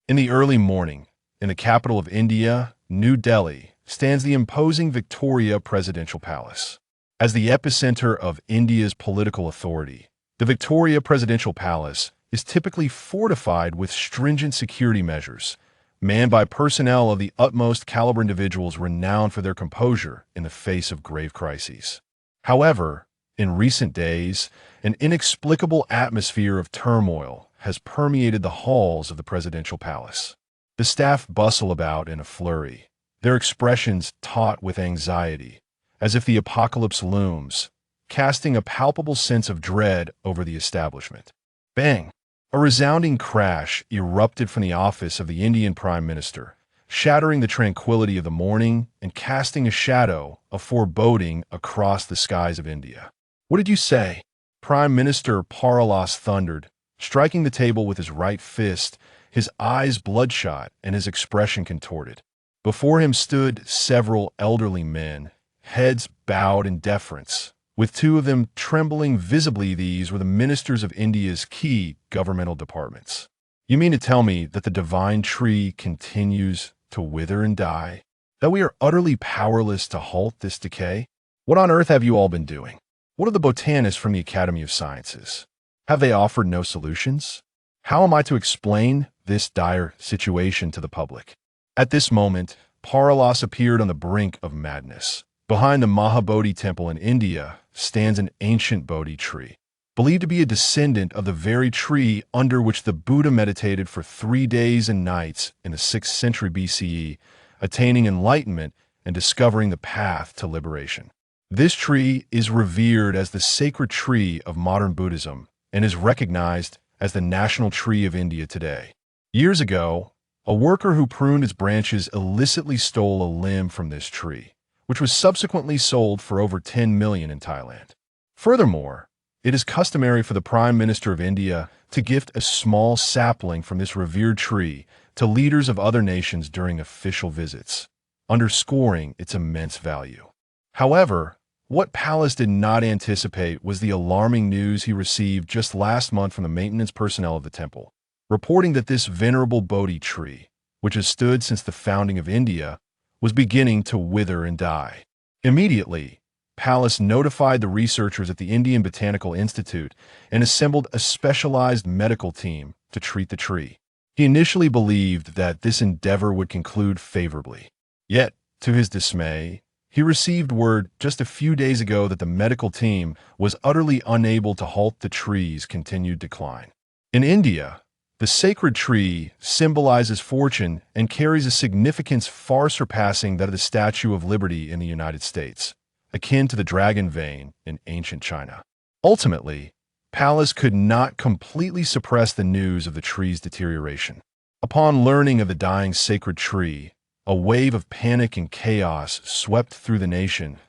In the early morning, in the capital of India, New Delhi, stands the imposing Victoria Presidential Palace. As the epicenter of India's political authority, the Victoria Presidential Palace is typically fortified with stringent security measures, manned by personnel of the utmost caliber, individuals renowned for their composure in the face of grave crises. However, in recent days, an inexplicable atmosphere of turmoil has permeated the halls of the presidential palace. The staff bustle about in a flurry, their expressions taut with anxiety, as if the apocalypse looms, casting a palpable sense of dread over the establishment. Bang! A resounding crash erupted from the office of the Indian Prime Minister, shattering the tranquility of the morning and casting a shadow of foreboding across the skies of India. "What did you say?" Prime Minister Paralas thundered, striking the table with his right fist, his eyes bloodshot and his expression contorted. Before him stood several elderly men, heads bowed in deference, with two of them trembling visibly. These were the ministers of India's key governmental departments. "You mean to tell me that the divine tree continues to wither and die? That we are utterly powerless to halt this decay? What on earth have you all been doing? What are the botanists from the Academy of Sciences? Have they offered no solutions? How am I to explain this dire situation to the public?" At this moment, Paralas appeared on the brink of madness. Behind the Mahabodhi temple in India stands an ancient Bodhi tree, believed to be a descendant of the very tree under which the Buddha meditated for 3 days and nights in the 6th century BCE, attaining enlightenment and discovering the path to liberation. This tree is revered as the sacred tree of modern Buddhism and is recognized as the national tree of India today. Years ago, a worker who pruned its branches illicitly stole a limb from this tree, which was subsequently sold for over 10 million in Thailand. Furthermore, it is customary for the Prime Minister of India to gift a small sapling from this revered tree to leaders of other nations during official visits, underscoring its immense value. However, what Palace did not anticipate was the alarming news he received just last month from the maintenance personnel of the temple, reporting that this venerable Bodhi tree, which has stood since the founding of India, was beginning to wither and die. Immediately, Palace notified the researchers at the Indian Botanical Institute and assembled a specialized medical team to treat the tree. He initially believed that this endeavor would conclude favorably. Yet, to his dismay, he received word just a few days ago that the medical team was utterly unable to halt the tree's continued decline. In India, the sacred tree symbolizes fortune and carries a significance far surpassing that of the Statue of Liberty in the United States, akin to the dragon vein in ancient China. Ultimately, Palace could not completely suppress the news of the tree's deterioration. Upon learning of the dying sacred tree, a wave of panic and chaos swept through the nation.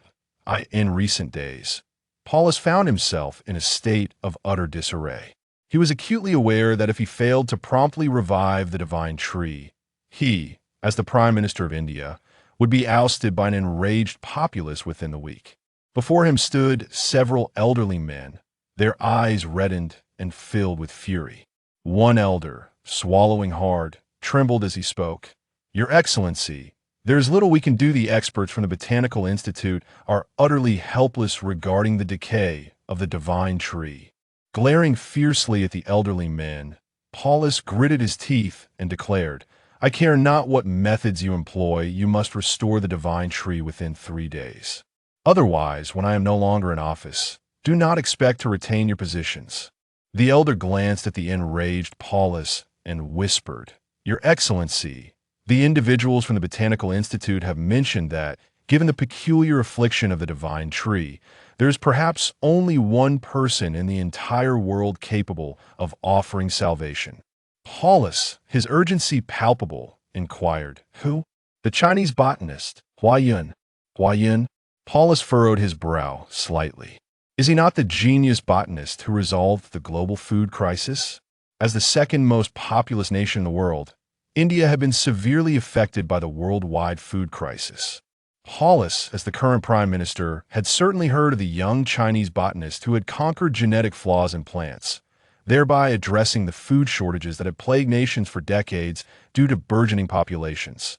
In recent days, Palace found himself in a state of utter disarray. He was acutely aware that if he failed to promptly revive the divine tree, he, as the Prime Minister of India, would be ousted by an enraged populace within the week. Before him stood several elderly men, their eyes reddened and filled with fury. One elder, swallowing hard, trembled as he spoke. "Your Excellency, there is little we can do. The experts from the Botanical Institute are utterly helpless regarding the decay of the divine tree." Glaring fiercely at the elderly men, Palace gritted his teeth and declared, "I care not what methods you employ, you must restore the divine tree within 3 days. Otherwise, when I am no longer in office, do not expect to retain your positions." The elder glanced at the enraged Palace and whispered, "Your Excellency, the individuals from the Botanical Institute have mentioned that, given the peculiar affliction of the divine tree, there is perhaps only one person in the entire world capable of offering salvation." Palace, his urgency palpable, inquired, "Who?" "The Chinese botanist, Hua Yun." "Hua Yun?" Palace furrowed his brow slightly. "Is he not the genius botanist who resolved the global food crisis?" As the second most populous nation in the world, India had been severely affected by the worldwide food crisis. Palace, as the current prime minister, had certainly heard of the young Chinese botanist who had conquered genetic flaws in plants, thereby addressing the food shortages that have plagued nations for decades due to burgeoning populations.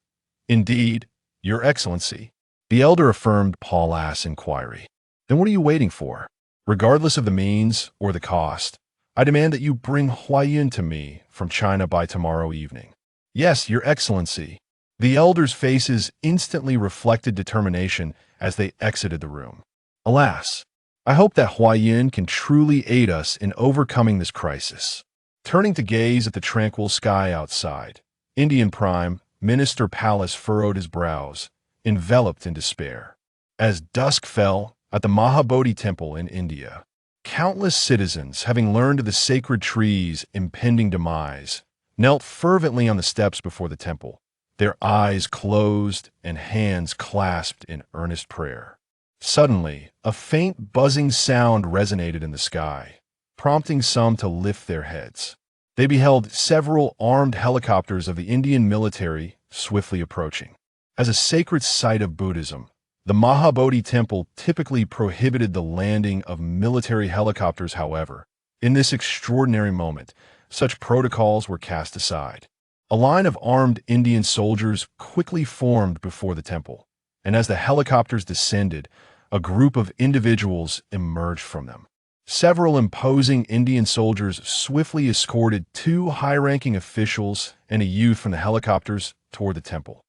Indeed, Your Excellency, the elder affirmed Paul's inquiry. Then what are you waiting for? Regardless of the means or the cost, I demand that you bring Huaiyun to me from China by tomorrow evening. Yes, Your Excellency. The elders' faces instantly reflected determination as they exited the room. Alas, I hope that Huaiyun can truly aid us in overcoming this crisis. Turning to gaze at the tranquil sky outside, Indian Prime Minister Palace furrowed his brows, enveloped in despair. As dusk fell at the Mahabodhi temple in India, countless citizens, having learned of the sacred tree's impending demise, knelt fervently on the steps before the temple, their eyes closed and hands clasped in earnest prayer. Suddenly, a faint buzzing sound resonated in the sky, prompting some to lift their heads. They beheld several armed helicopters of the Indian military swiftly approaching. As a sacred site of Buddhism, the Mahabodhi temple typically prohibited the landing of military helicopters. However, in this extraordinary moment, such protocols were cast aside. A line of armed Indian soldiers quickly formed before the temple, and as the helicopters descended, a group of individuals emerged from them. Several imposing Indian soldiers swiftly escorted two high-ranking officials and a youth from the helicopters toward the temple.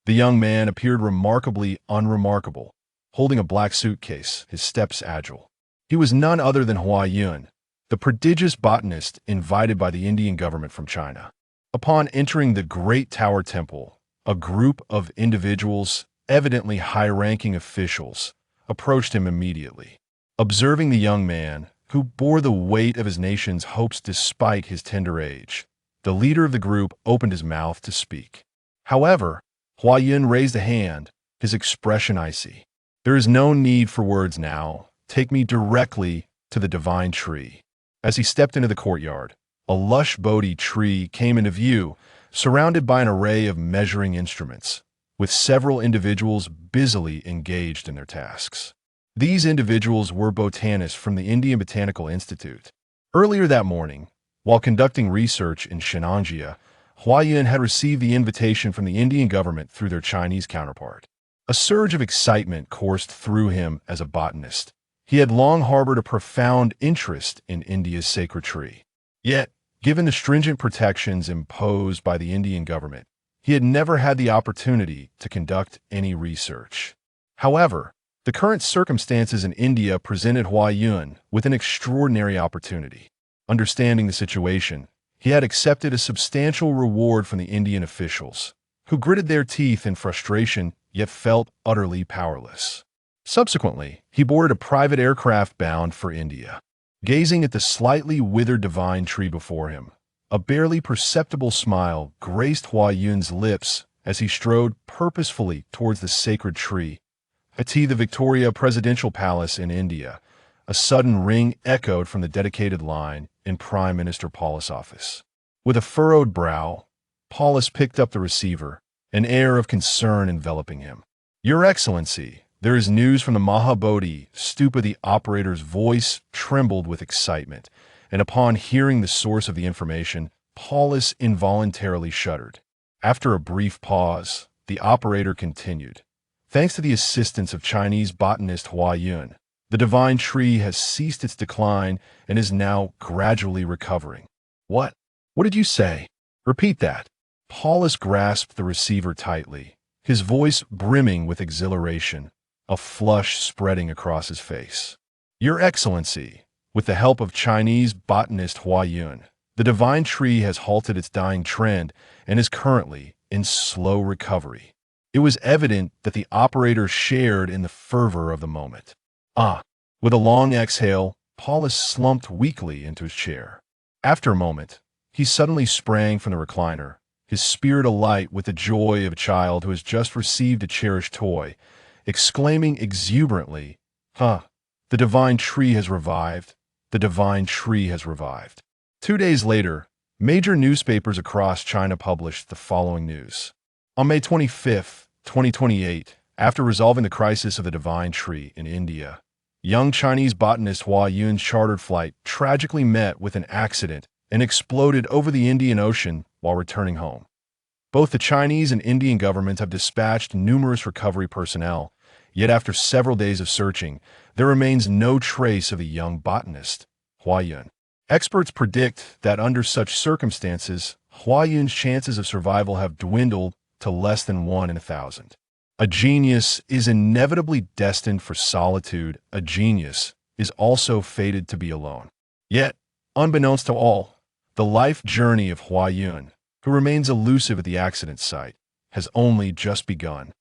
The young man appeared remarkably unremarkable, holding a black suitcase, his steps agile. He was none other than Huaiyun, the prodigious botanist invited by the Indian government from China. Upon entering the Great Tower Temple, a group of individuals, evidently high-ranking officials, approached him immediately. Observing the young man, who bore the weight of his nation's hopes despite his tender age, the leader of the group opened his mouth to speak. However, Huaiyun raised a hand, his expression icy. There is no need for words now. Take me directly to the divine tree. As he stepped into the courtyard, a lush Bodhi tree came into view, surrounded by an array of measuring instruments, with several individuals busily engaged in their tasks. These individuals were botanists from the Indian Botanical Institute. Earlier that morning, while conducting research in Xianxia, Huaiyun had received the invitation from the Indian government through their Chinese counterpart. A surge of excitement coursed through him as a botanist. He had long harbored a profound interest in India's sacred tree. Yet, given the stringent protections imposed by the Indian government, he had never had the opportunity to conduct any research. However, the current circumstances in India presented Huaiyun with an extraordinary opportunity. Understanding the situation, he had accepted a substantial reward from the Indian officials, who gritted their teeth in frustration yet felt utterly powerless. Subsequently, he boarded a private aircraft bound for India. Gazing at the slightly withered divine tree before him, a barely perceptible smile graced Huaiyun's lips as he strode purposefully towards the sacred tree. At the Victoria Presidential Palace in India, a sudden ring echoed from the dedicated line in Prime Minister Paulus' office. With a furrowed brow, Paulus picked up the receiver, an air of concern enveloping him. Your Excellency, there is news from the Mahabodhi stupa. The operator's voice trembled with excitement, and upon hearing the source of the information, Paulus involuntarily shuddered. After a brief pause, the operator continued. Thanks to the assistance of Chinese botanist Huaiyun, the divine tree has ceased its decline and is now gradually recovering. What? What did you say? Repeat that. Paulus grasped the receiver tightly, his voice brimming with exhilaration, a flush spreading across his face. Your Excellency, with the help of Chinese botanist Huaiyun, the divine tree has halted its dying trend and is currently in slow recovery. It was evident that the operator shared in the fervor of the moment. With a long exhale, Paulus slumped weakly into his chair. After a moment, he suddenly sprang from the recliner, his spirit alight with the joy of a child who has just received a cherished toy, exclaiming exuberantly, The divine tree has revived. The divine tree has revived. 2 days later, major newspapers across China published the following news. On May 25, 2028, after resolving the crisis of the divine tree in India, Young Chinese botanist Hua Yun's chartered flight tragically met with an accident and exploded over the Indian Ocean while returning home. Both the Chinese and Indian governments have dispatched numerous recovery personnel, yet after several days of searching, there remains no trace of the young botanist, Hua Yun. Experts predict that under such circumstances, Hua Yun's chances of survival have dwindled to less than 1 in 1,000. A genius is inevitably destined for solitude. A genius is also fated to be alone. Yet, unbeknownst to all, the life journey of Hua Yun, who remains elusive at the accident site, has only just begun.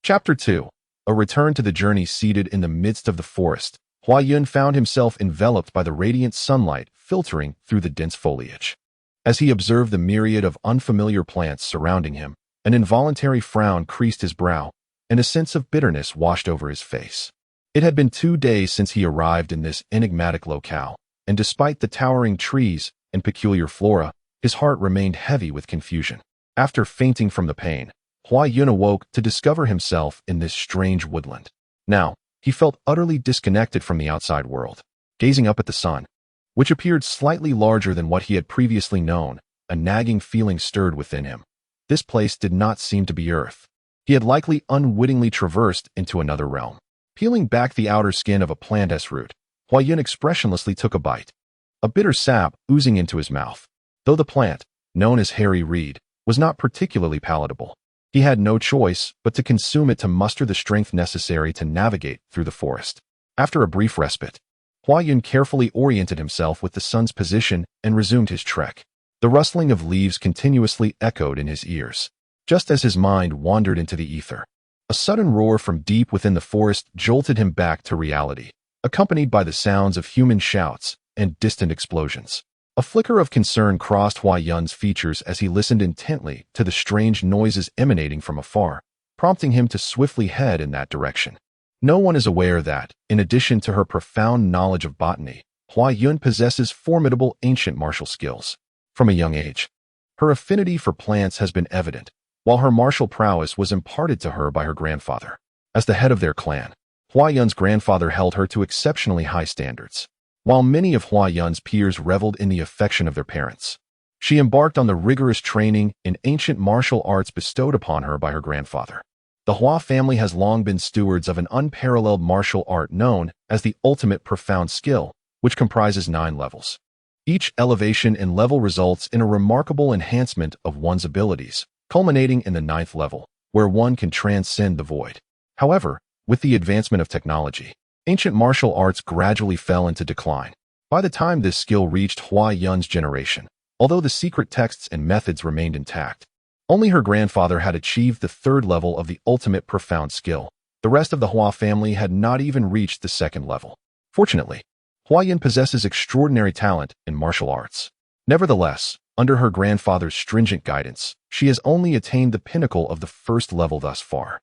Chapter 2. A return to the journey. Seated in the midst of the forest, Hua Yun found himself enveloped by the radiant sunlight filtering through the dense foliage. As he observed the myriad of unfamiliar plants surrounding him, an involuntary frown creased his brow, and a sense of bitterness washed over his face. It had been 2 days since he arrived in this enigmatic locale, and despite the towering trees and peculiar flora, his heart remained heavy with confusion. After fainting from the pain, Hua Yun awoke to discover himself in this strange woodland. Now, he felt utterly disconnected from the outside world. Gazing up at the sun, which appeared slightly larger than what he had previously known, a nagging feeling stirred within him. This place did not seem to be Earth. He had likely unwittingly traversed into another realm. Peeling back the outer skin of a plant root, Hua Yun expressionlessly took a bite. A bitter sap oozing into his mouth. Though the plant, known as hairy reed, was not particularly palatable, he had no choice but to consume it to muster the strength necessary to navigate through the forest. After a brief respite, Hua Yun carefully oriented himself with the sun's position and resumed his trek. The rustling of leaves continuously echoed in his ears. Just as his mind wandered into the ether, a sudden roar from deep within the forest jolted him back to reality, accompanied by the sounds of human shouts and distant explosions. A flicker of concern crossed Hua Yun's features as he listened intently to the strange noises emanating from afar, prompting him to swiftly head in that direction. No one is aware that, in addition to her profound knowledge of botany, Hua Yun possesses formidable ancient martial skills. From a young age, her affinity for plants has been evident, while her martial prowess was imparted to her by her grandfather. As the head of their clan, Hua Yun's grandfather held her to exceptionally high standards. While many of Hua Yun's peers reveled in the affection of their parents, she embarked on the rigorous training in ancient martial arts bestowed upon her by her grandfather. The Hua family has long been stewards of an unparalleled martial art known as the ultimate profound skill, which comprises 9 levels. Each elevation in level results in a remarkable enhancement of one's abilities, culminating in the 9th level, where one can transcend the void. However, with the advancement of technology, ancient martial arts gradually fell into decline. By the time this skill reached Hua Yun's generation, although the secret texts and methods remained intact, only her grandfather had achieved the 3rd level of the ultimate profound skill. The rest of the Hua family had not even reached the 2nd level. Fortunately, Hua Yun possesses extraordinary talent in martial arts. Nevertheless, under her grandfather's stringent guidance, she has only attained the pinnacle of the 1st level thus far.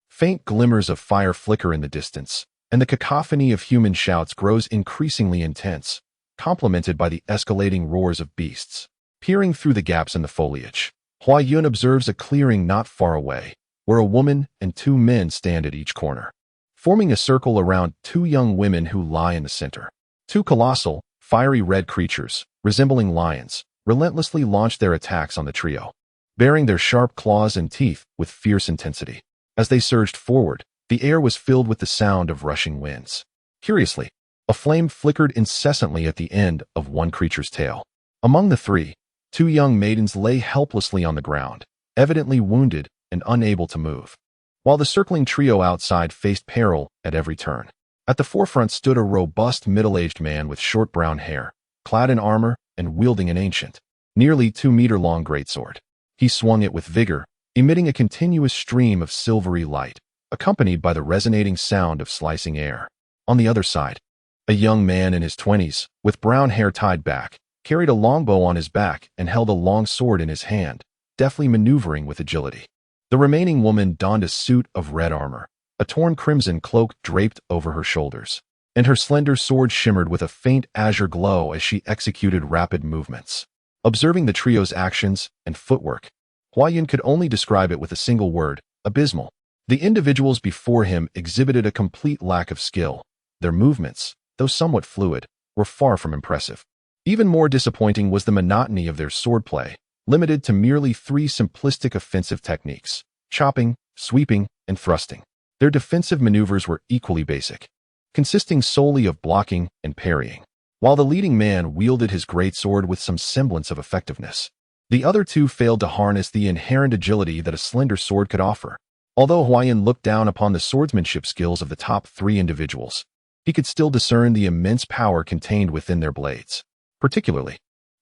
Faint glimmers of fire flicker in the distance, and the cacophony of human shouts grows increasingly intense, complemented by the escalating roars of beasts. Peering through the gaps in the foliage, Hua Yun observes a clearing not far away, where a woman and 2 men stand at each corner, forming a circle around 2 young women who lie in the center. 2 colossal, fiery red creatures, resembling lions, relentlessly launch their attacks on the trio, baring their sharp claws and teeth with fierce intensity. As they surged forward, the air was filled with the sound of rushing winds. Curiously, a flame flickered incessantly at the end of one creature's tail. Among the 3, 2 young maidens lay helplessly on the ground, evidently wounded and unable to move, while the circling trio outside faced peril at every turn. At the forefront stood a robust middle-aged man with short brown hair, clad in armor and wielding an ancient, nearly 2-meter-long greatsword. He swung it with vigor, emitting a continuous stream of silvery light, accompanied by the resonating sound of slicing air. On the other side, a young man in his 20s, with brown hair tied back, carried a longbow on his back and held a long sword in his hand, deftly maneuvering with agility. The remaining woman donned a suit of red armor, a torn crimson cloak draped over her shoulders, and her slender sword shimmered with a faint azure glow as she executed rapid movements. Observing the trio's actions and footwork, Hua Yun could only describe it with a single word: abysmal. The individuals before him exhibited a complete lack of skill, their movements, though somewhat fluid, were far from impressive. Even more disappointing was the monotony of their swordplay, limited to merely 3 simplistic offensive techniques: chopping, sweeping, and thrusting. Their defensive maneuvers were equally basic, consisting solely of blocking and parrying. While the leading man wielded his greatsword with some semblance of effectiveness, the other 2 failed to harness the inherent agility that a slender sword could offer. Although Huayan looked down upon the swordsmanship skills of the top 3 individuals, he could still discern the immense power contained within their blades. Particularly,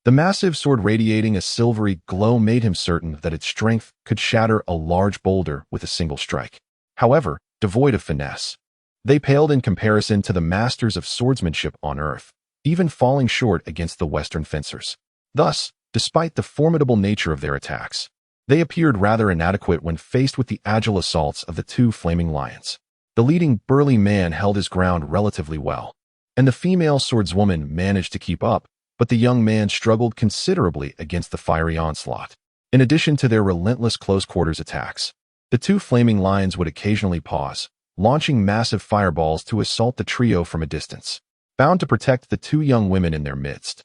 the massive sword radiating a silvery glow made him certain that its strength could shatter a large boulder with a single strike. However, devoid of finesse, they paled in comparison to the masters of swordsmanship on Earth, even falling short against the Western fencers. Thus, despite the formidable nature of their attacks, they appeared rather inadequate when faced with the agile assaults of the 2 flaming lions. The leading burly man held his ground relatively well, and the female swordswoman managed to keep up, but the young man struggled considerably against the fiery onslaught. In addition to their relentless close-quarters attacks, the 2 flaming lions would occasionally pause, launching massive fireballs to assault the trio from a distance. Bound to protect the 2 young women in their midst,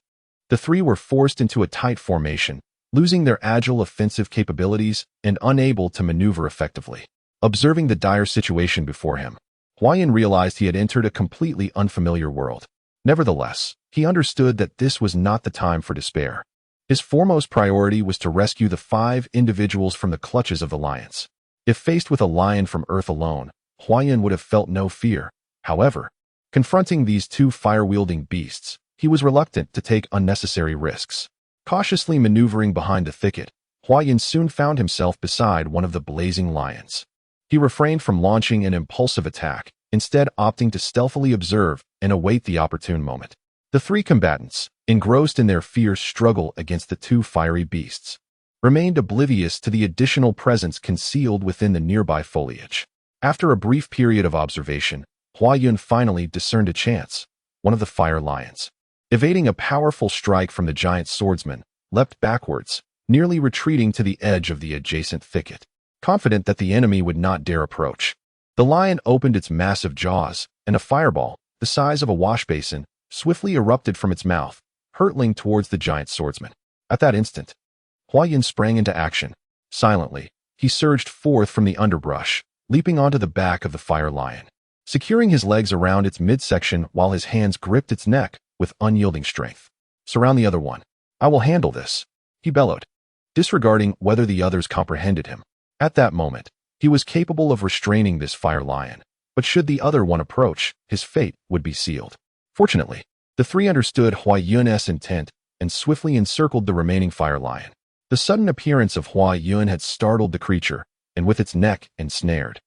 the 3 were forced into a tight formation, losing their agile offensive capabilities and unable to maneuver effectively. Observing the dire situation before him, Huayan realized he had entered a completely unfamiliar world. Nevertheless, he understood that this was not the time for despair. His foremost priority was to rescue the 5 individuals from the clutches of the lions. If faced with a lion from Earth alone, Huayan would have felt no fear. However, confronting these 2 fire-wielding beasts, he was reluctant to take unnecessary risks. Cautiously maneuvering behind the thicket, Huayan soon found himself beside one of the blazing lions. He refrained from launching an impulsive attack, instead opting to stealthily observe and await the opportune moment. The 3 combatants, engrossed in their fierce struggle against the 2 fiery beasts, remained oblivious to the additional presence concealed within the nearby foliage. After a brief period of observation, Huayan finally discerned a chance. One of the fire lions, evading a powerful strike from the giant swordsman, leapt backwards, nearly retreating to the edge of the adjacent thicket. Confident that the enemy would not dare approach, the lion opened its massive jaws, and a fireball, the size of a wash basin, swiftly erupted from its mouth, hurtling towards the giant swordsman. At that instant, Huayan sprang into action. Silently, he surged forth from the underbrush, leaping onto the back of the fire lion, securing his legs around its midsection while his hands gripped its neck with unyielding strength. "Surround the other one. I will handle this," he bellowed, disregarding whether the others comprehended him. At that moment, he was capable of restraining this fire lion, but should the other one approach, his fate would be sealed. Fortunately, the 3 understood Huayan's intent and swiftly encircled the remaining fire lion. The sudden appearance of Huayan had startled the creature, and with its neck ensnared,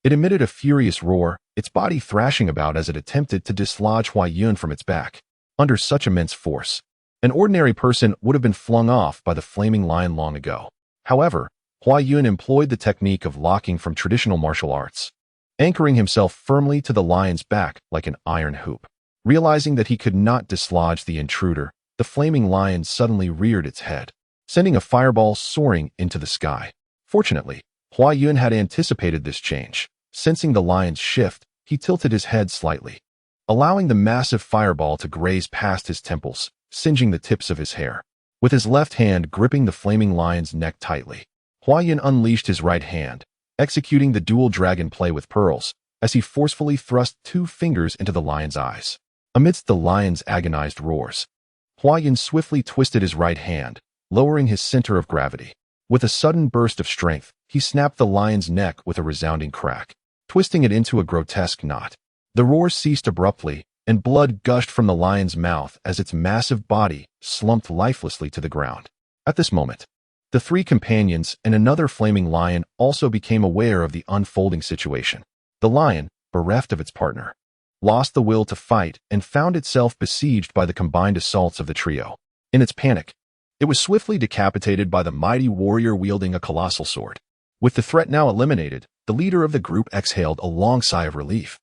it emitted a furious roar, its body thrashing about as it attempted to dislodge Huayan from its back. Under such immense force, an ordinary person would have been flung off by the flaming lion long ago. However, Huayan employed the technique of locking from traditional martial arts, anchoring himself firmly to the lion's back like an iron hoop. Realizing that he could not dislodge the intruder, the flaming lion suddenly reared its head, sending a fireball soaring into the sky. Fortunately, Huayan had anticipated this change. Sensing the lion's shift, he tilted his head slightly, allowing the massive fireball to graze past his temples, singeing the tips of his hair. With his left hand gripping the flaming lion's neck tightly, Huayan unleashed his right hand, executing the dual dragon play with pearls, as he forcefully thrust 2 fingers into the lion's eyes. Amidst the lion's agonized roars, Huayan swiftly twisted his right hand, lowering his center of gravity. With a sudden burst of strength, he snapped the lion's neck with a resounding crack, twisting it into a grotesque knot. The roar ceased abruptly, and blood gushed from the lion's mouth as its massive body slumped lifelessly to the ground. At this moment, the 3 companions and another flaming lion also became aware of the unfolding situation. The lion, bereft of its partner, lost the will to fight and found itself besieged by the combined assaults of the trio. In its panic, it was swiftly decapitated by the mighty warrior wielding a colossal sword. With the threat now eliminated, the leader of the group exhaled a long sigh of relief.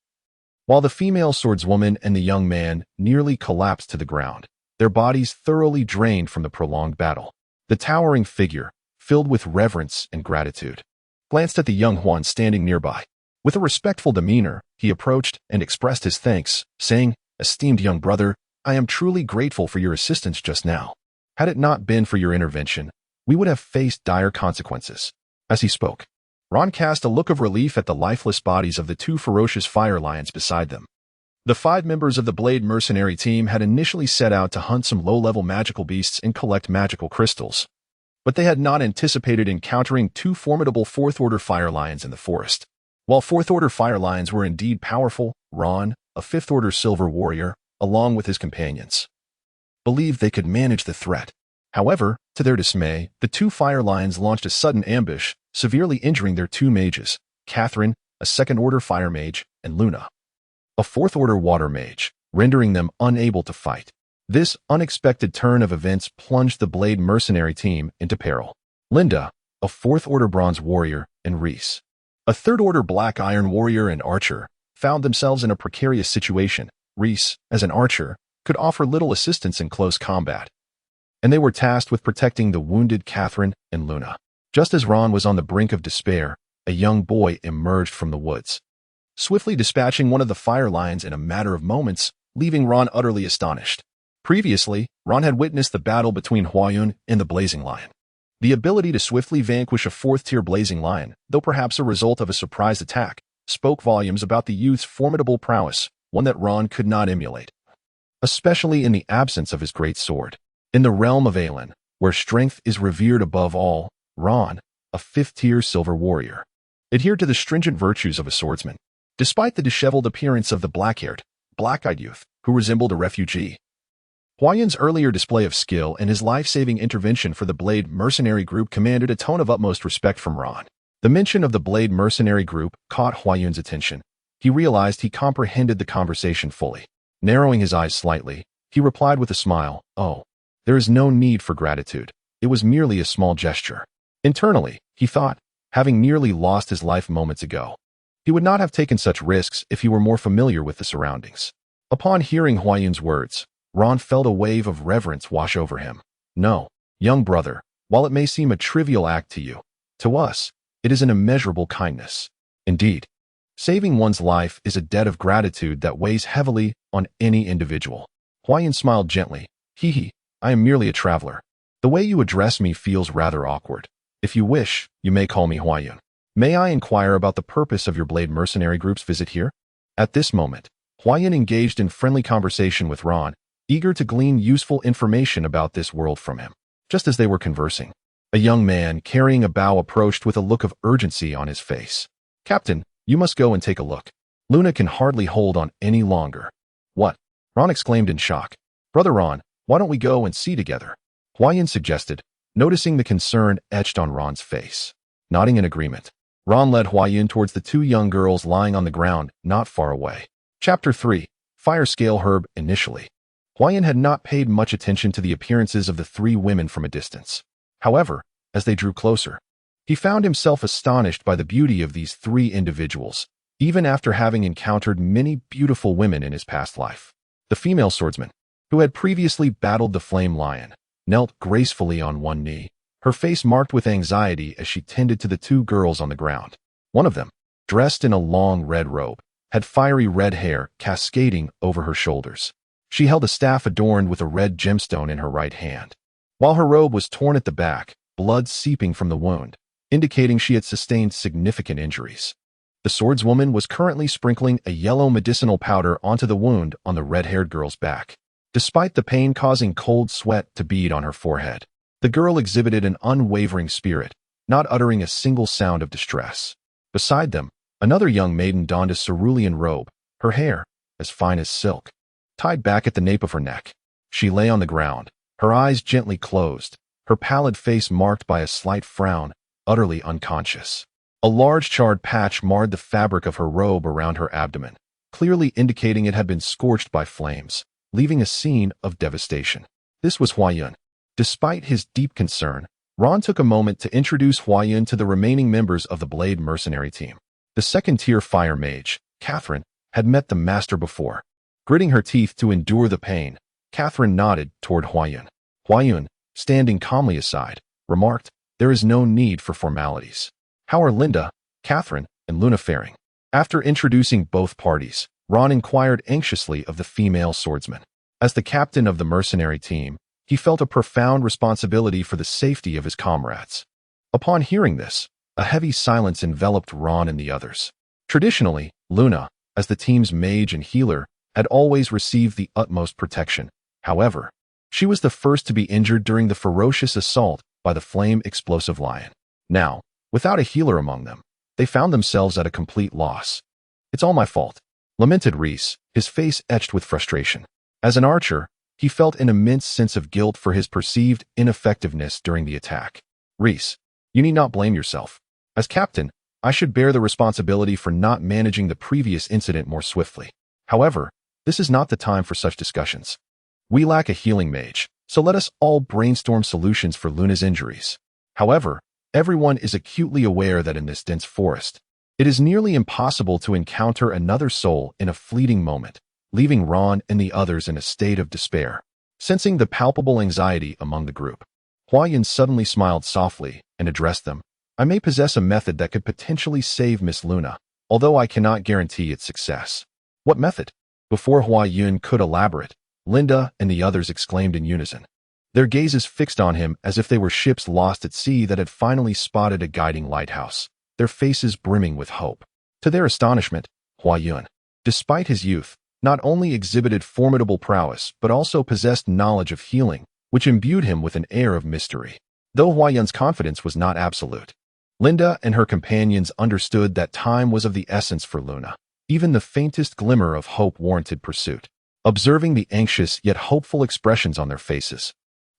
While the female swordswoman and the young man nearly collapsed to the ground, their bodies thoroughly drained from the prolonged battle. The towering figure, filled with reverence and gratitude, glanced at the young Huan standing nearby. With a respectful demeanor, he approached and expressed his thanks, saying, "Esteemed young brother, I am truly grateful for your assistance just now. Had it not been for your intervention, we would have faced dire consequences." As he spoke, Ron cast a look of relief at the lifeless bodies of the two ferocious fire lions beside them. The 5 members of the Blade mercenary team had initially set out to hunt some low-level magical beasts and collect magical crystals, but they had not anticipated encountering 2 formidable 4th-order fire lions in the forest. While 4th-order fire lions were indeed powerful, Ron, a 5th-order silver warrior, along with his companions, believed they could manage the threat. However, to their dismay, the 2 fire lions launched a sudden ambush, severely injuring their 2 mages, Catherine, a 2nd-order fire mage, and Luna, a 4th-order water mage, rendering them unable to fight. This unexpected turn of events plunged the Blade mercenary team into peril. Linda, a 4th-order bronze warrior, and Reese, a 3rd-order black iron warrior and archer, found themselves in a precarious situation. Reese, as an archer, could offer little assistance in close combat, and they were tasked with protecting the wounded Catherine and Luna. Just as Ron was on the brink of despair, a young boy emerged from the woods, swiftly dispatching one of the fire lions in a matter of moments, leaving Ron utterly astonished. Previously, Ron had witnessed the battle between Huayun and the Blazing Lion. The ability to swiftly vanquish a 4th-tier Blazing Lion, though perhaps a result of a surprise attack, spoke volumes about the youth's formidable prowess, one that Ron could not emulate, especially in the absence of his great sword. In the realm of Aelin, where strength is revered above all, Ron, a 5th-tier silver warrior, adhered to the stringent virtues of a swordsman. Despite the disheveled appearance of the black-haired, black-eyed youth, who resembled a refugee, Huayun's earlier display of skill and his life-saving intervention for the Blade mercenary group commanded a tone of utmost respect from Ron. The mention of the Blade mercenary group caught Huayun's attention. He realized he comprehended the conversation fully. Narrowing his eyes slightly, he replied with a smile, "Oh, there is no need for gratitude. It was merely a small gesture." Internally, he thought, having nearly lost his life moments ago, he would not have taken such risks if he were more familiar with the surroundings. Upon hearing Huayun's words, Ron felt a wave of reverence wash over him. "No, young brother, while it may seem a trivial act to you, to us, it is an immeasurable kindness. Indeed, saving one's life is a debt of gratitude that weighs heavily on any individual." Huayun smiled gently. "Hee, I am merely a traveler. The way you address me feels rather awkward. If you wish, you may call me Huayun. May I inquire about the purpose of your Blade mercenary group's visit here?" At this moment, Huayun engaged in friendly conversation with Ron, eager to glean useful information about this world from him. Just as they were conversing, a young man carrying a bow approached with a look of urgency on his face. "Captain, you must go and take a look. Luna can hardly hold on any longer." "What?" Ron exclaimed in shock. "Brother Ron, why don't we go and see together?" Huayun suggested, noticing the concern etched on Ron's face. Nodding in agreement, Ron led Huayun towards the 2 young girls lying on the ground not far away. Chapter 3. Fire Scale Herb. Initially, Huayun had not paid much attention to the appearances of the 3 women from a distance. However, as they drew closer, he found himself astonished by the beauty of these 3 individuals, even after having encountered many beautiful women in his past life. The female swordsman, who had previously battled the Flame Lion, knelt gracefully on one knee, her face marked with anxiety as she tended to the 2 girls on the ground. One of them, dressed in a long red robe, had fiery red hair cascading over her shoulders. She held a staff adorned with a red gemstone in her right hand. While her robe was torn at the back, blood seeping from the wound, indicating she had sustained significant injuries. The swordswoman was currently sprinkling a yellow medicinal powder onto the wound on the red-haired girl's back. Despite the pain causing cold sweat to bead on her forehead, the girl exhibited an unwavering spirit, not uttering a single sound of distress. Beside them, another young maiden donned a cerulean robe, her hair, as fine as silk, tied back at the nape of her neck. She lay on the ground, her eyes gently closed, her pallid face marked by a slight frown, utterly unconscious. A large charred patch marred the fabric of her robe around her abdomen, clearly indicating it had been scorched by flames, leaving a scene of devastation. This was Huayun. Despite his deep concern, Ron took a moment to introduce Huayun to the remaining members of the Blade mercenary team. The 2nd-tier fire mage, Catherine, had met the master before. Gritting her teeth to endure the pain, Catherine nodded toward Huayun. Huayun, standing calmly aside, remarked, "There is no need for formalities. How are Linda, Catherine, and Luna faring?" After introducing both parties, Ron inquired anxiously of the female swordsman. As the captain of the mercenary team, he felt a profound responsibility for the safety of his comrades. Upon hearing this, a heavy silence enveloped Ron and the others. Traditionally, Luna, as the team's mage and healer, had always received the utmost protection. However, she was the first to be injured during the ferocious assault by the flame-explosive lion. Now, without a healer among them, they found themselves at a complete loss. "It's all my fault," lamented Reese, his face etched with frustration. As an archer, he felt an immense sense of guilt for his perceived ineffectiveness during the attack. "Reese, you need not blame yourself. As captain, I should bear the responsibility for not managing the previous incident more swiftly. However, this is not the time for such discussions. We lack a healing mage, so let us all brainstorm solutions for Luna's injuries. However, everyone is acutely aware that in this dense forest, it is nearly impossible to encounter another soul in a fleeting moment, leaving Ron and the others in a state of despair." Sensing the palpable anxiety among the group, Huayan suddenly smiled softly and addressed them. "I may possess a method that could potentially save Miss Luna, although I cannot guarantee its success." "What method?" Before Huayan could elaborate, Linda and the others exclaimed in unison. Their gazes fixed on him as if they were ships lost at sea that had finally spotted a guiding lighthouse, their faces brimming with hope. To their astonishment, Huayan, despite his youth, not only exhibited formidable prowess but also possessed knowledge of healing, which imbued him with an air of mystery. Though Huayan's confidence was not absolute, Linda and her companions understood that time was of the essence for Luna. Even the faintest glimmer of hope warranted pursuit. Observing the anxious yet hopeful expressions on their faces,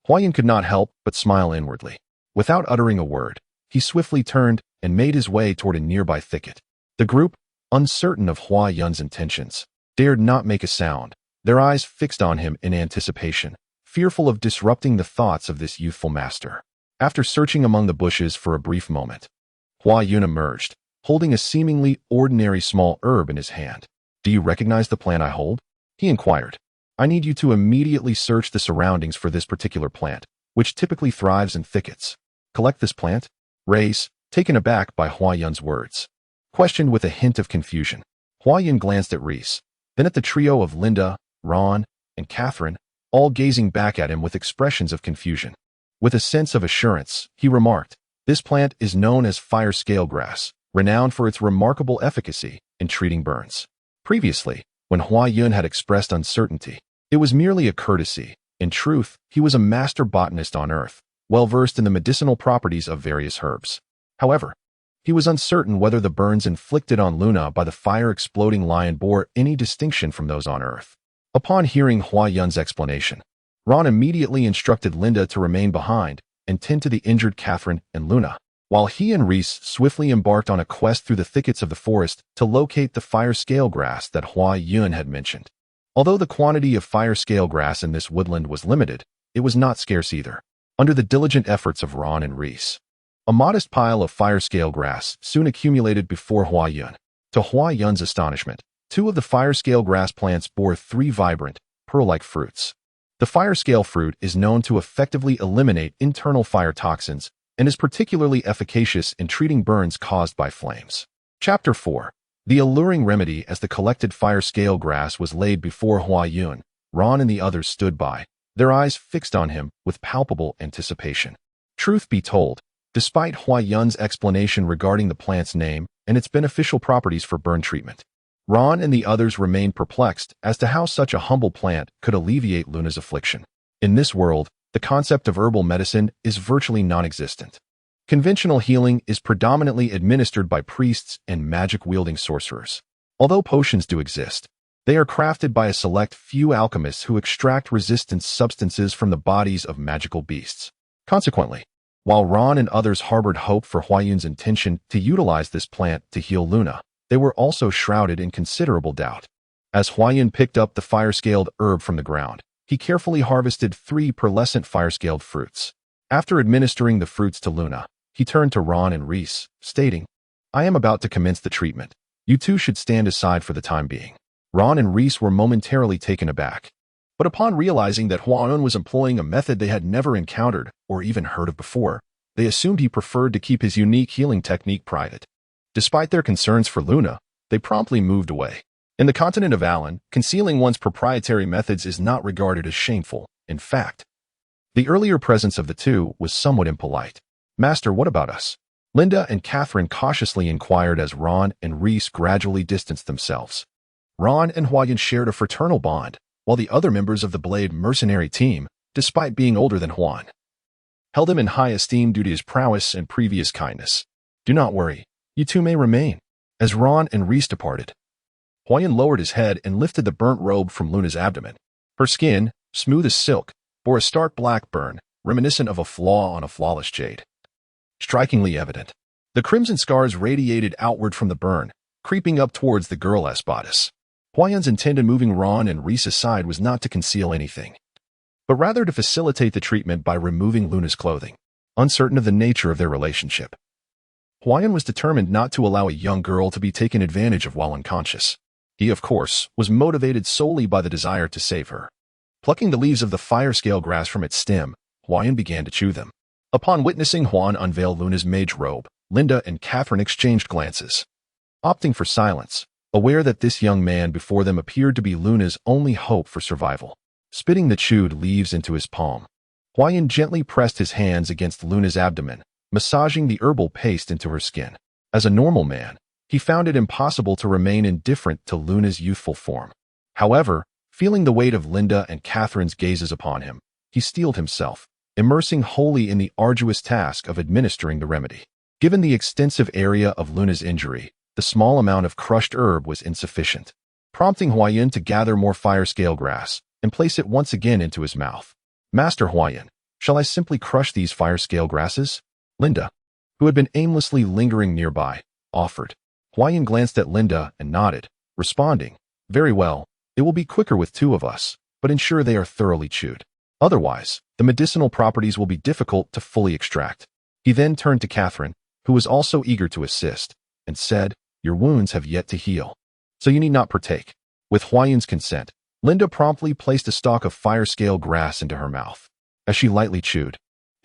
Huayan could not help but smile inwardly. Without uttering a word, he swiftly turned and made his way toward a nearby thicket. The group, uncertain of Huayan's intentions, dared not make a sound, their eyes fixed on him in anticipation, fearful of disrupting the thoughts of this youthful master. After searching among the bushes for a brief moment, Huayan emerged, holding a seemingly ordinary small herb in his hand. "Do you recognize the plant I hold?" he inquired. "I need you to immediately search the surroundings for this particular plant, which typically thrives in thickets. Collect this plant?" Reis, taken aback by Huayan's words, questioned with a hint of confusion. Huayan glanced at Reese, then at the trio of Linda, Ron, and Catherine, all gazing back at him with expressions of confusion. With a sense of assurance, he remarked, "This plant is known as fire scale grass, renowned for its remarkable efficacy in treating burns." Previously, when Huayan had expressed uncertainty, it was merely a courtesy. In truth, he was a master botanist on Earth, well-versed in the medicinal properties of various herbs. However, he was uncertain whether the burns inflicted on Luna by the fire-exploding lion bore any distinction from those on Earth. Upon hearing Huayan's explanation, Ron immediately instructed Linda to remain behind and tend to the injured Catherine and Luna, while he and Reese swiftly embarked on a quest through the thickets of the forest to locate the fire scale grass that Huayan had mentioned. Although the quantity of fire scale grass in this woodland was limited, it was not scarce either. Under the diligent efforts of Ron and Reese, a modest pile of fire scale grass soon accumulated before Huayan. To Huayan's astonishment, 2 of the fire scale grass plants bore 3 vibrant, pearl-like fruits. The fire scale fruit is known to effectively eliminate internal fire toxins and is particularly efficacious in treating burns caused by flames. Chapter 4. The alluring remedy. As the collected fire scale grass was laid before Huayan, Ron and the others stood by, their eyes fixed on him with palpable anticipation. Truth be told, despite Huayan's explanation regarding the plant's name and its beneficial properties for burn treatment, Ron and the others remained perplexed as to how such a humble plant could alleviate Luna's affliction. In this world, the concept of herbal medicine is virtually non-existent. Conventional healing is predominantly administered by priests and magic-wielding sorcerers. Although potions do exist, they are crafted by a select few alchemists who extract resistant substances from the bodies of magical beasts. Consequently, while Ron and others harbored hope for Huayan's intention to utilize this plant to heal Luna, they were also shrouded in considerable doubt. As Huayan picked up the fire-scaled herb from the ground, he carefully harvested 3 pearlescent fire-scaled fruits. After administering the fruits to Luna, he turned to Ron and Reese, stating, "I am about to commence the treatment. You two should stand aside for the time being." Ron and Reese were momentarily taken aback, but upon realizing that Huayan was employing a method they had never encountered or even heard of before, they assumed he preferred to keep his unique healing technique private. Despite their concerns for Luna, They promptly moved away. In the continent of Alan, concealing one's proprietary methods is not regarded as shameful. In fact, the earlier presence of the two was somewhat impolite. Master, what about us? Linda and Catherine cautiously inquired as Ron and Reese gradually distanced themselves. Ron and Huayan shared a fraternal bond, while the other members of the Blade mercenary team, despite being older than Huan, held him in high esteem due to his prowess and previous kindness. Do not worry, you two may remain. As Ron and Reese departed, Huayan lowered his head and lifted the burnt robe from Luna's abdomen. Her skin, smooth as silk, bore a stark black burn, reminiscent of a flaw on a flawless jade. Strikingly evident, the crimson scars radiated outward from the burn, creeping up towards the girl-esque bodice. Huayan's intent in moving Ron and Reese aside was not to conceal anything, but rather to facilitate the treatment by removing Luna's clothing. Uncertain of the nature of their relationship, Huayan was determined not to allow a young girl to be taken advantage of while unconscious. He, of course, was motivated solely by the desire to save her. Plucking the leaves of the fire scale grass from its stem, Huayan began to chew them. Upon witnessing Huan unveil Luna's mage robe, Linda and Catherine exchanged glances, opting for silence, aware that this young man before them appeared to be Luna's only hope for survival. Spitting the chewed leaves into his palm, Huayan gently pressed his hands against Luna's abdomen, massaging the herbal paste into her skin. As a normal man, he found it impossible to remain indifferent to Luna's youthful form. However, feeling the weight of Linda and Catherine's gazes upon him, he steeled himself, immersing wholly in the arduous task of administering the remedy. Given the extensive area of Luna's injury, the small amount of crushed herb was insufficient, prompting Huayan to gather more fire scale grass and place it once again into his mouth. Master Huayan, shall I simply crush these fire scale grasses? Linda, who had been aimlessly lingering nearby, offered. Huayan glanced at Linda and nodded, responding, very well, it will be quicker with two of us, but ensure they are thoroughly chewed. Otherwise, the medicinal properties will be difficult to fully extract. He then turned to Catherine, who was also eager to assist, and said, your wounds have yet to heal, so you need not partake. With Huayan's consent, Linda promptly placed a stalk of fire scale grass into her mouth. As she lightly chewed,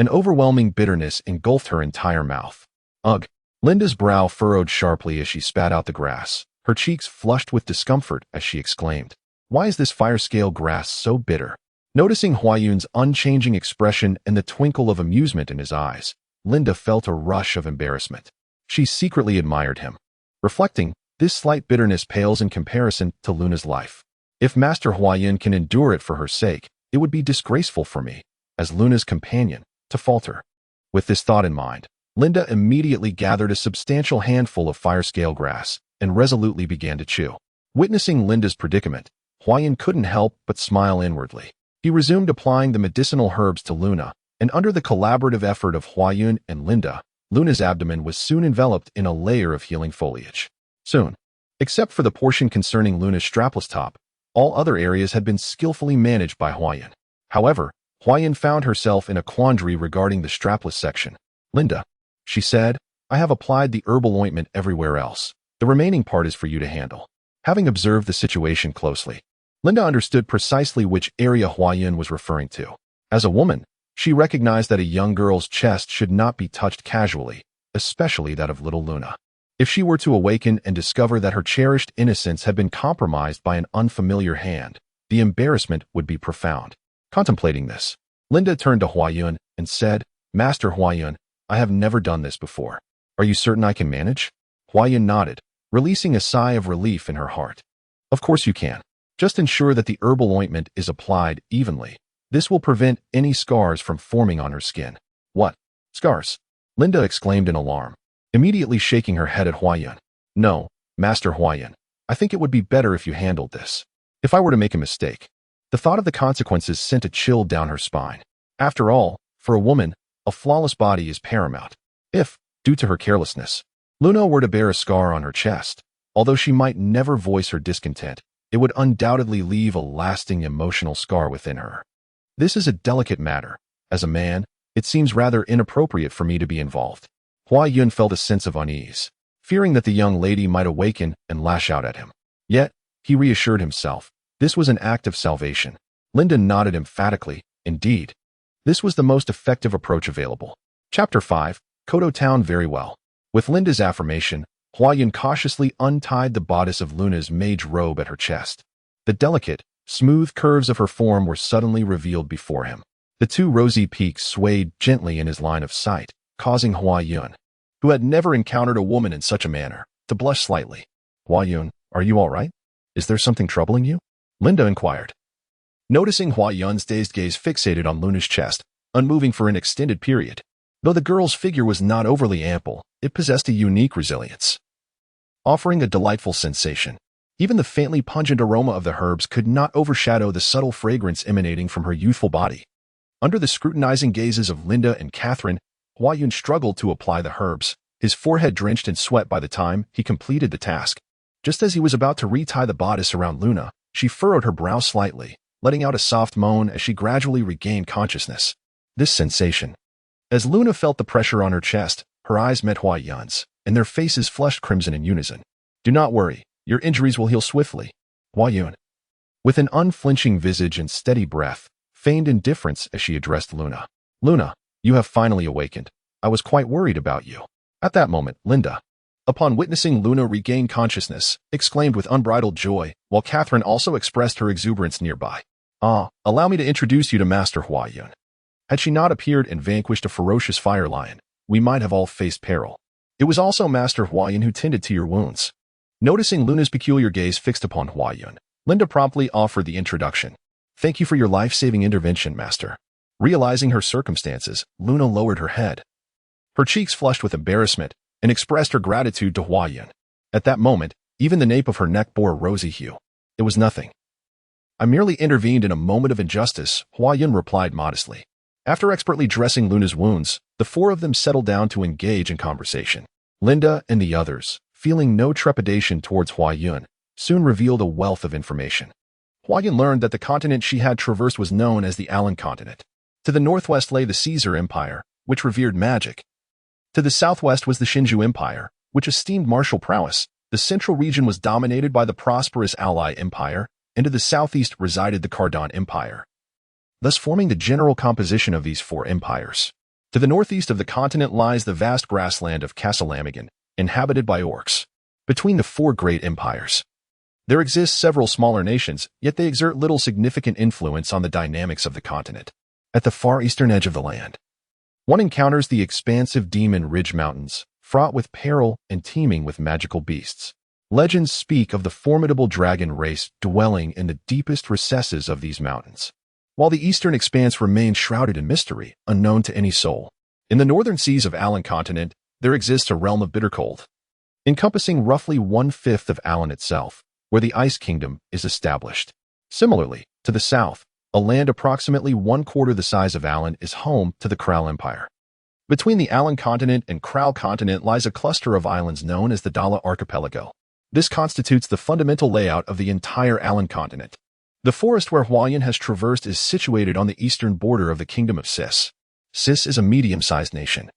an overwhelming bitterness engulfed her entire mouth. Ugh! Linda's brow furrowed sharply as she spat out the grass, her cheeks flushed with discomfort as she exclaimed, why is this fire scale grass so bitter? Noticing Huayan's unchanging expression and the twinkle of amusement in his eyes, Linda felt a rush of embarrassment. She secretly admired him, reflecting, this slight bitterness pales in comparison to Luna's life. If Master Huayan can endure it for her sake, it would be disgraceful for me, as Luna's companion, to falter. With this thought in mind, Linda immediately gathered a substantial handful of fire scale grass and resolutely began to chew. Witnessing Linda's predicament, Huayan couldn't help but smile inwardly. He resumed applying the medicinal herbs to Luna, and under the collaborative effort of Huayan and Linda, Luna's abdomen was soon enveloped in a layer of healing foliage. Soon, except for the portion concerning Luna's strapless top, all other areas had been skillfully managed by Huayan. However, Huayan found herself in a quandary regarding the strapless section. Linda, she said, I have applied the herbal ointment everywhere else. The remaining part is for you to handle. Having observed the situation closely, Linda understood precisely which area Huayan was referring to. As a woman, she recognized that a young girl's chest should not be touched casually, especially that of little Luna. If she were to awaken and discover that her cherished innocence had been compromised by an unfamiliar hand, the embarrassment would be profound. Contemplating this, Linda turned to Huayan and said, Master Huayan, I have never done this before. Are you certain I can manage? Huayan nodded, releasing a sigh of relief in her heart. Of course you can. Just ensure that the herbal ointment is applied evenly. This will prevent any scars from forming on her skin. What? Scars? Linda exclaimed in alarm, immediately shaking her head at Huayan. No, Master Huayan, I think it would be better if you handled this. If I were to make a mistake. The thought of the consequences sent a chill down her spine. After all, for a woman, a flawless body is paramount. If, due to her carelessness, Luna were to bear a scar on her chest, although she might never voice her discontent, it would undoubtedly leave a lasting emotional scar within her. This is a delicate matter. As a man, it seems rather inappropriate for me to be involved. Huayan felt a sense of unease, fearing that the young lady might awaken and lash out at him. Yet, he reassured himself, this was an act of salvation. Linda nodded emphatically, indeed. This was the most effective approach available. Chapter 5, Kodo Town. Very well. With Linda's affirmation, Huayun cautiously untied the bodice of Luna's mage robe at her chest. The delicate, smooth curves of her form were suddenly revealed before him. The two rosy peaks swayed gently in his line of sight, causing Huayun, who had never encountered a woman in such a manner, to blush slightly. Huayun, are you all right? Is there something troubling you? Linda inquired. Noticing Huayun's dazed gaze fixated on Luna's chest, unmoving for an extended period. Though the girl's figure was not overly ample, it possessed a unique resilience, offering a delightful sensation. Even the faintly pungent aroma of the herbs could not overshadow the subtle fragrance emanating from her youthful body. Under the scrutinizing gazes of Linda and Catherine, Huayun struggled to apply the herbs, his forehead drenched in sweat by the time he completed the task. Just as he was about to retie the bodice around Luna, she furrowed her brow slightly, letting out a soft moan as she gradually regained consciousness. This sensation. As Luna felt the pressure on her chest, her eyes met Huayun's, and their faces flushed crimson in unison. Do not worry, your injuries will heal swiftly. Huayun, with an unflinching visage and steady breath, feigned indifference as she addressed Luna. Luna, you have finally awakened. I was quite worried about you. At that moment, Linda, upon witnessing Luna regain consciousness, exclaimed with unbridled joy, while Catherine also expressed her exuberance nearby. Allow me to introduce you to Master Huayun. Had she not appeared and vanquished a ferocious fire lion, we might have all faced peril. It was also Master Huayun who tended to your wounds. Noticing Luna's peculiar gaze fixed upon Huayun, Linda promptly offered the introduction. Thank you for your life-saving intervention, Master. Realizing her circumstances, Luna lowered her head. Her cheeks flushed with embarrassment and expressed her gratitude to Huayun. At that moment, even the nape of her neck bore a rosy hue. It was nothing. I merely intervened in a moment of injustice, Huayun replied modestly. After expertly dressing Luna's wounds, the four of them settled down to engage in conversation. Linda and the others, feeling no trepidation towards Huayun, soon revealed a wealth of information. Huayun learned that the continent she had traversed was known as the Alan continent. To the northwest lay the Caesar Empire, which revered magic. To the southwest was the Shinju Empire, which esteemed martial prowess. The central region was dominated by the prosperous Ally Empire, and to the southeast resided the Cardon Empire, thus forming the general composition of these four empires. To the northeast of the continent lies the vast grassland of Casalamigan, inhabited by orcs. Between the four great empires, there exist several smaller nations, yet they exert little significant influence on the dynamics of the continent. At the far eastern edge of the land, one encounters the expansive Demon Ridge Mountains, fraught with peril and teeming with magical beasts. Legends speak of the formidable dragon race dwelling in the deepest recesses of these mountains, while the eastern expanse remains shrouded in mystery, unknown to any soul. In the northern seas of Alan continent, there exists a realm of bitter cold, encompassing roughly 1/5 of Alan itself, where the Ice Kingdom is established. Similarly, to the south, a land approximately 1/4 the size of Alan is home to the Kral Empire. Between the Alan continent and Kral continent lies a cluster of islands known as the Dala Archipelago. This constitutes the fundamental layout of the entire Alan continent. The forest where Huayun has traversed is situated on the eastern border of the Kingdom of Sis. Sis is a medium-sized nation,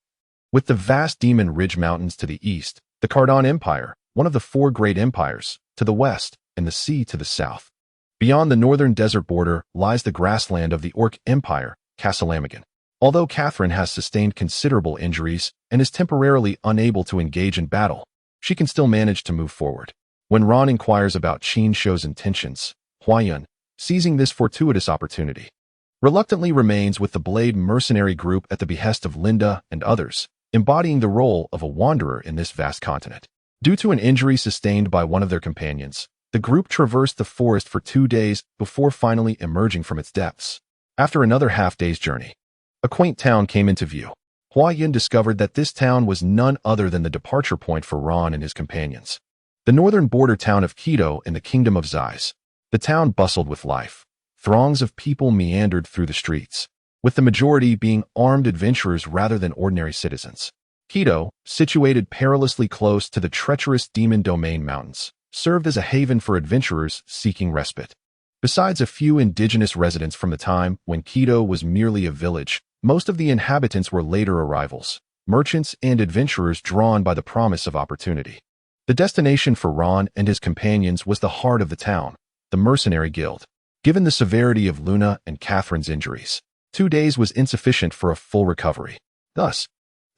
with the vast Demon Ridge Mountains to the east, the Cardon Empire, one of the four great empires, to the west, and the sea to the south. Beyond the northern desert border lies the grassland of the Orc Empire, Casalamigan. Although Catherine has sustained considerable injuries and is temporarily unable to engage in battle, she can still manage to move forward. When Ron inquires about Qin Shou's intentions, Huayun, seizing this fortuitous opportunity, reluctantly remains with the Blade mercenary group at the behest of Linda and others, embodying the role of a wanderer in this vast continent. Due to an injury sustained by one of their companions, the group traversed the forest for 2 days before finally emerging from its depths. After another half-day's journey, a quaint town came into view. Huayun discovered that this town was none other than the departure point for Ron and his companions. The northern border town of Quito in the Kingdom of Zeiss. The town bustled with life. Throngs of people meandered through the streets, with the majority being armed adventurers rather than ordinary citizens. Quito, situated perilously close to the treacherous Demon Domain Mountains, served as a haven for adventurers seeking respite. Besides a few indigenous residents from the time when Quito was merely a village, most of the inhabitants were later arrivals, merchants and adventurers drawn by the promise of opportunity. The destination for Ron and his companions was the heart of the town, the Mercenary Guild. Given the severity of Luna and Catherine's injuries, 2 days was insufficient for a full recovery. Thus,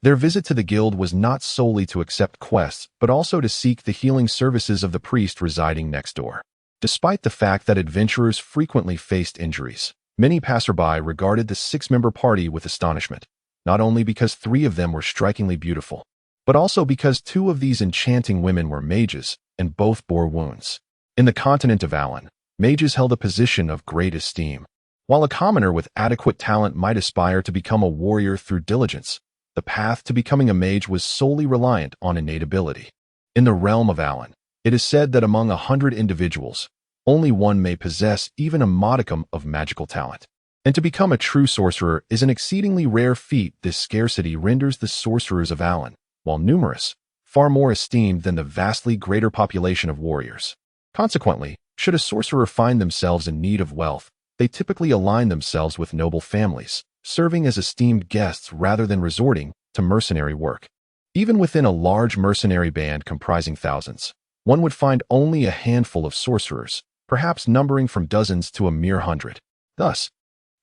Their visit to the guild was not solely to accept quests, but also to seek the healing services of the priest residing next door. Despite the fact that adventurers frequently faced injuries, many passerby regarded the six-member party with astonishment, not only because 3 of them were strikingly beautiful, but also because 2 of these enchanting women were mages, and both bore wounds. In the continent of Alan, mages held a position of great esteem. While a commoner with adequate talent might aspire to become a warrior through diligence, the path to becoming a mage was solely reliant on innate ability. In the realm of Alan, it is said that among 100 individuals, only 1 may possess even a modicum of magical talent. And to become a true sorcerer is an exceedingly rare feat. This scarcity renders the sorcerers of Alan, while numerous, far more esteemed than the vastly greater population of warriors. Consequently, should a sorcerer find themselves in need of wealth, they typically align themselves with noble families, serving as esteemed guests rather than resorting to mercenary work. Even within a large mercenary band comprising thousands, one would find only a handful of sorcerers, perhaps numbering from dozens to a mere 100. Thus,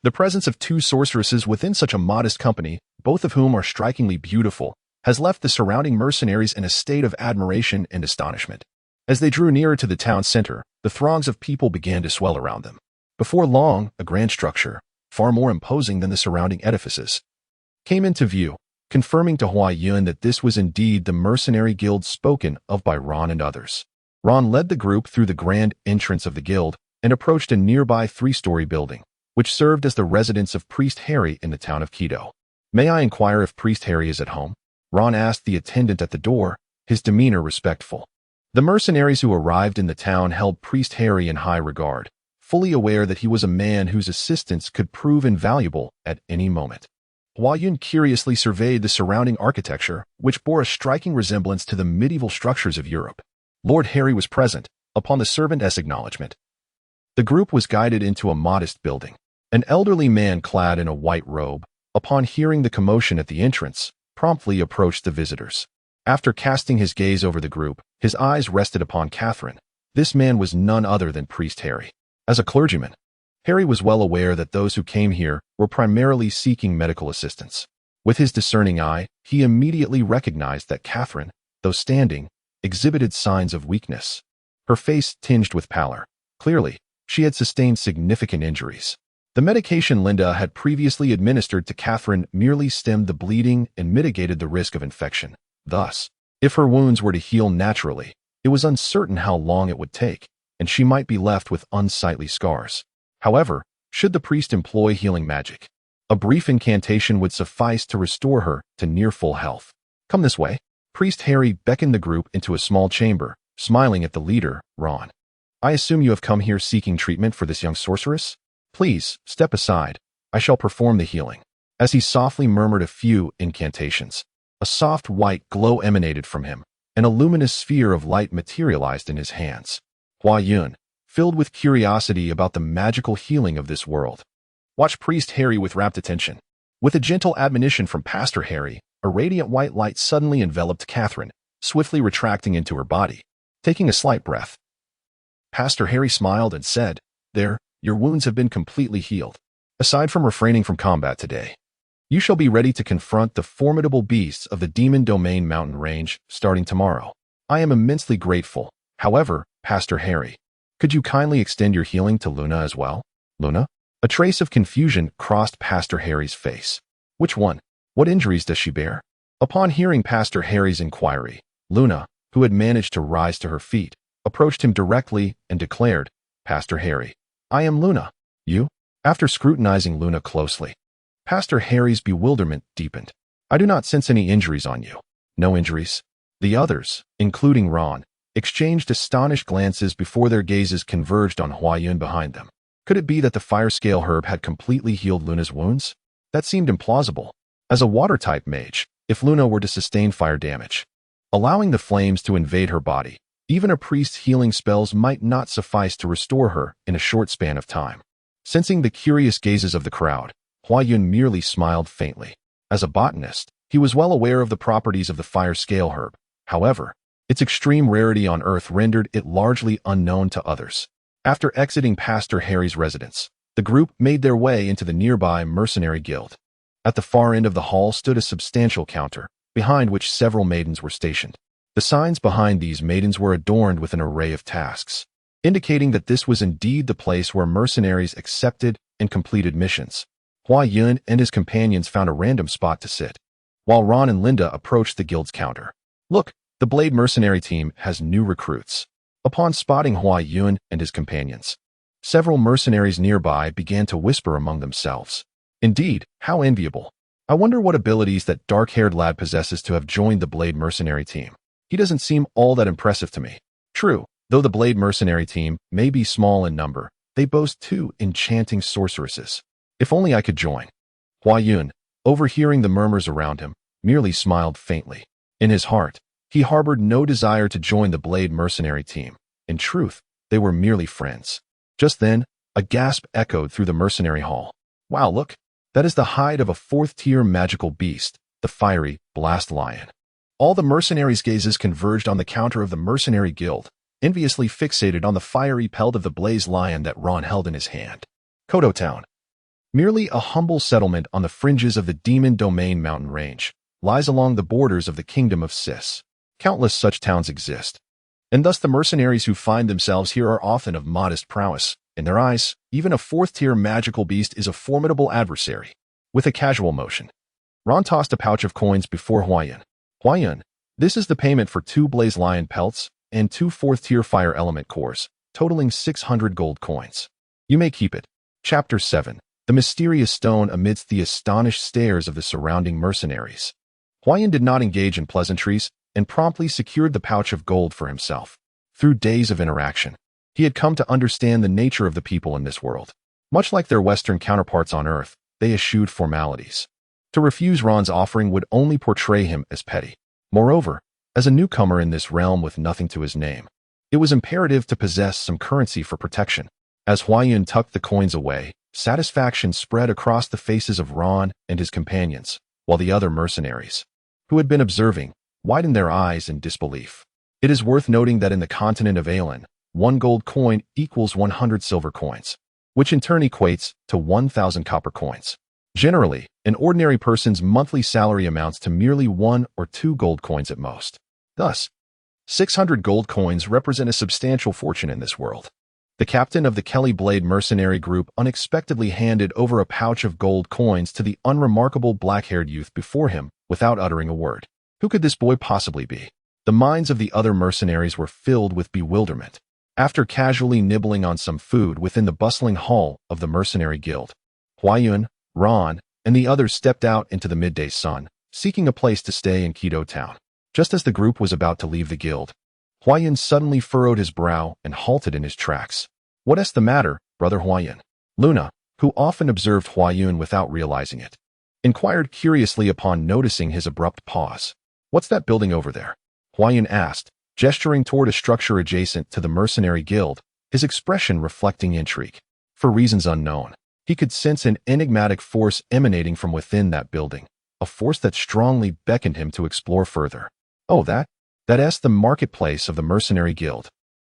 the presence of 2 sorceresses within such a modest company, both of whom are strikingly beautiful, has left the surrounding mercenaries in a state of admiration and astonishment. As they drew nearer to the town center, the throngs of people began to swell around them. Before long, a grand structure, far more imposing than the surrounding edifices, came into view, confirming to Hua Yun that this was indeed the mercenary guild spoken of by Ron and others. Ron led the group through the grand entrance of the guild and approached a nearby 3-story building, which served as the residence of Priest Harry in the town of Quito. "May I inquire if Priest Harry is at home?" Ron asked the attendant at the door, his demeanor respectful. The mercenaries who arrived in the town held Priest Harry in high regard, fully aware that he was a man whose assistance could prove invaluable at any moment. Hua Yun curiously surveyed the surrounding architecture, which bore a striking resemblance to the medieval structures of Europe. Lord Harry was present, upon the servant's acknowledgement. The group was guided into a modest building. An elderly man clad in a white robe, upon hearing the commotion at the entrance, promptly approached the visitors. After casting his gaze over the group, his eyes rested upon Catherine. This man was none other than Priest Harry. As a clergyman, Harry was well aware that those who came here were primarily seeking medical assistance. With his discerning eye, he immediately recognized that Catherine, though standing, exhibited signs of weakness. Her face tinged with pallor. Clearly, she had sustained significant injuries. The medication Linda had previously administered to Catherine merely stemmed the bleeding and mitigated the risk of infection. Thus, if her wounds were to heal naturally, it was uncertain how long it would take, and she might be left with unsightly scars. However, should the priest employ healing magic, a brief incantation would suffice to restore her to near full health. "Come this way." Priest Harry beckoned the group into a small chamber, smiling at the leader, Ron. "I assume you have come here seeking treatment for this young sorceress? Please, step aside. I shall perform the healing." As he softly murmured a few incantations, a soft white glow emanated from him, and a luminous sphere of light materialized in his hands. Hua Yun, filled with curiosity about the magical healing of this world, watched Priest Harry with rapt attention. With a gentle admonition from Pastor Harry, a radiant white light suddenly enveloped Catherine, swiftly retracting into her body. Taking a slight breath, Pastor Harry smiled and said, "There, your wounds have been completely healed. Aside from refraining from combat today, you shall be ready to confront the formidable beasts of the Demon Domain mountain range starting tomorrow. I am immensely grateful. However, Pastor Harry, could you kindly extend your healing to Luna as well?" "Luna?" A trace of confusion crossed Pastor Harry's face. "Which one? What injuries does she bear?" Upon hearing Pastor Harry's inquiry, Luna, who had managed to rise to her feet, approached him directly and declared, "Pastor Harry, I am Luna. You?" After scrutinizing Luna closely, Pastor Harry's bewilderment deepened. "I do not sense any injuries on you." "No injuries?" The others, including Ron, exchanged astonished glances before their gazes converged on Hua Yun behind them. Could it be that the fire scale herb had completely healed Luna's wounds? That seemed implausible. As a water-type mage, if Luna were to sustain fire damage, allowing the flames to invade her body, even a priest's healing spells might not suffice to restore her in a short span of time. Sensing the curious gazes of the crowd, Hua Yun merely smiled faintly. As a botanist, he was well aware of the properties of the fire scale herb. However, its extreme rarity on Earth rendered it largely unknown to others. After exiting Pastor Harry's residence, the group made their way into the nearby mercenary guild. At the far end of the hall stood a substantial counter, behind which several maidens were stationed. The signs behind these maidens were adorned with an array of tasks, indicating that this was indeed the place where mercenaries accepted and completed missions. Hua Yun and his companions found a random spot to sit, while Ron and Linda approached the guild's counter. Look, the Blade mercenary team has new recruits. Upon spotting Hua Yun and his companions, several mercenaries nearby began to whisper among themselves. Indeed, how enviable. I wonder what abilities that dark-haired lad possesses to have joined the Blade mercenary team. He doesn't seem all that impressive to me. True, though the Blade mercenary team may be small in number, they boast 2 enchanting sorceresses. If only I could join. Hua Yun, overhearing the murmurs around him, merely smiled faintly. In his heart, he harbored no desire to join the Blade mercenary team. In truth, they were merely friends. Just then, a gasp echoed through the mercenary hall. Wow, look! That is the hide of a 4th-tier magical beast, the fiery Blast Lion. All the mercenaries' gazes converged on the counter of the mercenary guild, enviously fixated on the fiery pelt of the Blaze Lion that Ron held in his hand. Kodo Town, merely a humble settlement on the fringes of the Demon Domain mountain range, lies along the borders of the Kingdom of Sis. Countless such towns exist, and thus the mercenaries who find themselves here are often of modest prowess. In their eyes, even a 4th-tier magical beast is a formidable adversary. With a casual motion, Ron tossed a pouch of coins before Hua Yun. Hua Yun, this is the payment for 2 Blaze Lion pelts and 2 4th-tier fire element cores, totaling 600 gold coins. You may keep it. Chapter 7. The Mysterious Stone amidst the astonished stares of the surrounding mercenaries. Hua Yun did not engage in pleasantries and promptly secured the pouch of gold for himself. Through days of interaction, he had come to understand the nature of the people in this world. Much like their Western counterparts on Earth, they eschewed formalities. To refuse Ron's offering would only portray him as petty. Moreover, as a newcomer in this realm with nothing to his name, it was imperative to possess some currency for protection. As Hua Yun tucked the coins away, satisfaction spread across the faces of Ron and his companions, while the other mercenaries, who had been observing, widened their eyes in disbelief. It is worth noting that in the continent of Aelan, 1 gold coin equals 100 silver coins, which in turn equates to 1,000 copper coins. Generally, an ordinary person's monthly salary amounts to merely 1 or 2 gold coins at most. Thus, 600 gold coins represent a substantial fortune in this world. The captain of the Kelly Blade mercenary group unexpectedly handed over a pouch of gold coins to the unremarkable black-haired youth before him without uttering a word. Who could this boy possibly be? The minds of the other mercenaries were filled with bewilderment. After casually nibbling on some food within the bustling hall of the mercenary guild, Hua Yun, Ron, and the others stepped out into the midday sun, seeking a place to stay in Kodo Town. Just as the group was about to leave the guild, Hua Yun suddenly furrowed his brow and halted in his tracks. What's the matter, brother Hua Yun? Luna, who often observed Hua Yun without realizing it, inquired curiously upon noticing his abrupt pause. What's that building over there? Hua Yun asked, gesturing toward a structure adjacent to the mercenary guild, his expression reflecting intrigue. For reasons unknown, he could sense an enigmatic force emanating from within that building, a force that strongly beckoned him to explore further. Oh, that's the marketplace of the mercenary guild.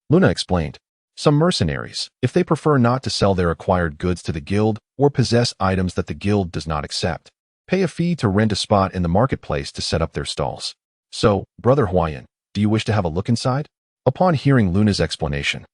Luna explained. Some mercenaries, if they prefer not to sell their acquired goods to the guild or possess items that the guild does not accept, pay a fee to rent a spot in the marketplace to set up their stalls. So, brother Hua Yun, do you wish to have a look inside? Upon hearing Luna's explanation,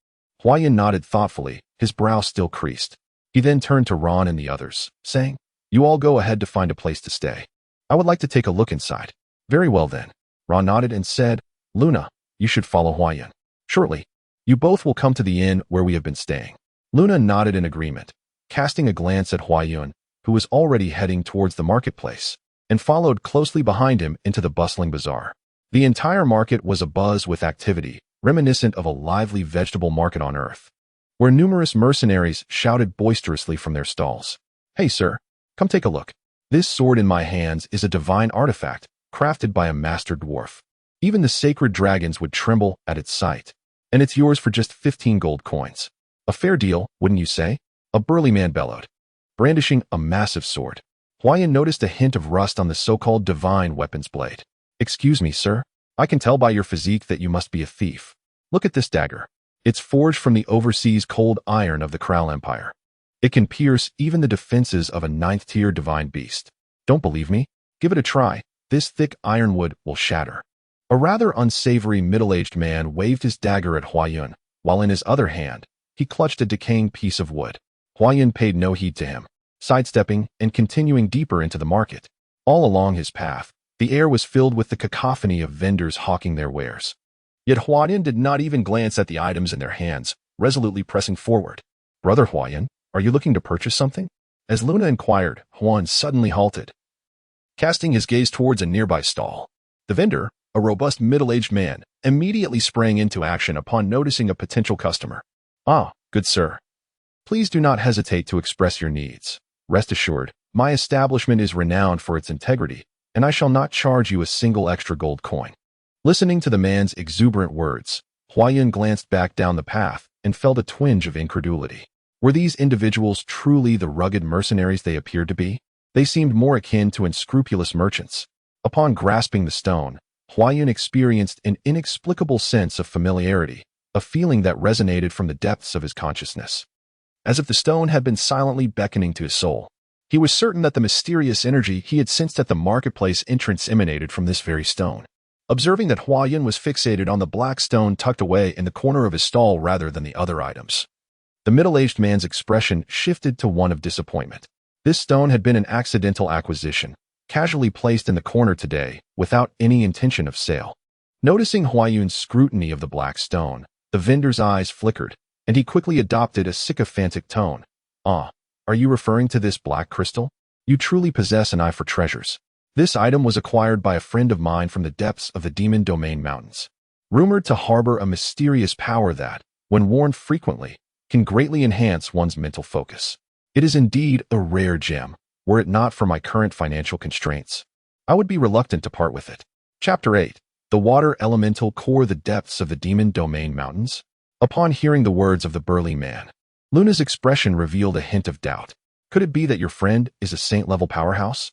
Hua Yun nodded thoughtfully, his brow still creased. He then turned to Ron and the others, saying, You all go ahead to find a place to stay. I would like to take a look inside. Very well then. Ron nodded and said, Luna, you should follow Hua Yun. Shortly, you both will come to the inn where we have been staying. Luna nodded in agreement, casting a glance at Hua Yun, who was already heading towards the marketplace, and followed closely behind him into the bustling bazaar. The entire market was abuzz with activity, reminiscent of a lively vegetable market on Earth, where numerous mercenaries shouted boisterously from their stalls. Hey sir, come take a look. This sword in my hands is a divine artifact, crafted by a master dwarf. Even the sacred dragons would tremble at its sight. And it's yours for just 15 gold coins. A fair deal, wouldn't you say? A burly man bellowed, brandishing a massive sword. Hua Yun noticed a hint of rust on the so-called divine weapon's blade. Excuse me, sir. I can tell by your physique that you must be a thief. Look at this dagger. It's forged from the overseas cold iron of the Kral Empire. It can pierce even the defenses of a 9th-tier divine beast. Don't believe me? Give it a try. This thick ironwood will shatter. A rather unsavory middle-aged man waved his dagger at Huayun, while in his other hand, he clutched a decaying piece of wood. Huayun paid no heed to him, sidestepping and continuing deeper into the market. All along his path, the air was filled with the cacophony of vendors hawking their wares. Yet Huayun did not even glance at the items in their hands, resolutely pressing forward. "Brother Huayun, are you looking to purchase something?" As Luna inquired, Huan suddenly halted, casting his gaze towards a nearby stall. The vendor, a robust middle-aged man, immediately sprang into action upon noticing a potential customer. "Ah, good sir. Please do not hesitate to express your needs. Rest assured, my establishment is renowned for its integrity, and I shall not charge you a single extra gold coin." Listening to the man's exuberant words, Huayun glanced back down the path and felt a twinge of incredulity. Were these individuals truly the rugged mercenaries they appeared to be? They seemed more akin to unscrupulous merchants. Upon grasping the stone, Huayun experienced an inexplicable sense of familiarity, a feeling that resonated from the depths of his consciousness. As if the stone had been silently beckoning to his soul. He was certain that the mysterious energy he had sensed at the marketplace entrance emanated from this very stone. Observing that Huayun was fixated on the black stone tucked away in the corner of his stall rather than the other items, the middle-aged man's expression shifted to one of disappointment. This stone had been an accidental acquisition, casually placed in the corner today, without any intention of sale. Noticing Huayun's scrutiny of the black stone, the vendor's eyes flickered, and he quickly adopted a sycophantic tone. "Ah, are you referring to this black crystal? You truly possess an eye for treasures. This item was acquired by a friend of mine from the depths of the Demon Domain Mountains, rumored to harbor a mysterious power that, when worn frequently, can greatly enhance one's mental focus. It is indeed a rare gem. Were it not for my current financial constraints, I would be reluctant to part with it." Chapter 8. The Water Elemental Core, the Depths of the Demon Domain Mountains. Upon hearing the words of the burly man, Luna's expression revealed a hint of doubt. Could it be that your friend is a saint-level powerhouse?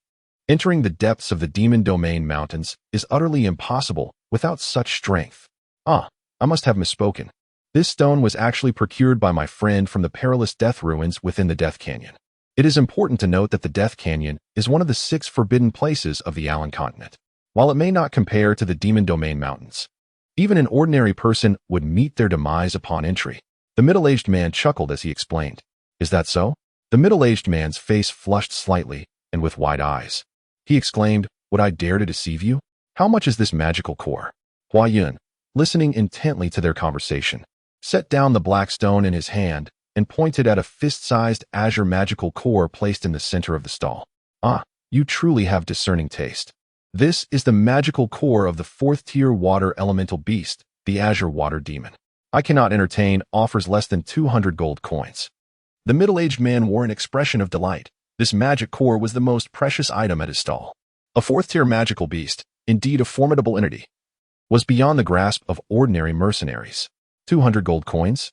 Entering the depths of the Demon Domain Mountains is utterly impossible without such strength. Ah, I must have misspoken. This stone was actually procured by my friend from the perilous death ruins within the Death Canyon. It is important to note that the Death Canyon is one of the 6 forbidden places of the Alan continent. While it may not compare to the Demon Domain Mountains, even an ordinary person would meet their demise upon entry. The middle-aged man chuckled as he explained. "Is that so?" The middle-aged man's face flushed slightly, and with wide eyes, he exclaimed, "Would I dare to deceive you? How much is this magical core?" Huayun, listening intently to their conversation, set down the black stone in his hand and pointed at a fist-sized azure magical core placed in the center of the stall. "Ah, you truly have discerning taste. This is the magical core of the 4th-tier water elemental beast, the Azure Water Demon. I cannot entertain offers less than 200 gold coins." The middle-aged man wore an expression of delight. This magic core was the most precious item at his stall. A 4th-tier magical beast, indeed a formidable entity, was beyond the grasp of ordinary mercenaries. 200 gold coins?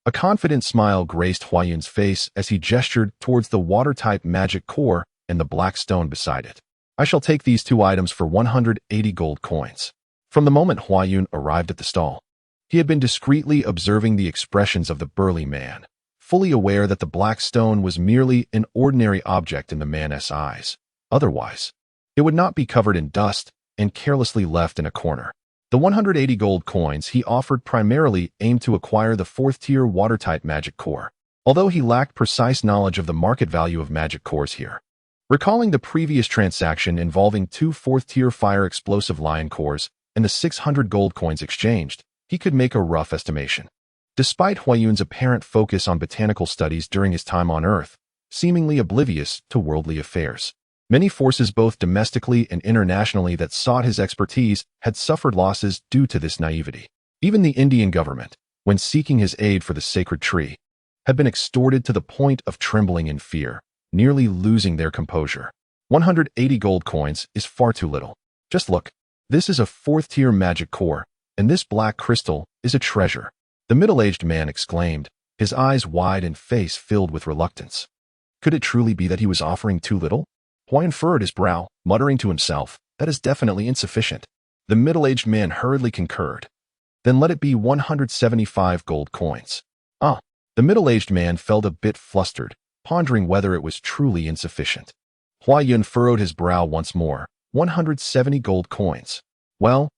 A confident smile graced Huayun's face as he gestured towards the water-type magic core and the black stone beside it. "I shall take these 2 items for 180 gold coins." From the moment Huayun arrived at the stall, he had been discreetly observing the expressions of the burly man, fully aware that the black stone was merely an ordinary object in the man's eyes. Otherwise, it would not be covered in dust and carelessly left in a corner. The 180 gold coins he offered primarily aimed to acquire the 4th-tier water-type magic core, although he lacked precise knowledge of the market value of magic cores here. Recalling the previous transaction involving 2 4th-tier fire explosive lion cores and the 600 gold coins exchanged, he could make a rough estimation. Despite Huayun's apparent focus on botanical studies during his time on Earth, seemingly oblivious to worldly affairs, many forces both domestically and internationally that sought his expertise had suffered losses due to this naivety. Even the Indian government, when seeking his aid for the sacred tree, had been extorted to the point of trembling in fear, nearly losing their composure. 180 gold coins is far too little. Just look, this is a 4th-tier magic core, and this black crystal is a treasure. The middle-aged man exclaimed, his eyes wide and face filled with reluctance. Could it truly be that he was offering too little? Huayun furrowed his brow, muttering to himself, "That is definitely insufficient." The middle-aged man hurriedly concurred. "Then let it be 175 gold coins." Ah, the middle-aged man felt a bit flustered, pondering whether it was truly insufficient. Huayun furrowed his brow once more, 170 gold coins. Well,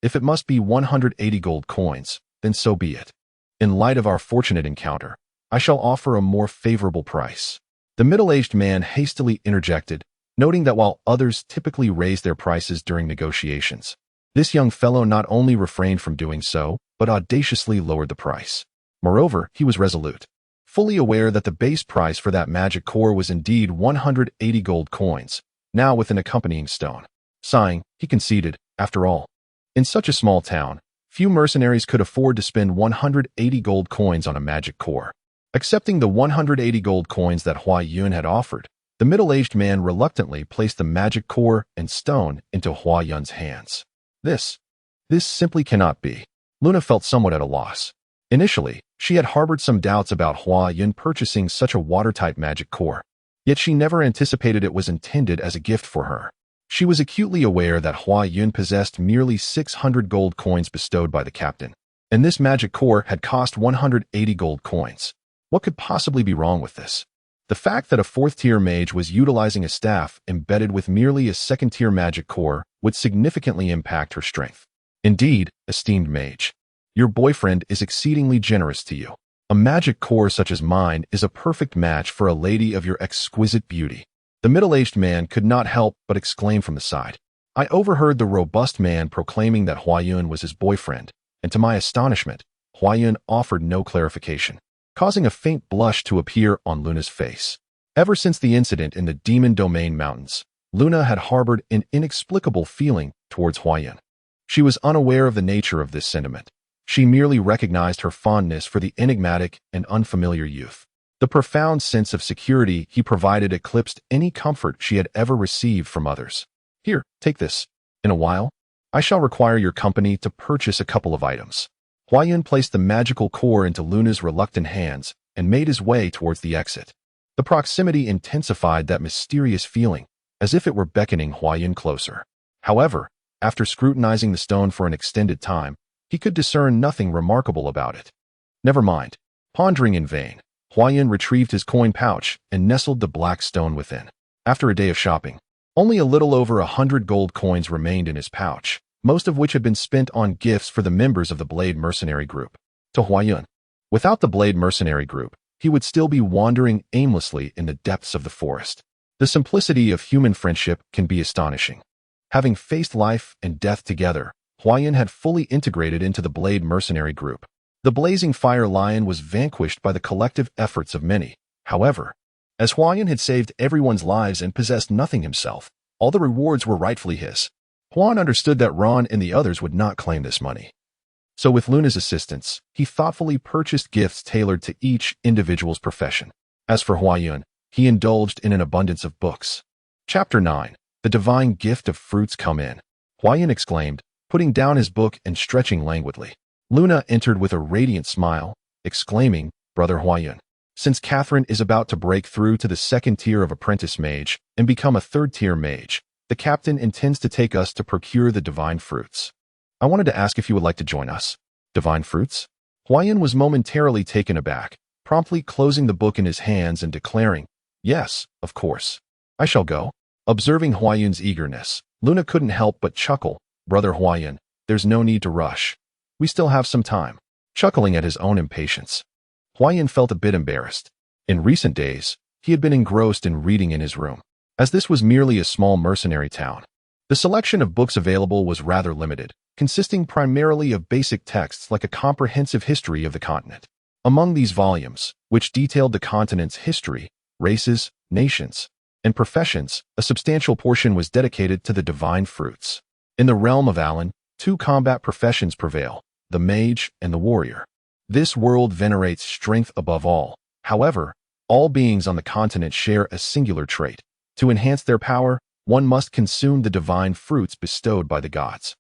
if it must be 180 gold coins, then so be it. In light of our fortunate encounter, I shall offer a more favorable price. The middle-aged man hastily interjected, noting that while others typically raise their prices during negotiations, this young fellow not only refrained from doing so, but audaciously lowered the price. Moreover, he was resolute, fully aware that the base price for that magic core was indeed 180 gold coins, now with an accompanying stone. Sighing, he conceded, after all, in such a small town, few mercenaries could afford to spend 180 gold coins on a magic core. Accepting the 180 gold coins that Huayun had offered, the middle-aged man reluctantly placed the magic core and stone into Huayun's hands. This simply cannot be. Luna felt somewhat at a loss. Initially, she had harbored some doubts about Huayun purchasing such a watertight magic core, yet she never anticipated it was intended as a gift for her. She was acutely aware that Huayun possessed merely 600 gold coins bestowed by the captain, and this magic core had cost 180 gold coins. What could possibly be wrong with this? The fact that a fourth-tier mage was utilizing a staff embedded with merely a second-tier magic core would significantly impact her strength. Indeed, esteemed mage, your boyfriend is exceedingly generous to you. A magic core such as mine is a perfect match for a lady of your exquisite beauty. The middle-aged man could not help but exclaim from the side. I overheard the robust man proclaiming that Huayun was his boyfriend, and to my astonishment, Huayun offered no clarification, causing a faint blush to appear on Luna's face. Ever since the incident in the Demon Domain Mountains, Luna had harbored an inexplicable feeling towards Huayun. She was unaware of the nature of this sentiment. She merely recognized her fondness for the enigmatic and unfamiliar youth. The profound sense of security he provided eclipsed any comfort she had ever received from others. Here, take this. In a while, I shall require your company to purchase a couple of items. Huayun placed the magical core into Luna's reluctant hands and made his way towards the exit. The proximity intensified that mysterious feeling, as if it were beckoning Huayun closer. However, after scrutinizing the stone for an extended time, he could discern nothing remarkable about it. Never mind. Pondering in vain, Huayun retrieved his coin pouch and nestled the black stone within. After a day of shopping, only a little over 100 gold coins remained in his pouch, most of which had been spent on gifts for the members of the Blade Mercenary Group. To Huayun, without the Blade Mercenary Group, he would still be wandering aimlessly in the depths of the forest. The simplicity of human friendship can be astonishing. Having faced life and death together, Huayun had fully integrated into the Blade Mercenary Group. The blazing fire lion was vanquished by the collective efforts of many. However, as Huayun had saved everyone's lives and possessed nothing himself, all the rewards were rightfully his. Huan understood that Ron and the others would not claim this money. So with Luna's assistance, he thoughtfully purchased gifts tailored to each individual's profession. As for Huayun, he indulged in an abundance of books. Chapter 9. The Divine Gift of Fruits Come In. Huayun exclaimed, putting down his book and stretching languidly. Luna entered with a radiant smile, exclaiming, Brother Huayun, since Catherine is about to break through to the second tier of apprentice mage and become a third-tier mage, the captain intends to take us to procure the divine fruits. I wanted to ask if you would like to join us. Divine fruits? Huayun was momentarily taken aback, promptly closing the book in his hands and declaring, Yes, of course. I shall go. Observing Huayun's eagerness, Luna couldn't help but chuckle. Brother Huayun, there's no need to rush. We still have some time. Chuckling at his own impatience, Huayun felt a bit embarrassed. In recent days, he had been engrossed in reading in his room. As this was merely a small mercenary town, the selection of books available was rather limited, consisting primarily of basic texts like a comprehensive history of the continent. Among these volumes, which detailed the continent's history, races, nations, and professions, a substantial portion was dedicated to the divine fruits. In the realm of Alan, two combat professions prevail, the mage and the warrior. This world venerates strength above all. However, all beings on the continent share a singular trait. To enhance their power, one must consume the divine fruits bestowed by the gods.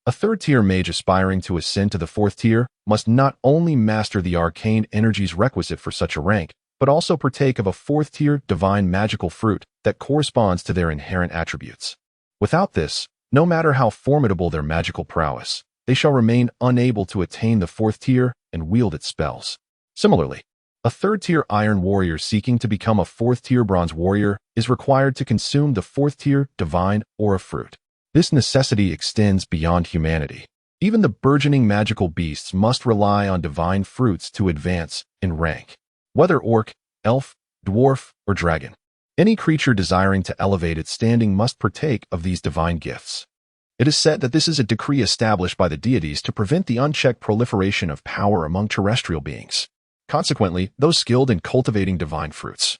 A third-tier mage aspiring to ascend to the fourth tier must not only master the arcane energies requisite for such a rank, but also partake of a fourth-tier divine magical fruit that corresponds to their inherent attributes. Without this, no matter how formidable their magical prowess, they shall remain unable to attain the fourth tier and wield its spells. Similarly, A third-tier iron warrior seeking to become a fourth-tier bronze warrior is required to consume the fourth-tier divine aura fruit. This necessity extends beyond humanity. Even the burgeoning magical beasts must rely on divine fruits to advance in rank. Whether orc, elf, dwarf, or dragon, any creature desiring to elevate its standing must partake of these divine gifts. It is said that this is a decree established by the deities to prevent the unchecked proliferation of power among terrestrial beings. Consequently, those skilled in cultivating divine fruits,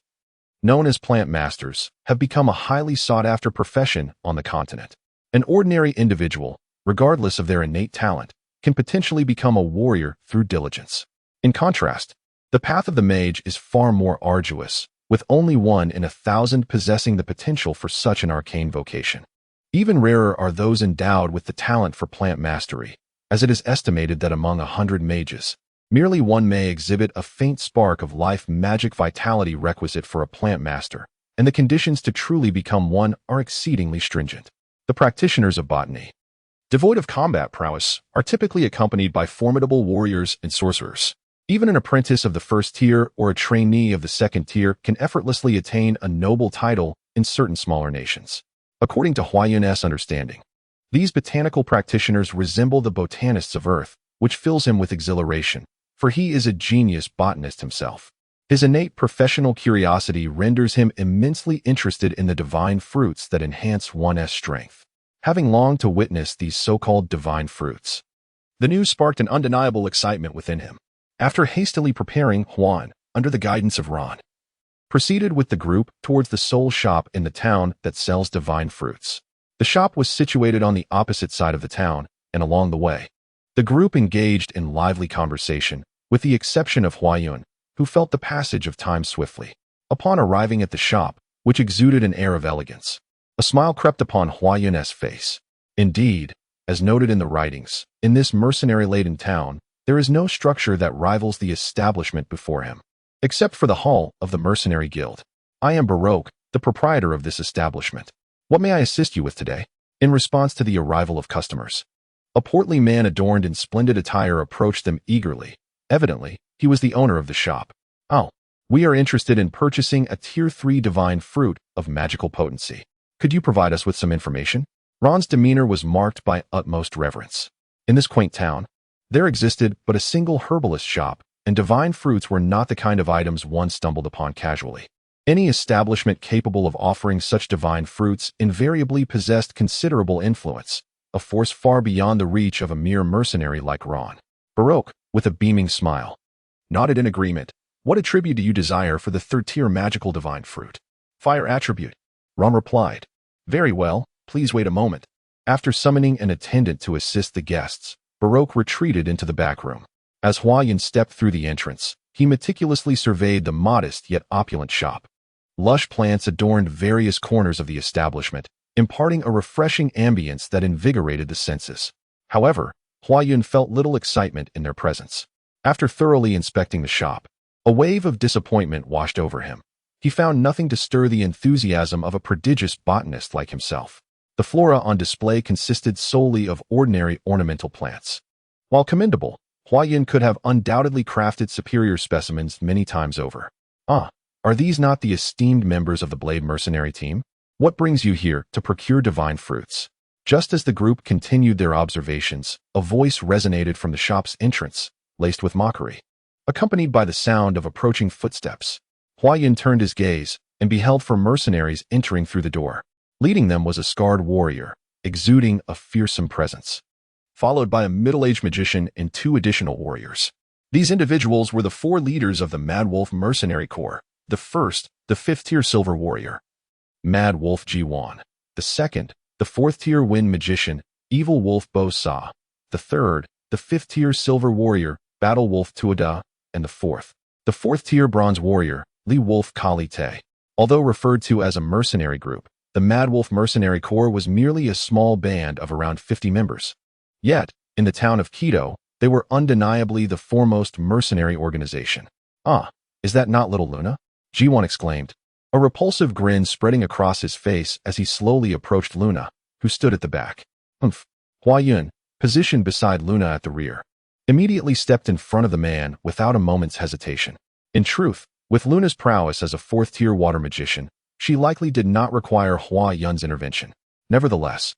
known as plant masters, have become a highly sought-after profession on the continent. An ordinary individual, regardless of their innate talent, can potentially become a warrior through diligence. In contrast, the path of the mage is far more arduous, with only 1 in 1,000 possessing the potential for such an arcane vocation. Even rarer are those endowed with the talent for plant mastery, as it is estimated that among 100 mages, merely 1 may exhibit a faint spark of life magic vitality requisite for a plant master, and the conditions to truly become one are exceedingly stringent. The practitioners of botany, devoid of combat prowess, are typically accompanied by formidable warriors and sorcerers. Even an apprentice of the first tier or a trainee of the second tier can effortlessly attain a noble title in certain smaller nations. According to Huayun's understanding, these botanical practitioners resemble the botanists of Earth, which fills him with exhilaration, for he is a genius botanist himself. His innate professional curiosity renders him immensely interested in the divine fruits that enhance one's strength. Having longed to witness these so-called divine fruits, the news sparked an undeniable excitement within him. After hastily preparing, Huan, under the guidance of Ron, proceeded with the group towards the sole shop in the town that sells divine fruits. The shop was situated on the opposite side of the town, and along the way, the group engaged in lively conversation, with the exception of Huayun, who felt the passage of time swiftly. Upon arriving at the shop, which exuded an air of elegance, a smile crept upon Huayun's face. Indeed, as noted in the writings, in this mercenary-laden town, there is no structure that rivals the establishment before him, except for the hall of the Mercenary Guild. I am Baroque, the proprietor of this establishment. What may I assist you with today? In response to the arrival of customers, a portly man adorned in splendid attire approached them eagerly. Evidently, he was the owner of the shop. Oh, we are interested in purchasing a Tier 3 divine fruit of magical potency. Could you provide us with some information? Ron's demeanor was marked by utmost reverence. In this quaint town, there existed but a single herbalist shop, and divine fruits were not the kind of items one stumbled upon casually. Any establishment capable of offering such divine fruits invariably possessed considerable influence, a force far beyond the reach of a mere mercenary like Ron. Baroque, with a beaming smile, nodded in agreement. What attribute do you desire for the third-tier magical divine fruit? Fire attribute. Ron replied. Very well, please wait a moment. After summoning an attendant to assist the guests, Baroque retreated into the back room. As Huayan stepped through the entrance, he meticulously surveyed the modest yet opulent shop. Lush plants adorned various corners of the establishment, imparting a refreshing ambience that invigorated the senses. However, Huayun felt little excitement in their presence. After thoroughly inspecting the shop, a wave of disappointment washed over him. He found nothing to stir the enthusiasm of a prodigious botanist like himself. The flora on display consisted solely of ordinary ornamental plants. While commendable, Huayun could have undoubtedly crafted superior specimens many times over. Ah, are these not the esteemed members of the Blade Mercenary team? What brings you here to procure divine fruits? Just as the group continued their observations, a voice resonated from the shop's entrance, laced with mockery. Accompanied by the sound of approaching footsteps, Huayun turned his gaze and beheld 4 mercenaries entering through the door. Leading them was a scarred warrior, exuding a fearsome presence, followed by a middle-aged magician and 2 additional warriors. These individuals were the 4 leaders of the Mad Wolf Mercenary Corps. The first, the 5th-tier Silver Warrior, Mad Wolf Jiwan. The second, the 4th-tier Wind Magician, Evil Wolf Bo Sa. The third, the 5th-tier Silver Warrior, Battle Wolf Tuada. And the fourth, the 4th-tier Bronze Warrior, Li Wolf Kali Te. Although referred to as a mercenary group, the Mad Wolf Mercenary Corps was merely a small band of around 50 members. Yet, in the town of Quito, they were undeniably the foremost mercenary organization. Ah, is that not little Luna? Jiwan exclaimed, a repulsive grin spreading across his face as he slowly approached Luna, who stood at the back. Huayun, positioned beside Luna at the rear, immediately stepped in front of the man without a moment's hesitation. In truth, with Luna's prowess as a fourth-tier water magician, she likely did not require Hua Yun's intervention. Nevertheless,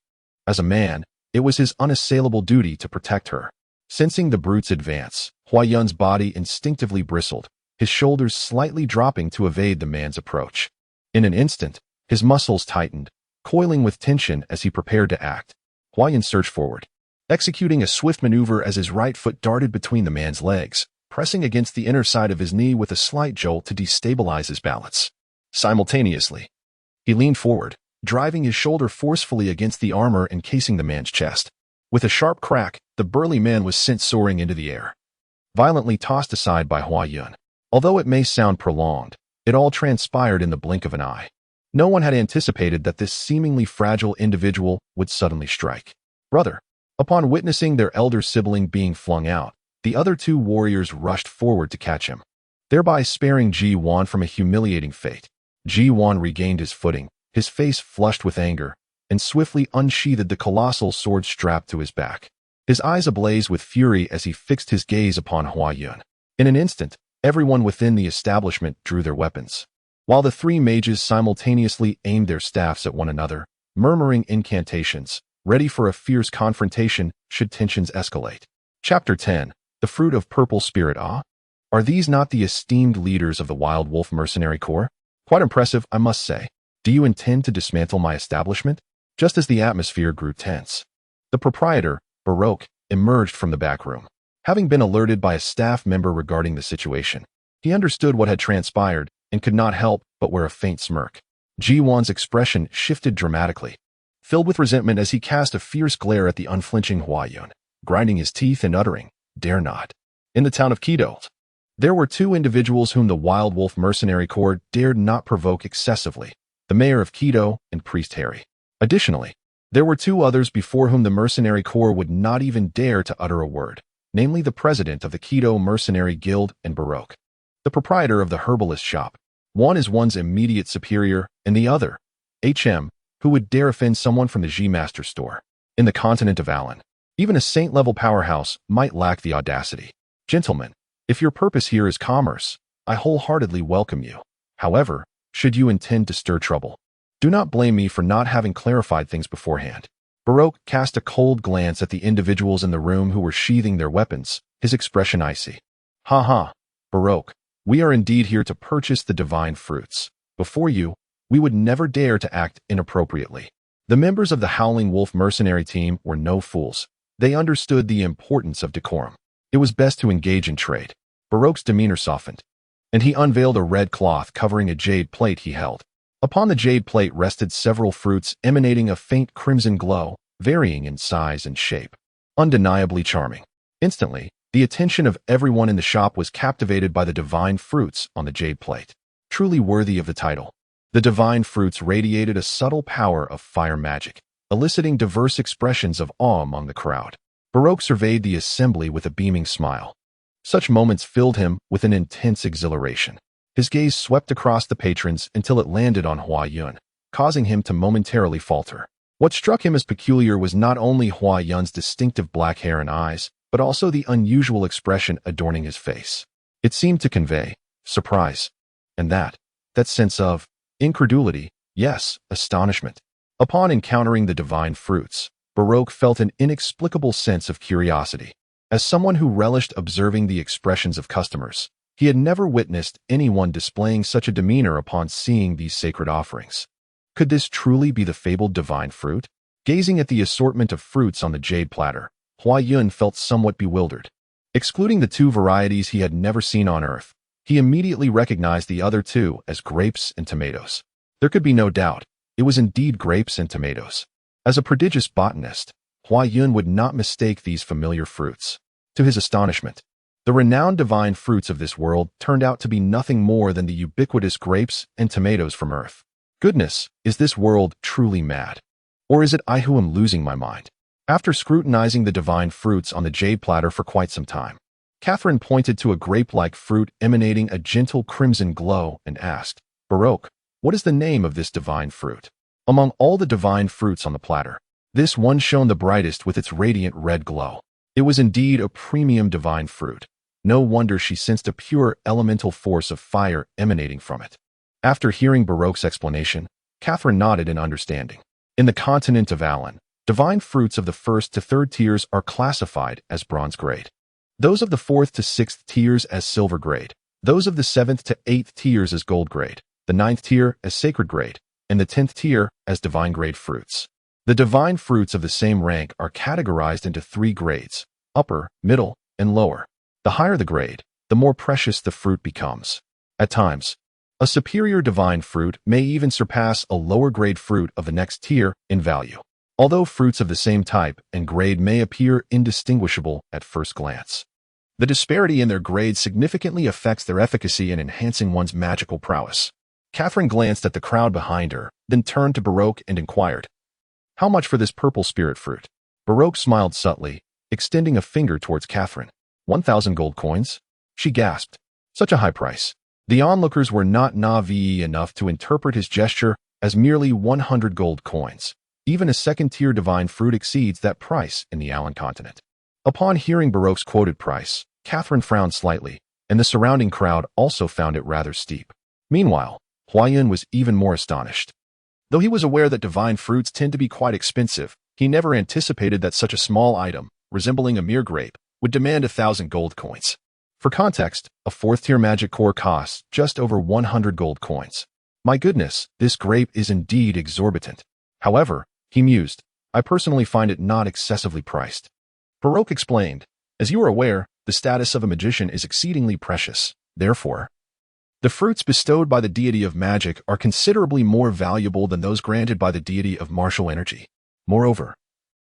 as a man, it was his unassailable duty to protect her. Sensing the brute's advance, Hua Yun's body instinctively bristled, his shoulders slightly dropping to evade the man's approach. In an instant, his muscles tightened, coiling with tension as he prepared to act. Hua Yun surged forward, executing a swift maneuver as his right foot darted between the man's legs, pressing against the inner side of his knee with a slight jolt to destabilize his balance. Simultaneously, he leaned forward, driving his shoulder forcefully against the armor encasing the man's chest. With a sharp crack, the burly man was sent soaring into the air, violently tossed aside by Hua Yun. Although it may sound prolonged, it all transpired in the blink of an eye. No one had anticipated that this seemingly fragile individual would suddenly strike. Brother. Upon witnessing their elder sibling being flung out, the other two warriors rushed forward to catch him, thereby sparing Ji Wan from a humiliating fate. Ji Wan regained his footing, his face flushed with anger, and swiftly unsheathed the colossal sword strapped to his back. His eyes ablaze with fury as he fixed his gaze upon Hua Yun. In an instant, everyone within the establishment drew their weapons, while the three mages simultaneously aimed their staffs at one another, murmuring incantations, ready for a fierce confrontation should tensions escalate. Chapter 10. The Fruit of Purple Spirit. Are these not the esteemed leaders of the Wild Wolf Mercenary Corps? Quite impressive, I must say. Do you intend to dismantle my establishment? Just as the atmosphere grew tense, the proprietor, Baroque, emerged from the back room. Having been alerted by a staff member regarding the situation, he understood what had transpired and could not help but wear a faint smirk. Ji Wan's expression shifted dramatically, filled with resentment as he cast a fierce glare at the unflinching Hua Yun, grinding his teeth and uttering, "Dare not." In the town of Quito, there were two individuals whom the Wild Wolf Mercenary Corps dared not provoke excessively, the mayor of Quito and Priest Harry. Additionally, there were two others before whom the Mercenary Corps would not even dare to utter a word, namely the president of the Quito Mercenary Guild and Baroque, the proprietor of the herbalist shop. One is one's immediate superior, and the other, HM, who would dare offend someone from the G-Master store. In the continent of Alan, even a saint-level powerhouse might lack the audacity. Gentlemen, if your purpose here is commerce, I wholeheartedly welcome you. However, should you intend to stir trouble, do not blame me for not having clarified things beforehand. Baroque cast a cold glance at the individuals in the room who were sheathing their weapons, his expression icy. Ha ha, Baroque, we are indeed here to purchase the divine fruits. Before you, we would never dare to act inappropriately. The members of the Howling Wolf mercenary team were no fools. They understood the importance of decorum. It was best to engage in trade. Baroque's demeanor softened, and he unveiled a red cloth covering a jade plate he held. Upon the jade plate rested several fruits emanating a faint crimson glow, varying in size and shape. Undeniably charming. Instantly, the attention of everyone in the shop was captivated by the divine fruits on the jade plate. Truly worthy of the title. The divine fruits radiated a subtle power of fire magic, eliciting diverse expressions of awe among the crowd. Baroque surveyed the assembly with a beaming smile. Such moments filled him with an intense exhilaration. His gaze swept across the patrons until it landed on Hua Yun, causing him to momentarily falter. What struck him as peculiar was not only Hua Yun's distinctive black hair and eyes, but also the unusual expression adorning his face. It seemed to convey surprise, and that sense of incredulity, yes, astonishment. Upon encountering the divine fruits, Baroque felt an inexplicable sense of curiosity. As someone who relished observing the expressions of customers, he had never witnessed anyone displaying such a demeanor upon seeing these sacred offerings. Could this truly be the fabled divine fruit? Gazing at the assortment of fruits on the jade platter, Hua Yun felt somewhat bewildered. Excluding the two varieties he had never seen on Earth, he immediately recognized the other two as grapes and tomatoes. There could be no doubt, it was indeed grapes and tomatoes. As a prodigious botanist, Hua Yun would not mistake these familiar fruits. To his astonishment, the renowned divine fruits of this world turned out to be nothing more than the ubiquitous grapes and tomatoes from Earth. Goodness, is this world truly mad? Or is it I who am losing my mind? After scrutinizing the divine fruits on the jade platter for quite some time, Catherine pointed to a grape-like fruit emanating a gentle crimson glow and asked, "Baroque, what is the name of this divine fruit?" Among all the divine fruits on the platter, this one shone the brightest with its radiant red glow. It was indeed a premium divine fruit, No wonder she sensed a pure elemental force of fire emanating from it. After hearing Baroque's explanation, Catherine nodded in understanding. In the continent of Alan, divine fruits of the 1st to 3rd tiers are classified as bronze grade. Those of the 4th to 6th tiers as silver grade. Those of the 7th to 8th tiers as gold grade. The 9th tier as sacred grade. And the 10th tier as divine grade fruits. The divine fruits of the same rank are categorized into 3 grades: upper, middle, and lower. The higher the grade, the more precious the fruit becomes. At times, a superior divine fruit may even surpass a lower grade fruit of the next tier in value, although fruits of the same type and grade may appear indistinguishable at first glance. The disparity in their grades significantly affects their efficacy in enhancing one's magical prowess. Catherine glanced at the crowd behind her, then turned to Baroque and inquired, "How much for this purple spirit fruit?" Baroque smiled subtly, extending a finger towards Catherine. 1,000 gold coins? She gasped. Such a high price. The onlookers were not naive enough to interpret his gesture as merely 100 gold coins. Even a second-tier divine fruit exceeds that price in the Alan continent. Upon hearing Baroque's quoted price, Catherine frowned slightly, and the surrounding crowd also found it rather steep. Meanwhile, Huayan was even more astonished. Though he was aware that divine fruits tend to be quite expensive, he never anticipated that such a small item, resembling a mere grape, would demand 1,000 gold coins. For context, a 4th-tier magic core costs just over 100 gold coins. My goodness, this grape is indeed exorbitant. However, he mused, I personally find it not excessively priced. Baroque explained, as you are aware, the status of a magician is exceedingly precious. Therefore, the fruits bestowed by the deity of magic are considerably more valuable than those granted by the deity of martial energy. Moreover,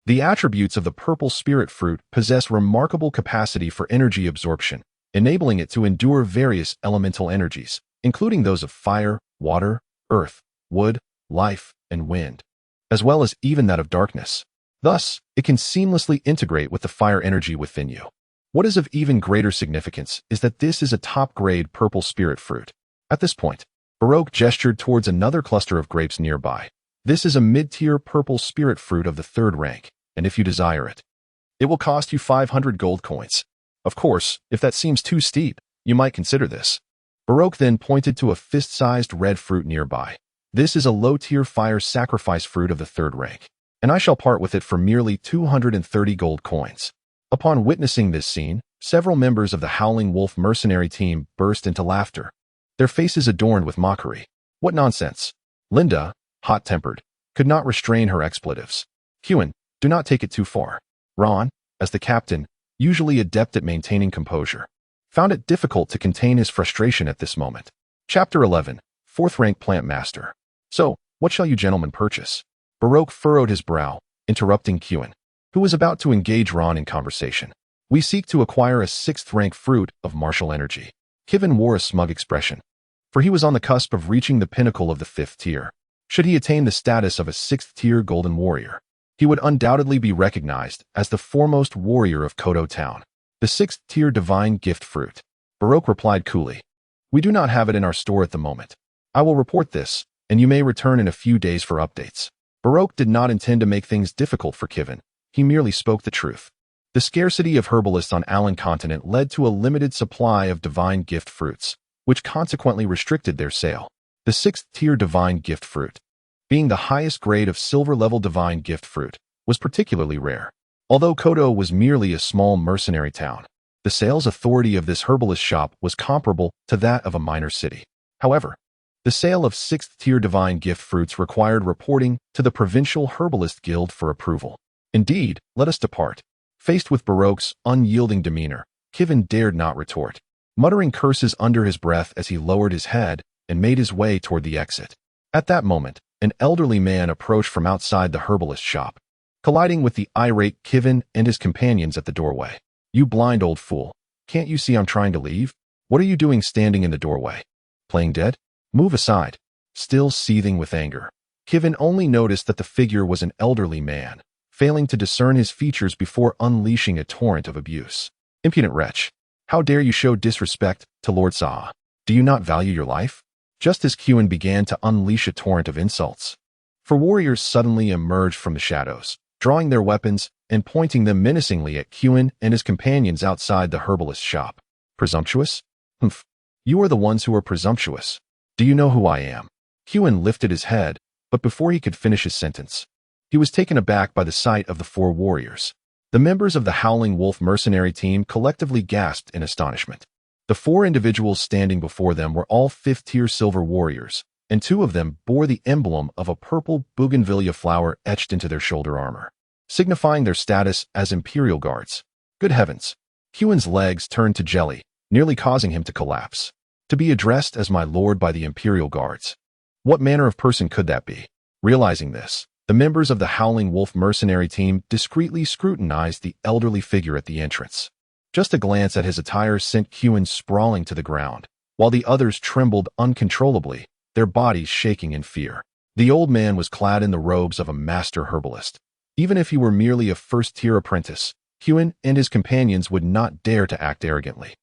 the attributes of the purple spirit fruit possess remarkable capacity for energy absorption, enabling it to endure various elemental energies, including those of fire, water, earth, wood, life, and wind, as well as even that of darkness. Thus, it can seamlessly integrate with the fire energy within you. What is of even greater significance is that this is a top-grade purple spirit fruit. At this point, Baroque gestured towards another cluster of grapes nearby. This is a mid-tier purple spirit fruit of the 3rd rank, and if you desire it, it will cost you 500 gold coins. Of course, if that seems too steep, you might consider this. Baroque then pointed to a fist-sized red fruit nearby. This is a low-tier fire sacrifice fruit of the 3rd rank, and I shall part with it for merely 230 gold coins. Upon witnessing this scene, several members of the Howling Wolf mercenary team burst into laughter, their faces adorned with mockery. What nonsense! Linda, hot-tempered, could not restrain her expletives. Huan, do not take it too far. Ron, as the captain, usually adept at maintaining composure, found it difficult to contain his frustration at this moment. Chapter 11, 4th rank plant master. So, what shall you gentlemen purchase? Baroque furrowed his brow, interrupting Huan, who was about to engage Ron in conversation. We seek to acquire a 6th rank fruit of martial energy. Kivin wore a smug expression, for he was on the cusp of reaching the pinnacle of the 5th tier. Should he attain the status of a 6th tier golden warrior, he would undoubtedly be recognized as the foremost warrior of Kodo Town. The 6th tier divine gift fruit. Baroque replied coolly, we do not have it in our store at the moment. I will report this, and you may return in a few days for updates. Baroque did not intend to make things difficult for Kivin. He merely spoke the truth. The scarcity of herbalists on Alan continent led to a limited supply of divine gift fruits, which consequently restricted their sale. The 6th tier divine gift fruit, being the highest grade of silver-level divine gift fruit, was particularly rare. Although Kodo was merely a small mercenary town, the sales authority of this herbalist shop was comparable to that of a minor city. However, the sale of 6th tier divine gift fruits required reporting to the Provincial Herbalist Guild for approval. Indeed, let us depart. Faced with Baroque's unyielding demeanor, Kivin dared not retort, muttering curses under his breath as he lowered his head and made his way toward the exit. At that moment, an elderly man approached from outside the herbalist shop, colliding with the irate Kivin and his companions at the doorway. You blind old fool. Can't you see I'm trying to leave? What are you doing standing in the doorway? Playing dead? Move aside. Still seething with anger, Kivin only noticed that the figure was an elderly man, failing to discern his features before unleashing a torrent of abuse. Impudent wretch. How dare you show disrespect to Lord Saha? Do you not value your life? Just as Huan began to unleash a torrent of insults, 4 warriors suddenly emerged from the shadows, drawing their weapons and pointing them menacingly at Huan and his companions outside the herbalist shop. Presumptuous? Humph. You are the ones who are presumptuous. Do you know who I am? Huan lifted his head, but before he could finish his sentence, he was taken aback by the sight of the four warriors. The members of the Howling Wolf mercenary team collectively gasped in astonishment. The four individuals standing before them were all fifth-tier silver warriors, and two of them bore the emblem of a purple bougainvillea flower etched into their shoulder armor, signifying their status as Imperial Guards. Good heavens! Huan's legs turned to jelly, nearly causing him to collapse. To be addressed as my lord by the Imperial Guards. What manner of person could that be? Realizing this, the members of the Howling Wolf mercenary team discreetly scrutinized the elderly figure at the entrance. Just a glance at his attire sent Huan sprawling to the ground, while the others trembled uncontrollably, their bodies shaking in fear. The old man was clad in the robes of a master herbalist. Even if he were merely a first-tier apprentice, Huan and his companions would not dare to act arrogantly.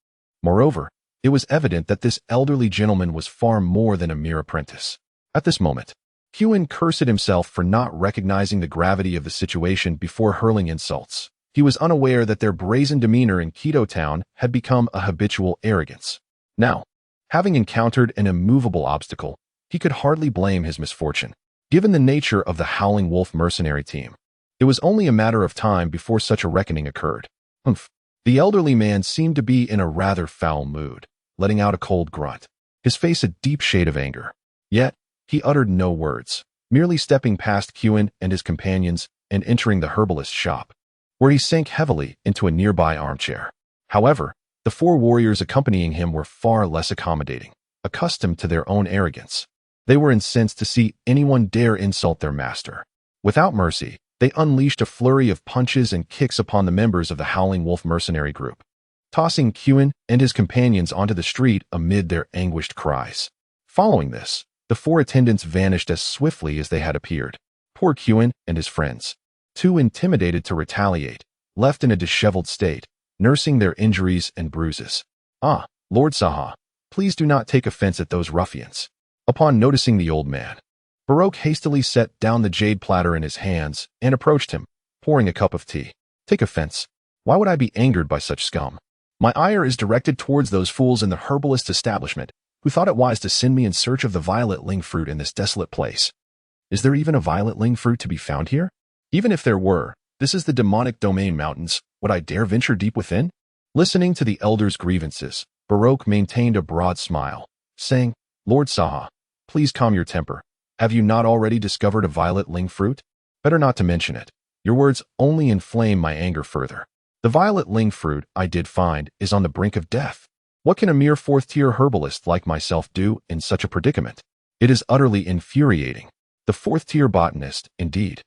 Moreover, it was evident that this elderly gentleman was far more than a mere apprentice. At this moment, Huan cursed himself for not recognizing the gravity of the situation before hurling insults. He was unaware that their brazen demeanor in Keto Town had become a habitual arrogance. Now, having encountered an immovable obstacle, he could hardly blame his misfortune. Given the nature of the Howling Wolf mercenary team, it was only a matter of time before such a reckoning occurred. Humph. The elderly man seemed to be in a rather foul mood, letting out a cold grunt, his face a deep shade of anger. Yet, he uttered no words, merely stepping past Huan and his companions and entering the herbalist's shop, where he sank heavily into a nearby armchair. However, the four warriors accompanying him were far less accommodating, accustomed to their own arrogance. They were incensed to see anyone dare insult their master. Without mercy, they unleashed a flurry of punches and kicks upon the members of the Howling Wolf mercenary group, tossing Huan and his companions onto the street amid their anguished cries. Following this, the four attendants vanished as swiftly as they had appeared. Poor Huan and his friends, too intimidated to retaliate, left in a disheveled state, nursing their injuries and bruises. Ah, Lord Saha, please do not take offense at those ruffians. Upon noticing the old man, Baroque hastily set down the jade platter in his hands and approached him, pouring a cup of tea. Take offense? Why would I be angered by such scum? My ire is directed towards those fools in the herbalist establishment who thought it wise to send me in search of the violet ling fruit in this desolate place. Is there even a violet ling fruit to be found here? Even if there were, this is the demonic domain mountains. Would I dare venture deep within? Listening to the elder's grievances, Baroque maintained a broad smile, saying, Lord Saha, please calm your temper. Have you not already discovered a violet ling fruit? Better not to mention it. Your words only inflame my anger further. The violet ling fruit I did find is on the brink of death. What can a mere fourth-tier herbalist like myself do in such a predicament? It is utterly infuriating. The fourth-tier botanist, indeed.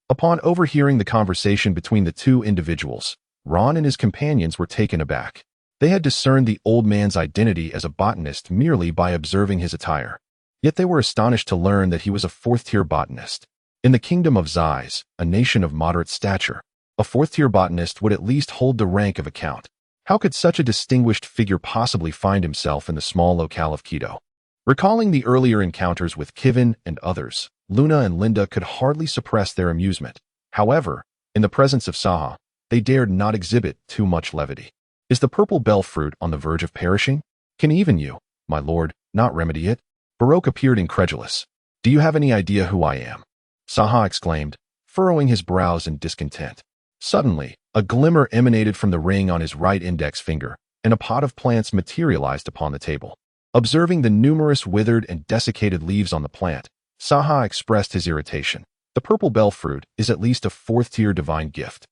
Upon overhearing the conversation between the two individuals, Ron and his companions were taken aback. They had discerned the old man's identity as a botanist merely by observing his attire. Yet they were astonished to learn that he was a fourth-tier botanist. In the kingdom of Zeiss, a nation of moderate stature, a fourth-tier botanist would at least hold the rank of a count. How could such a distinguished figure possibly find himself in the small locale of Quito? Recalling the earlier encounters with Kivin and others, Luna and Linda could hardly suppress their amusement. However, in the presence of Saha, they dared not exhibit too much levity. Is the purple bell fruit on the verge of perishing? Can even you, my lord, not remedy it? Baroque appeared incredulous. Do you have any idea who I am? Saha exclaimed, furrowing his brows in discontent. Suddenly, a glimmer emanated from the ring on his right index finger, and a pot of plants materialized upon the table. Observing the numerous withered and desiccated leaves on the plant, Saha expressed his irritation. The purple bell fruit is at least a fourth-tier divine gift.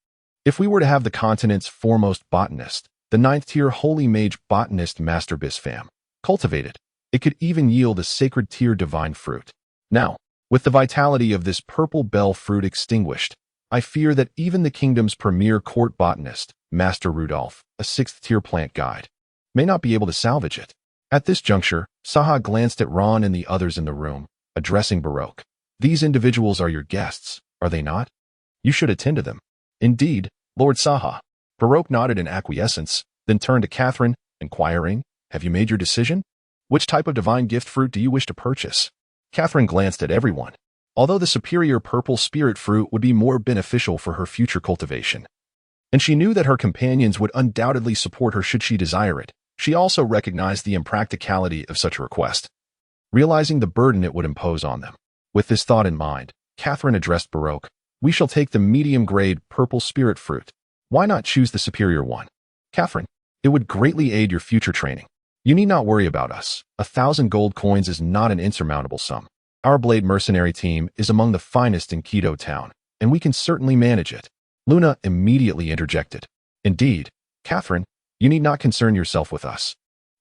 If we were to have the continent's foremost botanist, the ninth-tier holy mage botanist Master Bisfam, cultivated, it could even yield a sacred tier divine fruit. Now, with the vitality of this purple bell fruit extinguished, I fear that even the kingdom's premier court botanist, Master Rudolph, a sixth-tier plant guide, may not be able to salvage it. At this juncture, Saha glanced at Ron and the others in the room, addressing Baroque. These individuals are your guests, are they not? You should attend to them. Indeed, Lord Saha. Baroque nodded in acquiescence, then turned to Catherine, inquiring, have you made your decision? Which type of divine gift fruit do you wish to purchase? Catherine glanced at everyone. Although the superior purple spirit fruit would be more beneficial for her future cultivation, and she knew that her companions would undoubtedly support her should she desire it, She also recognized the impracticality of such a request, realizing the burden it would impose on them. With this thought in mind, Catherine addressed Baroque. We shall take the medium-grade purple spirit fruit. Why not choose the superior one? Catherine, it would greatly aid your future training. You need not worry about us. 1,000 gold coins is not an insurmountable sum. Our Blade mercenary team is among the finest in Quito town, and we can certainly manage it. Luna immediately interjected. Indeed, Catherine, you need not concern yourself with us.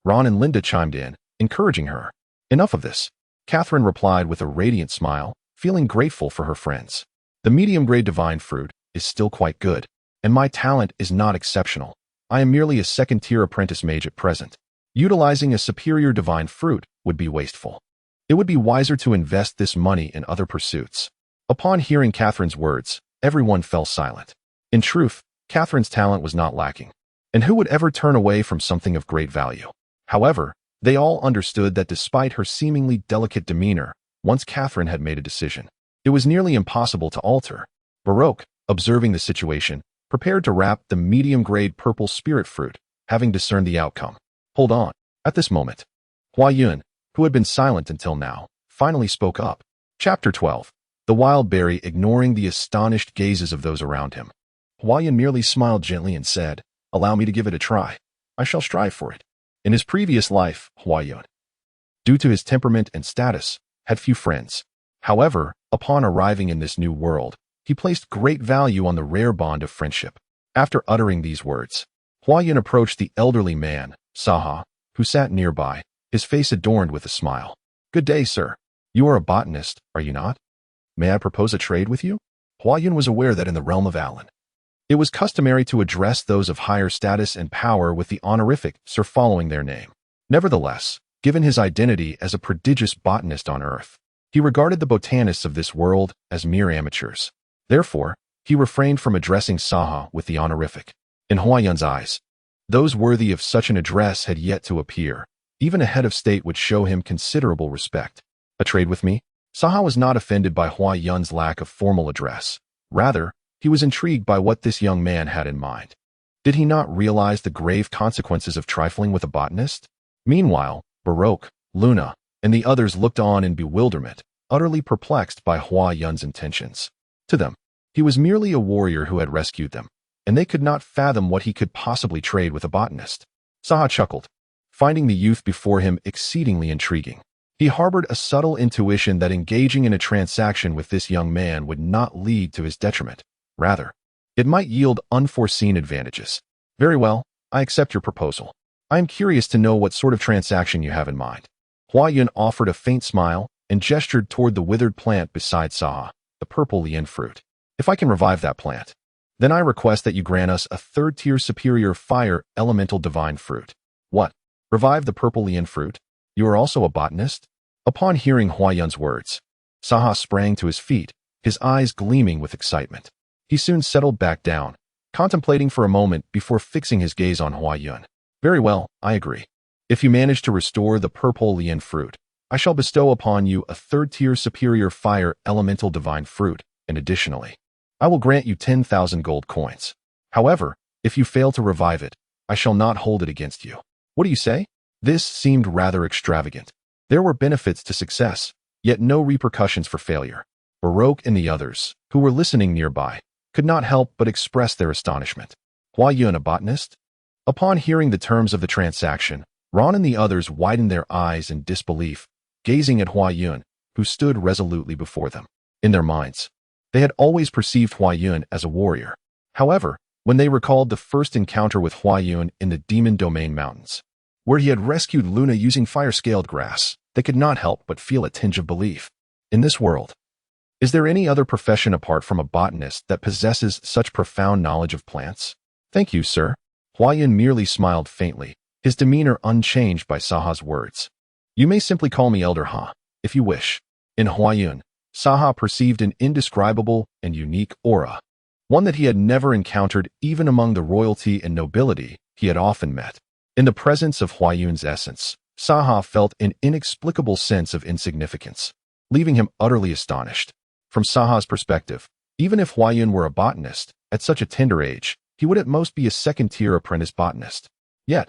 Ron and Linda chimed in, encouraging her. Enough of this. Catherine replied with a radiant smile, feeling grateful for her friends. The medium-grade divine fruit is still quite good, and my talent is not exceptional. I am merely a second-tier apprentice mage at present. Utilizing a superior divine fruit would be wasteful. It would be wiser to invest this money in other pursuits. Upon hearing Catherine's words, everyone fell silent. In truth, Catherine's talent was not lacking, and who would ever turn away from something of great value? However, they all understood that despite her seemingly delicate demeanor, once Catherine had made a decision, it was nearly impossible to alter. Baroque, observing the situation, prepared to wrap the medium-grade purple spirit fruit, having discerned the outcome. Hold on. At this moment, Hua Yun, who had been silent until now, finally spoke up. Chapter 12. The Wild Berry ignoring the astonished gazes of those around him. Hua Yun merely smiled gently and said, Allow me to give it a try. I shall strive for it. In his previous life, Hua Yun, due to his temperament and status, had few friends. However, upon arriving in this new world, he placed great value on the rare bond of friendship. After uttering these words, Hua Yun approached the elderly man, Saha, who sat nearby, his face adorned with a smile. Good day, sir. You are a botanist, are you not? May I propose a trade with you? Hua Yun was aware that in the realm of Alan, it was customary to address those of higher status and power with the honorific sir following their name. Nevertheless, given his identity as a prodigious botanist on Earth, he regarded the botanists of this world as mere amateurs. Therefore, he refrained from addressing Saha with the honorific. In Hua Yun's eyes, those worthy of such an address had yet to appear. Even a head of state would show him considerable respect. A trade with me? Saha was not offended by Hua Yun's lack of formal address. Rather, he was intrigued by what this young man had in mind. Did he not realize the grave consequences of trifling with a botanist? Meanwhile, Baroque, Luna, and the others looked on in bewilderment, utterly perplexed by Hua Yun's intentions. To them, he was merely a warrior who had rescued them, and they could not fathom what he could possibly trade with a botanist. Saha chuckled, finding the youth before him exceedingly intriguing. He harbored a subtle intuition that engaging in a transaction with this young man would not lead to his detriment. Rather, it might yield unforeseen advantages. Very well, I accept your proposal. I am curious to know what sort of transaction you have in mind. Hua Yun offered a faint smile and gestured toward the withered plant beside Saha, the purple Lin fruit. If I can revive that plant, then I request that you grant us a third-tier superior fire elemental divine fruit. What? Revive the purple Lin fruit? You are also a botanist? Upon hearing Hua Yun's words, Saha sprang to his feet, his eyes gleaming with excitement. He soon settled back down, contemplating for a moment before fixing his gaze on Hua Yun. Very well, I agree. If you manage to restore the purple Lin fruit, I shall bestow upon you a third-tier superior fire elemental divine fruit, and additionally, I will grant you 10,000 gold coins. However, if you fail to revive it, I shall not hold it against you. What do you say? This seemed rather extravagant. There were benefits to success, yet no repercussions for failure. Baroque and the others, who were listening nearby, could not help but express their astonishment. Hua Yun, a botanist? Upon hearing the terms of the transaction, Ron and the others widened their eyes in disbelief, gazing at Hua Yun, who stood resolutely before them. In their minds, they had always perceived Hua Yun as a warrior. However, when they recalled the first encounter with Hua Yun in the Demon Domain Mountains, where he had rescued Luna using fire-scaled grass, they could not help but feel a tinge of belief. In this world, is there any other profession apart from a botanist that possesses such profound knowledge of plants? Thank you, sir. Hua Yun merely smiled faintly, his demeanor unchanged by Saha's words. You may simply call me Elder Ha, if you wish. In Hua Yun, Saha perceived an indescribable and unique aura, one that he had never encountered even among the royalty and nobility he had often met. In the presence of Hua Yun's essence, Saha felt an inexplicable sense of insignificance, leaving him utterly astonished. From Saha's perspective, even if Hua Yun were a botanist, at such a tender age, he would at most be a second-tier apprentice botanist. Yet,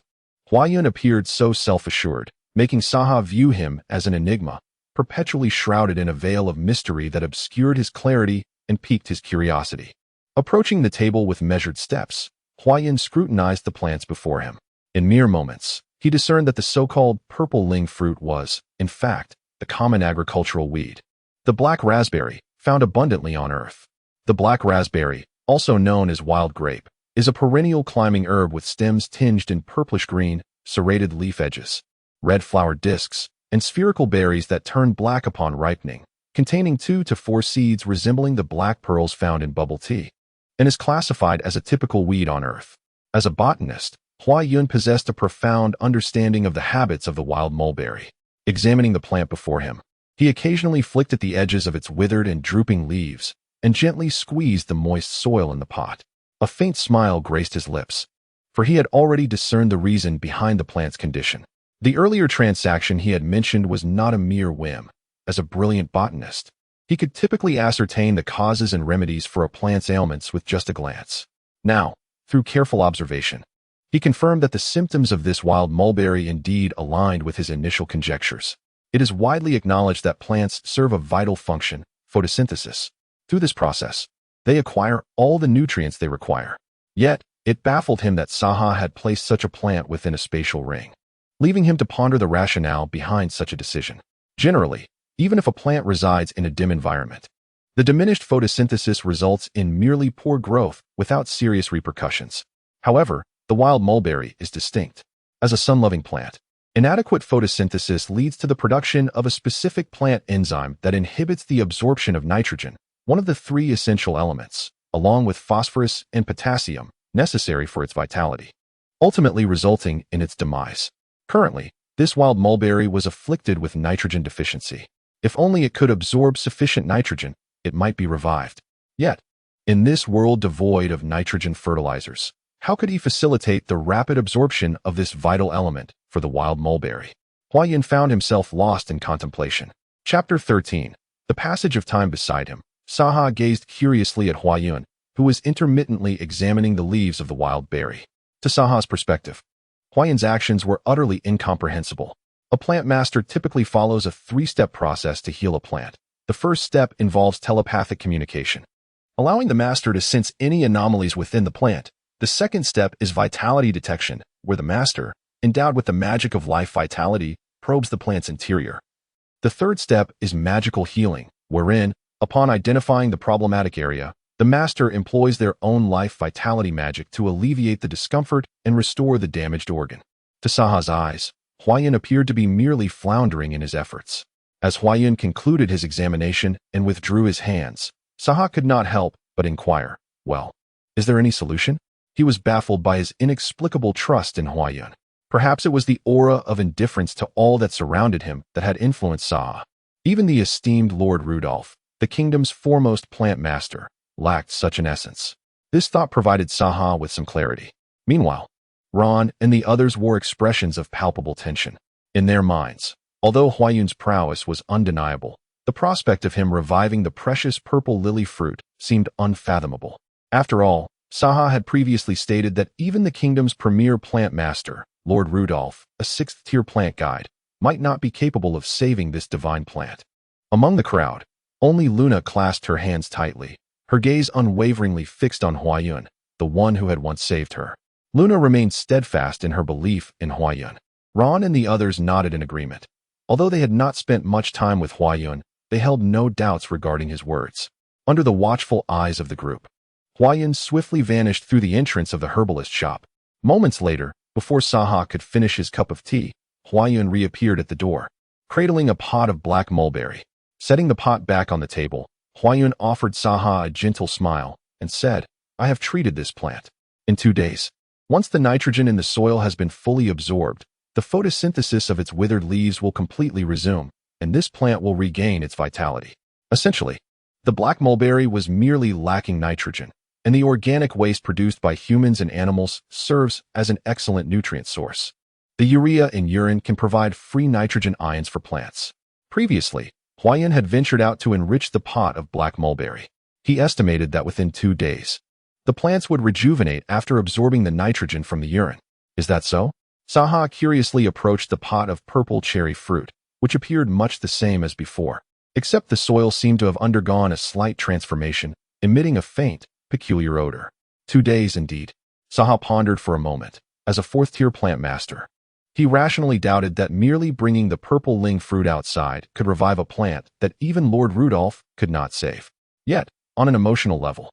Huayun appeared so self-assured, making Saha view him as an enigma, perpetually shrouded in a veil of mystery that obscured his clarity and piqued his curiosity. Approaching the table with measured steps, Huayun scrutinized the plants before him. In mere moments, he discerned that the so-called purple ling fruit was, in fact, the common agricultural weed, the black raspberry, found abundantly on Earth. The black raspberry, also known as wild grape, is a perennial climbing herb with stems tinged in purplish-green, serrated leaf edges, red flower discs, and spherical berries that turn black upon ripening, containing 2 to 4 seeds resembling the black pearls found in bubble tea, and is classified as a typical weed on Earth. As a botanist, Huayun possessed a profound understanding of the habits of the wild mulberry. Examining the plant before him, he occasionally flicked at the edges of its withered and drooping leaves and gently squeezed the moist soil in the pot. A faint smile graced his lips, for he had already discerned the reason behind the plant's condition. The earlier transaction he had mentioned was not a mere whim. As a brilliant botanist, he could typically ascertain the causes and remedies for a plant's ailments with just a glance. Now, through careful observation, he confirmed that the symptoms of this wild mulberry indeed aligned with his initial conjectures. It is widely acknowledged that plants serve a vital function, photosynthesis. Through this process, they acquire all the nutrients they require. Yet, it baffled him that Saha had placed such a plant within a spatial ring, leaving him to ponder the rationale behind such a decision. Generally, even if a plant resides in a dim environment, the diminished photosynthesis results in merely poor growth without serious repercussions. However, the wild mulberry is distinct. As a sun-loving plant, inadequate photosynthesis leads to the production of a specific plant enzyme that inhibits the absorption of nitrogen, one of the 3 essential elements, along with phosphorus and potassium, necessary for its vitality, ultimately resulting in its demise. Currently, this wild mulberry was afflicted with nitrogen deficiency. If only it could absorb sufficient nitrogen, it might be revived. Yet, in this world devoid of nitrogen fertilizers, how could he facilitate the rapid absorption of this vital element for the wild mulberry? Huayun found himself lost in contemplation. Chapter 13. The passage of time beside him. Saha gazed curiously at Huayun, who was intermittently examining the leaves of the wild berry. To Saha's perspective, Huayun's actions were utterly incomprehensible. A plant master typically follows a 3-step process to heal a plant. The first step involves telepathic communication, allowing the master to sense any anomalies within the plant. The second step is vitality detection, where the master, endowed with the magic of life vitality, probes the plant's interior. The third step is magical healing, wherein, upon identifying the problematic area, the master employs their own life vitality magic to alleviate the discomfort and restore the damaged organ. To Saha's eyes, Huayun appeared to be merely floundering in his efforts. As Huayun concluded his examination and withdrew his hands, Saha could not help but inquire, "Well, is there any solution?" He was baffled by his inexplicable trust in Huayun. Perhaps it was the aura of indifference to all that surrounded him that had influenced Saha. Even the esteemed Lord Rudolph, the kingdom's foremost plant master, lacked such an essence. This thought provided Saha with some clarity. Meanwhile, Ron and the others wore expressions of palpable tension. In their minds, although Huayun's prowess was undeniable, the prospect of him reviving the precious purple lily fruit seemed unfathomable. After all, Saha had previously stated that even the kingdom's premier plant master, Lord Rudolph, a 6th-tier plant guide, might not be capable of saving this divine plant. Among the crowd, only Luna clasped her hands tightly, her gaze unwaveringly fixed on Huayun, the one who had once saved her. Luna remained steadfast in her belief in Huayun. Ron and the others nodded in agreement. Although they had not spent much time with Huayun, they held no doubts regarding his words. Under the watchful eyes of the group, Huayun swiftly vanished through the entrance of the herbalist shop. Moments later, before Saha could finish his cup of tea, Huayun reappeared at the door, cradling a pot of black mulberry. Setting the pot back on the table, Huayun offered Saha a gentle smile and said, "I have treated this plant. In 2 days, once the nitrogen in the soil has been fully absorbed, the photosynthesis of its withered leaves will completely resume, and this plant will regain its vitality." Essentially, the black mulberry was merely lacking nitrogen, and the organic waste produced by humans and animals serves as an excellent nutrient source. The urea in urine can provide free nitrogen ions for plants. Previously, Huayun had ventured out to enrich the pot of black mulberry. He estimated that within 2 days, the plants would rejuvenate after absorbing the nitrogen from the urine. Is that so? Saha curiously approached the pot of purple cherry fruit, which appeared much the same as before, except the soil seemed to have undergone a slight transformation, emitting a faint, peculiar odor. 2 days indeed. Saha pondered for a moment. As a fourth-tier plant master, he rationally doubted that merely bringing the purple ling fruit outside could revive a plant that even Lord Rudolph could not save. Yet, on an emotional level,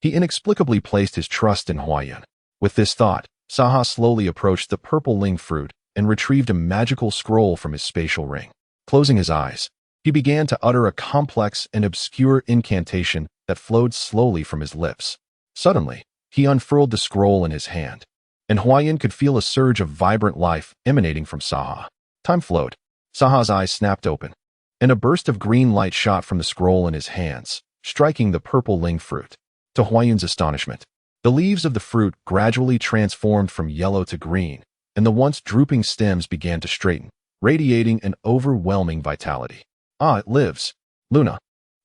he inexplicably placed his trust in Huayan. With this thought, Saha slowly approached the purple ling fruit and retrieved a magical scroll from his spatial ring. Closing his eyes, he began to utter a complex and obscure incantation that flowed slowly from his lips. Suddenly, he unfurled the scroll in his hand, and Huayan could feel a surge of vibrant life emanating from Saha. Time flowed. Saha's eyes snapped open, and a burst of green light shot from the scroll in his hands, striking the purple ling fruit. To Huayan's astonishment, the leaves of the fruit gradually transformed from yellow to green, and the once drooping stems began to straighten, radiating an overwhelming vitality. "Ah, it lives!" Luna,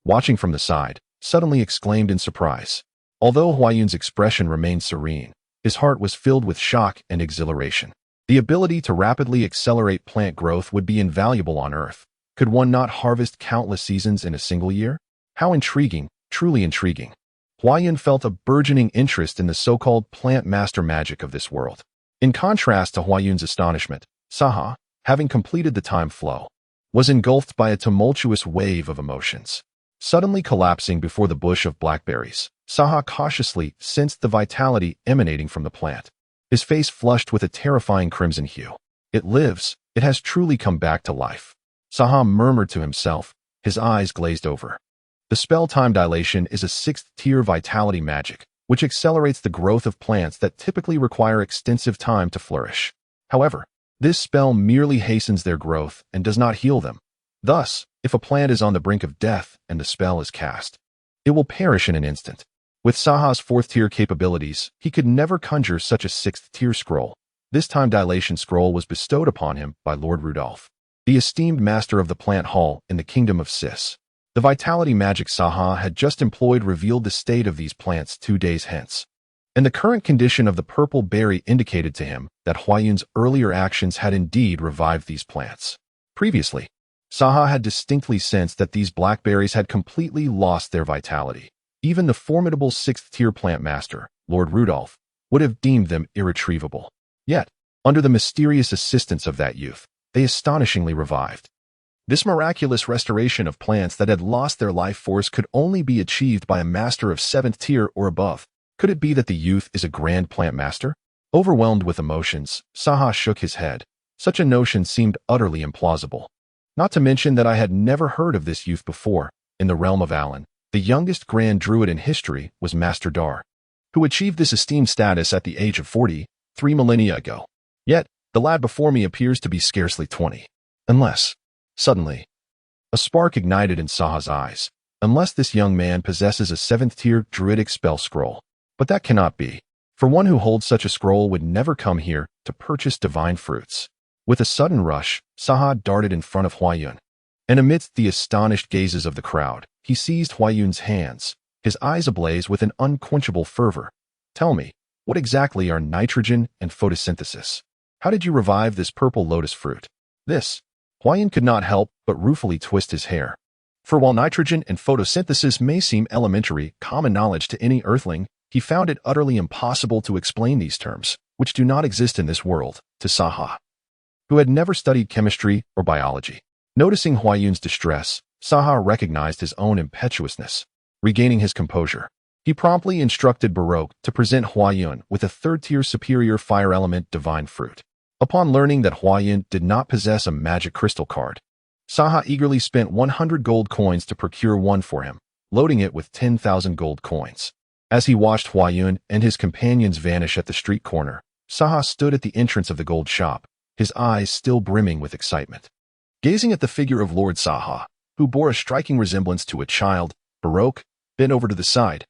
watching from the side, suddenly exclaimed in surprise. Although Huayan's expression remained serene, his heart was filled with shock and exhilaration. The ability to rapidly accelerate plant growth would be invaluable on Earth. Could one not harvest countless seasons in a single year? How intriguing, truly intriguing. Huayan felt a burgeoning interest in the so-called plant master magic of this world. In contrast to Huayan's astonishment, Saha, having completed the time flow, was engulfed by a tumultuous wave of emotions. Suddenly collapsing before the bush of blackberries, Saha cautiously sensed the vitality emanating from the plant. His face flushed with a terrifying crimson hue. "It lives. It has truly come back to life," Saha murmured to himself, his eyes glazed over. The spell time dilation is a 6th-tier vitality magic, which accelerates the growth of plants that typically require extensive time to flourish. However, this spell merely hastens their growth and does not heal them. Thus, if a plant is on the brink of death and the spell is cast, it will perish in an instant. With Saha's 4th-tier capabilities, he could never conjure such a 6th-tier scroll. This time dilation scroll was bestowed upon him by Lord Rudolph, the esteemed master of the plant hall in the kingdom of Sis. The vitality magic Saha had just employed revealed the state of these plants 2 days hence, and the current condition of the purple berry indicated to him that Huayan's earlier actions had indeed revived these plants. Previously, Saha had distinctly sensed that these blackberries had completely lost their vitality. Even the formidable 6th-tier plant master, Lord Rudolph, would have deemed them irretrievable. Yet, under the mysterious assistance of that youth, they astonishingly revived. This miraculous restoration of plants that had lost their life force could only be achieved by a master of 7th tier or above. Could it be that the youth is a grand plant master? Overwhelmed with emotions, Saha shook his head. Such a notion seemed utterly implausible. Not to mention that I had never heard of this youth before. In the realm of Alan, the youngest grand druid in history was Master Dar, who achieved this esteemed status at the age of 40, 3 millennia ago. Yet, the lad before me appears to be scarcely 20. Unless, suddenly, a spark ignited in Saha's eyes. Unless this young man possesses a 7th-tier druidic spell scroll. But that cannot be, for one who holds such a scroll would never come here to purchase divine fruits. With a sudden rush, Saha darted in front of Huayan, and amidst the astonished gazes of the crowd, he seized Huayan's hands, his eyes ablaze with an unquenchable fervor. "Tell me, what exactly are nitrogen and photosynthesis? How did you revive this purple lotus fruit?" Huayan could not help but ruefully twist his hair. For while nitrogen and photosynthesis may seem elementary, common knowledge to any earthling, he found it utterly impossible to explain these terms, which do not exist in this world, to Saha, who had never studied chemistry or biology. Noticing Huayan's distress, Saha recognized his own impetuousness. Regaining his composure, he promptly instructed Baroque to present Huayan with a 3rd-tier superior fire element divine fruit. Upon learning that Huayan did not possess a magic crystal card, Saha eagerly spent 100 gold coins to procure one for him, loading it with 10,000 gold coins. As he watched Huayan and his companions vanish at the street corner, Saha stood at the entrance of the gold shop, his eyes still brimming with excitement. Gazing at the figure of Lord Saha, who bore a striking resemblance to a child, Baroque, bent over to the side,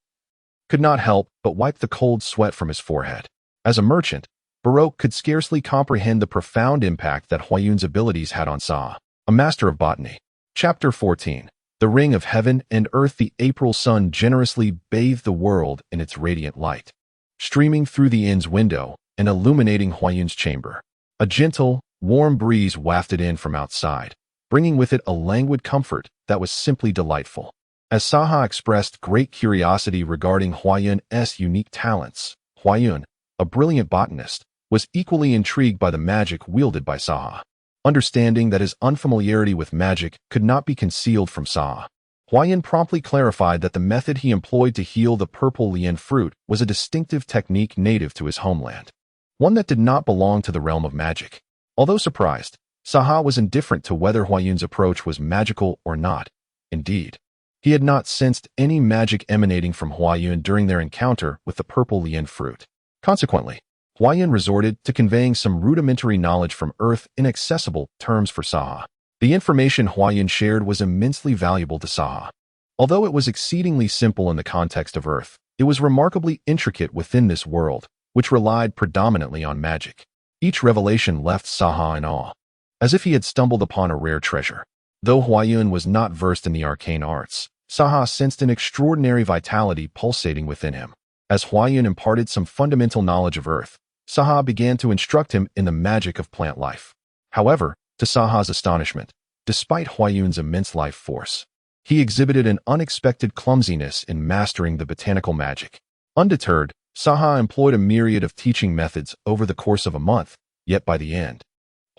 could not help but wipe the cold sweat from his forehead. As a merchant, Baroque could scarcely comprehend the profound impact that Huayan's abilities had on Saha, a master of botany. Chapter 14. The Ring of Heaven and Earth. The April sun generously bathed the world in its radiant light, streaming through the inn's window and illuminating Huayan's chamber. A gentle, warm breeze wafted in from outside, bringing with it a languid comfort that was simply delightful. As Saha expressed great curiosity regarding Huayun's unique talents, Huayun, a brilliant botanist, was equally intrigued by the magic wielded by Saha. Understanding that his unfamiliarity with magic could not be concealed from Saha, Huayun promptly clarified that the method he employed to heal the purple lian fruit was a distinctive technique native to his homeland, one that did not belong to the realm of magic. Although surprised, Saha was indifferent to whether Huayun's approach was magical or not. Indeed, he had not sensed any magic emanating from Huayun during their encounter with the purple lian fruit. Consequently, Huayun resorted to conveying some rudimentary knowledge from Earth inaccessible terms for Saha. The information Huayun shared was immensely valuable to Saha. Although it was exceedingly simple in the context of Earth, it was remarkably intricate within this world, which relied predominantly on magic. Each revelation left Saha in awe, as if he had stumbled upon a rare treasure. Though Huayun was not versed in the arcane arts, Saha sensed an extraordinary vitality pulsating within him. As Huayun imparted some fundamental knowledge of Earth, Saha began to instruct him in the magic of plant life. However, to Saha's astonishment, despite Huayun's immense life force, he exhibited an unexpected clumsiness in mastering the botanical magic. Undeterred, Saha employed a myriad of teaching methods over the course of a month, yet by the end,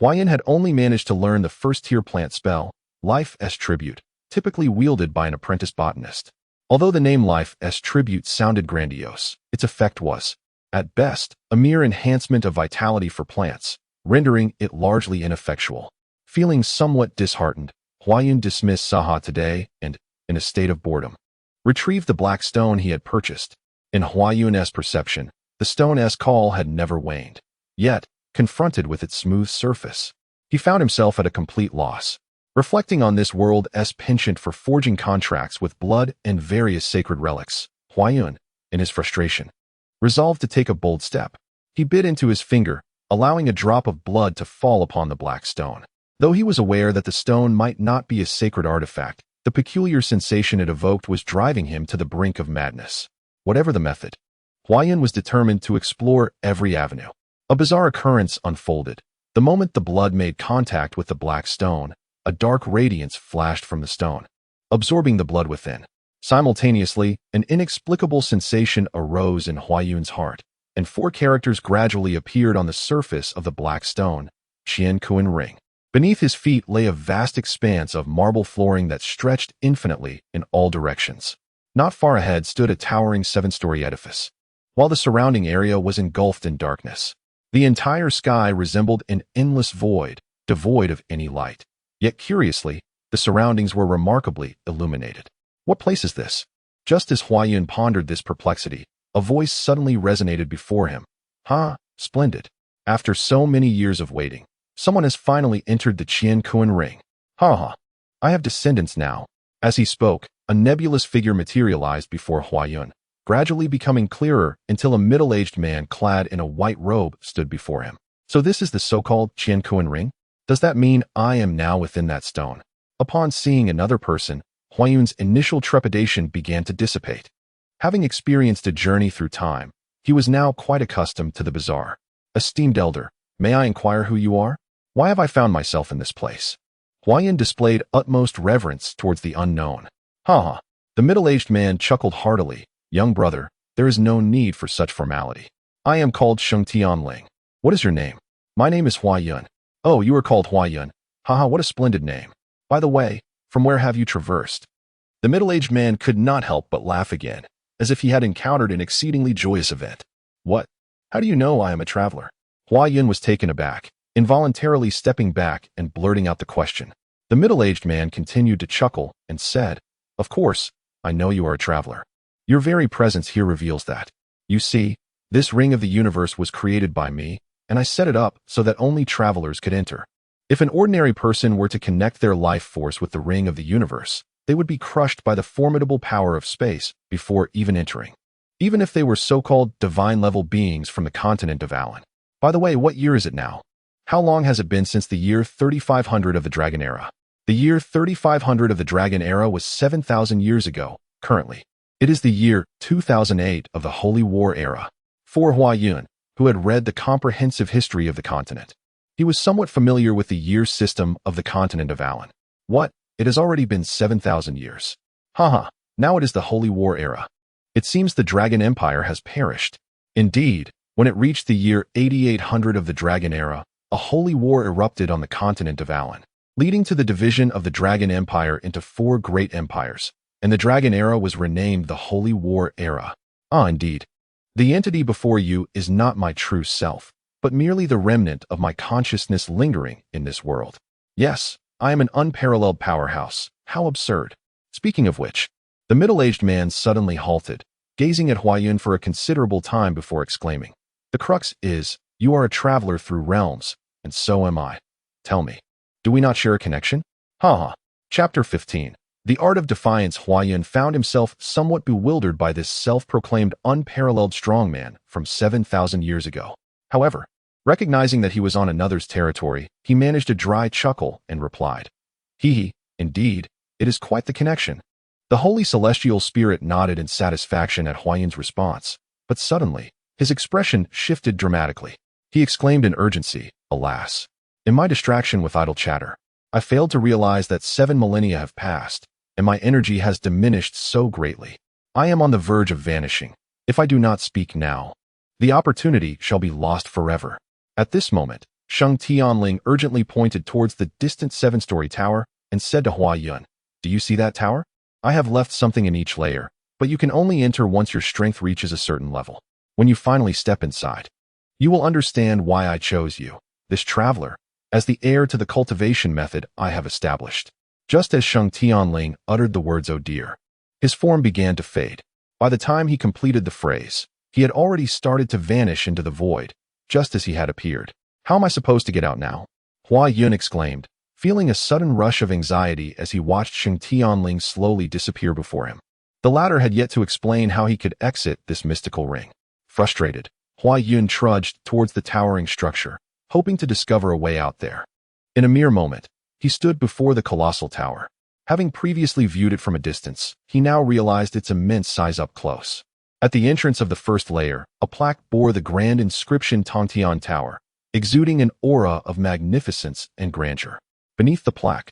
Huayun had only managed to learn the first-tier plant spell, Life's Tribute, typically wielded by an apprentice botanist. Although the name Life's Tribute sounded grandiose, its effect was, at best, a mere enhancement of vitality for plants, rendering it largely ineffectual. Feeling somewhat disheartened, Huayun dismissed Saha today and, in a state of boredom, retrieved the black stone he had purchased. In Huayun's perception, the stone's call had never waned. Yet, confronted with its smooth surface, he found himself at a complete loss. Reflecting on this world's penchant for forging contracts with blood and various sacred relics, Huayun, in his frustration, resolved to take a bold step. He bit into his finger, allowing a drop of blood to fall upon the black stone. Though he was aware that the stone might not be a sacred artifact, the peculiar sensation it evoked was driving him to the brink of madness. Whatever the method, Huayun was determined to explore every avenue. A bizarre occurrence unfolded. The moment the blood made contact with the black stone, a dark radiance flashed from the stone, absorbing the blood within. Simultaneously, an inexplicable sensation arose in Huayun's heart, and 4 characters gradually appeared on the surface of the black stone, xianxia ring. Beneath his feet lay a vast expanse of marble flooring that stretched infinitely in all directions. Not far ahead stood a towering 7-story edifice, while the surrounding area was engulfed in darkness. The entire sky resembled an endless void, devoid of any light. Yet curiously, the surroundings were remarkably illuminated. What place is this? Just as Huayun pondered this perplexity, a voice suddenly resonated before him. Splendid. After so many years of waiting, someone has finally entered the xianxia ring. I have descendants now. As he spoke, a nebulous figure materialized before Huayun, gradually becoming clearer until a middle-aged man clad in a white robe stood before him. So this is the so-called xianxia ring? Does that mean I am now within that stone? Upon seeing another person, Huayun's initial trepidation began to dissipate. Having experienced a journey through time, he was now quite accustomed to the bizarre. Esteemed elder, may I inquire who you are? Why have I found myself in this place? Huayun displayed utmost reverence towards the unknown. The middle-aged man chuckled heartily. Young brother, there is no need for such formality. I am called Sheng Tianling. What is your name? My name is Huayun. Oh, you are called Huayun. What a splendid name. By the way, from where have you traversed? The middle-aged man could not help but laugh again, as if he had encountered an exceedingly joyous event. What? How do you know I am a traveler? Huayun was taken aback, involuntarily stepping back and blurting out the question. The middle-aged man continued to chuckle and said, Of course, I know you are a traveler. Your very presence here reveals that. You see, this ring of the universe was created by me, and I set it up so that only travelers could enter. If an ordinary person were to connect their life force with the ring of the universe, they would be crushed by the formidable power of space before even entering, even if they were so-called divine-level beings from the continent of Alan. By the way, what year is it now? How long has it been since the year 3500 of the Dragon Era? The year 3500 of the Dragon Era was 7,000 years ago. Currently, it is the year 2008 of the Holy War Era. For Huayun, who had read the comprehensive history of the continent, He was somewhat familiar with the year system of the continent of Alan. What? It has already been 7,000 years. Haha, now it is the Holy War era. It seems the Dragon Empire has perished. Indeed, when it reached the year 8800 of the Dragon Era, a holy war erupted on the continent of Alan, leading to the division of the Dragon Empire into 4 great empires, and the Dragon Era was renamed the Holy War Era. Ah, indeed. The entity before you is not my true self, but merely the remnant of my consciousness lingering in this world. Yes, I am an unparalleled powerhouse. How absurd. Speaking of which, the middle-aged man suddenly halted, gazing at Huayun for a considerable time before exclaiming, "The crux is, you are a traveler through realms, and so am I. Tell me, do we not share a connection?" Haha. Chapter 15. The Art of Defiance. Huayun found himself somewhat bewildered by this self-proclaimed unparalleled strongman from 7,000 years ago. However, recognizing that he was on another's territory, he managed a dry chuckle and replied, "Hee, indeed, it is quite the connection." The Holy Celestial Spirit nodded in satisfaction at Huayun's response, but suddenly, his expression shifted dramatically. He exclaimed in urgency, "Alas! In my distraction with idle chatter, I failed to realize that 7 millennia have passed, and my energy has diminished so greatly. I am on the verge of vanishing. If I do not speak now, the opportunity shall be lost forever." At this moment, Sheng Tianling urgently pointed towards the distant 7-story tower and said to Huayun, "Do you see that tower? I have left something in each layer, but you can only enter once your strength reaches a certain level. When you finally step inside, you will understand why I chose you, this traveler, as the heir to the cultivation method I have established." Just as Sheng Tianling uttered the words "oh dear," his form began to fade. By the time he completed the phrase, he had already started to vanish into the void, just as he had appeared. "How am I supposed to get out now?" Huayun exclaimed, feeling a sudden rush of anxiety as he watched Sheng Tianling slowly disappear before him. The latter had yet to explain how he could exit this mystical ring. Frustrated, Huayun trudged towards the towering structure, hoping to discover a way out there. In a mere moment, he stood before the colossal tower. Having previously viewed it from a distance, he now realized its immense size up close. At the entrance of the first layer, a plaque bore the grand inscription Tongtian Tower, exuding an aura of magnificence and grandeur. Beneath the plaque,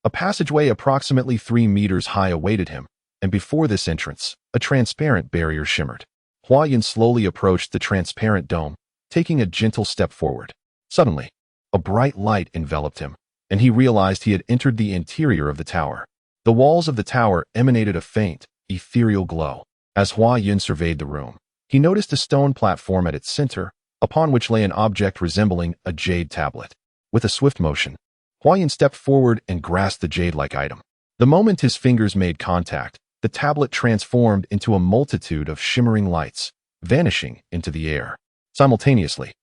a passageway approximately 3 meters high awaited him, and before this entrance, a transparent barrier shimmered. Huayun slowly approached the transparent dome, taking a gentle step forward. Suddenly, a bright light enveloped him, and he realized he had entered the interior of the tower. The walls of the tower emanated a faint, ethereal glow. As Huayun surveyed the room, he noticed a stone platform at its center, upon which lay an object resembling a jade tablet. With a swift motion, Huayun stepped forward and grasped the jade-like item. The moment his fingers made contact, the tablet transformed into a multitude of shimmering lights, vanishing into the air. Simultaneously,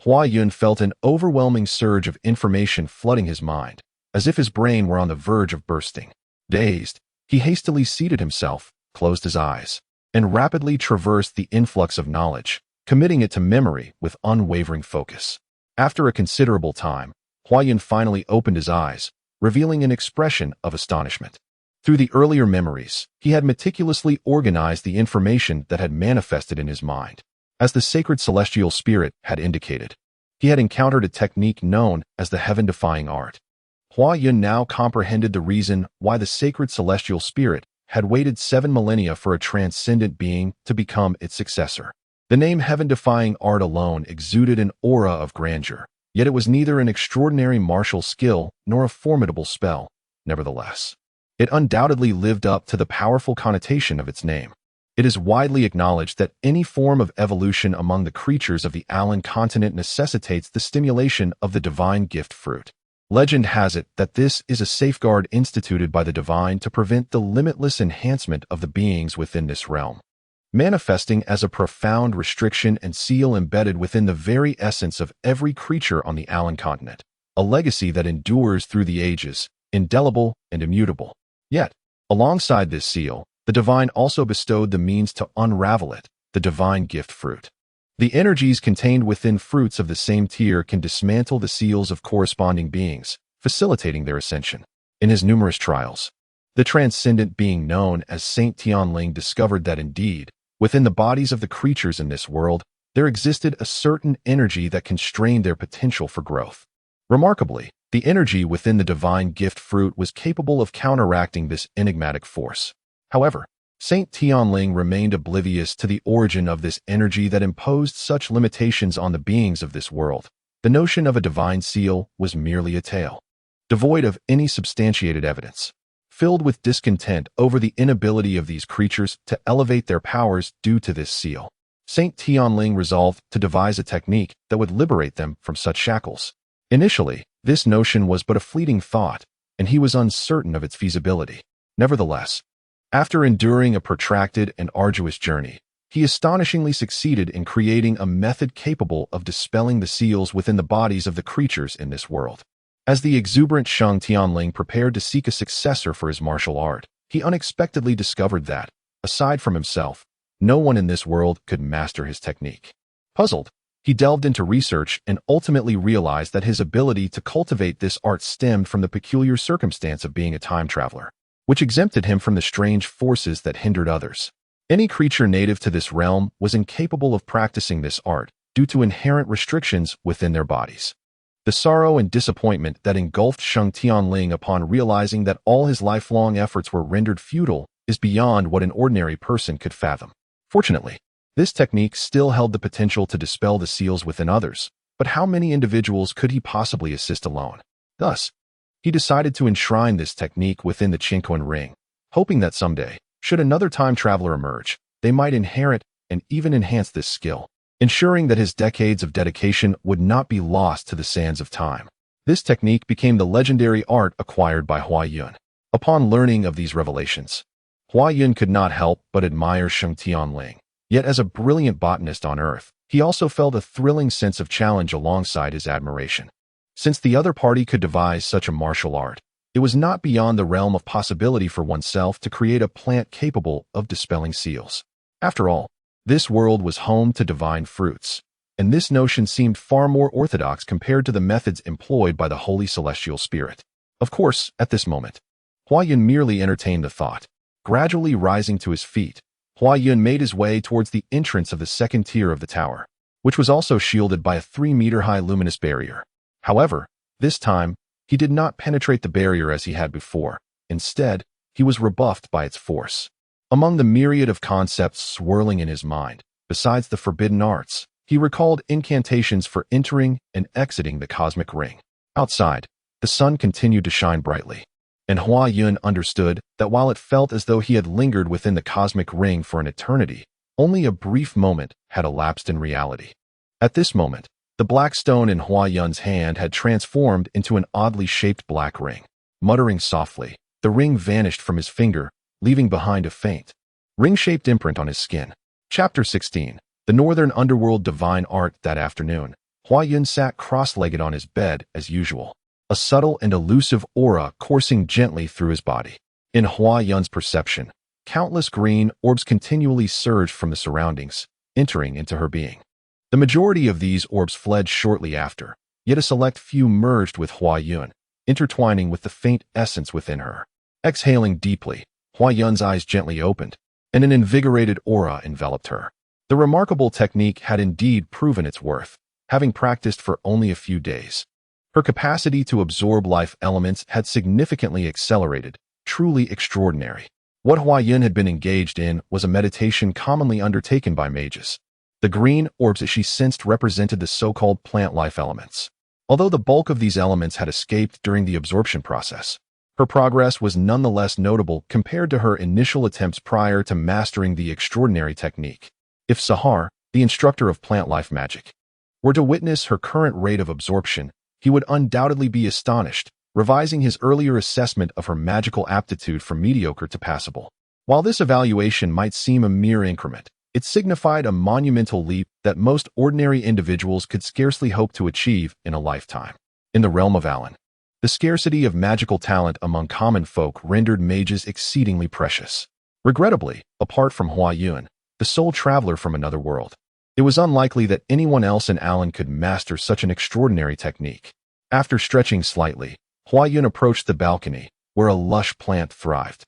Huayun felt an overwhelming surge of information flooding his mind, as if his brain were on the verge of bursting. Dazed, he hastily seated himself, closed his eyes, and rapidly traversed the influx of knowledge, committing it to memory with unwavering focus. After a considerable time, Huayun finally opened his eyes, revealing an expression of astonishment. Through the earlier memories, he had meticulously organized the information that had manifested in his mind. As the sacred celestial spirit had indicated, he had encountered a technique known as the heaven-defying art. Huayun now comprehended the reason why the sacred celestial spirit had waited 7 millennia for a transcendent being to become its successor. The name heaven-defying art alone exuded an aura of grandeur, yet it was neither an extraordinary martial skill nor a formidable spell. Nevertheless, it undoubtedly lived up to the powerful connotation of its name. It is widely acknowledged that any form of evolution among the creatures of the Alan continent necessitates the stimulation of the divine gift fruit. Legend has it that this is a safeguard instituted by the divine to prevent the limitless enhancement of the beings within this realm, manifesting as a profound restriction and seal embedded within the very essence of every creature on the Alan continent, a legacy that endures through the ages, indelible and immutable. Yet, alongside this seal, the divine also bestowed the means to unravel it, the divine gift fruit. The energies contained within fruits of the same tier can dismantle the seals of corresponding beings, facilitating their ascension. In his numerous trials, the transcendent being known as Saint Tianling discovered that indeed, within the bodies of the creatures in this world, there existed a certain energy that constrained their potential for growth. Remarkably, the energy within the divine gift fruit was capable of counteracting this enigmatic force. However, Saint Tianling remained oblivious to the origin of this energy that imposed such limitations on the beings of this world. The notion of a divine seal was merely a tale, devoid of any substantiated evidence. Filled with discontent over the inability of these creatures to elevate their powers due to this seal, Saint Tianling resolved to devise a technique that would liberate them from such shackles. Initially, this notion was but a fleeting thought, and he was uncertain of its feasibility. Nevertheless, after enduring a protracted and arduous journey, he astonishingly succeeded in creating a method capable of dispelling the seals within the bodies of the creatures in this world. As the exuberant Shang Tianling prepared to seek a successor for his martial art, he unexpectedly discovered that, aside from himself, no one in this world could master his technique. Puzzled, he delved into research and ultimately realized that his ability to cultivate this art stemmed from the peculiar circumstance of being a time traveler, which exempted him from the strange forces that hindered others. Any creature native to this realm was incapable of practicing this art due to inherent restrictions within their bodies. The sorrow and disappointment that engulfed Shang Tianling upon realizing that all his lifelong efforts were rendered futile is beyond what an ordinary person could fathom. Fortunately, this technique still held the potential to dispel the seals within others, but how many individuals could he possibly assist alone? Thus, he decided to enshrine this technique within the Qinquan ring, hoping that someday, should another time traveler emerge, they might inherit and even enhance this skill, ensuring that his decades of dedication would not be lost to the sands of time. This technique became the legendary art acquired by Huayun. Upon learning of these revelations, Huayun could not help but admire Shang Tianling. Yet as a brilliant botanist on Earth, he also felt a thrilling sense of challenge alongside his admiration. Since the other party could devise such a martial art, it was not beyond the realm of possibility for oneself to create a plant capable of dispelling seals. After all, this world was home to divine fruits, and this notion seemed far more orthodox compared to the methods employed by the Holy Celestial Spirit. Of course, at this moment, Huayun merely entertained the thought. Gradually rising to his feet, Huayun made his way towards the entrance of the second tier of the tower, which was also shielded by a 3-meter-high luminous barrier. However, this time, he did not penetrate the barrier as he had before. Instead, he was rebuffed by its force. Among the myriad of concepts swirling in his mind, besides the forbidden arts, he recalled incantations for entering and exiting the cosmic ring. Outside, the sun continued to shine brightly, and Huayun understood that while it felt as though he had lingered within the cosmic ring for an eternity, only a brief moment had elapsed in reality. At this moment, the black stone in Huayun's hand had transformed into an oddly shaped black ring. Muttering softly, the ring vanished from his finger, leaving behind a faint, ring-shaped imprint on his skin. Chapter 16. The Northern Underworld Divine Art. That afternoon, Huayun sat cross-legged on his bed as usual, a subtle and elusive aura coursing gently through his body. In Huayun's perception, countless green orbs continually surged from the surroundings, entering into her being. The majority of these orbs fled shortly after, yet a select few merged with Huayun, intertwining with the faint essence within her. Exhaling deeply, Huayun's eyes gently opened, and an invigorated aura enveloped her. The remarkable technique had indeed proven its worth, having practiced for only a few days. Her capacity to absorb life elements had significantly accelerated, truly extraordinary. What Huayun had been engaged in was a meditation commonly undertaken by mages. The green orbs that she sensed represented the so-called plant life elements. Although the bulk of these elements had escaped during the absorption process, her progress was nonetheless notable compared to her initial attempts prior to mastering the extraordinary technique. If Sahar, the instructor of plant life magic, were to witness her current rate of absorption, he would undoubtedly be astonished, revising his earlier assessment of her magical aptitude from mediocre to passable. While this evaluation might seem a mere increment, it signified a monumental leap that most ordinary individuals could scarcely hope to achieve in a lifetime. In the realm of Alan, the scarcity of magical talent among common folk rendered mages exceedingly precious. Regrettably, apart from Huayun, the sole traveler from another world, it was unlikely that anyone else in Alan could master such an extraordinary technique. After stretching slightly, Huayun approached the balcony, where a lush plant thrived.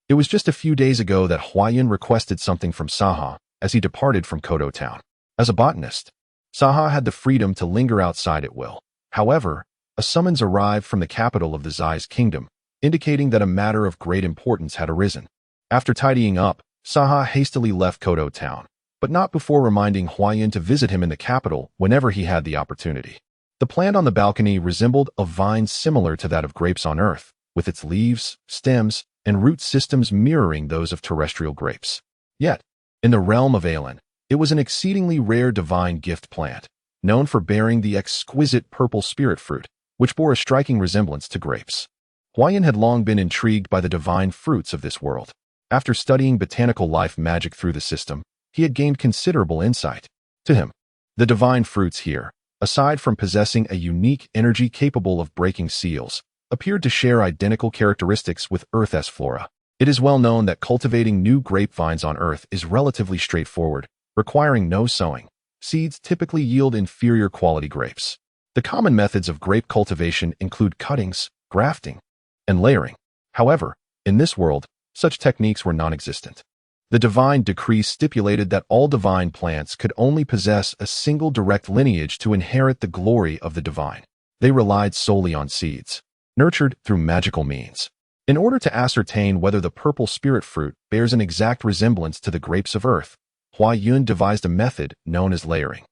It was just a few days ago that Huayun requested something from Saha as he departed from Kodo Town. As a botanist, Saha had the freedom to linger outside at will. However, a summons arrived from the capital of the Zai's kingdom, indicating that a matter of great importance had arisen. After tidying up, Saha hastily left Kodo town, but not before reminding Huayan to visit him in the capital whenever he had the opportunity. The plant on the balcony resembled a vine similar to that of grapes on Earth, with its leaves, stems, and root systems mirroring those of terrestrial grapes. Yet, in the realm of Aelin, it was an exceedingly rare divine gift plant, known for bearing the exquisite purple spirit fruit, which bore a striking resemblance to grapes. Huayan had long been intrigued by the divine fruits of this world. After studying botanical life magic through the system, he had gained considerable insight. To him, the divine fruits here, aside from possessing a unique energy capable of breaking seals, appeared to share identical characteristics with Earth's flora. It is well known that cultivating new grapevines on Earth is relatively straightforward, requiring no sowing. Seeds typically yield inferior quality grapes. The common methods of grape cultivation include cuttings, grafting, and layering. However, in this world, such techniques were non-existent. The divine decree stipulated that all divine plants could only possess a single direct lineage to inherit the glory of the divine. They relied solely on seeds, nurtured through magical means. In order to ascertain whether the purple spirit fruit bears an exact resemblance to the grapes of Earth, Huayan devised a method known as layering.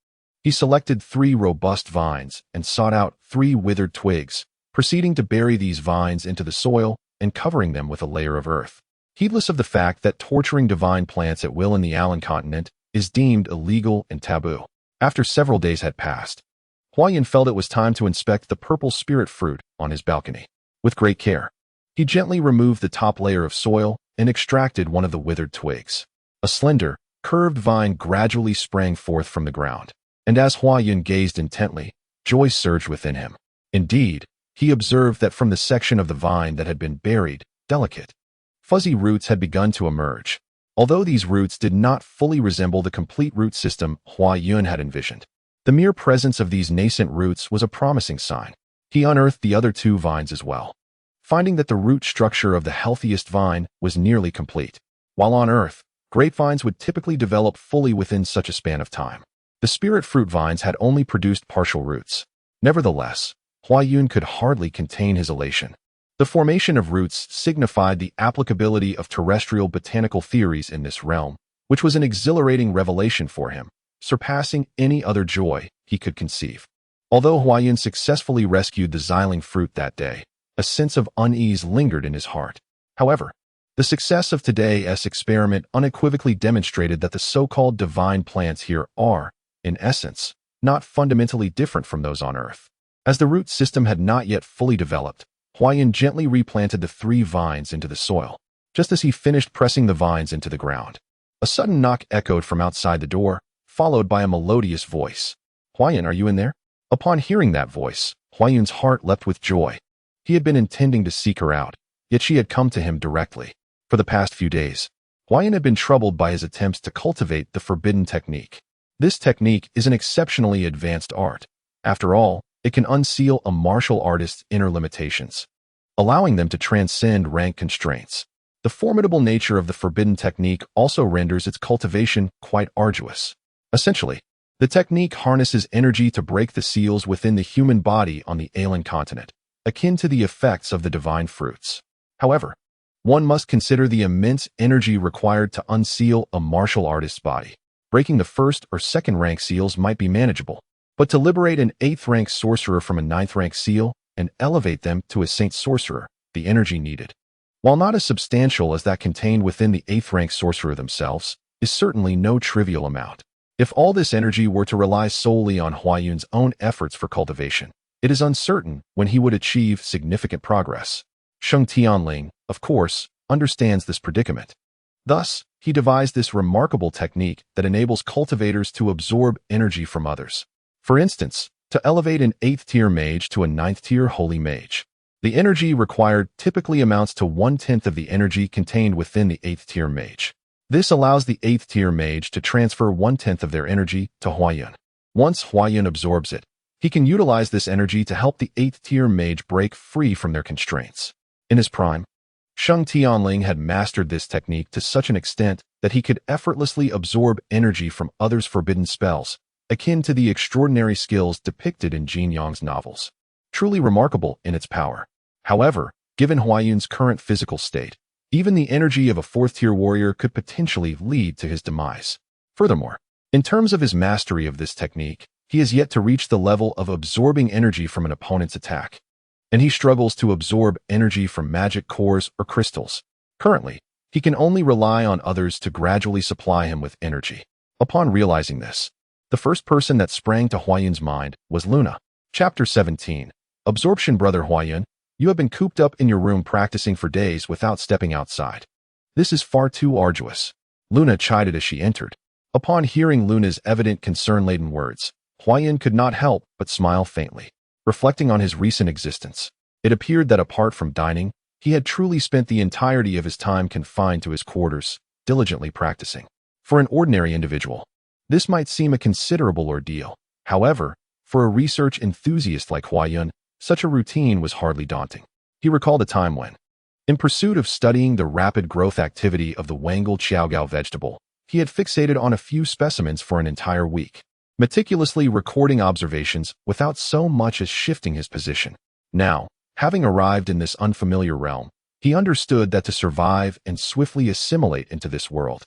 He selected 3 robust vines and sought out 3 withered twigs, proceeding to bury these vines into the soil and covering them with a layer of earth. Heedless of the fact that torturing divine plants at will in the Alan continent is deemed illegal and taboo. After several days had passed, Huayan felt it was time to inspect the purple spirit fruit on his balcony. With great care, he gently removed the top layer of soil and extracted one of the withered twigs. A slender, curved vine gradually sprang forth from the ground, and as Huayan gazed intently, joy surged within him. Indeed, he observed that from the section of the vine that had been buried, delicate, fuzzy roots had begun to emerge. Although these roots did not fully resemble the complete root system Huayan had envisioned, the mere presence of these nascent roots was a promising sign. He unearthed the other 2 vines as well, finding that the root structure of the healthiest vine was nearly complete. While on Earth, grapevines would typically develop fully within such a span of time. The spirit fruit vines had only produced partial roots. Nevertheless, Huayan could hardly contain his elation. The formation of roots signified the applicability of terrestrial botanical theories in this realm, which was an exhilarating revelation for him, surpassing any other joy he could conceive. Although Huayan successfully rescued the Xiling fruit that day, a sense of unease lingered in his heart. However, the success of today's experiment unequivocally demonstrated that the so-called divine plants here are, in essence, not fundamentally different from those on Earth. As the root system had not yet fully developed, Huayan gently replanted the 3 vines into the soil. Just as he finished pressing the vines into the ground, a sudden knock echoed from outside the door, followed by a melodious voice. "Huayan, are you in there?" Upon hearing that voice, Huayan's heart leapt with joy. He had been intending to seek her out, yet she had come to him directly. For the past few days, Huayan had been troubled by his attempts to cultivate the forbidden technique. This technique is an exceptionally advanced art. After all, it can unseal a martial artist's inner limitations, allowing them to transcend rank constraints. The formidable nature of the forbidden technique also renders its cultivation quite arduous. Essentially, the technique harnesses energy to break the seals within the human body on the alien continent, akin to the effects of the divine fruits. However, one must consider the immense energy required to unseal a martial artist's body. Breaking the 1st or 2nd rank seals might be manageable, but to liberate an 8th rank sorcerer from a 9th rank seal and elevate them to a saint sorcerer, the energy needed, while not as substantial as that contained within the 8th rank sorcerer themselves, is certainly no trivial amount. If all this energy were to rely solely on Huayan's own efforts for cultivation, it is uncertain when he would achieve significant progress. Sheng Tianling, of course, understands this predicament. Thus, he devised this remarkable technique that enables cultivators to absorb energy from others. For instance, to elevate an 8th tier mage to a 9th tier holy mage. The energy required typically amounts to 1/10 of the energy contained within the 8th tier mage. This allows the 8th tier mage to transfer 1/10 of their energy to Huayan. Once Huayan absorbs it, he can utilize this energy to help the 8th tier mage break free from their constraints. In his prime, Sheng Tianling had mastered this technique to such an extent that he could effortlessly absorb energy from others' forbidden spells, akin to the extraordinary skills depicted in Jin Yang's novels. truly remarkable in its power. However, given Huayun's current physical state, even the energy of a fourth-tier warrior could potentially lead to his demise. Furthermore, in terms of his mastery of this technique, he has yet to reach the level of absorbing energy from an opponent's attack, and he struggles to absorb energy from magic cores or crystals. Currently, he can only rely on others to gradually supply him with energy. Upon realizing this, the first person that sprang to Huayun's mind was Luna. Chapter 17. Absorption. Brother Huayun, you have been cooped up in your room practicing for days without stepping outside. This is far too arduous. Luna chided as she entered. Upon hearing Luna's evident concern-laden words, Huayun could not help but smile faintly. Reflecting on his recent existence, it appeared that apart from dining, he had truly spent the entirety of his time confined to his quarters, diligently practicing. For an ordinary individual, this might seem a considerable ordeal. However, for a research enthusiast like Huayun, such a routine was hardly daunting. He recalled a time when, in pursuit of studying the rapid growth activity of the Wangle Xiaogao vegetable, he had fixated on a few specimens for an entire week, meticulously recording observations without so much as shifting his position. Now, having arrived in this unfamiliar realm, he understood that to survive and swiftly assimilate into this world,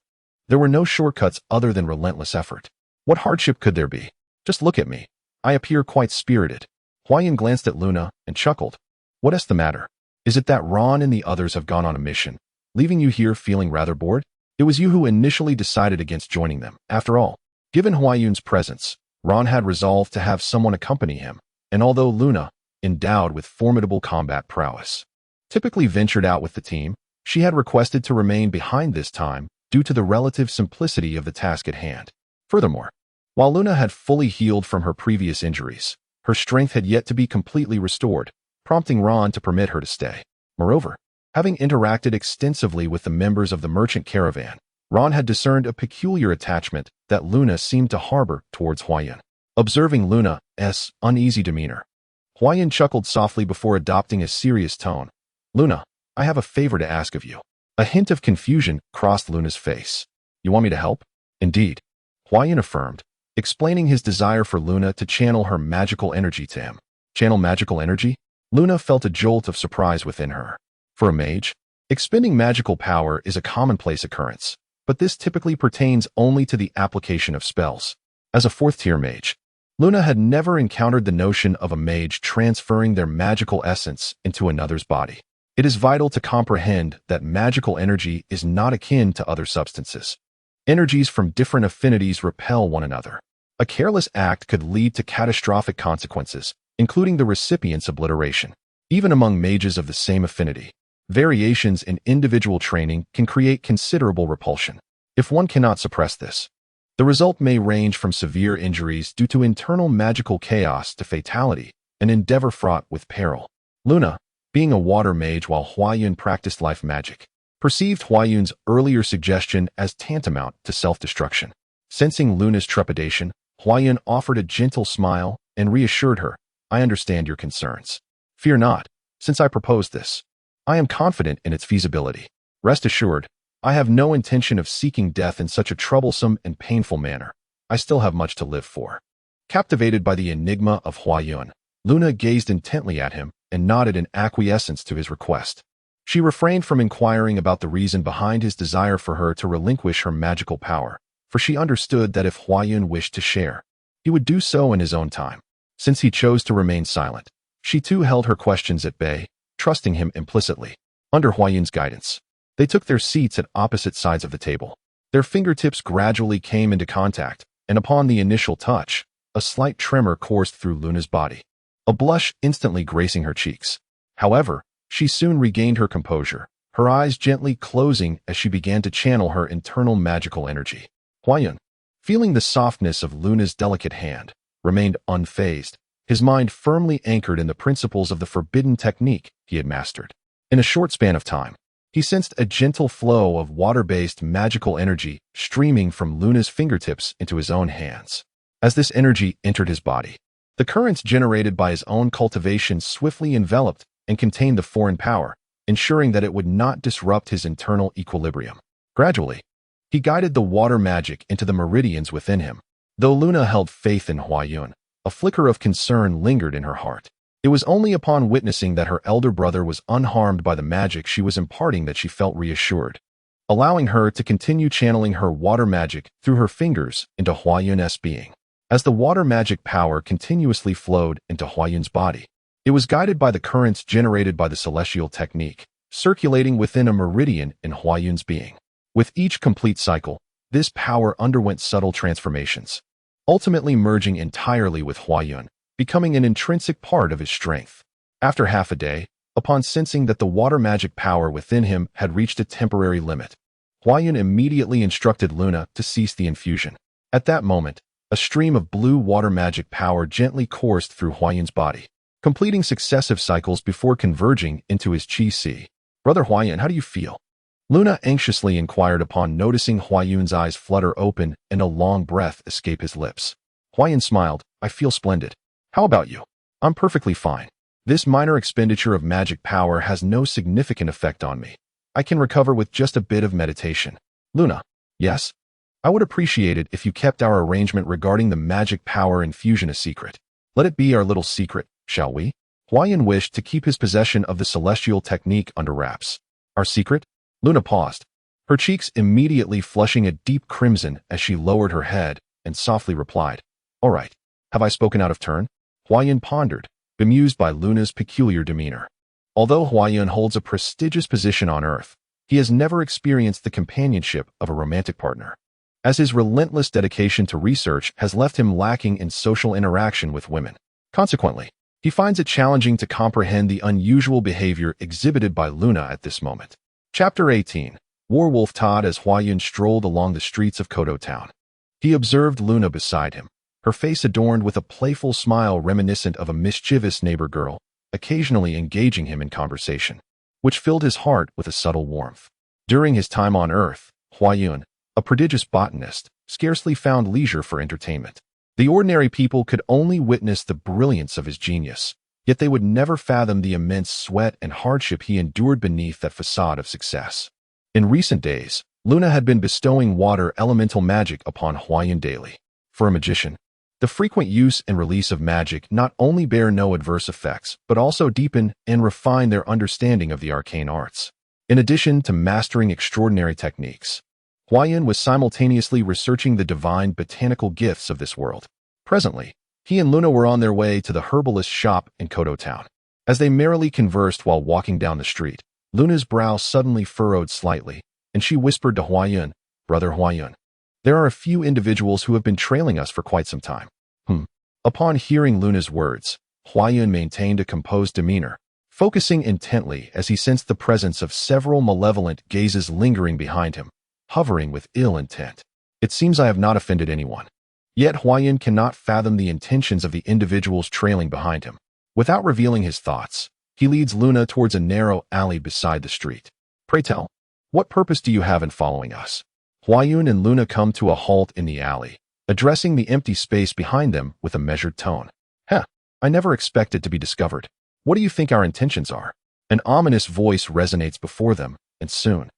there were no shortcuts other than relentless effort. What hardship could there be? Just look at me. I appear quite spirited. Huayun glanced at Luna and chuckled. What is the matter? Is it that Ron and the others have gone on a mission, leaving you here feeling rather bored? It was you who initially decided against joining them. After all, given Huayun's presence, Ron had resolved to have someone accompany him, and although Luna, endowed with formidable combat prowess, typically ventured out with the team, she had requested to remain behind this time due to the relative simplicity of the task at hand. Furthermore, while Luna had fully healed from her previous injuries, her strength had yet to be completely restored, prompting Ron to permit her to stay. Moreover, having interacted extensively with the members of the merchant caravan, Ron had discerned a peculiar attachment that Luna seemed to harbor towards Huayun. Observing Luna's uneasy demeanor, Huayun chuckled softly before adopting a serious tone. Luna, I have a favor to ask of you. A hint of confusion crossed Luna's face. You want me to help? Indeed, Huayun affirmed, explaining his desire for Luna to channel her magical energy to him. Channel magical energy? Luna felt a jolt of surprise within her. For a mage, expending magical power is a commonplace occurrence, but this typically pertains only to the application of spells. As a fourth-tier mage, Luna had never encountered the notion of a mage transferring their magical essence into another's body. It is vital to comprehend that magical energy is not akin to other substances. Energies from different affinities repel one another. A careless act could lead to catastrophic consequences, including the recipient's obliteration. Even among mages of the same affinity, variations in individual training can create considerable repulsion. If one cannot suppress this, the result may range from severe injuries due to internal magical chaos to fatality, an endeavor fraught with peril. Luna, being a water mage while Huayun practiced life magic, perceived Huayun's earlier suggestion as tantamount to self-destruction. Sensing Luna's trepidation, Huayun offered a gentle smile and reassured her, I understand your concerns. Fear not, since I proposed this. I am confident in its feasibility. Rest assured, I have no intention of seeking death in such a troublesome and painful manner. I still have much to live for. Captivated by the enigma of Huayun, Luna gazed intently at him and nodded in acquiescence to his request. She refrained from inquiring about the reason behind his desire for her to relinquish her magical power, for she understood that if Huayun wished to share, he would do so in his own time. Since he chose to remain silent, she too held her questions at bay, trusting him implicitly. Under Huayun's guidance, they took their seats at opposite sides of the table. Their fingertips gradually came into contact, and upon the initial touch, a slight tremor coursed through Luna's body, a blush instantly gracing her cheeks. However, she soon regained her composure, her eyes gently closing as she began to channel her internal magical energy. Huayun, feeling the softness of Luna's delicate hand, remained unfazed, his mind firmly anchored in the principles of the forbidden technique he had mastered. In a short span of time, he sensed a gentle flow of water-based magical energy streaming from Luna's fingertips into his own hands. As this energy entered his body, the currents generated by his own cultivation swiftly enveloped and contained the foreign power, ensuring that it would not disrupt his internal equilibrium. Gradually, he guided the water magic into the meridians within him. Though Luna held faith in Huayun, a flicker of concern lingered in her heart. It was only upon witnessing that her elder brother was unharmed by the magic she was imparting that she felt reassured, allowing her to continue channeling her water magic through her fingers into Huayun's being. As the water magic power continuously flowed into Huayun's body, it was guided by the currents generated by the celestial technique, circulating within a meridian in Huayun's being. With each complete cycle, this power underwent subtle transformations, ultimately merging entirely with Huayun, becoming an intrinsic part of his strength. After half a day, upon sensing that the water magic power within him had reached a temporary limit, Huayun immediately instructed Luna to cease the infusion. At that moment, a stream of blue water magic power gently coursed through Huayun's body, completing successive cycles before converging into his qi. "Brother Huayun, how do you feel?" Luna anxiously inquired upon noticing Huayun's eyes flutter open and a long breath escape his lips. Huayun smiled. "I feel splendid. How about you?" "I'm perfectly fine. This minor expenditure of magic power has no significant effect on me. I can recover with just a bit of meditation." "Luna." "Yes? I would appreciate it if you kept our arrangement regarding the magic power infusion a secret. Let it be our little secret, shall we?" Huayun wished to keep his possession of the celestial technique under wraps. "Our secret?" Luna paused, her cheeks immediately flushing a deep crimson as she lowered her head and softly replied, "All right. Have I spoken out of turn?" Huayun pondered, bemused by Luna's peculiar demeanor. Although Huayun holds a prestigious position on Earth, he has never experienced the companionship of a romantic partner, as his relentless dedication to research has left him lacking in social interaction with women. Consequently, he finds it challenging to comprehend the unusual behavior exhibited by Luna at this moment. Chapter 18. Warwolf Todd. As Huayun strolled along the streets of Kodo Town, he observed Luna beside him, her face adorned with a playful smile reminiscent of a mischievous neighbor girl, occasionally engaging him in conversation, which filled his heart with a subtle warmth. During his time on Earth, Huayun, a prodigious botanist, scarcely found leisure for entertainment. The ordinary people could only witness the brilliance of his genius, yet they would never fathom the immense sweat and hardship he endured beneath that facade of success. In recent days, Luna had been bestowing water elemental magic upon Huayun daily. For a magician, the frequent use and release of magic not only bear no adverse effects, but also deepen and refine their understanding of the arcane arts. In addition to mastering extraordinary techniques, Huayun was simultaneously researching the divine botanical gifts of this world. Presently, he and Luna were on their way to the herbalist shop in Kodo Town. As they merrily conversed while walking down the street, Luna's brow suddenly furrowed slightly, and she whispered to Huayun, "Brother Huayun, there are a few individuals who have been trailing us for quite some time." Upon hearing Luna's words, Huayun maintained a composed demeanor, focusing intently as he sensed the presence of several malevolent gazes lingering behind him, hovering with ill intent. "It seems I have not offended anyone." Yet Huayun cannot fathom the intentions of the individuals trailing behind him. Without revealing his thoughts, he leads Luna towards a narrow alley beside the street. "Pray tell, what purpose do you have in following us?" Huayun and Luna come to a halt in the alley, addressing the empty space behind them with a measured tone. I never expected to be discovered. What do you think our intentions are?" An ominous voice resonates before them, and soon,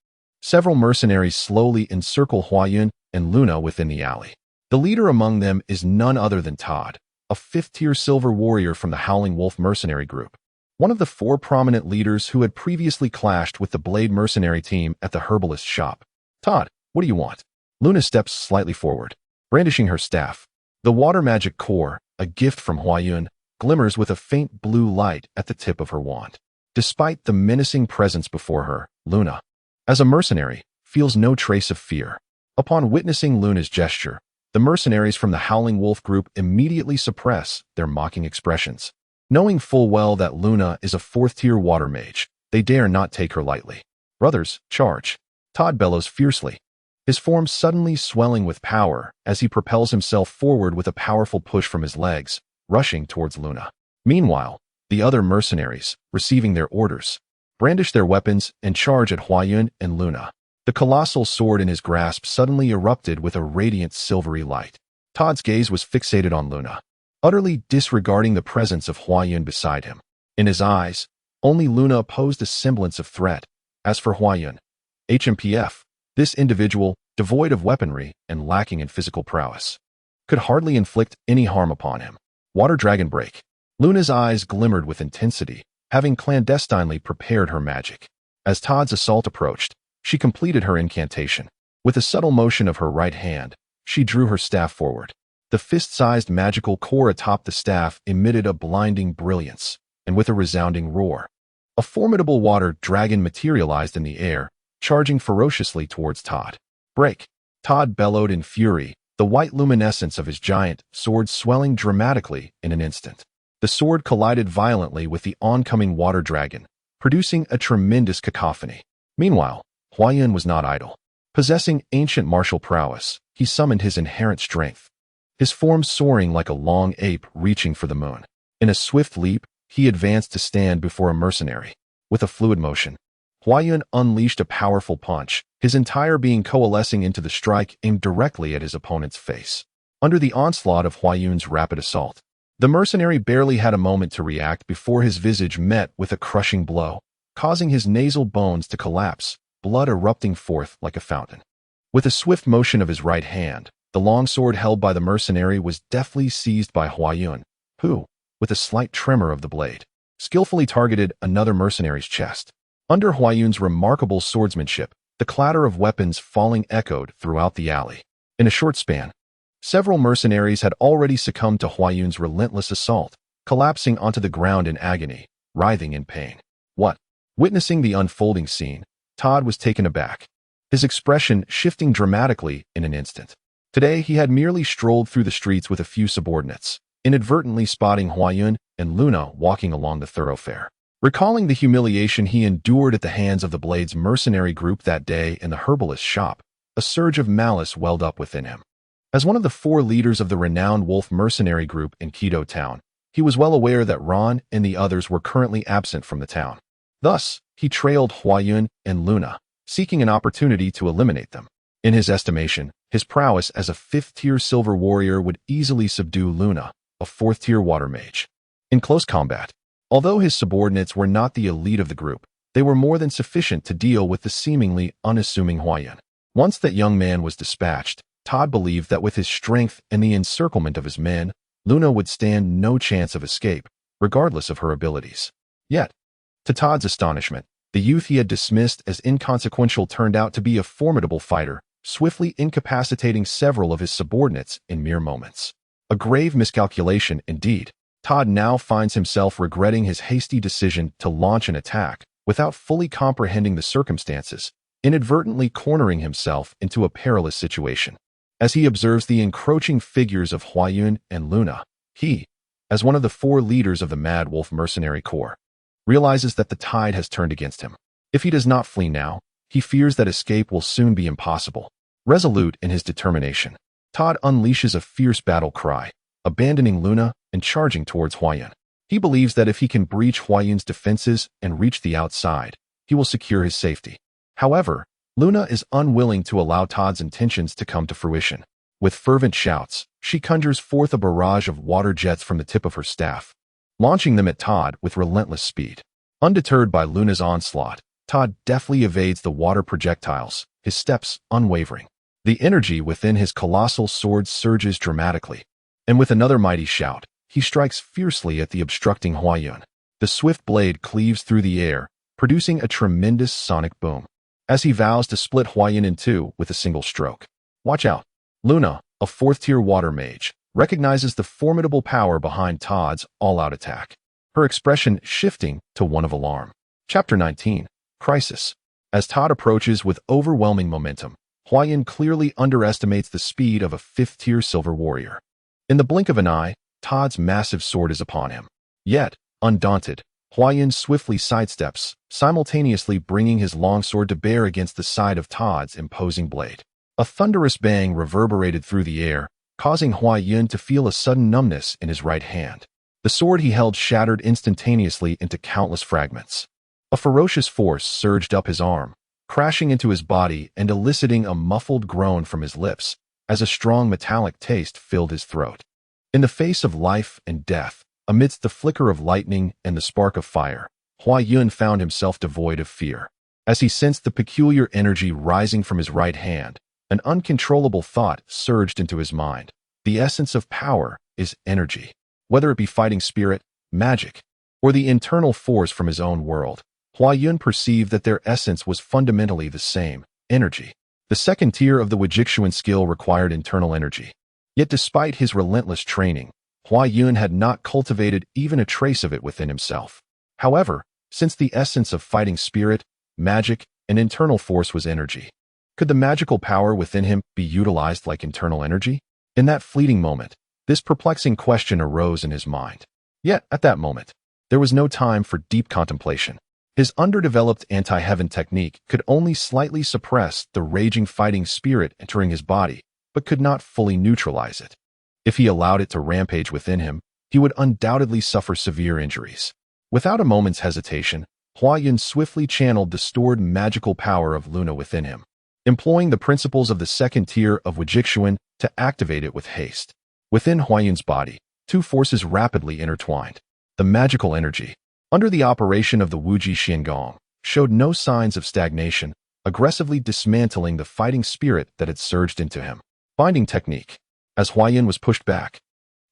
several mercenaries slowly encircle Huayun and Luna within the alley. The leader among them is none other than Todd, a fifth-tier silver warrior from the Howling Wolf mercenary group, one of the 4 prominent leaders who had previously clashed with the Blade mercenary team at the herbalist shop. "Todd, what do you want?" Luna steps slightly forward, brandishing her staff. The water magic core, a gift from Huayun, glimmers with a faint blue light at the tip of her wand. Despite the menacing presence before her, Luna, as a mercenary, feels no trace of fear. Upon witnessing Luna's gesture, the mercenaries from the Howling Wolf group immediately suppress their mocking expressions. Knowing full well that Luna is a 4th-tier water mage, they dare not take her lightly. "Brothers, charge!" Todd bellows fiercely, his form suddenly swelling with power as he propels himself forward with a powerful push from his legs, rushing towards Luna. Meanwhile, the other mercenaries, receiving their orders, brandish their weapons and charge at Huayun and Luna. The colossal sword in his grasp suddenly erupted with a radiant silvery light. Todd's gaze was fixated on Luna, utterly disregarding the presence of Huayun beside him. In his eyes, only Luna posed a semblance of threat. As for Huayun, HMPF, this individual, devoid of weaponry and lacking in physical prowess, could hardly inflict any harm upon him. Water Dragon Break. Luna's eyes glimmered with intensity, having clandestinely prepared her magic. As Todd's assault approached, she completed her incantation. With a subtle motion of her right hand, she drew her staff forward. The fist-sized magical core atop the staff emitted a blinding brilliance, and with a resounding roar, a formidable water dragon materialized in the air, charging ferociously towards Todd. "Break!" Todd bellowed in fury, the white luminescence of his giant sword swelling dramatically in an instant. The sword collided violently with the oncoming water dragon, producing a tremendous cacophony. Meanwhile, Huayun was not idle. Possessing ancient martial prowess, he summoned his inherent strength, his form soaring like a long ape reaching for the moon. In a swift leap, he advanced to stand before a mercenary. With a fluid motion, Huayun unleashed a powerful punch, his entire being coalescing into the strike aimed directly at his opponent's face. Under the onslaught of Huayun's rapid assault, the mercenary barely had a moment to react before his visage met with a crushing blow, causing his nasal bones to collapse, blood erupting forth like a fountain. With a swift motion of his right hand, the long sword held by the mercenary was deftly seized by Huayun, who, with a slight tremor of the blade, skillfully targeted another mercenary's chest. Under Huayun's remarkable swordsmanship, the clatter of weapons falling echoed throughout the alley. In a short span, several mercenaries had already succumbed to Huayun's relentless assault, collapsing onto the ground in agony, writhing in pain. What? Witnessing the unfolding scene, Todd was taken aback, his expression shifting dramatically in an instant. Today he had merely strolled through the streets with a few subordinates, inadvertently spotting Huayun and Luna walking along the thoroughfare. Recalling the humiliation he endured at the hands of the Blade's mercenary group that day in the herbalist's shop, a surge of malice welled up within him. As one of the 4 leaders of the renowned Wolf mercenary group in Quito town, he was well aware that Ron and the others were currently absent from the town. Thus, he trailed Huayun and Luna, seeking an opportunity to eliminate them. In his estimation, his prowess as a 5th-tier silver warrior would easily subdue Luna, a 4th-tier water mage. In close combat, although his subordinates were not the elite of the group, they were more than sufficient to deal with the seemingly unassuming Huayun. Once that young man was dispatched, Todd believed that with his strength and the encirclement of his men, Luna would stand no chance of escape, regardless of her abilities. Yet, to Todd's astonishment, the youth he had dismissed as inconsequential turned out to be a formidable fighter, swiftly incapacitating several of his subordinates in mere moments. A grave miscalculation, indeed. Todd now finds himself regretting his hasty decision to launch an attack without fully comprehending the circumstances, inadvertently cornering himself into a perilous situation. As he observes the encroaching figures of Huayun and Luna, he, as one of the 4 leaders of the Mad Wolf mercenary corps, realizes that the tide has turned against him. If he does not flee now, he fears that escape will soon be impossible. Resolute in his determination, Todd unleashes a fierce battle cry, abandoning Luna and charging towards Huayun. He believes that if he can breach Huayun's defenses and reach the outside, he will secure his safety. However, Luna is unwilling to allow Todd's intentions to come to fruition. With fervent shouts, she conjures forth a barrage of water jets from the tip of her staff, launching them at Todd with relentless speed. Undeterred by Luna's onslaught, Todd deftly evades the water projectiles, his steps unwavering. The energy within his colossal sword surges dramatically, and with another mighty shout, he strikes fiercely at the obstructing Huayun. The swift blade cleaves through the air, producing a tremendous sonic boom, as he vows to split Huayun in 2 with a single stroke. Watch out! Luna, a 4th-tier water mage, recognizes the formidable power behind Todd's all-out attack, her expression shifting to one of alarm. Chapter 19. Crisis. As Todd approaches with overwhelming momentum, Huayun clearly underestimates the speed of a 5th-tier silver warrior. In the blink of an eye, Todd's massive sword is upon him. Yet, undaunted, Huayun swiftly sidesteps, simultaneously bringing his longsword to bear against the side of Todd's imposing blade. A thunderous bang reverberated through the air, causing Huayun to feel a sudden numbness in his right hand. The sword he held shattered instantaneously into countless fragments. A ferocious force surged up his arm, crashing into his body and eliciting a muffled groan from his lips as a strong metallic taste filled his throat. In the face of life and death, amidst the flicker of lightning and the spark of fire, Huayun found himself devoid of fear. As he sensed the peculiar energy rising from his right hand, an uncontrollable thought surged into his mind. The essence of power is energy. Whether it be fighting spirit, magic, or the internal force from his own world, Hua Yun perceived that their essence was fundamentally the same, energy. The second tier of the Wujixuan skill required internal energy. Yet despite his relentless training, Hua Yun had not cultivated even a trace of it within himself. However, since the essence of fighting spirit, magic, and internal force was energy, could the magical power within him be utilized like internal energy? In that fleeting moment, this perplexing question arose in his mind. Yet, at that moment, there was no time for deep contemplation. His underdeveloped anti-heaven technique could only slightly suppress the raging fighting spirit entering his body, but could not fully neutralize it. If he allowed it to rampage within him, he would undoubtedly suffer severe injuries. Without a moment's hesitation, Hua Yun swiftly channeled the stored magical power of Luna within him, employing the principles of the second tier of Wujixuan to activate it with haste. Within Hua Yun's body, two forces rapidly intertwined. The magical energy, under the operation of the Wuji Xiangong, showed no signs of stagnation, aggressively dismantling the fighting spirit that had surged into him. Binding technique. As Hua Yun was pushed back,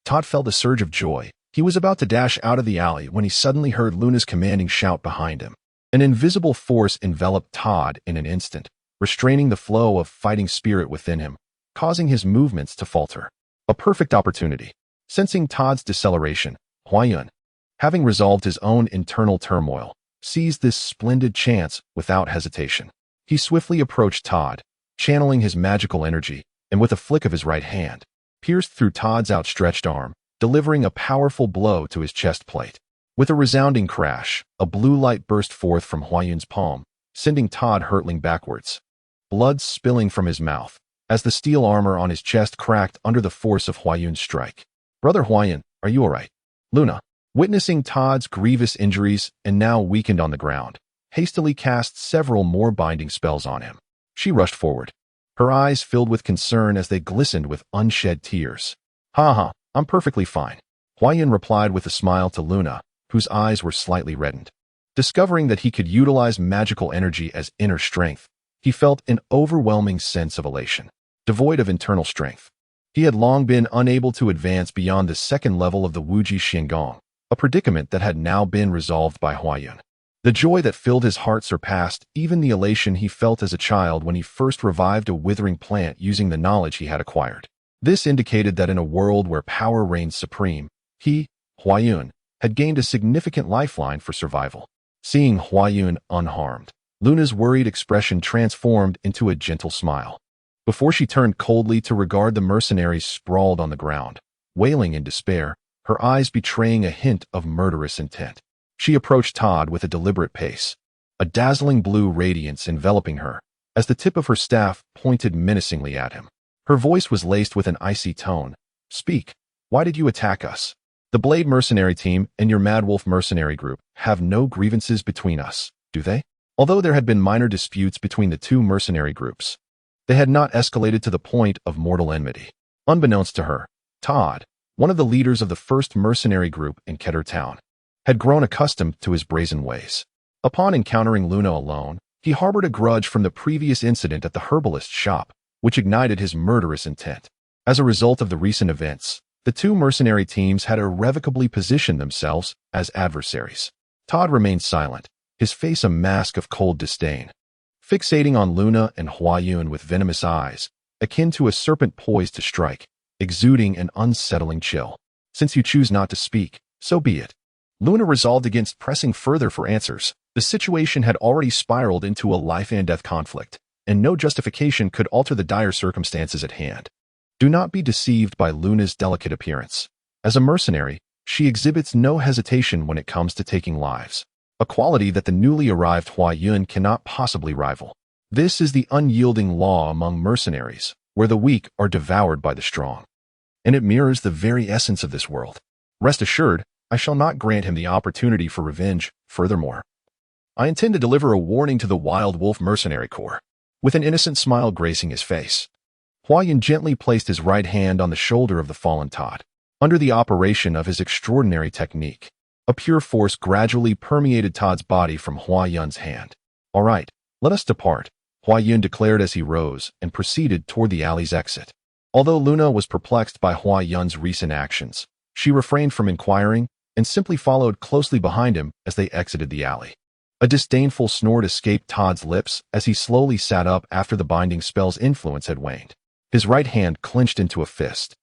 Todd felt a surge of joy. He was about to dash out of the alley when he suddenly heard Luna's commanding shout behind him. An invisible force enveloped Todd in an instant, restraining the flow of fighting spirit within him, causing his movements to falter. A perfect opportunity. Sensing Todd's deceleration, Hua Yun, having resolved his own internal turmoil, seized this splendid chance without hesitation. He swiftly approached Todd, channeling his magical energy, and with a flick of his right hand, pierced through Todd's outstretched arm, delivering a powerful blow to his chest plate. With a resounding crash, a blue light burst forth from Hua Yun's palm, sending Todd hurtling backwards, blood spilling from his mouth, as the steel armor on his chest cracked under the force of Hua Yun's strike. "Brother Hua Yun, are you all right?" Luna, witnessing Todd's grievous injuries and now weakened on the ground, hastily cast several more binding spells on him. She rushed forward, her eyes filled with concern as they glistened with unshed tears. "Ha, I'm perfectly fine," Hua Yun replied with a smile to Luna, whose eyes were slightly reddened. Discovering that he could utilize magical energy as inner strength, he felt an overwhelming sense of elation. Devoid of internal strength, he had long been unable to advance beyond the second level of the Wuji Xiangong, a predicament that had now been resolved by Hua Yun. The joy that filled his heart surpassed even the elation he felt as a child when he first revived a withering plant using the knowledge he had acquired. This indicated that in a world where power reigned supreme, he, Hua Yun, had gained a significant lifeline for survival. Seeing Hua Yun unharmed, Luna's worried expression transformed into a gentle smile. Before she turned coldly to regard the mercenaries sprawled on the ground, wailing in despair, her eyes betraying a hint of murderous intent, she approached Todd with a deliberate pace, a dazzling blue radiance enveloping her, as the tip of her staff pointed menacingly at him. Her voice was laced with an icy tone. "Speak. Why did you attack us? The Blade mercenary team and your Mad Wolf mercenary group have no grievances between us, do they?" Although there had been minor disputes between the two mercenary groups, they had not escalated to the point of mortal enmity. Unbeknownst to her, Todd, one of the leaders of the first mercenary group in Keter Town, had grown accustomed to his brazen ways. Upon encountering Luna alone, he harbored a grudge from the previous incident at the herbalist's shop, which ignited his murderous intent. As a result of the recent events, the two mercenary teams had irrevocably positioned themselves as adversaries. Todd remained silent, his face a mask of cold disdain, fixating on Luna and Hua Yun with venomous eyes, akin to a serpent poised to strike, exuding an unsettling chill. "Since you choose not to speak, so be it." Luna resolved against pressing further for answers. The situation had already spiraled into a life-and-death conflict, and no justification could alter the dire circumstances at hand. Do not be deceived by Luna's delicate appearance. As a mercenary, she exhibits no hesitation when it comes to taking lives, a quality that the newly arrived Hua Yun cannot possibly rival. This is the unyielding law among mercenaries, where the weak are devoured by the strong. And it mirrors the very essence of this world. Rest assured, I shall not grant him the opportunity for revenge. Furthermore, I intend to deliver a warning to the Wild Wolf Mercenary Corps. With an innocent smile gracing his face, Hua Yun gently placed his right hand on the shoulder of the fallen Todd. Under the operation of his extraordinary technique, a pure force gradually permeated Todd's body from Hua Yun's hand. "All right, let us depart," Hua Yun declared as he rose and proceeded toward the alley's exit. Although Luna was perplexed by Hua Yun's recent actions, she refrained from inquiring, and simply followed closely behind him as they exited the alley. A disdainful snort escaped Todd's lips as he slowly sat up after the binding spell's influence had waned. His right hand clenched into a fist,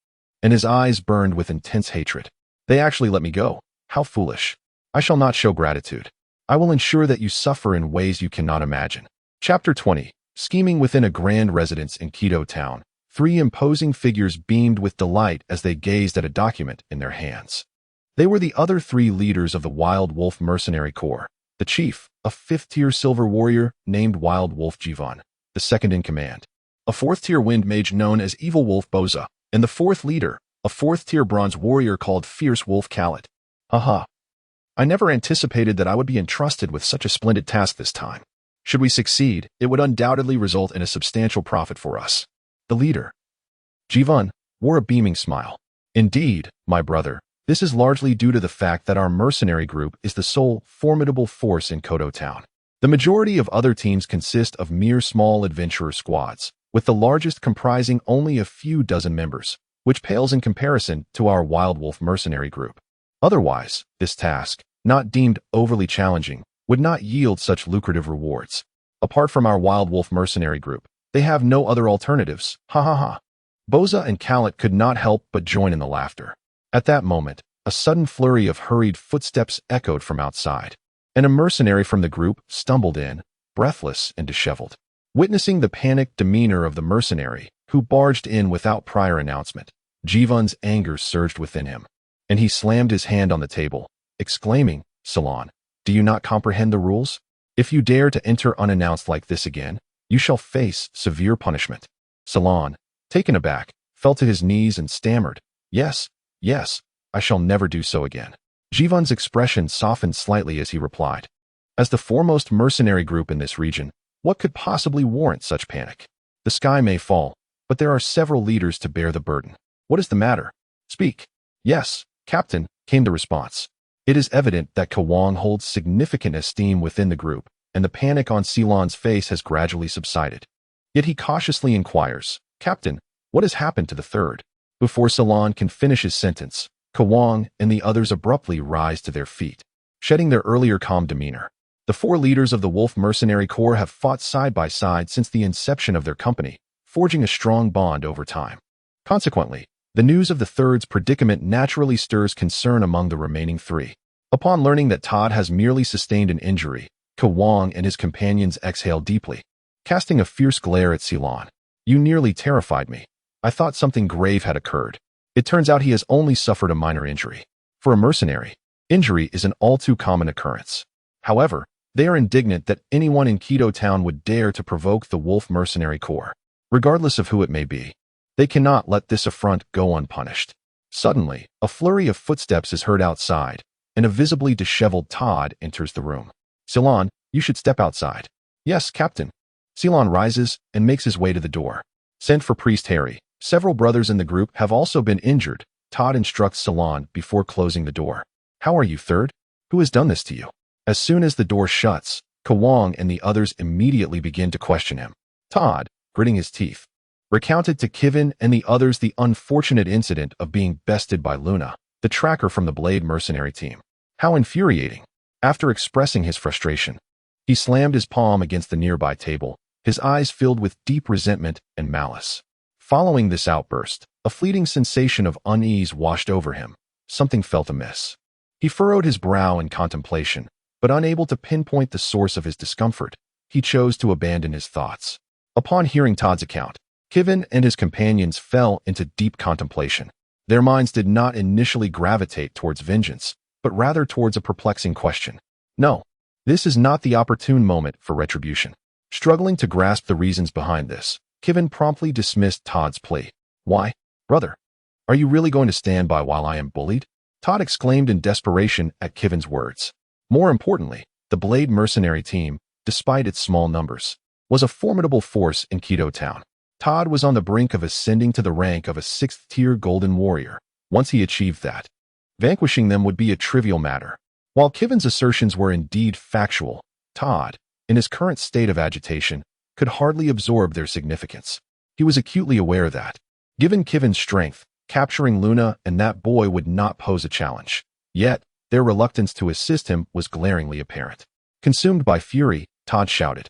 and his eyes burned with intense hatred. They actually let me go. How foolish. I shall not show gratitude. I will ensure that you suffer in ways you cannot imagine. Chapter 20. Scheming within a grand residence in Quito town. 3 imposing figures beamed with delight as they gazed at a document in their hands. They were the other 3 leaders of the Wild Wolf Mercenary Corps. The chief, a 5th-tier silver warrior named Wild Wolf Jivan, the second in command. A 4th-tier wind mage known as Evil Wolf Boza, and the 4th leader, a 4th-tier bronze warrior called Fierce Wolf Khaled. Haha. I never anticipated that I would be entrusted with such a splendid task this time. Should we succeed, it would undoubtedly result in a substantial profit for us. The leader, Jivan, wore a beaming smile. Indeed, my brother, this is largely due to the fact that our mercenary group is the sole formidable force in Kodo Town. The majority of other teams consist of mere small adventurer squads, with the largest comprising only a few dozen members, which pales in comparison to our Wild Wolf mercenary group. Otherwise, this task, not deemed overly challenging, would not yield such lucrative rewards. Apart from our Wild Wolf mercenary group, they have no other alternatives. Ha ha ha. Boza and Khaled could not help but join in the laughter. At that moment, a sudden flurry of hurried footsteps echoed from outside, and a mercenary from the group stumbled in, breathless and disheveled. Witnessing the panicked demeanor of the mercenary, who barged in without prior announcement, Jivan's anger surged within him, and he slammed his hand on the table, exclaiming, "Salon, do you not comprehend the rules? If you dare to enter unannounced like this again, you shall face severe punishment." Salon, taken aback, fell to his knees and stammered, Yes, I shall never do so again." Jivan's expression softened slightly as he replied, "As the foremost mercenary group in this region, what could possibly warrant such panic? The sky may fall, but there are several leaders to bear the burden. What is the matter? Speak." "Yes, Captain," came the response. It is evident that Kawang holds significant esteem within the group, and the panic on Ceylon's face has gradually subsided. Yet he cautiously inquires, "Captain, what has happened to the 3rd? Before Ceylon can finish his sentence, Kawang and the others abruptly rise to their feet, shedding their earlier calm demeanor. The 4 leaders of the Wolf Mercenary Corps have fought side by side since the inception of their company, forging a strong bond over time. Consequently, the news of the 3rd's predicament naturally stirs concern among the remaining 3. Upon learning that Todd has merely sustained an injury, Kawang and his companions exhale deeply, casting a fierce glare at Ceylon. "You nearly terrified me. I thought something grave had occurred. It turns out he has only suffered a minor injury. For a mercenary, injury is an all too common occurrence. However, they are indignant that anyone in Quito Town would dare to provoke the Wolf Mercenary Corps, regardless of who it may be. They cannot let this affront go unpunished." Suddenly, a flurry of footsteps is heard outside, and a visibly disheveled Todd enters the room. "Ceylon, you should step outside." "Yes, Captain." Ceylon rises and makes his way to the door. "Send for Priest Harry. Several brothers in the group have also been injured," Todd instructs Ceylon before closing the door. "How are you, 3rd? Who has done this to you?" As soon as the door shuts, Kawang and the others immediately begin to question him. Todd, gritting his teeth, recounted to Kivin and the others the unfortunate incident of being bested by Luna, the tracker from the Blade mercenary team. How infuriating. After expressing his frustration, he slammed his palm against the nearby table, his eyes filled with deep resentment and malice. Following this outburst, a fleeting sensation of unease washed over him. Something felt amiss. He furrowed his brow in contemplation, but unable to pinpoint the source of his discomfort, he chose to abandon his thoughts. Upon hearing Todd's account, Kivin and his companions fell into deep contemplation. Their minds did not initially gravitate towards vengeance, but rather towards a perplexing question. No, this is not the opportune moment for retribution. Struggling to grasp the reasons behind this, Kivin promptly dismissed Todd's plea. "Why, brother? Are you really going to stand by while I am bullied?" Todd exclaimed in desperation at Kivin's words. More importantly, the Blade mercenary team, despite its small numbers, was a formidable force in Quito Town. Todd was on the brink of ascending to the rank of a 6th-tier golden warrior. Once he achieved that, vanquishing them would be a trivial matter. While Kivin's assertions were indeed factual, Todd, in his current state of agitation, could hardly absorb their significance. He was acutely aware that, given Kivin's strength, capturing Luna and that boy would not pose a challenge. Yet, Their reluctance to assist him was glaringly apparent. Consumed by fury, Todd shouted,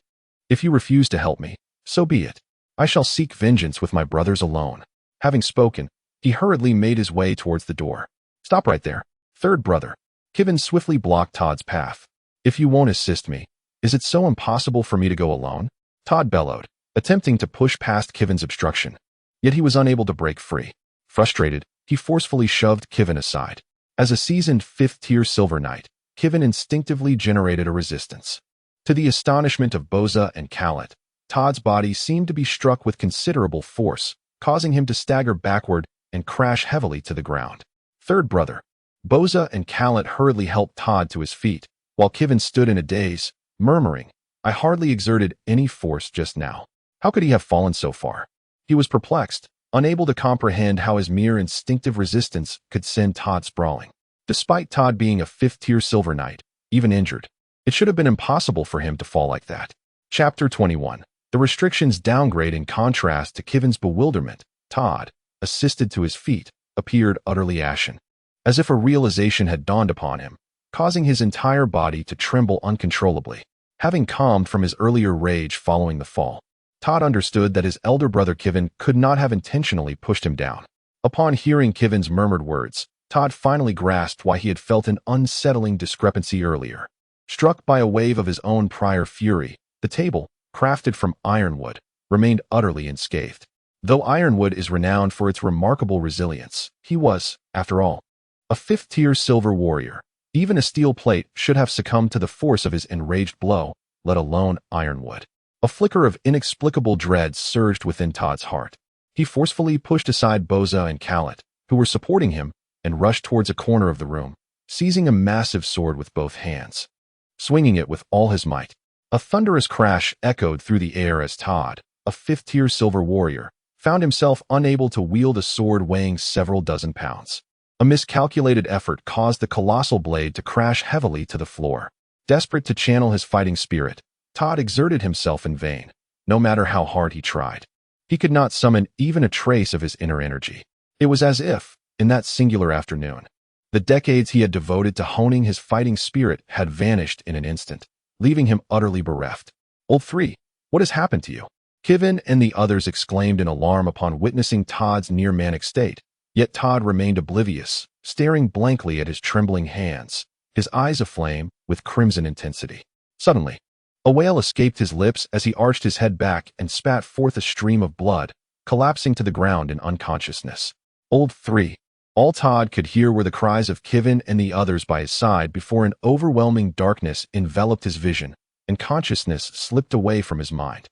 "If you refuse to help me, so be it. I shall seek vengeance with my brothers alone." Having spoken, he hurriedly made his way towards the door. "Stop right there, third brother." Kivin swiftly blocked Todd's path. "If you won't assist me, is it so impossible for me to go alone?" Todd bellowed, attempting to push past Kivin's obstruction. Yet he was unable to break free. Frustrated, he forcefully shoved Kivin aside. As a seasoned 5th-tier Silver Knight, Kivin instinctively generated a resistance. To the astonishment of Boza and Khaled, Todd's body seemed to be struck with considerable force, causing him to stagger backward and crash heavily to the ground. Third brother. Boza and Khaled hurriedly helped Todd to his feet, while Kivin stood in a daze, murmuring, "I hardly exerted any force just now. How could he have fallen so far?" He was perplexed, unable to comprehend how his mere instinctive resistance could send Todd sprawling. Despite Todd being a 5th-tier Silver Knight, even injured, it should have been impossible for him to fall like that. Chapter 21. The restrictions downgrade. In contrast to Kivin's bewilderment, Todd, assisted to his feet, appeared utterly ashen, as if a realization had dawned upon him, causing his entire body to tremble uncontrollably. Having calmed from his earlier rage following the fall, Todd understood that his elder brother Kivin could not have intentionally pushed him down. Upon hearing Kivin's murmured words, Todd finally grasped why he had felt an unsettling discrepancy earlier. Struck by a wave of his own prior fury, the table, crafted from ironwood, remained utterly unscathed. Though ironwood is renowned for its remarkable resilience, he was, after all, a 5th-tier silver warrior. Even a steel plate should have succumbed to the force of his enraged blow, let alone ironwood. A flicker of inexplicable dread surged within Todd's heart. He forcefully pushed aside Boza and Khaled, who were supporting him, and rushed towards a corner of the room, seizing a massive sword with both hands. Swinging it with all his might, a thunderous crash echoed through the air as Todd, a 5th-tier silver warrior, found himself unable to wield a sword weighing several dozen pounds. A miscalculated effort caused the colossal blade to crash heavily to the floor. Desperate to channel his fighting spirit, Todd exerted himself in vain. No matter how hard he tried, he could not summon even a trace of his inner energy. It was as if, in that singular afternoon, the decades he had devoted to honing his fighting spirit had vanished in an instant, leaving him utterly bereft. "Old 3, what has happened to you?" Kivin and the others exclaimed in alarm upon witnessing Todd's near-manic state. Yet Todd remained oblivious, staring blankly at his trembling hands, his eyes aflame with crimson intensity. Suddenly, a wail escaped his lips as he arched his head back and spat forth a stream of blood, collapsing to the ground in unconsciousness. "Old 3. All Todd could hear were the cries of Kivin and the others by his side before an overwhelming darkness enveloped his vision, and consciousness slipped away from his mind.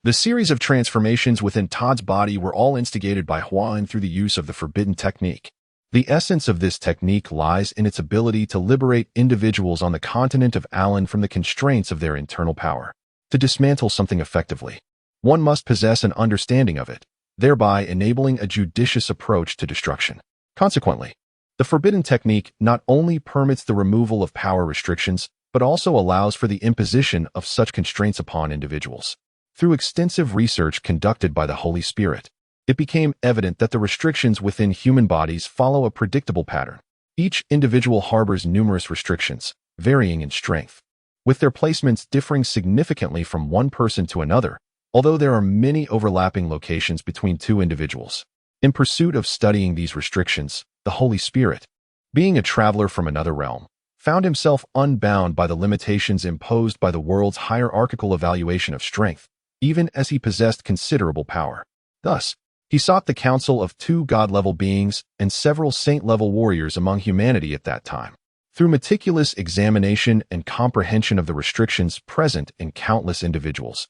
The series of transformations within Todd's body were all instigated by Huan through the use of the forbidden technique. The essence of this technique lies in its ability to liberate individuals on the continent of Alan from the constraints of their internal power. To dismantle something effectively, one must possess an understanding of it, thereby enabling a judicious approach to destruction. Consequently, the forbidden technique not only permits the removal of power restrictions, but also allows for the imposition of such constraints upon individuals. Through extensive research conducted by the Holy Spirit, it became evident that the restrictions within human bodies follow a predictable pattern. Each individual harbors numerous restrictions, varying in strength, with their placements differing significantly from one person to another, although there are many overlapping locations between two individuals. In pursuit of studying these restrictions, the Holy Spirit, being a traveler from another realm, found himself unbound by the limitations imposed by the world's hierarchical evaluation of strength, even as he possessed considerable power. Thus, he sought the counsel of 2 god-level beings and several saint-level warriors among humanity at that time. Through meticulous examination and comprehension of the restrictions present in countless individuals,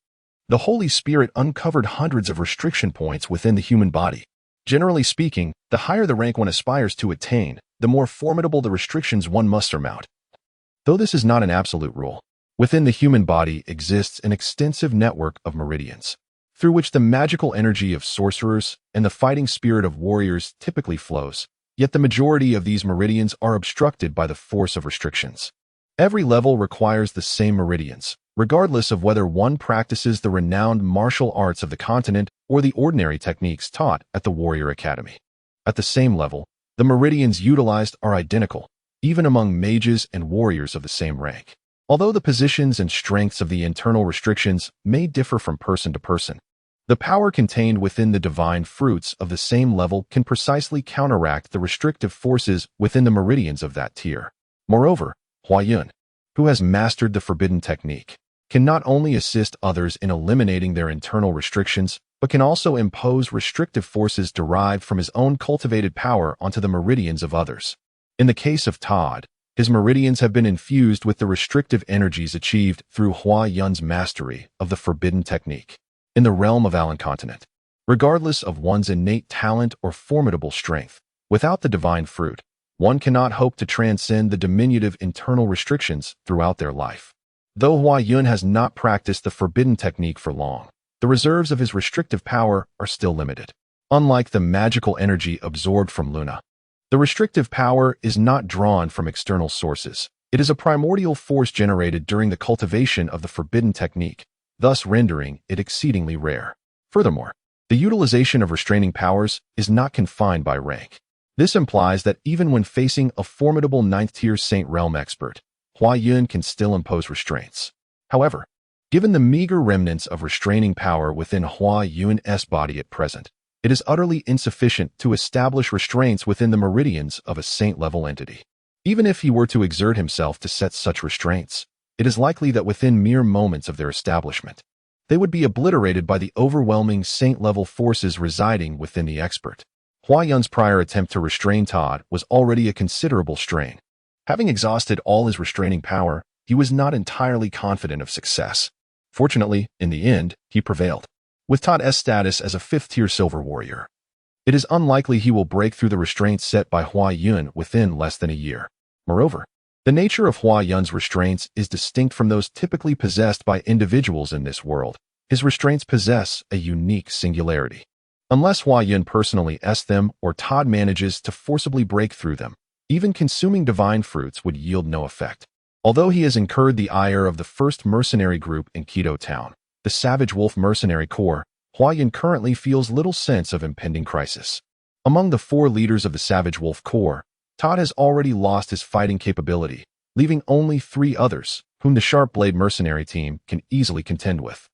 the Holy Spirit uncovered hundreds of restriction points within the human body. Generally speaking, the higher the rank one aspires to attain, the more formidable the restrictions one must surmount. Though this is not an absolute rule, within the human body exists an extensive network of meridians, through which the magical energy of sorcerers and the fighting spirit of warriors typically flows, yet the majority of these meridians are obstructed by the force of restrictions. Every level requires the same meridians, regardless of whether one practices the renowned martial arts of the continent or the ordinary techniques taught at the Warrior Academy. At the same level, the meridians utilized are identical, even among mages and warriors of the same rank. Although the positions and strengths of the internal restrictions may differ from person to person, the power contained within the divine fruits of the same level can precisely counteract the restrictive forces within the meridians of that tier. Moreover, Huayun, who has mastered the forbidden technique, can not only assist others in eliminating their internal restrictions, but can also impose restrictive forces derived from his own cultivated power onto the meridians of others. In the case of Todd, his meridians have been infused with the restrictive energies achieved through Huayun's mastery of the forbidden technique. In the realm of Alan Continent, regardless of one's innate talent or formidable strength, without the divine fruit, one cannot hope to transcend the diminutive internal restrictions throughout their life. Though Huayun has not practiced the forbidden technique for long, the reserves of his restrictive power are still limited. Unlike the magical energy absorbed from Luna, the restrictive power is not drawn from external sources. It is a primordial force generated during the cultivation of the forbidden technique, thus rendering it exceedingly rare. Furthermore, the utilization of restraining powers is not confined by rank. This implies that even when facing a formidable 9th-tier Saint Realm expert, Huayun can still impose restraints. However, given the meager remnants of restraining power within Huayun's body at present, it is utterly insufficient to establish restraints within the meridians of a saint-level entity. Even if he were to exert himself to set such restraints, it is likely that within mere moments of their establishment, they would be obliterated by the overwhelming saint-level forces residing within the expert. Huayun's prior attempt to restrain Todd was already a considerable strain. Having exhausted all his restraining power, he was not entirely confident of success. Fortunately, in the end, he prevailed. With Todd's status as a 5th-tier silver warrior, it is unlikely he will break through the restraints set by Huayun within less than a year. Moreover, the nature of Huayun's restraints is distinct from those typically possessed by individuals in this world. His restraints possess a unique singularity. Unless Huayun personally estes them or Todd manages to forcibly break through them, even consuming divine fruits would yield no effect. Although he has incurred the ire of the first mercenary group in Quito Town, the Savage Wolf Mercenary Corps, Huayun currently feels little sense of impending crisis. Among the 4 leaders of the Savage Wolf Corps, Todd has already lost his fighting capability, leaving only 3 others, whom the Sharp Blade Mercenary team can easily contend with.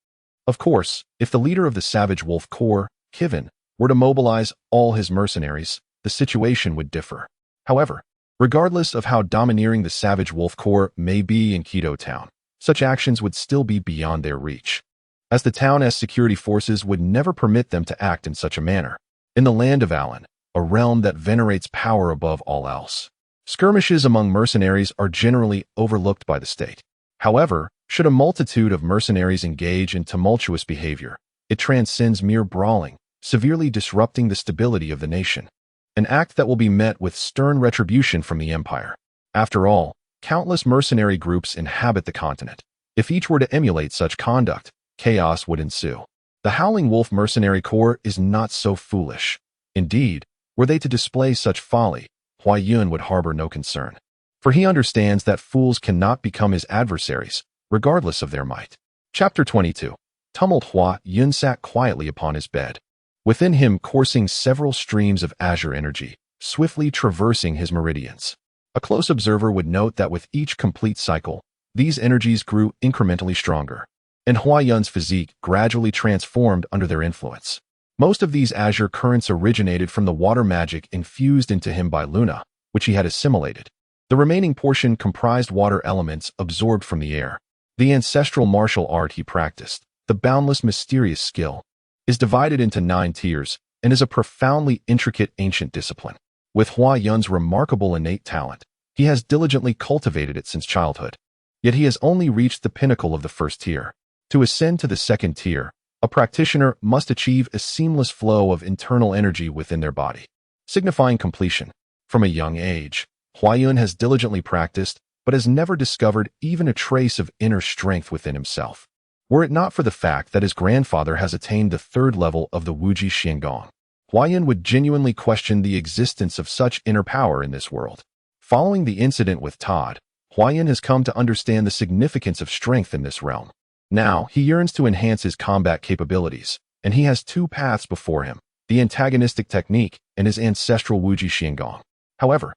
Of course, if the leader of the Savage Wolf Corps, Kivin, were to mobilize all his mercenaries, the situation would differ. However, regardless of how domineering the Savage Wolf Corps may be in Quito Town, such actions would still be beyond their reach, as the town's security forces would never permit them to act in such a manner. In the land of Alan, a realm that venerates power above all else, skirmishes among mercenaries are generally overlooked by the state. However, should a multitude of mercenaries engage in tumultuous behavior, it transcends mere brawling, severely disrupting the stability of the nation. An act that will be met with stern retribution from the Empire. After all, countless mercenary groups inhabit the continent. If each were to emulate such conduct, chaos would ensue. The Howling Wolf Mercenary Corps is not so foolish. Indeed, were they to display such folly, Huayun would harbor no concern. For he understands that fools cannot become his adversaries, regardless of their might. Chapter 22. Tumult. Huayun sat quietly upon his bed, within him coursing several streams of azure energy, swiftly traversing his meridians. A close observer would note that with each complete cycle, these energies grew incrementally stronger, and Huayun's physique gradually transformed under their influence. Most of these azure currents originated from the water magic infused into him by Luna, which he had assimilated. The remaining portion comprised water elements absorbed from the air. The ancestral martial art he practiced, the boundless mysterious skill, is divided into 9 tiers and is a profoundly intricate ancient discipline. With Huayun's remarkable innate talent, he has diligently cultivated it since childhood. Yet he has only reached the pinnacle of the 1st tier. To ascend to the 2nd tier, a practitioner must achieve a seamless flow of internal energy within their body, signifying completion. From a young age, Huayun has diligently practiced, but has never discovered even a trace of inner strength within himself. Were it not for the fact that his grandfather has attained the 3rd level of the Wuji Xiangong, Huayun would genuinely question the existence of such inner power in this world. Following the incident with Todd, Huayun has come to understand the significance of strength in this realm. Now, he yearns to enhance his combat capabilities, and he has 2 paths before him, the antagonistic technique and his ancestral Wuji Xiangong. However,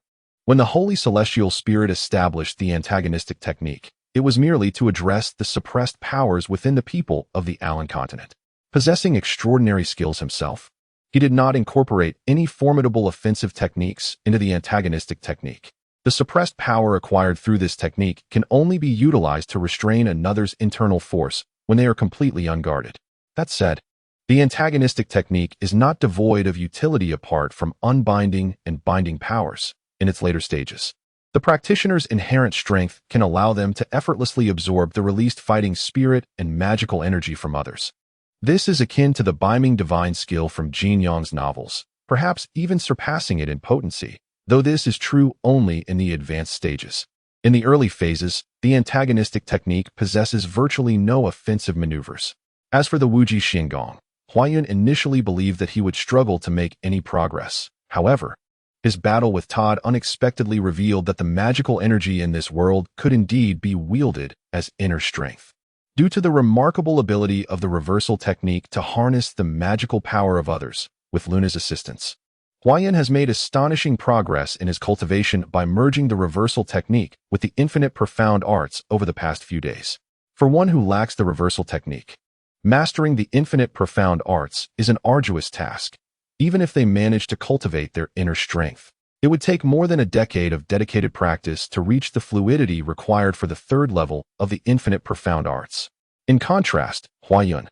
When the Holy Celestial Spirit established the antagonistic technique, it was merely to address the suppressed powers within the people of the Alan continent. Possessing extraordinary skills himself, he did not incorporate any formidable offensive techniques into the antagonistic technique. The suppressed power acquired through this technique can only be utilized to restrain another's internal force when they are completely unguarded. That said, the antagonistic technique is not devoid of utility apart from unbinding and binding powers in its later stages. The practitioner's inherent strength can allow them to effortlessly absorb the released fighting spirit and magical energy from others. This is akin to the Biming divine skill from Jin Yang's novels, perhaps even surpassing it in potency, though this is true only in the advanced stages. In the early phases, the antagonistic technique possesses virtually no offensive maneuvers. As for the Wuji Xingong, Huayan initially believed that he would struggle to make any progress. However, his battle with Todd unexpectedly revealed that the magical energy in this world could indeed be wielded as inner strength. Due to the remarkable ability of the reversal technique to harness the magical power of others, with Luna's assistance, Huayan has made astonishing progress in his cultivation by merging the reversal technique with the infinite profound arts over the past few days. For one who lacks the reversal technique, mastering the infinite profound arts is an arduous task. Even if they manage to cultivate their inner strength, it would take more than a decade of dedicated practice to reach the fluidity required for the third level of the infinite profound arts. In contrast, Huayan,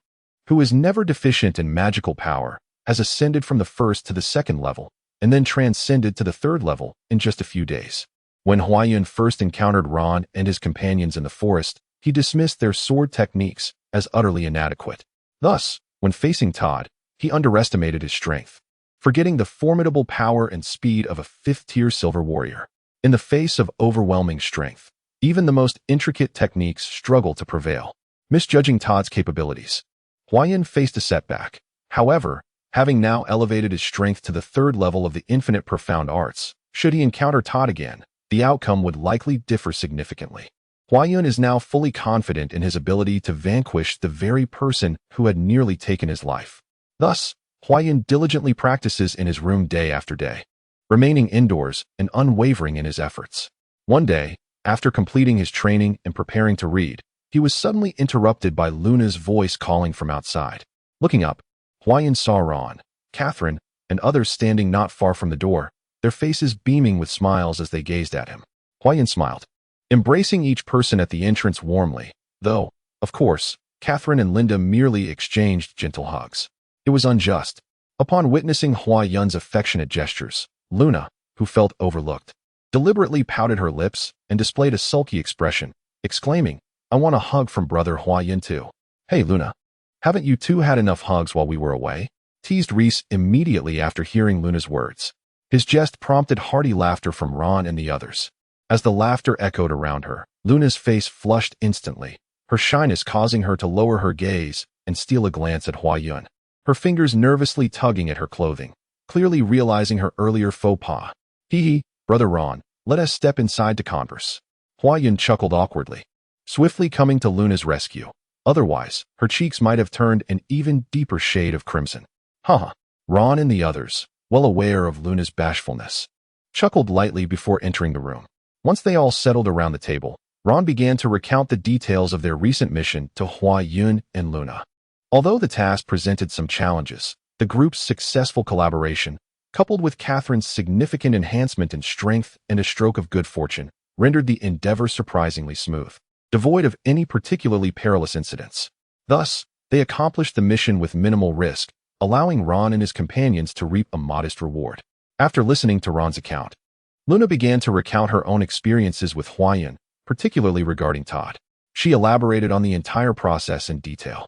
who is never deficient in magical power, has ascended from the first to the second level and then transcended to the third level in just a few days. When Huayan first encountered Ron and his companions in the forest, he dismissed their sword techniques as utterly inadequate. Thus, when facing Todd, he underestimated his strength, forgetting the formidable power and speed of a fifth-tier silver warrior. In the face of overwhelming strength, even the most intricate techniques struggle to prevail. Misjudging Todd's capabilities, Huayan faced a setback. However, having now elevated his strength to the third level of the infinite profound arts, should he encounter Todd again, the outcome would likely differ significantly. Huayan is now fully confident in his ability to vanquish the very person who had nearly taken his life. Thus, Huayan diligently practices in his room day after day, remaining indoors and unwavering in his efforts. One day, after completing his training and preparing to read, he was suddenly interrupted by Luna's voice calling from outside. Looking up, Huayan saw Ron, Catherine, and others standing not far from the door, their faces beaming with smiles as they gazed at him. Huayan smiled, embracing each person at the entrance warmly, though, of course, Catherine and Linda merely exchanged gentle hugs. It was unjust. Upon witnessing Huayan's affectionate gestures, Luna, who felt overlooked, deliberately pouted her lips and displayed a sulky expression, exclaiming, "I want a hug from brother Huayan too." "Hey Luna, haven't you two had enough hugs while we were away?" teased Reese immediately after hearing Luna's words. His jest prompted hearty laughter from Ron and the others. As the laughter echoed around her, Luna's face flushed instantly, her shyness causing her to lower her gaze and steal a glance at Huayan, her fingers nervously tugging at her clothing, clearly realizing her earlier faux pas. "Hee, brother Ron, let us step inside to converse." Huayan chuckled awkwardly, swiftly coming to Luna's rescue. Otherwise, her cheeks might have turned an even deeper shade of crimson. Haha. Ron and the others, well aware of Luna's bashfulness, chuckled lightly before entering the room. Once they all settled around the table, Ron began to recount the details of their recent mission to Huayan and Luna. Although the task presented some challenges, the group's successful collaboration, coupled with Catherine's significant enhancement in strength and a stroke of good fortune, rendered the endeavor surprisingly smooth, devoid of any particularly perilous incidents. Thus, they accomplished the mission with minimal risk, allowing Ron and his companions to reap a modest reward. After listening to Ron's account, Luna began to recount her own experiences with Huayan, particularly regarding Todd. She elaborated on the entire process in detail.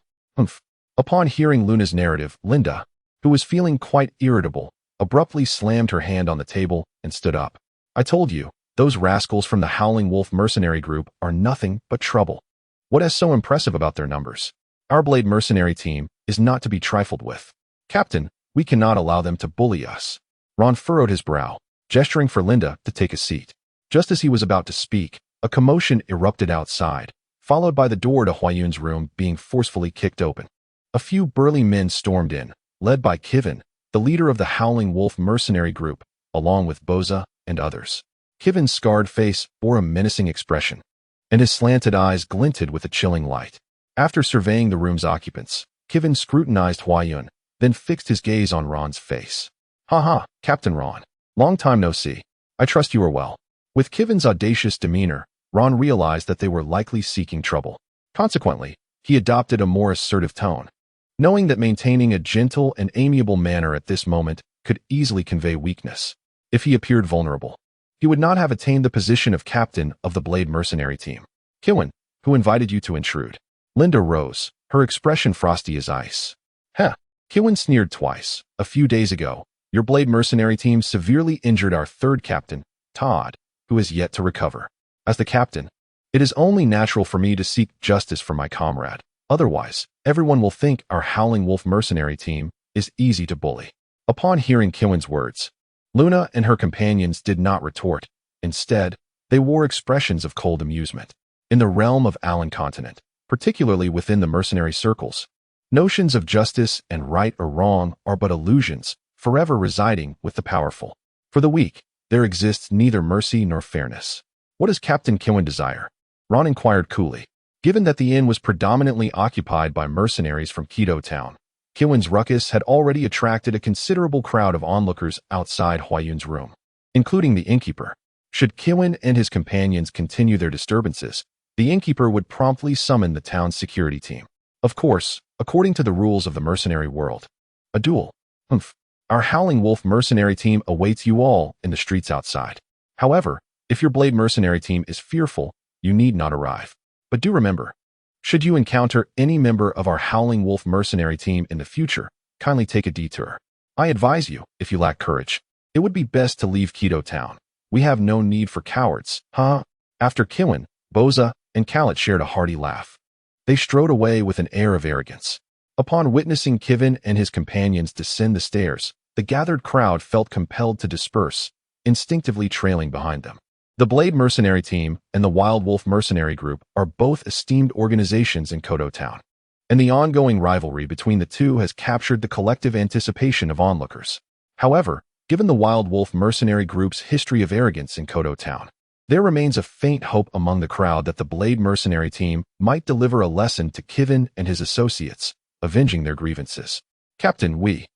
Upon hearing Luna's narrative, Linda, who was feeling quite irritable, abruptly slammed her hand on the table and stood up. "I told you, those rascals from the Howling Wolf mercenary group are nothing but trouble. What is so impressive about their numbers? Our Blade mercenary team is not to be trifled with. Captain, we cannot allow them to bully us." Ron furrowed his brow, gesturing for Linda to take a seat. Just as he was about to speak, a commotion erupted outside, followed by the door to Huayan's room being forcefully kicked open. A few burly men stormed in, led by Kivin, the leader of the Howling Wolf mercenary group, along with Boza and others. Kiven's scarred face bore a menacing expression, and his slanted eyes glinted with a chilling light. After surveying the room's occupants, Kiven scrutinized Huayun, then fixed his gaze on Ron's face. "Ha, Captain Ron. Long time no see. I trust you are well." With Kiven's audacious demeanor, Ron realized that they were likely seeking trouble. Consequently, he adopted a more assertive tone, knowing that maintaining a gentle and amiable manner at this moment could easily convey weakness. If he appeared vulnerable, he would not have attained the position of captain of the Blade mercenary team. "Kiwen, who invited you to intrude?" Linda rose, her expression frosty as ice. "Heh." Kiwen sneered twice. "A few days ago, your Blade mercenary team severely injured our third captain, Todd, who is yet to recover. As the captain, it is only natural for me to seek justice for my comrade. Otherwise, everyone will think our Howling Wolf mercenary team is easy to bully." Upon hearing Kiwen's words, Luna and her companions did not retort. Instead, they wore expressions of cold amusement. In the realm of Allen Continent, particularly within the mercenary circles, notions of justice and right or wrong are but illusions, forever residing with the powerful. For the weak, there exists neither mercy nor fairness. "What does Captain Kiwen desire?" Ron inquired coolly. Given that the inn was predominantly occupied by mercenaries from Quito Town, Kiwen's ruckus had already attracted a considerable crowd of onlookers outside Huayun's room, including the innkeeper. Should Kiwen and his companions continue their disturbances, the innkeeper would promptly summon the town's security team. Of course, according to the rules of the mercenary world. A duel. Our Howling Wolf mercenary team awaits you all in the streets outside. However, if your Blade mercenary team is fearful, you need not arrive. But do remember, should you encounter any member of our Howling Wolf mercenary team in the future, kindly take a detour. I advise you, if you lack courage, it would be best to leave Quito Town. We have no need for cowards, huh?" After Kiwen, Boza, and Khaled shared a hearty laugh, they strode away with an air of arrogance. Upon witnessing Kiven and his companions descend the stairs, the gathered crowd felt compelled to disperse, instinctively trailing behind them. The Blade mercenary team and the Wild Wolf mercenary group are both esteemed organizations in Kodo Town, and the ongoing rivalry between the two has captured the collective anticipation of onlookers. However, given the Wild Wolf mercenary group's history of arrogance in Kodo Town, there remains a faint hope among the crowd that the Blade mercenary team might deliver a lesson to Kiven and his associates, avenging their grievances. "Captain, we..."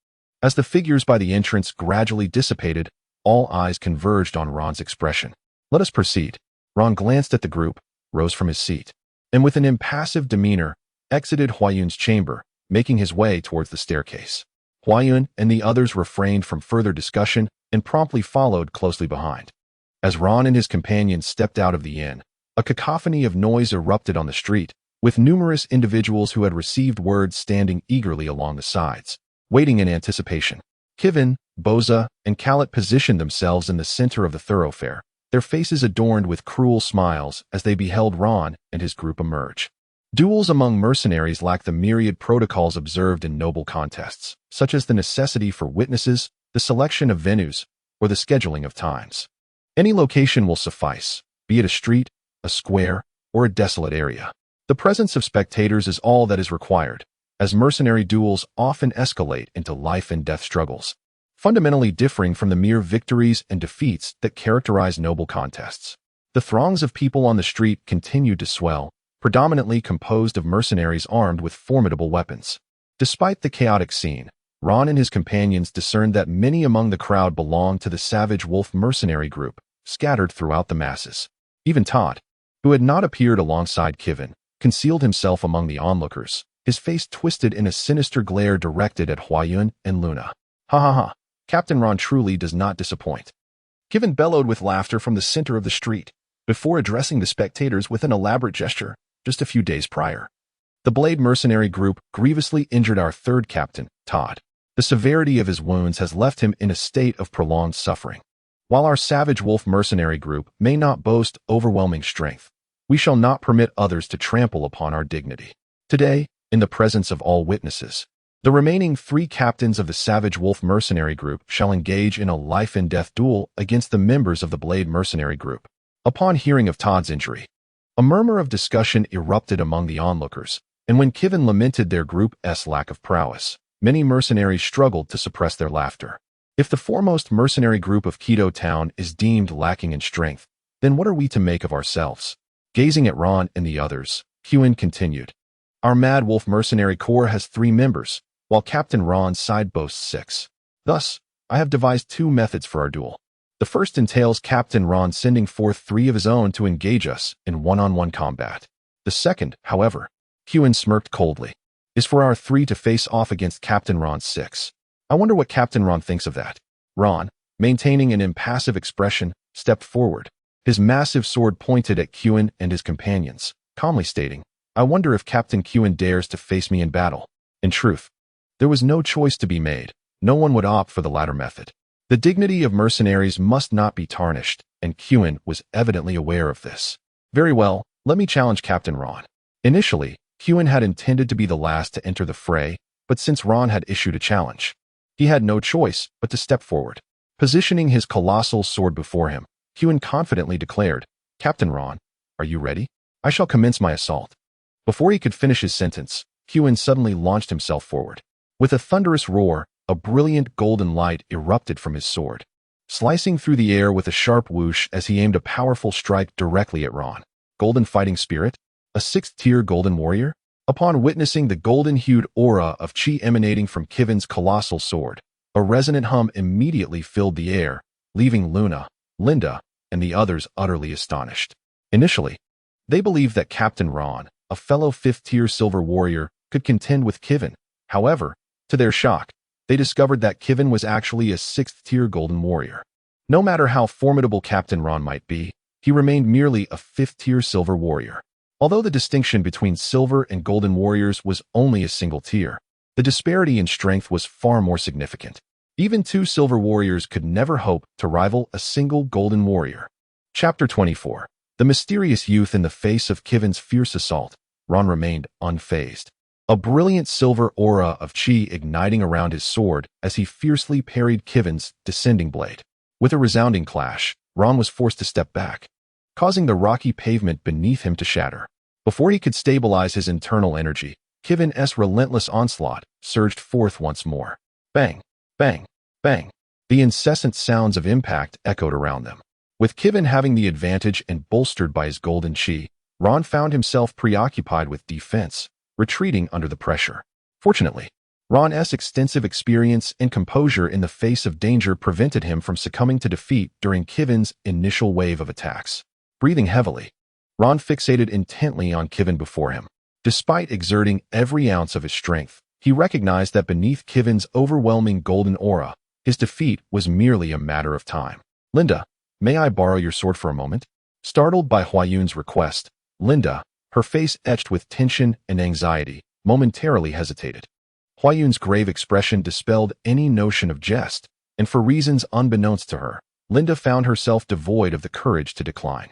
As the figures by the entrance gradually dissipated, all eyes converged on Ron's expression. "Let us proceed." Ron glanced at the group, rose from his seat, and with an impassive demeanor, exited Huayun's chamber, making his way towards the staircase. Huayun and the others refrained from further discussion and promptly followed closely behind. As Ron and his companions stepped out of the inn, a cacophony of noise erupted on the street, with numerous individuals who had received word standing eagerly along the sides, waiting in anticipation. Kiven, Boza, and Khaled positioned themselves in the center of the thoroughfare, their faces adorned with cruel smiles as they beheld Ron and his group emerge. Duels among mercenaries lack the myriad protocols observed in noble contests, such as the necessity for witnesses, the selection of venues, or the scheduling of times. Any location will suffice, be it a street, a square, or a desolate area. The presence of spectators is all that is required, as mercenary duels often escalate into life and death struggles, fundamentally differing from the mere victories and defeats that characterize noble contests. The throngs of people on the street continued to swell, predominantly composed of mercenaries armed with formidable weapons. Despite the chaotic scene, Ron and his companions discerned that many among the crowd belonged to the Savage Wolf mercenary group, scattered throughout the masses. Even Todd, who had not appeared alongside Kiven, concealed himself among the onlookers, his face twisted in a sinister glare directed at Huayun and Luna. "Ha. Captain Ron truly does not disappoint." Kiven bellowed with laughter from the center of the street, before addressing the spectators with an elaborate gesture. "Just a few days prior, the Blade mercenary group grievously injured our third captain, Todd. The severity of his wounds has left him in a state of prolonged suffering. While our Savage Wolf mercenary group may not boast overwhelming strength, we shall not permit others to trample upon our dignity. Today, in the presence of all witnesses, the remaining 3 captains of the Savage Wolf mercenary group shall engage in a life-and-death duel against the members of the Blade mercenary group." Upon hearing of Todd's injury, a murmur of discussion erupted among the onlookers, and when Kiven lamented their group's lack of prowess, many mercenaries struggled to suppress their laughter. If the foremost mercenary group of Quito Town is deemed lacking in strength, then what are we to make of ourselves? Gazing at Ron and the others, Huan continued. Our Mad Wolf mercenary corps has 3 members, while Captain Ron's side boasts 6. Thus, I have devised 2 methods for our duel. The first entails Captain Ron sending forth 3 of his own to engage us in one-on-one combat. The second, however, Huan smirked coldly, is for our 3 to face off against Captain Ron's 6. I wonder what Captain Ron thinks of that. Ron, maintaining an impassive expression, stepped forward, his massive sword pointed at Huan and his companions, calmly stating, I wonder if Captain Huan dares to face me in battle. In truth, there was no choice to be made. No one would opt for the latter method. The dignity of mercenaries must not be tarnished, and Huan was evidently aware of this. Very well, let me challenge Captain Ron. Initially, Huan had intended to be the last to enter the fray, but since Ron had issued a challenge, he had no choice but to step forward. Positioning his colossal sword before him, Huan confidently declared, Captain Ron, are you ready? I shall commence my assault. Before he could finish his sentence, Huan suddenly launched himself forward. With a thunderous roar, a brilliant golden light erupted from his sword, slicing through the air with a sharp whoosh as he aimed a powerful strike directly at Ron. Golden Fighting Spirit? A 6th-tier golden warrior? Upon witnessing the golden-hued aura of chi emanating from Kiven's colossal sword, a resonant hum immediately filled the air, leaving Luna, Linda, and the others utterly astonished. Initially, they believed that Captain Ron, a fellow 5th-tier silver warrior, could contend with Kiven. However, to their shock, they discovered that Kiven was actually a 6th-tier golden warrior. No matter how formidable Captain Ron might be, he remained merely a 5th-tier silver warrior. Although the distinction between silver and golden warriors was only a single tier, the disparity in strength was far more significant. Even 2 silver warriors could never hope to rival a single golden warrior. Chapter 24. The mysterious youth in the face of Kiven's fierce assault. Ron remained unfazed, a brilliant silver aura of chi igniting around his sword as he fiercely parried Kiven's descending blade. With a resounding clash, Ron was forced to step back, causing the rocky pavement beneath him to shatter. Before he could stabilize his internal energy, Kiven's relentless onslaught surged forth once more. Bang, bang, bang. The incessant sounds of impact echoed around them. With Kiven having the advantage and bolstered by his golden chi, Ron found himself preoccupied with defense, retreating under the pressure. Fortunately, Ron's extensive experience and composure in the face of danger prevented him from succumbing to defeat during Kiven's initial wave of attacks. Breathing heavily, Ron fixated intently on Kiven before him. Despite exerting every ounce of his strength, he recognized that beneath Kiven's overwhelming golden aura, his defeat was merely a matter of time. Linda, may I borrow your sword for a moment? Startled by Huayun's request, Linda, her face etched with tension and anxiety, momentarily hesitated. Huayun's grave expression dispelled any notion of jest, and for reasons unbeknownst to her, Linda found herself devoid of the courage to decline.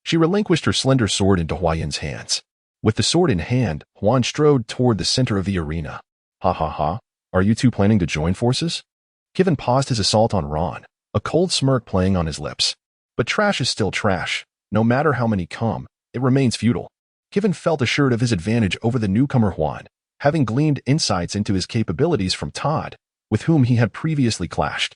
She relinquished her slender sword into Huayun's hands. With the sword in hand, Huan strode toward the center of the arena. Ha ha ha, are you 2 planning to join forces? Kiven paused his assault on Ron, a cold smirk playing on his lips. But trash is still trash. No matter how many come, it remains futile. Kiven felt assured of his advantage over the newcomer Huan, having gleaned insights into his capabilities from Todd, with whom he had previously clashed.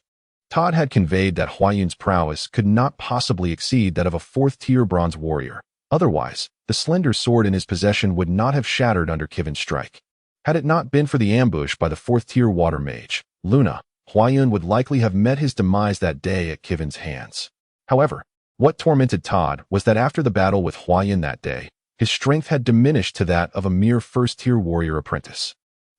Todd had conveyed that Huayun's prowess could not possibly exceed that of a 4th-tier bronze warrior. Otherwise, the slender sword in his possession would not have shattered under Kiven's strike. Had it not been for the ambush by the 4th-tier water mage, Luna, Huayun would likely have met his demise that day at Kiven's hands. However, what tormented Todd was that after the battle with Huayun that day, his strength had diminished to that of a mere 1st-tier warrior apprentice.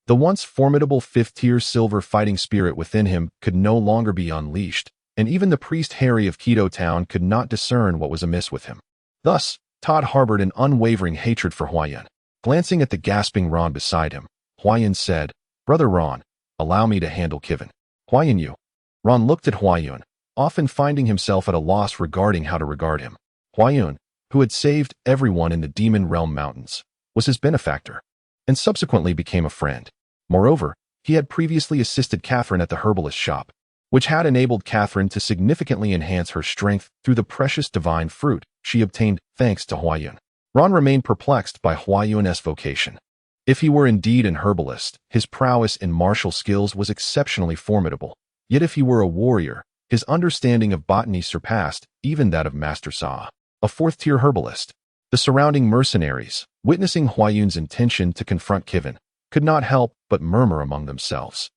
The once formidable 5th-tier silver fighting spirit within him could no longer be unleashed, and even the priest Harry of Quito Town could not discern what was amiss with him. Thus, Todd harbored an unwavering hatred for Huayun. Glancing at the gasping Ron beside him, Huayun said, Brother Ron, allow me to handle Kiven. Huayun you. Ron looked at Huayun, often finding himself at a loss regarding how to regard him. Huayun, who had saved everyone in the Demon Realm Mountains, was his benefactor, and subsequently became a friend. Moreover, he had previously assisted Catherine at the herbalist shop, which had enabled Catherine to significantly enhance her strength through the precious divine fruit she obtained thanks to Huayun. Ron remained perplexed by Huayun's vocation. If he were indeed an herbalist, his prowess in martial skills was exceptionally formidable, Yet if he were a warrior, his understanding of botany surpassed even that of Master Sa, a fourth-tier herbalist. The surrounding mercenaries, witnessing Huayun's intention to confront Kivin, could not help but murmur among themselves.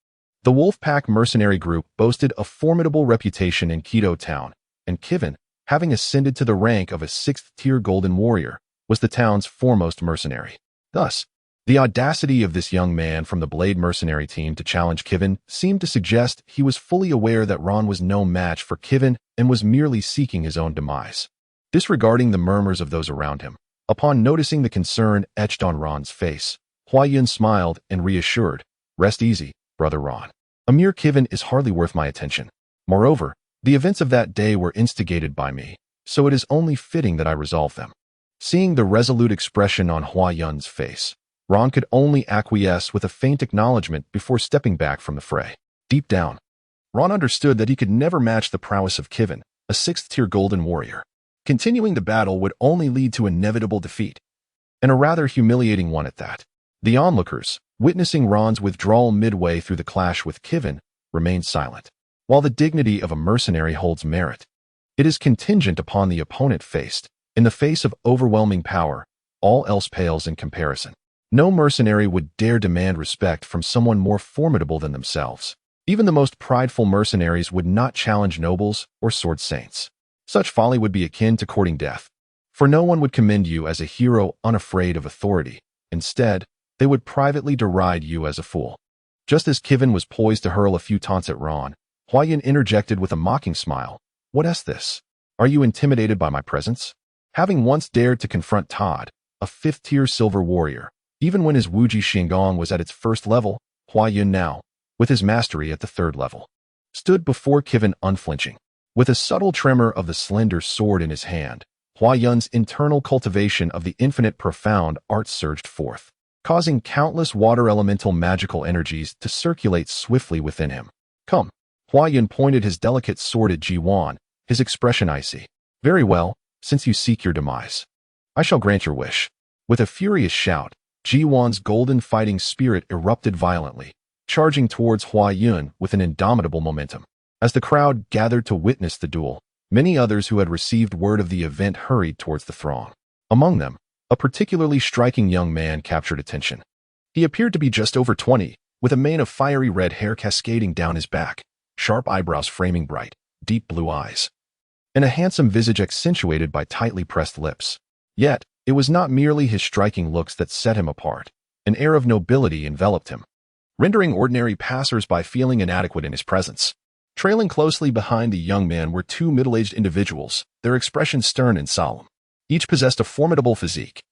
The Wolfpack mercenary group boasted a formidable reputation in Quito town, and Kivin, having ascended to the rank of a sixth-tier golden warrior, was the town's foremost mercenary. Thus, the audacity of this young man from the Blade mercenary team to challenge Kivin seemed to suggest he was fully aware that Ron was no match for Kivin and was merely seeking his own demise. Disregarding the murmurs of those around him, upon noticing the concern etched on Ron's face, Huayun smiled and reassured, "Rest easy, Brother Ron. A mere Kivin is hardly worth my attention. Moreover, the events of that day were instigated by me, so it is only fitting that I resolve them." Seeing the resolute expression on Huayun's face, Ron could only acquiesce with a faint acknowledgement before stepping back from the fray. Deep down, Ron understood that he could never match the prowess of Kivin, a sixth-tier golden warrior. Continuing the battle would only lead to inevitable defeat, and a rather humiliating one at that. The onlookers, witnessing Ron's withdrawal midway through the clash with Kivin, remained silent. While the dignity of a mercenary holds merit, it is contingent upon the opponent faced. In the face of overwhelming power, all else pales in comparison. No mercenary would dare demand respect from someone more formidable than themselves. Even the most prideful mercenaries would not challenge nobles or sword saints. Such folly would be akin to courting death. For no one would commend you as a hero unafraid of authority. Instead, they would privately deride you as a fool. Just as Kivin was poised to hurl a few taunts at Ron, Huayun interjected with a mocking smile. "What is this? Are you intimidated by my presence?" Having once dared to confront Todd, a fifth-tier silver warrior, even when his Wuji Xingong was at its first level, Huayun now, with his mastery at the third level, stood before Kivin unflinching. With a subtle tremor of the slender sword in his hand, Huayun's internal cultivation of the infinite profound art surged forth, causing countless water elemental magical energies to circulate swiftly within him. "Come." Huayun pointed his delicate sword at Jiwan, his expression icy. "Very well, since you seek your demise. I shall grant your wish." With a furious shout, Jiwan's golden fighting spirit erupted violently, charging towards Huayun with an indomitable momentum. As the crowd gathered to witness the duel, many others who had received word of the event hurried towards the throng. Among them, a particularly striking young man captured attention. He appeared to be just over 20, with a mane of fiery red hair cascading down his back, sharp eyebrows framing bright, deep blue eyes, and a handsome visage accentuated by tightly pressed lips. Yet, it was not merely his striking looks that set him apart. An air of nobility enveloped him, rendering ordinary passers-by feeling inadequate in his presence. Trailing closely behind the young man were two middle-aged individuals, their expressions stern and solemn. Each possessed a formidable physique,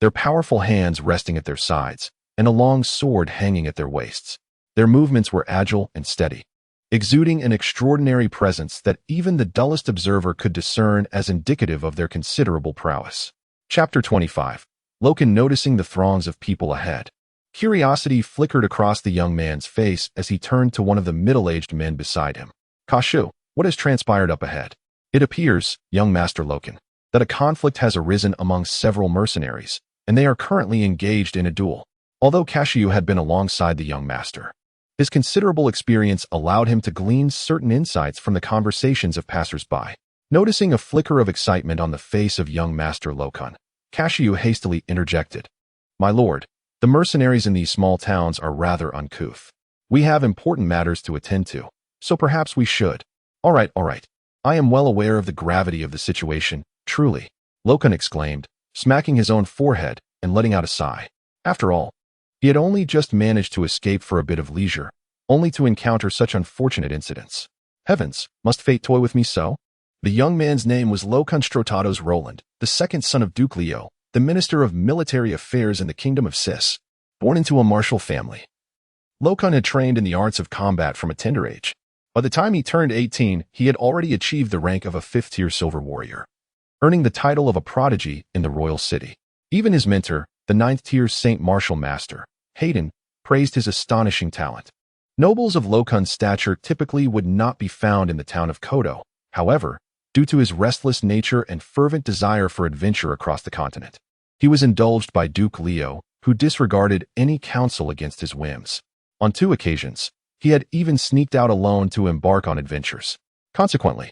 their powerful hands resting at their sides, and a long sword hanging at their waists. Their movements were agile and steady, exuding an extraordinary presence that even the dullest observer could discern as indicative of their considerable prowess. Chapter 25. Loken noticing the throngs of people ahead. Curiosity flickered across the young man's face as he turned to one of the middle-aged men beside him. "Kashu, what has transpired up ahead?" "It appears, young Master Loken, that a conflict has arisen among several mercenaries, and they are currently engaged in a duel." Although Kashu had been alongside the young master, his considerable experience allowed him to glean certain insights from the conversations of passers-by. Noticing a flicker of excitement on the face of young Master Loken, Kashu hastily interjected. "My lord, the mercenaries in these small towns are rather uncouth. We have important matters to attend to, so perhaps we should." All right. I am well aware of the gravity of the situation, truly," Loken exclaimed, smacking his own forehead and letting out a sigh. After all, he had only just managed to escape for a bit of leisure, only to encounter such unfortunate incidents. Heavens, must fate toy with me so? The young man's name was Loken Strotados Roland, the second son of Duke Leo, the Minister of Military Affairs in the Kingdom of Sis. Born into a martial family, Loken had trained in the arts of combat from a tender age. By the time he turned 18, he had already achieved the rank of a fifth-tier silver warrior, earning the title of a prodigy in the royal city. Even his mentor, the ninth-tier Saint Martial Master, Hayden, praised his astonishing talent. Nobles of Loken's stature typically would not be found in the town of Kodo, however, due to his restless nature and fervent desire for adventure across the continent. He was indulged by Duke Leo, who disregarded any counsel against his whims. On 2 occasions, He had even sneaked out alone to embark on adventures. Consequently,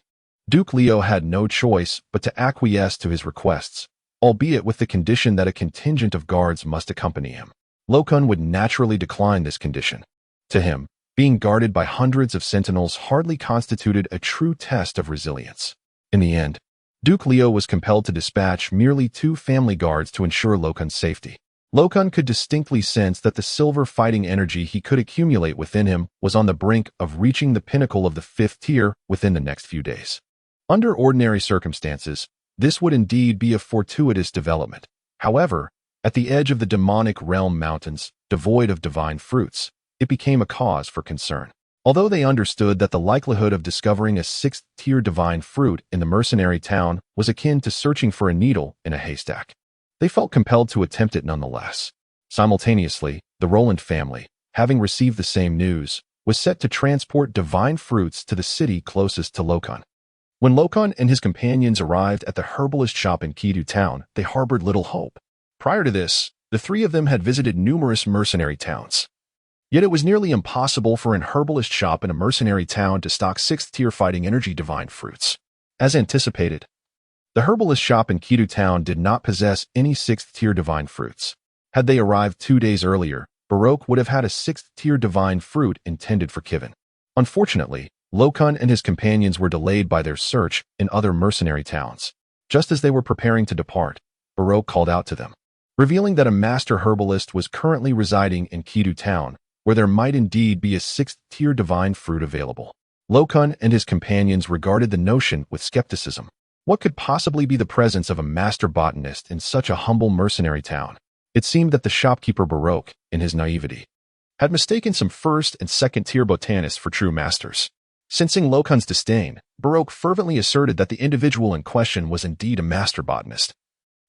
Duke Leo had no choice but to acquiesce to his requests, albeit with the condition that a contingent of guards must accompany him. Lokun would naturally decline this condition. To him, being guarded by hundreds of sentinels hardly constituted a true test of resilience. In the end, Duke Leo was compelled to dispatch merely 2 family guards to ensure Lokun's safety. Lokun could distinctly sense that the silver fighting energy he could accumulate within him was on the brink of reaching the pinnacle of the 5th tier within the next few days. Under ordinary circumstances, this would indeed be a fortuitous development. However, at the edge of the demonic realm mountains, devoid of divine fruits, it became a cause for concern. Although they understood that the likelihood of discovering a 6th-tier divine fruit in the mercenary town was akin to searching for a needle in a haystack, they felt compelled to attempt it nonetheless. Simultaneously, the Roland family, having received the same news, was set to transport divine fruits to the city closest to Lokun. When Lokun and his companions arrived at the herbalist shop in Kidu town, they harbored little hope. Prior to this, the 3 of them had visited numerous mercenary towns. Yet it was nearly impossible for an herbalist shop in a mercenary town to stock 6th-tier fighting energy divine fruits. As anticipated, the herbalist shop in Kidu town did not possess any 6th-tier divine fruits. Had they arrived 2 days earlier, Baroque would have had a 6th-tier divine fruit intended for Kivin. Unfortunately, Lokun and his companions were delayed by their search in other mercenary towns. Just as they were preparing to depart, Baroque called out to them, revealing that a master herbalist was currently residing in Kidu town, where there might indeed be a 6th-tier divine fruit available. Lokun and his companions regarded the notion with skepticism. What could possibly be the presence of a master botanist in such a humble mercenary town? It seemed that the shopkeeper Baroque, in his naivety, had mistaken some 1st and 2nd-tier botanists for true masters. Sensing Lokun's disdain, Baroque fervently asserted that the individual in question was indeed a master botanist.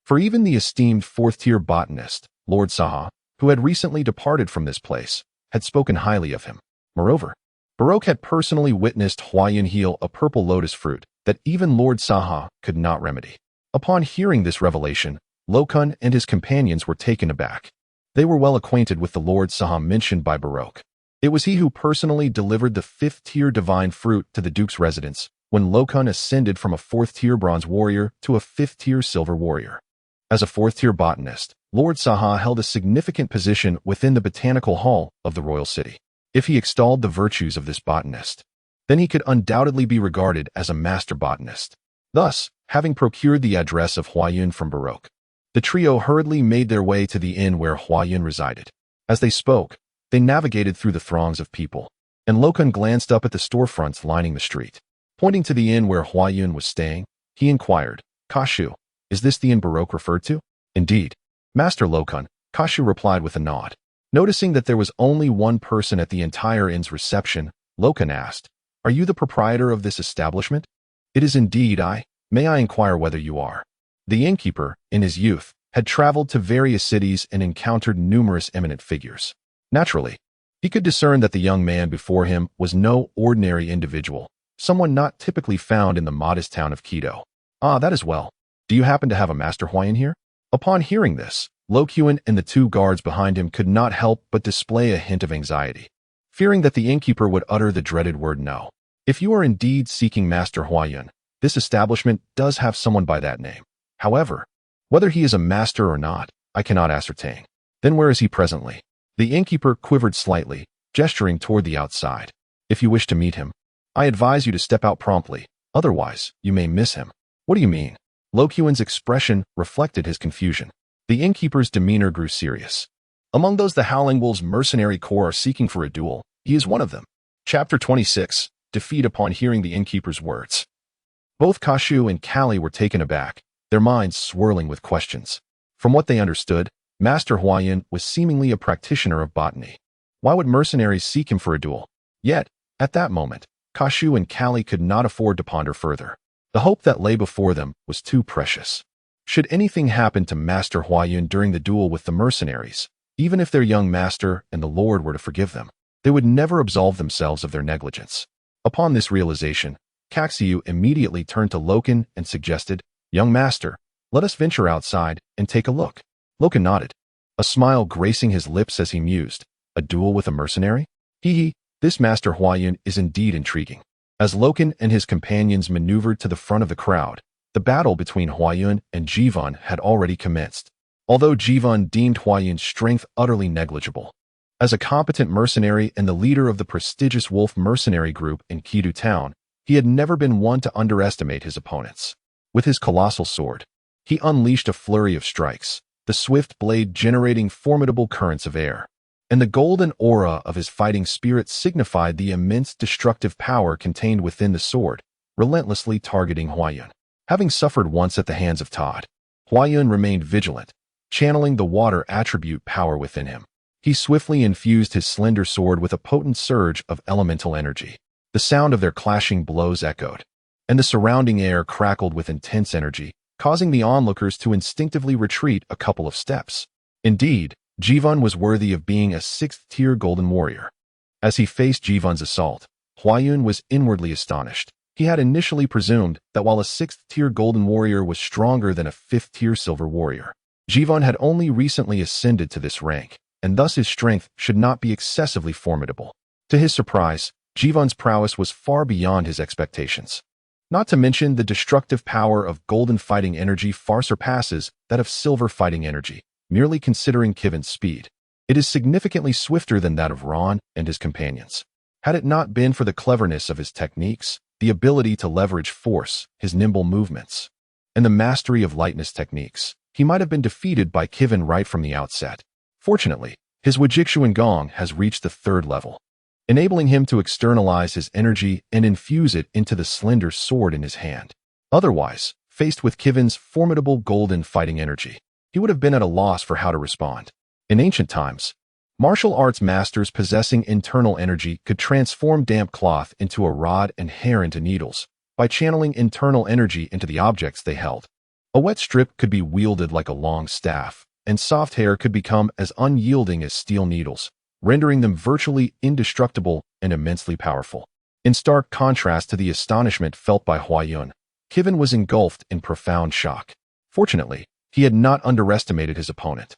For even the esteemed 4th-tier botanist, Lord Saha, who had recently departed from this place, had spoken highly of him. Moreover, Baroque had personally witnessed Huayun heal a purple lotus fruit that even Lord Saha could not remedy. Upon hearing this revelation, Lokun and his companions were taken aback. They were well acquainted with the Lord Saha mentioned by Baroque. It was he who personally delivered the 5th-tier divine fruit to the Duke's residence when Lokun ascended from a 4th-tier bronze warrior to a 5th-tier silver warrior. As a 4th-tier botanist, Lord Saha held a significant position within the botanical hall of the royal city. If he extolled the virtues of this botanist, then he could undoubtedly be regarded as a master botanist. Thus, having procured the address of Huayun from Baroque, the trio hurriedly made their way to the inn where Huayun resided. As they spoke, they navigated through the throngs of people, and Lokun glanced up at the storefronts lining the street. Pointing to the inn where Huayun was staying, he inquired, "Kashu, is this the inn Baroque referred to?" "Indeed, Master Lokun," Kashu replied with a nod. Noticing that there was only one person at the entire inn's reception, Lokun asked, "Are you the proprietor of this establishment?" "It is indeed I. May I inquire whether you are?" The innkeeper, in his youth, had traveled to various cities and encountered numerous eminent figures. Naturally, he could discern that the young man before him was no ordinary individual, someone not typically found in the modest town of Quito. "Ah, that is well. Do you happen to have a Master Huayan here?" Upon hearing this, Lokun and the 2 guards behind him could not help but display a hint of anxiety, fearing that the innkeeper would utter the dreaded word no. "If you are indeed seeking Master Huayan, this establishment does have someone by that name. However, whether he is a master or not, I cannot ascertain." "Then where is he presently?" The innkeeper quivered slightly, gesturing toward the outside. "If you wish to meet him, I advise you to step out promptly, otherwise you may miss him." "What do you mean?" Lokun's expression reflected his confusion. The innkeeper's demeanor grew serious. "Among those the Howling Wolves mercenary corps are seeking for a duel, he is one of them." Chapter 26, Defeat upon hearing the innkeeper's words. Both Kashu and Kali were taken aback, their minds swirling with questions. From what they understood, Master Huayan was seemingly a practitioner of botany. Why would mercenaries seek him for a duel? Yet, at that moment, Kashu and Kali could not afford to ponder further. The hope that lay before them was too precious. Should anything happen to Master Huayan during the duel with the mercenaries, even if their young master and the Lord were to forgive them, they would never absolve themselves of their negligence. Upon this realization, Caxiu immediately turned to Lokun and suggested, "Young master, let us venture outside and take a look." Lokun nodded, a smile gracing his lips as he mused, "A duel with a mercenary? Hee hee, This Master Huayun is indeed intriguing. As Loken and his companions maneuvered to the front of the crowd, the battle between Huayun and Jivan had already commenced. Although Jivan deemed Huayun's strength utterly negligible, as a competent mercenary and the leader of the prestigious Wolf mercenary group in Kidu town, he had never been one to underestimate his opponents. With his colossal sword, he unleashed a flurry of strikes, the swift blade generating formidable currents of air. And the golden aura of his fighting spirit signified the immense destructive power contained within the sword, relentlessly targeting Huayun. Having suffered once at the hands of Todd, Huayun remained vigilant, channeling the water attribute power within him. He swiftly infused his slender sword with a potent surge of elemental energy. The sound of their clashing blows echoed, and the surrounding air crackled with intense energy, causing the onlookers to instinctively retreat a couple of steps. Indeed, Jivan was worthy of being a 6th-tier golden warrior. As he faced Jivan's assault, Huayun was inwardly astonished. He had initially presumed that while a 6th-tier golden warrior was stronger than a 5th-tier silver warrior, Jivan had only recently ascended to this rank, and thus his strength should not be excessively formidable. To his surprise, Jivan's prowess was far beyond his expectations. Not to mention the destructive power of golden fighting energy far surpasses that of silver fighting energy. Merely considering Kivin's speed, it is significantly swifter than that of Ron and his companions. Had it not been for the cleverness of his techniques, the ability to leverage force, his nimble movements, and the mastery of lightness techniques, he might have been defeated by Kivin right from the outset. Fortunately, his Wujixuan Gong has reached the 3rd level, enabling him to externalize his energy and infuse it into the slender sword in his hand. Otherwise, faced with Kivin's formidable golden fighting energy, he would have been at a loss for how to respond. In ancient times, martial arts masters possessing internal energy could transform damp cloth into a rod and hair into needles by channeling internal energy into the objects they held. A wet strip could be wielded like a long staff, and soft hair could become as unyielding as steel needles, rendering them virtually indestructible and immensely powerful. In stark contrast to the astonishment felt by Huayun, Kivin was engulfed in profound shock. Fortunately, he had not underestimated his opponent.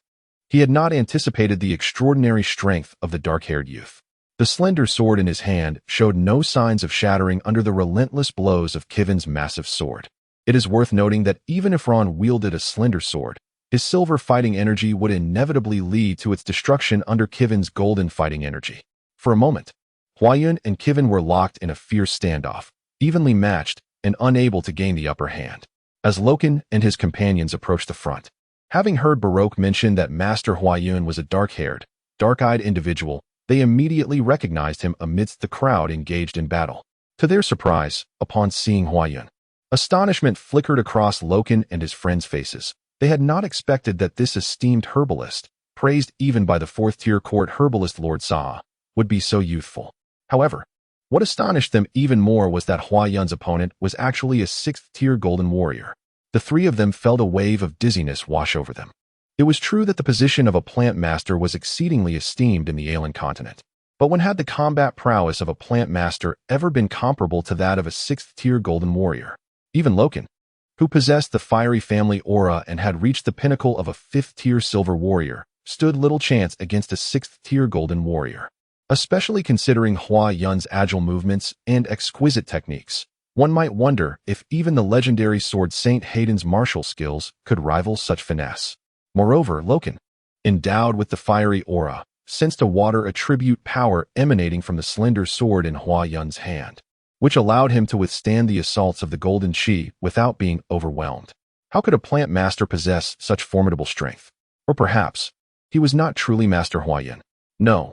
He had not anticipated the extraordinary strength of the dark-haired youth. The slender sword in his hand showed no signs of shattering under the relentless blows of Kivin's massive sword. It is worth noting that even if Ron wielded a slender sword, his silver fighting energy would inevitably lead to its destruction under Kivin's golden fighting energy. For a moment, Huayun and Kivin were locked in a fierce standoff, evenly matched and unable to gain the upper hand. As Loken and his companions approached the front, having heard Baroque mention that Master Huayun was a dark-haired, dark-eyed individual, they immediately recognized him amidst the crowd engaged in battle. To their surprise, upon seeing Huayun, astonishment flickered across Loken and his friends' faces. They had not expected that this esteemed herbalist, praised even by the 4th-tier court herbalist Lord Sa, would be so youthful. However, what astonished them even more was that Huayun's opponent was actually a 6th-tier golden warrior. The 3 of them felt a wave of dizziness wash over them. It was true that the position of a plant master was exceedingly esteemed in the Alien continent. But when had the combat prowess of a plant master ever been comparable to that of a 6th-tier golden warrior? Even Loken, who possessed the fiery family aura and had reached the pinnacle of a 5th-tier silver warrior, stood little chance against a 6th-tier golden warrior. Especially considering Huayun's agile movements and exquisite techniques, one might wonder if even the legendary sword Saint Hayden's martial skills could rival such finesse. Moreover, Loken, endowed with the fiery aura, sensed a water attribute power emanating from the slender sword in Huayun's hand, which allowed him to withstand the assaults of the golden chi without being overwhelmed. How could a plant master possess such formidable strength? Or perhaps, he was not truly Master Huayun. No.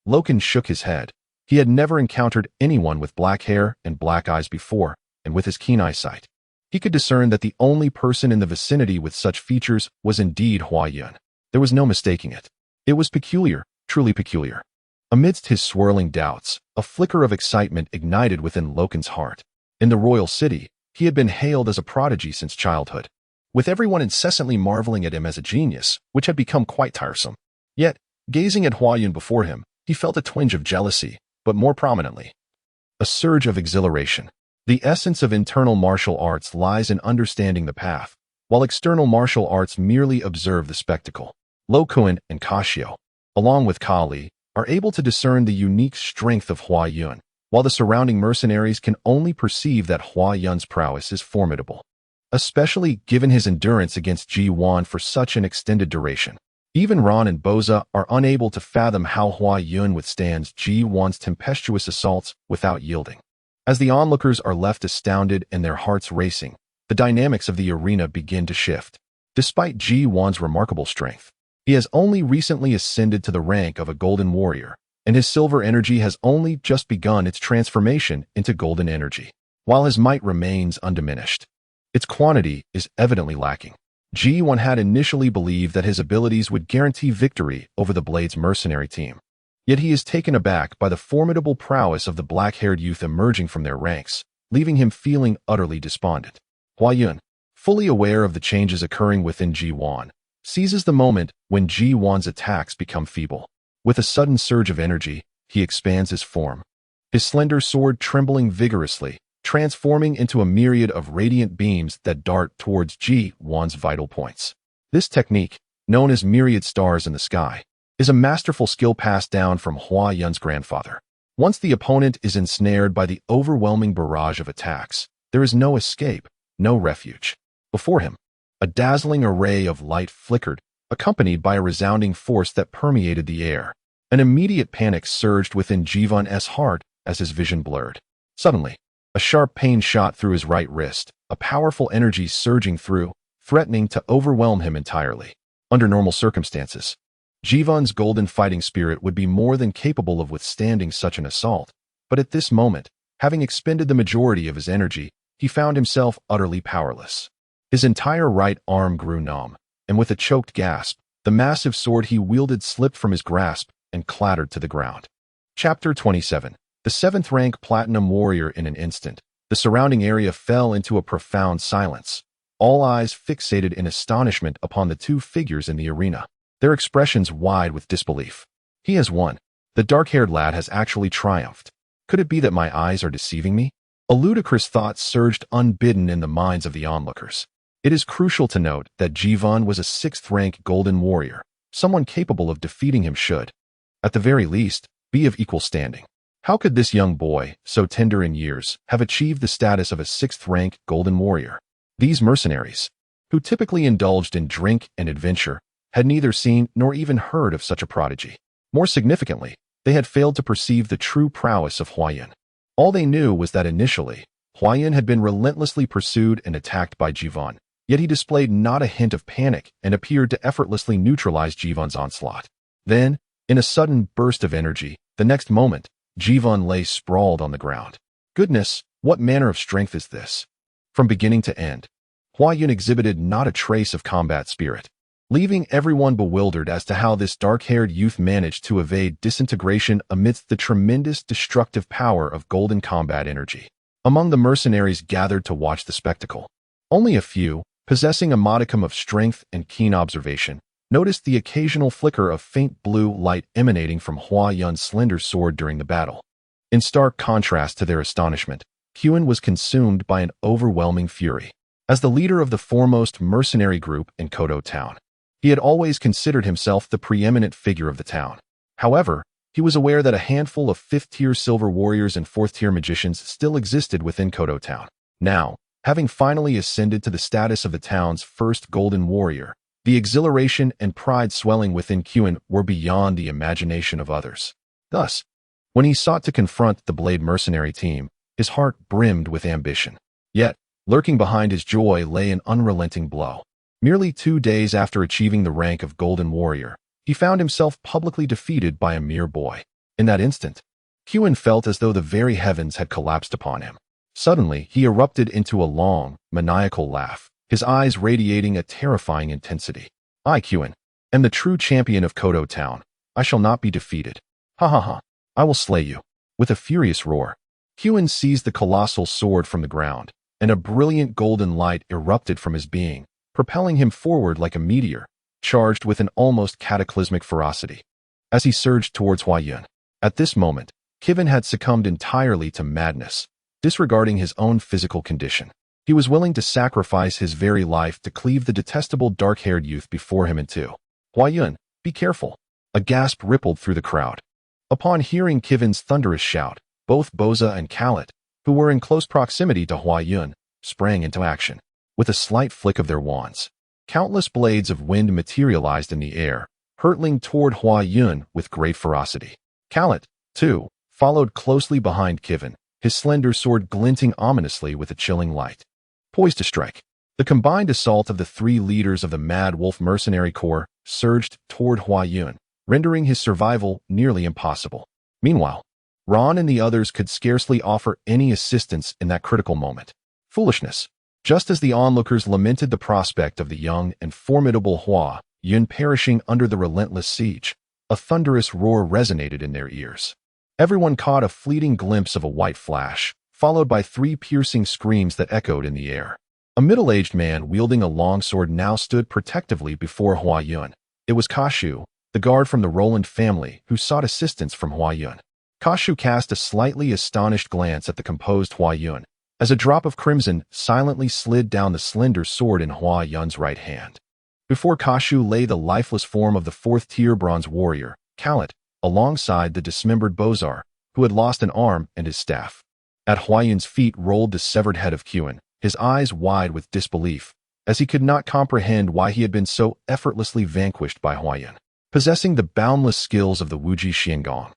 Loken shook his head. He had never encountered anyone with black hair and black eyes before, and with his keen eyesight, he could discern that the only person in the vicinity with such features was indeed Huayun. There was no mistaking it. It was peculiar, truly peculiar. Amidst his swirling doubts, a flicker of excitement ignited within Loken's heart. In the royal city, he had been hailed as a prodigy since childhood, with everyone incessantly marveling at him as a genius, which had become quite tiresome. Yet, gazing at Huayun before him, he felt a twinge of jealousy, but more prominently, a surge of exhilaration. The essence of internal martial arts lies in understanding the path, while external martial arts merely observe the spectacle. Lo Kun and Kashio, along with Kali, are able to discern the unique strength of Hua Yun, while the surrounding mercenaries can only perceive that Hua Yun's prowess is formidable, especially given his endurance against Ji Wan for such an extended duration. Even Ron and Boza are unable to fathom how Hua Yun withstands Ji Wan's tempestuous assaults without yielding. As the onlookers are left astounded and their hearts racing, the dynamics of the arena begin to shift. Despite Ji Wan's remarkable strength, he has only recently ascended to the rank of a golden warrior, and his silver energy has only just begun its transformation into golden energy. While his might remains undiminished, its quantity is evidently lacking. Ji Wan had initially believed that his abilities would guarantee victory over the Blade's mercenary team. Yet he is taken aback by the formidable prowess of the black-haired youth emerging from their ranks, leaving him feeling utterly despondent. Hua Yun, fully aware of the changes occurring within Ji Wan, seizes the moment when Ji Wan's attacks become feeble. With a sudden surge of energy, he expands his form, his slender sword trembling vigorously, transforming into a myriad of radiant beams that dart towards Ji Wan's vital points. This technique, known as myriad stars in the sky, is a masterful skill passed down from Hua Yun's grandfather. Once the opponent is ensnared by the overwhelming barrage of attacks, there is no escape, no refuge. Before him, a dazzling array of light flickered, accompanied by a resounding force that permeated the air. An immediate panic surged within Jivan's heart as his vision blurred. Suddenly, a sharp pain shot through his right wrist, a powerful energy surging through, threatening to overwhelm him entirely. Under normal circumstances, Jivan's golden fighting spirit would be more than capable of withstanding such an assault, but at this moment, having expended the majority of his energy, he found himself utterly powerless. His entire right arm grew numb, and with a choked gasp, the massive sword he wielded slipped from his grasp and clattered to the ground. Chapter 27. The 7th rank Platinum Warrior. In an instant, the surrounding area fell into a profound silence, all eyes fixated in astonishment upon the two figures in the arena, their expressions wide with disbelief. He has won. The dark-haired lad has actually triumphed. Could it be that my eyes are deceiving me? A ludicrous thought surged unbidden in the minds of the onlookers. It is crucial to note that Jivan was a 6th rank golden warrior. Someone capable of defeating him should, at the very least, be of equal standing. How could this young boy, so tender in years, have achieved the status of a 6th rank golden warrior? These mercenaries, who typically indulged in drink and adventure, had neither seen nor even heard of such a prodigy. More significantly, they had failed to perceive the true prowess of Hua Yun. All they knew was that initially, Hua Yun had been relentlessly pursued and attacked by Jivan, yet he displayed not a hint of panic and appeared to effortlessly neutralize Jivan's onslaught. Then, in a sudden burst of energy, the next moment, Jivan lay sprawled on the ground. Goodness, what manner of strength is this? From beginning to end, Hua Yun exhibited not a trace of combat spirit, leaving everyone bewildered as to how this dark-haired youth managed to evade disintegration amidst the tremendous destructive power of golden combat energy. Among the mercenaries gathered to watch the spectacle, only a few, possessing a modicum of strength and keen observation, noticed the occasional flicker of faint blue light emanating from Hua Yun's slender sword during the battle. In stark contrast to their astonishment, Huan was consumed by an overwhelming fury. As the leader of the foremost mercenary group in Kodo Town, he had always considered himself the preeminent figure of the town. However, he was aware that a handful of 5th-tier silver warriors and 4th-tier magicians still existed within Kodo Town. Now, having finally ascended to the status of the town's first golden warrior, the exhilaration and pride swelling within Huan were beyond the imagination of others. Thus, when he sought to confront the Blade mercenary team, his heart brimmed with ambition. Yet, lurking behind his joy lay an unrelenting blow. Merely 2 days after achieving the rank of Golden Warrior, he found himself publicly defeated by a mere boy. In that instant, Huan felt as though the very heavens had collapsed upon him. Suddenly, he erupted into a long, maniacal laugh, his eyes radiating a terrifying intensity. I, Huan, am the true champion of Kodo Town. I shall not be defeated. Ha ha ha. I will slay you. With a furious roar, Huan seized the colossal sword from the ground, and a brilliant golden light erupted from his being, propelling him forward like a meteor, charged with an almost cataclysmic ferocity. As he surged towards Hua Yun, at this moment, Kivin had succumbed entirely to madness, disregarding his own physical condition. He was willing to sacrifice his very life to cleave the detestable dark-haired youth before him in two. Hua Yun, be careful. A gasp rippled through the crowd. Upon hearing Kiven's thunderous shout, both Boza and Khaled, who were in close proximity to Hua Yun, sprang into action. With a slight flick of their wands, countless blades of wind materialized in the air, hurtling toward Hua Yun with great ferocity. Khaled, too, followed closely behind Kiven, his slender sword glinting ominously with a chilling light. Poised to strike, the combined assault of the three leaders of the Mad Wolf Mercenary Corps surged toward Hua Yun, rendering his survival nearly impossible. Meanwhile, Ron and the others could scarcely offer any assistance in that critical moment. Foolishness. Just as the onlookers lamented the prospect of the young and formidable Hua Yun perishing under the relentless siege, a thunderous roar resonated in their ears. Everyone caught a fleeting glimpse of a white flash, followed by three piercing screams that echoed in the air. A middle-aged man wielding a longsword now stood protectively before Hua Yun. It was Kashu, the guard from the Roland family, who sought assistance from Hua Yun. Kashu cast a slightly astonished glance at the composed Hua Yun, as a drop of crimson silently slid down the slender sword in Hua Yun's right hand. Before Kashu lay the lifeless form of the fourth-tier bronze warrior, Khaled, alongside the dismembered Bozar, who had lost an arm and his staff. At Hua Yun's feet rolled the severed head of Qin, his eyes wide with disbelief, as he could not comprehend why he had been so effortlessly vanquished by Hua Yun. Possessing the boundless skills of the Wuji Xiangong,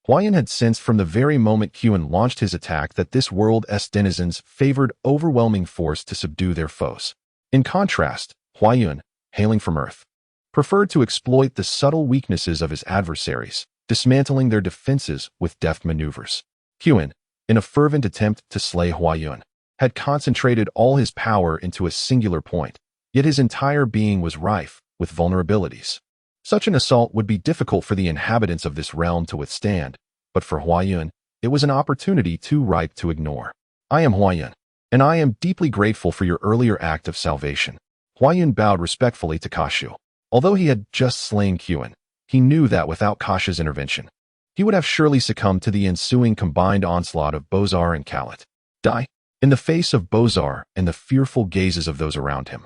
Hua Yun had sensed from the very moment Qin launched his attack that this world's denizens favored overwhelming force to subdue their foes. In contrast, Hua Yun, hailing from Earth, preferred to exploit the subtle weaknesses of his adversaries, dismantling their defenses with deft maneuvers. Qin, in a fervent attempt to slay Hua Yun, had concentrated all his power into a singular point, yet his entire being was rife with vulnerabilities. Such an assault would be difficult for the inhabitants of this realm to withstand, but for Hua Yun, it was an opportunity too ripe to ignore. I am Hua Yun, and I am deeply grateful for your earlier act of salvation. Hua Yun bowed respectfully to Kashu. Although he had just slain Qin, he knew that without Kashu's intervention, he would have surely succumbed to the ensuing combined onslaught of Bozar and Khaled. Die. In the face of Bozar and the fearful gazes of those around him,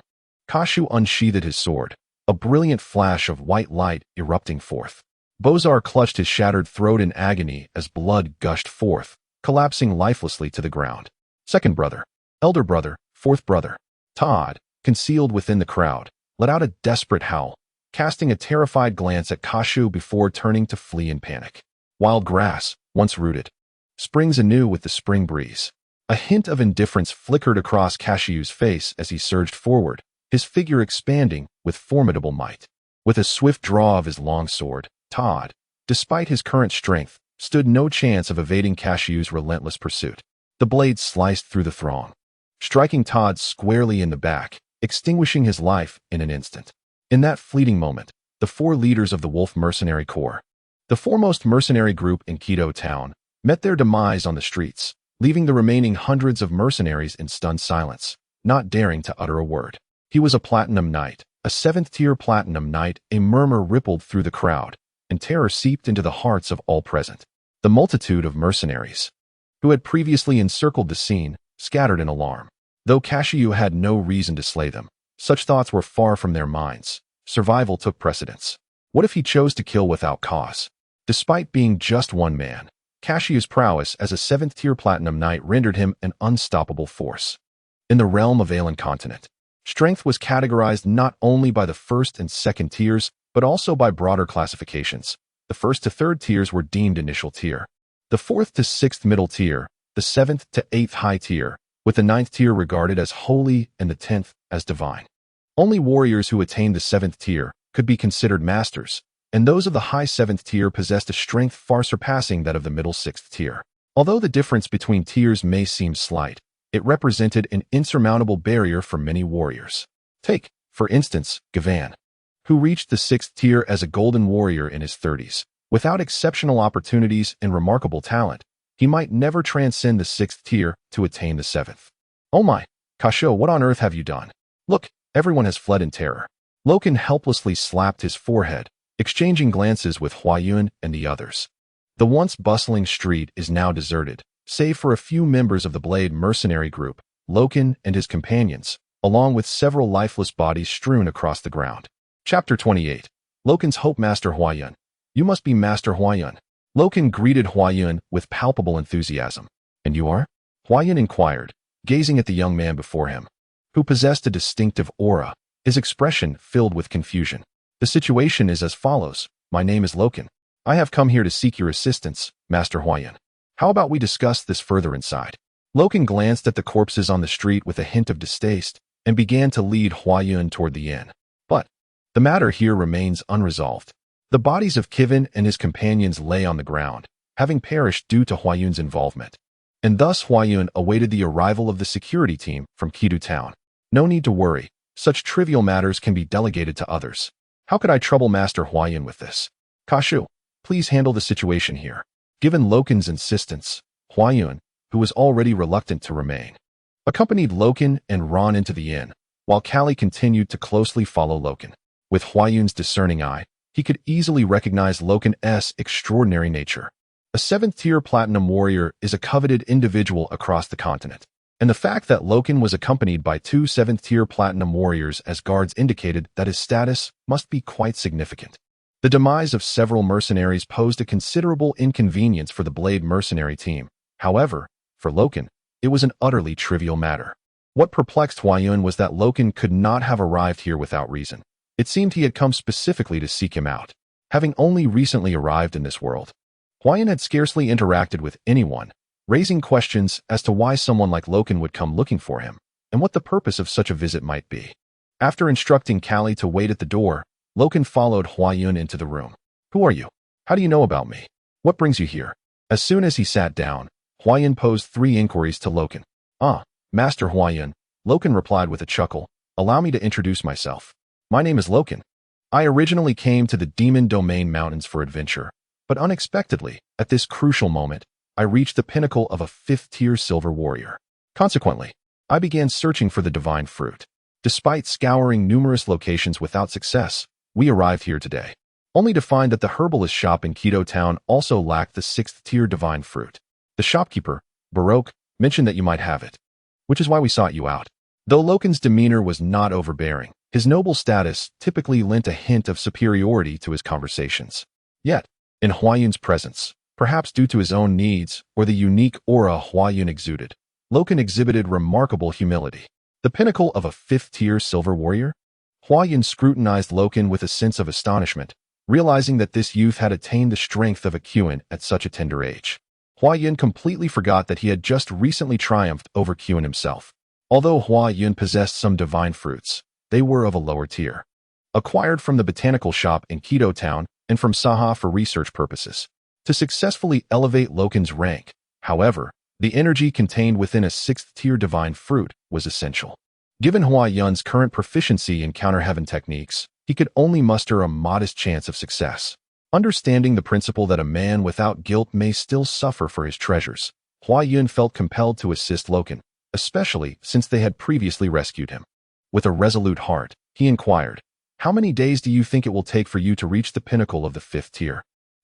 Kashu unsheathed his sword, a brilliant flash of white light erupting forth. Bozar clutched his shattered throat in agony as blood gushed forth, collapsing lifelessly to the ground. Second brother, elder brother, fourth brother, Todd, concealed within the crowd, let out a desperate howl, casting a terrified glance at Kashu before turning to flee in panic. Wild grass, once rooted, springs anew with the spring breeze. A hint of indifference flickered across Kashu's face as he surged forward, his figure expanding with formidable might. With a swift draw of his long sword, Todd, despite his current strength, stood no chance of evading Kashu's relentless pursuit. The blade sliced through the throng, striking Todd squarely in the back, extinguishing his life in an instant. In that fleeting moment, the four leaders of the Wolf Mercenary Corps, the foremost mercenary group in Quito town, met their demise on the streets, leaving the remaining hundreds of mercenaries in stunned silence, not daring to utter a word. He was a Platinum Knight, a 7th-tier Platinum Knight. A murmur rippled through the crowd, and terror seeped into the hearts of all present. The multitude of mercenaries, who had previously encircled the scene, scattered in alarm. Though Kashu had no reason to slay them, such thoughts were far from their minds. Survival took precedence. What if he chose to kill without cause? Despite being just one man, Kashu's prowess as a 7th-tier Platinum Knight rendered him an unstoppable force. In the realm of Aelan Continent, strength was categorized not only by the 1st and 2nd tiers, but also by broader classifications. The 1st to 3rd tiers were deemed initial tier, the 4th to 6th middle tier, the 7th to 8th high tier, with the 9th tier regarded as holy and the 10th as divine. Only warriors who attained the 7th tier could be considered masters, and those of the high 7th tier possessed a strength far surpassing that of the middle 6th tier. Although the difference between tiers may seem slight, it represented an insurmountable barrier for many warriors. Take, for instance, Gavan, who reached the 6th tier as a golden warrior in his 30s. Without exceptional opportunities and remarkable talent, he might never transcend the 6th tier to attain the 7th. Oh my, Kashu, what on earth have you done? Look, everyone has fled in terror. Loken helplessly slapped his forehead, exchanging glances with Hua Yun and the others. The once bustling street is now deserted, save for a few members of the Blade mercenary group, Loken and his companions, along with several lifeless bodies strewn across the ground. Chapter 28. Loken's Hope. Master Hua Yun. You must be Master Hua Yun. Loken greeted Huayun with palpable enthusiasm. And you are? Huayun inquired, gazing at the young man before him, who possessed a distinctive aura, his expression filled with confusion. The situation is as follows. My name is Loken. I have come here to seek your assistance, Master Huayun. How about we discuss this further inside? Loken glanced at the corpses on the street with a hint of distaste and began to lead Huayun toward the inn. But the matter here remains unresolved. The bodies of Kivin and his companions lay on the ground, having perished due to Huayun's involvement. And thus Huayun awaited the arrival of the security team from Kidu town. No need to worry, such trivial matters can be delegated to others. How could I trouble Master Huayun with this? Kashu, please handle the situation here. Given Loken's insistence, Huayun, who was already reluctant to remain, accompanied Loken and Ron into the inn, while Callie continued to closely follow Loken. With Huayun's discerning eye, he could easily recognize Loken's extraordinary nature. A 7th-tier platinum warrior is a coveted individual across the continent, and the fact that Loken was accompanied by 2 7th-tier platinum warriors as guards indicated that his status must be quite significant. The demise of several mercenaries posed a considerable inconvenience for the Blade mercenary team. However, for Loken, it was an utterly trivial matter. What perplexed Huayun was that Loken could not have arrived here without reason. It seemed he had come specifically to seek him out. Having only recently arrived in this world, Huayun had scarcely interacted with anyone, raising questions as to why someone like Loken would come looking for him, and what the purpose of such a visit might be. After instructing Callie to wait at the door, Loken followed Huayun into the room. Who are you? How do you know about me? What brings you here? As soon as he sat down, Huayun posed 3 inquiries to Loken. Master Huayun, Loken replied with a chuckle. Allow me to introduce myself. My name is Loken. I originally came to the Demon Domain Mountains for adventure, but unexpectedly, at this crucial moment, I reached the pinnacle of a 5th-tier silver warrior. Consequently, I began searching for the divine fruit. Despite scouring numerous locations without success, we arrived here today, only to find that the herbalist shop in Kido Town also lacked the 6th-tier divine fruit. The shopkeeper, Baroque, mentioned that you might have it, which is why we sought you out. Though Loken's demeanor was not overbearing, his noble status typically lent a hint of superiority to his conversations. Yet, in Huayun's presence, perhaps due to his own needs or the unique aura Huayun exuded, Loken exhibited remarkable humility. The pinnacle of a 5th-tier silver warrior? Huayun scrutinized Loken with a sense of astonishment, realizing that this youth had attained the strength of a Qin at such a tender age. Huayun completely forgot that he had just recently triumphed over Qin himself. Although Huayun possessed some divine fruits, they were of a lower tier, acquired from the botanical shop in Kido Town and from Saha for research purposes. To successfully elevate Loken's rank, however, the energy contained within a 6th-tier divine fruit was essential. Given Huayun's current proficiency in counter-heaven techniques, he could only muster a modest chance of success. Understanding the principle that a man without guilt may still suffer for his treasures, Huayun felt compelled to assist Loken, especially since they had previously rescued him. With a resolute heart, he inquired, "How many days do you think it will take for you to reach the pinnacle of the 5th tier?"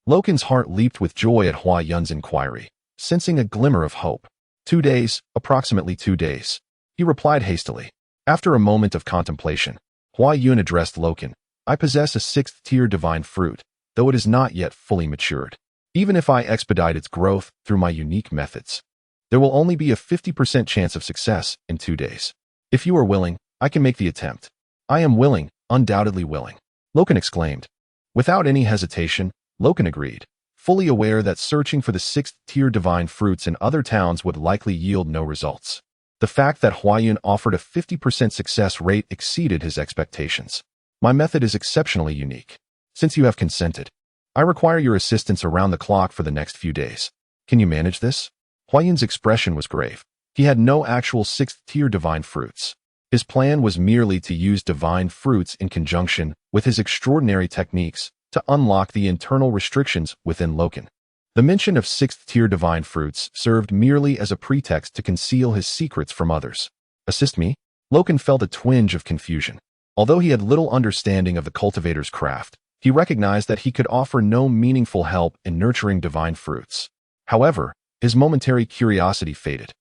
Loken's heart leaped with joy at Huayun's inquiry, sensing a glimmer of hope. 2 days, approximately 2 days, he replied hastily. After a moment of contemplation, Huayun addressed Loken. I possess a 6th-tier divine fruit, though it is not yet fully matured. Even if I expedite its growth through my unique methods, there will only be a 50% chance of success in 2 days. If you are willing, I can make the attempt. I am willing, undoubtedly willing, Loken exclaimed. Without any hesitation, Loken agreed, fully aware that searching for the 6th-tier divine fruits in other towns would likely yield no results. The fact that Huayun offered a 50% success rate exceeded his expectations. My method is exceptionally unique. Since you have consented, I require your assistance around the clock for the next few days. Can you manage this? Huayun's expression was grave. He had no actual 6th-tier divine fruits. His plan was merely to use divine fruits in conjunction with his extraordinary techniques to unlock the internal restrictions within Loken. The mention of 6th-tier divine fruits served merely as a pretext to conceal his secrets from others. Assist me? Loken felt a twinge of confusion. Although he had little understanding of the cultivator's craft, he recognized that he could offer no meaningful help in nurturing divine fruits. However, his momentary curiosity faded,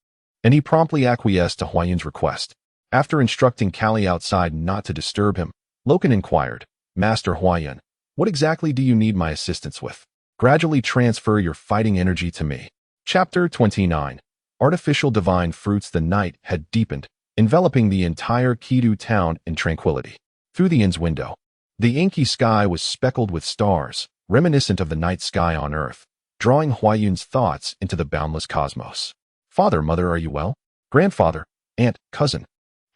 and he promptly acquiesced to Huayun's request. After instructing Callie outside not to disturb him, Loken inquired, Master Huayun, what exactly do you need my assistance with? Gradually transfer your fighting energy to me. Chapter 29. Artificial Divine Fruits. The night had deepened, enveloping the entire Kidu town in tranquility. Through the inn's window, the inky sky was speckled with stars, reminiscent of the night sky on Earth, drawing Huayun's thoughts into the boundless cosmos. Father, mother, are you well? Grandfather, aunt, cousin,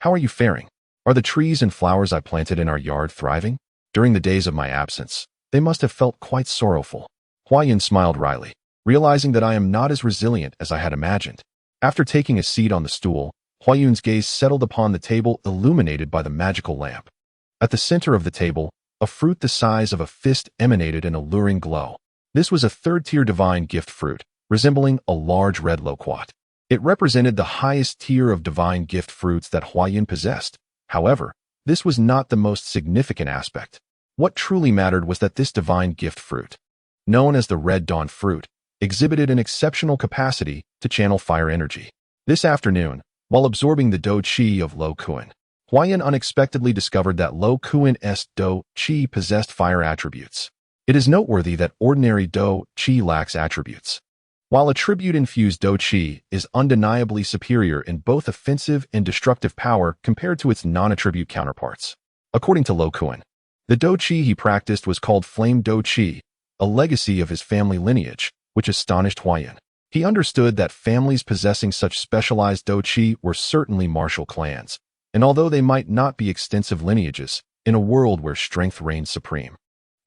how are you faring? Are the trees and flowers I planted in our yard thriving? During the days of my absence, they must have felt quite sorrowful. Huayun smiled wryly, realizing that I am not as resilient as I had imagined. After taking a seat on the stool, Huayun's gaze settled upon the table illuminated by the magical lamp. At the center of the table, a fruit the size of a fist emanated an alluring glow. This was a third-tier divine gift fruit, resembling a large red loquat. It represented the highest tier of divine gift fruits that Huayun possessed. However, this was not the most significant aspect. What truly mattered was that this divine gift fruit, known as the Red Dawn fruit, exhibited an exceptional capacity to channel fire energy. This afternoon, while absorbing the Do Qi of Lo Kuan, Huayun unexpectedly discovered that Lo Kuan's Do Qi possessed fire attributes. It is noteworthy that ordinary Do Qi lacks attributes, while attribute-infused Do Qi is undeniably superior in both offensive and destructive power compared to its non-attribute counterparts. According to Lo Kuan, the Do Qi he practiced was called Flame Do Qi, a legacy of his family lineage, which astonished Huayun. He understood that families possessing such specialized Do Qi were certainly martial clans, and although they might not be extensive lineages, in a world where strength reigns supreme,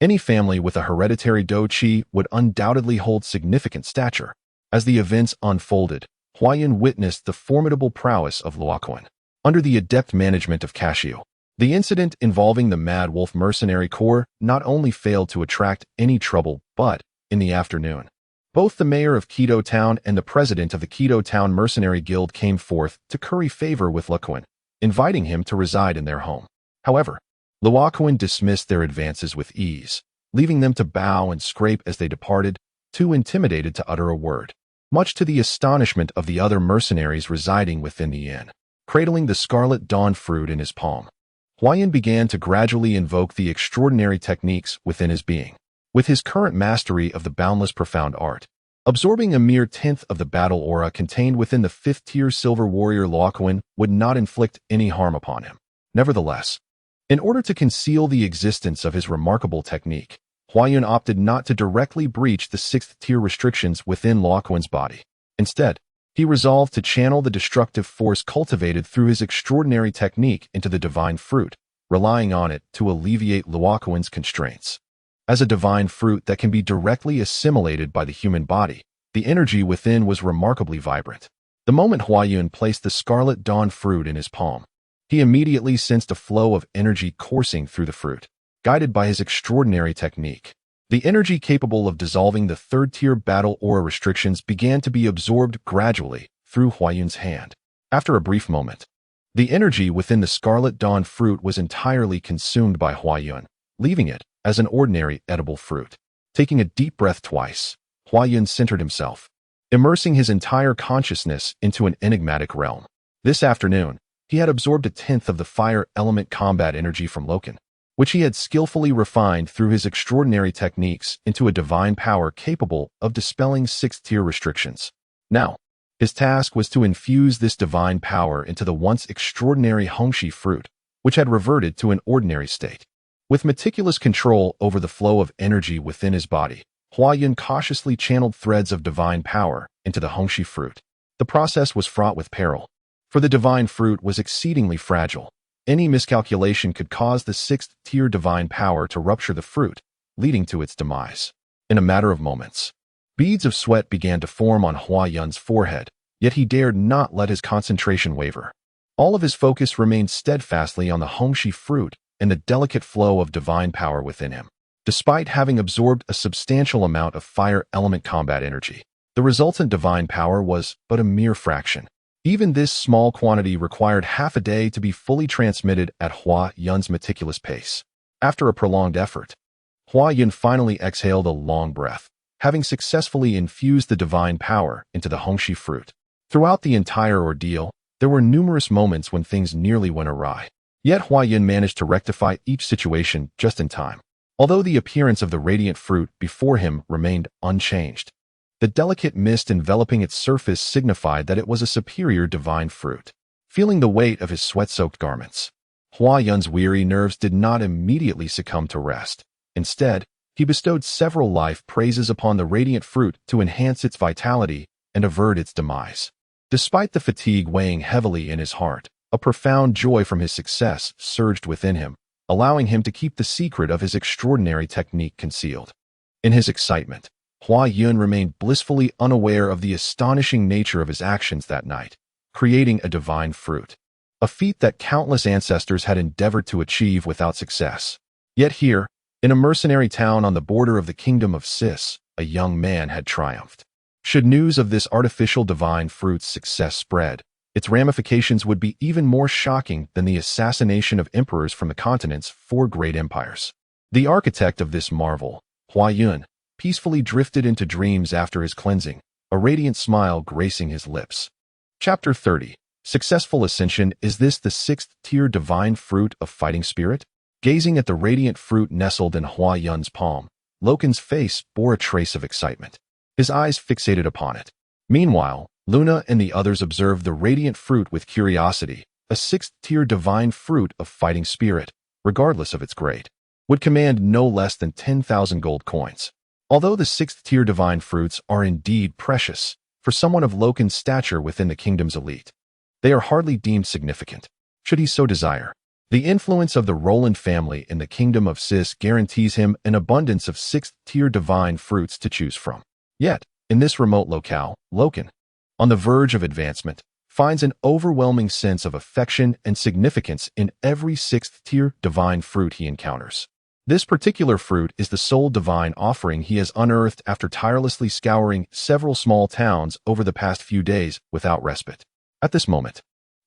any family with a hereditary Do Qi would undoubtedly hold significant stature. As the events unfolded, Huayun witnessed the formidable prowess of Luoquan. Under the adept management of Casio, the incident involving the Mad Wolf Mercenary Corps not only failed to attract any trouble, but, in the afternoon, both the mayor of Quito Town and the president of the Quito Town Mercenary Guild came forth to curry favor with Luoquan, inviting him to reside in their home. However, Luoquan dismissed their advances with ease, leaving them to bow and scrape as they departed, too intimidated to utter a word. Much to the astonishment of the other mercenaries residing within the inn, cradling the Scarlet Dawn fruit in his palm, Huayun began to gradually invoke the extraordinary techniques within his being. With his current mastery of the boundless profound art, absorbing a mere tenth of the battle aura contained within the fifth-tier silver warrior Luoquan would not inflict any harm upon him. Nevertheless, in order to conceal the existence of his remarkable technique, Huayun opted not to directly breach the sixth-tier restrictions within Luoquan's body. Instead, he resolved to channel the destructive force cultivated through his extraordinary technique into the divine fruit, relying on it to alleviate Luoquan's constraints. As a divine fruit that can be directly assimilated by the human body, the energy within was remarkably vibrant. The moment Huayun placed the Scarlet Dawn fruit in his palm, he immediately sensed a flow of energy coursing through the fruit, guided by his extraordinary technique. The energy capable of dissolving the third-tier battle aura restrictions began to be absorbed gradually through Huayun's hand. After a brief moment, the energy within the Scarlet Dawn fruit was entirely consumed by Huayun, leaving it as an ordinary edible fruit. Taking a deep breath twice, Huayun centered himself, immersing his entire consciousness into an enigmatic realm. This afternoon, he had absorbed a tenth of the fire element combat energy from Loken, which he had skillfully refined through his extraordinary techniques into a divine power capable of dispelling sixth-tier restrictions. Now, his task was to infuse this divine power into the once extraordinary Hongxi fruit, which had reverted to an ordinary state. With meticulous control over the flow of energy within his body, Huayun cautiously channeled threads of divine power into the Hongxi fruit. The process was fraught with peril, for the divine fruit was exceedingly fragile. Any miscalculation could cause the sixth-tier divine power to rupture the fruit, leading to its demise. In a matter of moments, beads of sweat began to form on Huayun's forehead, yet he dared not let his concentration waver. All of his focus remained steadfastly on the Hongxi fruit and the delicate flow of divine power within him. Despite having absorbed a substantial amount of fire element combat energy, the resultant divine power was but a mere fraction. Even this small quantity required half a day to be fully transmitted at Huayun's meticulous pace. After a prolonged effort, Huayun finally exhaled a long breath, having successfully infused the divine power into the Hongxi fruit. Throughout the entire ordeal, there were numerous moments when things nearly went awry. Yet Huayun managed to rectify each situation just in time. although the appearance of the radiant fruit before him remained unchanged. The delicate mist enveloping its surface signified that it was a superior divine fruit. Feeling the weight of his sweat-soaked garments, Hua Yun's weary nerves did not immediately succumb to rest. Instead, he bestowed several life praises upon the radiant fruit to enhance its vitality and avert its demise. Despite the fatigue weighing heavily in his heart, a profound joy from his success surged within him, allowing him to keep the secret of his extraordinary technique concealed. In his excitement, Hua Yun remained blissfully unaware of the astonishing nature of his actions that night, creating a divine fruit, a feat that countless ancestors had endeavored to achieve without success. Yet here, in a mercenary town on the border of the kingdom of Sis, a young man had triumphed. Should news of this artificial divine fruit's success spread, its ramifications would be even more shocking than the assassination of emperors from the continent's 4 great empires. The architect of this marvel, Hua Yun, peacefully drifted into dreams after his cleansing, a radiant smile gracing his lips. Chapter 30. Successful Ascension. Is this the 6th-tier divine fruit of fighting spirit? Gazing at the radiant fruit nestled in Hua Yun's palm, Loken's face bore a trace of excitement, his eyes fixated upon it. Meanwhile, Luna and the others observed the radiant fruit with curiosity. A 6th-tier divine fruit of fighting spirit, regardless of its grade, would command no less than 10,000 gold coins. Although the 6th-tier divine fruits are indeed precious, for someone of Loken's stature within the kingdom's elite, they are hardly deemed significant, should he so desire. The influence of the Roland family in the kingdom of Sis guarantees him an abundance of 6th-tier divine fruits to choose from. Yet, in this remote locale, Loken, on the verge of advancement, finds an overwhelming sense of affection and significance in every 6th-tier divine fruit he encounters. This particular fruit is the sole divine offering he has unearthed after tirelessly scouring several small towns over the past few days without respite. At this moment,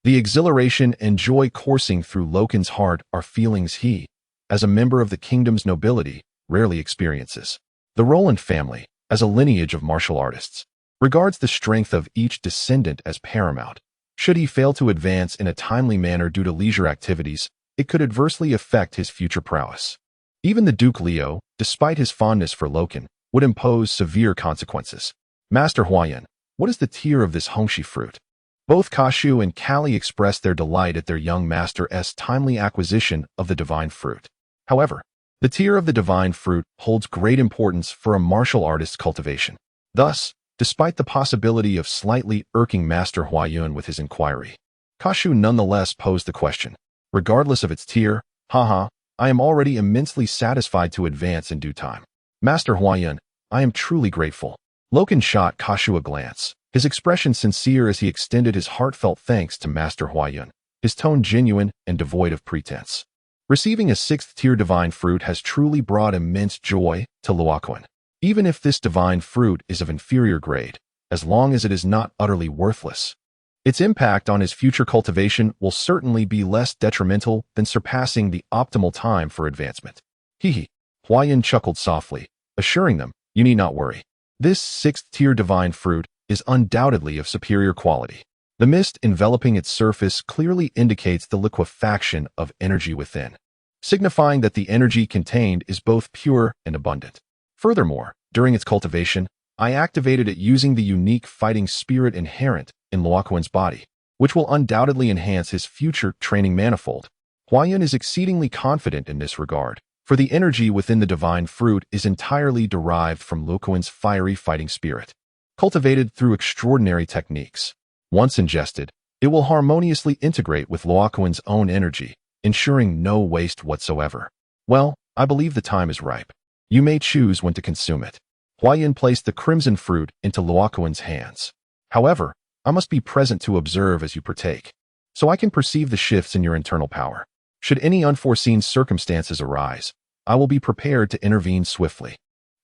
the exhilaration and joy coursing through Loken's heart are feelings he, as a member of the kingdom's nobility, rarely experiences. The Roland family, as a lineage of martial artists, regards the strength of each descendant as paramount. Should he fail to advance in a timely manner due to leisure activities, it could adversely affect his future prowess. Even the Duke Leo, despite his fondness for Loken, would impose severe consequences. Master Huayan, what is the tier of this Hongxi fruit? Both Kashu and Kali expressed their delight at their young master's timely acquisition of the divine fruit. However, the tier of the divine fruit holds great importance for a martial artist's cultivation. Thus, despite the possibility of slightly irking Master Huayun with his inquiry, Kashu nonetheless posed the question. Regardless of its tier, I am already immensely satisfied to advance in due time. Master Huayun, I am truly grateful. Loken shot Kashu a glance, his expression sincere as he extended his heartfelt thanks to Master Huayun, his tone genuine and devoid of pretense. Receiving a 6th-tier divine fruit has truly brought immense joy to Luoquan. Even if this divine fruit is of inferior grade, as long as it is not utterly worthless, its impact on his future cultivation will certainly be less detrimental than surpassing the optimal time for advancement. Huayun chuckled softly, assuring them, you need not worry. This 6th-tier divine fruit is undoubtedly of superior quality. The mist enveloping its surface clearly indicates the liquefaction of energy within, signifying that the energy contained is both pure and abundant. Furthermore, during its cultivation, I activated it using the unique fighting spirit inherent in Luoquan's body, which will undoubtedly enhance his future training manifold. Huayun is exceedingly confident in this regard, for the energy within the divine fruit is entirely derived from Luoquan's fiery fighting spirit, cultivated through extraordinary techniques. Once ingested, it will harmoniously integrate with Luoquan's own energy, ensuring no waste whatsoever. Well, I believe the time is ripe. You may choose when to consume it. Huayun placed the crimson fruit into Luoquan's hands. However, I must be present to observe as you partake, so I can perceive the shifts in your internal power. Should any unforeseen circumstances arise, I will be prepared to intervene swiftly.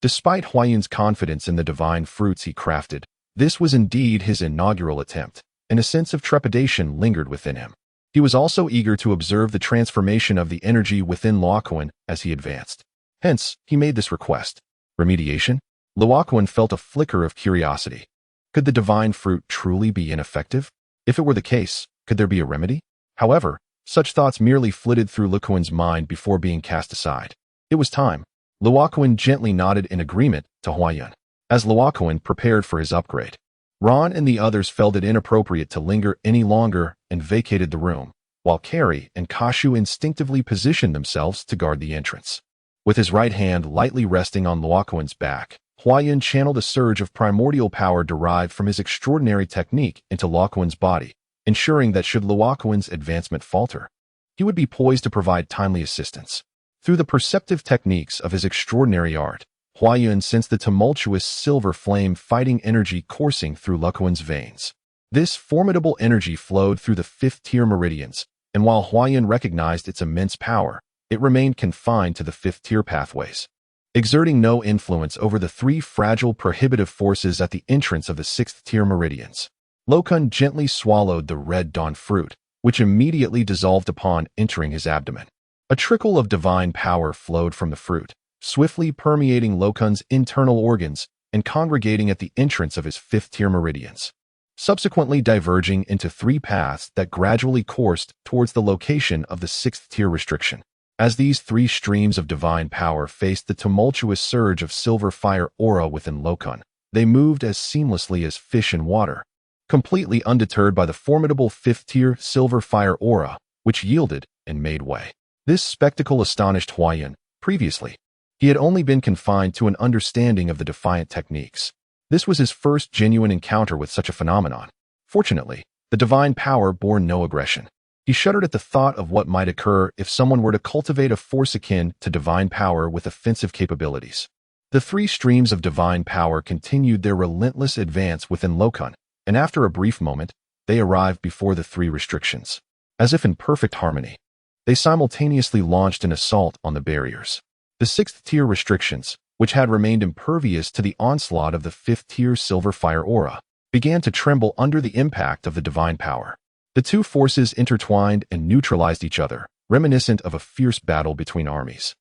Despite Huayun's confidence in the divine fruits he crafted, this was indeed his inaugural attempt, and a sense of trepidation lingered within him. He was also eager to observe the transformation of the energy within Luoquan as he advanced. Hence, he made this request. Remediation? Luoquan felt a flicker of curiosity. Could the divine fruit truly be ineffective? If it were the case, could there be a remedy? However, such thoughts merely flitted through Luoquan's mind before being cast aside. It was time. Luoquan gently nodded in agreement to Huayan. As Luoquan prepared for his upgrade, Ron and the others felt it inappropriate to linger any longer and vacated the room, while Carrie and Kashu instinctively positioned themselves to guard the entrance. With his right hand lightly resting on Luoquan's back, Huayan channeled a surge of primordial power derived from his extraordinary technique into Luoquan's body, ensuring that should Luoquan's advancement falter, he would be poised to provide timely assistance. Through the perceptive techniques of his extraordinary art, Huayan sensed the tumultuous silver flame fighting energy coursing through Luoquan's veins. This formidable energy flowed through the fifth-tier meridians, and while Huayan recognized its immense power, it remained confined to the fifth-tier pathways, exerting no influence over the three fragile prohibitive forces at the entrance of the sixth-tier meridians. Luoquan gently swallowed the red dawn fruit, which immediately dissolved upon entering his abdomen. A trickle of divine power flowed from the fruit, swiftly permeating Luoquan's internal organs and congregating at the entrance of his fifth-tier meridians, subsequently diverging into three paths that gradually coursed towards the location of the sixth-tier restriction. As these three streams of divine power faced the tumultuous surge of silver fire aura within Luoquan, they moved as seamlessly as fish in water, completely undeterred by the formidable fifth-tier silver fire aura, which yielded and made way. This spectacle astonished Huayan. Previously, he had only been confined to an understanding of the defiant techniques. This was his first genuine encounter with such a phenomenon. Fortunately, the divine power bore no aggression. He shuddered at the thought of what might occur if someone were to cultivate a force akin to divine power with offensive capabilities. The three streams of divine power continued their relentless advance within Luoquan, and after a brief moment, they arrived before the three restrictions. As if in perfect harmony, they simultaneously launched an assault on the barriers. The sixth-tier restrictions, which had remained impervious to the onslaught of the fifth-tier silver fire aura, began to tremble under the impact of the divine power. The two forces intertwined and neutralized each other, reminiscent of a fierce battle between armies,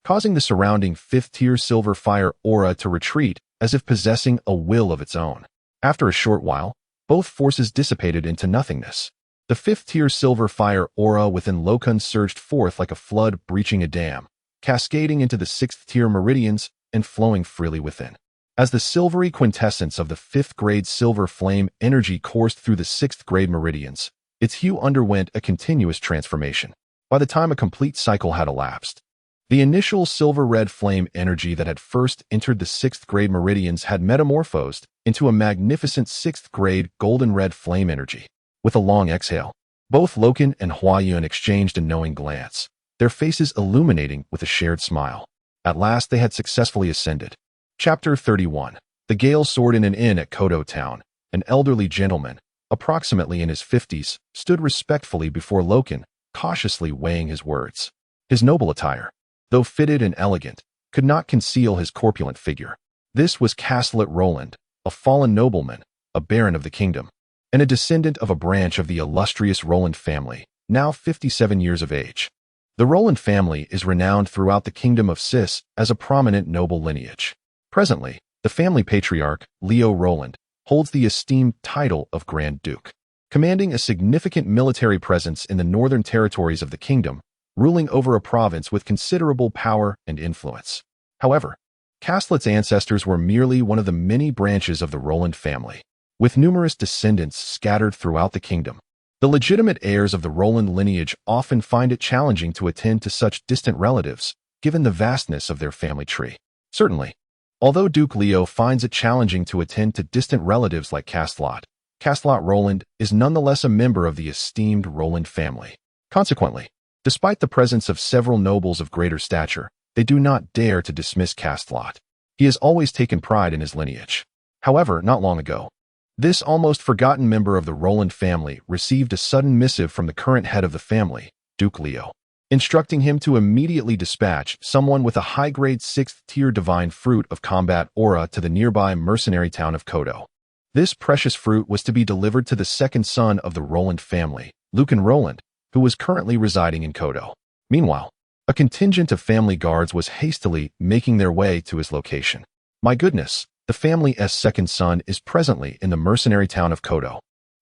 causing the surrounding fifth-tier silver fire aura to retreat as if possessing a will of its own. After a short while, both forces dissipated into nothingness. The fifth-tier silver fire aura within Luoquan surged forth like a flood breaching a dam, cascading into the sixth-tier meridians and flowing freely within. As the silvery quintessence of the fifth-grade silver flame energy coursed through the sixth-grade meridians, its hue underwent a continuous transformation. By the time a complete cycle had elapsed, the initial silver-red flame energy that had first entered the sixth-grade meridians had metamorphosed into a magnificent sixth-grade golden-red flame energy. With a long exhale, both Luoquan and Huayan exchanged a knowing glance, their faces illuminating with a shared smile. At last they had successfully ascended. Chapter 31. The gale soared in an inn at Kodo Town. An elderly gentleman, approximately in his 50s, stood respectfully before Luoquan, cautiously weighing his words. His noble attire, though fitted and elegant, could not conceal his corpulent figure. This was Castellet Roland, a fallen nobleman, a baron of the kingdom, and a descendant of a branch of the illustrious Roland family, now 57 years of age. The Roland family is renowned throughout the kingdom of Cis as a prominent noble lineage. Presently, the family patriarch, Leo Roland, holds the esteemed title of Grand Duke, commanding a significant military presence in the northern territories of the kingdom, ruling over a province with considerable power and influence. However, Castellet's ancestors were merely one of the many branches of the Roland family, with numerous descendants scattered throughout the kingdom. The legitimate heirs of the Roland lineage often find it challenging to attend to such distant relatives, given the vastness of their family tree. Certainly, although Duke Leo finds it challenging to attend to distant relatives like Castellet Roland is nonetheless a member of the esteemed Roland family. Consequently, despite the presence of several nobles of greater stature, they do not dare to dismiss Castellet. He has always taken pride in his lineage. However, not long ago, this almost forgotten member of the Roland family received a sudden missive from the current head of the family, Duke Leo, instructing him to immediately dispatch someone with a high-grade 6th-tier divine fruit of combat aura to the nearby mercenary town of Kodo. This precious fruit was to be delivered to the second son of the Roland family, Lucan Roland, who was currently residing in Kodo. Meanwhile, a contingent of family guards was hastily making their way to his location. My goodness, the family's second son is presently in the mercenary town of Kodo.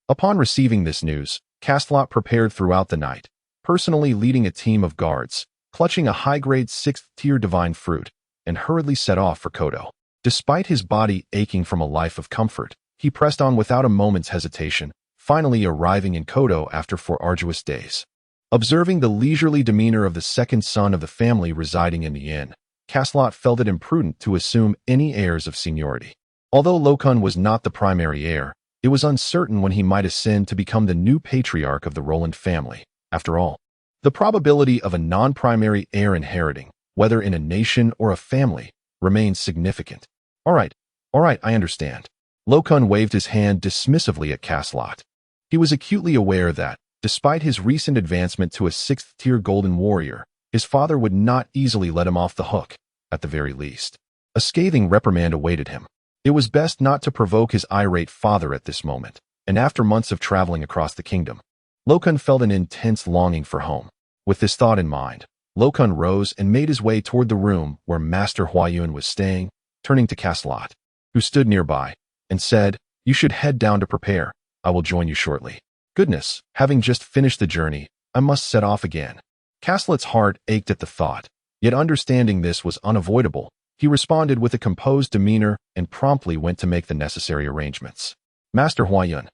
Upon receiving this news, Castellet prepared throughout the night, personally leading a team of guards, clutching a high-grade 6th-tier divine fruit, and hurriedly set off for Kodo. Despite his body aching from a life of comfort, he pressed on without a moment's hesitation, finally arriving in Kodo after 4 arduous days. Observing the leisurely demeanor of the second son of the family residing in the inn, Caslot felt it imprudent to assume any airs of seniority. Although Lokun was not the primary heir, it was uncertain when he might ascend to become the new patriarch of the Roland family. After all, the probability of a non-primary heir inheriting, whether in a nation or a family, remains significant. All right, I understand. Lokun waved his hand dismissively at Caslot. He was acutely aware that, despite his recent advancement to a 6th-tier golden warrior, his father would not easily let him off the hook, at the very least. A scathing reprimand awaited him. It was best not to provoke his irate father at this moment, and after months of traveling across the kingdom, Lokun felt an intense longing for home. With this thought in mind, Lokun rose and made his way toward the room where Master Huayun was staying, turning to Caslot, who stood nearby, and said, "You should head down to prepare. I will join you shortly." Goodness, having just finished the journey, I must set off again. Caslot's heart ached at the thought, yet understanding this was unavoidable, he responded with a composed demeanor and promptly went to make the necessary arrangements. "Master Huayun."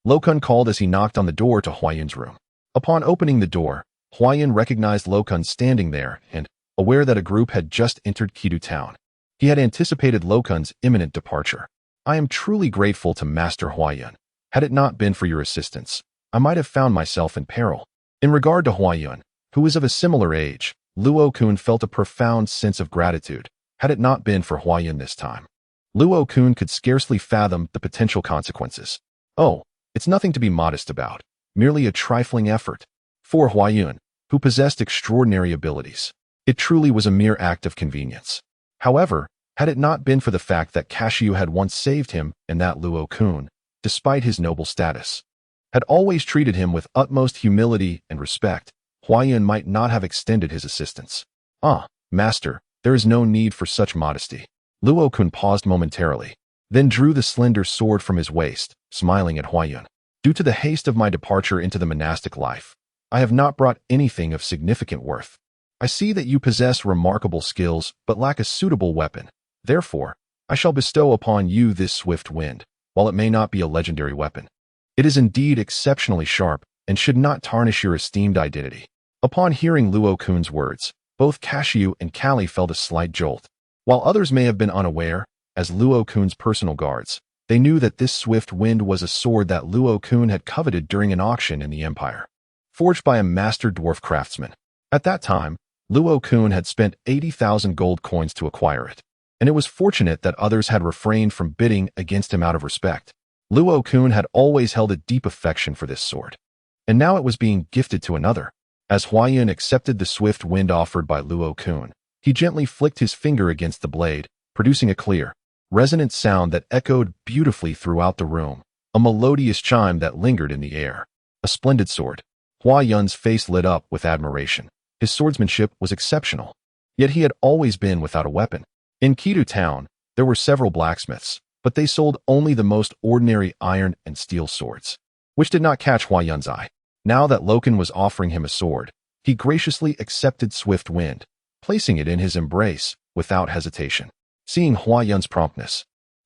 Lokun called as he knocked on the door to Huayun's room. Upon opening the door, Huayun recognized Lokun standing there and, aware that a group had just entered Kidu town, he had anticipated Lokun's imminent departure. "I am truly grateful to Master Huayun. Had it not been for your assistance, I might have found myself in peril." In regard to Huayun, who was of a similar age, Luo Kun felt a profound sense of gratitude. Had it not been for Huayun this time, Luo Kun could scarcely fathom the potential consequences. "Oh, it's nothing to be modest about, merely a trifling effort." For Huayun, who possessed extraordinary abilities, it truly was a mere act of convenience. However, had it not been for the fact that Cashew had once saved him and that Luo Kun, despite his noble status, had always treated him with utmost humility and respect, Huayun might not have extended his assistance. "Ah, master, there is no need for such modesty." Luo Kun paused momentarily, then drew the slender sword from his waist, smiling at Huayun. "Due to the haste of my departure into the monastic life, I have not brought anything of significant worth. I see that you possess remarkable skills but lack a suitable weapon. Therefore, I shall bestow upon you this swift wind, while it may not be a legendary weapon. It is indeed exceptionally sharp and should not tarnish your esteemed identity." Upon hearing Luo Kun's words, both Cashew and Kali felt a slight jolt. While others may have been unaware, as Luo Kun's personal guards, they knew that this swift wind was a sword that Luo Kun had coveted during an auction in the Empire, forged by a master dwarf craftsman. At that time, Luo Kun had spent 80,000 gold coins to acquire it, and it was fortunate that others had refrained from bidding against him out of respect. Luo Kun had always held a deep affection for this sword, and now it was being gifted to another. As Huayun accepted the swift wind offered by Luo Kun, he gently flicked his finger against the blade, producing a clear, resonant sound that echoed beautifully throughout the room, a melodious chime that lingered in the air. A splendid sword. Huayun's face lit up with admiration. His swordsmanship was exceptional, yet he had always been without a weapon. In Kidu town, there were several blacksmiths, but they sold only the most ordinary iron and steel swords, which did not catch Huayun's eye. Now that Lokun was offering him a sword, he graciously accepted Swift Wind, placing it in his embrace without hesitation. Seeing Huayun's promptness,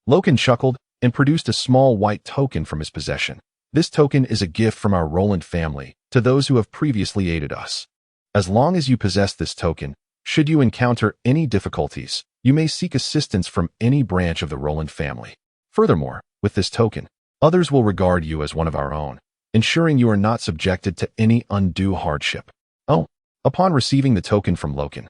Lokun chuckled and produced a small white token from his possession. "This token is a gift from our Roland family to those who have previously aided us. As long as you possess this token, should you encounter any difficulties, you may seek assistance from any branch of the Roland family. Furthermore, with this token, others will regard you as one of our own, ensuring you are not subjected to any undue hardship." Oh, upon receiving the token from Lokun,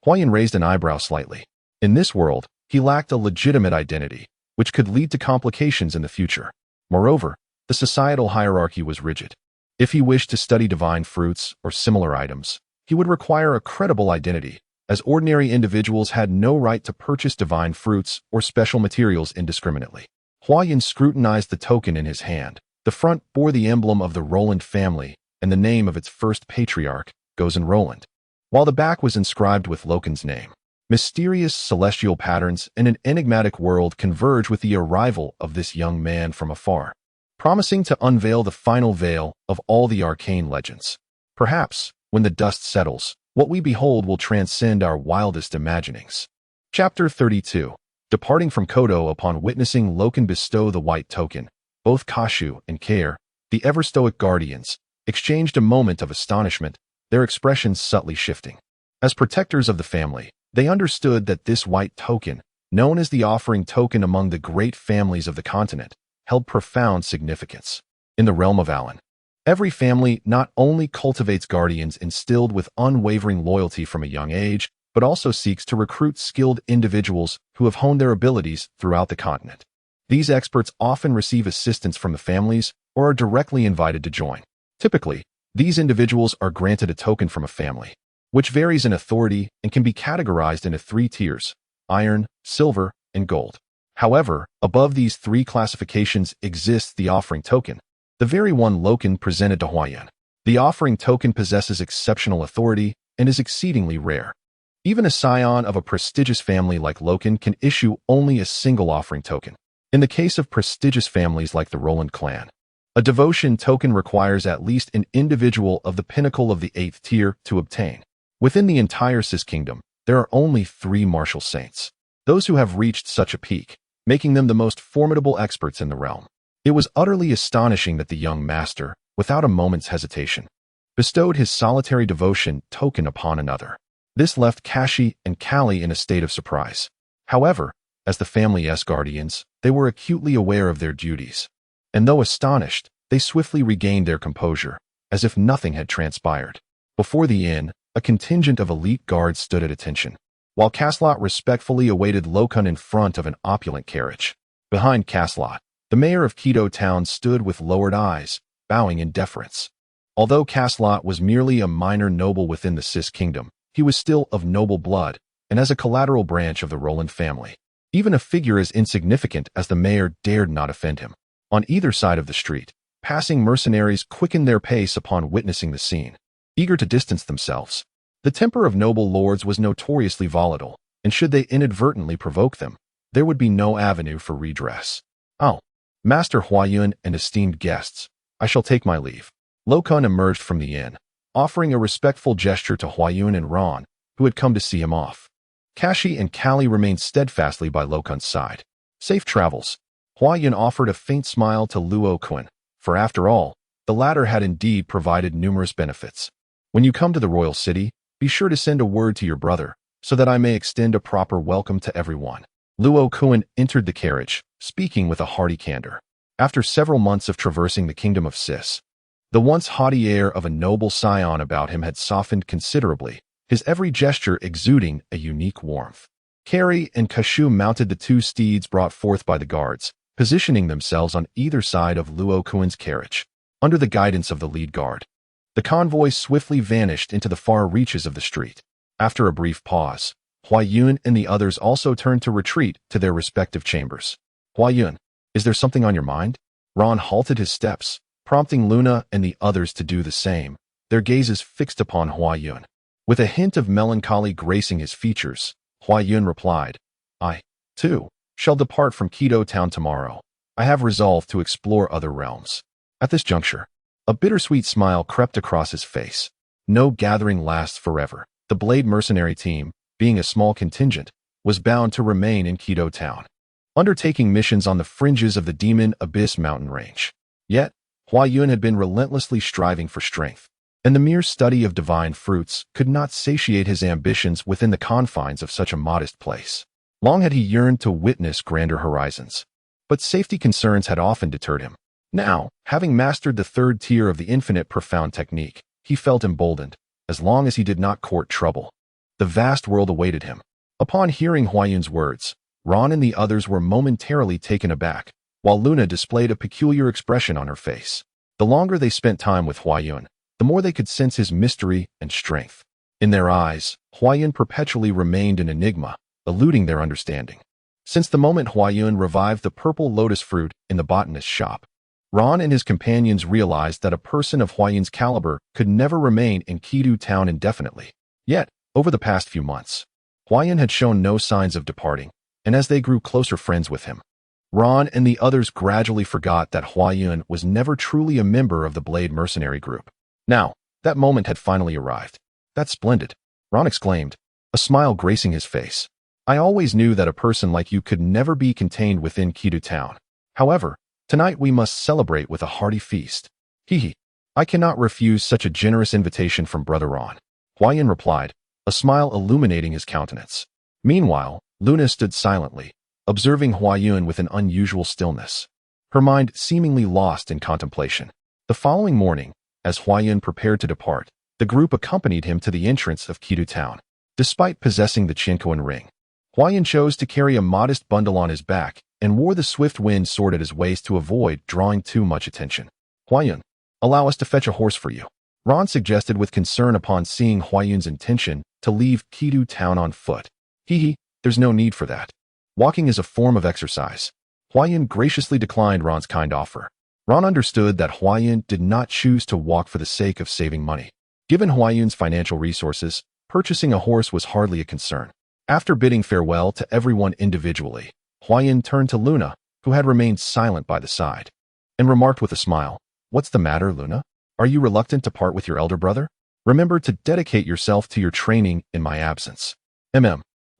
Huayun raised an eyebrow slightly. In this world, he lacked a legitimate identity, which could lead to complications in the future. Moreover, the societal hierarchy was rigid. If he wished to study divine fruits or similar items, he would require a credible identity, as ordinary individuals had no right to purchase divine fruits or special materials indiscriminately. Huayun scrutinized the token in his hand. The front bore the emblem of the Roland family and the name of its first patriarch, Gozen Roland, while the back was inscribed with Lokun's name. Mysterious celestial patterns in an enigmatic world converge with the arrival of this young man from afar, promising to unveil the final veil of all the arcane legends. Perhaps, when the dust settles, what we behold will transcend our wildest imaginings. Chapter 32. Departing from Kodo upon witnessing Loken bestow the white token, both Kashu and Kair, the ever-stoic guardians, exchanged a moment of astonishment, their expressions subtly shifting. As protectors of the family, they understood that this white token, known as the offering token among the great families of the continent, held profound significance. In the realm of Alan, every family not only cultivates guardians instilled with unwavering loyalty from a young age, but also seeks to recruit skilled individuals who have honed their abilities throughout the continent. These experts often receive assistance from the families or are directly invited to join. Typically, these individuals are granted a token from a family, which varies in authority and can be categorized into 3 tiers: iron, silver, and gold. However, above these 3 classifications exists the offering token, the very one Loken presented to Huayan. The offering token possesses exceptional authority and is exceedingly rare. Even a scion of a prestigious family like Loken can issue only a single offering token. In the case of prestigious families like the Roland clan, a devotion token requires at least an individual of the pinnacle of the 8th tier to obtain. Within the entire Cis kingdom, there are only 3 martial saints, those who have reached such a peak, making them the most formidable experts in the realm. It was utterly astonishing that the young master, without a moment's hesitation, bestowed his solitary devotion token upon another. This left Kashi and Kali in a state of surprise. However, as the family's guardians, they were acutely aware of their duties. And though astonished, they swiftly regained their composure, as if nothing had transpired. Before the inn, a contingent of elite guards stood at attention, while Caslot respectfully awaited Loken in front of an opulent carriage. Behind Caslot, the mayor of Keto Town stood with lowered eyes, bowing in deference. Although Caslot was merely a minor noble within the Cis kingdom, he was still of noble blood, and as a collateral branch of the Roland family. Even a figure as insignificant as the mayor dared not offend him. On either side of the street, passing mercenaries quickened their pace upon witnessing the scene, eager to distance themselves. The temper of noble lords was notoriously volatile, and should they inadvertently provoke them, there would be no avenue for redress. "Oh, Master Huayun and esteemed guests, I shall take my leave." Loken emerged from the inn, offering a respectful gesture to Huayun and Ron, who had come to see him off. Kashi and Kali remained steadfastly by Loken's side. "Safe travels." Huayun offered a faint smile to Luo Kun, for after all, the latter had indeed provided numerous benefits. "When you come to the royal city, be sure to send a word to your brother, so that I may extend a proper welcome to everyone." Luo Kun entered the carriage, speaking with a hearty candor. After several months of traversing the kingdom of Cis, the once haughty air of a noble scion about him had softened considerably, his every gesture exuding a unique warmth. Kari and Kashu mounted the 2 steeds brought forth by the guards, positioning themselves on either side of Luo Kun's carriage. Under the guidance of the lead guard, the convoy swiftly vanished into the far reaches of the street. After a brief pause, Huayun and the others also turned to retreat to their respective chambers. "Huayun, is there something on your mind?" Ron halted his steps, prompting Luna and the others to do the same, their gazes fixed upon Huayun. With a hint of melancholy gracing his features, Huayun replied, "I, too, shall depart from Keto Town tomorrow. I have resolved to explore other realms." At this juncture, a bittersweet smile crept across his face. No gathering lasts forever. The Blade mercenary team, being a small contingent, was bound to remain in Keto Town, undertaking missions on the fringes of the Demon Abyss mountain range. Yet, Huayun had been relentlessly striving for strength, and the mere study of divine fruits could not satiate his ambitions within the confines of such a modest place. Long had he yearned to witness grander horizons, but safety concerns had often deterred him. Now, having mastered the 3rd tier of the infinite profound technique, he felt emboldened, as long as he did not court trouble. The vast world awaited him. Upon hearing Huayun's words, Ron and the others were momentarily taken aback, while Luna displayed a peculiar expression on her face. The longer they spent time with Huayun, the more they could sense his mystery and strength. In their eyes, Huayun perpetually remained an enigma, eluding their understanding. Since the moment Huayun revived the purple lotus fruit in the botanist's shop, Ron and his companions realized that a person of Huayun's caliber could never remain in Keto Town indefinitely. Yet, over the past few months, Huayun had shown no signs of departing, and as they grew closer friends with him, Ron and the others gradually forgot that Huayun was never truly a member of the Blade mercenary group. Now, that moment had finally arrived. "That's splendid," Ron exclaimed, a smile gracing his face. I always knew that a person like you could never be contained within Kidu town. However, tonight we must celebrate with a hearty feast. Hee. I cannot refuse such a generous invitation from Brother Ron. Huayan replied, a smile illuminating his countenance. Meanwhile, Luna stood silently, observing Huayan with an unusual stillness, her mind seemingly lost in contemplation. The following morning, as Huayan prepared to depart, the group accompanied him to the entrance of Kidu town. Despite possessing the Qianquan ring, Huayan chose to carry a modest bundle on his back and wore the swift wind sword at his waist to avoid drawing too much attention. Huayan, allow us to fetch a horse for you, Ron suggested with concern upon seeing Huayan's intention to leave Kidu town on foot. There's no need for that. Walking is a form of exercise. Huayan graciously declined Ron's kind offer. Ron understood that Huayan did not choose to walk for the sake of saving money. Given Huayan's financial resources, purchasing a horse was hardly a concern. After bidding farewell to everyone individually, Huayan turned to Luna, who had remained silent by the side, and remarked with a smile, "What's the matter, Luna? Are you reluctant to part with your elder brother? Remember to dedicate yourself to your training in my absence."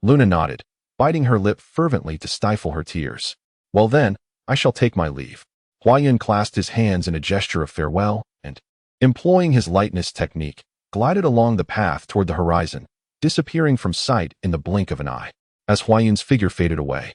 Luna nodded, biting her lip fervently to stifle her tears. "Well then, I shall take my leave." Huayan clasped his hands in a gesture of farewell and, employing his lightness technique, glided along the path toward the horizon, disappearing from sight in the blink of an eye. As Huayan's figure faded away,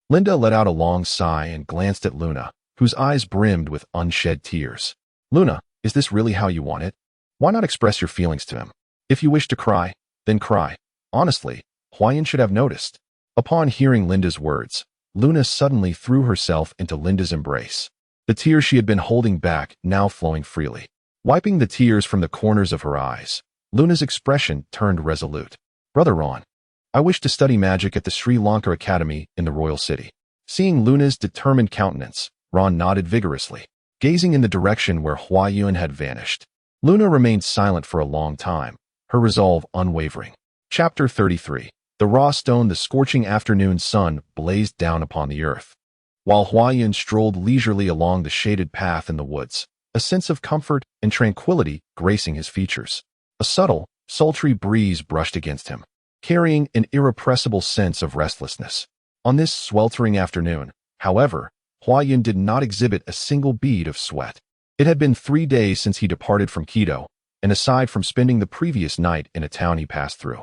Linda let out a long sigh and glanced at Luna, whose eyes brimmed with unshed tears. "Luna, is this really how you want it? Why not express your feelings to him? If you wish to cry, then cry." Honestly, Huayan should have noticed. Upon hearing Linda's words, Luna suddenly threw herself into Linda's embrace, the tears she had been holding back now flowing freely. Wiping the tears from the corners of her eyes, Luna's expression turned resolute. "Brother Ron, I wish to study magic at the Sri Lanka Academy in the royal city." Seeing Luna's determined countenance, Ron nodded vigorously, gazing in the direction where Huayan had vanished. Luna remained silent for a long time, her resolve unwavering. Chapter 33. The raw stone. The scorching afternoon sun blazed down upon the earth. While Huayan strolled leisurely along the shaded path in the woods, a sense of comfort and tranquility gracing his features. A subtle, sultry breeze brushed against him, carrying an irrepressible sense of restlessness. On this sweltering afternoon, however, Huayan did not exhibit a single bead of sweat. It had been 3 days since he departed from Quito, and aside from spending the previous night in a town he passed through,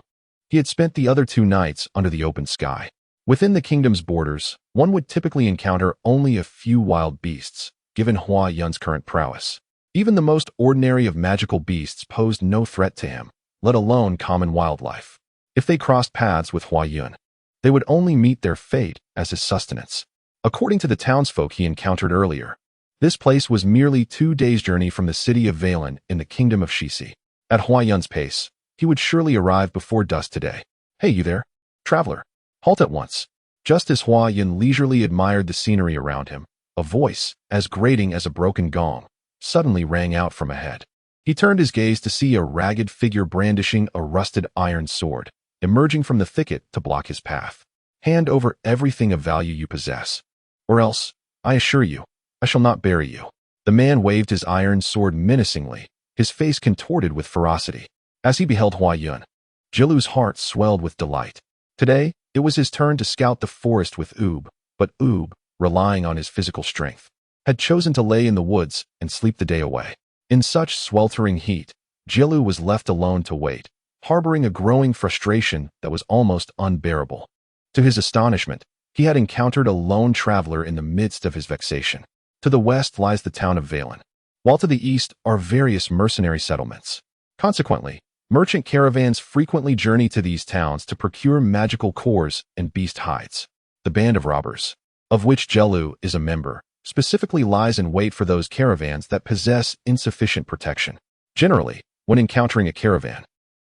he had spent the other 2 nights under the open sky. Within the kingdom's borders, one would typically encounter only a few wild beasts, given Huayan's current prowess. Even the most ordinary of magical beasts posed no threat to him, let alone common wildlife. If they crossed paths with Huayan, they would only meet their fate as his sustenance. According to the townsfolk he encountered earlier, this place was merely 2 days' journey from the city of Valen in the kingdom of Shisi. At Huayan's pace, he would surely arrive before dusk today. "Hey, you there, traveler. Halt at once." Just as Huayan leisurely admired the scenery around him, a voice, as grating as a broken gong, suddenly rang out from ahead. He turned his gaze to see a ragged figure brandishing a rusted iron sword, emerging from the thicket to block his path. "Hand over everything of value you possess, or else, I assure you, I shall not bury you." The man waved his iron sword menacingly, his face contorted with ferocity. As he beheld Huayan, Jilu's heart swelled with delight. Today, it was his turn to scout the forest with Oob, but Oob, relying on his physical strength, had chosen to lay in the woods and sleep the day away. In such sweltering heat, Jilu was left alone to wait, harboring a growing frustration that was almost unbearable. To his astonishment, he had encountered a lone traveler in the midst of his vexation. To the west lies the town of Valen, while to the east are various mercenary settlements. Consequently, merchant caravans frequently journey to these towns to procure magical cores and beast hides. The band of robbers, of which Jilu is a member, specifically lies in wait for those caravans that possess insufficient protection. Generally, when encountering a caravan,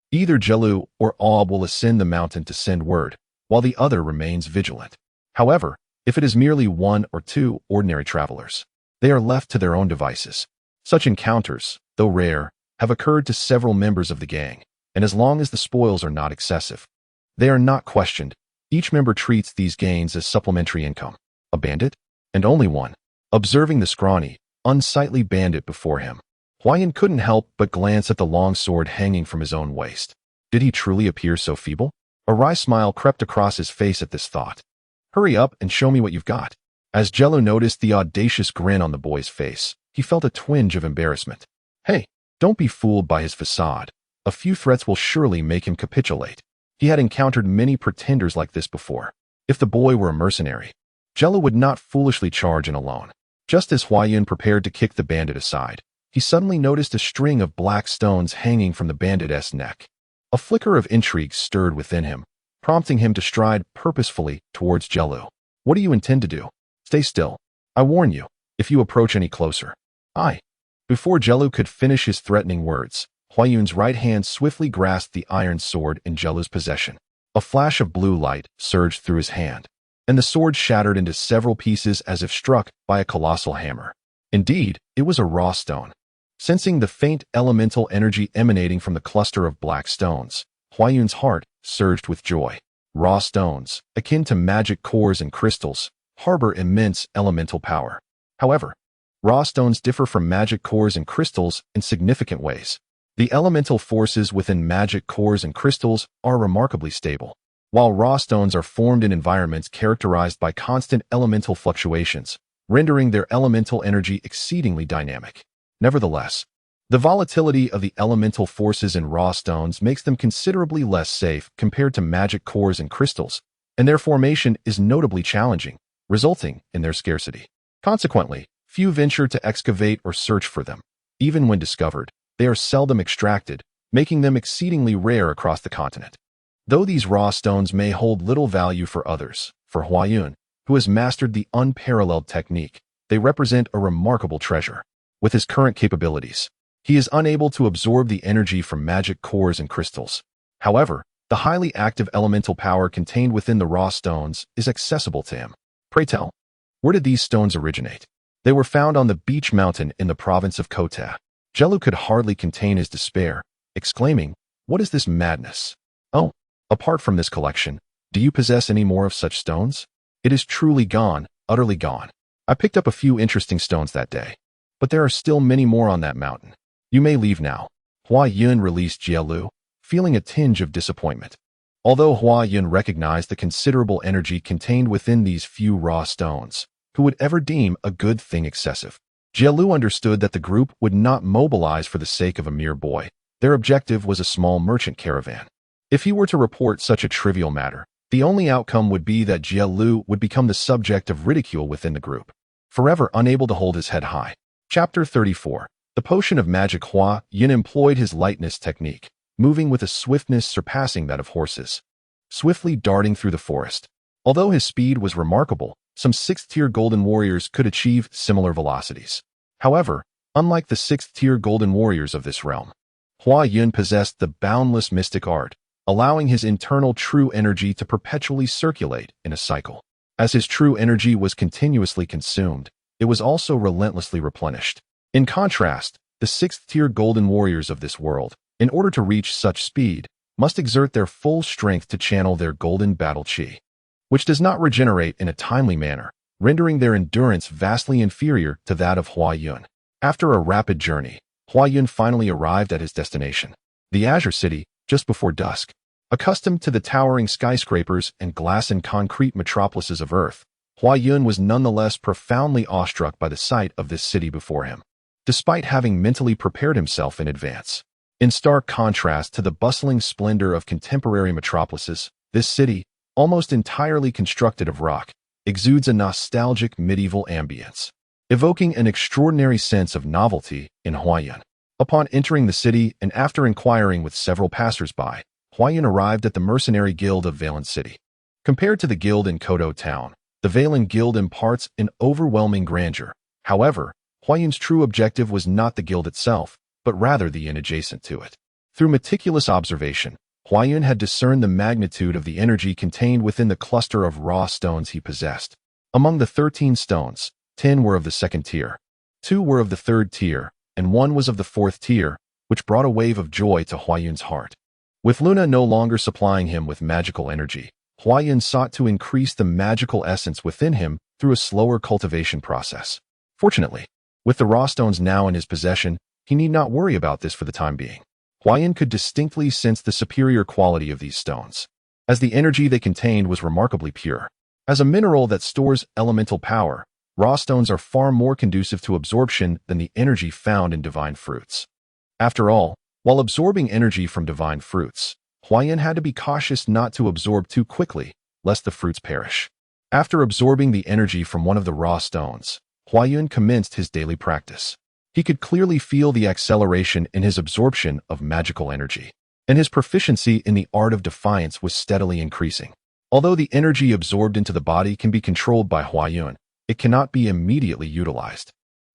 either Jilu or Aub will ascend the mountain to send word, while the other remains vigilant. However, if it is merely 1 or 2 ordinary travelers, they are left to their own devices. Such encounters, though rare, have occurred to several members of the gang, and as long as the spoils are not excessive, they are not questioned. Each member treats these gains as supplementary income. A bandit? And only one. Observing the scrawny, unsightly bandit before him, Huayan couldn't help but glance at the long sword hanging from his own waist. Did he truly appear so feeble? A wry smile crept across his face at this thought. Hurry up and show me what you've got. As Jello noticed the audacious grin on the boy's face, he felt a twinge of embarrassment. Hey, don't be fooled by his facade. A few threats will surely make him capitulate. He had encountered many pretenders like this before. If the boy were a mercenary, Jello would not foolishly charge in alone. Just as Huayun prepared to kick the bandit aside, he suddenly noticed a string of black stones hanging from the bandit's neck. A flicker of intrigue stirred within him, prompting him to stride purposefully towards Jello. What do you intend to do? Stay still. I warn you, if you approach any closer. Before Jello could finish his threatening words, Huayun's right hand swiftly grasped the iron sword in Jello's possession. A flash of blue light surged through his hand, and the sword shattered into several pieces as if struck by a colossal hammer. Indeed, it was a raw stone. Sensing the faint elemental energy emanating from the cluster of black stones, Huayun's heart surged with joy. Raw stones, akin to magic cores and crystals, harbor immense elemental power. However, raw stones differ from magic cores and crystals in significant ways. The elemental forces within magic cores and crystals are remarkably stable, while raw stones are formed in environments characterized by constant elemental fluctuations, rendering their elemental energy exceedingly dynamic. Nevertheless, the volatility of the elemental forces in raw stones makes them considerably less safe compared to magic cores and crystals, and their formation is notably challenging, resulting in their scarcity. Consequently, few venture to excavate or search for them. Even when discovered, they are seldom extracted, making them exceedingly rare across the continent. Though these raw stones may hold little value for others, for Huayun, who has mastered the unparalleled technique, they represent a remarkable treasure. With his current capabilities, he is unable to absorb the energy from magic cores and crystals. However, the highly active elemental power contained within the raw stones is accessible to him. Pray tell, where did these stones originate? They were found on the beach mountain in the province of Kota. Jello could hardly contain his despair, exclaiming, "What is this madness? Oh, apart from this collection, do you possess any more of such stones? It is truly gone, utterly gone. I picked up a few interesting stones that day, but there are still many more on that mountain. You may leave now." Huayun released Jielu, feeling a tinge of disappointment. Although Huayun recognized the considerable energy contained within these few raw stones, who would ever deem a good thing excessive? Jielu understood that the group would not mobilize for the sake of a mere boy. Their objective was a small merchant caravan. If he were to report such a trivial matter, the only outcome would be that Jielu would become the subject of ridicule within the group, forever unable to hold his head high. Chapter 34. The Potion of Magic. Huayun employed his lightness technique, moving with a swiftness surpassing that of horses, swiftly darting through the forest. Although his speed was remarkable, some 6th-tier golden warriors could achieve similar velocities. However, unlike the 6th-tier golden warriors of this realm, Huayun possessed the boundless mystic art, allowing his internal true energy to perpetually circulate in a cycle. As his true energy was continuously consumed, it was also relentlessly replenished. In contrast, the 6th-tier golden warriors of this world, in order to reach such speed, must exert their full strength to channel their golden battle chi, which does not regenerate in a timely manner, rendering their endurance vastly inferior to that of Huayun. After a rapid journey, Huayun finally arrived at his destination, the Azure City, just before dusk. Accustomed to the towering skyscrapers and glass and concrete metropolises of Earth, Huayun was nonetheless profoundly awestruck by the sight of this city before him, despite having mentally prepared himself in advance. In stark contrast to the bustling splendor of contemporary metropolises, this city, almost entirely constructed of rock, exudes a nostalgic medieval ambience, evoking an extraordinary sense of novelty in Huayun. Upon entering the city and after inquiring with several passers-by, Huayun arrived at the Mercenary Guild of Valen City. Compared to the guild in Kodo Town, the Valen Guild imparts an overwhelming grandeur. However, Huayun's true objective was not the guild itself, but rather the inn adjacent to it. Through meticulous observation, Huayun had discerned the magnitude of the energy contained within the cluster of raw stones he possessed. Among the 13 stones, 10 were of the 2nd tier, 2 were of the 3rd tier, and 1 was of the 4th tier, which brought a wave of joy to Huayun's heart. With Luna no longer supplying him with magical energy, Huayun sought to increase the magical essence within him through a slower cultivation process. Fortunately, with the raw stones now in his possession, he need not worry about this for the time being. Huayun could distinctly sense the superior quality of these stones. as the energy they contained was remarkably pure. As a mineral that stores elemental power, raw stones are far more conducive to absorption than the energy found in divine fruits. After all, while absorbing energy from divine fruits, Huayan had to be cautious not to absorb too quickly, lest the fruits perish. After absorbing the energy from one of the raw stones, Huayan commenced his daily practice. He could clearly feel the acceleration in his absorption of magical energy, and his proficiency in the art of defiance was steadily increasing. Although the energy absorbed into the body can be controlled by Huayan, it cannot be immediately utilized.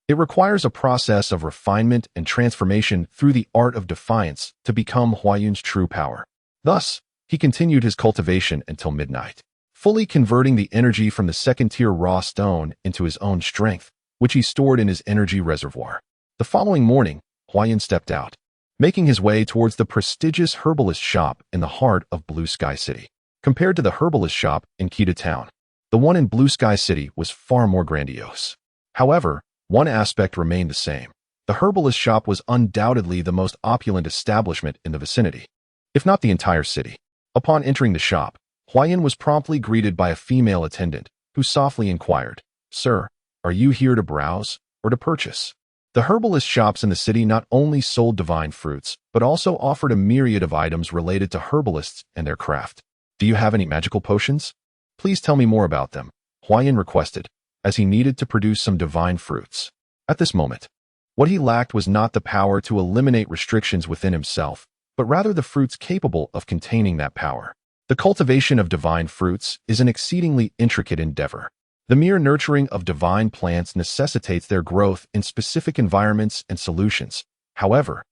It requires a process of refinement and transformation through the art of defiance to become Huayan's true power. Thus, he continued his cultivation until midnight, fully converting the energy from the second-tier raw stone into his own strength, which he stored in his energy reservoir. The following morning, Huayan stepped out, making his way towards the prestigious herbalist shop in the heart of Blue Sky City. Compared to the herbalist shop in Kita Town, the one in Blue Sky City was far more grandiose. However, one aspect remained the same. The herbalist shop was undoubtedly the most opulent establishment in the vicinity, if not the entire city. Upon entering the shop, Huayan was promptly greeted by a female attendant, who softly inquired, "Sir, are you here to browse or to purchase?" The herbalist shops in the city not only sold divine fruits, but also offered a myriad of items related to herbalists and their craft. "Do you have any magical potions? Please tell me more about them," Huayan requested, as he needed to produce some divine fruits. At this moment, what he lacked was not the power to eliminate restrictions within himself, but rather the fruits capable of containing that power. The cultivation of divine fruits is an exceedingly intricate endeavor. The mere nurturing of divine plants necessitates their growth in specific environments and solutions. However,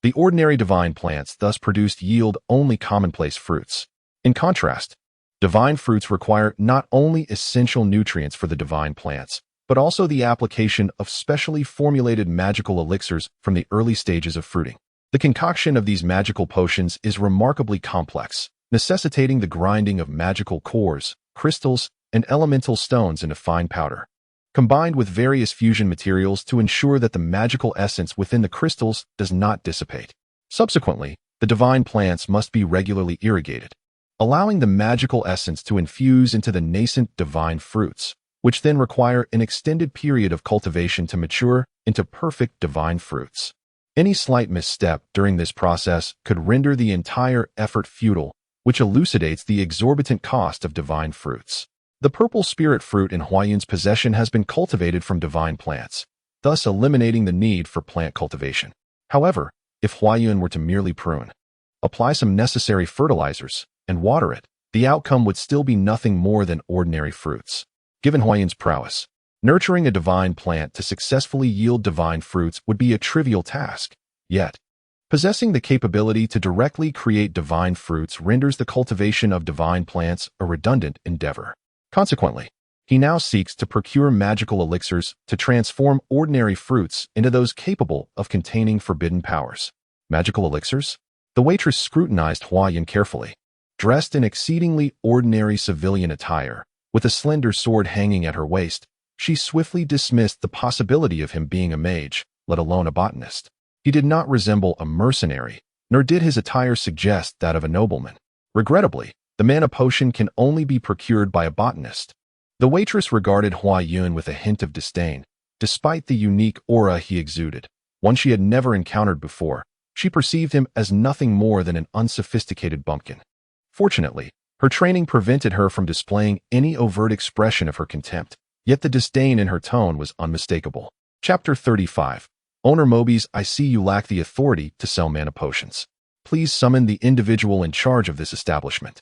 the ordinary divine plants thus produced yield only commonplace fruits. In contrast, divine fruits require not only essential nutrients for the divine plants, but also the application of specially formulated magical elixirs from the early stages of fruiting. The concoction of these magical potions is remarkably complex, necessitating the grinding of magical cores, crystals, and elemental stones into fine powder, combined with various fusion materials to ensure that the magical essence within the crystals does not dissipate. Subsequently, the divine plants must be regularly irrigated, allowing the magical essence to infuse into the nascent divine fruits, which then require an extended period of cultivation to mature into perfect divine fruits. Any slight misstep during this process could render the entire effort futile, which elucidates the exorbitant cost of divine fruits. The purple spirit fruit in Huayan's possession has been cultivated from divine plants, thus eliminating the need for plant cultivation. However, if Huayan were to merely prune, apply some necessary fertilizers, and water it, the outcome would still be nothing more than ordinary fruits. Given Huayan's prowess, nurturing a divine plant to successfully yield divine fruits would be a trivial task. Yet, possessing the capability to directly create divine fruits renders the cultivation of divine plants a redundant endeavor. Consequently, he now seeks to procure magical elixirs to transform ordinary fruits into those capable of containing forbidden powers. Magical elixirs? The waitress scrutinized Huayan carefully. Dressed in exceedingly ordinary civilian attire, with a slender sword hanging at her waist, she swiftly dismissed the possibility of him being a mage, let alone a botanist. He did not resemble a mercenary, nor did his attire suggest that of a nobleman. Regrettably, the mana potion can only be procured by a botanist. The waitress regarded Huayan with a hint of disdain, despite the unique aura he exuded. One she had never encountered before, she perceived him as nothing more than an unsophisticated bumpkin. Fortunately, her training prevented her from displaying any overt expression of her contempt, yet the disdain in her tone was unmistakable. Chapter 35. Owner Mobies, I see you lack the authority to sell mana potions. Please summon the individual in charge of this establishment.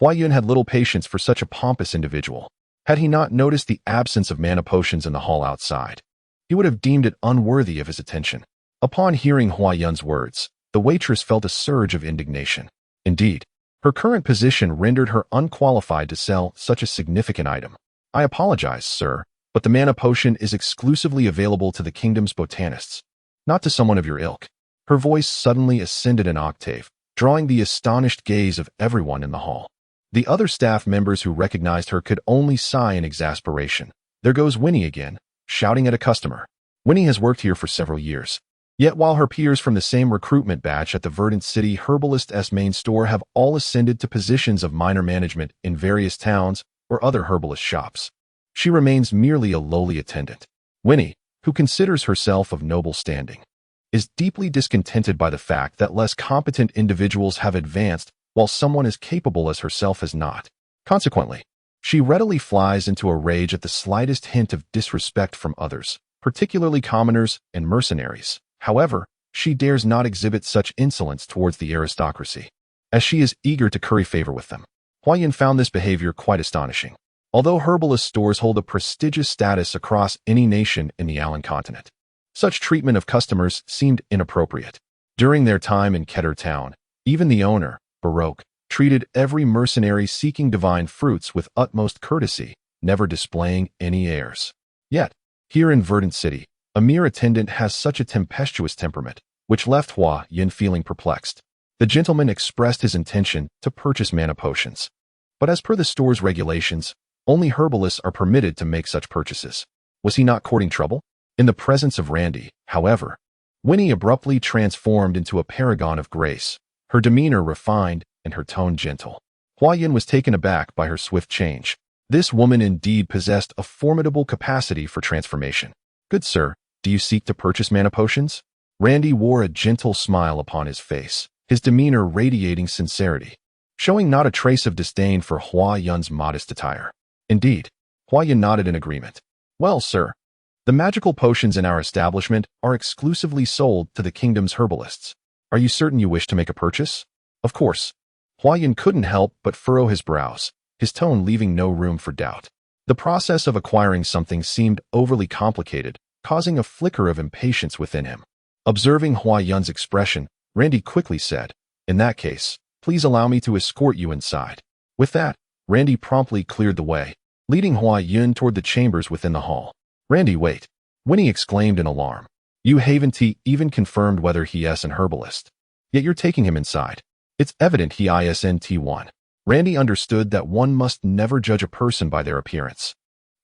Huayan had little patience for such a pompous individual. Had he not noticed the absence of mana potions in the hall outside, he would have deemed it unworthy of his attention. Upon hearing Huayan's words, the waitress felt a surge of indignation. Indeed, her current position rendered her unqualified to sell such a significant item. I apologize, sir, but the mana potion is exclusively available to the kingdom's botanists, not to someone of your ilk. Her voice suddenly ascended an octave, drawing the astonished gaze of everyone in the hall. The other staff members who recognized her could only sigh in exasperation. There goes Winnie again, shouting at a customer. Winnie has worked here for several years. Yet while her peers from the same recruitment batch at the Verdant City Herbalist's main store have all ascended to positions of minor management in various towns or other herbalist shops, she remains merely a lowly attendant. Winnie, who considers herself of noble standing, is deeply discontented by the fact that less competent individuals have advanced while someone as capable as herself has not. Consequently, she readily flies into a rage at the slightest hint of disrespect from others, particularly commoners and mercenaries. However, she dares not exhibit such insolence towards the aristocracy, as she is eager to curry favor with them. Huayan found this behavior quite astonishing. Although herbalist stores hold a prestigious status across any nation in the Alan continent, such treatment of customers seemed inappropriate. During their time in Keter Town, even the owner, Baroque, treated every mercenary seeking divine fruits with utmost courtesy, never displaying any airs. Yet, here in Verdant City, a mere attendant has such a tempestuous temperament, which left Huayan feeling perplexed. The gentleman expressed his intention to purchase mana potions, but as per the store's regulations, only herbalists are permitted to make such purchases. Was he not courting trouble? In the presence of Randy, however, Winnie abruptly transformed into a paragon of grace, her demeanor refined and her tone gentle. Huayan was taken aback by her swift change. This woman indeed possessed a formidable capacity for transformation. Good sir, do you seek to purchase mana potions? Randy wore a gentle smile upon his face, his demeanor radiating sincerity, showing not a trace of disdain for Huayan's modest attire. Indeed, Huayan nodded in agreement. Well, sir, the magical potions in our establishment are exclusively sold to the kingdom's herbalists. Are you certain you wish to make a purchase? Of course. Huayan couldn't help but furrow his brows, his tone leaving no room for doubt. The process of acquiring something seemed overly complicated, causing a flicker of impatience within him. Observing Huayan's expression, Randy quickly said, "In that case, please allow me to escort you inside." With that, Randy promptly cleared the way, leading Huayan toward the chambers within the hall. "Randy, wait!" Winnie exclaimed in alarm. "You haven't even confirmed whether he is an herbalist. Yet you're taking him inside. It's evident he isn't one." Randy understood that one must never judge a person by their appearance,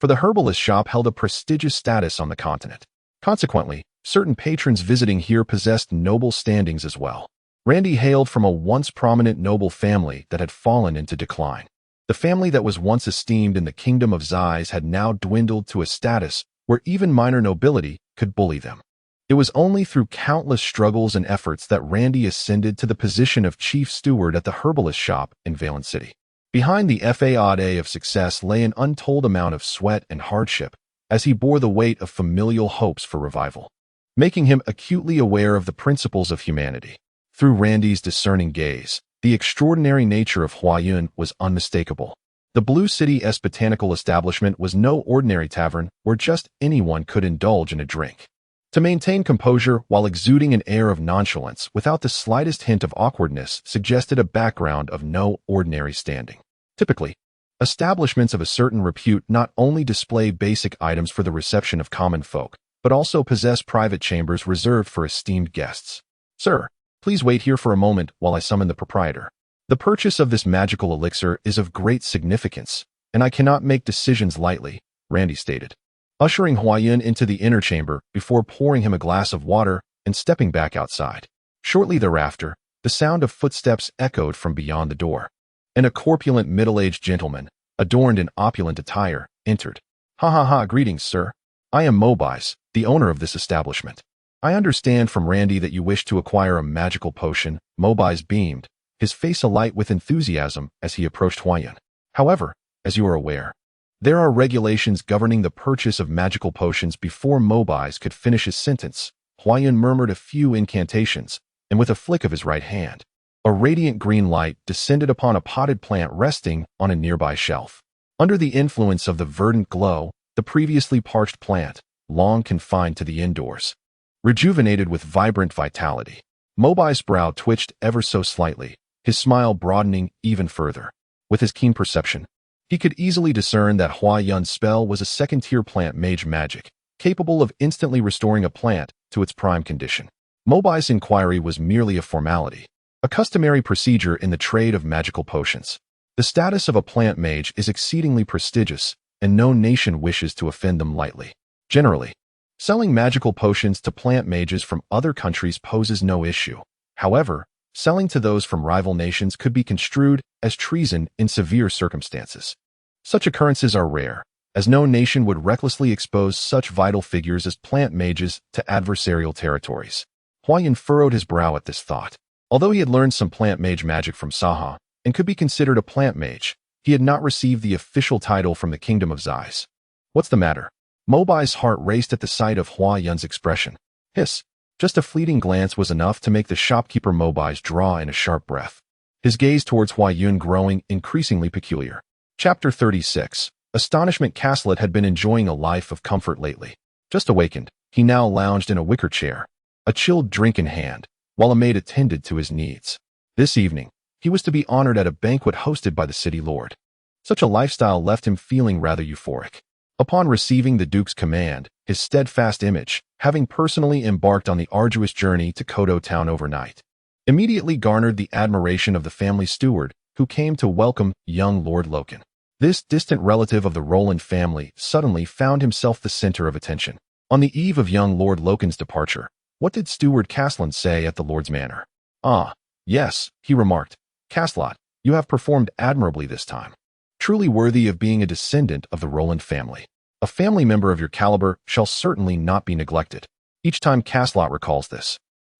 for the herbalist shop held a prestigious status on the continent. Consequently, certain patrons visiting here possessed noble standings as well. Randy hailed from a once prominent noble family that had fallen into decline. The family that was once esteemed in the kingdom of Zeiss had now dwindled to a status where even minor nobility could bully them. It was only through countless struggles and efforts that Randy ascended to the position of chief steward at the herbalist shop in Valent City. Behind the facade of success lay an untold amount of sweat and hardship as he bore the weight of familial hopes for revival, making him acutely aware of the principles of humanity. Through Randy's discerning gaze, the extraordinary nature of Huayan was unmistakable. The Blue City's botanical establishment was no ordinary tavern where just anyone could indulge in a drink. To maintain composure while exuding an air of nonchalance without the slightest hint of awkwardness suggested a background of no ordinary standing. Typically, establishments of a certain repute not only display basic items for the reception of common folk, but also possess private chambers reserved for esteemed guests. "Sir, please wait here for a moment while I summon the proprietor. The purchase of this magical elixir is of great significance, and I cannot make decisions lightly," Randy stated, ushering Huayan into the inner chamber before pouring him a glass of water and stepping back outside. Shortly thereafter, the sound of footsteps echoed from beyond the door, and a corpulent middle-aged gentleman, adorned in opulent attire, entered. "Ha ha ha, greetings, sir. I am Mobise, the owner of this establishment. I understand from Randy that you wish to acquire a magical potion." Mobise beamed, his face alight with enthusiasm as he approached Huayan. "However, as you are aware, there are regulations governing the purchase of magical potions." Before Mobise could finish his sentence, Huayan murmured a few incantations, and with a flick of his right hand, a radiant green light descended upon a potted plant resting on a nearby shelf. Under the influence of the verdant glow, the previously parched plant, long confined to the indoors, rejuvenated with vibrant vitality. Mobise's brow twitched ever so slightly, his smile broadening even further. With his keen perception, he could easily discern that Huayan's spell was a second-tier plant mage magic, capable of instantly restoring a plant to its prime condition. Mobise's inquiry was merely a formality, a customary procedure in the trade of magical potions. The status of a plant mage is exceedingly prestigious, and no nation wishes to offend them lightly. Generally, Selling magical potions to plant mages from other countries poses no issue. However, selling to those from rival nations could be construed as treason in severe circumstances. Such occurrences are rare, as no nation would recklessly expose such vital figures as plant mages to adversarial territories. Huayan furrowed his brow at this thought. Although he had learned some plant mage magic from Saha and could be considered a plant mage, he had not received the official title from the Kingdom of Zais. What's the matter? Mobai's heart raced at the sight of Huayan's expression. Hiss. Just a fleeting glance was enough to make the shopkeeper Mobai's draw in a sharp breath. His gaze towards Huayun growing increasingly peculiar. Chapter 36. Astonishment. Castlet had been enjoying a life of comfort lately. Just awakened, he now lounged in a wicker chair, a chilled drink in hand, while a maid attended to his needs. This evening, he was to be honored at a banquet hosted by the city lord. Such a lifestyle left him feeling rather euphoric. Upon receiving the Duke's command, his steadfast image, having personally embarked on the arduous journey to Kodo town overnight, immediately garnered the admiration of the family steward, who came to welcome young Lord Loken. This distant relative of the Roland family suddenly found himself the center of attention. On the eve of young Lord Loken's departure, what did Steward Castlan say at the Lord's manor? Ah, yes, he remarked. Castlot, you have performed admirably this time. Truly worthy of being a descendant of the Roland family. A family member of your caliber shall certainly not be neglected. Each time Castlot recalls this,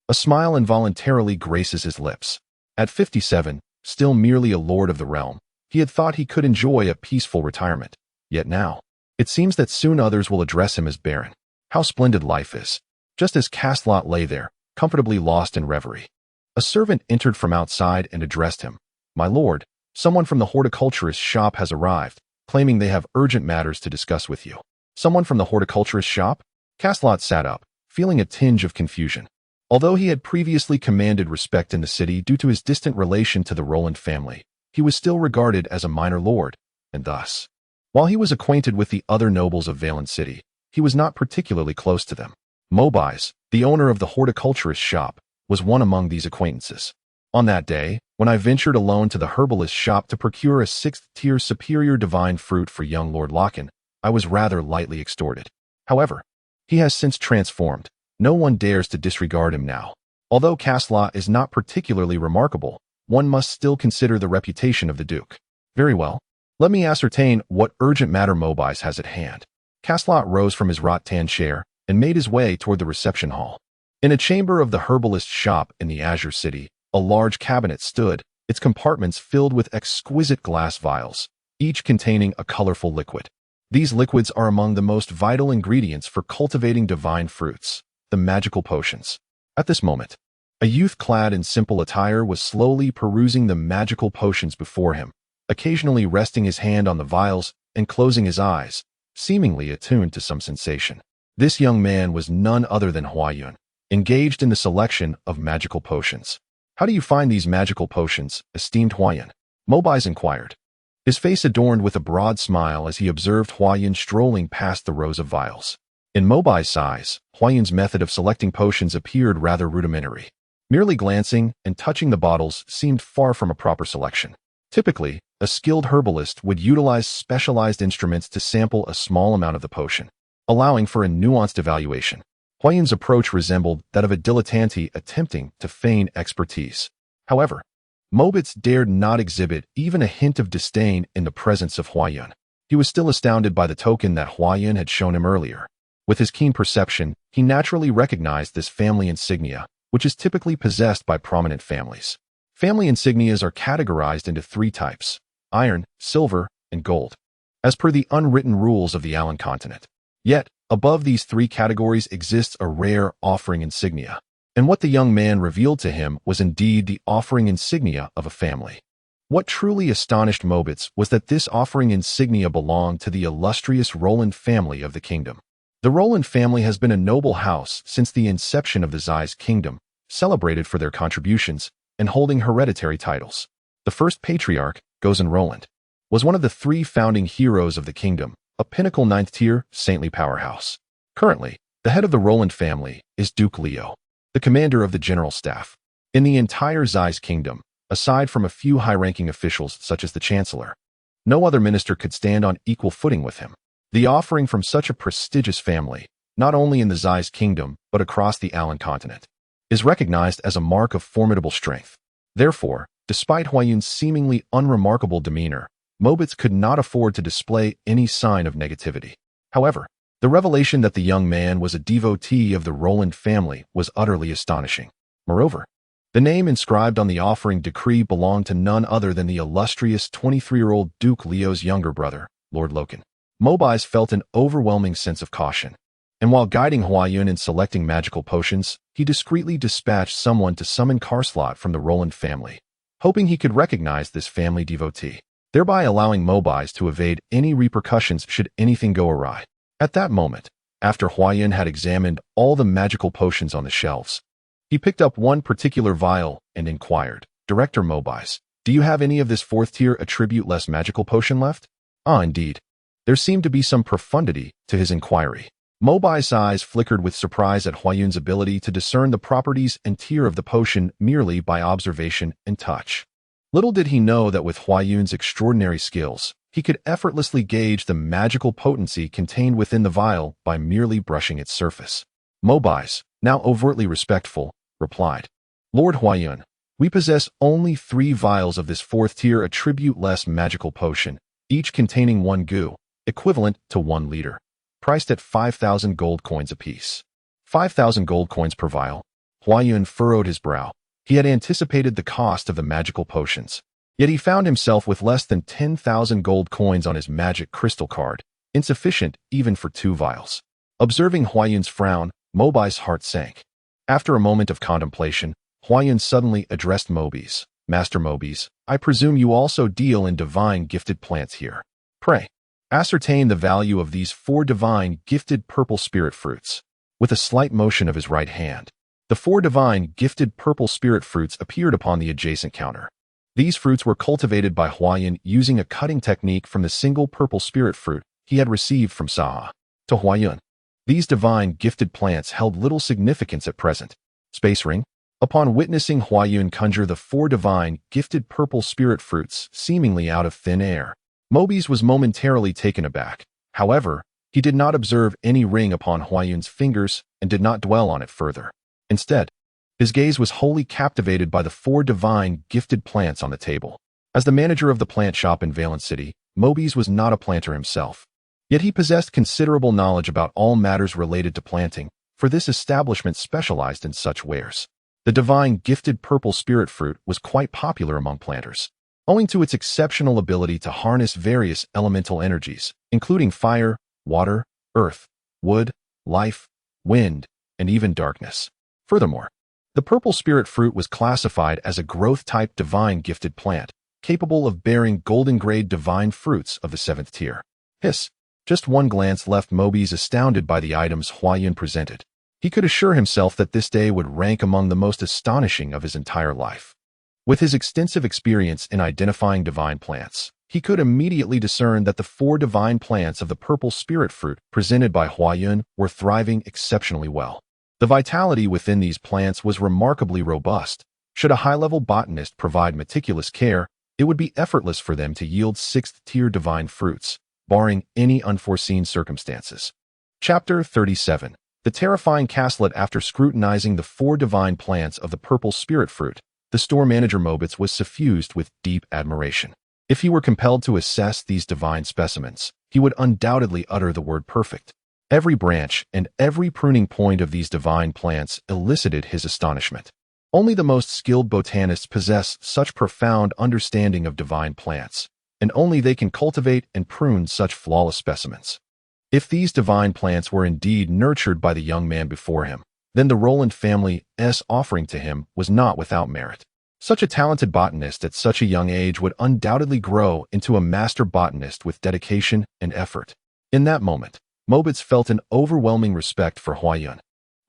a smile involuntarily graces his lips. At 57, still merely a lord of the realm, he had thought he could enjoy a peaceful retirement. Yet now, it seems that soon others will address him as Baron. How splendid life is. Just as Castlot lay there, comfortably lost in reverie, a servant entered from outside and addressed him. My lord, someone from the horticulturist's shop has arrived, claiming they have urgent matters to discuss with you. Someone from the horticulturist's shop? Castlot sat up, feeling a tinge of confusion. Although he had previously commanded respect in the city due to his distant relation to the Roland family, he was still regarded as a minor lord, and thus, while he was acquainted with the other nobles of Valen City, he was not particularly close to them. Mobais, the owner of the horticulturist's shop, was one among these acquaintances. On that day, when I ventured alone to the herbalist's shop to procure a 6th-tier superior divine fruit for young Lord Loken, I was rather lightly extorted. However, he has since transformed. No one dares to disregard him now. Although Castlot is not particularly remarkable, one must still consider the reputation of the Duke. Very well. Let me ascertain what urgent matter Mobais has at hand. Castlot rose from his rattan chair and made his way toward the reception hall. In a chamber of the herbalist's shop in the Azure City, a large cabinet stood, its compartments filled with exquisite glass vials, each containing a colorful liquid. These liquids are among the most vital ingredients for cultivating divine fruits, the magical potions. At this moment, a youth clad in simple attire was slowly perusing the magical potions before him, occasionally resting his hand on the vials and closing his eyes, seemingly attuned to some sensation. This young man was none other than Huayun, engaged in the selection of magical potions. How do you find these magical potions, esteemed Huayun? Mobais inquired, his face adorned with a broad smile as he observed Huayun strolling past the rows of vials. In Mobai's eyes, Huayun's method of selecting potions appeared rather rudimentary. Merely glancing and touching the bottles seemed far from a proper selection. Typically, a skilled herbalist would utilize specialized instruments to sample a small amount of the potion, allowing for a nuanced evaluation. Huayun's approach resembled that of a dilettante attempting to feign expertise. However, Mobits dared not exhibit even a hint of disdain in the presence of Huayun. He was still astounded by the token that Huayun had shown him earlier. With his keen perception, he naturally recognized this family insignia, which is typically possessed by prominent families. Family insignias are categorized into 3 types: iron, silver, and gold, as per the unwritten rules of the Alan continent. Yet, above these 3 categories exists a rare offering insignia, and what the young man revealed to him was indeed the offering insignia of a family. What truly astonished Mobits was that this offering insignia belonged to the illustrious Roland family of the kingdom. The Roland family has been a noble house since the inception of the Zais kingdom, celebrated for their contributions and holding hereditary titles. The first patriarch, Gozen Roland, was one of the 3 founding heroes of the kingdom, a pinnacle 9th-tier, saintly powerhouse. Currently, the head of the Roland family is Duke Leo, the commander of the general staff. In the entire Zais kingdom, aside from a few high-ranking officials such as the chancellor, no other minister could stand on equal footing with him. The offering from such a prestigious family not only in the Zai's kingdom, but across the Alan continent, is recognized as a mark of formidable strength. Therefore, despite Huayun's seemingly unremarkable demeanor, Mobitz could not afford to display any sign of negativity. However, the revelation that the young man was a devotee of the Roland family was utterly astonishing. Moreover, the name inscribed on the offering decree belonged to none other than the illustrious 23-year-old Duke Leo's younger brother, Lord Loken. Mobitz felt an overwhelming sense of caution, and while guiding Huayun in selecting magical potions, he discreetly dispatched someone to summon Karslot from the Roland family, hoping he could recognize this family devotee, thereby allowing Mobitz to evade any repercussions should anything go awry. At that moment, after Huayun had examined all the magical potions on the shelves, he picked up one particular vial and inquired, "Director Mobitz, do you have any of this fourth-tier attribute-less magical potion left?" Ah, indeed. There seemed to be some profundity to his inquiry. Mobitz's eyes flickered with surprise at Huayun's ability to discern the properties and tier of the potion merely by observation and touch. Little did he know that with Huayun's extraordinary skills, he could effortlessly gauge the magical potency contained within the vial by merely brushing its surface. Mobitz, now overtly respectful, replied, "Lord Huayun, we possess only 3 vials of this fourth-tier attribute-less magical potion, each containing 1 gu, equivalent to 1 liter, priced at 5,000 gold coins apiece." 5,000 gold coins per vial. Huayun furrowed his brow. He had anticipated the cost of the magical potions, yet he found himself with less than 10,000 gold coins on his magic crystal card, insufficient even for 2 vials. Observing Huayun's frown, Mobitz's heart sank. After a moment of contemplation, Huayun suddenly addressed Mobitz. "Master Mobitz, I presume you also deal in divine gifted plants here. Pray, ascertain the value of these 4 divine gifted purple spirit fruits." With a slight motion of his right hand, the 4 divine gifted purple spirit fruits appeared upon the adjacent counter. These fruits were cultivated by Huayun using a cutting technique from the single purple spirit fruit he had received from Saha. To Huayun, these divine gifted plants held little significance at present. Space Ring. Upon witnessing Huayun conjure the 4 divine gifted purple spirit fruits seemingly out of thin air, Mobitz was momentarily taken aback. However, he did not observe any ring upon Huayun's fingers and did not dwell on it further. Instead, his gaze was wholly captivated by the 4 divine gifted plants on the table. As the manager of the plant shop in Valence City, Mobitz was not a planter himself. Yet he possessed considerable knowledge about all matters related to planting, for this establishment specialized in such wares. The divine gifted purple spirit fruit was quite popular among planters, owing to its exceptional ability to harness various elemental energies, including fire, water, earth, wood, life, wind, and even darkness. Furthermore, the purple spirit fruit was classified as a growth-type divine gifted plant, capable of bearing golden-grade divine fruits of the 7th tier. Hiss! Just one glance left Mobitz astounded by the items Huayun presented. He could assure himself that this day would rank among the most astonishing of his entire life. With his extensive experience in identifying divine plants, he could immediately discern that the 4 divine plants of the purple spirit fruit presented by Huayun were thriving exceptionally well. The vitality within these plants was remarkably robust. Should a high-level botanist provide meticulous care, it would be effortless for them to yield 6th-tier divine fruits, barring any unforeseen circumstances. Chapter 37. The terrifying castlet. After scrutinizing the 4 divine plants of the purple spirit fruit, the store manager Mobitz was suffused with deep admiration. If he were compelled to assess these divine specimens, he would undoubtedly utter the word perfect. Every branch and every pruning point of these divine plants elicited his astonishment. Only the most skilled botanists possess such profound understanding of divine plants, and only they can cultivate and prune such flawless specimens. If these divine plants were indeed nurtured by the young man before him, then the Roland family's offering to him was not without merit. Such a talented botanist at such a young age would undoubtedly grow into a master botanist with dedication and effort. In that moment, Mobitz felt an overwhelming respect for Huayun,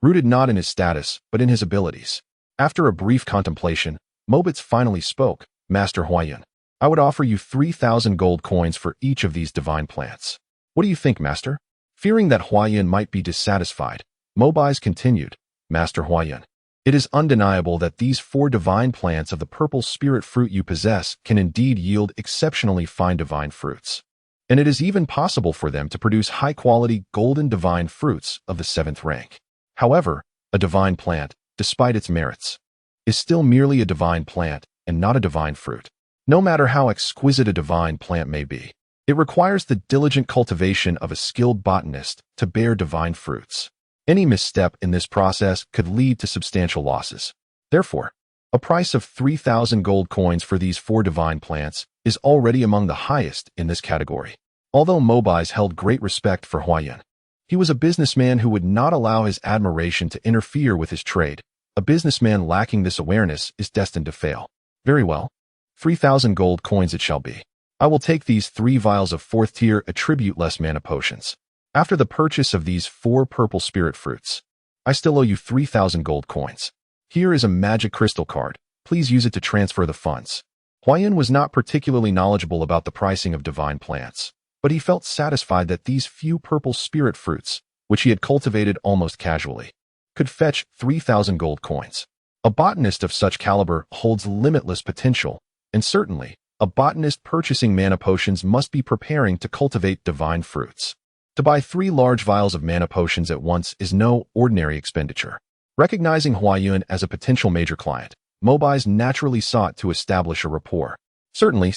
rooted not in his status, but in his abilities. After a brief contemplation, Mobitz finally spoke. "Master Huayun, I would offer you 3,000 gold coins for each of these divine plants. What do you think, master?" Fearing that Huayun might be dissatisfied, Mobitz continued, "Master Huayun, it is undeniable that these 4 divine plants of the purple spirit fruit you possess can indeed yield exceptionally fine divine fruits. and it is even possible for them to produce high-quality golden divine fruits of the 7th rank. However, a divine plant, despite its merits, is still merely a divine plant and not a divine fruit. No matter how exquisite a divine plant may be, it requires the diligent cultivation of a skilled botanist to bear divine fruits. Any misstep in this process could lead to substantial losses. Therefore, a price of 3,000 gold coins for these 4 divine plants is already among the highest in this category. Although Mobise held great respect for Huayan, he was a businessman who would not allow his admiration to interfere with his trade. A businessman lacking this awareness is destined to fail. Very well. 3,000 gold coins it shall be. I will take these 3 vials of 4th-tier attribute-less mana potions. After the purchase of these 4 purple spirit fruits, I still owe you 3,000 gold coins. Here is a magic crystal card. Please use it to transfer the funds. Huayan was not particularly knowledgeable about the pricing of divine plants, but he felt satisfied that these few purple spirit fruits, which he had cultivated almost casually, could fetch 3,000 gold coins. A botanist of such caliber holds limitless potential, and certainly, a botanist purchasing mana potions must be preparing to cultivate divine fruits. To buy 3 large vials of mana potions at once is no ordinary expenditure. Recognizing Huayan as a potential major client, Mobise naturally sought to establish a rapport. Certainly.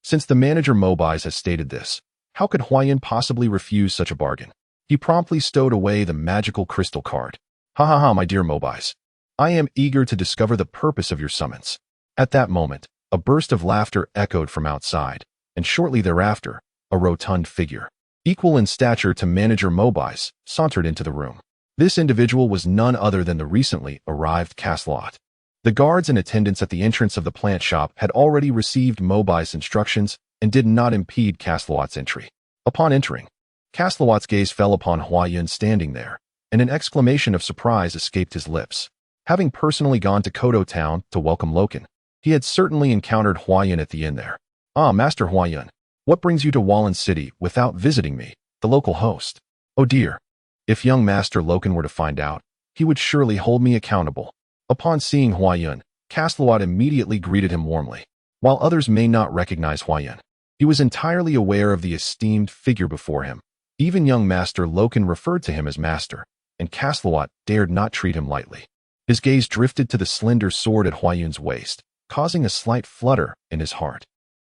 Since the manager Mobise has stated this, how could Huayan possibly refuse such a bargain? He promptly stowed away the magical crystal card. Ha, my dear Mobise. I am eager to discover the purpose of your summons. At that moment, a burst of laughter echoed from outside, and shortly thereafter, a rotund figure, equal in stature to manager Mobise, sauntered into the room. This individual was none other than the recently arrived Caslot. The guards and attendants at the entrance of the plant shop had already received Mobise instructions and did not impede Caslot's entry. Upon entering, Caslot's gaze fell upon Huayan standing there, and an exclamation of surprise escaped his lips. Having personally gone to Kodo Town to welcome Loken, he had certainly encountered Huayan at the inn there. Ah, Master Huayan, what brings you to Wallen City without visiting me, the local host? Oh dear. If young Master Loken were to find out, he would surely hold me accountable. Upon seeing Huayan, Caslot immediately greeted him warmly. While others may not recognize Huayan, he was entirely aware of the esteemed figure before him. Even young Master Loken referred to him as Master, and Caslot dared not treat him lightly. His gaze drifted to the slender sword at Huayan's waist, causing a slight flutter in his heart.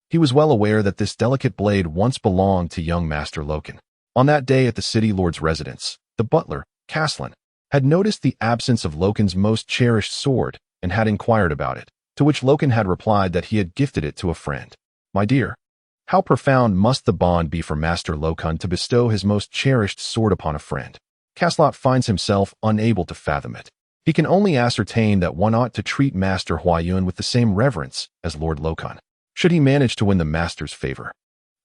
He was well aware that this delicate blade once belonged to young Master Loken. On that day at the city lord's residence, the butler, Caslin, had noticed the absence of Loken's most cherished sword and had inquired about it, to which Loken had replied that he had gifted it to a friend. My dear, how profound must the bond be for Master Loken to bestow his most cherished sword upon a friend? Caslot finds himself unable to fathom it. He can only ascertain that one ought to treat Master Huayan with the same reverence as Lord Loken, should he manage to win the Master's favor.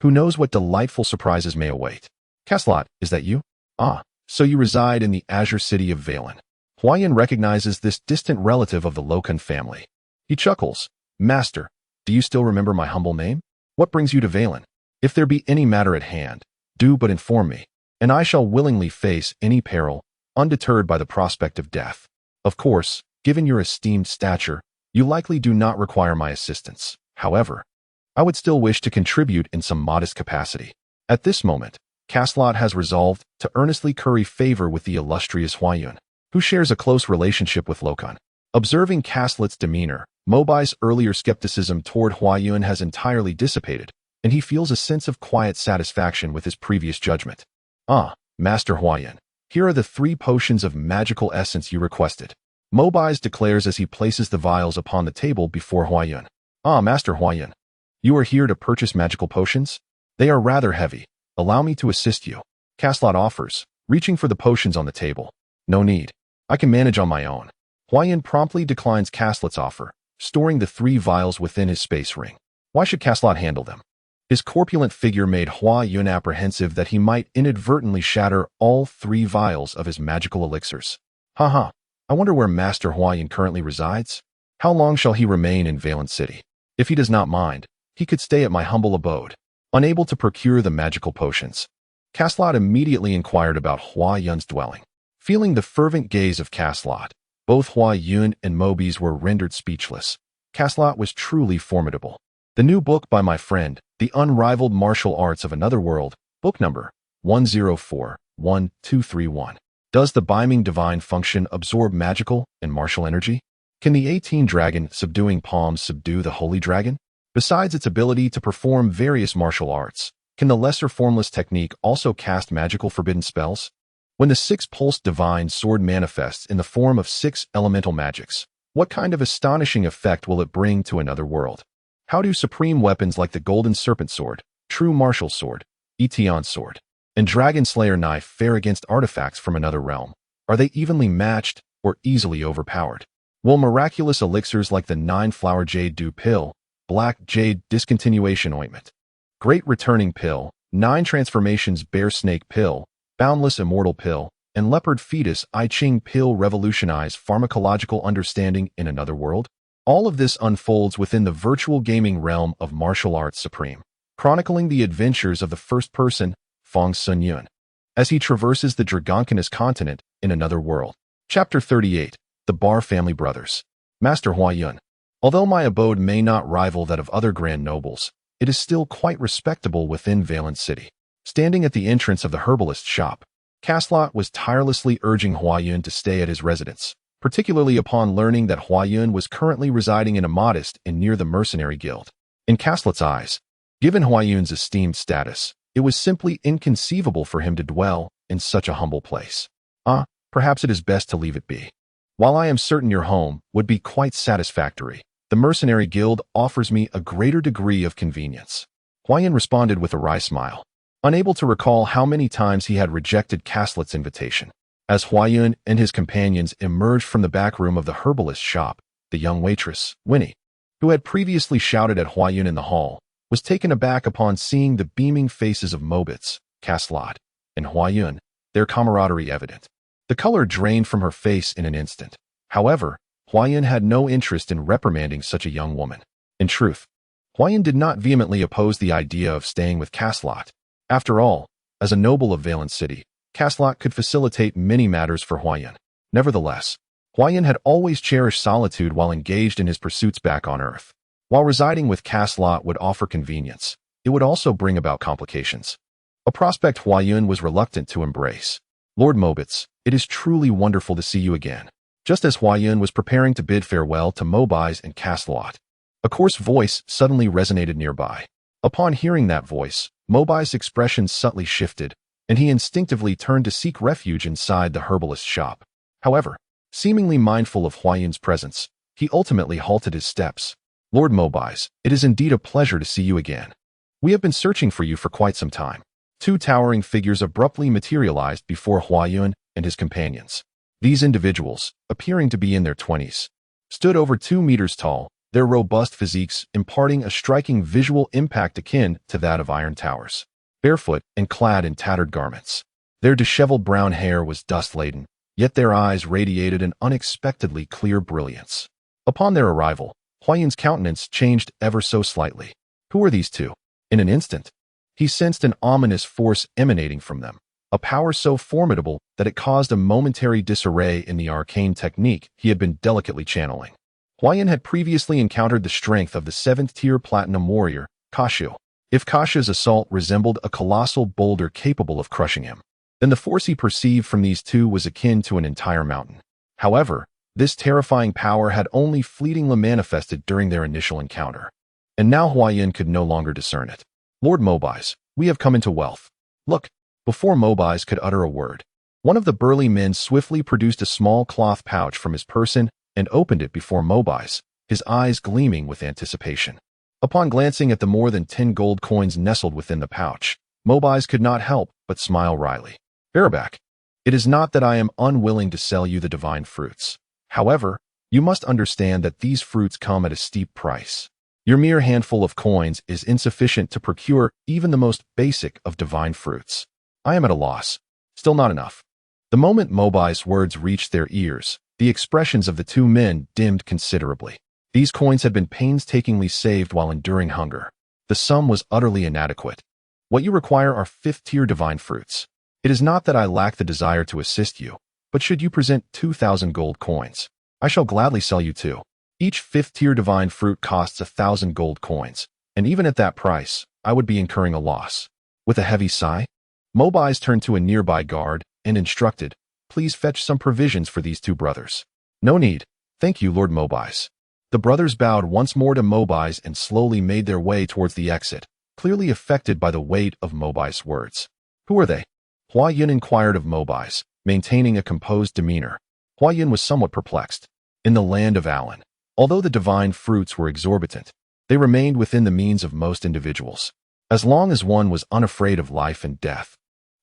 Who knows what delightful surprises may await? Caslot, is that you? Ah, so you reside in the azure city of Valen. Huayan recognizes this distant relative of the Loken family. He chuckles. Master, do you still remember my humble name? What brings you to Valen? If there be any matter at hand, do but inform me, and I shall willingly face any peril, undeterred by the prospect of death. Of course, given your esteemed stature, you likely do not require my assistance. However, I would still wish to contribute in some modest capacity. At this moment, Caslot has resolved to earnestly curry favor with the illustrious Huayan, who shares a close relationship with Loken. Observing Caslot's demeanor, Mobise's earlier skepticism toward Huayan has entirely dissipated, and he feels a sense of quiet satisfaction with his previous judgment. Ah, Master Huayan, here are the 3 potions of magical essence you requested. Mobise declares as he places the vials upon the table before Huayan. Ah, Master Huayan, you are here to purchase magical potions? They are rather heavy. Allow me to assist you. Caslot offers, reaching for the potions on the table. No need. I can manage on my own. Huayan promptly declines Caslot's offer, storing the 3 vials within his space ring. Why should Caslot handle them? His corpulent figure made Huayan apprehensive that he might inadvertently shatter all 3 vials of his magical elixirs. I wonder where Master Huayan currently resides? How long shall he remain in Valen City? If he does not mind, he could stay at my humble abode. Unable to procure the magical potions, Caslot immediately inquired about Huayan's dwelling. Feeling the fervent gaze of Caslot, both Huayan and Mobise were rendered speechless. Caslot was truly formidable. The new book by my friend, The Unrivaled Martial Arts of Another World, book number 1041-231. Does the Beiming divine function absorb magical and martial energy? Can the 18 dragon subduing palms subdue the holy dragon? Besides its ability to perform various martial arts, can the lesser formless technique also cast magical forbidden spells? When the six-pulsed divine sword manifests in the form of 6 elemental magics, what kind of astonishing effect will it bring to another world? How do supreme weapons like the Golden Serpent Sword, True Martial Sword, Etion Sword, and Dragon Slayer Knife fare against artifacts from another realm? Are they evenly matched or easily overpowered? Will miraculous elixirs like the 9-flower Jade Dew Pill, Black Jade Discontinuation Ointment, Great Returning Pill, 9 Transformations Bear Snake Pill, Boundless Immortal Pill, and Leopard Fetus I Ching Pill revolutionize pharmacological understanding in another world? All of this unfolds within the virtual gaming realm of martial arts supreme, chronicling the adventures of the first person, Feng Sunyun, as he traverses the Dragonkinous continent in another world. Chapter 38, The Bar Family Brothers. Master Huayun. Although my abode may not rival that of other grand nobles, it is still quite respectable within Valent City. Standing at the entrance of the herbalist shop, Caslot was tirelessly urging Huayun to stay at his residence, particularly upon learning that Huayun was currently residing in a modest inn near the mercenary guild. In Caslot's eyes, given Huayun's esteemed status, it was simply inconceivable for him to dwell in such a humble place. Perhaps it is best to leave it be. While I am certain your home would be quite satisfactory, the mercenary guild offers me a greater degree of convenience. Huayun responded with a wry smile, unable to recall how many times he had rejected Caslot's invitation. As Huayun and his companions emerged from the back room of the herbalist shop, the young waitress, Winnie, who had previously shouted at Huayun in the hall, was taken aback upon seeing the beaming faces of Mobitz, Caslot, and Huayun, their camaraderie evident. The color drained from her face in an instant. However, Huayun had no interest in reprimanding such a young woman. In truth, Huayun did not vehemently oppose the idea of staying with Caslot. After all, as a noble of Valent City, Caslot could facilitate many matters for Huayun. Nevertheless, Huayun had always cherished solitude while engaged in his pursuits back on Earth. While residing with Caslot would offer convenience, it would also bring about complications. A prospect Huayun was reluctant to embrace. Lord Mobitz, it is truly wonderful to see you again. Just as Huayun was preparing to bid farewell to Mobize and Caslot, a coarse voice suddenly resonated nearby. Upon hearing that voice, Mobize's expression subtly shifted, and he instinctively turned to seek refuge inside the herbalist shop. However, seemingly mindful of Huayun's presence, he ultimately halted his steps. Lord Mobize, it is indeed a pleasure to see you again. We have been searching for you for quite some time. 2 towering figures abruptly materialized before Huayun and his companions. These individuals, appearing to be in their 20s, stood over 2 meters tall, their robust physiques imparting a striking visual impact akin to that of iron towers. Barefoot and clad in tattered garments, their disheveled brown hair was dust-laden, yet their eyes radiated an unexpectedly clear brilliance. Upon their arrival, Huayun's countenance changed ever so slightly. Who were these 2? In an instant, he sensed an ominous force emanating from them, a power so formidable that it caused a momentary disarray in the arcane technique he had been delicately channeling. Huayun had previously encountered the strength of the 7th-tier platinum warrior, Kashu. If Kashu's assault resembled a colossal boulder capable of crushing him, then the force he perceived from these 2 was akin to an entire mountain. However, this terrifying power had only fleetingly manifested during their initial encounter, and now Huayun could no longer discern it. Lord Mobize, we have come into wealth. Look. Before Mobize could utter a word, one of the burly men swiftly produced a small cloth pouch from his person and opened it before Mobize, his eyes gleaming with anticipation. Upon glancing at the more than 10 gold coins nestled within the pouch, Mobize could not help but smile wryly. Bareback, it is not that I am unwilling to sell you the divine fruits. However, you must understand that these fruits come at a steep price. Your mere handful of coins is insufficient to procure even the most basic of divine fruits. I am at a loss. Still not enough. The moment Mobize's words reached their ears, the expressions of the 2 men dimmed considerably. These coins had been painstakingly saved while enduring hunger. The sum was utterly inadequate. What you require are 5th-tier divine fruits. It is not that I lack the desire to assist you, but should you present 2,000 gold coins, I shall gladly sell you 2. Each 5th-tier divine fruit costs 1,000 gold coins, and even at that price, I would be incurring a loss. With a heavy sigh, Mobiles turned to a nearby guard and instructed, "Please fetch some provisions for these two brothers." "No need. Thank you, Lord Mobiles." The brothers bowed once more to Mobiles and slowly made their way towards the exit, clearly affected by the weight of Mobiles' words. "Who are they?" Hua Yun inquired of Mobiles, maintaining a composed demeanor. Hua Yun was somewhat perplexed. In the land of Alan, although the divine fruits were exorbitant, they remained within the means of most individuals, as long as one was unafraid of life and death.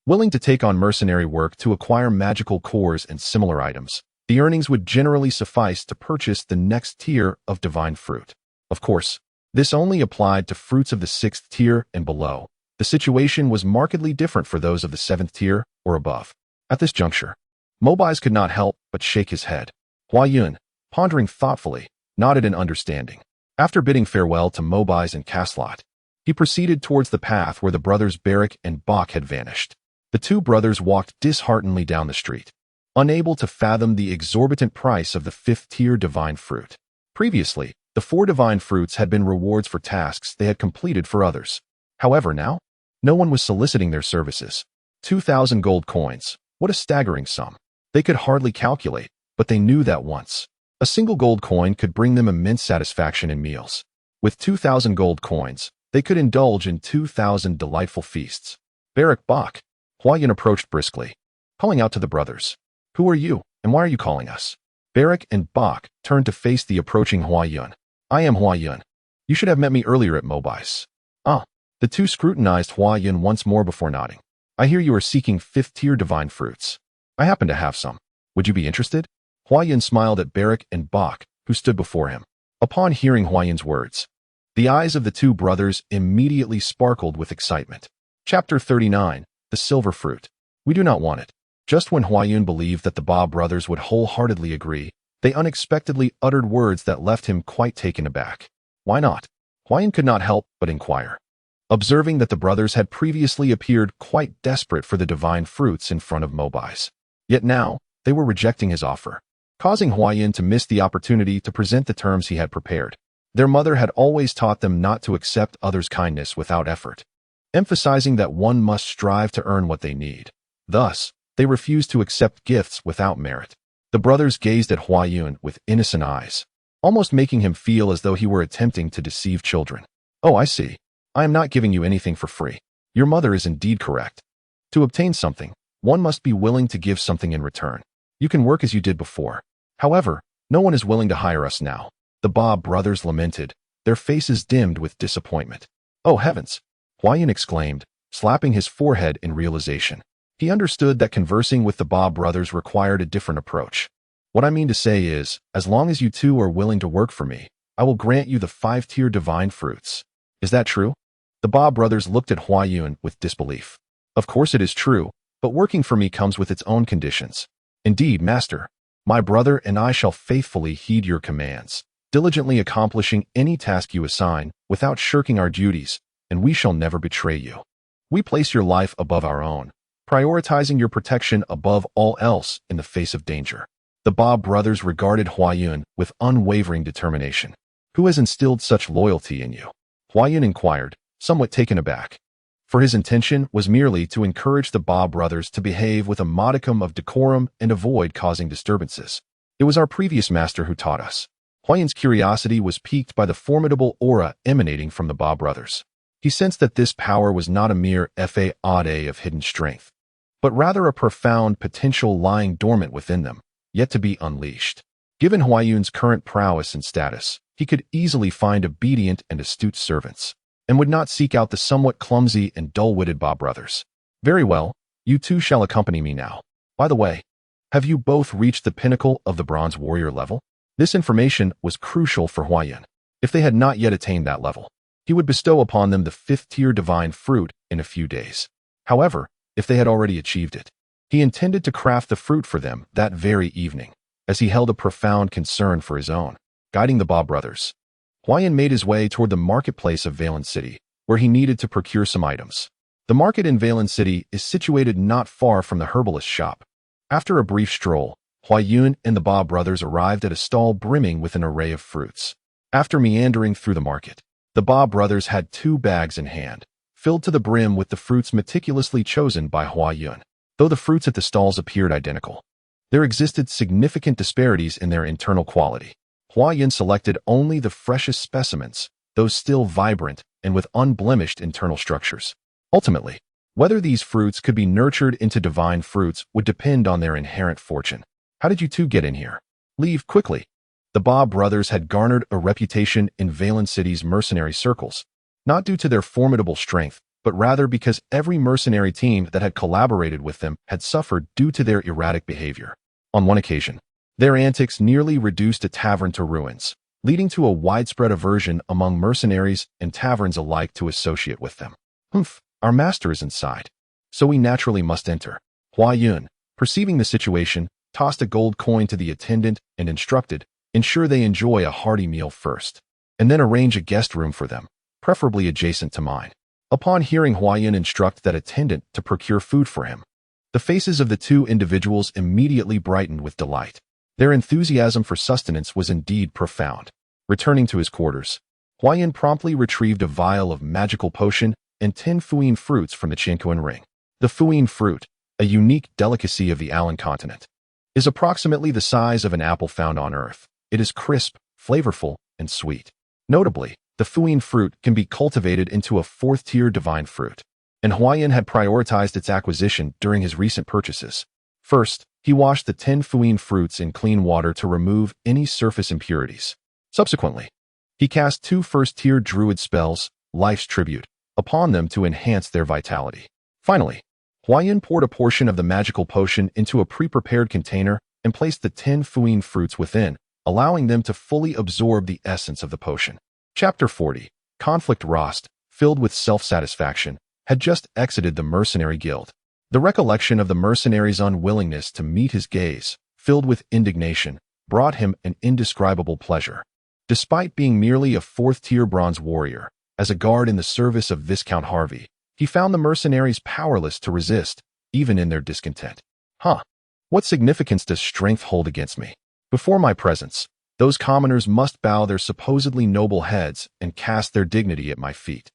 Willing to take on mercenary work to acquire magical cores and similar items, the earnings would generally suffice to purchase the next tier of divine fruit. Of course, this only applied to fruits of the 6th tier and below. The situation was markedly different for those of the 7th tier or above. At this juncture, Mobiles could not help but shake his head. Hua Yun, pondering thoughtfully, nodded in understanding. After bidding farewell to Mobiles and Caslot, he proceeded towards the path where the brothers Barak and Bach had vanished. The two brothers walked disheartenedly down the street, unable to fathom the exorbitant price of the 5th-tier divine fruit. Previously, the 4 divine fruits had been rewards for tasks they had completed for others. However, now, no one was soliciting their services. 2,000 gold coins, what a staggering sum. They could hardly calculate, but they knew that once a single gold coin could bring them immense satisfaction in meals. With 2,000 gold coins, they could indulge in 2,000 delightful feasts. Barak Bach. Hua Yun approached briskly, calling out to the brothers. "Who are you, and why are you calling us?" Barak and Bach turned to face the approaching Hua Yun. "I am Hua Yun. You should have met me earlier at Mobiles." "Ah." The two scrutinized Hua Yun once more before nodding. "I hear you are seeking 5th-tier divine fruits. I happen to have some. Would you be interested?" Hua Yun smiled at Barak and Bach, who stood before him. Upon hearing Hua Yun's words, the eyes of the two brothers immediately sparkled with excitement. Chapter 39. The Silver Fruit. We do not want it. Just when Hua Yun believed that the Ba brothers would wholeheartedly agree, they unexpectedly uttered words that left him quite taken aback. "Why not?" Hua Yun could not help but inquire, observing that the brothers had previously appeared quite desperate for the divine fruits in front of Mobiles. Yet now, they were rejecting his offer, causing Hua Yun to miss the opportunity to present the terms he had prepared. Their mother had always taught them not to accept others' kindness without effort, emphasizing that one must strive to earn what they need. Thus, they refused to accept gifts without merit. The brothers gazed at Hua Yun with innocent eyes, almost making him feel as though he were attempting to deceive children. "Oh, I see. I am not giving you anything for free. Your mother is indeed correct. To obtain something, one must be willing to give something in return. You can work as you did before. However, no one is willing to hire us now." The Ba brothers lamented, their faces dimmed with disappointment. "Oh heavens!" Hua Yun exclaimed, slapping his forehead in realization. He understood that conversing with the Ba brothers required a different approach. "What I mean to say is, as long as you two are willing to work for me, I will grant you the 5th-tier divine fruits. Is that true?" The Ba brothers looked at Hua Yun with disbelief. "Of course it is true, but working for me comes with its own conditions. Indeed, master, my brother and I shall faithfully heed your commands, diligently accomplishing any task you assign without shirking our duties, and we shall never betray you. We place your life above our own, prioritizing your protection above all else in the face of danger." The Ba brothers regarded Hua Yun with unwavering determination. "Who has instilled such loyalty in you?" Hua Yun inquired, somewhat taken aback. For his intention was merely to encourage the Ba brothers to behave with a modicum of decorum and avoid causing disturbances. "It was our previous master who taught us." Hua Yun's curiosity was piqued by the formidable aura emanating from the Ba brothers. He sensed that this power was not a mere fade of hidden strength, but rather a profound potential lying dormant within them, yet to be unleashed. Given Hua Yun's current prowess and status, he could easily find obedient and astute servants, and would not seek out the somewhat clumsy and dull-witted Ba brothers. "Very well, you two shall accompany me now. By the way, have you both reached the pinnacle of the bronze warrior level?" This information was crucial for Hua Yun. If they had not yet attained that level, he would bestow upon them the 5th-tier divine fruit in a few days. However, if they had already achieved it, he intended to craft the fruit for them that very evening, as he held a profound concern for his own. Guiding the Ba brothers, Hua Yun made his way toward the marketplace of Valen City, where he needed to procure some items. The market in Valen City is situated not far from the herbalist shop. After a brief stroll, Hua Yun and the Ba brothers arrived at a stall brimming with an array of fruits. After meandering through the market, The Ba brothers had 2 bags in hand, filled to the brim with the fruits meticulously chosen by Hua Yun. Though the fruits at the stalls appeared identical, there existed significant disparities in their internal quality. Hua Yun selected only the freshest specimens, those still vibrant and with unblemished internal structures. Ultimately, whether these fruits could be nurtured into divine fruits would depend on their inherent fortune. How did you 2 get in here? Leave quickly. The Ba brothers had garnered a reputation in Valen City's mercenary circles, not due to their formidable strength, but rather because every mercenary team that had collaborated with them had suffered due to their erratic behavior. On one occasion, their antics nearly reduced a tavern to ruins, leading to a widespread aversion among mercenaries and taverns alike to associate with them. Humph, our master is inside, so we naturally must enter. Hua Yun, perceiving the situation, tossed a gold coin to the attendant and instructed, ensure they enjoy a hearty meal first, and then arrange a guest room for them, preferably adjacent to mine. Upon hearing Hua Yun instruct that attendant to procure food for him, the faces of the 2 individuals immediately brightened with delight. Their enthusiasm for sustenance was indeed profound. Returning to his quarters, Hua Yun promptly retrieved a vial of magical potion and 10 fuyin fruits from the Chinquan ring. The fuyin fruit, a unique delicacy of the Alan continent, is approximately the size of an apple found on Earth. It is crisp, flavorful, and sweet. Notably, the fuyin fruit can be cultivated into a 4th-tier divine fruit, and Hua Yun had prioritized its acquisition during his recent purchases. First, he washed the 10 fuyin fruits in clean water to remove any surface impurities. Subsequently, he cast 2 first-tier druid spells, Life's Tribute, upon them to enhance their vitality. Finally, Hua Yun poured a portion of the magical potion into a pre-prepared container and placed the 10 fuyin fruits within, allowing them to fully absorb the essence of the potion. Chapter 40, Conflict. Rost, filled with self-satisfaction, had just exited the mercenary guild. The recollection of the mercenary's unwillingness to meet his gaze, filled with indignation, brought him an indescribable pleasure. Despite being merely a 4th-tier bronze warrior, as a guard in the service of Viscount Harvey, he found the mercenaries powerless to resist, even in their discontent. What significance does strength hold against me? Before my presence, those commoners must bow their supposedly noble heads and cast their dignity at my feet.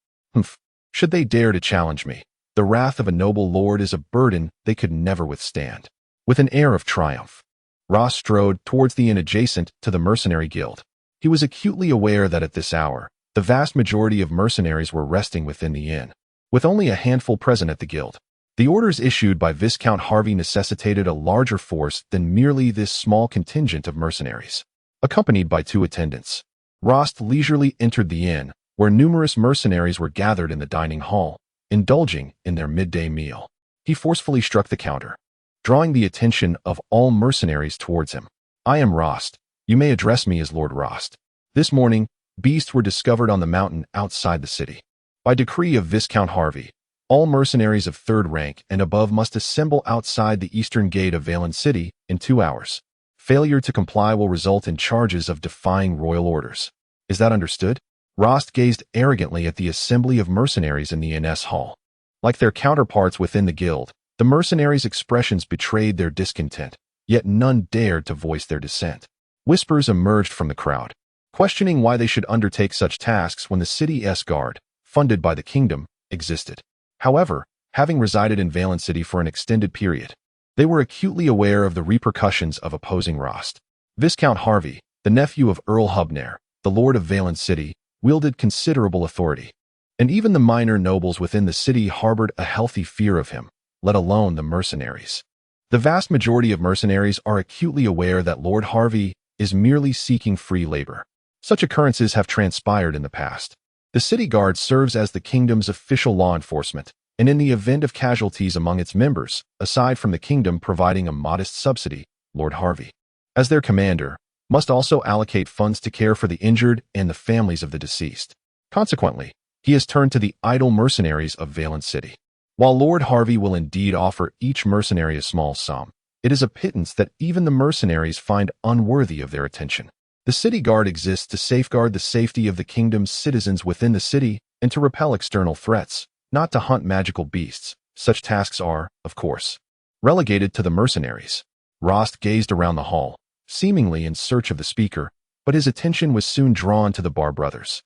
Should they dare to challenge me, the wrath of a noble lord is a burden they could never withstand. With an air of triumph, Ross strode towards the inn adjacent to the mercenary guild. He was acutely aware that at this hour, the vast majority of mercenaries were resting within the inn, with only a handful present at the guild. The orders issued by Viscount Harvey necessitated a larger force than merely this small contingent of mercenaries. Accompanied by 2 attendants, Rost leisurely entered the inn, where numerous mercenaries were gathered in the dining hall, indulging in their midday meal. He forcefully struck the counter, drawing the attention of all mercenaries towards him. I am Rost. You may address me as Lord Rost. This morning, beasts were discovered on the mountain outside the city. By decree of Viscount Harvey, all mercenaries of 3rd rank and above must assemble outside the eastern gate of Valen City in 2 hours. Failure to comply will result in charges of defying royal orders. Is that understood? Rost gazed arrogantly at the assembly of mercenaries in the inn's hall. Like their counterparts within the guild, the mercenaries' expressions betrayed their discontent, yet none dared to voice their dissent. Whispers emerged from the crowd, questioning why they should undertake such tasks when the city's guard, funded by the kingdom, existed. However, having resided in Valen City for an extended period, they were acutely aware of the repercussions of opposing Rost. Viscount Harvey, the nephew of Earl Hubnair, the Lord of Valen City, wielded considerable authority, and even the minor nobles within the city harbored a healthy fear of him, let alone the mercenaries. The vast majority of mercenaries are acutely aware that Lord Harvey is merely seeking free labor. Such occurrences have transpired in the past. The city guard serves as the kingdom's official law enforcement, and in the event of casualties among its members, aside from the kingdom providing a modest subsidy, Lord Harvey, as their commander, must also allocate funds to care for the injured and the families of the deceased. Consequently, he has turned to the idle mercenaries of Valen City. While Lord Harvey will indeed offer each mercenary a small sum, it is a pittance that even the mercenaries find unworthy of their attention. The city guard exists to safeguard the safety of the kingdom's citizens within the city and to repel external threats, not to hunt magical beasts. Such tasks are, of course, relegated to the mercenaries. Rost gazed around the hall, seemingly in search of the speaker, but his attention was soon drawn to the Bar brothers.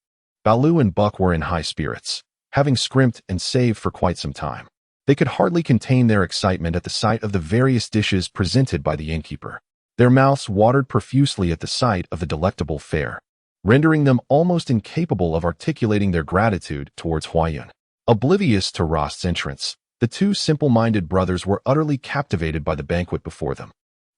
Balu and Buck were in high spirits, having scrimped and saved for quite some time. They could hardly contain their excitement at the sight of the various dishes presented by the innkeeper. Their mouths watered profusely at the sight of the delectable fare, rendering them almost incapable of articulating their gratitude towards Huayun. Oblivious to Rost's entrance, the two simple-minded brothers were utterly captivated by the banquet before them.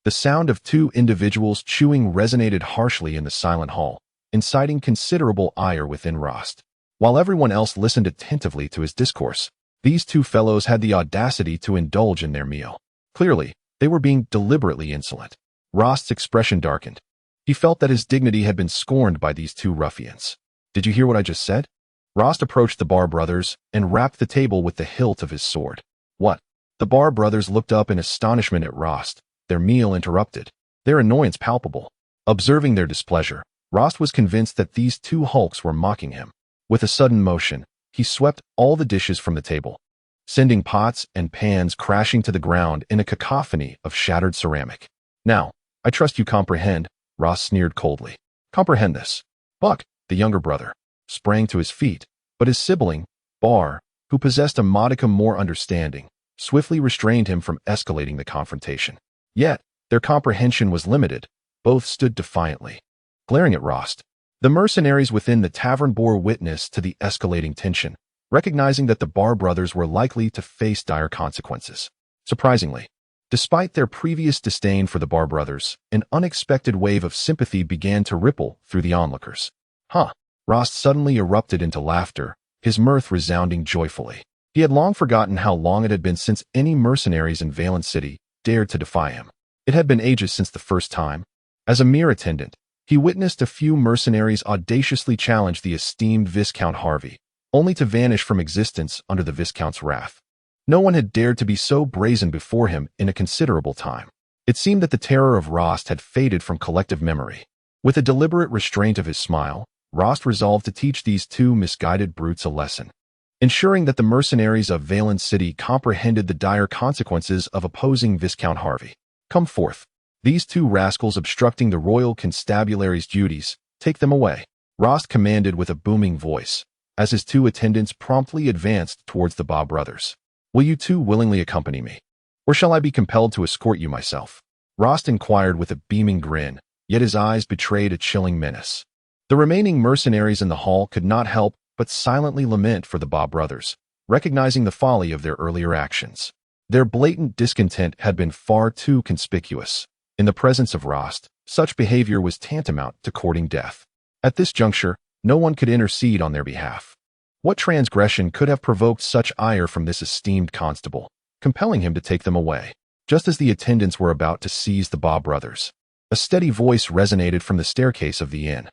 The sound of two individuals chewing resonated harshly in the silent hall, inciting considerable ire within Rost. While everyone else listened attentively to his discourse, these two fellows had the audacity to indulge in their meal. Clearly, they were being deliberately insolent. Rost's expression darkened. He felt that his dignity had been scorned by these two ruffians. Did you hear what I just said? Rost approached the Bar brothers and rapped the table with the hilt of his sword. What? The Bar brothers looked up in astonishment at Rost, their meal interrupted, their annoyance palpable. Observing their displeasure, Rost was convinced that these two hulks were mocking him. With a sudden motion, he swept all the dishes from the table, sending pots and pans crashing to the ground in a cacophony of shattered ceramic. Now, I trust you comprehend, Rost sneered coldly. Comprehend this. Buck, the younger brother, sprang to his feet, but his sibling, Bar, who possessed a modicum more understanding, swiftly restrained him from escalating the confrontation. Yet, their comprehension was limited. Both stood defiantly, glaring at Rost. The mercenaries within the tavern bore witness to the escalating tension, recognizing that the Bar brothers were likely to face dire consequences. Surprisingly, despite their previous disdain for the Bar brothers, an unexpected wave of sympathy began to ripple through the onlookers. Rost suddenly erupted into laughter, his mirth resounding joyfully. He had long forgotten how long it had been since any mercenaries in Valen City dared to defy him. It had been ages since the first time. As a mere attendant, he witnessed a few mercenaries audaciously challenge the esteemed Viscount Harvey, only to vanish from existence under the Viscount's wrath. No one had dared to be so brazen before him in a considerable time. It seemed that the terror of Rost had faded from collective memory. With a deliberate restraint of his smile, Rost resolved to teach these two misguided brutes a lesson, ensuring that the mercenaries of Valen City comprehended the dire consequences of opposing Viscount Harvey. Come forth. These two rascals obstructing the royal constabulary's duties, take them away, Rost commanded with a booming voice, as his two attendants promptly advanced towards the Ba brothers. Will you two willingly accompany me? Or shall I be compelled to escort you myself? Rost inquired with a beaming grin, yet his eyes betrayed a chilling menace. The remaining mercenaries in the hall could not help but silently lament for the Ba brothers, recognizing the folly of their earlier actions. Their blatant discontent had been far too conspicuous. In the presence of Rost, such behavior was tantamount to courting death. At this juncture, no one could intercede on their behalf. What transgression could have provoked such ire from this esteemed constable, compelling him to take them away? Just as the attendants were about to seize the Ba brothers, a steady voice resonated from the staircase of the inn.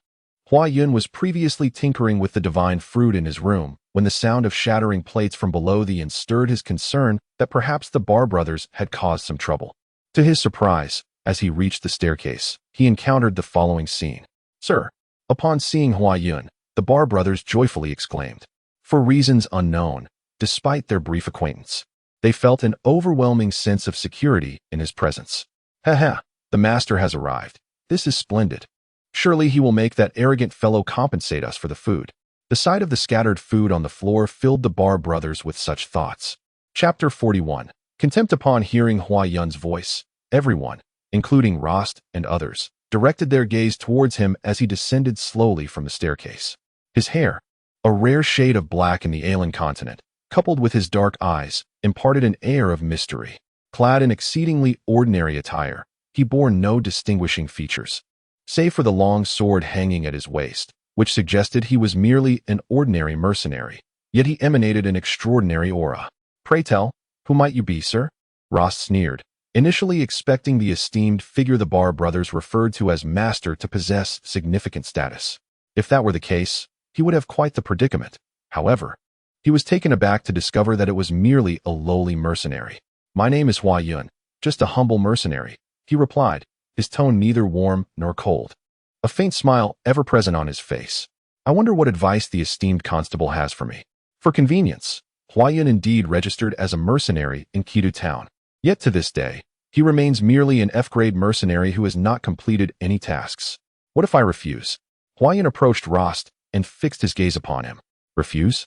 Huayun was previously tinkering with the divine fruit in his room when the sound of shattering plates from below the inn stirred his concern that perhaps the Bar brothers had caused some trouble. To his surprise, as he reached the staircase, he encountered the following scene. Sir, upon seeing Huayun, the Bar brothers joyfully exclaimed. For reasons unknown, despite their brief acquaintance, they felt an overwhelming sense of security in his presence. Ha, the master has arrived. This is splendid. Surely he will make that arrogant fellow compensate us for the food. The sight of the scattered food on the floor filled the Bar brothers with such thoughts. Chapter 41. Contempt. Upon hearing Huayun's voice, everyone, including Rost and others, directed their gaze towards him as he descended slowly from the staircase. His hair, a rare shade of black in the alien continent, coupled with his dark eyes, imparted an air of mystery. Clad in exceedingly ordinary attire, he bore no distinguishing features, save for the long sword hanging at his waist, which suggested he was merely an ordinary mercenary, yet he emanated an extraordinary aura. Pray tell, who might you be, sir? Rost sneered, initially expecting the esteemed figure the Bar brothers referred to as master to possess significant status. If that were the case, he would have quite the predicament. However, he was taken aback to discover that it was merely a lowly mercenary. My name is Huayun, just a humble mercenary, he replied, his tone neither warm nor cold, a faint smile ever present on his face. I wonder what advice the esteemed constable has for me. For convenience, Huayun indeed registered as a mercenary in Kidu town. Yet to this day, he remains merely an F-grade mercenary who has not completed any tasks. What if I refuse? Huayun approached Rost and fixed his gaze upon him. Refuse?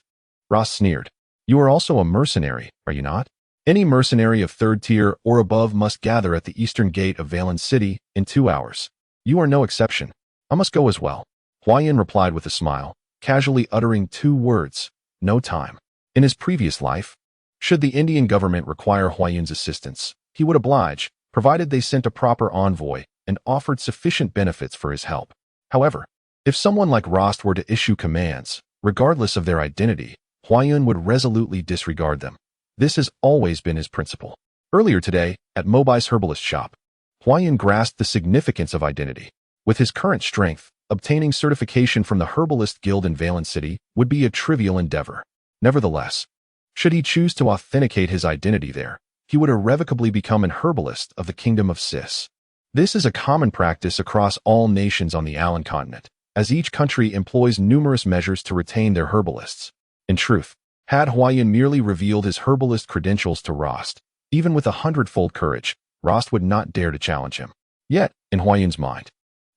Ross sneered. You are also a mercenary, are you not? Any mercenary of 3rd tier or above must gather at the eastern gate of Valin City in 2 hours. You are no exception. I must go as well. Huayan replied with a smile, casually uttering 2 words, no time. In his previous life, should the Indian government require Huayan's assistance, he would oblige, provided they sent a proper envoy and offered sufficient benefits for his help. However, if someone like Rost were to issue commands, regardless of their identity, Huayan would resolutely disregard them. This has always been his principle. Earlier today, at Mobai's herbalist shop, Huayan grasped the significance of identity. With his current strength, obtaining certification from the Herbalist Guild in Valin City would be a trivial endeavor. Nevertheless, should he choose to authenticate his identity there, he would irrevocably become an herbalist of the Kingdom of Sis. This is a common practice across all nations on the Alan continent, as each country employs numerous measures to retain their herbalists. In truth, had Huayan merely revealed his herbalist credentials to Rost, even with 100-fold courage, Rost would not dare to challenge him. Yet, in Huayan's mind,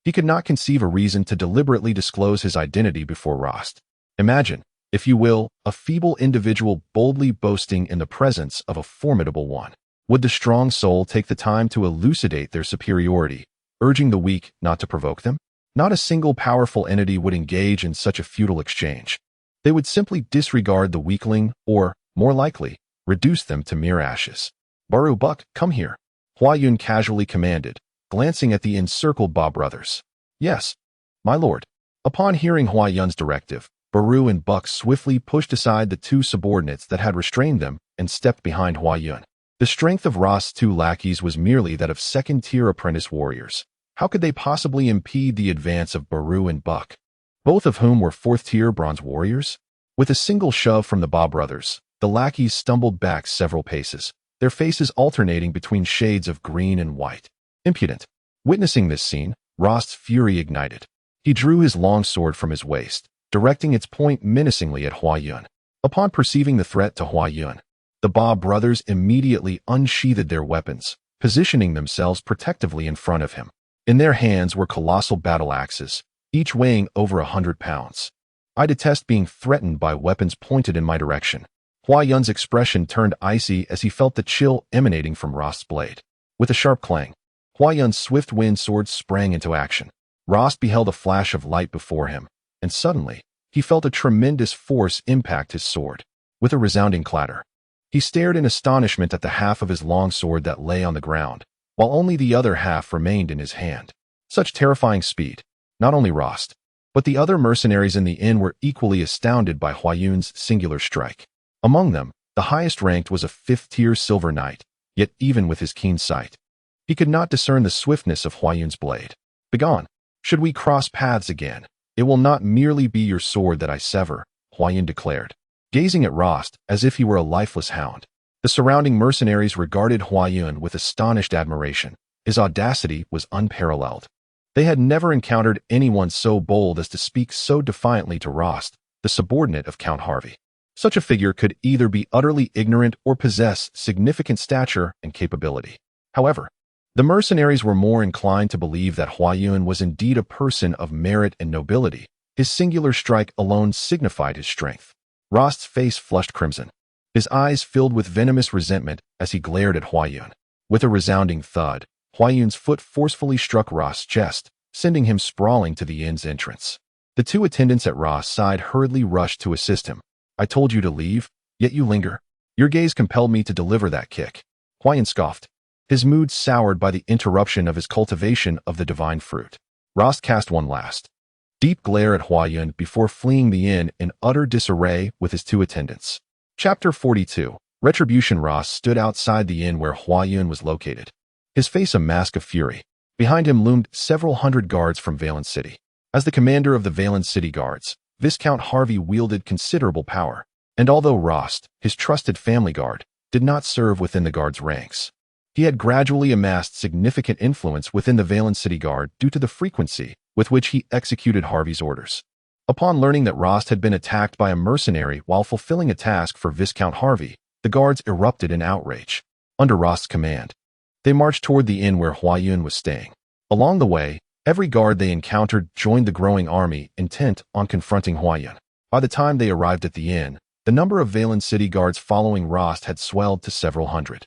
he could not conceive a reason to deliberately disclose his identity before Rost. Imagine, if you will, a feeble individual boldly boasting in the presence of a formidable one. Would the strong soul take the time to elucidate their superiority, urging the weak not to provoke them? Not a single powerful entity would engage in such a futile exchange. They would simply disregard the weakling or, more likely, reduce them to mere ashes. Baru Buck, come here. Huayan casually commanded, glancing at the encircled Ba brothers. Yes, my lord. Upon hearing Huayan's directive, Baru and Buck swiftly pushed aside the 2 subordinates that had restrained them and stepped behind Huayan. The strength of Rost's 2 lackeys was merely that of 2nd-tier apprentice warriors. How could they possibly impede the advance of Baru and Buck, both of whom were 4th-tier bronze warriors? With a single shove from the Ba brothers, the lackeys stumbled back several paces, their faces alternating between shades of green and white. Impudent. Witnessing this scene, Rost's fury ignited. He drew his long sword from his waist, directing its point menacingly at Huayan. Upon perceiving the threat to Huayan, the Ba brothers immediately unsheathed their weapons, positioning themselves protectively in front of him. In their hands were colossal battle axes, each weighing over 100 pounds. I detest being threatened by weapons pointed in my direction. Huayan's expression turned icy as he felt the chill emanating from Rost's blade. With a sharp clang, Huayan's swift wind sword sprang into action. Rost beheld a flash of light before him, and suddenly, he felt a tremendous force impact his sword. With a resounding clatter, he stared in astonishment at the half of his long sword that lay on the ground, while only the other half remained in his hand. Such terrifying speed. Not only Rost, but the other mercenaries in the inn were equally astounded by Huayan's singular strike. Among them, the highest ranked was a 5th-tier silver knight, yet even with his keen sight, he could not discern the swiftness of Huayan's blade. Begone! Should we cross paths again, it will not merely be your sword that I sever, Huayan declared, gazing at Rost as if he were a lifeless hound. The surrounding mercenaries regarded Huayan with astonished admiration. His audacity was unparalleled. They had never encountered anyone so bold as to speak so defiantly to Rost, the subordinate of Count Harvey. Such a figure could either be utterly ignorant or possess significant stature and capability. However, the mercenaries were more inclined to believe that Huayan was indeed a person of merit and nobility. His singular strike alone signified his strength. Rost's face flushed crimson. His eyes filled with venomous resentment as he glared at Huayan. With a resounding thud, Huayan's foot forcefully struck Rost's chest, sending him sprawling to the inn's entrance. The 2 attendants at Rost's side hurriedly rushed to assist him. I told you to leave, yet you linger. Your gaze compelled me to deliver that kick. Huayan scoffed, his mood soured by the interruption of his cultivation of the divine fruit. Rost cast one last, deep glare at Huayan before fleeing the inn in utter disarray with his 2 attendants. Chapter 42. Retribution. Rost stood outside the inn where Huayan was located, his face a mask of fury. Behind him loomed several hundred guards from Valin City. As the commander of the Valin City Guards, Viscount Harvey wielded considerable power, and although Rost, his trusted family guard, did not serve within the guard's ranks, he had gradually amassed significant influence within the Valin City Guard due to the frequency with which he executed Harvey's orders. Upon learning that Rost had been attacked by a mercenary while fulfilling a task for Viscount Harvey, the guards erupted in outrage. Under Rost's command, they marched toward the inn where Huayan was staying. Along the way, Every guard they encountered joined the growing army, intent on confronting Huayan. By the time they arrived at the inn, the number of Valen city guards following Rost had swelled to several hundred.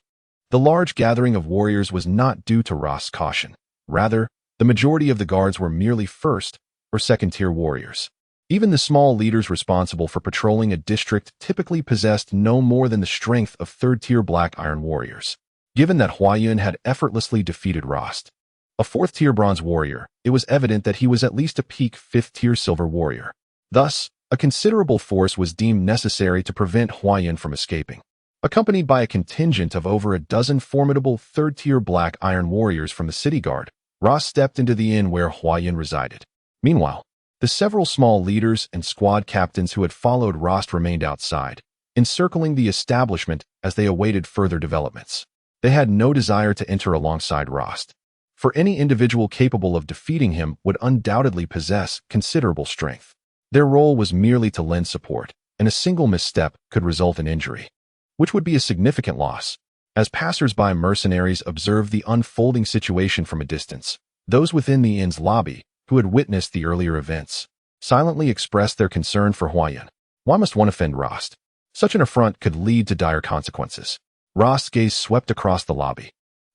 The large gathering of warriors was not due to Rost's caution. Rather, the majority of the guards were merely first- or second-tier warriors. Even the small leaders responsible for patrolling a district typically possessed no more than the strength of third-tier black iron warriors. Given that Huayan had effortlessly defeated Rost, a fourth-tier bronze warrior, it was evident that he was at least a peak fifth-tier silver warrior. Thus, a considerable force was deemed necessary to prevent Huayan from escaping. Accompanied by a contingent of over a dozen formidable third-tier black iron warriors from the city guard, Rost stepped into the inn where Huayan resided. Meanwhile, the several small leaders and squad captains who had followed Rost remained outside, encircling the establishment as they awaited further developments. They had no desire to enter alongside Rost, for any individual capable of defeating him would undoubtedly possess considerable strength. Their role was merely to lend support, and a single misstep could result in injury, which would be a significant loss. As passers-by mercenaries observed the unfolding situation from a distance, those within the inn's lobby, who had witnessed the earlier events, silently expressed their concern for Huayan. Why must one offend Rost? Such an affront could lead to dire consequences. Rost's gaze swept across the lobby,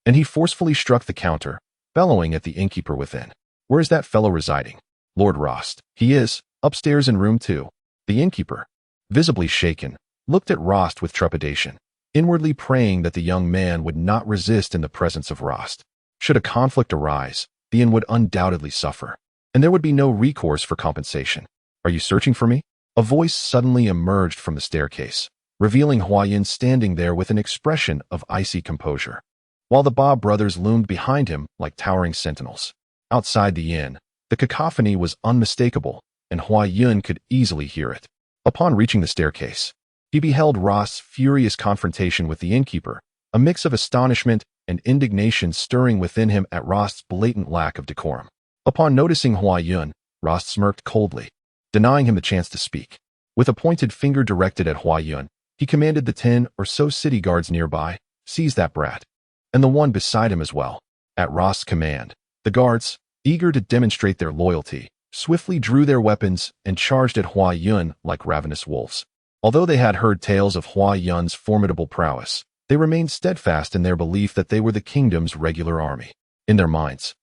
and he forcefully struck the counter, bellowing at the innkeeper within. Where is that fellow residing? Lord Rost. He is, upstairs in room 2. The innkeeper, visibly shaken, looked at Rost with trepidation, inwardly praying that the young man would not resist in the presence of Rost. Should a conflict arise, the inn would undoubtedly suffer, and there would be no recourse for compensation. Are you searching for me? A voice suddenly emerged from the staircase, revealing Huayan standing there with an expression of icy composure, while the Ba brothers loomed behind him like towering sentinels. Outside the inn, the cacophony was unmistakable, and Huayan could easily hear it. Upon reaching the staircase, he beheld Rost's furious confrontation with the innkeeper, a mix of astonishment and indignation stirring within him at Rost's blatant lack of decorum. Upon noticing Huayan, Rost smirked coldly, denying him the chance to speak. With a pointed finger directed at Huayan, he commanded the 10 or so city guards nearby, "Seize that brat," and the one beside him as well. At Rost's command, the guards, eager to demonstrate their loyalty, swiftly drew their weapons and charged at Huayan like ravenous wolves. Although they had heard tales of Huayan's formidable prowess, they remained steadfast in their belief that they were the kingdom's regular army. In their minds,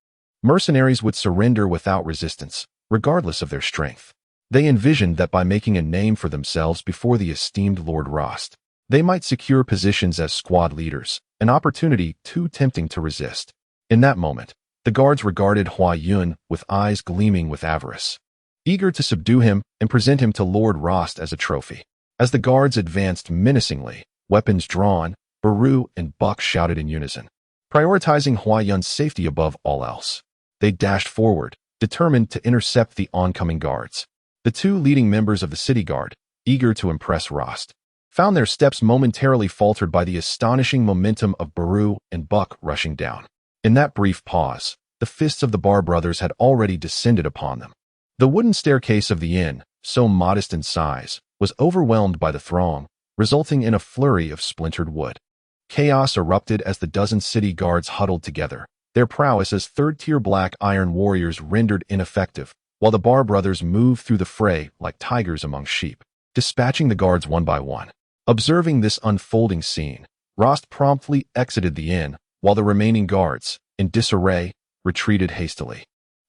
mercenaries would surrender without resistance, regardless of their strength. They envisioned that by making a name for themselves before the esteemed Lord Rost, they might secure positions as squad leaders, an opportunity too tempting to resist. In that moment, the guards regarded Huayan with eyes gleaming with avarice, eager to subdue him and present him to Lord Rost as a trophy. As the guards advanced menacingly, weapons drawn, Baru and Buck shouted in unison, prioritizing Huayan's safety above all else. They dashed forward, determined to intercept the oncoming guards. The 2 leading members of the city guard, eager to impress Rost, found their steps momentarily faltered by the astonishing momentum of Baru and Buck rushing down. In that brief pause, the fists of the Bar brothers had already descended upon them. The wooden staircase of the inn, so modest in size, was overwhelmed by the throng, resulting in a flurry of splintered wood. Chaos erupted as the dozen city guards huddled together, their prowess as third-tier black iron warriors rendered ineffective, while the Bar brothers moved through the fray like tigers among sheep, dispatching the guards one by one. Observing this unfolding scene, Rost promptly exited the inn, while the remaining guards, in disarray, retreated hastily,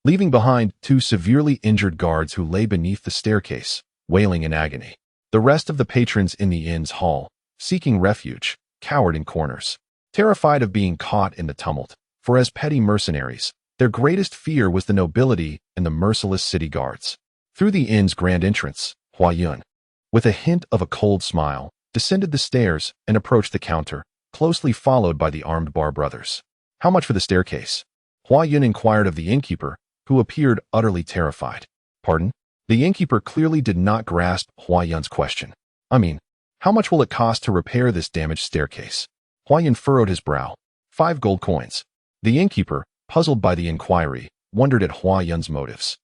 leaving behind 2 severely injured guards who lay beneath the staircase, wailing in agony. The rest of the patrons in the inn's hall, seeking refuge, cowered in corners, terrified of being caught in the tumult, for as petty mercenaries, their greatest fear was the nobility and the merciless city guards. Through the inn's grand entrance, Huayan, with a hint of a cold smile, descended the stairs and approached the counter, closely followed by the armed Bar brothers. "How much for the staircase?" Huayan inquired of the innkeeper, who appeared utterly terrified. "Pardon?" The innkeeper clearly did not grasp Huayan's question. "I mean, how much will it cost to repair this damaged staircase?" Huayan furrowed his brow. 5 gold coins. The innkeeper, puzzled by the inquiry, wondered at Huayan's motives.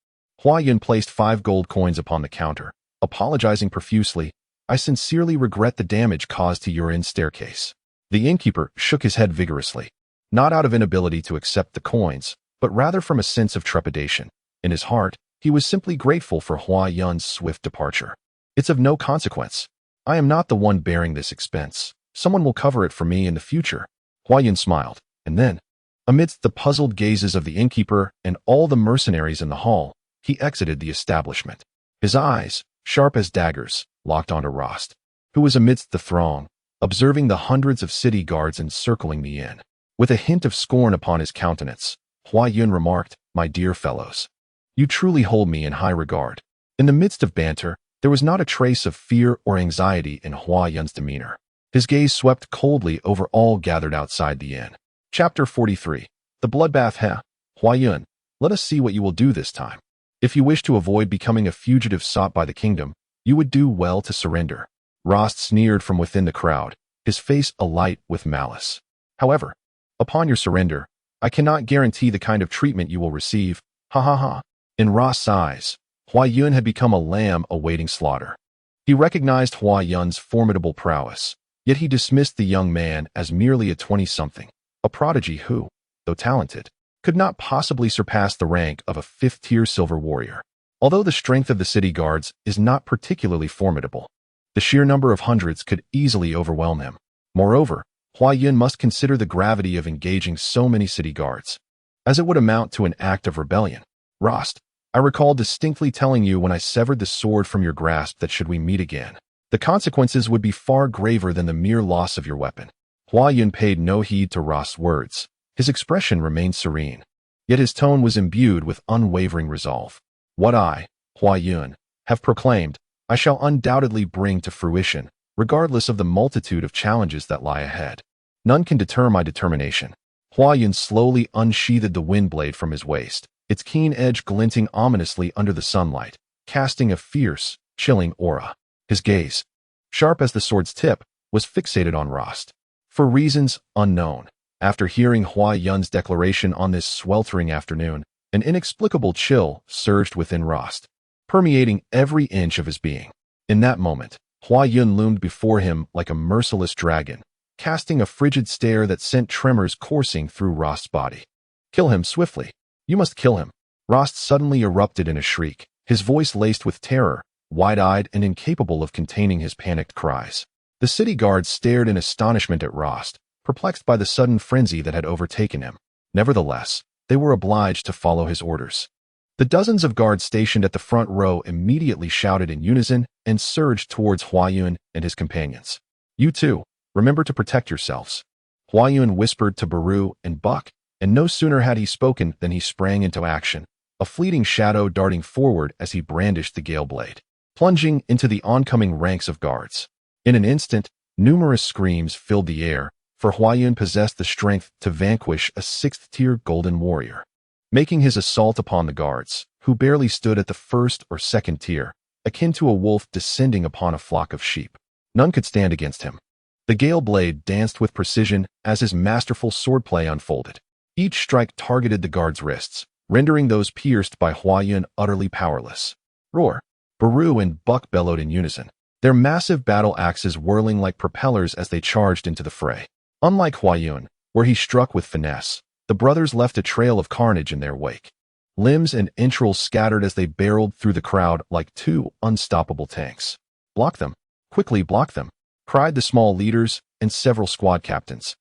Huayan placed 5 gold coins upon the counter, apologizing profusely. "I sincerely regret the damage caused to your inn staircase." The innkeeper shook his head vigorously, not out of inability to accept the coins, but rather from a sense of trepidation. In his heart, he was simply grateful for Hua Yun's swift departure. It's of no consequence. I am not the one bearing this expense. Someone will cover it for me in the future. Hua Yun smiled, and then, amidst the puzzled gazes of the innkeeper and all the mercenaries in the hall, he exited the establishment. His eyes, sharp as daggers, locked onto Rost, who was amidst the throng, observing the hundreds of city guards encircling the inn. With a hint of scorn upon his countenance, Hua Yun remarked, "My dear fellows, you truly hold me in high regard." In the midst of banter, there was not a trace of fear or anxiety in Hua Yun's demeanor. His gaze swept coldly over all gathered outside the inn. Chapter 43. The Bloodbath. Hua Yun, let us see what you will do this time. If you wish to avoid becoming a fugitive sought by the kingdom, you would do well to surrender. Rost sneered from within the crowd, his face alight with malice. However, upon your surrender, I cannot guarantee the kind of treatment you will receive. Ha ha ha. In Rost's eyes, Hua Yun had become a lamb awaiting slaughter. He recognized Hua Yun's formidable prowess, yet he dismissed the young man as merely a 20-something, a prodigy who, though talented, could not possibly surpass the rank of a 5th-tier silver warrior. Although the strength of the city guards is not particularly formidable, the sheer number of hundreds could easily overwhelm him. Moreover, Hua Yun must consider the gravity of engaging so many city guards, as it would amount to an act of rebellion. Rost, I recall distinctly telling you when I severed the sword from your grasp that should we meet again, the consequences would be far graver than the mere loss of your weapon. Hua Yun paid no heed to Rost's words. His expression remained serene, yet his tone was imbued with unwavering resolve. What I, Hua Yun, have proclaimed, I shall undoubtedly bring to fruition, regardless of the multitude of challenges that lie ahead. None can deter my determination. Hua Yun slowly unsheathed the wind blade from his waist, its keen edge glinting ominously under the sunlight, casting a fierce, chilling aura. His gaze, sharp as the sword's tip, was fixated on Rost. For reasons unknown, after hearing Hua Yun's declaration on this sweltering afternoon, an inexplicable chill surged within Rost, permeating every inch of his being. In that moment, Hua Yun loomed before him like a merciless dragon, casting a frigid stare that sent tremors coursing through Rost's body. Kill him swiftly. You must kill him. Rost suddenly erupted in a shriek, his voice laced with terror, wide-eyed and incapable of containing his panicked cries. The city guards stared in astonishment at Rost, perplexed by the sudden frenzy that had overtaken him. Nevertheless, they were obliged to follow his orders. The dozens of guards stationed at the front row immediately shouted in unison and surged towards Hua Yun and his companions. You too, remember to protect yourselves. Hua Yun whispered to Baru and Buck, and no sooner had he spoken than he sprang into action, a fleeting shadow darting forward as he brandished the gale blade, plunging into the oncoming ranks of guards. In an instant, numerous screams filled the air, for Hua Yun possessed the strength to vanquish a 6th-tier golden warrior. Making his assault upon the guards, who barely stood at the 1st or 2nd tier, akin to a wolf descending upon a flock of sheep. None could stand against him. The gale blade danced with precision as his masterful swordplay unfolded. Each strike targeted the guards' wrists, rendering those pierced by Hua Yun utterly powerless. Roar! Baru and Buck bellowed in unison, their massive battle axes whirling like propellers as they charged into the fray. Unlike Hua Yun, where he struck with finesse, the brothers left a trail of carnage in their wake. Limbs and entrails scattered as they barreled through the crowd like two unstoppable tanks. Block them! Quickly block them! Cried the small leaders and several squad captains,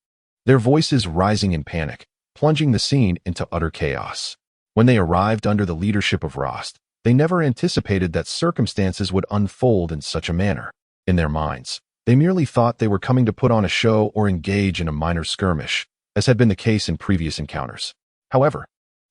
their voices rising in panic, plunging the scene into utter chaos. When they arrived under the leadership of Rost, they never anticipated that circumstances would unfold in such a manner. In their minds, they merely thought they were coming to put on a show or engage in a minor skirmish, as had been the case in previous encounters. However,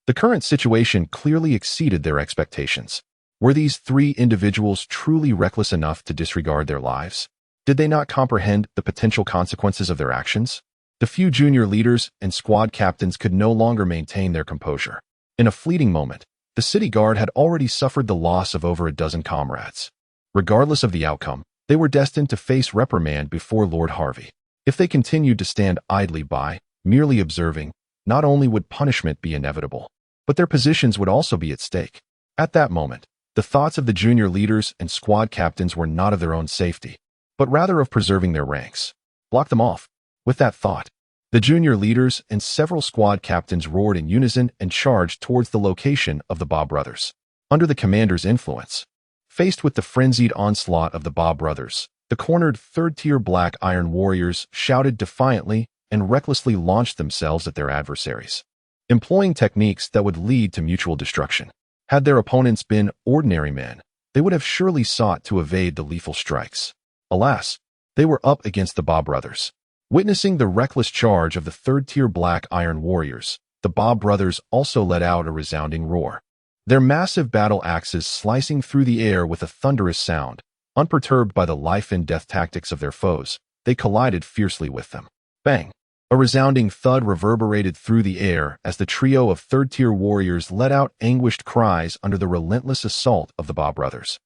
the current situation clearly exceeded their expectations. Were these 3 individuals truly reckless enough to disregard their lives? Did they not comprehend the potential consequences of their actions? The few junior leaders and squad captains could no longer maintain their composure. In a fleeting moment, the city guard had already suffered the loss of over a dozen comrades. Regardless of the outcome, they were destined to face reprimand before Lord Harvey. If they continued to stand idly by, merely observing, not only would punishment be inevitable, but their positions would also be at stake. At that moment, the thoughts of the junior leaders and squad captains were not of their own safety, but rather of preserving their ranks. Block them off. With that thought, The junior leaders and several squad captains roared in unison and charged towards the location of the Ba brothers. Under the commander's influence, faced with the frenzied onslaught of the Ba brothers, the cornered third-tier Black Iron warriors shouted defiantly and recklessly launched themselves at their adversaries, employing techniques that would lead to mutual destruction. Had their opponents been ordinary men, they would have surely sought to evade the lethal strikes. Alas, they were up against the Ba brothers. Witnessing the reckless charge of the third-tier Black Iron warriors, the Ba brothers also let out a resounding roar. Their massive battle axes slicing through the air with a thunderous sound, unperturbed by the life-and-death tactics of their foes, they collided fiercely with them. Bang! A resounding thud reverberated through the air as the trio of third-tier warriors let out anguished cries under the relentless assault of the Ba brothers,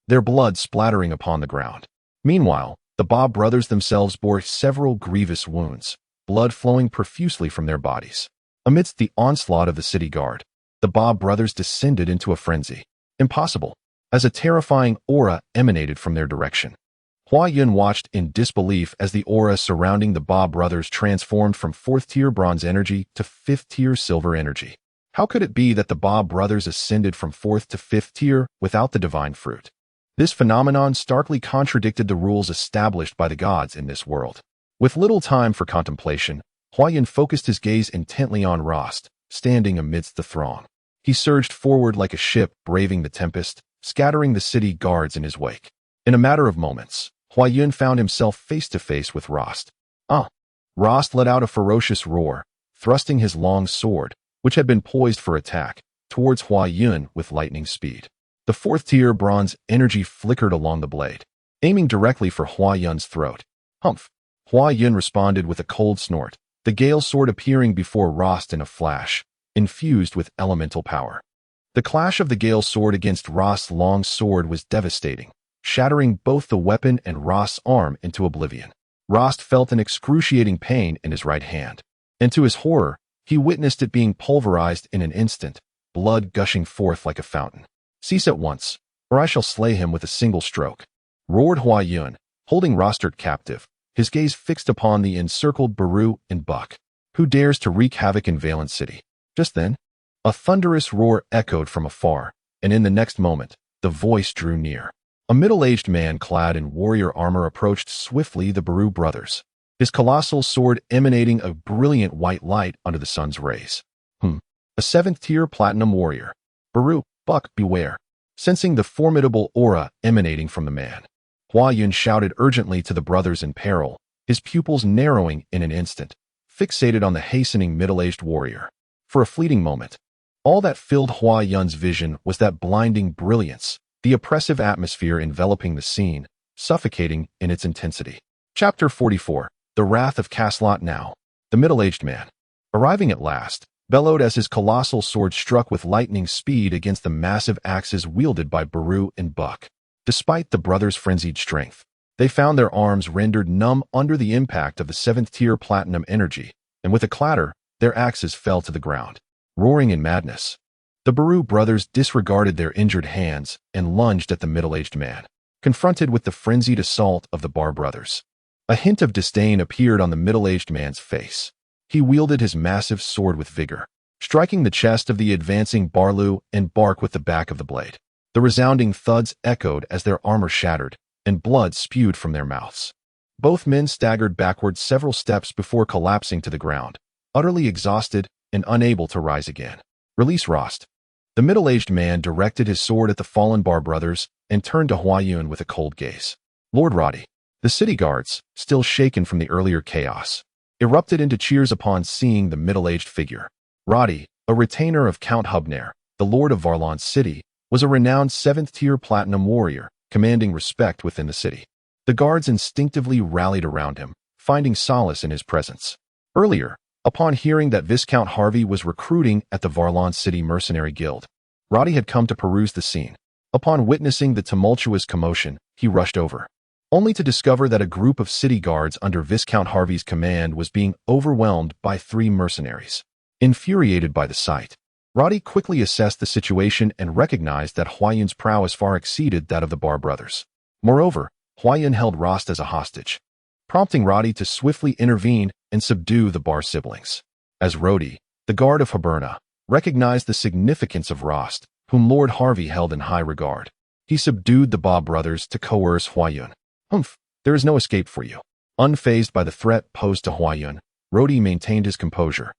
their blood splattering upon the ground. Meanwhile, the Ba brothers themselves bore several grievous wounds, blood flowing profusely from their bodies. Amidst the onslaught of the city guard, the Ba brothers descended into a frenzy. Impossible, as a terrifying aura emanated from their direction. Hua Yun watched in disbelief as the aura surrounding the Ba brothers transformed from 4th-tier bronze energy to 5th-tier silver energy. How could it be that the Ba brothers ascended from 4th to 5th tier without the divine fruit? This phenomenon starkly contradicted the rules established by the gods in this world. With little time for contemplation, Hua Yun focused his gaze intently on Rost, standing amidst the throng. He surged forward like a ship braving the tempest, scattering the city guards in his wake. In a matter of moments, Hua Yun found himself face to face with Rost. Rost let out a ferocious roar, thrusting his long sword, which had been poised for attack, towards Hua Yun with lightning speed. The 4th-tier bronze energy flickered along the blade, aiming directly for Hua Yun's throat. Humph! Hua Yun responded with a cold snort, the Gale sword appearing before Rost in a flash, infused with elemental power. The clash of the Gale sword against Rost's long sword was devastating, shattering both the weapon and Rost's arm into oblivion. Rost felt an excruciating pain in his right hand, and to his horror, he witnessed it being pulverized in an instant, blood gushing forth like a fountain. "Cease at once, or I shall slay him with a single stroke," roared Hua Yun, holding Rostert captive, his gaze fixed upon the encircled Baru and Buck. "Who dares to wreak havoc in Valent City?" Just then, a thunderous roar echoed from afar, and in the next moment, the voice drew near. A middle-aged man clad in warrior armor approached swiftly the Baru brothers, his colossal sword emanating a brilliant white light under the sun's rays. A 7th-tier platinum warrior. "Baru, Buck, beware." Sensing the formidable aura emanating from the man, Hua Yun shouted urgently to the brothers in peril, his pupils narrowing in an instant, fixated on the hastening middle-aged warrior. For a fleeting moment, all that filled Hua Yun's vision was that blinding brilliance, the oppressive atmosphere enveloping the scene, suffocating in its intensity. Chapter 44. The Wrath of Caslot Now. The middle-aged man, arriving at last, bellowed as his colossal sword struck with lightning speed against the massive axes wielded by Baru and Buck. Despite the brothers' frenzied strength, they found their arms rendered numb under the impact of the 7th-tier platinum energy, and with a clatter, their axes fell to the ground. Roaring in madness, the Baru brothers disregarded their injured hands and lunged at the middle-aged man, confronted with the frenzied assault of the Bar brothers. A hint of disdain appeared on the middle-aged man's face. He wielded his massive sword with vigor, striking the chest of the advancing Barlu and Bark with the back of the blade. The resounding thuds echoed as their armor shattered, and blood spewed from their mouths. Both men staggered backward several steps before collapsing to the ground, utterly exhausted and unable to rise again. "Release Rost." The middle-aged man directed his sword at the fallen Bar brothers and turned to Hua Yun with a cold gaze. "Lord Roddy." The city guards, still shaken from the earlier chaos, erupted into cheers upon seeing the middle-aged figure. Roddy, a retainer of Count Hubner, the lord of Varlon City, was a renowned 7th-tier platinum warrior, commanding respect within the city. The guards instinctively rallied around him, finding solace in his presence. Earlier, upon hearing that Viscount Harvey was recruiting at the Varlon City Mercenary Guild, Roddy had come to peruse the scene. Upon witnessing the tumultuous commotion, he rushed over, only to discover that a group of city guards under Viscount Harvey's command was being overwhelmed by 3 mercenaries. Infuriated by the sight, Roddy quickly assessed the situation and recognized that Hua Yun's prowess far exceeded that of the Bar brothers. Moreover, Hua Yun held Rost as a hostage, prompting Roddy to swiftly intervene and subdue the Bar siblings. As Rodi, the guard of Hiberna, recognized the significance of Rost, whom Lord Harvey held in high regard, he subdued the Ba brothers to coerce Huayun. There is no escape for you. Unfazed by the threat posed to Huayun, Rodi maintained his composure,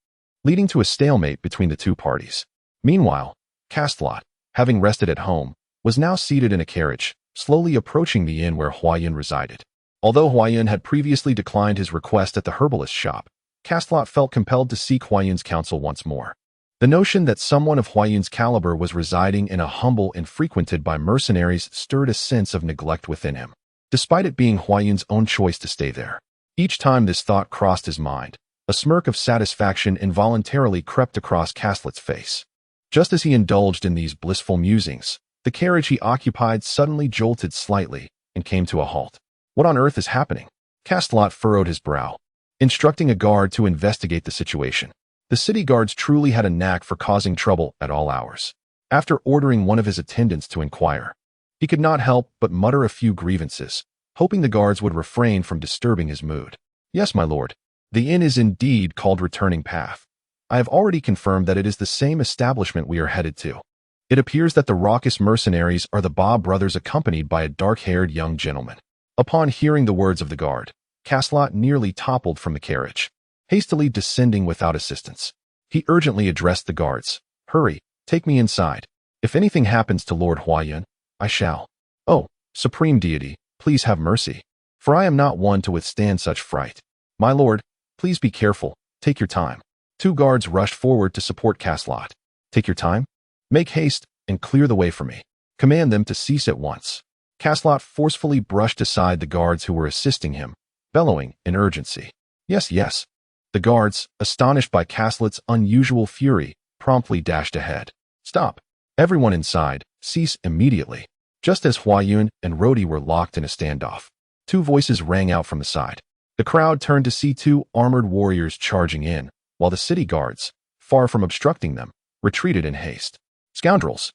leading to a stalemate between the two parties. Meanwhile, Castlot, having rested at home, was now seated in a carriage, slowly approaching the inn where Huayun resided. Although Huayun had previously declined his request at the herbalist shop, Castlot felt compelled to seek Huayun's counsel once more. The notion that someone of Huayun's caliber was residing in a humble and frequented by mercenaries stirred a sense of neglect within him, despite it being Huayun's own choice to stay there. Each time this thought crossed his mind, a smirk of satisfaction involuntarily crept across Castlot's face. Just as he indulged in these blissful musings, the carriage he occupied suddenly jolted slightly and came to a halt. What on earth is happening? Castlot furrowed his brow, instructing a guard to investigate the situation. The city guards truly had a knack for causing trouble at all hours. After ordering one of his attendants to inquire, he could not help but mutter a few grievances, hoping the guards would refrain from disturbing his mood. Yes, my lord. The inn is indeed called Returning Path. I have already confirmed that it is the same establishment we are headed to. It appears that the raucous mercenaries are the Ba brothers accompanied by a dark-haired young gentleman. Upon hearing the words of the guard, Castlot nearly toppled from the carriage, hastily descending without assistance. He urgently addressed the guards. Hurry, take me inside. If anything happens to Lord Huayun, I shall. Oh, supreme deity, please have mercy, for I am not one to withstand such fright. My lord, please be careful, take your time. Two guards rushed forward to support Castlot. Take your time? Make haste and clear the way for me. Command them to cease at once. Castlot forcefully brushed aside the guards who were assisting him, bellowing in urgency. Yes, yes. The guards, astonished by Castlot's unusual fury, promptly dashed ahead. Stop. Everyone inside, cease immediately. Just as Huayun and Rodi were locked in a standoff, two voices rang out from the side. The crowd turned to see two armored warriors charging in, while the city guards, far from obstructing them, retreated in haste. Scoundrels!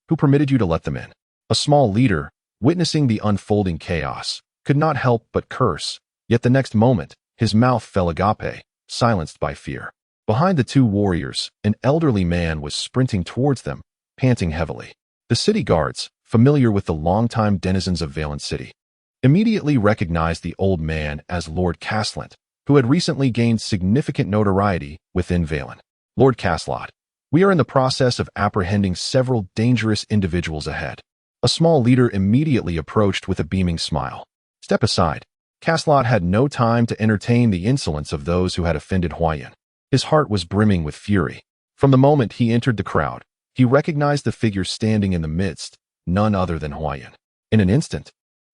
Who permitted you to let them in? A small leader, witnessing the unfolding chaos, could not help but curse, yet the next moment, his mouth fell agape, silenced by fear. Behind the two warriors, an elderly man was sprinting towards them, panting heavily. The city guards, familiar with the longtime denizens of Valen City, immediately recognized the old man as Lord Castlot, who had recently gained significant notoriety within Valen. Lord Castlot, we are in the process of apprehending several dangerous individuals ahead. A small leader immediately approached with a beaming smile. Step aside. Castlot had no time to entertain the insolence of those who had offended Huayun. His heart was brimming with fury. From the moment he entered the crowd, he recognized the figure standing in the midst, none other than Huayun. In an instant,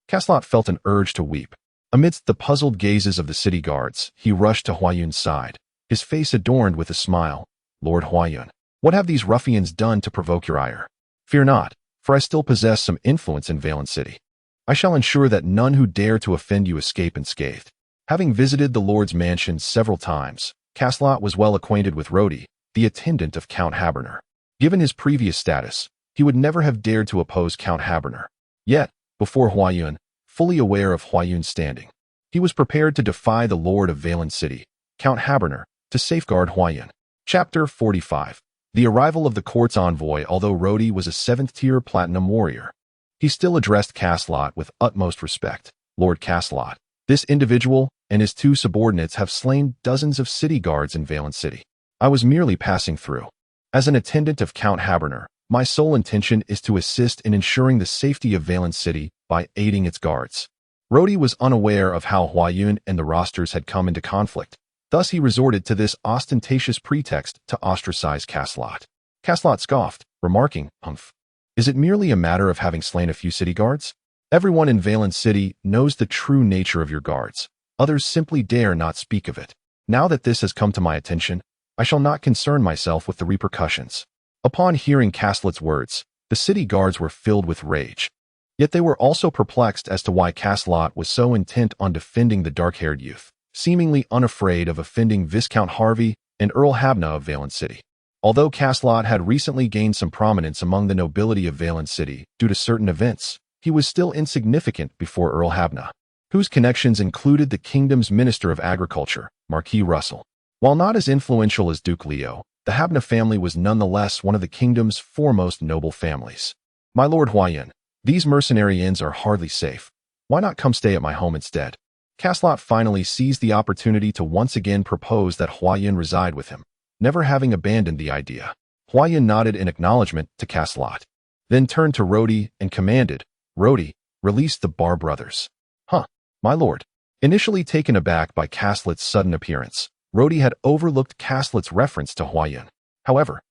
Castlot felt an urge to weep. Amidst the puzzled gazes of the city guards, he rushed to Huayun's side, his face adorned with a smile. Lord Huayun, what have these ruffians done to provoke your ire? Fear not, for I still possess some influence in Valen City. I shall ensure that none who dare to offend you escape unscathed. Having visited the Lord's mansion several times, Castlot was well acquainted with Rodi, the attendant of Count Haberner. Given his previous status, he would never have dared to oppose Count Haberner. Yet, before Huayun, fully aware of Huayun's standing, he was prepared to defy the Lord of Valen City, Count Haberner, to safeguard Huayun. Chapter 45. The arrival of the court's envoy. Although Rodi was a 7th-tier platinum warrior, he still addressed Castlot with utmost respect. Lord Castlot, this individual and his two subordinates have slain dozens of city guards in Valen City. I was merely passing through. As an attendant of Count Haberner, my sole intention is to assist in ensuring the safety of Valen City by aiding its guards. Rodi was unaware of how Huayun and the rosters had come into conflict. Thus he resorted to this ostentatious pretext to ostracize Castlot. Castlot scoffed, remarking, Is it merely a matter of having slain a few city guards? Everyone in Valen City knows the true nature of your guards. Others simply dare not speak of it. Now that this has come to my attention, I shall not concern myself with the repercussions. Upon hearing Castlot's words, the city guards were filled with rage. Yet they were also perplexed as to why Castlot was so intent on defending the dark-haired youth, seemingly unafraid of offending Viscount Harvey and Earl Habna of Valen City. Although Castlot had recently gained some prominence among the nobility of Valen City due to certain events, he was still insignificant before Earl Habna. whose connections included the kingdom's Minister of Agriculture, Marquis Russell. While not as influential as Duke Leo, the Habna family was nonetheless one of the kingdom's foremost noble families. My Lord Huayan, these mercenary inns are hardly safe. Why not come stay at my home instead? Caslot finally seized the opportunity to once again propose that Huayan reside with him, never having abandoned the idea. Huayan nodded in acknowledgement to Caslot, then turned to Rodi and commanded, Rodi, release the Bar brothers. Huh, my lord. Initially taken aback by Caslot's sudden appearance, Rodi had overlooked Caslot's reference to Huayan. However,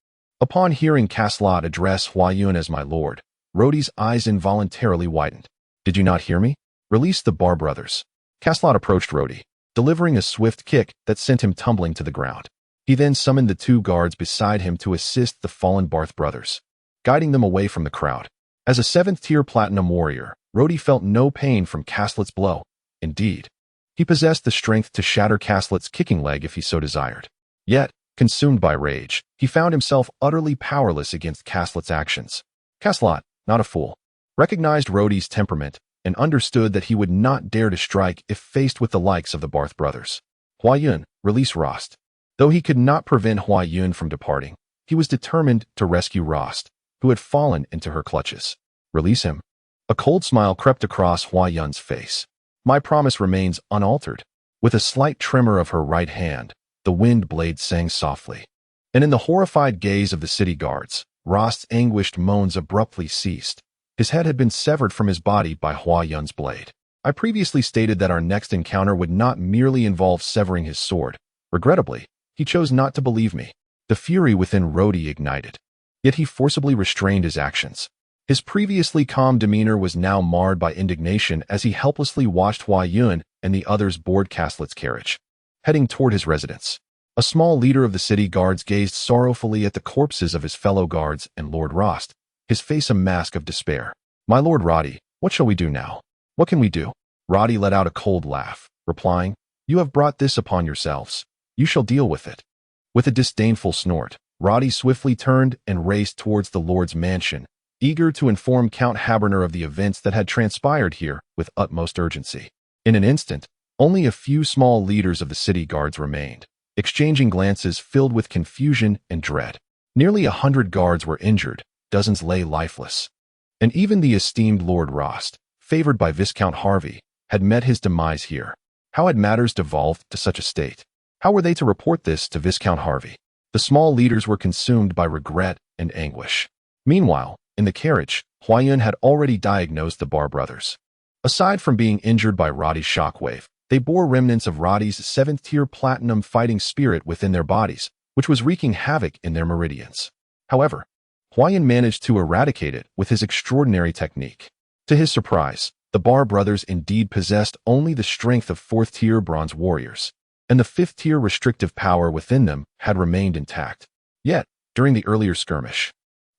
upon hearing Caslot address Huayan as my lord, Rodi's eyes involuntarily widened. Did you not hear me? Release the Bar brothers. Caslot approached Rodi, delivering a swift kick that sent him tumbling to the ground. He then summoned the 2 guards beside him to assist the fallen Barth brothers, guiding them away from the crowd. As a 7th-tier platinum warrior, Rodi felt no pain from Caslot's blow. Indeed, he possessed the strength to shatter Caslot's kicking leg if he so desired. Yet, consumed by rage, he found himself utterly powerless against Caslot's actions. Caslot, not a fool, recognized Rodi's temperament and understood that he would not dare to strike if faced with the likes of the Barth brothers. Huayan, release Rost. Though he could not prevent Huayan from departing, he was determined to rescue Rost, who had fallen into her clutches. Release him. A cold smile crept across Huayan's face. My promise remains unaltered. With a slight tremor of her right hand, the wind blade sang softly. And in the horrified gaze of the city guards, Rost's anguished moans abruptly ceased. His head had been severed from his body by Huayan's blade. I previously stated that our next encounter would not merely involve severing his sword. Regrettably, he chose not to believe me. The fury within Rodi ignited. Yet he forcibly restrained his actions. His previously calm demeanor was now marred by indignation as he helplessly watched Huayan and the others board Caslot's carriage, heading toward his residence. A small leader of the city guards gazed sorrowfully at the corpses of his fellow guards and Lord Rost, his face a mask of despair. My Lord Rodi, what shall we do now? What can we do? Rodi let out a cold laugh, replying, You have brought this upon yourselves. You shall deal with it. With a disdainful snort, Rodi swiftly turned and raced towards the Lord's mansion, eager to inform Count Haberner of the events that had transpired here with utmost urgency. In an instant, only a few small leaders of the city guards remained, exchanging glances filled with confusion and dread. Nearly 100 guards were injured, dozens lay lifeless. And even the esteemed Lord Rost, favored by Viscount Harvey, had met his demise here. How had matters devolved to such a state? How were they to report this to Viscount Harvey? The small leaders were consumed by regret and anguish. Meanwhile, in the carriage, Huayan had already diagnosed the Bar brothers. Aside from being injured by Rodi's shockwave, they bore remnants of Rodi's 7th-tier platinum fighting spirit within their bodies, which was wreaking havoc in their meridians. However, Huayan managed to eradicate it with his extraordinary technique. To his surprise, the Bar brothers indeed possessed only the strength of 4th-tier bronze warriors, and the 5th-tier restrictive power within them had remained intact. Yet, during the earlier skirmish,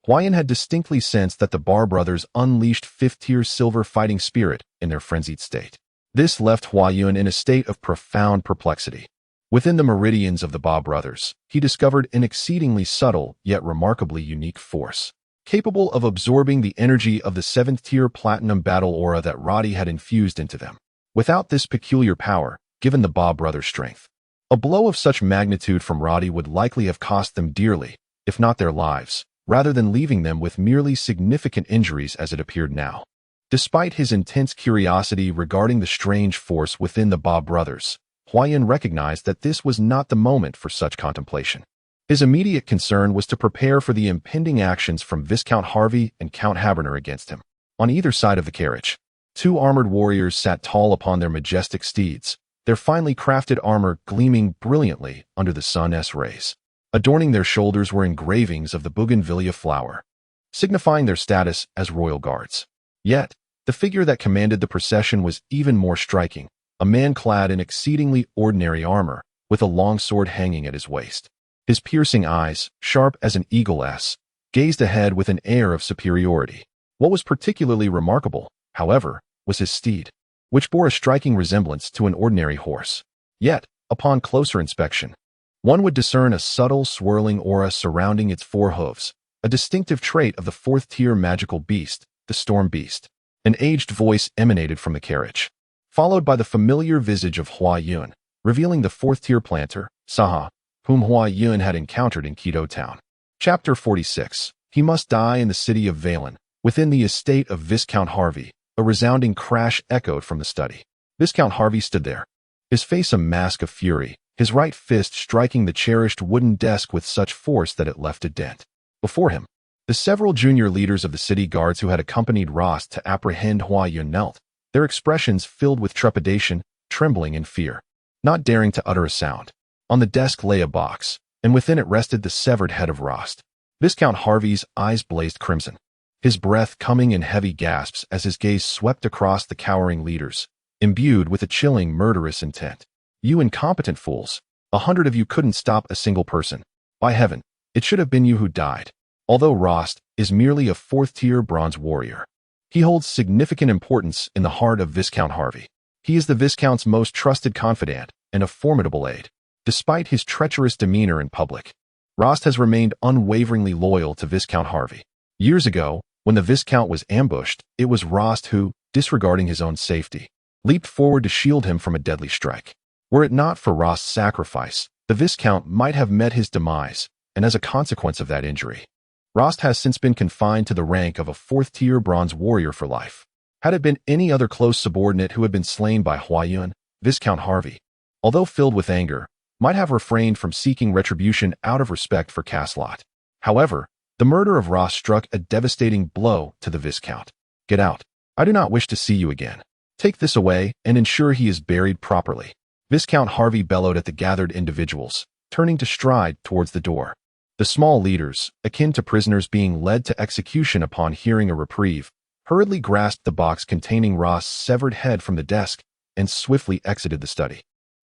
Huayan had distinctly sensed that the Bar brothers unleashed 5th-tier silver fighting spirit in their frenzied state. This left Huayan in a state of profound perplexity. Within the meridians of the Ba brothers, he discovered an exceedingly subtle yet remarkably unique force, capable of absorbing the energy of the 7th-tier platinum battle aura that Rodi had infused into them. Without this peculiar power, given the Ba brothers' strength, a blow of such magnitude from Rodi would likely have cost them dearly, if not their lives, rather than leaving them with merely significant injuries as it appeared now. Despite his intense curiosity regarding the strange force within the Ba brothers, Huayan recognized that this was not the moment for such contemplation. His immediate concern was to prepare for the impending actions from Viscount Harvey and Count Haberner against him. On either side of the carriage, 2 armored warriors sat tall upon their majestic steeds, their finely crafted armor gleaming brilliantly under the sun's rays. Adorning their shoulders were engravings of the bougainvillea flower, signifying their status as royal guards. Yet, the figure that commanded the procession was even more striking, a man clad in exceedingly ordinary armor, with a long sword hanging at his waist. His piercing eyes, sharp as an eagle's, gazed ahead with an air of superiority. What was particularly remarkable, however, was his steed, which bore a striking resemblance to an ordinary horse. Yet, upon closer inspection, one would discern a subtle swirling aura surrounding its 4 hooves, a distinctive trait of the 4th-tier magical beast, the Storm Beast. An aged voice emanated from the carriage. followed by the familiar visage of Hua Yun, revealing the fourth-tier planter, Saha, whom Hua Yun had encountered in Quito Town. Chapter 46. He must die in the city of Valen, within the estate of Viscount Harvey. A resounding crash echoed from the study. Viscount Harvey stood there, his face a mask of fury, his right fist striking the cherished wooden desk with such force that it left a dent. Before him, the several junior leaders of the city guards who had accompanied Rost to apprehend Hua Yun knelt, their expressions filled with trepidation, trembling in fear, not daring to utter a sound. On the desk lay a box, and within it rested the severed head of Rost. Viscount Harvey's eyes blazed crimson, his breath coming in heavy gasps as his gaze swept across the cowering leaders, imbued with a chilling, murderous intent. You incompetent fools! 100 of you couldn't stop a single person. By heaven, it should have been you who died. Although Rost is merely a fourth-tier bronze warrior, he holds significant importance in the heart of Viscount Harvey. He is the Viscount's most trusted confidant and a formidable aide. Despite his treacherous demeanor in public, Rost has remained unwaveringly loyal to Viscount Harvey. Years ago, when the Viscount was ambushed, it was Rost who, disregarding his own safety, leaped forward to shield him from a deadly strike. Were it not for Rost's sacrifice, the Viscount might have met his demise, and as a consequence of that injury, Rost has since been confined to the rank of a fourth-tier bronze warrior for life. Had it been any other close subordinate who had been slain by Hua Yun, Viscount Harvey, although filled with anger, might have refrained from seeking retribution out of respect for Caslot. However, the murder of Rost struck a devastating blow to the Viscount. Get out. I do not wish to see you again. Take this away and ensure he is buried properly. Viscount Harvey bellowed at the gathered individuals, turning to stride towards the door. The small leaders, akin to prisoners being led to execution upon hearing a reprieve, hurriedly grasped the box containing Rost's severed head from the desk and swiftly exited the study,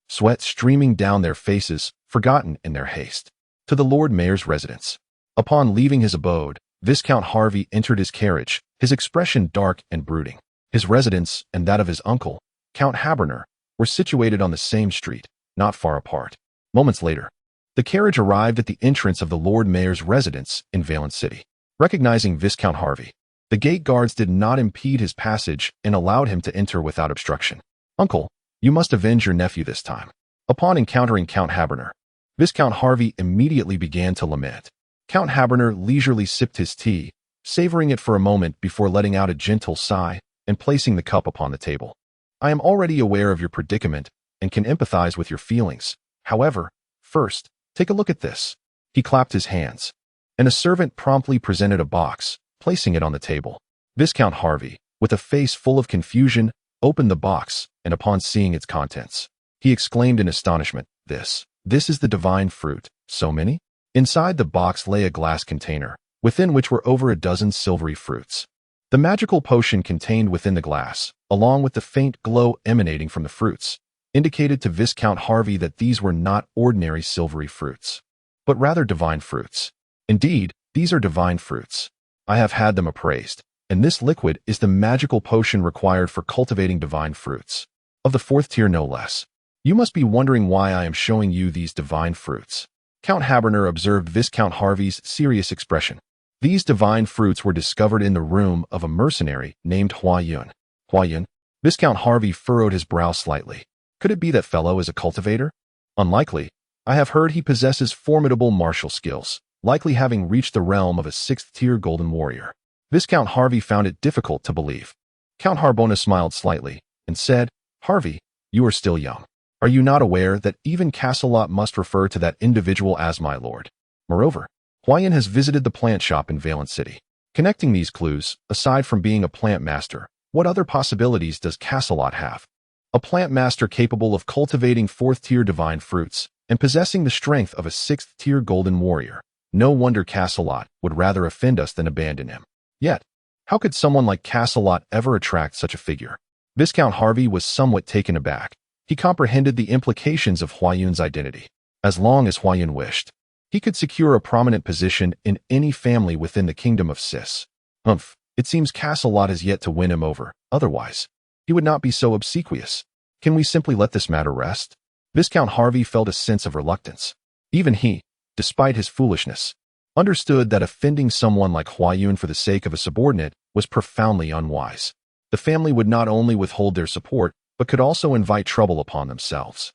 sweat streaming down their faces, forgotten in their haste. To the Lord Mayor's residence. Upon leaving his abode, Viscount Harvey entered his carriage, his expression dark and brooding. His residence and that of his uncle, Count Haberner, were situated on the same street, not far apart. Moments later, the carriage arrived at the entrance of the Lord Mayor's residence in Valen City. Recognizing Viscount Harvey, the gate guards did not impede his passage and allowed him to enter without obstruction. Uncle, you must avenge your nephew this time. Upon encountering Count Haberner, Viscount Harvey immediately began to lament. Count Haberner leisurely sipped his tea, savoring it for a moment before letting out a gentle sigh and placing the cup upon the table. I am already aware of your predicament and can empathize with your feelings. However, first, take a look at this. He clapped his hands, and a servant promptly presented a box, placing it on the table. Viscount Harvey, with a face full of confusion, opened the box, and upon seeing its contents, he exclaimed in astonishment, This is the divine fruit. So many? Inside the box lay a glass container, within which were over a dozen silvery fruits. The magical potion contained within the glass, along with the faint glow emanating from the fruits, indicated to Viscount Harvey that these were not ordinary silvery fruits, but rather divine fruits. Indeed, these are divine fruits. I have had them appraised, and this liquid is the magical potion required for cultivating divine fruits. Of the fourth tier no less. You must be wondering why I am showing you these divine fruits. Count Haberner observed Viscount Harvey's serious expression. These divine fruits were discovered in the room of a mercenary named Hua Yun. Hua Yun? Viscount Harvey furrowed his brow slightly. Could it be that fellow is a cultivator? Unlikely. I have heard he possesses formidable martial skills, likely having reached the realm of a sixth-tier golden warrior. Viscount Harvey found it difficult to believe. Count Harbona smiled slightly and said, Harvey, you are still young. Are you not aware that even Castellot must refer to that individual as my lord? Moreover, Hua Yun has visited the plant shop in Valen City. Connecting these clues, aside from being a plant master, what other possibilities does Castellot have? A plant master capable of cultivating fourth-tier divine fruits and possessing the strength of a sixth-tier golden warrior. No wonder Castellot would rather offend us than abandon him. Yet, how could someone like Castellot ever attract such a figure? Viscount Harvey was somewhat taken aback. He comprehended the implications of Hua Yun's identity. As long as Hua Yun wished, he could secure a prominent position in any family within the kingdom of Sis. It seems Castellot has yet to win him over. Otherwise, he would not be so obsequious. Can we simply let this matter rest? Viscount Harvey felt a sense of reluctance. Even he, despite his foolishness, understood that offending someone like Hua Yun for the sake of a subordinate was profoundly unwise. The family would not only withhold their support, but could also invite trouble upon themselves.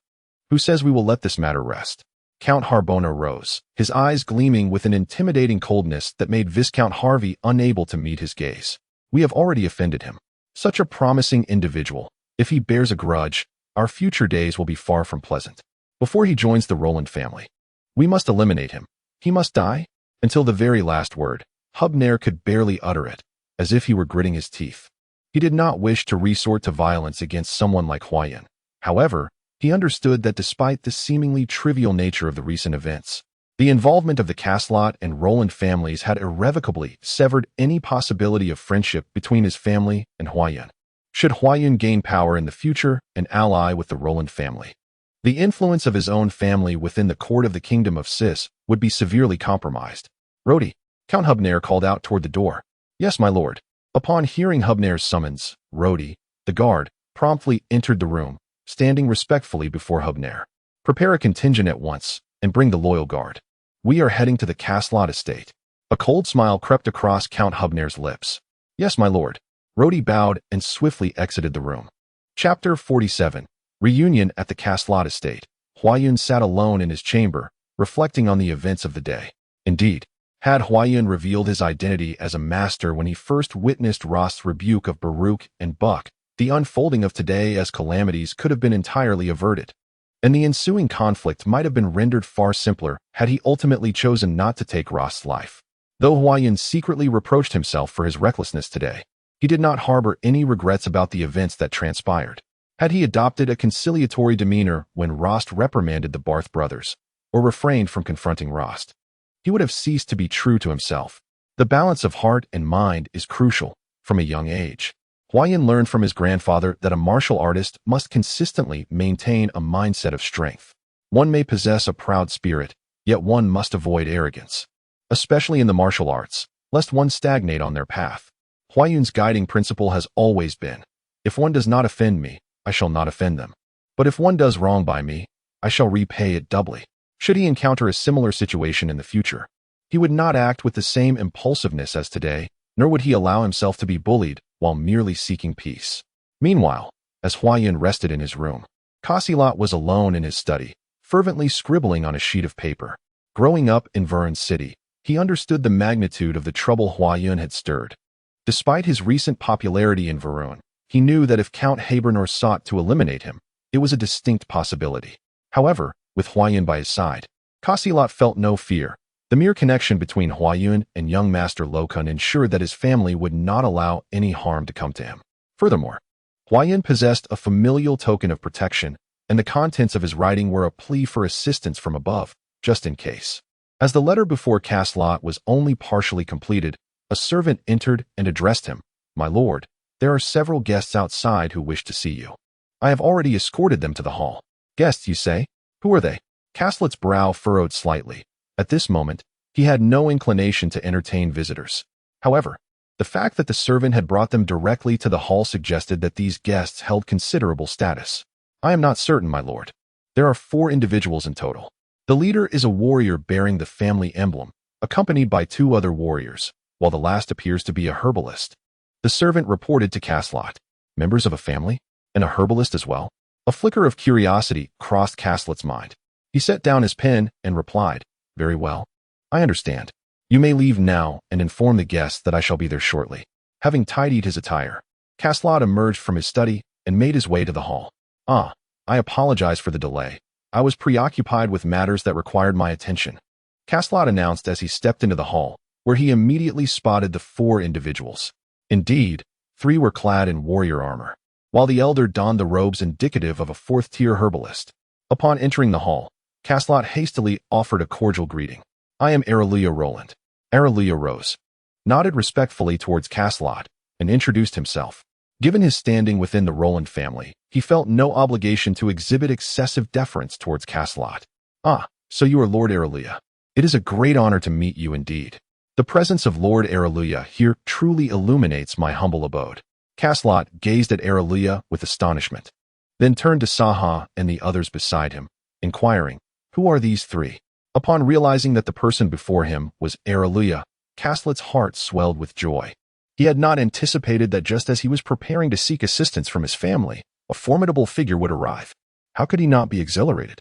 Who says we will let this matter rest? Count Harbona rose, his eyes gleaming with an intimidating coldness that made Viscount Harvey unable to meet his gaze. We have already offended him. Such a promising individual. If he bears a grudge, our future days will be far from pleasant. Before he joins the Roland family, we must eliminate him. He must die? Until the very last word, Hubner could barely utter it, as if he were gritting his teeth. He did not wish to resort to violence against someone like Huayan. However, he understood that despite the seemingly trivial nature of the recent events, the involvement of the Castlot and Roland families had irrevocably severed any possibility of friendship between his family and Huayan. Should Huayan gain power in the future and ally with the Roland family, the influence of his own family within the court of the Kingdom of Sis would be severely compromised. Rodi, Count Hubner called out toward the door. Yes, my lord. Upon hearing Hubner's summons, Rodi, the guard, promptly entered the room, standing respectfully before Hubner. Prepare a contingent at once, and bring the loyal guard. We are heading to the Castlot estate. A cold smile crept across Count Hubner's lips. Yes, my lord. Rodi bowed and swiftly exited the room. Chapter 47. Reunion at the Castlot estate. Huayan sat alone in his chamber, reflecting on the events of the day. Indeed, had Huayan revealed his identity as a master when he first witnessed Rost's rebuke of Baruch and Buck, the unfolding of today as calamities could have been entirely averted, and the ensuing conflict might have been rendered far simpler had he ultimately chosen not to take Rost's life. Though Huayan secretly reproached himself for his recklessness today, he did not harbor any regrets about the events that transpired. Had he adopted a conciliatory demeanor when Rost reprimanded the Barth brothers, or refrained from confronting Rost, he would have ceased to be true to himself. The balance of heart and mind is crucial from a young age. Huayan learned from his grandfather that a martial artist must consistently maintain a mindset of strength. One may possess a proud spirit, yet one must avoid arrogance, especially in the martial arts, lest one stagnate on their path. Huayan's guiding principle has always been, if one does not offend me, I shall not offend them. But if one does wrong by me, I shall repay it doubly. Should he encounter a similar situation in the future, he would not act with the same impulsiveness as today, nor would he allow himself to be bullied while merely seeking peace. Meanwhile, as Huayan rested in his room, Castlot was alone in his study, fervently scribbling on a sheet of paper. Growing up in Varen City, he understood the magnitude of the trouble Huayan had stirred. Despite his recent popularity in Varun, he knew that if Count Habernor sought to eliminate him, it was a distinct possibility. However, with Huayan by his side, Castlot felt no fear. The mere connection between Huayan and young Master Lokun ensured that his family would not allow any harm to come to him. Furthermore, Huayan possessed a familial token of protection, and the contents of his writing were a plea for assistance from above, just in case. As the letter before Castlot was only partially completed, a servant entered and addressed him. My lord, there are several guests outside who wish to see you. I have already escorted them to the hall. Guests, you say? Who are they? Castlot's brow furrowed slightly. At this moment, he had no inclination to entertain visitors. However, the fact that the servant had brought them directly to the hall suggested that these guests held considerable status. I am not certain, my lord. There are 4 individuals in total. The leader is a warrior bearing the family emblem, accompanied by 2 other warriors, while the last appears to be a herbalist. The servant reported to Castlot. Members of a family? And a herbalist as well? A flicker of curiosity crossed Castlot's mind. He set down his pen and replied, Very well. I understand. You may leave now and inform the guests that I shall be there shortly. Having tidied his attire, Castlot emerged from his study and made his way to the hall. I apologize for the delay. I was preoccupied with matters that required my attention, Castlot announced as he stepped into the hall, where he immediately spotted the 4 individuals. Indeed, 3 were clad in warrior armor, while the elder donned the robes indicative of a 4th-tier herbalist. Upon entering the hall, Castlot hastily offered a cordial greeting. I am Aurelia Roland. Aurelia rose, nodded respectfully towards Castlot, and introduced himself. Given his standing within the Roland family, he felt no obligation to exhibit excessive deference towards Castlot. So you are Lord Aurelia. It is a great honor to meet you indeed. The presence of Lord Aurelia here truly illuminates my humble abode. Castlot gazed at Aurelia with astonishment, then turned to Saha and the others beside him, inquiring, Who are these 3? Upon realizing that the person before him was Aurelia, Castlot's heart swelled with joy. He had not anticipated that just as he was preparing to seek assistance from his family, A formidable figure would arrive. How could he not be exhilarated?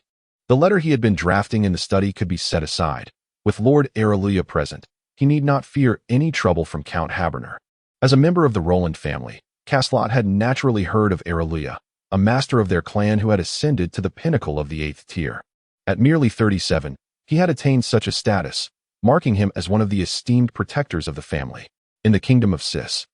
The letter he had been drafting in the study could be set aside. With Lord Arelia present, he need not fear any trouble from Count Haberner. As a member of the Roland family, Caslot had naturally heard of Arelia, a master of their clan who had ascended to the pinnacle of the 8th tier. At merely 37, he had attained such a status, marking him as one of the esteemed protectors of the family. In the kingdom of Sis,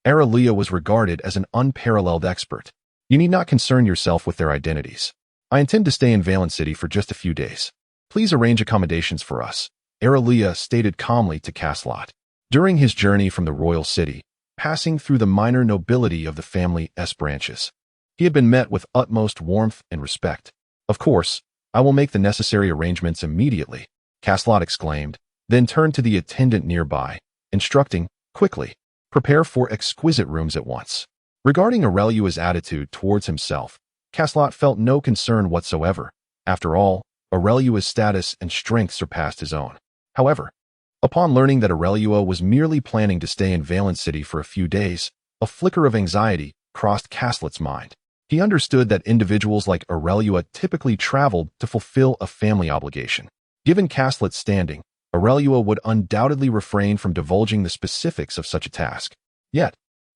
Arelia was regarded as an unparalleled expert. You need not concern yourself with their identities. I intend to stay in Valen City for just a few days. Please arrange accommodations for us, Arelia stated calmly to Caslot. During his journey from the royal city, passing through the minor nobility of the family's branches, he had been met with utmost warmth and respect. Of course, I will make the necessary arrangements immediately, Caslot exclaimed, then turned to the attendant nearby, instructing, quickly, prepare for exquisite rooms at once. Regarding Aurelia's attitude towards himself, Caslot felt no concern whatsoever. After all, Aurelia's status and strength surpassed his own. However, upon learning that Aurelia was merely planning to stay in Valen City for a few days, a flicker of anxiety crossed Caslot's mind. He understood that individuals like Aurelia typically traveled to fulfill a family obligation. Given Caslot's standing, Aurelia would undoubtedly refrain from divulging the specifics of such a task. Yet,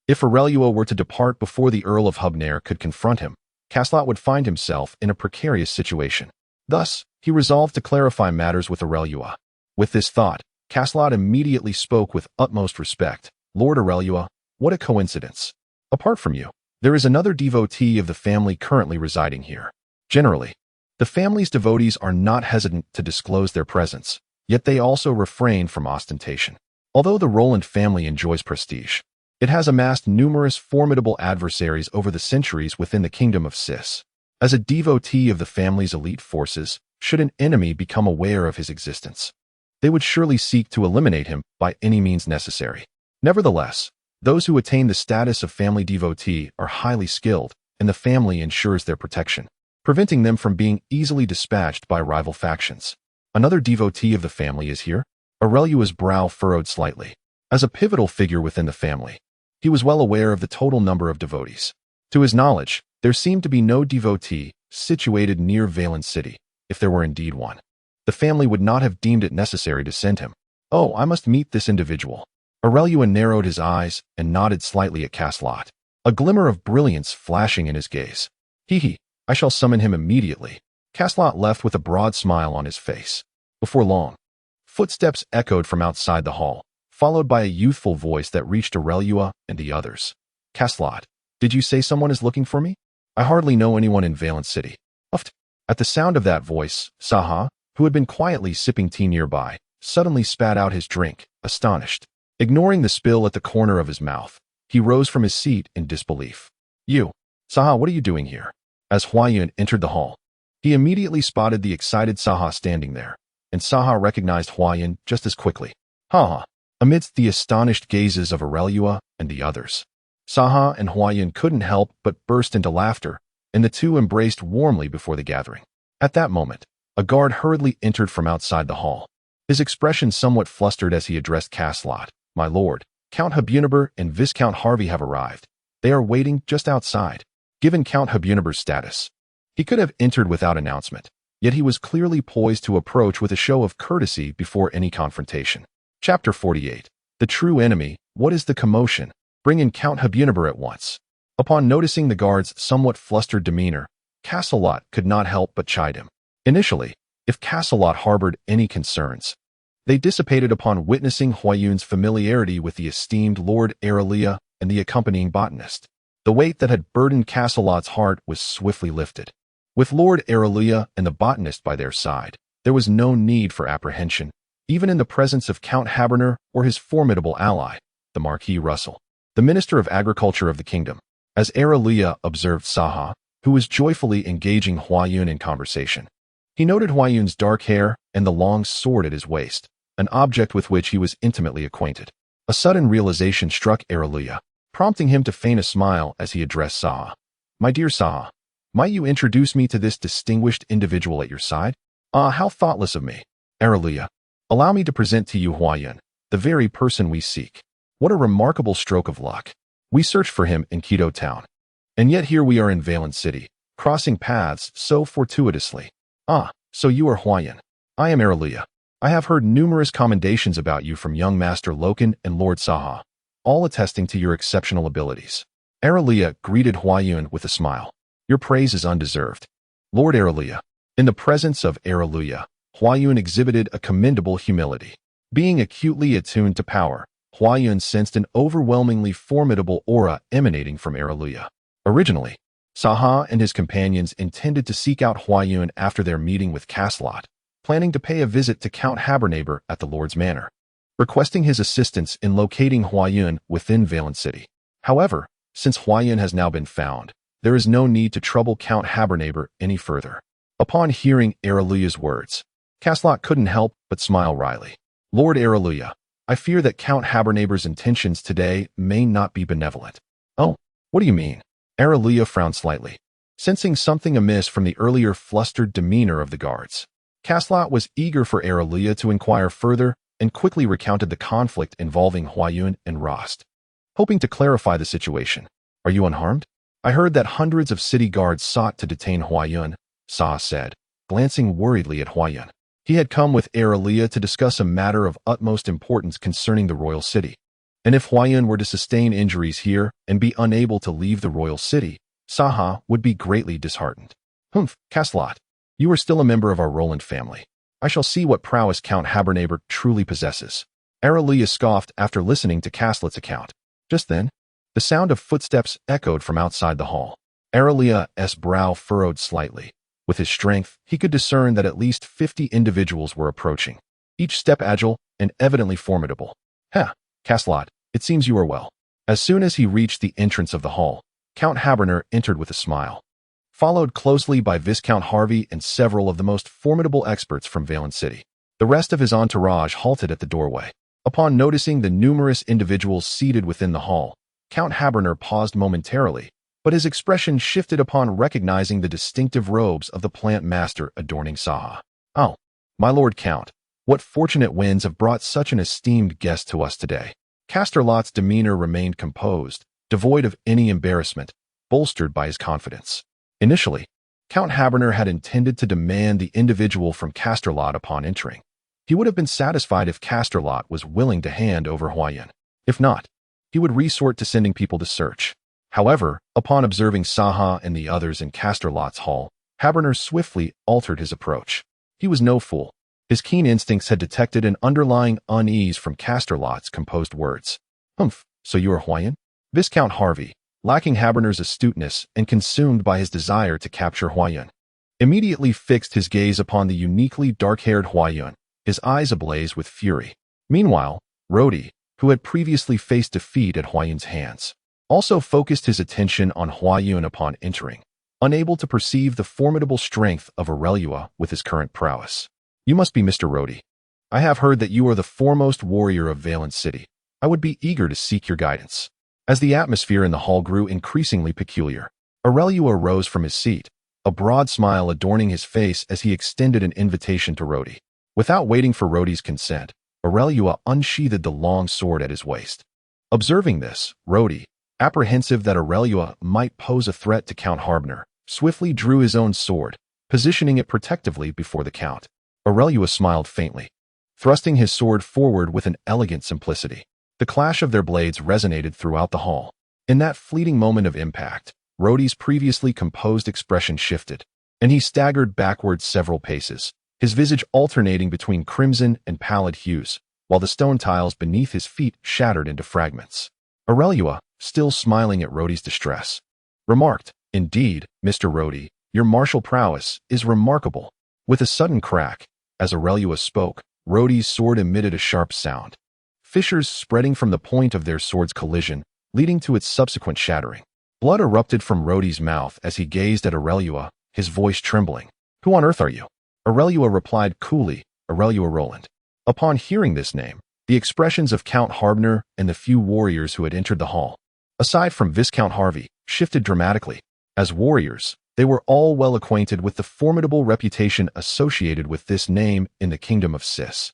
if Aurelia were to depart before the Earl of Hubnair could confront him, Caslot would find himself in a precarious situation. Thus, he resolved to clarify matters with Aurelia. With this thought, Caslot immediately spoke with utmost respect. Lord Aurelia, what a coincidence. Apart from you, there is another devotee of the family currently residing here. Generally, the family's devotees are not hesitant to disclose their presence, yet they also refrain from ostentation. Although the Roland family enjoys prestige, it has amassed numerous formidable adversaries over the centuries within the kingdom of Sis. As a devotee of the family's elite forces, should an enemy become aware of his existence, they would surely seek to eliminate him by any means necessary. Nevertheless, those who attain the status of family devotee are highly skilled, and the family ensures their protection, preventing them from being easily dispatched by rival factions. Another devotee of the family is here? Aurelia's brow furrowed slightly. As a pivotal figure within the family, he was well aware of the total number of devotees. To his knowledge, there seemed to be no devotee situated near Valen City. If there were indeed one, the family would not have deemed it necessary to send him. Oh, I must meet this individual. Aurelia narrowed his eyes and nodded slightly at Caslot, a glimmer of brilliance flashing in his gaze. I shall summon him immediately. Caslot left with a broad smile on his face. Before long, footsteps echoed from outside the hall, followed by a youthful voice that reached Aurelia and the others. Caslot, did you say someone is looking for me? I hardly know anyone in Valen City. Uft. At the sound of that voice, Saha, who had been quietly sipping tea nearby, suddenly spat out his drink, astonished. Ignoring the spill at the corner of his mouth, he rose from his seat in disbelief. You, Saha, what are you doing here? As Huayun entered the hall, he immediately spotted the excited Saha standing there, and Saha recognized Huayun just as quickly. Ha! Amidst the astonished gazes of Aurelia and the others, Saha and Huayun couldn't help but burst into laughter, and the two embraced warmly before the gathering. At that moment, a guard hurriedly entered from outside the hall, his expression somewhat flustered as he addressed Caslot. My lord, Count Habunaber and Viscount Harvey have arrived. They are waiting just outside. Given Count Habunaber's status, he could have entered without announcement, yet he was clearly poised to approach with a show of courtesy before any confrontation. Chapter 48. The True Enemy. What is the commotion? Bring in Count Habunaber at once. Upon noticing the guard's somewhat flustered demeanor, Caslot could not help but chide him. Initially, if Caslot harbored any concerns, they dissipated upon witnessing Huayun's familiarity with the esteemed Lord Arelia and the accompanying botanist. The weight that had burdened Caslot's heart was swiftly lifted. With Lord Arelia and the botanist by their side, there was no need for apprehension, even in the presence of Count Haberner or his formidable ally, the Marquis Russell, the Minister of Agriculture of the kingdom. As Arelia observed Saha, who was joyfully engaging Huayun in conversation, he noted Huayun's dark hair and the long sword at his waist, an object with which he was intimately acquainted. A sudden realization struck Arelia, prompting him to feign a smile as he addressed Saha. My dear Saha, might you introduce me to this distinguished individual at your side? Ah, how thoughtless of me. Arelia, allow me to present to you Huayun, the very person we seek. What a remarkable stroke of luck. We searched for him in Quito town, And yet here we are in Valence City, crossing paths so fortuitously. Ah, so you are Huayan. I am Araluya. I have heard numerous commendations about you from young Master Loken and Lord Saha, all attesting to your exceptional abilities. Araluya greeted Huayun with a smile. Your praise is undeserved. Lord Araluya. In the presence of Araluya, Huayun exhibited a commendable humility. Being acutely attuned to power, Huayun sensed an overwhelmingly formidable aura emanating from Araluya. Originally, Saha and his companions intended to seek out Huayun after their meeting with Caslot, planning to pay a visit to Count Habernaber at the Lord's Manor, requesting his assistance in locating Huayun within Valence City. However, since Huayun has now been found, there is no need to trouble Count Habernaber any further. Upon hearing Araluya's words, Caslot couldn't help but smile wryly. Lord Araluya, I fear that Count Habernaber's intentions today may not be benevolent. Oh, what do you mean? Araluya frowned slightly, sensing something amiss from the earlier flustered demeanor of the guards. Caslot was eager for Araluya to inquire further and quickly recounted the conflict involving Huayun and Rost, hoping to clarify the situation. Are you unharmed? I heard that hundreds of city guards sought to detain Huayun, Sa said, glancing worriedly at Huayun. He had come with Araluya to discuss a matter of utmost importance concerning the royal city. And if Huayun were to sustain injuries here and be unable to leave the royal city, Saha would be greatly disheartened. Humph, Caslot, you are still a member of our Roland family. I shall see what prowess Count Habernaber truly possesses. Araluya scoffed after listening to Caslot's account. Just then, the sound of footsteps echoed from outside the hall. Araluya's brow furrowed slightly. With his strength, he could discern that at least 50 individuals were approaching, each step agile and evidently formidable. Ha, Caslot, it seems you are well. As soon as he reached the entrance of the hall, Count Habernaber entered with a smile, followed closely by Viscount Harvey and several of the most formidable experts from Valence City. The rest of his entourage halted at the doorway. Upon noticing the numerous individuals seated within the hall, Count Habernaber paused momentarily, but his expression shifted upon recognizing the distinctive robes of the plant master adorning Saha. Oh, my Lord Count, what fortunate winds have brought such an esteemed guest to us today. Casterlot's demeanor remained composed, devoid of any embarrassment, bolstered by his confidence. Initially, Count Habernaber had intended to demand the individual from Casterlot upon entering. He would have been satisfied if Casterlot was willing to hand over Huayun. If not, he would resort to sending people to search. However, upon observing Saha and the others in Casterlot's hall, Habernaber swiftly altered his approach. He was no fool. His keen instincts had detected an underlying unease from Casterlot's composed words. Humph, so you are Huayun? Viscount Harvey, lacking Habernaber's astuteness and consumed by his desire to capture Huayun, immediately fixed his gaze upon the uniquely dark-haired Huayun, his eyes ablaze with fury. Meanwhile, Rodi, who had previously faced defeat at Huayun's hands, also focused his attention on Huayun upon entering, unable to perceive the formidable strength of Araluya with his current prowess. You must be Mr. Rodi. I have heard that you are the foremost warrior of Valence City. I would be eager to seek your guidance. As the atmosphere in the hall grew increasingly peculiar, Araluya rose from his seat, a broad smile adorning his face as he extended an invitation to Rodi. Without waiting for Rodi's consent, Araluya unsheathed the long sword at his waist. Observing this, Rodi, apprehensive that Araluya might pose a threat to Count Habernaber, swiftly drew his own sword, positioning it protectively before the Count. Araluya smiled faintly, thrusting his sword forward with an elegant simplicity. The clash of their blades resonated throughout the hall. In that fleeting moment of impact, Rodi's previously composed expression shifted, and he staggered backward several paces, his visage alternating between crimson and pallid hues, while the stone tiles beneath his feet shattered into fragments. Araluya, still smiling at Rodi's distress, remarked, Indeed, Mr. Rodi, your martial prowess is remarkable. With a sudden crack, as Araluya spoke, Rodi's sword emitted a sharp sound, fissures spreading from the point of their sword's collision, leading to its subsequent shattering. Blood erupted from Rodi's mouth as he gazed at Araluya, his voice trembling. Who on earth are you? Araluya replied coolly, Araluya Roland. Upon hearing this name, the expressions of Count Habernaber and the few warriors who had entered the hall, aside from Viscount Harvey, shifted dramatically. As warriors, they were all well acquainted with the formidable reputation associated with this name in the kingdom of Sis.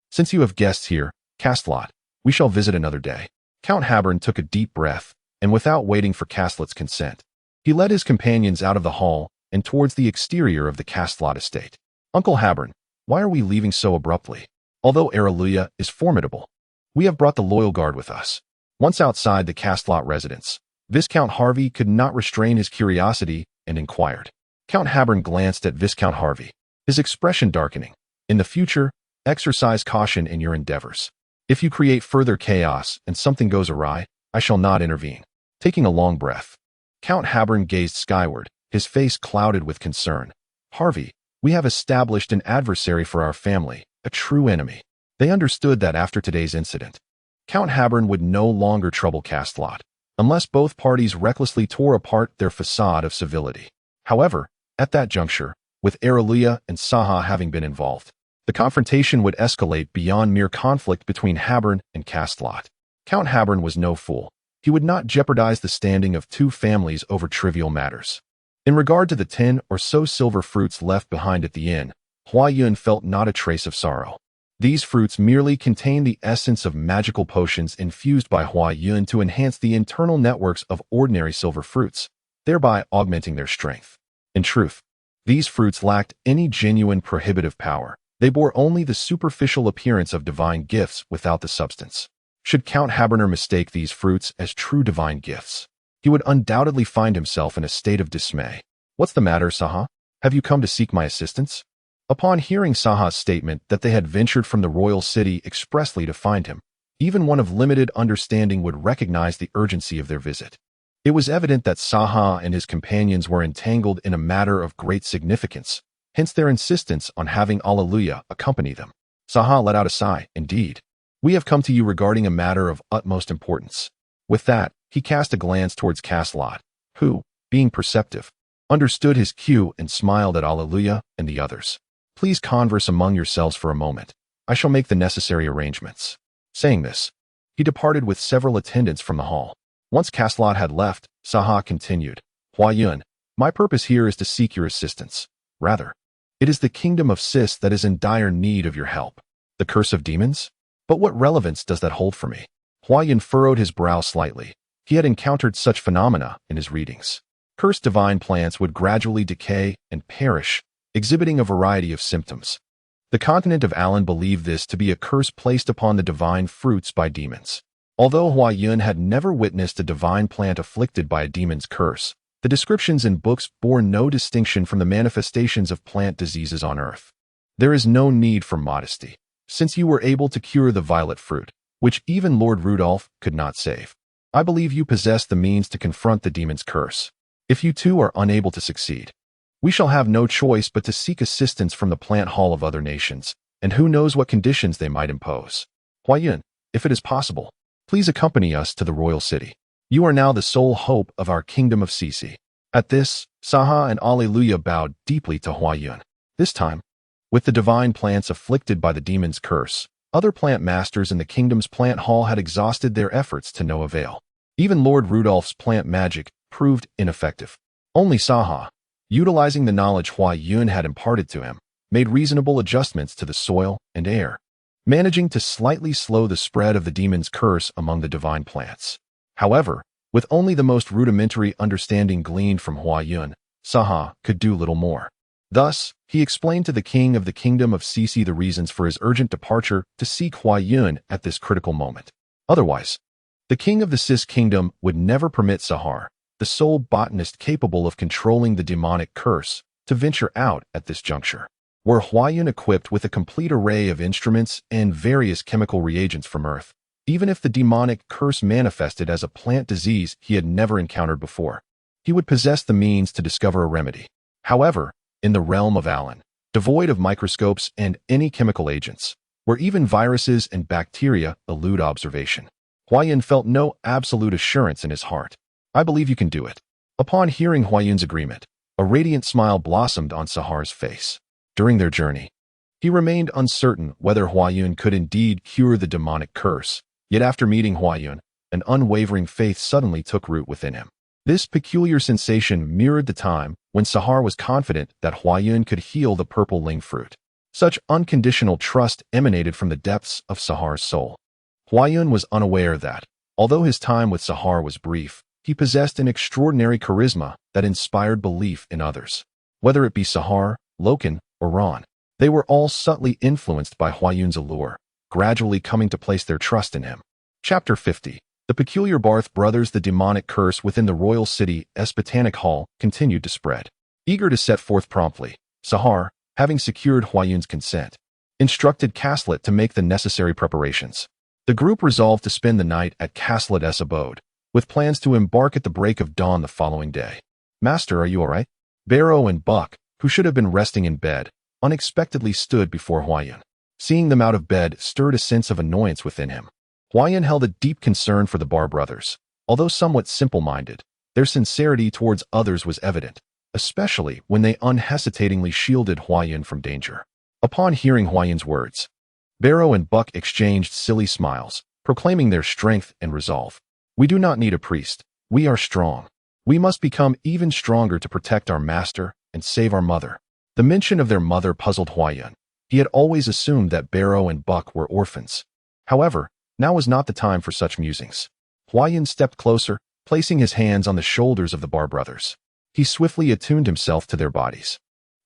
Since you have guests here, Caslot, we shall visit another day. Count Habernaber took a deep breath, and without waiting for Castlet's consent, he led his companions out of the hall and towards the exterior of the Castlet estate. Uncle Habern, why are we leaving so abruptly? Although Alleluia is formidable, we have brought the loyal guard with us. Once outside the Castlet residence, Viscount Harvey could not restrain his curiosity and inquired. Count Habern glanced at Viscount Harvey, his expression darkening. In the future, exercise caution in your endeavors. If you create further chaos and something goes awry, I shall not intervene. Taking a long breath, Count Habern gazed skyward, his face clouded with concern. Harvey, we have established an adversary for our family, a true enemy. They understood that after today's incident, Count Habern would no longer trouble Castlet, unless both parties recklessly tore apart their facade of civility. However, at that juncture, with Alleluia and Saha having been involved, the confrontation would escalate beyond mere conflict between Habern and Castlet. Count Habern was no fool. He would not jeopardize the standing of two families over trivial matters. In regard to the 10 or so silver fruits left behind at the inn, Huayun felt not a trace of sorrow. These fruits merely contained the essence of magical potions infused by Huayun to enhance the internal networks of ordinary silver fruits, thereby augmenting their strength. In truth, these fruits lacked any genuine prohibitive power. They bore only the superficial appearance of divine gifts without the substance. Should Count Haberner mistake these fruits as true divine gifts, he would undoubtedly find himself in a state of dismay. What's the matter, Saha? Have you come to seek my assistance? Upon hearing Saha's statement that they had ventured from the royal city expressly to find him, even one of limited understanding would recognize the urgency of their visit. It was evident that Saha and his companions were entangled in a matter of great significance, hence their insistence on having Alleluia accompany them. Saha let out a sigh. Indeed, we have come to you regarding a matter of utmost importance. With that, he cast a glance towards Castlet, who, being perceptive, understood his cue and smiled at Alleluia and the others. Please converse among yourselves for a moment. I shall make the necessary arrangements. Saying this, he departed with several attendants from the hall. Once Castlet had left, Saha continued, Huayun, my purpose here is to seek your assistance. Rather, it is the kingdom of Sis that is in dire need of your help. The curse of demons? But what relevance does that hold for me? Huayun furrowed his brow slightly. He had encountered such phenomena in his readings. Cursed divine plants would gradually decay and perish, exhibiting a variety of symptoms. The continent of Alan believed this to be a curse placed upon the divine fruits by demons. Although Huayun had never witnessed a divine plant afflicted by a demon's curse, the descriptions in books bore no distinction from the manifestations of plant diseases on Earth. There is no need for modesty, since you were able to cure the violet fruit, which even Lord Rudolph could not save. I believe you possess the means to confront the demon's curse. If you too are unable to succeed, we shall have no choice but to seek assistance from the plant hall of other nations, and who knows what conditions they might impose. Huayun, if it is possible, please accompany us to the royal city. You are now the sole hope of our kingdom of Sisi. At this, Saha and Alleluia bowed deeply to Huayun. This time, with the divine plants afflicted by the demon's curse, other plant masters in the kingdom's plant hall had exhausted their efforts to no avail. Even Lord Rudolph's plant magic proved ineffective. Only Saha, utilizing the knowledge Huayun had imparted to him, made reasonable adjustments to the soil and air, managing to slightly slow the spread of the demon's curse among the divine plants. However, with only the most rudimentary understanding gleaned from Huayun, Saha could do little more. Thus, he explained to the king of the kingdom of Sisi the reasons for his urgent departure to seek Huayun at this critical moment. Otherwise, the king of the Sis kingdom would never permit Sahar, the sole botanist capable of controlling the demonic curse, to venture out at this juncture. Were Huayun equipped with a complete array of instruments and various chemical reagents from Earth, even if the demonic curse manifested as a plant disease he had never encountered before, he would possess the means to discover a remedy. However, in the realm of Alan, devoid of microscopes and any chemical agents, where even viruses and bacteria elude observation, Huayun felt no absolute assurance in his heart. I believe you can do it. Upon hearing Huayun's agreement, a radiant smile blossomed on Sahar's face. During their journey, he remained uncertain whether Huayun could indeed cure the demonic curse, yet after meeting Huayun, an unwavering faith suddenly took root within him. This peculiar sensation mirrored the time when Sahar was confident that Huayun could heal the purple ling fruit. Such unconditional trust emanated from the depths of Sahar's soul. Huayun was unaware that, although his time with Sahar was brief, he possessed an extraordinary charisma that inspired belief in others. Whether it be Sahar, Loken, or Ron, they were all subtly influenced by Huayun's allure, gradually coming to place their trust in him. Chapter 50. The peculiar Barth brothers. The demonic curse within the royal city's botanic hall continued to spread. Eager to set forth promptly, Sahar, having secured Huayun's consent, instructed Caslet to make the necessary preparations. The group resolved to spend the night at Caslet's abode, with plans to embark at the break of dawn the following day. "Master, are you all right?" Barrow and Buck, who should have been resting in bed, unexpectedly stood before Huayun. Seeing them out of bed stirred a sense of annoyance within him. Huayun held a deep concern for the Bar brothers. Although somewhat simple-minded, their sincerity towards others was evident, especially when they unhesitatingly shielded Huayun from danger. Upon hearing Huayun's words, Barrow and Buck exchanged silly smiles, proclaiming their strength and resolve. "We do not need a priest. We are strong. We must become even stronger to protect our master and save our mother." The mention of their mother puzzled Huayun. He had always assumed that Barrow and Buck were orphans. However, now was not the time for such musings. Huayun stepped closer, placing his hands on the shoulders of the Bar brothers. He swiftly attuned himself to their bodies,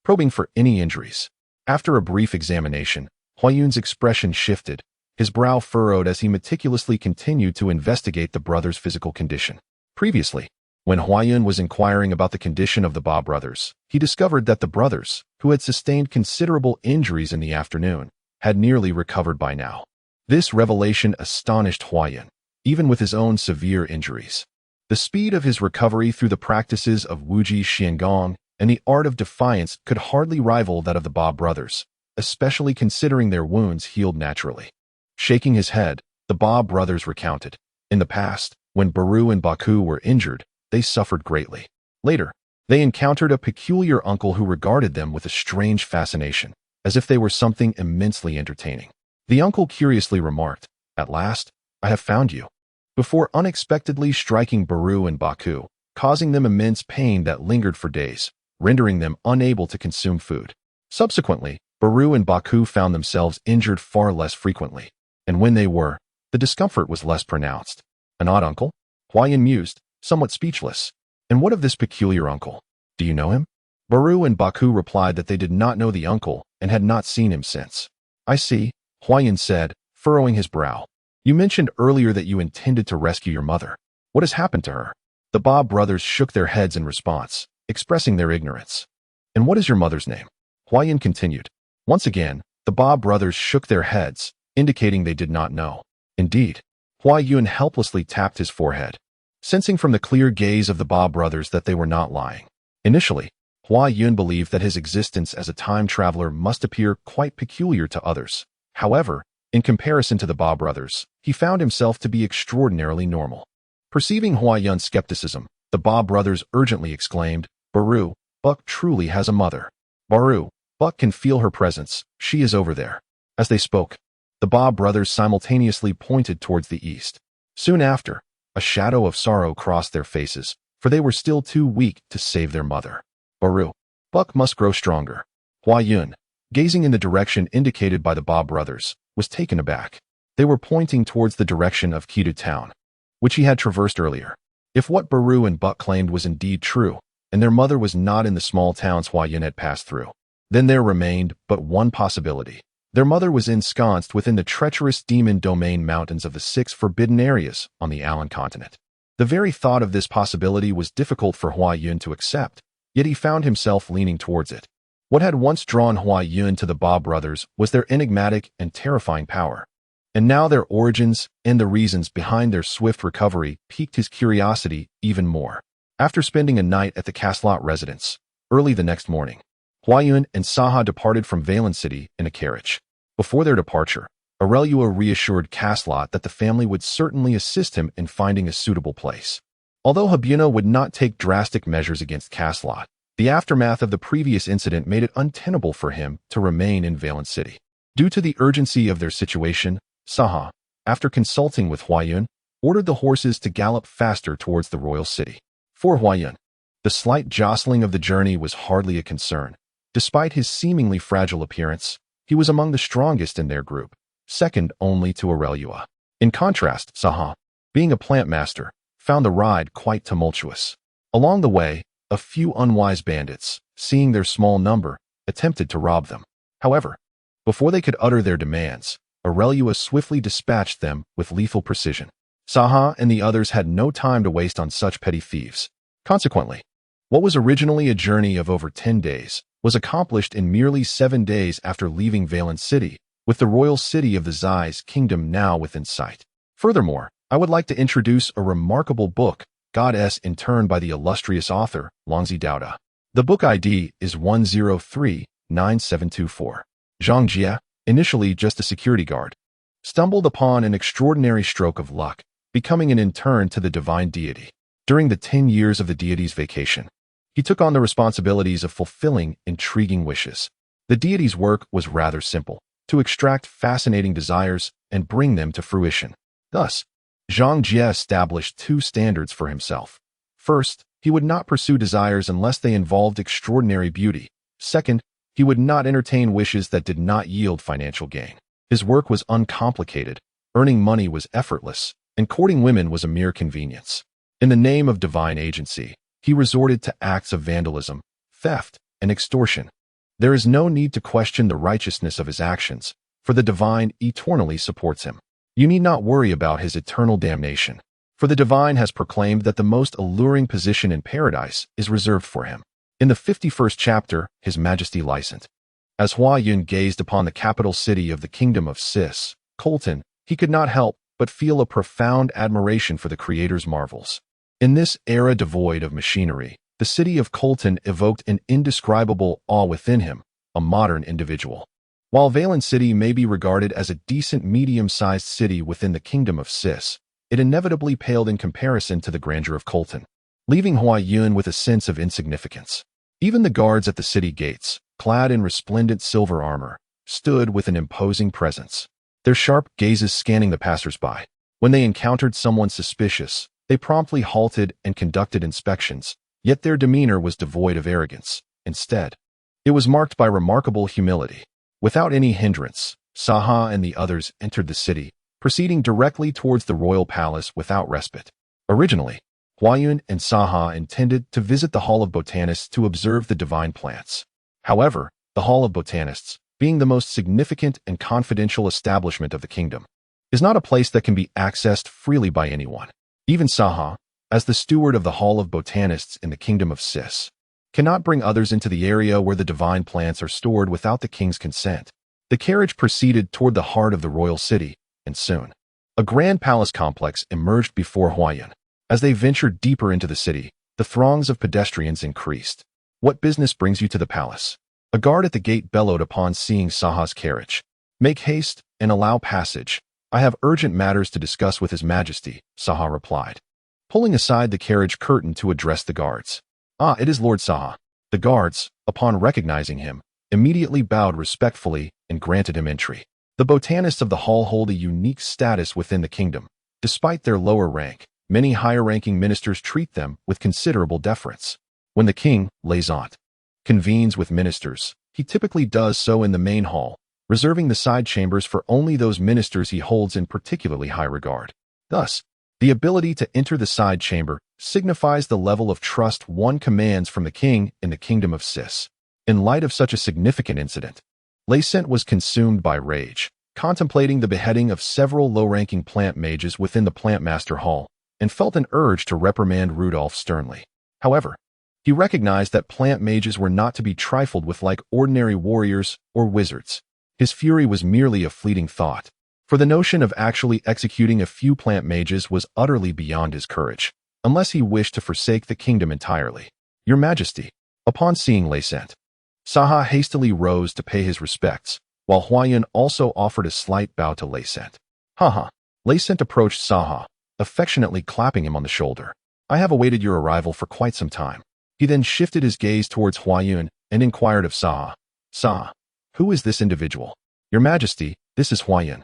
probing for any injuries. After a brief examination, Huayun's expression shifted, his brow furrowed as he meticulously continued to investigate the brothers' physical condition. Previously, when Huayun was inquiring about the condition of the Ba brothers, he discovered that the brothers, who had sustained considerable injuries in the afternoon, had nearly recovered by now. This revelation astonished Huayun, even with his own severe injuries. The speed of his recovery through the practices of Wuji Xiangong and the art of defiance could hardly rival that of the Ba brothers, especially considering their wounds healed naturally. Shaking his head, the Ba brothers recounted. In the past, when Baru and Baku were injured, they suffered greatly. Later, they encountered a peculiar uncle who regarded them with a strange fascination, as if they were something immensely entertaining. The uncle curiously remarked, "At last, I have found you," before unexpectedly striking Baru and Baku, causing them immense pain that lingered for days, rendering them unable to consume food. Subsequently, Baru and Baku found themselves injured far less frequently, and when they were, the discomfort was less pronounced. "An odd uncle?" Huayun mused, somewhat speechless. "And what of this peculiar uncle? Do you know him?" Baru and Baku replied that they did not know the uncle and had not seen him since. "I see," Huayun said, furrowing his brow. "You mentioned earlier that you intended to rescue your mother. What has happened to her?" The Ba brothers shook their heads in response, expressing their ignorance. "And what is your mother's name?" Huayun continued. Once again, the Ba brothers shook their heads, indicating they did not know. Indeed, Huayun helplessly tapped his forehead, sensing from the clear gaze of the Ba brothers that they were not lying. Initially, Huayun believed that his existence as a time traveler must appear quite peculiar to others. However, in comparison to the Ba brothers, he found himself to be extraordinarily normal. Perceiving Huayun's skepticism, the Ba brothers urgently exclaimed, "Baru, Buck truly has a mother. Baru, Buck can feel her presence. She is over there." As they spoke, the Ba brothers simultaneously pointed towards the east. Soon after, a shadow of sorrow crossed their faces, for they were still too weak to save their mother. "Baru, Buck must grow stronger." Huayun, gazing in the direction indicated by the Ba brothers, was taken aback. They were pointing towards the direction of Kidu town, which he had traversed earlier. If what Baru and Buck claimed was indeed true, and their mother was not in the small towns Huayun had passed through, then there remained but one possibility. Their mother was ensconced within the treacherous demon domain mountains of the 6 forbidden areas on the Alan continent. The very thought of this possibility was difficult for Huayun to accept, yet he found himself leaning towards it. What had once drawn Huayun to the Ba brothers was their enigmatic and terrifying power, and now their origins and the reasons behind their swift recovery piqued his curiosity even more. After spending a night at the Caslot residence, early the next morning, Huayun and Saha departed from Valen City in a carriage. Before their departure, Aurelua reassured Caslot that the family would certainly assist him in finding a suitable place. Although Habuna would not take drastic measures against Caslot, the aftermath of the previous incident made it untenable for him to remain in Valen City. Due to the urgency of their situation, Saha, after consulting with Huayun, ordered the horses to gallop faster towards the royal city. For Huayun, the slight jostling of the journey was hardly a concern. Despite his seemingly fragile appearance, he was among the strongest in their group, second only to Aurelua. In contrast, Saha, being a plant master, found the ride quite tumultuous. Along the way, a few unwise bandits, seeing their small number, attempted to rob them. However, before they could utter their demands, Aurelua swiftly dispatched them with lethal precision. Saha and the others had no time to waste on such petty thieves. Consequently, what was originally a journey of over 10 days was accomplished in merely 7 days after leaving Valence City, with the royal city of the Zai's kingdom now within sight. Furthermore, I would like to introduce a remarkable book, Goddess in Turn by the illustrious author, Longzi Daoda. The book ID is 1039724. Xianxia, initially just a security guard, stumbled upon an extraordinary stroke of luck, becoming an intern to the divine deity. During the 10 years of the deity's vacation, he took on the responsibilities of fulfilling intriguing wishes. The deity's work was rather simple: to extract fascinating desires and bring them to fruition. Thus, Zhang Jie established 2 standards for himself. First, he would not pursue desires unless they involved extraordinary beauty. Second, he would not entertain wishes that did not yield financial gain. His work was uncomplicated, earning money was effortless, and courting women was a mere convenience. In the name of divine agency, he resorted to acts of vandalism, theft, and extortion. There is no need to question the righteousness of his actions, for the divine eternally supports him. You need not worry about his eternal damnation, for the divine has proclaimed that the most alluring position in paradise is reserved for him. In the 51st chapter, His Majesty Lysant, as Hua Yun gazed upon the capital city of the kingdom of Sis, Colton, he could not help but feel a profound admiration for the Creator's marvels. In this era devoid of machinery, the city of Colton evoked an indescribable awe within him, a modern individual. While Valence City may be regarded as a decent medium-sized city within the kingdom of Sis, it inevitably paled in comparison to the grandeur of Colton, leaving Hua Yun with a sense of insignificance. Even the guards at the city gates, clad in resplendent silver armor, stood with an imposing presence, their sharp gazes scanning the passers-by. When they encountered someone suspicious, they promptly halted and conducted inspections, yet their demeanor was devoid of arrogance. Instead, it was marked by remarkable humility. Without any hindrance, Saha and the others entered the city, proceeding directly towards the royal palace without respite. Originally, Huayun and Saha intended to visit the Hall of Botanists to observe the divine plants. However, the Hall of Botanists, being the most significant and confidential establishment of the kingdom, is not a place that can be accessed freely by anyone. Even Saha, as the steward of the Hall of Botanists in the kingdom of Sis, cannot bring others into the area where the divine plants are stored without the king's consent. The carriage proceeded toward the heart of the royal city, and soon, a grand palace complex emerged before Huayun. As they ventured deeper into the city, the throngs of pedestrians increased. "What business brings you to the palace?" A guard at the gate bellowed upon seeing Saha's carriage. "Make haste and allow passage. I have urgent matters to discuss with His Majesty," Saha replied, pulling aside the carriage curtain to address the guards. "Ah, it is Lord Saha." The guards, upon recognizing him, immediately bowed respectfully and granted him entry. The botanists of the hall hold a unique status within the kingdom. Despite their lower rank, many higher-ranking ministers treat them with considerable deference. When the king, Laisant, convenes with ministers, he typically does so in the main hall, reserving the side chambers for only those ministers he holds in particularly high regard. Thus, the ability to enter the side chamber signifies the level of trust one commands from the king in the kingdom of Sis. In light of such a significant incident, Laisant was consumed by rage, contemplating the beheading of several low-ranking plant mages within the Plant Master Hall, and felt an urge to reprimand Rudolph sternly. However, he recognized that plant mages were not to be trifled with like ordinary warriors or wizards. His fury was merely a fleeting thought, for the notion of actually executing a few plant mages was utterly beyond his courage, unless he wished to forsake the kingdom entirely. "Your Majesty." Upon seeing Laisant, Saha hastily rose to pay his respects, while Huayun also offered a slight bow to Laisant. "Haha." Laisant approached Saha, affectionately clapping him on the shoulder. "I have awaited your arrival for quite some time." He then shifted his gaze towards Huayun and inquired of Saha. "Saha, who is this individual?" "Your Majesty, this is Huayun,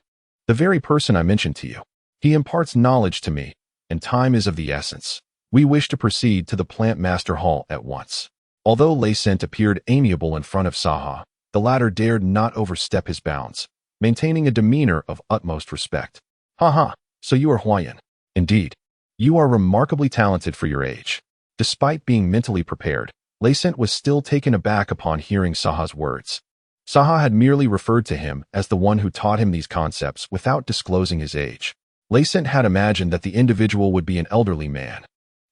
the very person I mentioned to you. He imparts knowledge to me, and time is of the essence. We wish to proceed to the Plant Master Hall at once." Although Laisant appeared amiable in front of Saha, the latter dared not overstep his bounds, maintaining a demeanor of utmost respect. "Ha ha, so you are Huayun. Indeed, You are remarkably talented for your age. Despite being mentally prepared, Lacent was still taken aback upon hearing Saha's words. Saha had merely referred to him as the one who taught him these concepts without disclosing his age. Lacent had imagined that the individual would be an elderly man,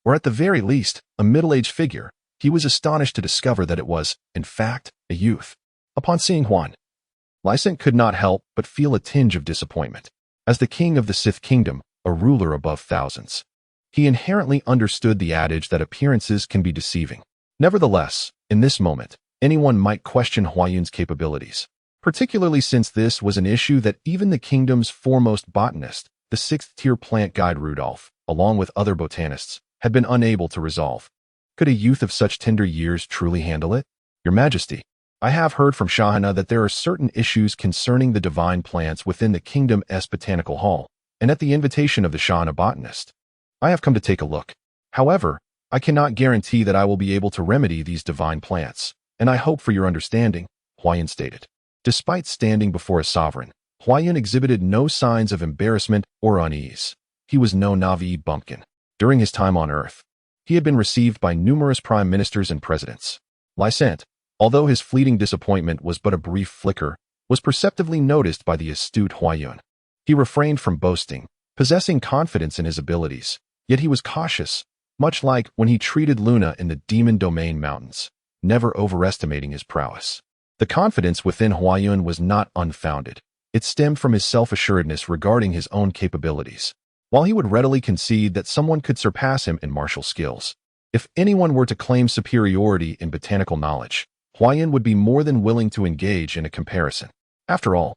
or at the very least, a middle-aged figure. He was astonished to discover that it was, in fact, a youth. Upon seeing Huan, Lacent could not help but feel a tinge of disappointment. As the king of the Sith Kingdom, a ruler above thousands, he inherently understood the adage that appearances can be deceiving. Nevertheless, in this moment, anyone might question Huayun's capabilities, particularly since this was an issue that even the kingdom's foremost botanist, the 6th-tier plant guide Rudolph, along with other botanists, had been unable to resolve. Could a youth of such tender years truly handle it? Your Majesty, I have heard from Shahana that there are certain issues concerning the divine plants within the kingdom's botanical hall, and at the invitation of the Shahana botanist, I have come to take a look. However, I cannot guarantee that I will be able to remedy these divine plants, and I hope for your understanding, Huayun stated. Despite standing before a sovereign, Huayun exhibited no signs of embarrassment or unease. He was no Navi bumpkin. During his time on Earth, he had been received by numerous prime ministers and presidents. Lacent, although his fleeting disappointment was but a brief flicker, was perceptibly noticed by the astute Huayun. He refrained from boasting, possessing confidence in his abilities, yet he was cautious, much like when he treated Luna in the Demon Domain Mountains, never overestimating his prowess. The confidence within Huayun was not unfounded. It stemmed from his self-assuredness regarding his own capabilities. While he would readily concede that someone could surpass him in martial skills, if anyone were to claim superiority in botanical knowledge, Huayun would be more than willing to engage in a comparison. After all,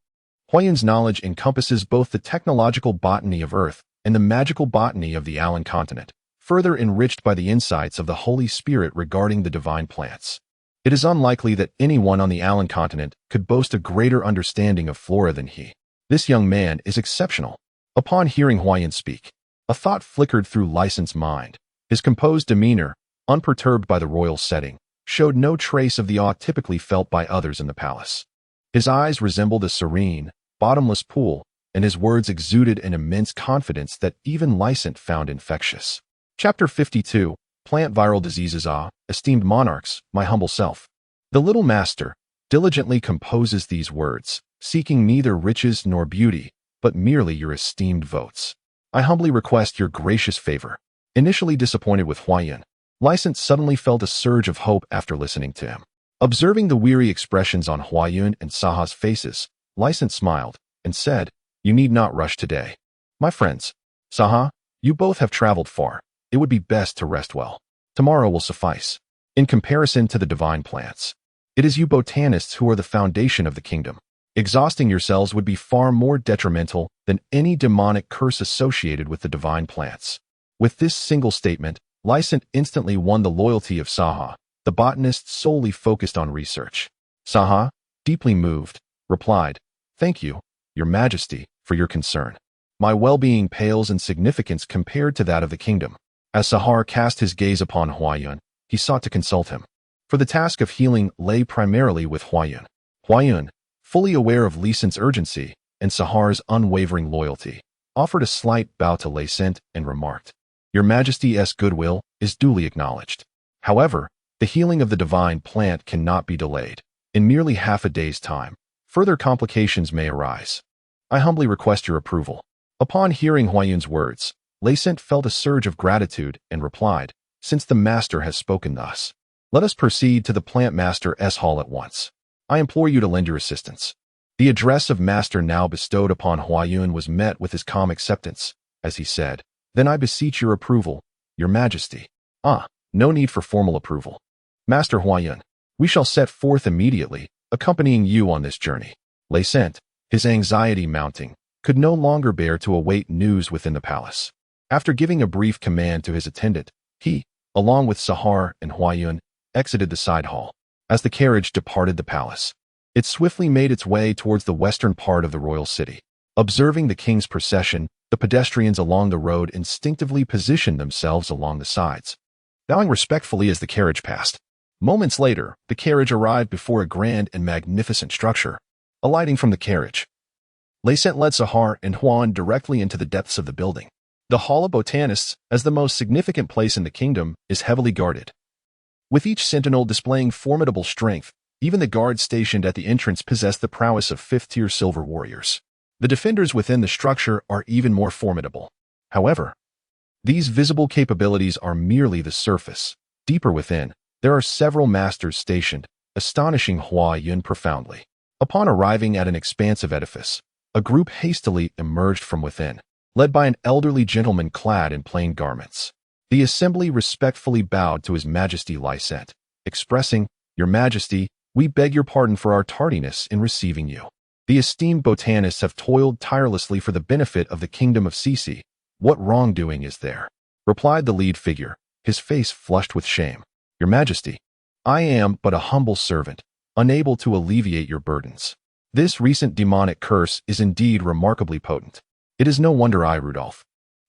Huayun's knowledge encompasses both the technological botany of Earth and the magical botany of the Alan continent, further enriched by the insights of the Holy Spirit regarding the divine plants. It is unlikely that anyone on the Alan continent could boast a greater understanding of flora than he. This young man is exceptional. Upon hearing Huayun speak, a thought flickered through Lacent's mind. His composed demeanor, unperturbed by the royal setting, showed no trace of the awe typically felt by others in the palace. His eyes resembled a serene, bottomless pool, and his words exuded an immense confidence that even Lacent found infectious. Chapter 52, Plant Viral Diseases. Esteemed monarchs, my humble self. The little master diligently composes these words, seeking neither riches nor beauty, but merely your esteemed votes. I humbly request your gracious favor. Initially disappointed with Huayun, Lacent suddenly felt a surge of hope after listening to him. Observing the weary expressions on Huayun and Saha's faces, Lacent smiled and said, "You need not rush today. My friends, Saha, you both have traveled far. It would be best to rest well. Tomorrow will suffice. In comparison to the divine plants, it is you botanists who are the foundation of the kingdom. Exhausting yourselves would be far more detrimental than any demonic curse associated with the divine plants." With this single statement, Lacent instantly won the loyalty of Saha, the botanist solely focused on research. Saha, deeply moved, replied, "Thank you, Your Majesty, for your concern. My well-being pales in significance compared to that of the kingdom." As Sahar cast his gaze upon Huayun, he sought to consult him, for the task of healing lay primarily with Huayun. Huayun, fully aware of Lacent's urgency and Sahar's unwavering loyalty, offered a slight bow to Lacent and remarked, "Your Majesty's goodwill is duly acknowledged. However, the healing of the divine plant cannot be delayed. In merely half a day's time, further complications may arise. I humbly request your approval." Upon hearing Huayun's words, Lacent felt a surge of gratitude and replied, "Since the master has spoken thus, let us proceed to the plant master's hall at once. I implore you to lend your assistance." The address of master now bestowed upon Huayun was met with his calm acceptance, as he said, "Then I beseech your approval, Your Majesty." No need for formal approval. Master Huayun, we shall set forth immediately, accompanying you on this journey. Lacent, his anxiety mounting, could no longer bear to await news within the palace. After giving a brief command to his attendant, he, along with Sahar and Huayun, exited the side hall. As the carriage departed the palace, it swiftly made its way towards the western part of the royal city. Observing the king's procession, the pedestrians along the road instinctively positioned themselves along the sides, bowing respectfully as the carriage passed. Moments later, the carriage arrived before a grand and magnificent structure. Alighting from the carriage, Lacent led Sahar and Huan directly into the depths of the building. The Hall of Botanists, as the most significant place in the kingdom, is heavily guarded. With each sentinel displaying formidable strength, even the guards stationed at the entrance possess the prowess of fifth-tier silver warriors. The defenders within the structure are even more formidable. However, these visible capabilities are merely the surface. Deeper within, there are several masters stationed, astonishing Hua Yun profoundly. Upon arriving at an expansive edifice, a group hastily emerged from within, led by an elderly gentleman clad in plain garments. The assembly respectfully bowed to His Majesty Lysent, expressing, "Your Majesty, we beg your pardon for our tardiness in receiving you. The esteemed botanists have toiled tirelessly for the benefit of the kingdom of Sisi. What wrongdoing is there?" replied the lead figure, his face flushed with shame. "Your Majesty, I am but a humble servant, unable to alleviate your burdens. This recent demonic curse is indeed remarkably potent. It is no wonder I, Rudolph,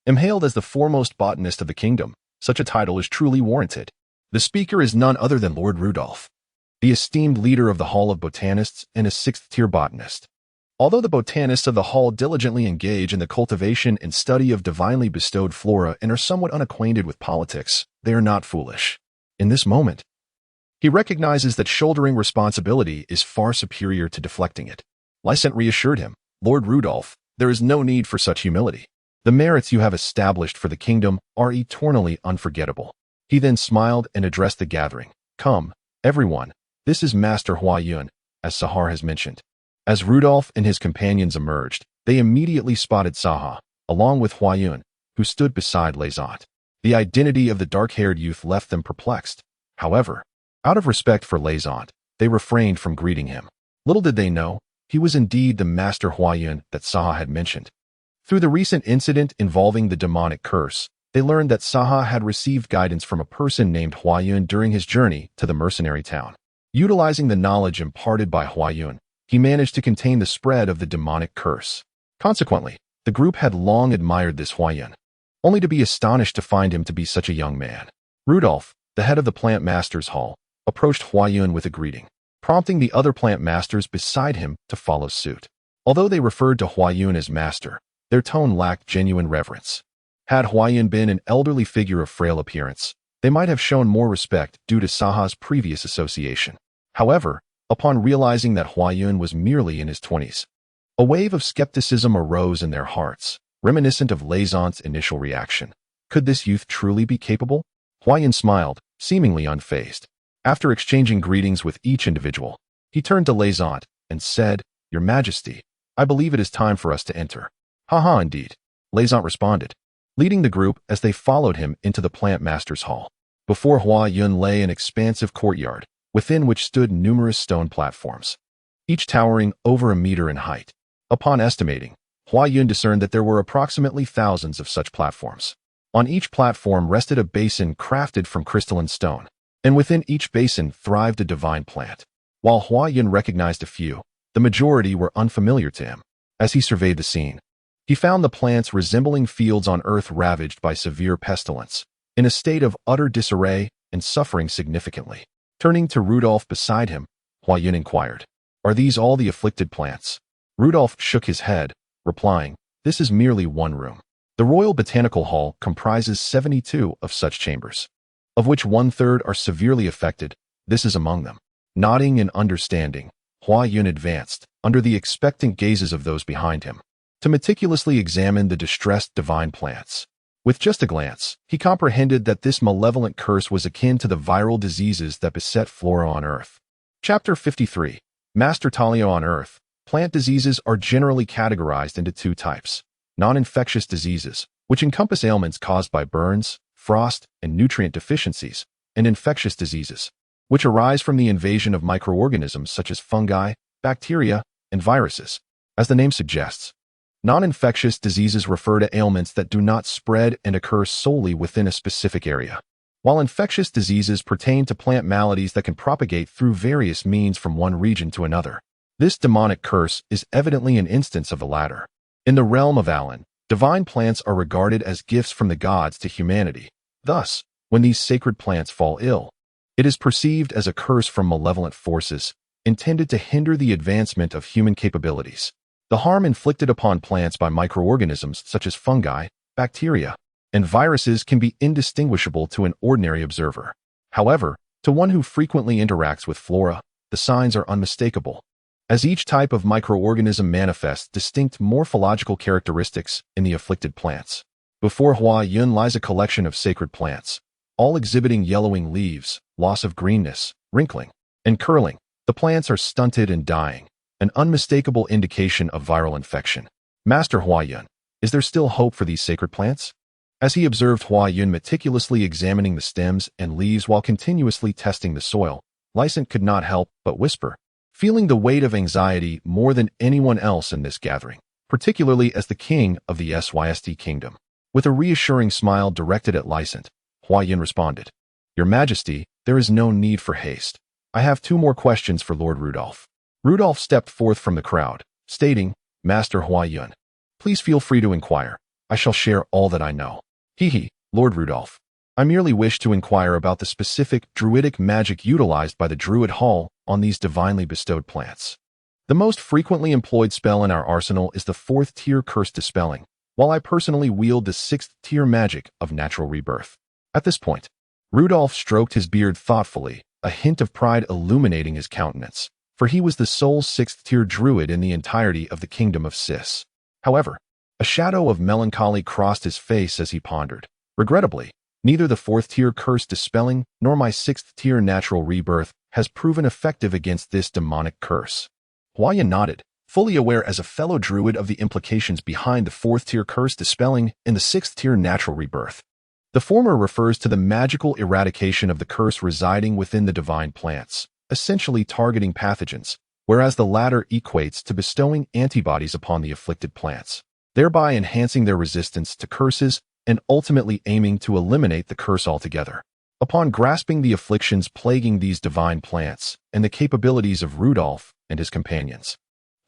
am hailed as the foremost botanist of the kingdom. Such a title is truly warranted." The speaker is none other than Lord Rudolph, the esteemed leader of the Hall of Botanists and a sixth-tier botanist. Although the botanists of the Hall diligently engage in the cultivation and study of divinely bestowed flora and are somewhat unacquainted with politics, they are not foolish. In this moment, he recognizes that shouldering responsibility is far superior to deflecting it. Lysent reassured him, "Lord Rudolph, there is no need for such humility. The merits you have established for the kingdom are eternally unforgettable." He then smiled and addressed the gathering. "Come, everyone, this is Master Hua Yun, as Sahar has mentioned." As Rudolph and his companions emerged, they immediately spotted Saha, along with Hua Yun, who stood beside Lysent. The identity of the dark-haired youth left them perplexed. However, out of respect for Lysent, they refrained from greeting him. Little did they know, he was indeed the Master Hua Yun that Saha had mentioned. Through the recent incident involving the demonic curse, they learned that Saha had received guidance from a person named Hua Yun during his journey to the mercenary town. Utilizing the knowledge imparted by Hua Yun, he managed to contain the spread of the demonic curse. Consequently, the group had long admired this Hua Yun, only to be astonished to find him to be such a young man. Rudolph, the head of the Plant Masters Hall, approached Hua Yun with a greeting, prompting the other plant masters beside him to follow suit. Although they referred to Hua Yun as master, their tone lacked genuine reverence. Had Hua Yun been an elderly figure of frail appearance, they might have shown more respect due to Saha's previous association. However, upon realizing that Hua Yun was merely in his 20s, a wave of skepticism arose in their hearts, reminiscent of Lysent's initial reaction. Could this youth truly be capable? Hua Yun smiled, seemingly unfazed. After exchanging greetings with each individual, he turned to Lysent and said, "Your Majesty, I believe it is time for us to enter." "Haha, indeed," Lysent responded, leading the group as they followed him into the Plant Masters Hall. Before Hua Yun lay an expansive courtyard, within which stood numerous stone platforms, each towering over a meter in height. Upon estimating, Hua Yun discerned that there were approximately thousands of such platforms. On each platform rested a basin crafted from crystalline stone, and within each basin thrived a divine plant. While Hua Yun recognized a few, the majority were unfamiliar to him. As he surveyed the scene, he found the plants resembling fields on earth ravaged by severe pestilence, in a state of utter disarray and suffering significantly. Turning to Rudolph beside him, Hua Yun inquired, "Are these all the afflicted plants?" Rudolph shook his head, replying, "This is merely one room. The Royal Botanical Hall comprises 72 of such chambers, of which 1/3 are severely affected. This is among them." Nodding in understanding, Hua Yun advanced, under the expectant gazes of those behind him, to meticulously examine the distressed divine plants. With just a glance, he comprehended that this malevolent curse was akin to the viral diseases that beset flora on Earth. Chapter 53. Master Talio on Earth. Plant diseases are generally categorized into two types: non-infectious diseases, which encompass ailments caused by burns, frost, and nutrient deficiencies, and infectious diseases, which arise from the invasion of microorganisms such as fungi, bacteria, and viruses. As the name suggests, non-infectious diseases refer to ailments that do not spread and occur solely within a specific area, while infectious diseases pertain to plant maladies that can propagate through various means from one region to another. This demonic curse is evidently an instance of the latter. In the realm of Alan, divine plants are regarded as gifts from the gods to humanity. Thus, when these sacred plants fall ill, it is perceived as a curse from malevolent forces, intended to hinder the advancement of human capabilities. The harm inflicted upon plants by microorganisms such as fungi, bacteria, and viruses can be indistinguishable to an ordinary observer. However, to one who frequently interacts with flora, the signs are unmistakable, as each type of microorganism manifests distinct morphological characteristics in the afflicted plants. Before Hua Yun lies a collection of sacred plants, all exhibiting yellowing leaves, loss of greenness, wrinkling, and curling. The plants are stunted and dying, an unmistakable indication of viral infection. Master Hua Yun, is there still hope for these sacred plants? As he observed Hua Yun meticulously examining the stems and leaves while continuously testing the soil, Lysant could not help but whisper, feeling the weight of anxiety more than anyone else in this gathering, particularly as the king of the SYST kingdom. With a reassuring smile directed at Lysant, Hua Yun responded, "Your Majesty, there is no need for haste. I have 2 more questions for Lord Rudolph." Rudolph stepped forth from the crowd, stating, "Master Hua Yun, please feel free to inquire. I shall share all that I know." Lord Rudolph. I merely wish to inquire about the specific druidic magic utilized by the Druid Hall on these divinely bestowed plants. The most frequently employed spell in our arsenal is the 4th tier curse dispelling, while I personally wield the 6th tier magic of natural rebirth. At this point, Rudolph stroked his beard thoughtfully, a hint of pride illuminating his countenance, for he was the sole 6th tier druid in the entirety of the kingdom of Sis. However, a shadow of melancholy crossed his face as he pondered. Regrettably, neither the 4th tier curse dispelling nor my 6th tier natural rebirth has proven effective against this demonic curse. Hua Yun nodded, fully aware as a fellow druid of the implications behind the 4th tier curse dispelling and the 6th tier natural rebirth. The former refers to the magical eradication of the curse residing within the divine plants, essentially targeting pathogens, whereas the latter equates to bestowing antibodies upon the afflicted plants, thereby enhancing their resistance to curses and ultimately aiming to eliminate the curse altogether. Upon grasping the afflictions plaguing these divine plants and the capabilities of Rudolph and his companions,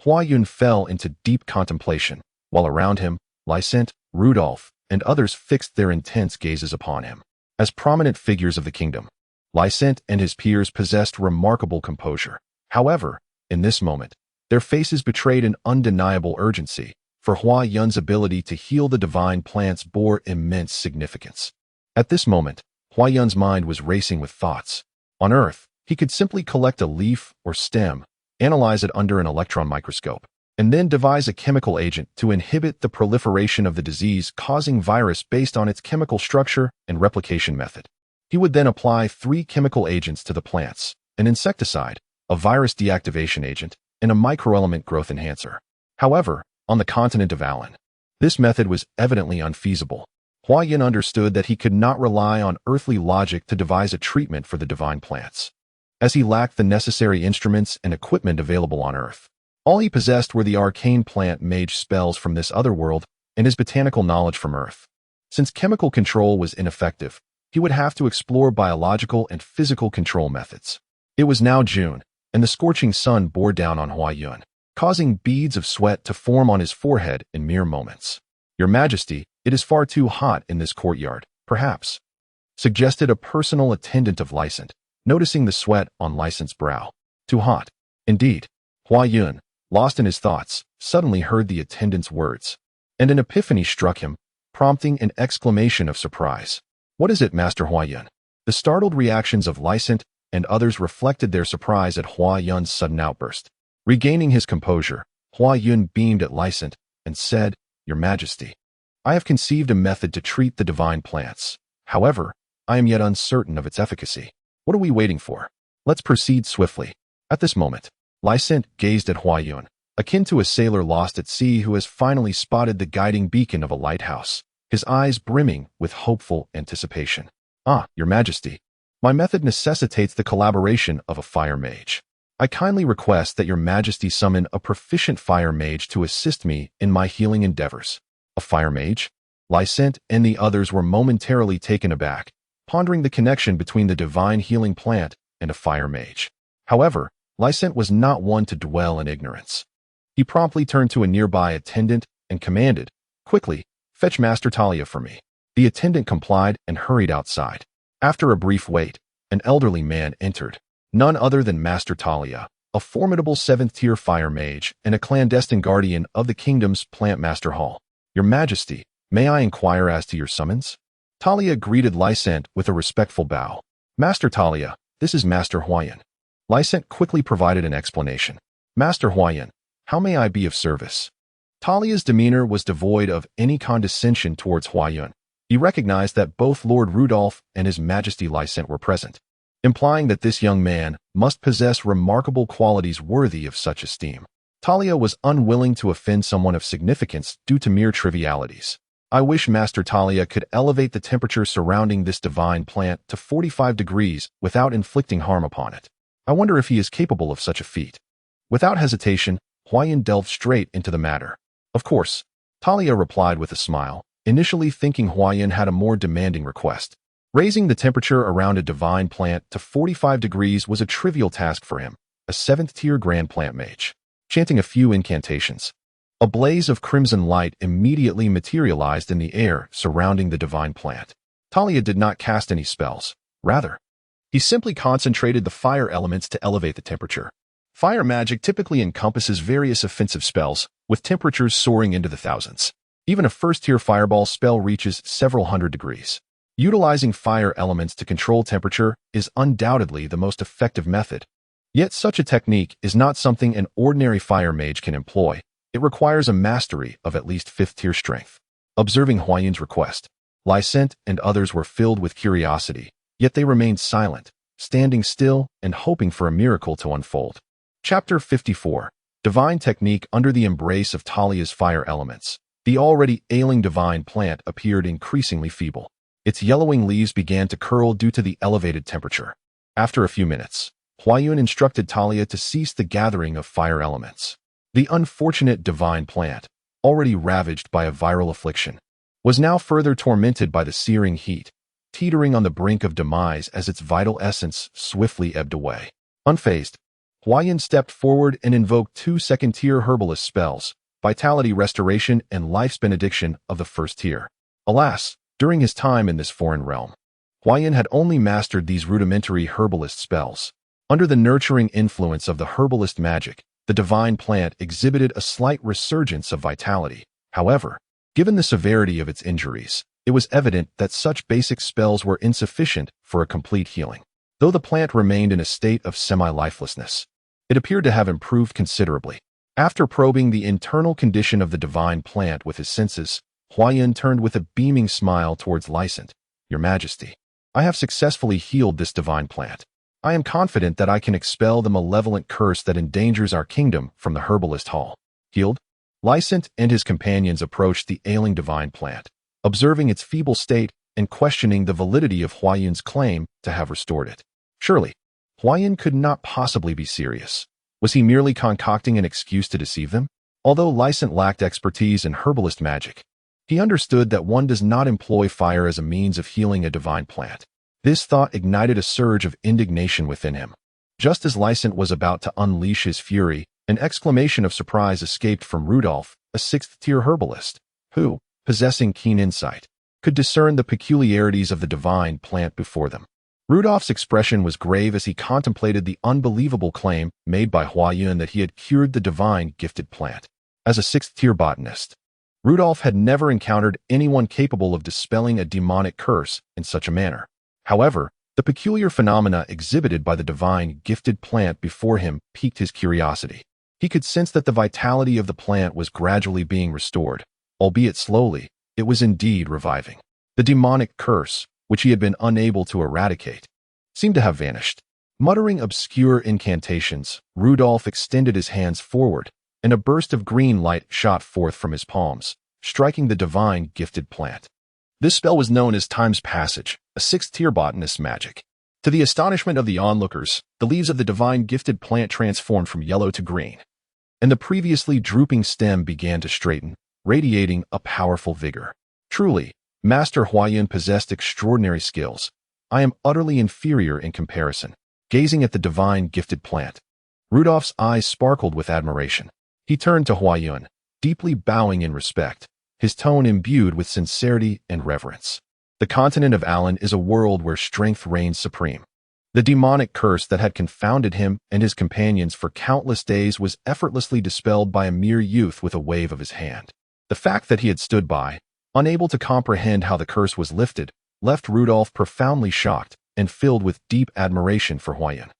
Hua Yun fell into deep contemplation, while around him, Lysant, Rudolph, and others fixed their intense gazes upon him. As prominent figures of the kingdom, Lysant and his peers possessed remarkable composure. However, in this moment, their faces betrayed an undeniable urgency, for Hua Yun's ability to heal the divine plants bore immense significance. At this moment, Hua Yun's mind was racing with thoughts. On Earth, he could simply collect a leaf or stem, analyze it under an electron microscope, and then devise a chemical agent to inhibit the proliferation of the disease-causing virus based on its chemical structure and replication method. He would then apply 3 chemical agents to the plants: an insecticide, a virus deactivation agent, and a microelement growth enhancer. However, on the continent of Alan, this method was evidently unfeasible. Hua Yun understood that he could not rely on earthly logic to devise a treatment for the divine plants, as he lacked the necessary instruments and equipment available on Earth. All he possessed were the arcane plant mage spells from this other world and his botanical knowledge from Earth. Since chemical control was ineffective, he would have to explore biological and physical control methods. It was now June, and the scorching sun bore down on Hua Yun, causing beads of sweat to form on his forehead in mere moments. "Your Majesty, it is far too hot in this courtyard, perhaps," suggested a personal attendant of Lysant, noticing the sweat on Lysant's brow. "Too hot, indeed." Hua Yun, lost in his thoughts, suddenly heard the attendant's words, and an epiphany struck him, prompting an exclamation of surprise. "What is it, Master Hua Yun?" The startled reactions of Lysant and others reflected their surprise at Hua Yun's sudden outburst. Regaining his composure, Hua Yun beamed at Lysant and said, "Your Majesty, I have conceived a method to treat the divine plants. However, I am yet uncertain of its efficacy. What are we waiting for? Let's proceed swiftly." At this moment, Lysant gazed at Hua Yun, akin to a sailor lost at sea who has finally spotted the guiding beacon of a lighthouse, his eyes brimming with hopeful anticipation. "Your Majesty, my method necessitates the collaboration of a fire mage. I kindly request that Your Majesty summon a proficient fire mage to assist me in my healing endeavors." A fire mage? Lysant and the others were momentarily taken aback, pondering the connection between the divine healing plant and a fire mage. However, Lysant was not one to dwell in ignorance. He promptly turned to a nearby attendant and commanded, "Quickly, fetch Master Talia for me." The attendant complied and hurried outside. After a brief wait, an elderly man entered, none other than Master Talia, a formidable 7th-tier fire mage and a clandestine guardian of the kingdom's plant master hall. "Your Majesty, May I inquire as to your summons? Talia greeted Lysent with a respectful bow. Master Talia, this is Master Huayan. Lysent quickly provided an explanation. Master Huayan, how may I be of service? Talia's demeanor was devoid of any condescension towards Huayan. He recognized that both Lord Rudolph and His Majesty Lysent were present, implying that this young man must possess remarkable qualities worthy of such esteem. Talia was unwilling to offend someone of significance due to mere trivialities. I wish Master Talia could elevate the temperature surrounding this divine plant to 45 degrees without inflicting harm upon it. I wonder if he is capable of such a feat. Without hesitation, Huayan delved straight into the matter. Of course, Talia replied with a smile, initially thinking Huayan had a more demanding request. Raising the temperature around a divine plant to 45 degrees was a trivial task for him, a 7th-tier Grand Plant Mage. Chanting a few incantations, a blaze of crimson light immediately materialized in the air surrounding the divine plant. Talia did not cast any spells. Rather, he simply concentrated the fire elements to elevate the temperature. Fire magic typically encompasses various offensive spells, with temperatures soaring into the thousands. Even a first-tier fireball spell reaches several hundred degrees. Utilizing fire elements to control temperature is undoubtedly the most effective method. Yet such a technique is not something an ordinary fire mage can employ. It requires a mastery of at least 5th-tier strength. Observing Huayan's request, Lysent and others were filled with curiosity, yet they remained silent, standing still and hoping for a miracle to unfold. Chapter 54. Divine Technique. Under the embrace of Talia's fire elements, the already ailing divine plant appeared increasingly feeble. Its yellowing leaves began to curl due to the elevated temperature. After a few minutes, Huayan instructed Talia to cease the gathering of fire elements. The unfortunate divine plant, already ravaged by a viral affliction, was now further tormented by the searing heat, teetering on the brink of demise as its vital essence swiftly ebbed away. Unfazed, Huayan stepped forward and invoked 2 second-tier herbalist spells, Vitality Restoration and Life's Benediction of the 1st tier. Alas, during his time in this foreign realm, Huayan had only mastered these rudimentary herbalist spells. Under the nurturing influence of the herbalist magic, the divine plant exhibited a slight resurgence of vitality. However, given the severity of its injuries, it was evident that such basic spells were insufficient for a complete healing. Though the plant remained in a state of semi-lifelessness, it appeared to have improved considerably. After probing the internal condition of the divine plant with his senses, Huayan turned with a beaming smile towards Lysent. Your Majesty, I have successfully healed this divine plant. I am confident that I can expel the malevolent curse that endangers our kingdom from the herbalist hall. Healed? Lysent and his companions approached the ailing divine plant, observing its feeble state and questioning the validity of Huayan's claim to have restored it. Surely, Huayan could not possibly be serious. Was he merely concocting an excuse to deceive them? Although Lysent lacked expertise in herbalist magic, he understood that one does not employ fire as a means of healing a divine plant. This thought ignited a surge of indignation within him. Just as Lysent was about to unleash his fury, an exclamation of surprise escaped from Rudolph, a 6th-tier herbalist, who, possessing keen insight, could discern the peculiarities of the divine plant before them. Rudolph's expression was grave as he contemplated the unbelievable claim made by Huayan that he had cured the divine gifted plant. As a 6th-tier botanist, Rudolph had never encountered anyone capable of dispelling a demonic curse in such a manner. However, the peculiar phenomena exhibited by the divine gifted plant before him piqued his curiosity. He could sense that the vitality of the plant was gradually being restored, albeit slowly. It was indeed reviving. The demonic curse, which he had been unable to eradicate, seemed to have vanished. Muttering obscure incantations, Rudolph extended his hands forward, and a burst of green light shot forth from his palms, striking the divine gifted plant. This spell was known as Time's Passage, a 6th-tier botanist's magic. To the astonishment of the onlookers, the leaves of the divine gifted plant transformed from yellow to green, and the previously drooping stem began to straighten, radiating a powerful vigor. Truly, Master Huayan possessed extraordinary skills. I am utterly inferior in comparison. Gazing at the divine gifted plant, Rudolph's eyes sparkled with admiration. He turned to Huayan, deeply bowing in respect, his tone imbued with sincerity and reverence. The continent of Alan is a world where strength reigns supreme. The demonic curse that had confounded him and his companions for countless days was effortlessly dispelled by a mere youth with a wave of his hand. The fact that he had stood by, unable to comprehend how the curse was lifted, left Rudolph profoundly shocked and filled with deep admiration for Huayan.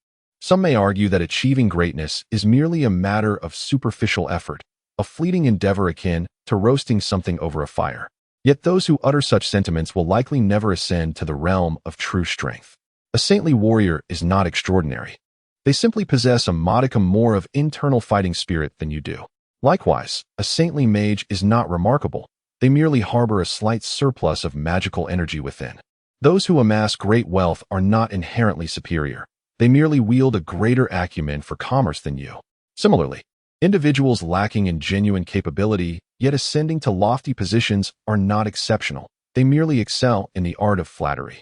Some may argue that achieving greatness is merely a matter of superficial effort, a fleeting endeavor akin to roasting something over a fire. Yet those who utter such sentiments will likely never ascend to the realm of true strength. A saintly warrior is not extraordinary. They simply possess a modicum more of internal fighting spirit than you do. Likewise, a saintly mage is not remarkable. They merely harbor a slight surplus of magical energy within. Those who amass great wealth are not inherently superior. They merely wield a greater acumen for commerce than you. Similarly, individuals lacking in genuine capability, yet ascending to lofty positions, are not exceptional. They merely excel in the art of flattery.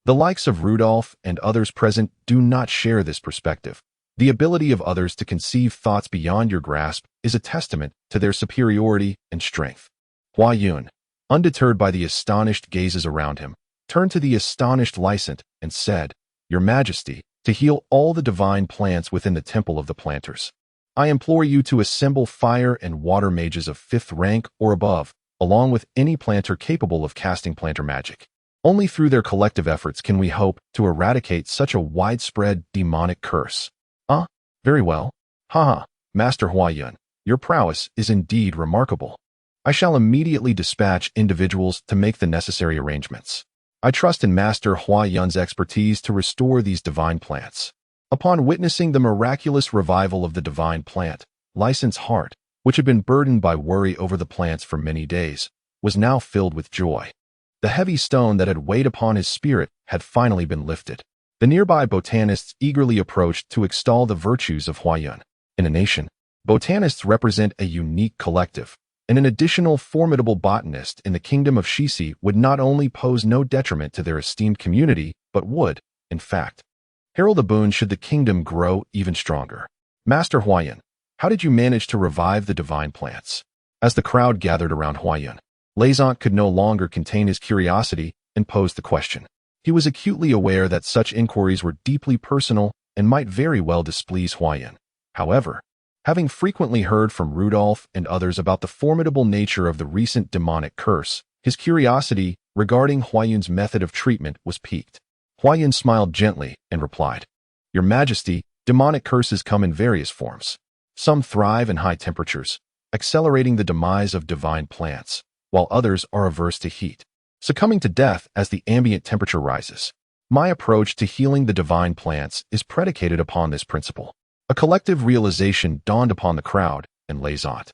The likes of Rudolph and others present do not share this perspective. The ability of others to conceive thoughts beyond your grasp is a testament to their superiority and strength. Huayan, undeterred by the astonished gazes around him, turned to the astonished Lysant and said, "Your Majesty, to heal all the divine plants within the Temple of the Planters, I implore you to assemble fire and water mages of 5th rank or above, along with any planter capable of casting planter magic. Only through their collective efforts can we hope to eradicate such a widespread demonic curse." Very well. Haha, Master Huayan, your prowess is indeed remarkable. I shall immediately dispatch individuals to make the necessary arrangements. I trust in Master Huayan's expertise to restore these divine plants. Upon witnessing the miraculous revival of the divine plant, Lysant's heart, which had been burdened by worry over the plants for many days, was now filled with joy. The heavy stone that had weighed upon his spirit had finally been lifted. The nearby botanists eagerly approached to extol the virtues of Huayan. In a nation, botanists represent a unique collective, and an additional formidable botanist in the kingdom of Xisi would not only pose no detriment to their esteemed community, but would, in fact, herald a boon should the kingdom grow even stronger. Master Huayan, how did you manage to revive the divine plants? As the crowd gathered around Huayan, Lysant could no longer contain his curiosity and posed the question. He was acutely aware that such inquiries were deeply personal and might very well displease Huayan. However, having frequently heard from Rudolph and others about the formidable nature of the recent demonic curse, his curiosity regarding Huayan's method of treatment was piqued. Huayan smiled gently and replied, "Your Majesty, demonic curses come in various forms. Some thrive in high temperatures, accelerating the demise of divine plants, while others are averse to heat, succumbing to death as the ambient temperature rises. My approach to healing the divine plants is predicated upon this principle." A collective realization dawned upon the crowd, and Lysant,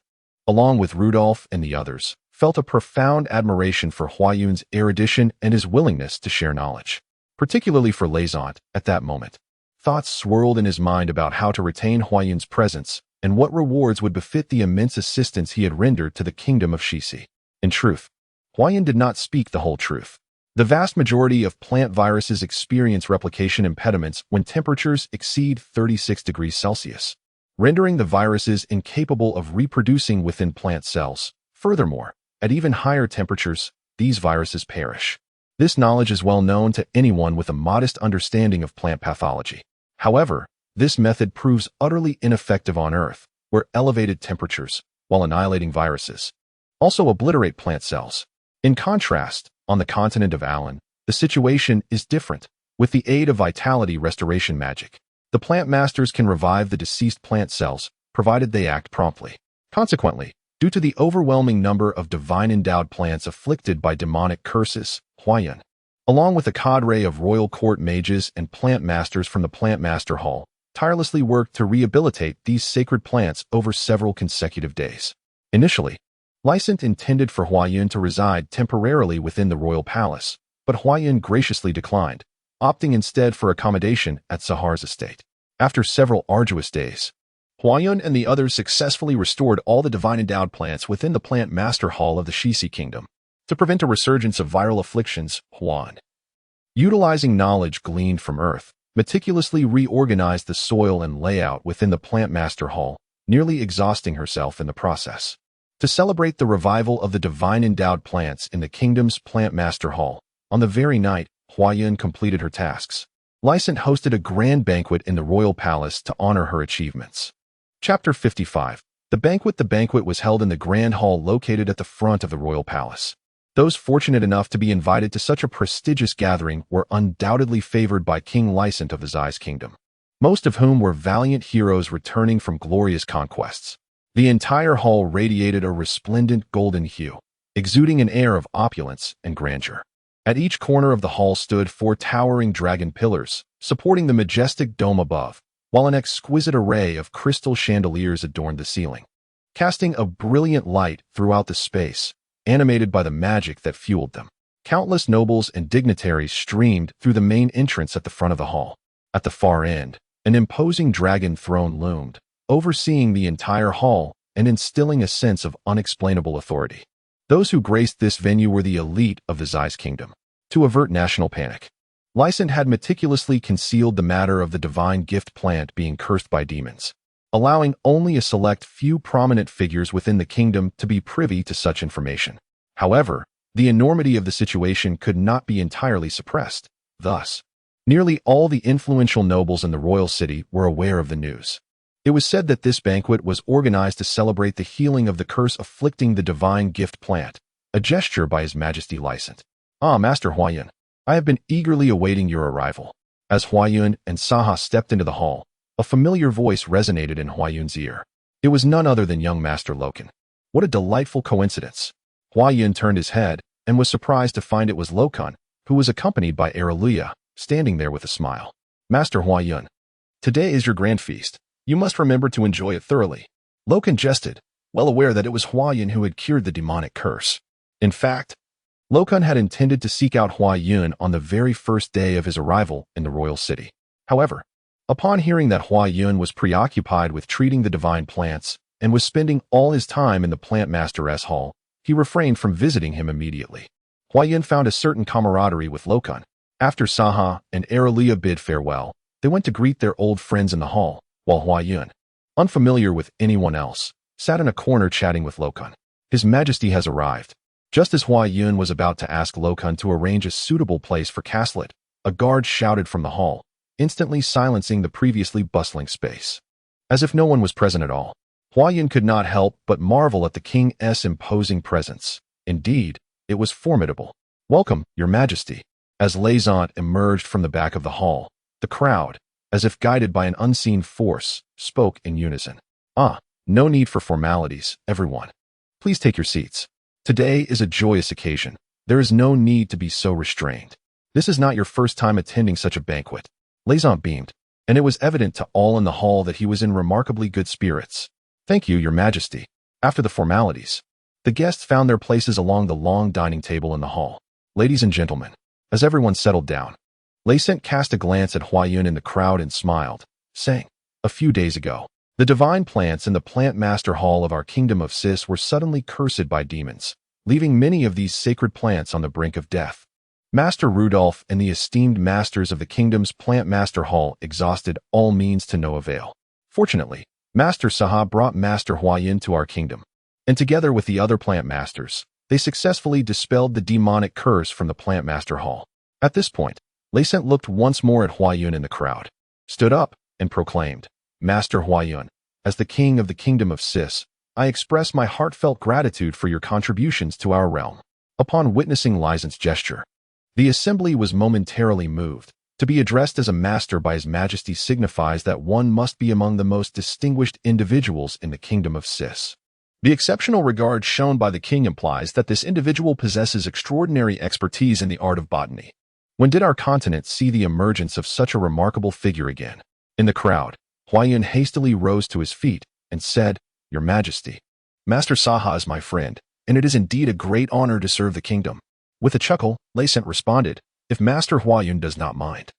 along with Rudolph and the others, felt a profound admiration for Huayan's erudition and his willingness to share knowledge. Particularly for Lysant, at that moment, thoughts swirled in his mind about how to retain Huayan's presence and what rewards would befit the immense assistance he had rendered to the kingdom of Xisi. In truth, Huayan did not speak the whole truth. The vast majority of plant viruses experience replication impediments when temperatures exceed 36 degrees Celsius, rendering the viruses incapable of reproducing within plant cells. Furthermore, at even higher temperatures, these viruses perish. This knowledge is well known to anyone with a modest understanding of plant pathology. However, this method proves utterly ineffective on Earth, where elevated temperatures, while annihilating viruses, also obliterate plant cells. In contrast, on the continent of Alan, the situation is different. With the aid of vitality restoration magic, the plant masters can revive the deceased plant cells, provided they act promptly. Consequently, due to the overwhelming number of divine endowed plants afflicted by demonic curses, Huayan, along with a cadre of royal court mages and plant masters from the Plant Master Hall, tirelessly worked to rehabilitate these sacred plants over several consecutive days. Initially, Lysant intended for Huayan to reside temporarily within the royal palace, but Huayan graciously declined, opting instead for accommodation at Sahar's estate. After several arduous days, Huayan and the others successfully restored all the divine endowed plants within the Plant Master Hall of the Xisi Kingdom. To prevent a resurgence of viral afflictions, Huayan, utilizing knowledge gleaned from Earth, meticulously reorganized the soil and layout within the Plant Master Hall, nearly exhausting herself in the process. To celebrate the revival of the divine endowed plants in the kingdom's Plant Master Hall, on the very night Huayan completed her tasks, Lysant hosted a grand banquet in the royal palace to honor her achievements. Chapter 55. The banquet was held in the grand hall located at the front of the royal palace. Those fortunate enough to be invited to such a prestigious gathering were undoubtedly favored by King Lysant of the Zai's kingdom, most of whom were valiant heroes returning from glorious conquests. The entire hall radiated a resplendent golden hue, exuding an air of opulence and grandeur. At each corner of the hall stood 4 towering dragon pillars, supporting the majestic dome above, while an exquisite array of crystal chandeliers adorned the ceiling, casting a brilliant light throughout the space, animated by the magic that fueled them. Countless nobles and dignitaries streamed through the main entrance at the front of the hall. At the far end, an imposing dragon throne loomed, overseeing the entire hall and instilling a sense of unexplainable authority. Those who graced this venue were the elite of the Zai's kingdom. To avert national panic, Lysant had meticulously concealed the matter of the divine gift plant being cursed by demons, allowing only a select few prominent figures within the kingdom to be privy to such information. However, the enormity of the situation could not be entirely suppressed. Thus, nearly all the influential nobles in the royal city were aware of the news. It was said that this banquet was organized to celebrate the healing of the curse afflicting the divine gift plant, a gesture by His Majesty Lysant. "Ah, Master Huayun, I have been eagerly awaiting your arrival." As Huayun and Saha stepped into the hall, a familiar voice resonated in Huayun's ear. It was none other than young Master Loken. What a delightful coincidence. Huayun turned his head and was surprised to find it was Loken, who was accompanied by Araluya, standing there with a smile. "Master Huayun, today is your grand feast. You must remember to enjoy it thoroughly." Loken jested, well aware that it was Huayun who had cured the demonic curse. In fact, Loken had intended to seek out Huayun on the very first day of his arrival in the royal city. However, upon hearing that Huayun was preoccupied with treating the divine plants and was spending all his time in the Plant Master's hall, he refrained from visiting him immediately. Huayun found a certain camaraderie with Loken. After Saha and Aralia bid farewell, they went to greet their old friends in the hall, while Huayun, unfamiliar with anyone else, sat in a corner chatting with Loken. "His Majesty has arrived." Just as Huayun was about to ask Loken to arrange a suitable place for Caslet, a guard shouted from the hall, instantly silencing the previously bustling space. As if no one was present at all, Huayun could not help but marvel at the king's imposing presence. Indeed, it was formidable. "Welcome, Your Majesty." As Lysant emerged from the back of the hall, the crowd, as if guided by an unseen force, spoke in unison. "Ah, no need for formalities, everyone. Please take your seats. Today is a joyous occasion. There is no need to be so restrained. This is not your first time attending such a banquet." Lysant beamed, and it was evident to all in the hall that he was in remarkably good spirits. "Thank you, Your Majesty." After the formalities, the guests found their places along the long dining table in the hall. "Ladies and gentlemen," as everyone settled down, Lysant cast a glance at Huayun in the crowd and smiled, saying, "A few days ago, the divine plants in the Plant Master Hall of our Kingdom of Sis were suddenly cursed by demons, leaving many of these sacred plants on the brink of death. Master Rudolph and the esteemed masters of the Kingdom's Plant Master Hall exhausted all means to no avail. Fortunately, Master Saha brought Master Huayun to our kingdom, and together with the other plant masters, they successfully dispelled the demonic curse from the Plant Master Hall." At this point, Lysant looked once more at Huayun in the crowd, stood up, and proclaimed, "Master Huayun, as the king of the Kingdom of Sis, I express my heartfelt gratitude for your contributions to our realm." Upon witnessing Lysant's gesture, the assembly was momentarily moved. To be addressed as a master by His Majesty signifies that one must be among the most distinguished individuals in the Kingdom of Sis. The exceptional regard shown by the king implies that this individual possesses extraordinary expertise in the art of botany. When did our continent see the emergence of such a remarkable figure again? In the crowd, Huayun hastily rose to his feet and said, "Your Majesty, Master Saha is my friend, and it is indeed a great honor to serve the kingdom." With a chuckle, Lysant responded, "If Master Huayun does not mind,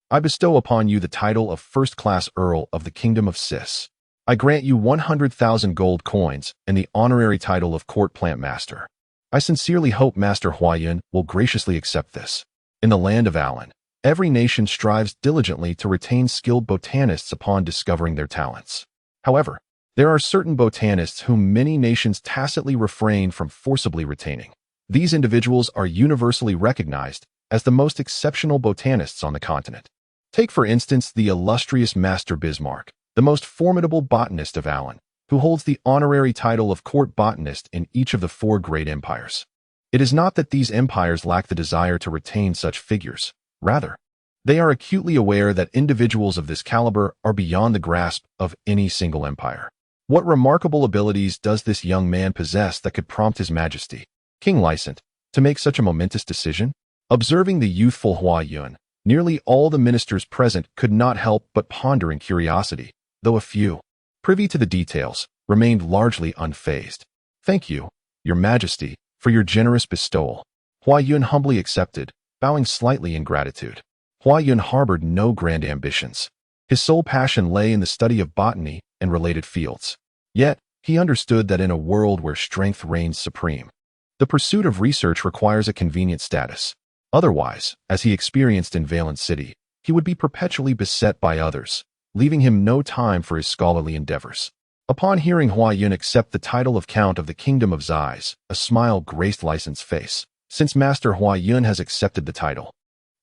I bestow upon you the title of first-class Earl of the Kingdom of Sis. I grant you 100,000 gold coins and the honorary title of Court Plant Master. I sincerely hope Master Huayun will graciously accept this." In the land of Alan, every nation strives diligently to retain skilled botanists upon discovering their talents. However, there are certain botanists whom many nations tacitly refrain from forcibly retaining. These individuals are universally recognized as the most exceptional botanists on the continent. Take for instance the illustrious Master Bismarck, the most formidable botanist of Alan, who holds the honorary title of court botanist in each of the 4 great empires. It is not that these empires lack the desire to retain such figures. Rather, they are acutely aware that individuals of this caliber are beyond the grasp of any single empire. What remarkable abilities does this young man possess that could prompt His Majesty, King Lysant, to make such a momentous decision? Observing the youthful Huayun, nearly all the ministers present could not help but ponder in curiosity, though a few, privy to the details, remained largely unfazed. "Thank you, Your Majesty, for your generous bestowal," Huayun humbly accepted, bowing slightly in gratitude. Huayun harbored no grand ambitions. His sole passion lay in the study of botany and related fields. Yet, he understood that in a world where strength reigns supreme, the pursuit of research requires a convenient status. Otherwise, as he experienced in Valence City, he would be perpetually beset by others, leaving him no time for his scholarly endeavors. Upon hearing Huayun accept the title of Count of the Kingdom of Xi's, a smile graced Lysant's face. "Since Master Huayun has accepted the title,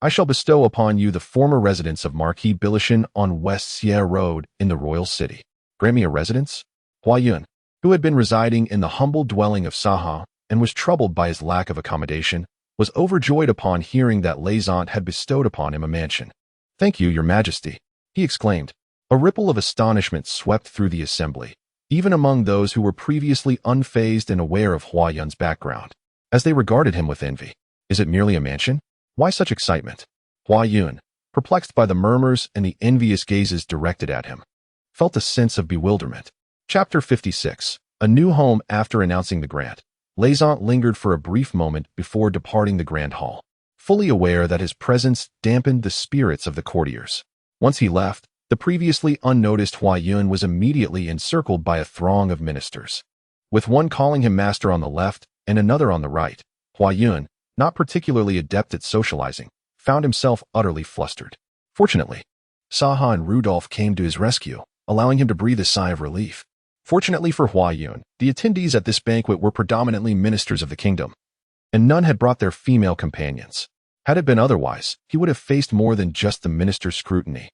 I shall bestow upon you the former residence of Marquis Bilishan on West Sierra Road in the Royal City." "Grant me a residence?" Huayun, who had been residing in the humble dwelling of Saha and was troubled by his lack of accommodation, was overjoyed upon hearing that Lysant had bestowed upon him a mansion. "Thank you, Your Majesty," he exclaimed. A ripple of astonishment swept through the assembly, even among those who were previously unfazed and aware of Huayun's background, as they regarded him with envy. "Is it merely a mansion? Why such excitement?" Huayun, perplexed by the murmurs and the envious gazes directed at him, felt a sense of bewilderment. Chapter 56. A new home. After announcing the grant, Lysant lingered for a brief moment before departing the grand hall, fully aware that his presence dampened the spirits of the courtiers. Once he left, the previously unnoticed Huayun was immediately encircled by a throng of ministers, with one calling him master on the left and another on the right. Huayun, not particularly adept at socializing, found himself utterly flustered. Fortunately, Saha and Rudolph came to his rescue, allowing him to breathe a sigh of relief. Fortunately for Huayun, the attendees at this banquet were predominantly ministers of the kingdom, and none had brought their female companions. Had it been otherwise, he would have faced more than just the minister's scrutiny,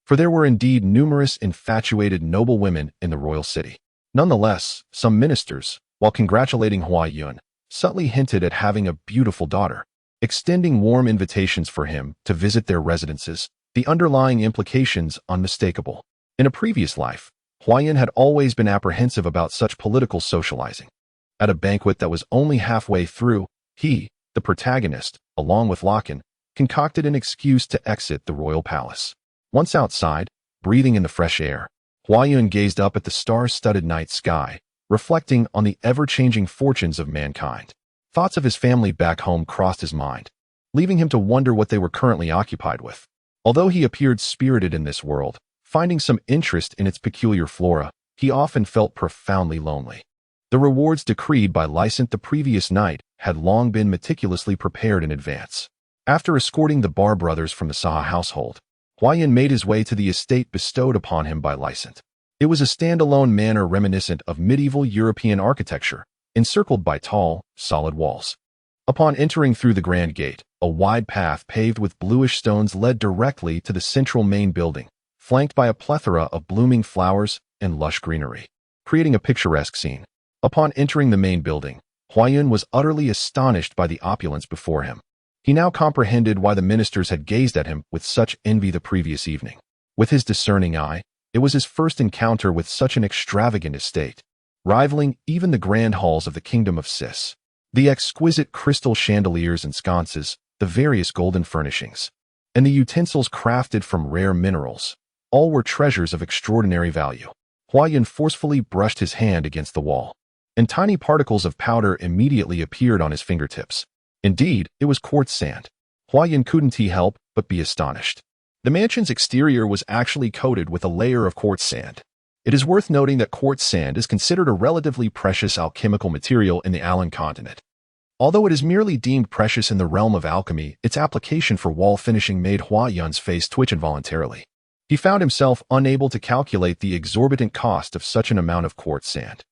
for there were indeed numerous infatuated noble women in the royal city. Nonetheless, some ministers, while congratulating Huayun, subtly hinted at having a beautiful daughter, extending warm invitations for him to visit their residences, the underlying implications unmistakable. In a previous life, Huayun had always been apprehensive about such political socializing. At a banquet that was only halfway through, he, the protagonist, along with Locke, concocted an excuse to exit the royal palace. Once outside, breathing in the fresh air, Huayun gazed up at the star-studded night sky, reflecting on the ever-changing fortunes of mankind. Thoughts of his family back home crossed his mind, leaving him to wonder what they were currently occupied with. Although he appeared spirited in this world, finding some interest in its peculiar flora, he often felt profoundly lonely. The rewards decreed by Lysant the previous night had long been meticulously prepared in advance. After escorting the Bar brothers from the Saha household, Huayun made his way to the estate bestowed upon him by Lysant. It was a standalone manor reminiscent of medieval European architecture, encircled by tall, solid walls. Upon entering through the grand gate, a wide path paved with bluish stones led directly to the central main building, flanked by a plethora of blooming flowers and lush greenery, creating a picturesque scene. Upon entering the main building, Huayun was utterly astonished by the opulence before him. He now comprehended why the ministers had gazed at him with such envy the previous evening. With his discerning eye, it was his first encounter with such an extravagant estate, rivaling even the grand halls of the Kingdom of Sis. The exquisite crystal chandeliers and sconces, the various golden furnishings, and the utensils crafted from rare minerals, all were treasures of extraordinary value. Huayun forcefully brushed his hand against the wall, and tiny particles of powder immediately appeared on his fingertips. Indeed, it was quartz sand. Huayun couldn't help but be astonished. The mansion's exterior was actually coated with a layer of quartz sand. It is worth noting that quartz sand is considered a relatively precious alchemical material in the Alan continent. Although it is merely deemed precious in the realm of alchemy, its application for wall finishing made Huayun's face twitch involuntarily. He found himself unable to calculate the exorbitant cost of such an amount of quartz sand.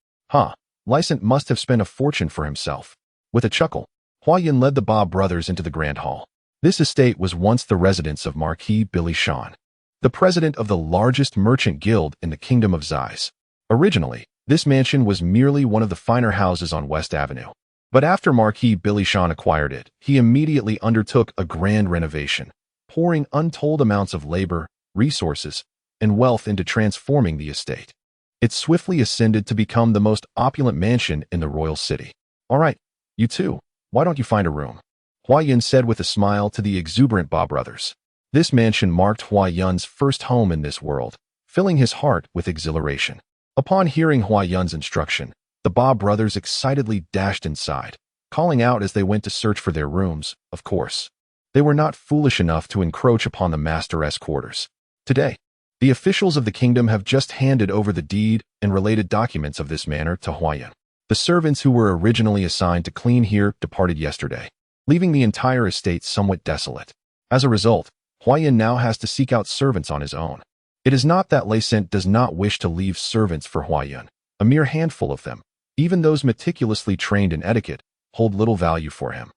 Lysant must have spent a fortune for himself. With a chuckle, Huayun led the Ba brothers into the grand hall. This estate was once the residence of Marquis Bilishan, the president of the largest merchant guild in the Kingdom of Xi's. Originally, this mansion was merely one of the finer houses on West Avenue. But after Marquis Billy Sean acquired it, he immediately undertook a grand renovation, pouring untold amounts of labor, resources, and wealth into transforming the estate. It swiftly ascended to become the most opulent mansion in the royal city. "All right, you two, why don't you find a room?" Huayan said with a smile to the exuberant Ba brothers. This mansion marked Huayan's first home in this world, filling his heart with exhilaration. Upon hearing Huayan's instruction, the Ba brothers excitedly dashed inside, calling out as they went to search for their rooms. Of course, they were not foolish enough to encroach upon the master's quarters. Today, the officials of the kingdom have just handed over the deed and related documents of this manor to Huayan. The servants who were originally assigned to clean here departed yesterday, leaving the entire estate somewhat desolate. As a result, Huayan now has to seek out servants on his own. It is not that Lin Feng does not wish to leave servants for Huayan. A mere handful of them, even those meticulously trained in etiquette, hold little value for him,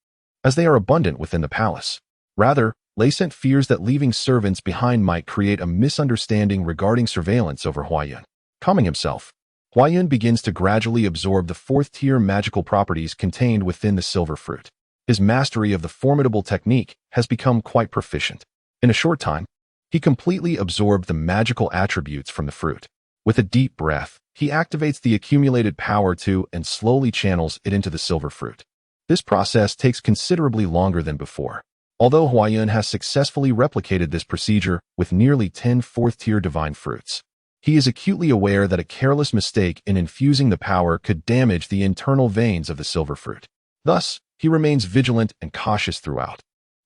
as they are abundant within the palace. Rather, Lin Feng fears that leaving servants behind might create a misunderstanding regarding surveillance over Huayan. Calming himself, Huayan begins to gradually absorb the fourth-tier magical properties contained within the silver fruit. His mastery of the formidable technique has become quite proficient. In a short time, he completely absorbed the magical attributes from the fruit. With a deep breath, he activates the accumulated power to and slowly channels it into the silver fruit. This process takes considerably longer than before. Although Huayan has successfully replicated this procedure with nearly 10 fourth-tier divine fruits, he is acutely aware that a careless mistake in infusing the power could damage the internal veins of the silver fruit. Thus, he remains vigilant and cautious throughout.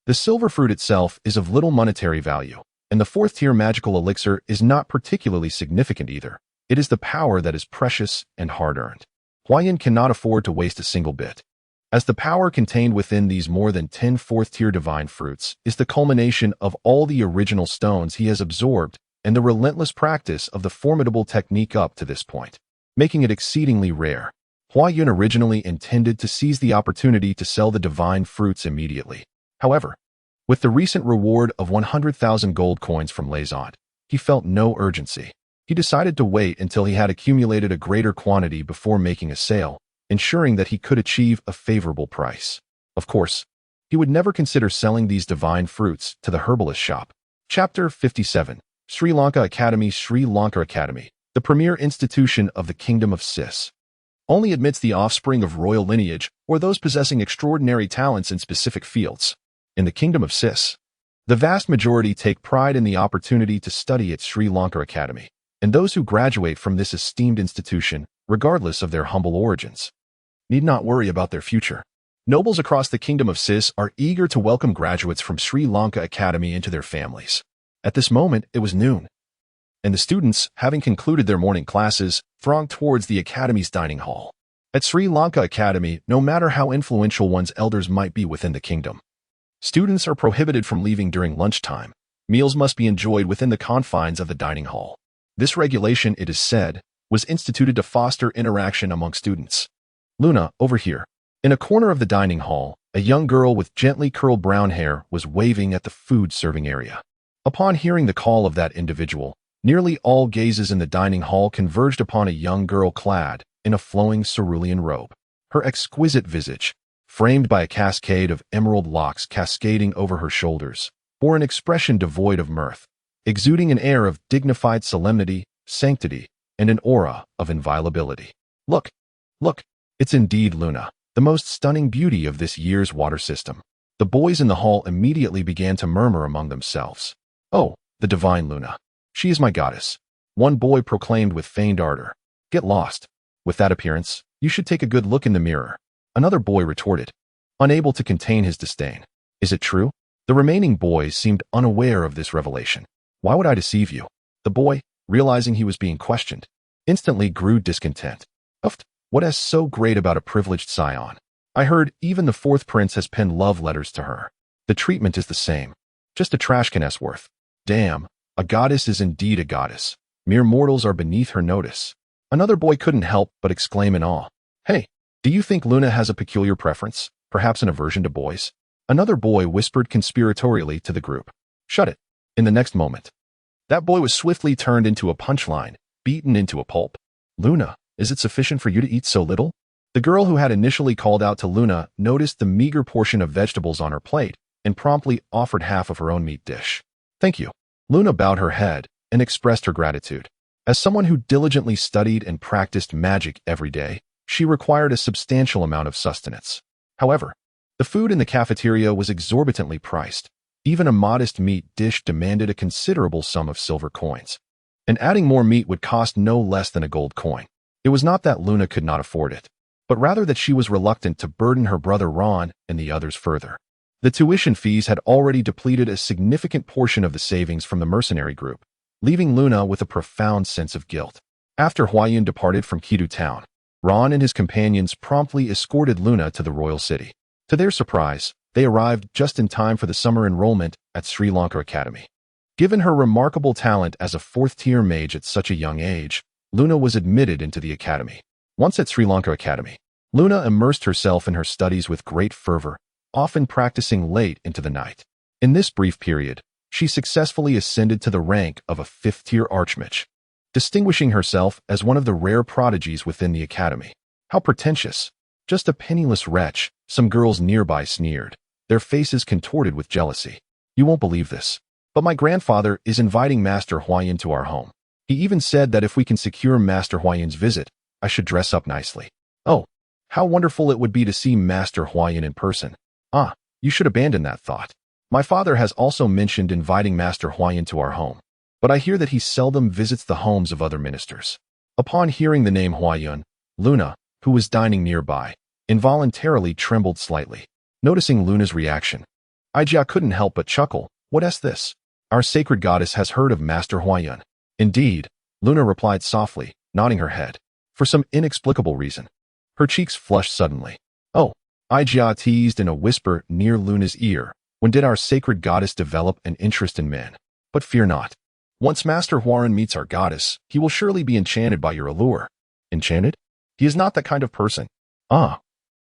The silver fruit itself is of little monetary value, and the fourth-tier magical elixir is not particularly significant either. It is the power that is precious and hard-earned. Huayan cannot afford to waste a single bit, as the power contained within these more than 10 fourth-tier divine fruits is the culmination of all the original stones he has absorbed and the relentless practice of the formidable technique up to this point, making it exceedingly rare. Huayan originally intended to seize the opportunity to sell the divine fruits immediately. However, with the recent reward of 100,000 gold coins from Lazant, he felt no urgency. He decided to wait until he had accumulated a greater quantity before making a sale, ensuring that he could achieve a favorable price. Of course, he would never consider selling these divine fruits to the herbalist shop. Chapter 57. Sri Lanka Academy. Sri Lanka Academy, the premier institution of the Kingdom of Sis, only admits the offspring of royal lineage or those possessing extraordinary talents in specific fields. In the Kingdom of Sis, the vast majority take pride in the opportunity to study at Sri Lanka Academy, and those who graduate from this esteemed institution, regardless of their humble origins, need not worry about their future. Nobles across the Kingdom of Sis are eager to welcome graduates from Sri Lanka Academy into their families. At this moment, it was noon, and the students, having concluded their morning classes, thronged towards the Academy's dining hall. At Sri Lanka Academy, no matter how influential one's elders might be within the kingdom, students are prohibited from leaving during lunchtime. Meals must be enjoyed within the confines of the dining hall. This regulation, it is said, was instituted to foster interaction among students. "Luna, over here." In a corner of the dining hall, a young girl with gently curled brown hair was waving at the food-serving area. Upon hearing the call of that individual, nearly all gazes in the dining hall converged upon a young girl clad in a flowing cerulean robe. Her exquisite visage, framed by a cascade of emerald locks cascading over her shoulders, bore an expression devoid of mirth, exuding an air of dignified solemnity, sanctity, and an aura of inviolability. Look, it's indeed Luna, the most stunning beauty of this year's water system." The boys in the hall immediately began to murmur among themselves. "Oh, the divine Luna. She is my goddess," one boy proclaimed with feigned ardor. "Get lost. With that appearance, you should take a good look in the mirror," another boy retorted, unable to contain his disdain. "Is it true?" The remaining boys seemed unaware of this revelation. "Why would I deceive you?" The boy, realizing he was being questioned, instantly grew discontent. "What is so great about a privileged scion? I heard even the fourth prince has penned love letters to her. The treatment is the same. Just a trash can's worth. Damn, a goddess is indeed a goddess. Mere mortals are beneath her notice." Another boy couldn't help but exclaim in awe. "Hey, do you think Luna has a peculiar preference, perhaps an aversion to boys?" Another boy whispered conspiratorially to the group. "Shut it." In the next moment, that boy was swiftly turned into a punchline, beaten into a pulp. "Luna, is it sufficient for you to eat so little?" The girl who had initially called out to Luna noticed the meager portion of vegetables on her plate and promptly offered half of her own meat dish. Thank you. Luna bowed her head and expressed her gratitude. As someone who diligently studied and practiced magic every day, she required a substantial amount of sustenance. However, the food in the cafeteria was exorbitantly priced. Even a modest meat dish demanded a considerable sum of silver coins. And adding more meat would cost no less than a gold coin. It was not that Luna could not afford it, but rather that she was reluctant to burden her brother Ron and the others further. The tuition fees had already depleted a significant portion of the savings from the mercenary group, leaving Luna with a profound sense of guilt. After Huayun departed from Kidu town, Ron and his companions promptly escorted Luna to the royal city. To their surprise, they arrived just in time for the summer enrollment at Sri Lanka Academy. Given her remarkable talent as a fourth-tier mage at such a young age, Luna was admitted into the academy. Once at Sri Lanka Academy, Luna immersed herself in her studies with great fervor, often practicing late into the night. In this brief period, she successfully ascended to the rank of a fifth-tier archmage, distinguishing herself as one of the rare prodigies within the academy. How pretentious! Just a penniless wretch, some girls nearby sneered, their faces contorted with jealousy. You won't believe this, but my grandfather is inviting Master Huayun to our home. He even said that if we can secure Master Huayun's visit, I should dress up nicely. Oh, how wonderful it would be to see Master Huayun in person. Ah, you should abandon that thought. My father has also mentioned inviting Master Huayun to our home, but I hear that he seldom visits the homes of other ministers. Upon hearing the name Huayun, Luna, who was dining nearby, involuntarily trembled slightly. Noticing Luna's reaction, Ijia couldn't help but chuckle. What's this? Our sacred goddess has heard of Master Huayun. Indeed, Luna replied softly, nodding her head. For some inexplicable reason, her cheeks flushed suddenly. Oh, Ijia teased in a whisper near Luna's ear. When did our sacred goddess develop an interest in men? But fear not. Once Master Huayun meets our goddess, he will surely be enchanted by your allure. Enchanted? He is not that kind of person. Ah,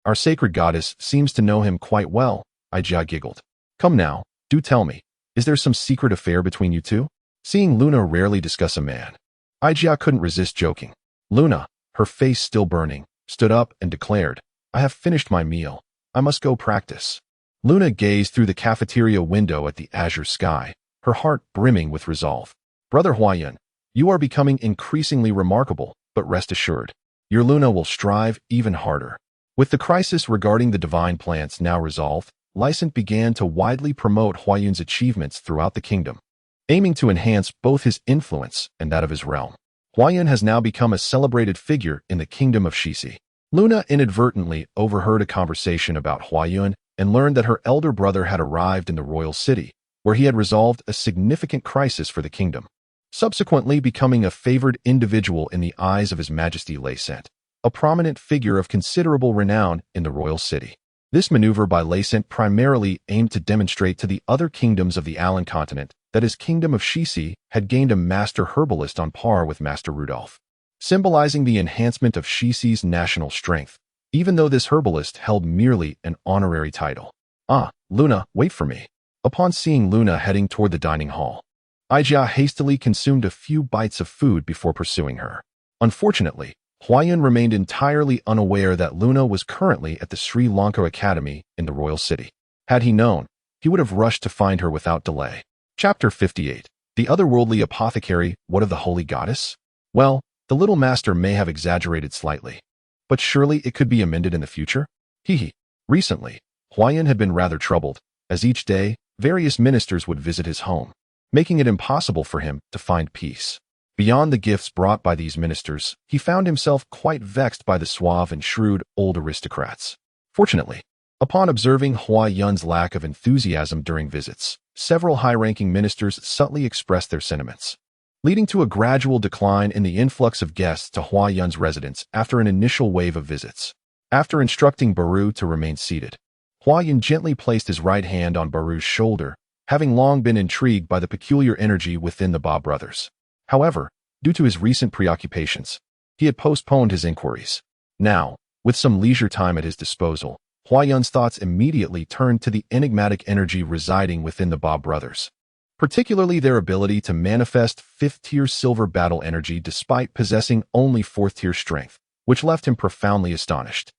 our sacred goddess seems to know him quite well, Ijia giggled. Come now, do tell me, is there some secret affair between you two? Seeing Luna rarely discuss a man, Ijia couldn't resist joking. Luna, her face still burning, stood up and declared, I have finished my meal. I must go practice. Luna gazed through the cafeteria window at the azure sky, her heart brimming with resolve. Brother Huayun, you are becoming increasingly remarkable, but rest assured, your Luna will strive even harder. With the crisis regarding the divine plants now resolved, Lysant began to widely promote Huayun's achievements throughout the kingdom, aiming to enhance both his influence and that of his realm. Huayun has now become a celebrated figure in the kingdom of Xisi. Luna inadvertently overheard a conversation about Huayun and learned that her elder brother had arrived in the royal city, where he had resolved a significant crisis for the kingdom, subsequently becoming a favored individual in the eyes of His Majesty Lysant, a prominent figure of considerable renown in the royal city. This maneuver by Lysant primarily aimed to demonstrate to the other kingdoms of the Alan continent that his kingdom of Xisi had gained a master herbalist on par with Master Rudolph, symbolizing the enhancement of Xisi's national strength, even though this herbalist held merely an honorary title. Ah, Luna, wait for me. Upon seeing Luna heading toward the dining hall, Ijia hastily consumed a few bites of food before pursuing her. Unfortunately, Huayun remained entirely unaware that Luna was currently at the Sri Lanka Academy in the royal city. Had he known, he would have rushed to find her without delay. Chapter 58. The Otherworldly Apothecary, What of the Holy Goddess? Well, the little master may have exaggerated slightly, but surely it could be amended in the future? Hee. Recently, Huayun had been rather troubled, as each day, various ministers would visit his home, making it impossible for him to find peace. Beyond the gifts brought by these ministers, he found himself quite vexed by the suave and shrewd old aristocrats. Fortunately, upon observing Huayun's lack of enthusiasm during visits, several high-ranking ministers subtly expressed their sentiments, leading to a gradual decline in the influx of guests to Huayun's residence after an initial wave of visits. After instructing Baru to remain seated, Huayun gently placed his right hand on Baru's shoulder, having long been intrigued by the peculiar energy within the Ba brothers. However, due to his recent preoccupations, he had postponed his inquiries. Now, with some leisure time at his disposal, Huayun's thoughts immediately turned to the enigmatic energy residing within the Ba brothers, particularly their ability to manifest fifth-tier silver battle energy despite possessing only fourth-tier strength. which left him profoundly astonished.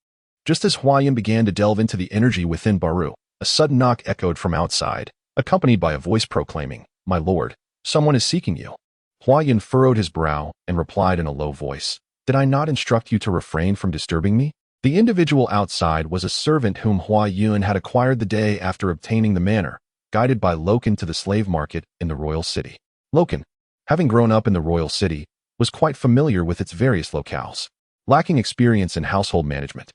Just as Huayan began to delve into the energy within Baru, a sudden knock echoed from outside, accompanied by a voice proclaiming, "My lord, someone is seeking you." Huayan furrowed his brow and replied in a low voice, "Did I not instruct you to refrain from disturbing me?" The individual outside was a servant whom Huayan had acquired the day after obtaining the manor, guided by Loken to the slave market in the royal city. Loken, having grown up in the royal city, was quite familiar with its various locales. Lacking experience in household management,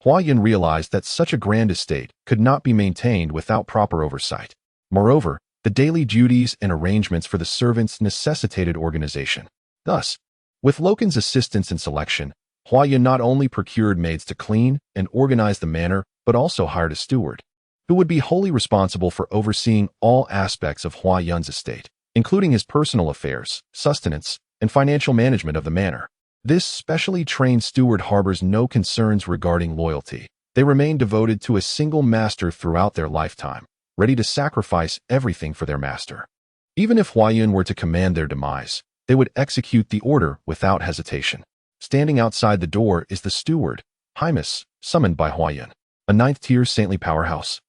Huayan realized that such a grand estate could not be maintained without proper oversight. Moreover, the daily duties and arrangements for the servants necessitated organization. Thus, with Loken's assistance and selection, Huayan not only procured maids to clean and organize the manor, but also hired a steward, who would be wholly responsible for overseeing all aspects of Huayan's estate, including his personal affairs, sustenance, and financial management of the manor. This specially trained steward harbors no concerns regarding loyalty. They remain devoted to a single master throughout their lifetime, ready to sacrifice everything for their master. Even if Huayan were to command their demise, they would execute the order without hesitation. Standing outside the door is the steward, Hymus, summoned by Huayan, a 9th-tier saintly powerhouse.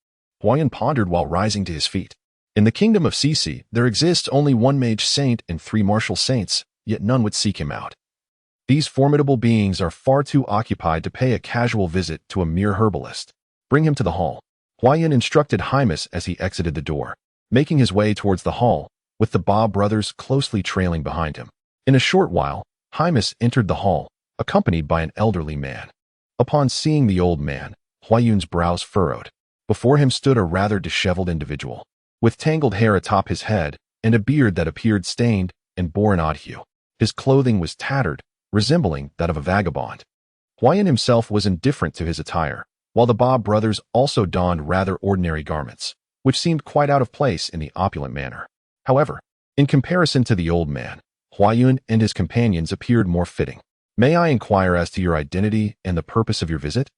Huayan pondered while rising to his feet. In the kingdom of Sisi, there exists only one mage saint and 3 martial saints, yet none would seek him out. These formidable beings are far too occupied to pay a casual visit to a mere herbalist. Bring him to the hall. Huayan instructed Hymus as he exited the door, making his way towards the hall, with the Ba brothers closely trailing behind him. In a short while, Hymus entered the hall, accompanied by an elderly man. Upon seeing the old man, Huayan's brows furrowed. Before him stood a rather disheveled individual, with tangled hair atop his head and a beard that appeared stained and bore an odd hue. His clothing was tattered, resembling that of a vagabond. Huayan himself was indifferent to his attire, while the Ba brothers also donned rather ordinary garments, which seemed quite out of place in the opulent manner. However, in comparison to the old man, Huayan and his companions appeared more fitting. "May I inquire as to your identity and the purpose of your visit?"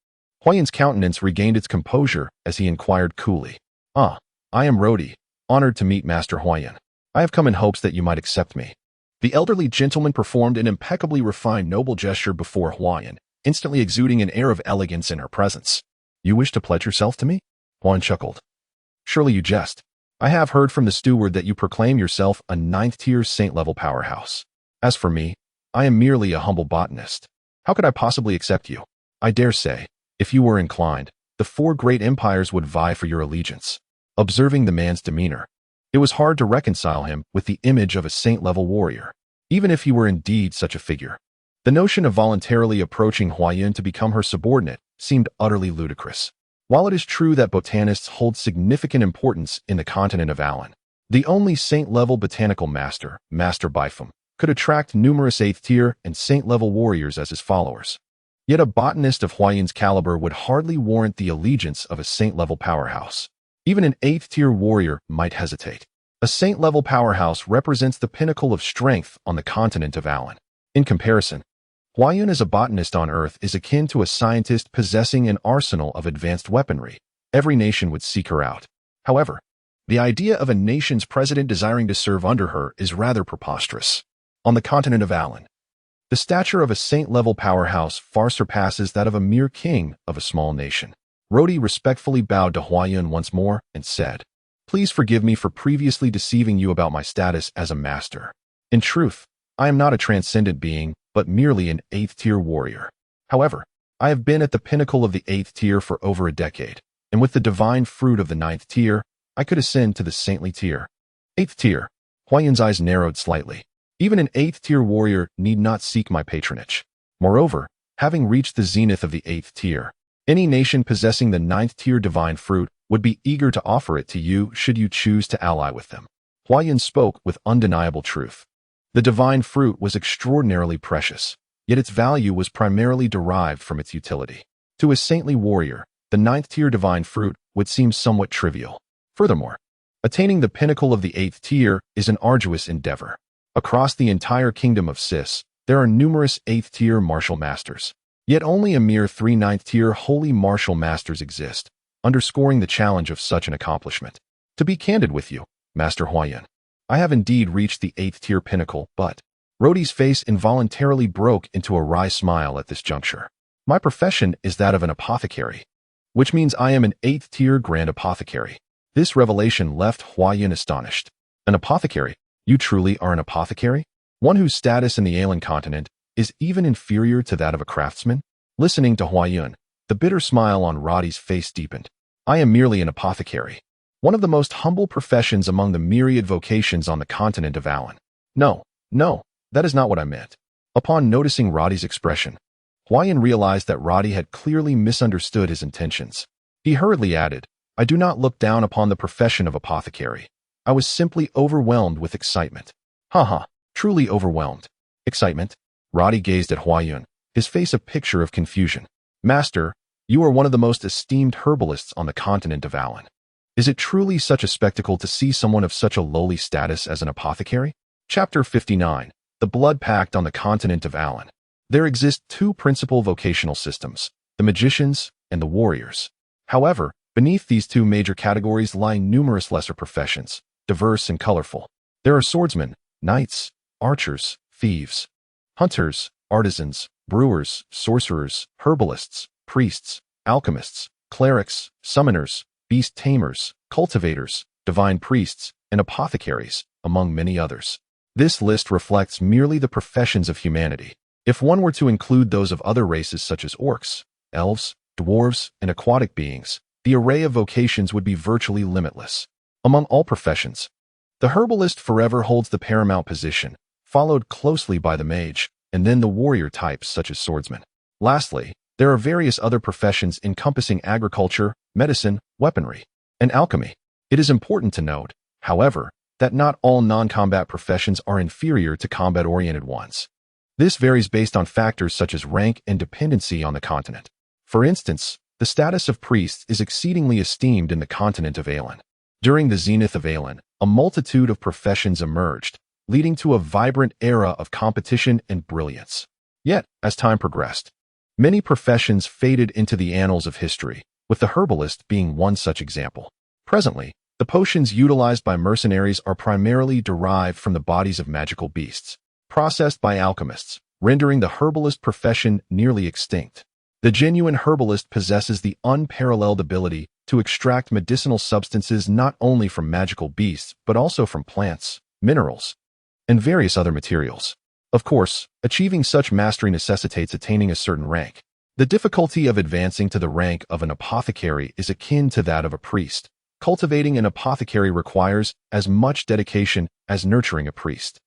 Huayan's countenance regained its composure as he inquired coolly. "I am Rodi, honored to meet Master Huayan. I have come in hopes that you might accept me." The elderly gentleman performed an impeccably refined noble gesture before Huayan, instantly exuding an air of elegance in her presence. "You wish to pledge yourself to me?" Huayan chuckled. "Surely you jest. I have heard from the steward that you proclaim yourself a 9th-tier saint-level powerhouse. As for me, I am merely a humble botanist. How could I possibly accept you? I dare say, if you were inclined, the 4 great empires would vie for your allegiance." Observing the man's demeanor, it was hard to reconcile him with the image of a saint-level warrior, even if he were indeed such a figure. The notion of voluntarily approaching Huayan to become her subordinate seemed utterly ludicrous. While it is true that botanists hold significant importance in the continent of Alan, the only saint-level botanical master, Master Bifum, could attract numerous 8th-tier and saint-level warriors as his followers. Yet a botanist of Huayan's caliber would hardly warrant the allegiance of a saint-level powerhouse. Even an 8th-tier warrior might hesitate. A saint-level powerhouse represents the pinnacle of strength on the continent of Alan. In comparison, Huayan as a botanist on Earth is akin to a scientist possessing an arsenal of advanced weaponry. Every nation would seek her out. However, the idea of a nation's president desiring to serve under her is rather preposterous. On the continent of Alan, the stature of a saint-level powerhouse far surpasses that of a mere king of a small nation. Rodi respectfully bowed to Huayan once more and said, "Please forgive me for previously deceiving you about my status as a master. In truth, I am not a transcendent being, but merely an 8th-tier warrior. However, I have been at the pinnacle of the 8th tier for over a decade, and with the divine fruit of the 9th tier, I could ascend to the saintly tier." 8th tier. Huayan's eyes narrowed slightly. Even an 8th-tier warrior need not seek my patronage. Moreover, having reached the zenith of the 8th tier, any nation possessing the 9th-tier divine fruit would be eager to offer it to you should you choose to ally with them. Huayan spoke with undeniable truth. The divine fruit was extraordinarily precious, yet its value was primarily derived from its utility. To a saintly warrior, the 9th-tier divine fruit would seem somewhat trivial. Furthermore, attaining the pinnacle of the 8th tier is an arduous endeavor. Across the entire kingdom of Sis, there are numerous 8th-tier martial masters. Yet only a mere 3 9th-tier holy martial masters exist, underscoring the challenge of such an accomplishment. To be candid with you, Master Huayan, I have indeed reached the 8th-tier pinnacle, but Rhodey's face involuntarily broke into a wry smile at this juncture. My profession is that of an apothecary, which means I am an 8th-tier Grand Apothecary. This revelation left Huayun astonished. An apothecary? You truly are an apothecary? One whose status in the alien continent is even inferior to that of a craftsman? Listening to Huayun, the bitter smile on Roddy's face deepened. I am merely an apothecary, one of the most humble professions among the myriad vocations on the continent of Alan. No, that is not what I meant. Upon noticing Roddy's expression, Huayun realized that Roddy had clearly misunderstood his intentions. He hurriedly added, I do not look down upon the profession of apothecary. I was simply overwhelmed with excitement. Truly overwhelmed. Excitement? Roddy gazed at Huayun, his face a picture of confusion. Master, you are one of the most esteemed herbalists on the continent of Alan. Is it truly such a spectacle to see someone of such a lowly status as an apothecary? Chapter 59. The Blood Pact on the continent of Alan. There exist two principal vocational systems, the magicians and the warriors. However, beneath these two major categories lie numerous lesser professions, diverse and colorful. There are swordsmen, knights, archers, thieves, hunters, artisans, brewers, sorcerers, herbalists, priests, alchemists, clerics, summoners, beast tamers, cultivators, divine priests, and apothecaries, among many others. This list reflects merely the professions of humanity. If one were to include those of other races such as orcs, elves, dwarves, and aquatic beings, the array of vocations would be virtually limitless. Among all professions, the herbalist forever holds the paramount position, followed closely by the mage, and then the warrior types such as swordsmen. Lastly, there are various other professions encompassing agriculture, medicine, weaponry, and alchemy. It is important to note, however, that not all non-combat professions are inferior to combat-oriented ones. This varies based on factors such as rank and dependency on the continent. For instance, the status of priests is exceedingly esteemed in the continent of Alan. During the zenith of Alan, a multitude of professions emerged, leading to a vibrant era of competition and brilliance. Yet, as time progressed, many professions faded into the annals of history, with the herbalist being one such example. Presently, the potions utilized by mercenaries are primarily derived from the bodies of magical beasts, processed by alchemists, rendering the herbalist profession nearly extinct. The genuine herbalist possesses the unparalleled ability to extract medicinal substances not only from magical beasts but also from plants, minerals, and various other materials. Of course, achieving such mastery necessitates attaining a certain rank. The difficulty of advancing to the rank of an apothecary is akin to that of a priest. Cultivating an apothecary requires as much dedication as nurturing a priest.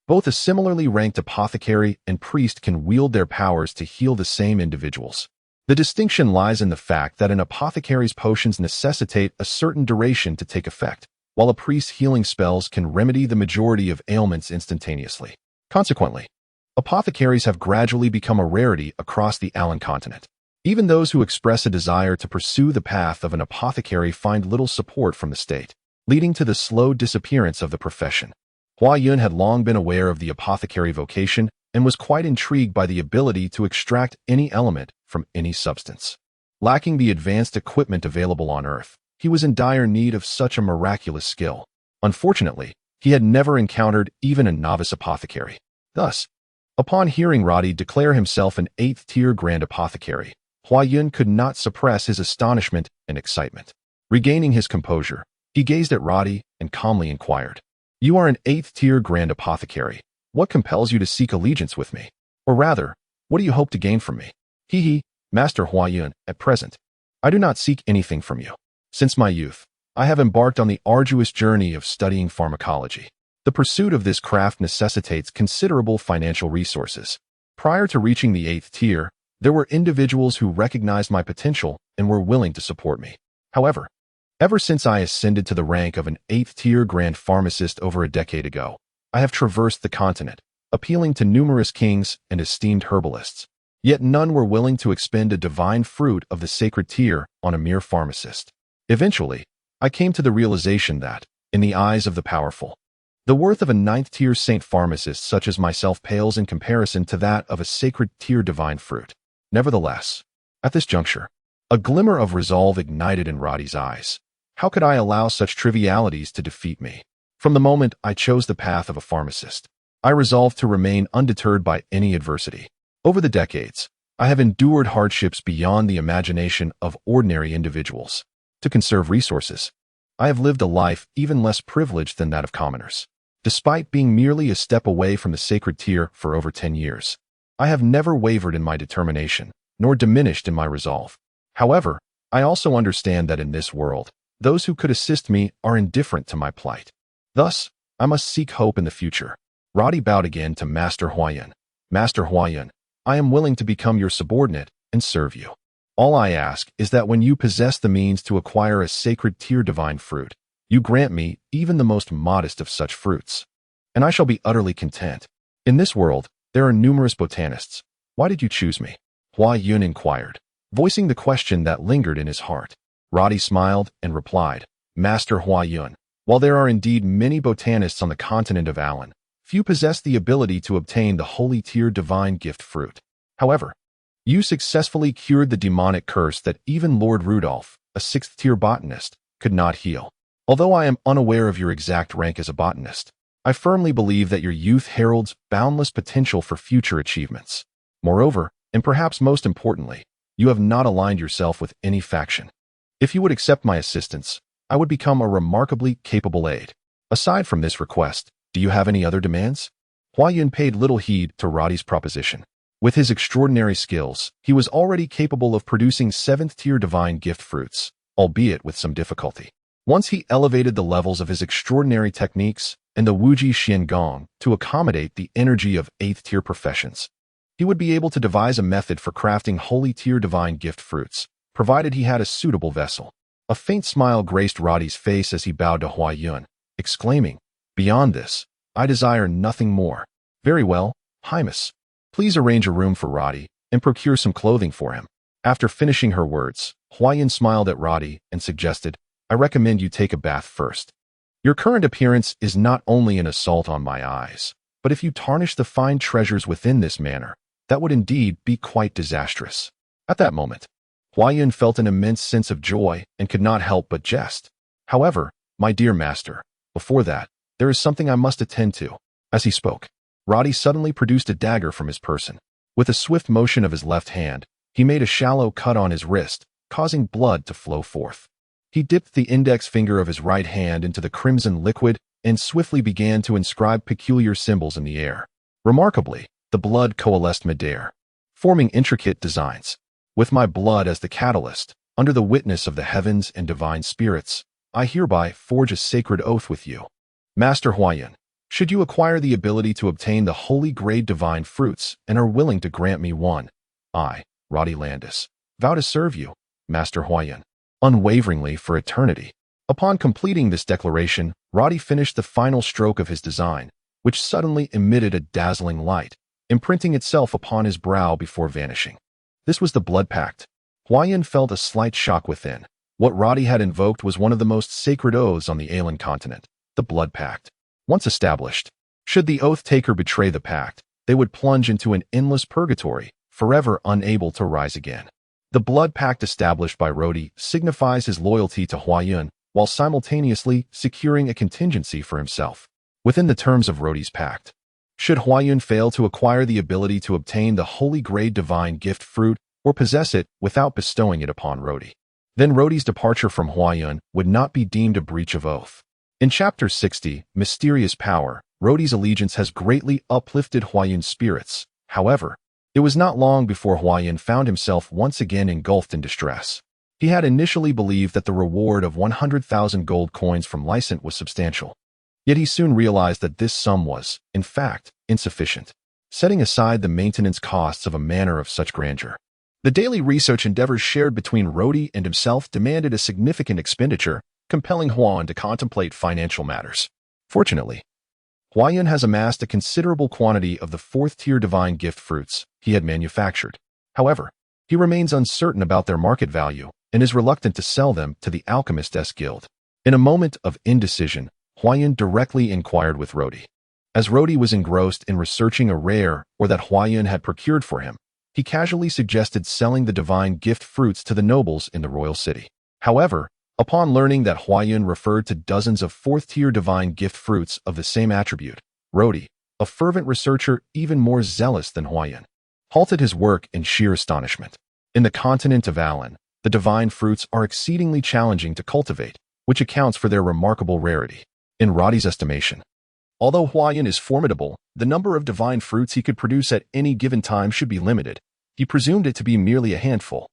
Both a similarly ranked apothecary and priest can wield their powers to heal the same individuals. The distinction lies in the fact that an apothecary's potions necessitate a certain duration to take effect, while a priest's healing spells can remedy the majority of ailments instantaneously. Consequently, apothecaries have gradually become a rarity across the Alan continent. Even those who express a desire to pursue the path of an apothecary find little support from the state, leading to the slow disappearance of the profession. Huayun had long been aware of the apothecary vocation and was quite intrigued by the ability to extract any element from any substance. Lacking the advanced equipment available on Earth, he was in dire need of such a miraculous skill. Unfortunately, he had never encountered even a novice apothecary. Thus, upon hearing Roddy declare himself an 8th-tier Grand Apothecary, Huayun could not suppress his astonishment and excitement. Regaining his composure, he gazed at Roddy and calmly inquired, "You are an 8th-tier Grand Apothecary. What compels you to seek allegiance with me? Or rather, what do you hope to gain from me?" Master Huayun, at present, I do not seek anything from you. Since my youth, I have embarked on the arduous journey of studying pharmacology. The pursuit of this craft necessitates considerable financial resources. Prior to reaching the 8th tier, there were individuals who recognized my potential and were willing to support me. However, ever since I ascended to the rank of an 8th-tier Grand Pharmacist over a decade ago, I have traversed the continent, appealing to numerous kings and esteemed herbalists. Yet none were willing to expend a divine fruit of the sacred tier on a mere pharmacist. Eventually, I came to the realization that, in the eyes of the powerful, the worth of a 9th-tier saint pharmacist such as myself pales in comparison to that of a sacred tier divine fruit. Nevertheless, at this juncture, a glimmer of resolve ignited in Roddy's eyes. How could I allow such trivialities to defeat me? From the moment I chose the path of a pharmacist, I resolved to remain undeterred by any adversity. Over the decades, I have endured hardships beyond the imagination of ordinary individuals. To conserve resources, I have lived a life even less privileged than that of commoners. Despite being merely a step away from the sacred tier for over 10 years, I have never wavered in my determination, nor diminished in my resolve. However, I also understand that in this world, those who could assist me are indifferent to my plight. Thus, I must seek hope in the future. Roddy bowed again to Master Huayan. Master Huayan, I am willing to become your subordinate and serve you. All I ask is that when you possess the means to acquire a sacred tier divine fruit, you grant me even the most modest of such fruits, and I shall be utterly content. In this world, there are numerous botanists. Why did you choose me? Huayan inquired, voicing the question that lingered in his heart. Roddy smiled and replied, Master Huayan, while there are indeed many botanists on the continent of Alan, few possess the ability to obtain the holy tier divine gift fruit. However, you successfully cured the demonic curse that even Lord Rudolph, a 6th tier botanist, could not heal. Although I am unaware of your exact rank as a botanist, I firmly believe that your youth heralds boundless potential for future achievements. Moreover, and perhaps most importantly, you have not aligned yourself with any faction. If you would accept my assistance, I would become a remarkably capable aide. Aside from this request, do you have any other demands? Huayan paid little heed to Roddy's proposition. With his extraordinary skills, he was already capable of producing 7th tier divine gift fruits, albeit with some difficulty. Once he elevated the levels of his extraordinary techniques and the Wuji Xiangong to accommodate the energy of 8th tier professions, he would be able to devise a method for crafting holy tier divine gift fruits, provided he had a suitable vessel. A faint smile graced Roddy's face as he bowed to Huayan, exclaiming, Beyond this, I desire nothing more. Very well, Highness. Please arrange a room for Roddy and procure some clothing for him. After finishing her words, Huayan smiled at Roddy and suggested, I recommend you take a bath first. Your current appearance is not only an assault on my eyes, but if you tarnish the fine treasures within this manner, that would indeed be quite disastrous. At that moment, Huayan felt an immense sense of joy and could not help but jest. However, my dear master, before that, there is something I must attend to. As he spoke, Roddy suddenly produced a dagger from his person. With a swift motion of his left hand, he made a shallow cut on his wrist, causing blood to flow forth. He dipped the index finger of his right hand into the crimson liquid and swiftly began to inscribe peculiar symbols in the air. Remarkably, the blood coalesced midair, forming intricate designs. With my blood as the catalyst, under the witness of the heavens and divine spirits, I hereby forge a sacred oath with you. Master Huayan, should you acquire the ability to obtain the holy grade divine fruits and are willing to grant me one, I, Roddy Landis, vow to serve you, Master Huayan, unwaveringly for eternity. Upon completing this declaration, Roddy finished the final stroke of his design, which suddenly emitted a dazzling light, imprinting itself upon his brow before vanishing. This was the blood pact. Huayan felt a slight shock within. What Roddy had invoked was one of the most sacred oaths on the Alan continent, the blood pact. Once established, should the oath-taker betray the pact, they would plunge into an endless purgatory, forever unable to rise again. The blood pact established by Roddy signifies his loyalty to Huayan, while simultaneously securing a contingency for himself. Within the terms of Roddy's pact, should Huayan fail to acquire the ability to obtain the holy grade divine gift fruit or possess it without bestowing it upon Roddy, then Roddy's departure from Huayan would not be deemed a breach of oath. In Chapter 60, Mysterious Power, Roddy's allegiance has greatly uplifted Huayan's spirits. However, it was not long before Huayan found himself once again engulfed in distress. He had initially believed that the reward of 100,000 gold coins from Lysant was substantial. Yet he soon realized that this sum was, in fact, insufficient, setting aside the maintenance costs of a manor of such grandeur. The daily research endeavors shared between Roddy and himself demanded a significant expenditure, compelling Huayan to contemplate financial matters. Fortunately, Huayan has amassed a considerable quantity of the 4th tier divine gift fruits he had manufactured. However, he remains uncertain about their market value and is reluctant to sell them to the Alchemist's Guild. In a moment of indecision, Huayan directly inquired with Roddy. As Roddy was engrossed in researching a rare or that Huayan had procured for him, he casually suggested selling the divine gift fruits to the nobles in the royal city. However, upon learning that Huayan referred to dozens of 4th tier divine gift fruits of the same attribute, Roddy, a fervent researcher even more zealous than Huayan, halted his work in sheer astonishment. In the continent of Alan, the divine fruits are exceedingly challenging to cultivate, which accounts for their remarkable rarity. In Roddy's estimation, although Huayan is formidable, the number of divine fruits he could produce at any given time should be limited. He presumed it to be merely a handful,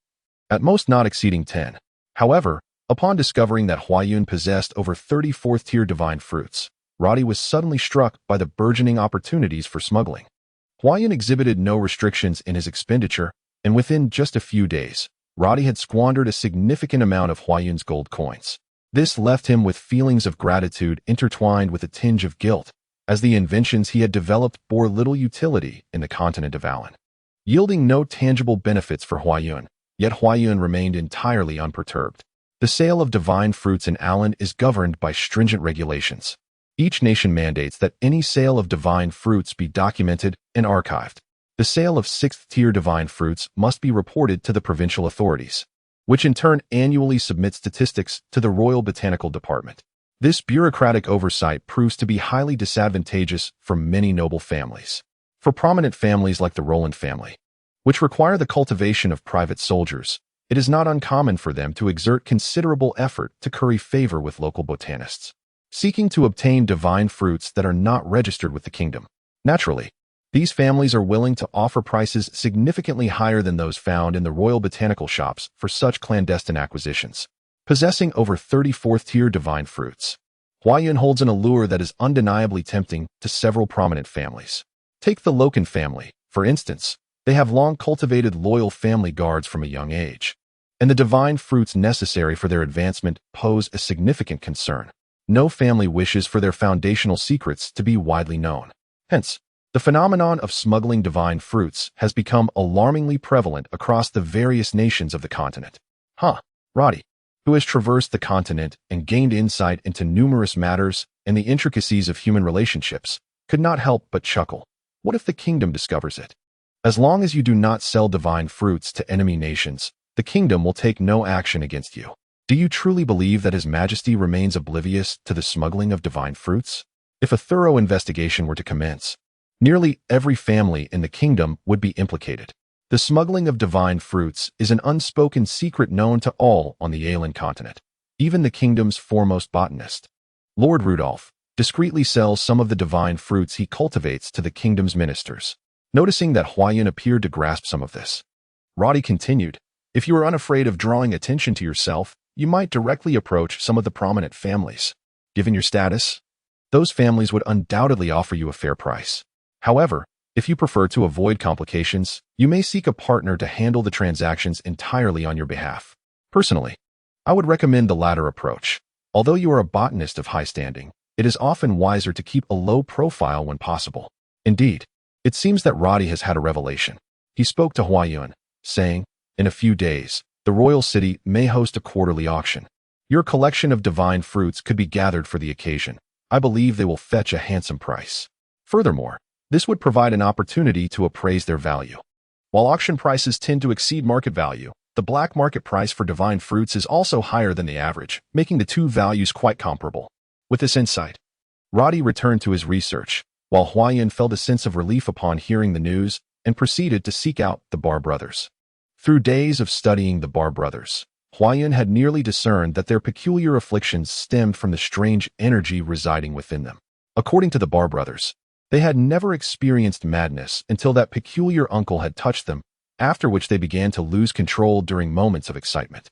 at most not exceeding 10. However, upon discovering that Huayan possessed over 30 fourth-tier divine fruits, Roddy was suddenly struck by the burgeoning opportunities for smuggling. Huayan exhibited no restrictions in his expenditure, and within just a few days, Roddy had squandered a significant amount of Huayan's gold coins. This left him with feelings of gratitude intertwined with a tinge of guilt, as the inventions he had developed bore little utility in the continent of Alan, yielding no tangible benefits for Huayan. Yet Huayan remained entirely unperturbed. The sale of divine fruits in Alan is governed by stringent regulations. Each nation mandates that any sale of divine fruits be documented and archived. The sale of 6th-tier divine fruits must be reported to the provincial authorities, which in turn annually submit statistics to the Royal Botanical Department. This bureaucratic oversight proves to be highly disadvantageous for many noble families. For prominent families like the Roland family, which require the cultivation of private soldiers, it is not uncommon for them to exert considerable effort to curry favor with local botanists, seeking to obtain divine fruits that are not registered with the kingdom. Naturally, these families are willing to offer prices significantly higher than those found in the royal botanical shops for such clandestine acquisitions. Possessing over 34th-tier divine fruits, Huayan holds an allure that is undeniably tempting to several prominent families. Take the Loken family, for instance. They have long cultivated loyal family guards from a young age, and the divine fruits necessary for their advancement pose a significant concern. No family wishes for their foundational secrets to be widely known. Hence, the phenomenon of smuggling divine fruits has become alarmingly prevalent across the various nations of the continent. Roddy, who has traversed the continent and gained insight into numerous matters and the intricacies of human relationships, could not help but chuckle. What if the kingdom discovers it? As long as you do not sell divine fruits to enemy nations, the kingdom will take no action against you. Do you truly believe that His Majesty remains oblivious to the smuggling of divine fruits? If a thorough investigation were to commence, nearly every family in the kingdom would be implicated. The smuggling of divine fruits is an unspoken secret known to all on the Aelan continent. Even the kingdom's foremost botanist, Lord Rudolph, discreetly sells some of the divine fruits he cultivates to the kingdom's ministers. Noticing that Huayan appeared to grasp some of this, Roddy continued, "If you are unafraid of drawing attention to yourself, you might directly approach some of the prominent families. Given your status, those families would undoubtedly offer you a fair price. However, if you prefer to avoid complications, you may seek a partner to handle the transactions entirely on your behalf. Personally, I would recommend the latter approach. Although you are a botanist of high standing, it is often wiser to keep a low profile when possible." Indeed, it seems that Roddy has had a revelation. He spoke to Huayan, saying, "In a few days, the royal city may host a quarterly auction. Your collection of divine fruits could be gathered for the occasion. I believe they will fetch a handsome price. Furthermore, this would provide an opportunity to appraise their value. While auction prices tend to exceed market value, the black market price for divine fruits is also higher than the average, making the two values quite comparable." With this insight, Roddy returned to his research, while Huayan felt a sense of relief upon hearing the news and proceeded to seek out the Bar brothers. Through days of studying the Bar brothers, Huayan had nearly discerned that their peculiar afflictions stemmed from the strange energy residing within them. According to the Bar brothers, they had never experienced madness until that peculiar uncle had touched them, after which they began to lose control during moments of excitement.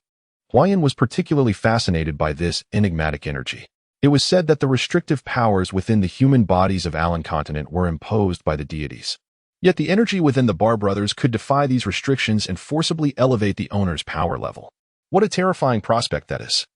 Huayan was particularly fascinated by this enigmatic energy. It was said that the restrictive powers within the human bodies of Alan continent were imposed by the deities. Yet the energy within the Bar brothers could defy these restrictions and forcibly elevate the owner's power level. What a terrifying prospect that is.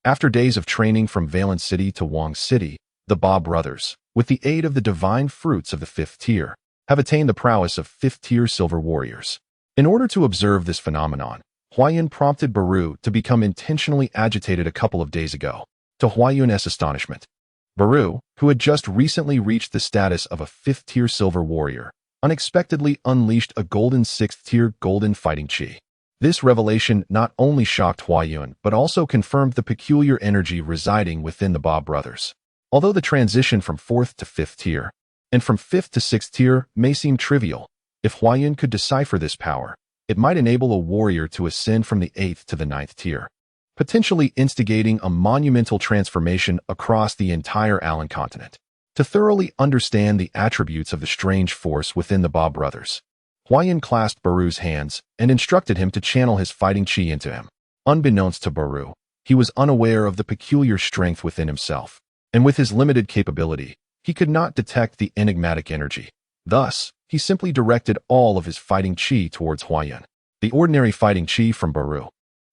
After days of training from Valen City to Wang City, the Ba brothers, with the aid of the divine fruits of the 5th tier, have attained the prowess of 5th-tier silver warriors. In order to observe this phenomenon, Huayan prompted Baru to become intentionally agitated a couple of days ago. To Huayan's astonishment, Baru, who had just recently reached the status of a 5th-tier silver warrior, unexpectedly unleashed a golden 6th-tier golden fighting chi. This revelation not only shocked Huayan, but also confirmed the peculiar energy residing within the Ba brothers. Although the transition from 4th to 5th tier and from 5th to 6th tier may seem trivial. If Huayun could decipher this power, it might enable a warrior to ascend from the 8th to the 9th tier, potentially instigating a monumental transformation across the entire Allen continent. To thoroughly understand the attributes of the strange force within the Ba brothers, Huayun clasped Baru's hands and instructed him to channel his fighting chi into him. Unbeknownst to Baru, he was unaware of the peculiar strength within himself, and with his limited capability, he could not detect the enigmatic energy. Thus, he simply directed all of his fighting chi towards Huayun. The ordinary fighting chi from Baru,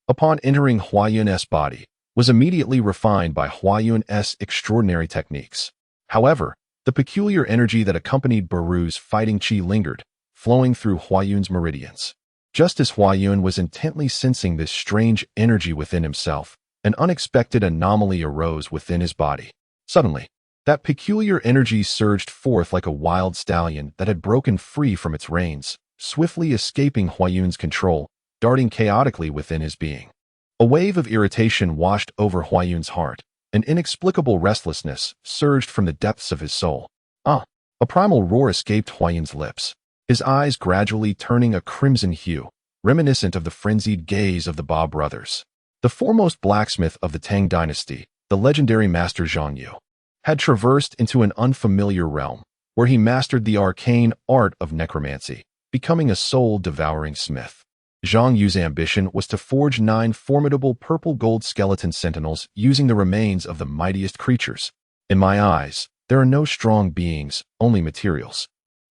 upon entering Huayun's body, was immediately refined by Huayun's extraordinary techniques. However, the peculiar energy that accompanied Baru's fighting chi lingered, flowing through Huayun's meridians. Just as Huayun was intently sensing this strange energy within himself, an unexpected anomaly arose within his body. Suddenly, that peculiar energy surged forth like a wild stallion that had broken free from its reins, swiftly escaping Huayun's control, darting chaotically within his being. A wave of irritation washed over Huayun's heart. An inexplicable restlessness surged from the depths of his soul. A primal roar escaped Huayun's lips, his eyes gradually turning a crimson hue, reminiscent of the frenzied gaze of the Ba brothers. The foremost blacksmith of the Tang dynasty, the legendary master Zhang, had traversed into an unfamiliar realm, where he mastered the arcane art of necromancy, becoming a soul-devouring smith. Zhang Yu's ambition was to forge 9 formidable purple-gold skeleton sentinels using the remains of the mightiest creatures. In my eyes, there are no strong beings, only materials.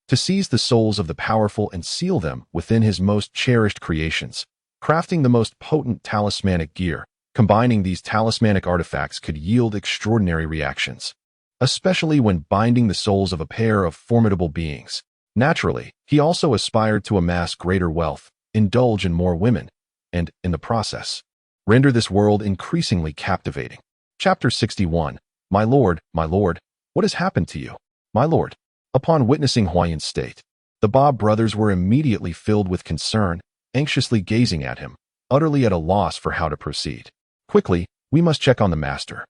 To seize the souls of the powerful and seal them within his most cherished creations, crafting the most potent talismanic gear, combining these talismanic artifacts could yield extraordinary reactions, especially when binding the souls of a pair of formidable beings. Naturally, he also aspired to amass greater wealth, indulge in more women, and, in the process, render this world increasingly captivating. Chapter 61. My lord, what has happened to you? My lord. Upon witnessing Huayun's state, the Ba brothers were immediately filled with concern, anxiously gazing at him, utterly at a loss for how to proceed. Quickly, we must check on the master.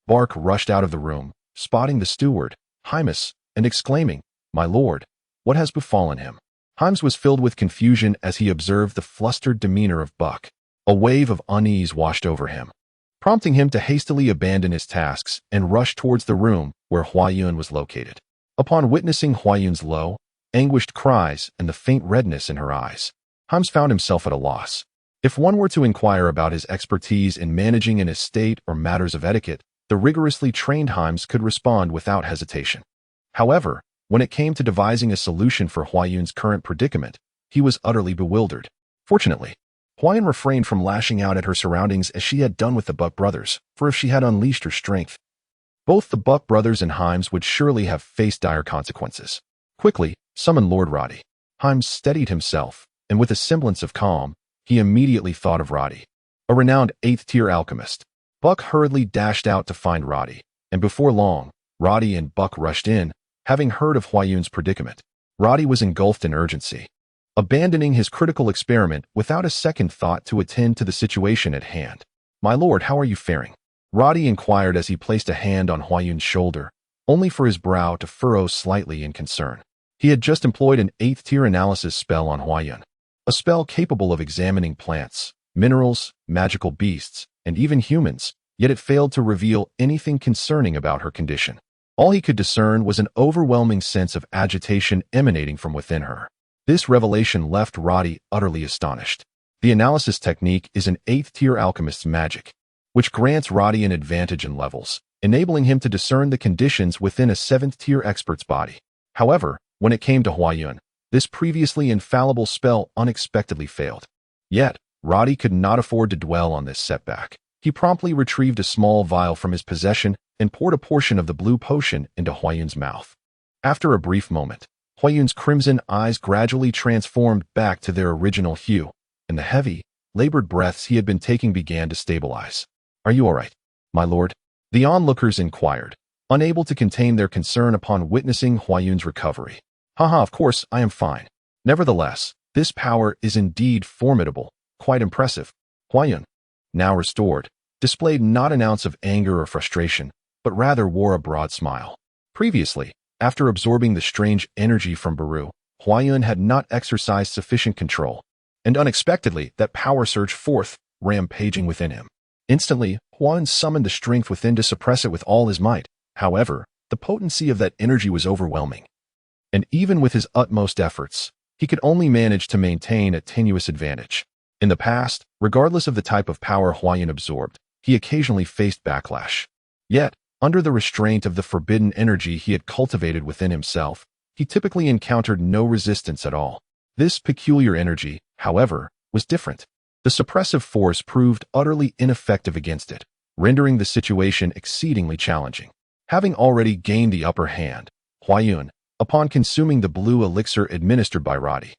Bark rushed out of the room, spotting the steward, Hymus, and exclaiming, My lord, what has befallen him? Hymes was filled with confusion as he observed the flustered demeanor of Buck. A wave of unease washed over him, prompting him to hastily abandon his tasks and rush towards the room where Huayun was located. Upon witnessing Huayun's low, anguished cries and the faint redness in her eyes, Hymes found himself at a loss. If one were to inquire about his expertise in managing an estate or matters of etiquette, the rigorously trained Hymes could respond without hesitation. However, when it came to devising a solution for Huayun's current predicament, he was utterly bewildered. Fortunately, Huayun refrained from lashing out at her surroundings as she had done with the Buck brothers, for if she had unleashed her strength, both the Buck brothers and Hymes would surely have faced dire consequences. Quickly, summon Lord Roddy. Hymes steadied himself, and with a semblance of calm, he immediately thought of Roddy, a renowned 8th-tier alchemist. Buck hurriedly dashed out to find Roddy, and before long, Roddy and Buck rushed in, having heard of Huayun's predicament. Roddy was engulfed in urgency, abandoning his critical experiment without a second thought to attend to the situation at hand. My lord, how are you faring? Roddy inquired as he placed a hand on Huayun's shoulder, only for his brow to furrow slightly in concern. He had just employed an 8th-tier analysis spell on Huayun, a spell capable of examining plants, minerals, magical beasts, and even humans, yet it failed to reveal anything concerning about her condition. All he could discern was an overwhelming sense of agitation emanating from within her. This revelation left Roddy utterly astonished. The analysis technique is an 8th-tier alchemist's magic, which grants Roddy an advantage in levels, enabling him to discern the conditions within a 7th-tier expert's body. However, when it came to Huayun, this previously infallible spell unexpectedly failed. Yet, Roddy could not afford to dwell on this setback. He promptly retrieved a small vial from his possession and poured a portion of the blue potion into Huayun's mouth. After a brief moment, Huayun's crimson eyes gradually transformed back to their original hue, and the heavy, labored breaths he had been taking began to stabilize. Are you all right, my lord? The onlookers inquired, unable to contain their concern upon witnessing Huayun's recovery. Haha, of course, I am fine. Nevertheless, this power is indeed formidable, quite impressive. Huayun, now restored, displayed not an ounce of anger or frustration, but rather wore a broad smile. Previously, After absorbing the strange energy from Baru, Huayun had not exercised sufficient control, and unexpectedly that power surged forth, rampaging within him. Instantly, Huayun summoned the strength within to suppress it with all his might. However, the potency of that energy was overwhelming, and even with his utmost efforts, he could only manage to maintain a tenuous advantage. In the past, regardless of the type of power Huayun absorbed, he occasionally faced backlash. Yet, under the restraint of the forbidden energy he had cultivated within himself, he typically encountered no resistance at all. This peculiar energy, however, was different. The suppressive force proved utterly ineffective against it, rendering the situation exceedingly challenging. Having already gained the upper hand, Huayun, upon consuming the blue elixir administered by Radi,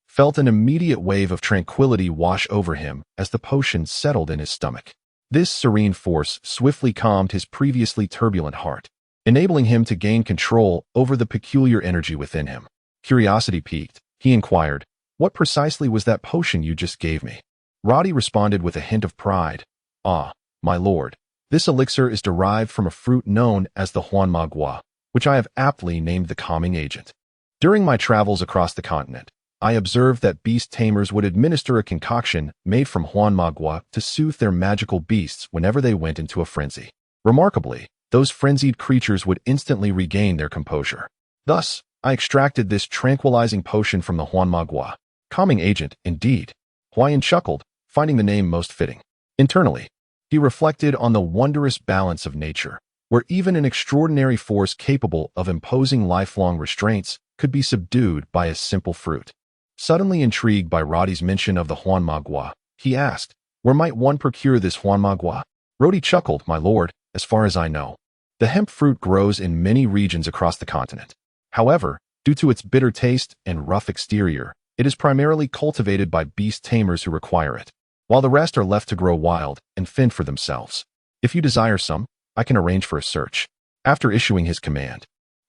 felt an immediate wave of tranquility wash over him as the potion settled in his stomach. This serene force swiftly calmed his previously turbulent heart, enabling him to gain control over the peculiar energy within him. Curiosity piqued, he inquired, "What precisely was that potion you just gave me?" Radi responded with a hint of pride, "Ah, my lord, this elixir is derived from a fruit known as the Huanmagua, which I have aptly named the calming agent. During my travels across the continent, I observed that beast tamers would administer a concoction made from Huanmagua to soothe their magical beasts whenever they went into a frenzy. Remarkably, those frenzied creatures would instantly regain their composure. Thus, I extracted this tranquilizing potion from the Huanmagua. Calming agent, indeed." Huayun chuckled, finding the name most fitting. Internally, he reflected on the wondrous balance of nature, where even an extraordinary force capable of imposing lifelong restraints could be subdued by a simple fruit. Suddenly intrigued by Radi's mention of the Huanmagua, he asked, "Where might one procure this Huanmagua?" Rodi chuckled, "My lord, as far as I know, the hemp fruit grows in many regions across the continent. However, due to its bitter taste and rough exterior, it is primarily cultivated by beast tamers who require it, while the rest are left to grow wild and fend for themselves. If you desire some, I can arrange for a search." After issuing his command,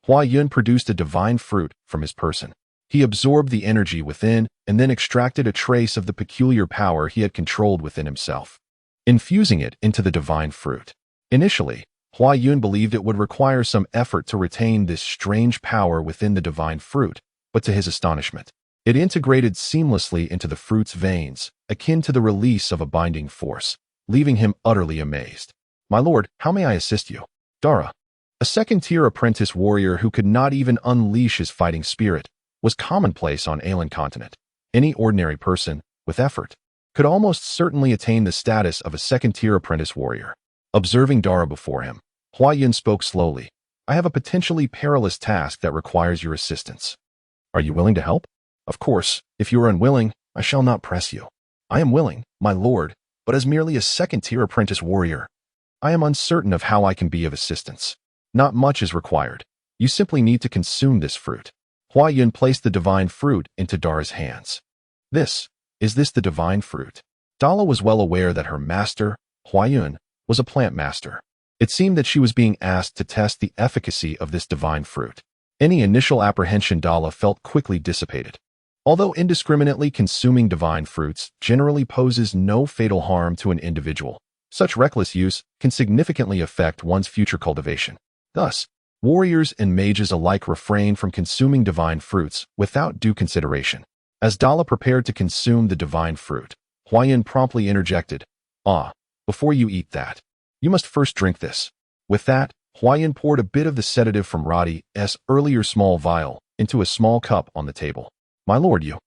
Huayun produced a divine fruit from his person. He absorbed the energy within and then extracted a trace of the peculiar power he had controlled within himself, infusing it into the divine fruit. Initially, Huayun believed it would require some effort to retain this strange power within the divine fruit, but to his astonishment, it integrated seamlessly into the fruit's veins, akin to the release of a binding force, leaving him utterly amazed. "My lord, how may I assist you?" Dara, a second-tier apprentice warrior who could not even unleash his fighting spirit, was commonplace on Aelan continent. Any ordinary person, with effort, could almost certainly attain the status of a second-tier apprentice warrior. Observing Dara before him, Huayun spoke slowly, "I have a potentially perilous task that requires your assistance. Are you willing to help?" "Of course, if you are unwilling, I shall not press you." "I am willing, my lord, but as merely a second-tier apprentice warrior, I am uncertain of how I can be of assistance." "Not much is required. You simply need to consume this fruit." Huayun placed the divine fruit into Dara's hands. Is this the divine fruit?" Dala was well aware that her master, Huayun, was a plant master. It seemed that she was being asked to test the efficacy of this divine fruit. Any initial apprehension Dala felt quickly dissipated. Although indiscriminately consuming divine fruits generally poses no fatal harm to an individual, such reckless use can significantly affect one's future cultivation. Thus, warriors and mages alike refrain from consuming divine fruits without due consideration. As Dala prepared to consume the divine fruit, Huayun promptly interjected, "Ah, before you eat that, you must first drink this." With that, Huayun poured a bit of the sedative from Radi's earlier small vial into a small cup on the table. "My lord, you..."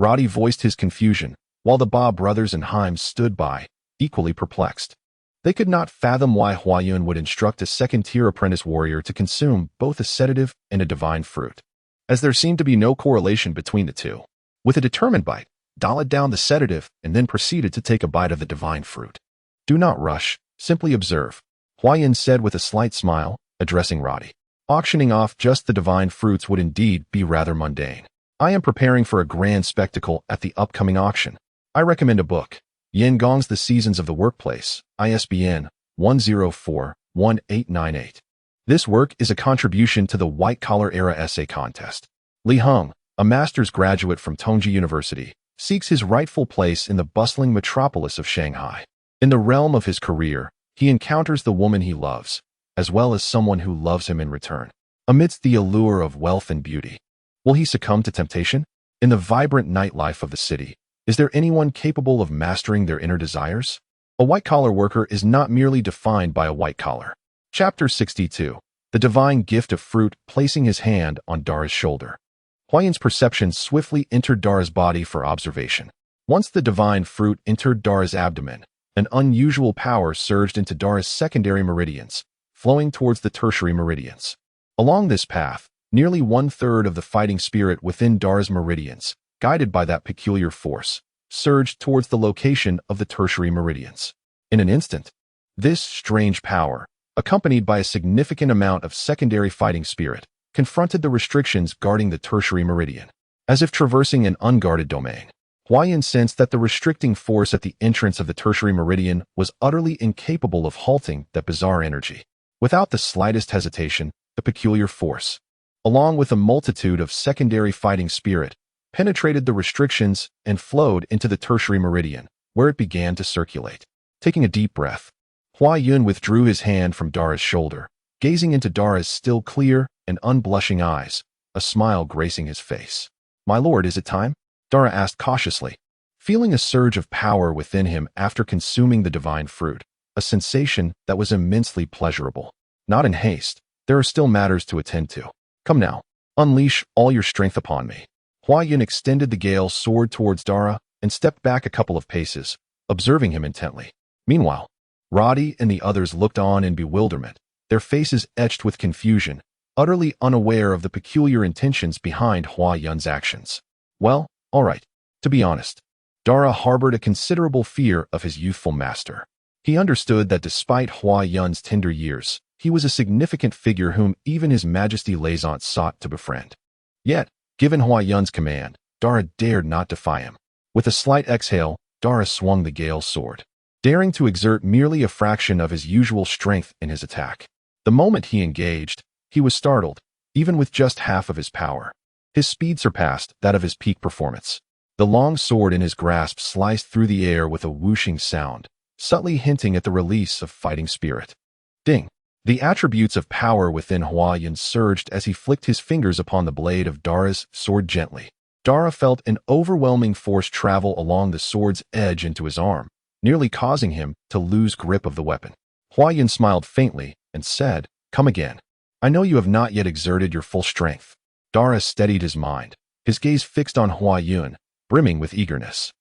Radi voiced his confusion, while the Ba brothers and Himes stood by, equally perplexed. They could not fathom why Huayun would instruct a second-tier apprentice warrior to consume both a sedative and a divine fruit, as there seemed to be no correlation between the two. With a determined bite, Dala downed the sedative and then proceeded to take a bite of the divine fruit. "Do not rush, simply observe," Huayun said with a slight smile, addressing Radi. "Auctioning off just the divine fruits would indeed be rather mundane. I am preparing for a grand spectacle at the upcoming auction. I recommend a book, Yin Gong's The Seasons of the Workplace, ISBN 104-1898. This work is a contribution to the white-collar era essay contest. Li Heng, a master's graduate from Tongji University, seeks his rightful place in the bustling metropolis of Shanghai. In the realm of his career, he encounters the woman he loves, as well as someone who loves him in return. amidst the allure of wealth and beauty. Will he succumb to temptation? In the vibrant nightlife of the city, is there anyone capable of mastering their inner desires? A white-collar worker is not merely defined by a white collar. Chapter 62. The Divine Gift of Fruit, placing his hand on Dara's shoulder. Hua Yun's perception swiftly entered Dara's body for observation. Once the divine fruit entered Dara's abdomen, an unusual power surged into Dara's secondary meridians, flowing towards the tertiary meridians. Along this path, nearly one-third of the fighting spirit within Dara's meridians, guided by that peculiar force, surged towards the location of the tertiary meridians. In an instant, this strange power, accompanied by a significant amount of secondary fighting spirit, confronted the restrictions guarding the tertiary meridian. As if traversing an unguarded domain, Hua Yun sensed that the restricting force at the entrance of the tertiary meridian was utterly incapable of halting that bizarre energy. Without the slightest hesitation, the peculiar force, along with a multitude of secondary fighting spirit, penetrated the restrictions and flowed into the tertiary meridian, where it began to circulate. Taking a deep breath, Hua Yun withdrew his hand from Dara's shoulder, gazing into Dara's still clear and unblushing eyes, a smile gracing his face. "My lord, is it time?" Dara asked cautiously, feeling a surge of power within him after consuming the divine fruit, a sensation that was immensely pleasurable. "Not in haste. There are still matters to attend to. Come now, unleash all your strength upon me." Hua Yun extended the Gale sword towards Dara and stepped back a couple of paces, observing him intently. Meanwhile, Roddy and the others looked on in bewilderment, their faces etched with confusion, utterly unaware of the peculiar intentions behind Hua Yun's actions. Well, all right. To be honest, Dara harbored a considerable fear of his youthful master. He understood that despite Hua Yun's tender years, he was a significant figure whom even His Majesty Lazant sought to befriend. Yet, given Hua Yun's command, Dara dared not defy him. With a slight exhale, Dara swung the Gale sword, daring to exert merely a fraction of his usual strength in his attack. The moment he engaged, he was startled, even with just half of his power. His speed surpassed that of his peak performance. The long sword in his grasp sliced through the air with a whooshing sound, subtly hinting at the release of fighting spirit. Ding! The attributes of power within Hua Yun surged as he flicked his fingers upon the blade of Dara's sword gently. Dara felt an overwhelming force travel along the sword's edge into his arm, nearly causing him to lose grip of the weapon. Hua Yun smiled faintly and said, "Come again. I know you have not yet exerted your full strength." Dara steadied his mind, his gaze fixed on Hua Yun, brimming with eagerness.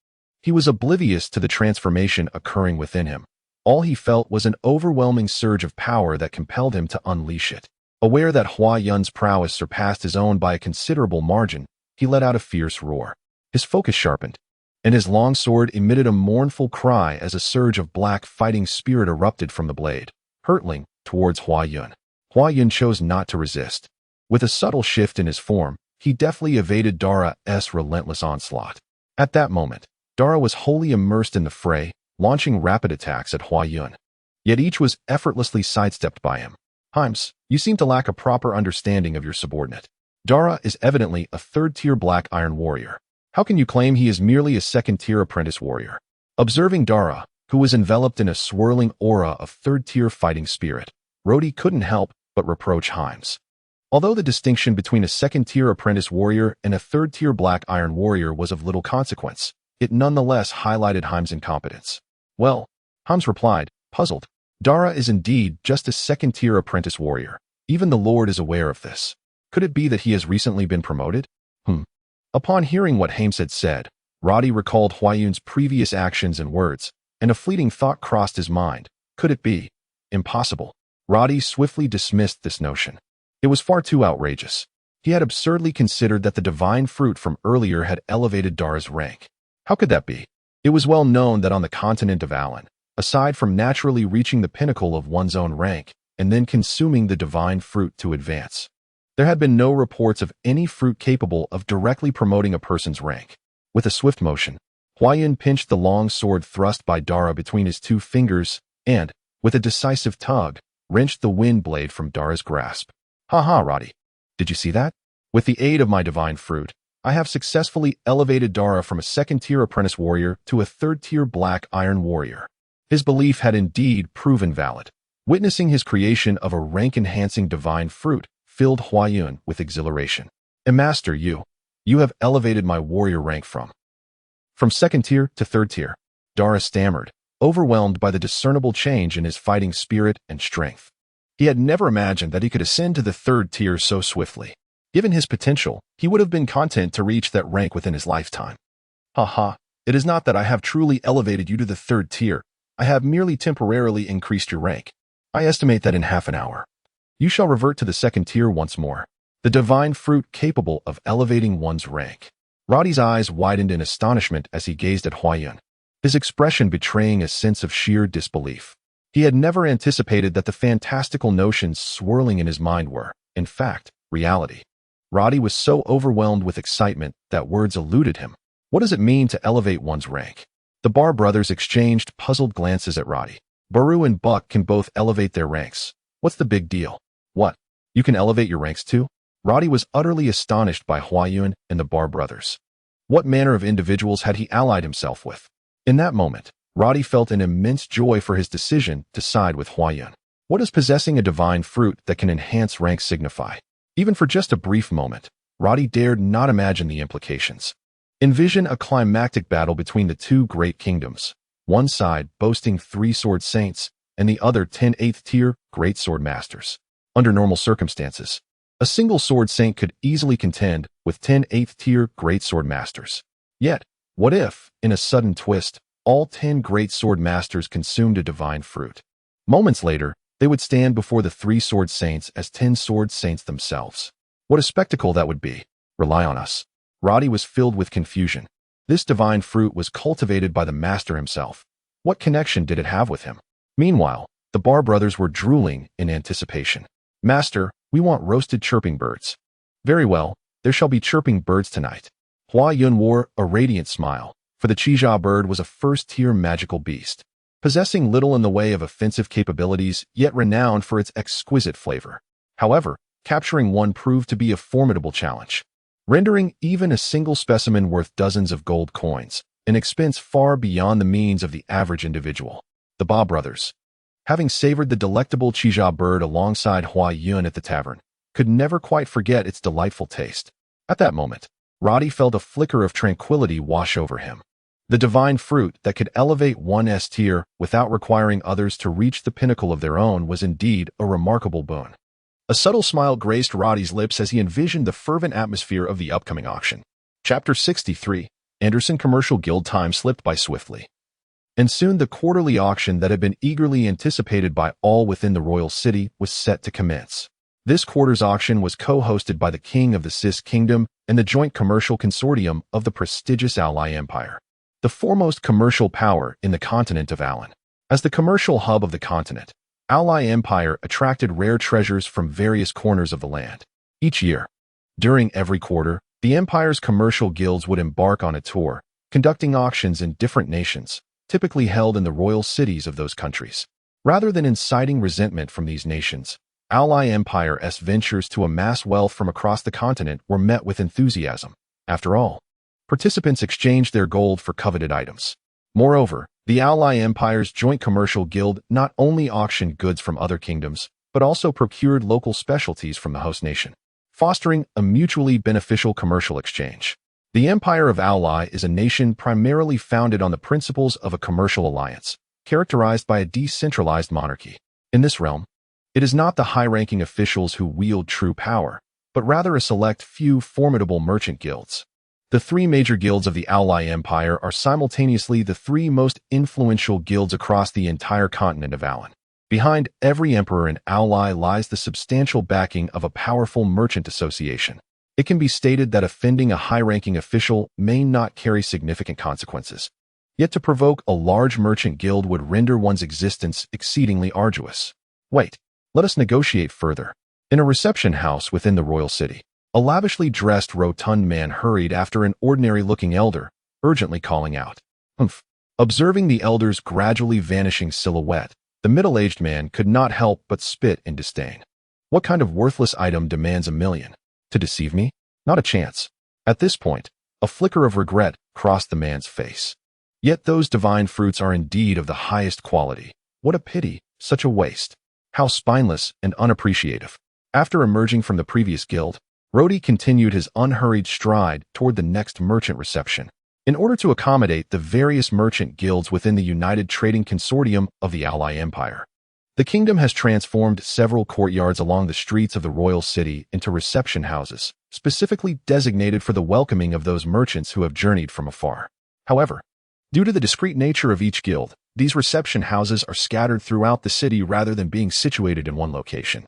He was oblivious to the transformation occurring within him. All he felt was an overwhelming surge of power that compelled him to unleash it. Aware that Hua Yun's prowess surpassed his own by a considerable margin, he let out a fierce roar. His focus sharpened, and his long sword emitted a mournful cry as a surge of black fighting spirit erupted from the blade, hurtling towards Hua Yun. Hua Yun chose not to resist. With a subtle shift in his form, he deftly evaded Dara's relentless onslaught. At that moment, Dara was wholly immersed in the fray, launching rapid attacks at Hua Yun. Yet each was effortlessly sidestepped by him. "Himes, you seem to lack a proper understanding of your subordinate. Dara is evidently a third-tier black iron warrior. How can you claim he is merely a second-tier apprentice warrior?" Observing Dara, who was enveloped in a swirling aura of third-tier fighting spirit, Rhodey couldn't help but reproach Himes. Although the distinction between a second-tier apprentice warrior and a third-tier black iron warrior was of little consequence, it nonetheless highlighted Himes' incompetence. "Well," Himes replied, puzzled, "Dara is indeed just a second-tier apprentice warrior. Even the Lord is aware of this. Could it be that he has recently been promoted?" Upon hearing what Himes had said, Roddy recalled Hua Yun's previous actions and words, and a fleeting thought crossed his mind. Could it be? Impossible. Roddy swiftly dismissed this notion. It was far too outrageous. He had absurdly considered that the divine fruit from earlier had elevated Dara's rank. How could that be? It was well known that on the continent of Alan, aside from naturally reaching the pinnacle of one's own rank and then consuming the divine fruit to advance, there had been no reports of any fruit capable of directly promoting a person's rank. With a swift motion, Hua Yun pinched the long sword thrust by Dara between his two fingers and, with a decisive tug, wrenched the wind blade from Dara's grasp. "Ha ha, Roddy. Did you see that? With the aid of my divine fruit, I have successfully elevated Dara from a second-tier apprentice warrior to a third-tier black iron warrior." His belief had indeed proven valid. Witnessing his creation of a rank-enhancing divine fruit filled Huayun with exhilaration. And Master, you have elevated my warrior rank from second tier to third tier. Dara stammered, overwhelmed by the discernible change in his fighting spirit and strength. He had never imagined that he could ascend to the third tier so swiftly. Given his potential, he would have been content to reach that rank within his lifetime. Haha, it is not that I have truly elevated you to the third tier. I have merely temporarily increased your rank. I estimate that in half an hour, you shall revert to the second tier once more. The divine fruit capable of elevating one's rank. Roddy's eyes widened in astonishment as he gazed at Huayun, his expression betraying a sense of sheer disbelief. He had never anticipated that the fantastical notions swirling in his mind were, in fact, reality. Roddy was so overwhelmed with excitement that words eluded him. What does it mean to elevate one's rank? The Bar brothers exchanged puzzled glances at Roddy. Baru and Buck can both elevate their ranks. What's the big deal? What? You can elevate your ranks too? Roddy was utterly astonished by Huayun and the Bar brothers. What manner of individuals had he allied himself with? In that moment, Roddy felt an immense joy for his decision to side with Huayun. What does possessing a divine fruit that can enhance rank signify? Even for just a brief moment, Roddy dared not imagine the implications. Envision a climactic battle between the two great kingdoms, one side boasting 3 sword saints and the other 10 8th-tier great sword masters. Under normal circumstances, a single sword saint could easily contend with 10 8th-tier great sword masters. Yet, what if, in a sudden twist, all 10 great sword masters consumed a divine fruit? Moments later, they would stand before the 3 sword saints as 10 sword saints themselves. What a spectacle that would be. Rely on us. Roddy was filled with confusion. This divine fruit was cultivated by the master himself. What connection did it have with him? Meanwhile, the Bar brothers were drooling in anticipation. Master, we want roasted chirping birds. Very well, there shall be chirping birds tonight. Huayun wore a radiant smile, for the xianxia bird was a first-tier magical beast, possessing little in the way of offensive capabilities, yet renowned for its exquisite flavor. However, capturing one proved to be a formidable challenge, rendering even a single specimen worth dozens of gold coins, an expense far beyond the means of the average individual. The Ba brothers, having savored the delectable xianxia bird alongside Huayun at the tavern, could never quite forget its delightful taste. At that moment, Roddy felt a flicker of tranquility wash over him. The divine fruit that could elevate one's tier without requiring others to reach the pinnacle of their own was indeed a remarkable boon. A subtle smile graced Roddy's lips as he envisioned the fervent atmosphere of the upcoming auction. Chapter 63. Anderson Commercial Guild time slipped by swiftly. And soon the quarterly auction that had been eagerly anticipated by all within the royal city was set to commence. This quarter's auction was co-hosted by the King of the Cis Kingdom and the joint commercial consortium of the prestigious Ally Empire, the foremost commercial power in the continent of Alan. As the commercial hub of the continent, Ally Empire attracted rare treasures from various corners of the land. Each year, during every quarter, the Empire's commercial guilds would embark on a tour, conducting auctions in different nations, typically held in the royal cities of those countries. Rather than inciting resentment from these nations, Ally Empire's ventures to amass wealth from across the continent were met with enthusiasm. After all, participants exchanged their gold for coveted items. Moreover, the Ally Empire's joint commercial guild not only auctioned goods from other kingdoms, but also procured local specialties from the host nation, fostering a mutually beneficial commercial exchange. The Empire of Ally is a nation primarily founded on the principles of a commercial alliance, characterized by a decentralized monarchy. In this realm, it is not the high-ranking officials who wield true power, but rather a select few formidable merchant guilds. The 3 major guilds of the Ally Empire are simultaneously the 3 most influential guilds across the entire continent of Alan. Behind every emperor in Ally lies the substantial backing of a powerful merchant association. It can be stated that offending a high-ranking official may not carry significant consequences, yet to provoke a large merchant guild would render one's existence exceedingly arduous. Wait, let us negotiate further. In a reception house within the royal city, a lavishly dressed rotund man hurried after an ordinary-looking elder, urgently calling out, "Humph." Observing the elder's gradually vanishing silhouette, the middle-aged man could not help but spit in disdain. What kind of worthless item demands $1 million? To deceive me? Not a chance. At this point, a flicker of regret crossed the man's face. Yet those divine fruits are indeed of the highest quality. What a pity, such a waste. How spineless and unappreciative. After emerging from the previous guild, Rhodey continued his unhurried stride toward the next merchant reception. In order to accommodate the various merchant guilds within the United Trading Consortium of the Ally Empire, the kingdom has transformed several courtyards along the streets of the royal city into reception houses, specifically designated for the welcoming of those merchants who have journeyed from afar. However, due to the discrete nature of each guild, these reception houses are scattered throughout the city rather than being situated in one location,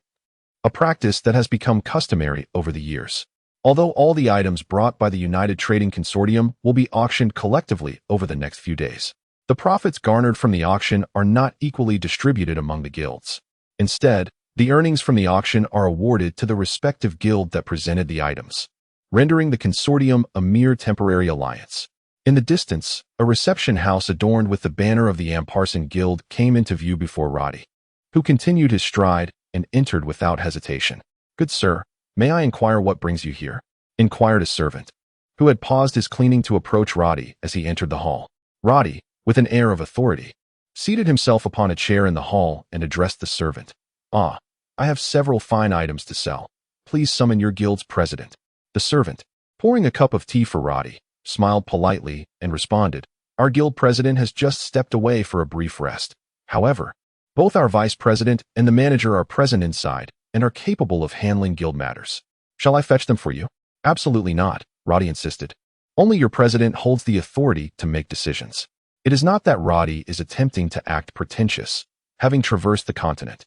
a practice that has become customary over the years. Although all the items brought by the United Trading Consortium will be auctioned collectively over the next few days, the profits garnered from the auction are not equally distributed among the guilds. Instead, the earnings from the auction are awarded to the respective guild that presented the items, rendering the consortium a mere temporary alliance. In the distance, a reception house adorned with the banner of the Amparson Guild came into view before Roddy, who continued his stride and entered without hesitation. "Good sir, may I inquire what brings you here?" inquired a servant, who had paused his cleaning to approach Roddy as he entered the hall. Roddy, with an air of authority, seated himself upon a chair in the hall and addressed the servant. "Ah, I have several fine items to sell. Please summon your guild's president." The servant, pouring a cup of tea for Roddy, smiled politely and responded, "Our guild president has just stepped away for a brief rest. However, both our vice president and the manager are present inside and are capable of handling guild matters. Shall I fetch them for you?" "Absolutely not," Roddy insisted. "Only your president holds the authority to make decisions." It is not that Roddy is attempting to act pretentious, having traversed the continent.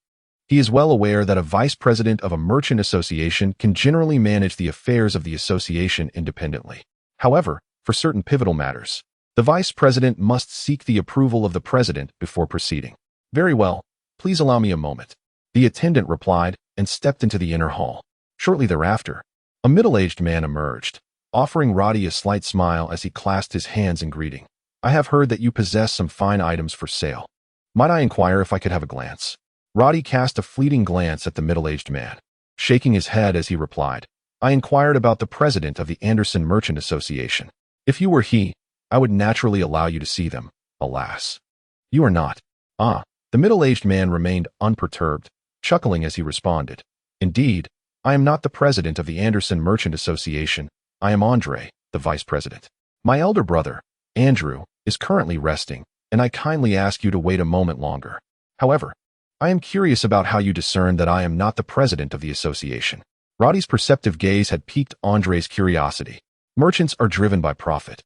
He is well aware that a vice president of a merchant association can generally manage the affairs of the association independently. However, for certain pivotal matters, the vice president must seek the approval of the president before proceeding. "Very well, please allow me a moment," the attendant replied and stepped into the inner hall. Shortly thereafter, a middle-aged man emerged, offering Roddy a slight smile as he clasped his hands in greeting. "I have heard that you possess some fine items for sale. Might I inquire if I could have a glance?" Roddy cast a fleeting glance at the middle-aged man, shaking his head as he replied, "I inquired about the president of the Anderson Merchant Association. If you were he, I would naturally allow you to see them. Alas, you are not." "Ah." The middle-aged man remained unperturbed, chuckling as he responded, "Indeed, I am not the president of the Anderson Merchant Association. I am Andre, the vice president. My elder brother, Andrew, is currently resting, and I kindly ask you to wait a moment longer. However, I am curious about how you discern that I am not the president of the association." Roddy's perceptive gaze had piqued Andre's curiosity. Merchants are driven by profit.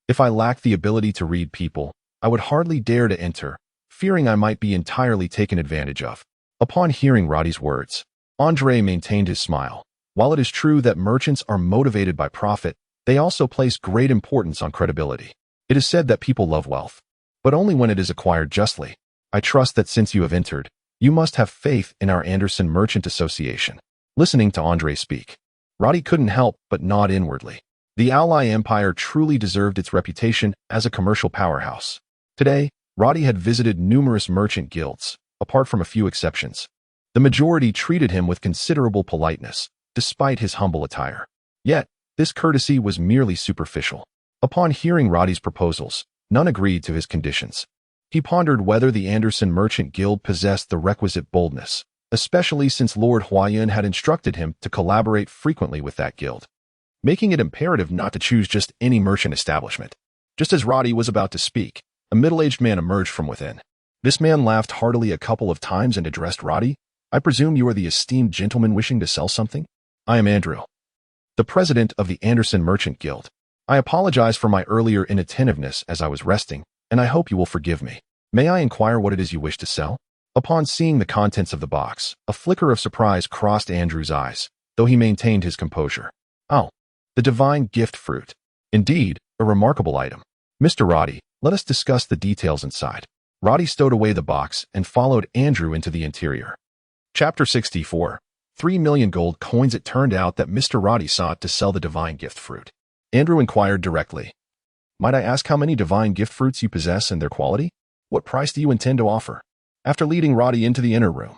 If I lacked the ability to read people, I would hardly dare to enter, fearing I might be entirely taken advantage of. Upon hearing Roddy's words, Andre maintained his smile. While it is true that merchants are motivated by profit, they also place great importance on credibility. It is said that people love wealth, but only when it is acquired justly. I trust that since you have entered, you must have faith in our Anderson Merchant Association. Listening to Andre speak, Roddy couldn't help but nod inwardly. The Ally Empire truly deserved its reputation as a commercial powerhouse. Today, Roddy had visited numerous merchant guilds, apart from a few exceptions. The majority treated him with considerable politeness, despite his humble attire. Yet, this courtesy was merely superficial. Upon hearing Roddy's proposals, none agreed to his conditions. He pondered whether the Anderson Merchant Guild possessed the requisite boldness, especially since Lord Huayan had instructed him to collaborate frequently with that guild, making it imperative not to choose just any merchant establishment. Just as Roddy was about to speak, a middle-aged man emerged from within. This man laughed heartily a couple of times and addressed Roddy. "I presume you are the esteemed gentleman wishing to sell something?" "I am Andrew, the president of the Anderson Merchant Guild. I apologize for my earlier inattentiveness as I was resting, and I hope you will forgive me. May I inquire what it is you wish to sell?" Upon seeing the contents of the box, a flicker of surprise crossed Andrew's eyes, though he maintained his composure. "Oh, the divine gift fruit. Indeed, a remarkable item. Mr. Roddy, let us discuss the details inside." Roddy stowed away the box and followed Andrew into the interior. Chapter 64. 3 million gold coins. It turned out that Mr. Roddy sought to sell the divine gift fruit. Andrew inquired directly, "Might I ask how many divine gift fruits you possess and their quality? What price do you intend to offer?" After leading Roddy into the inner room,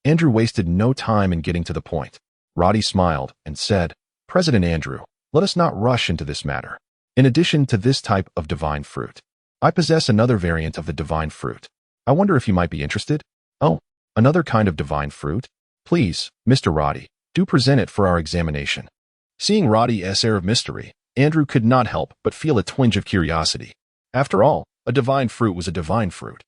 Andrew wasted no time in getting to the point. Roddy smiled and said, "President Andrew, let us not rush into this matter. In addition to this type of divine fruit, I possess another variant of the divine fruit. I wonder if you might be interested." "Oh, another kind of divine fruit?" Please, Mr. Roddy, do present it for our examination. Seeing Roddy's air of mystery, Andrew could not help but feel a twinge of curiosity. After all, a divine fruit was a divine fruit.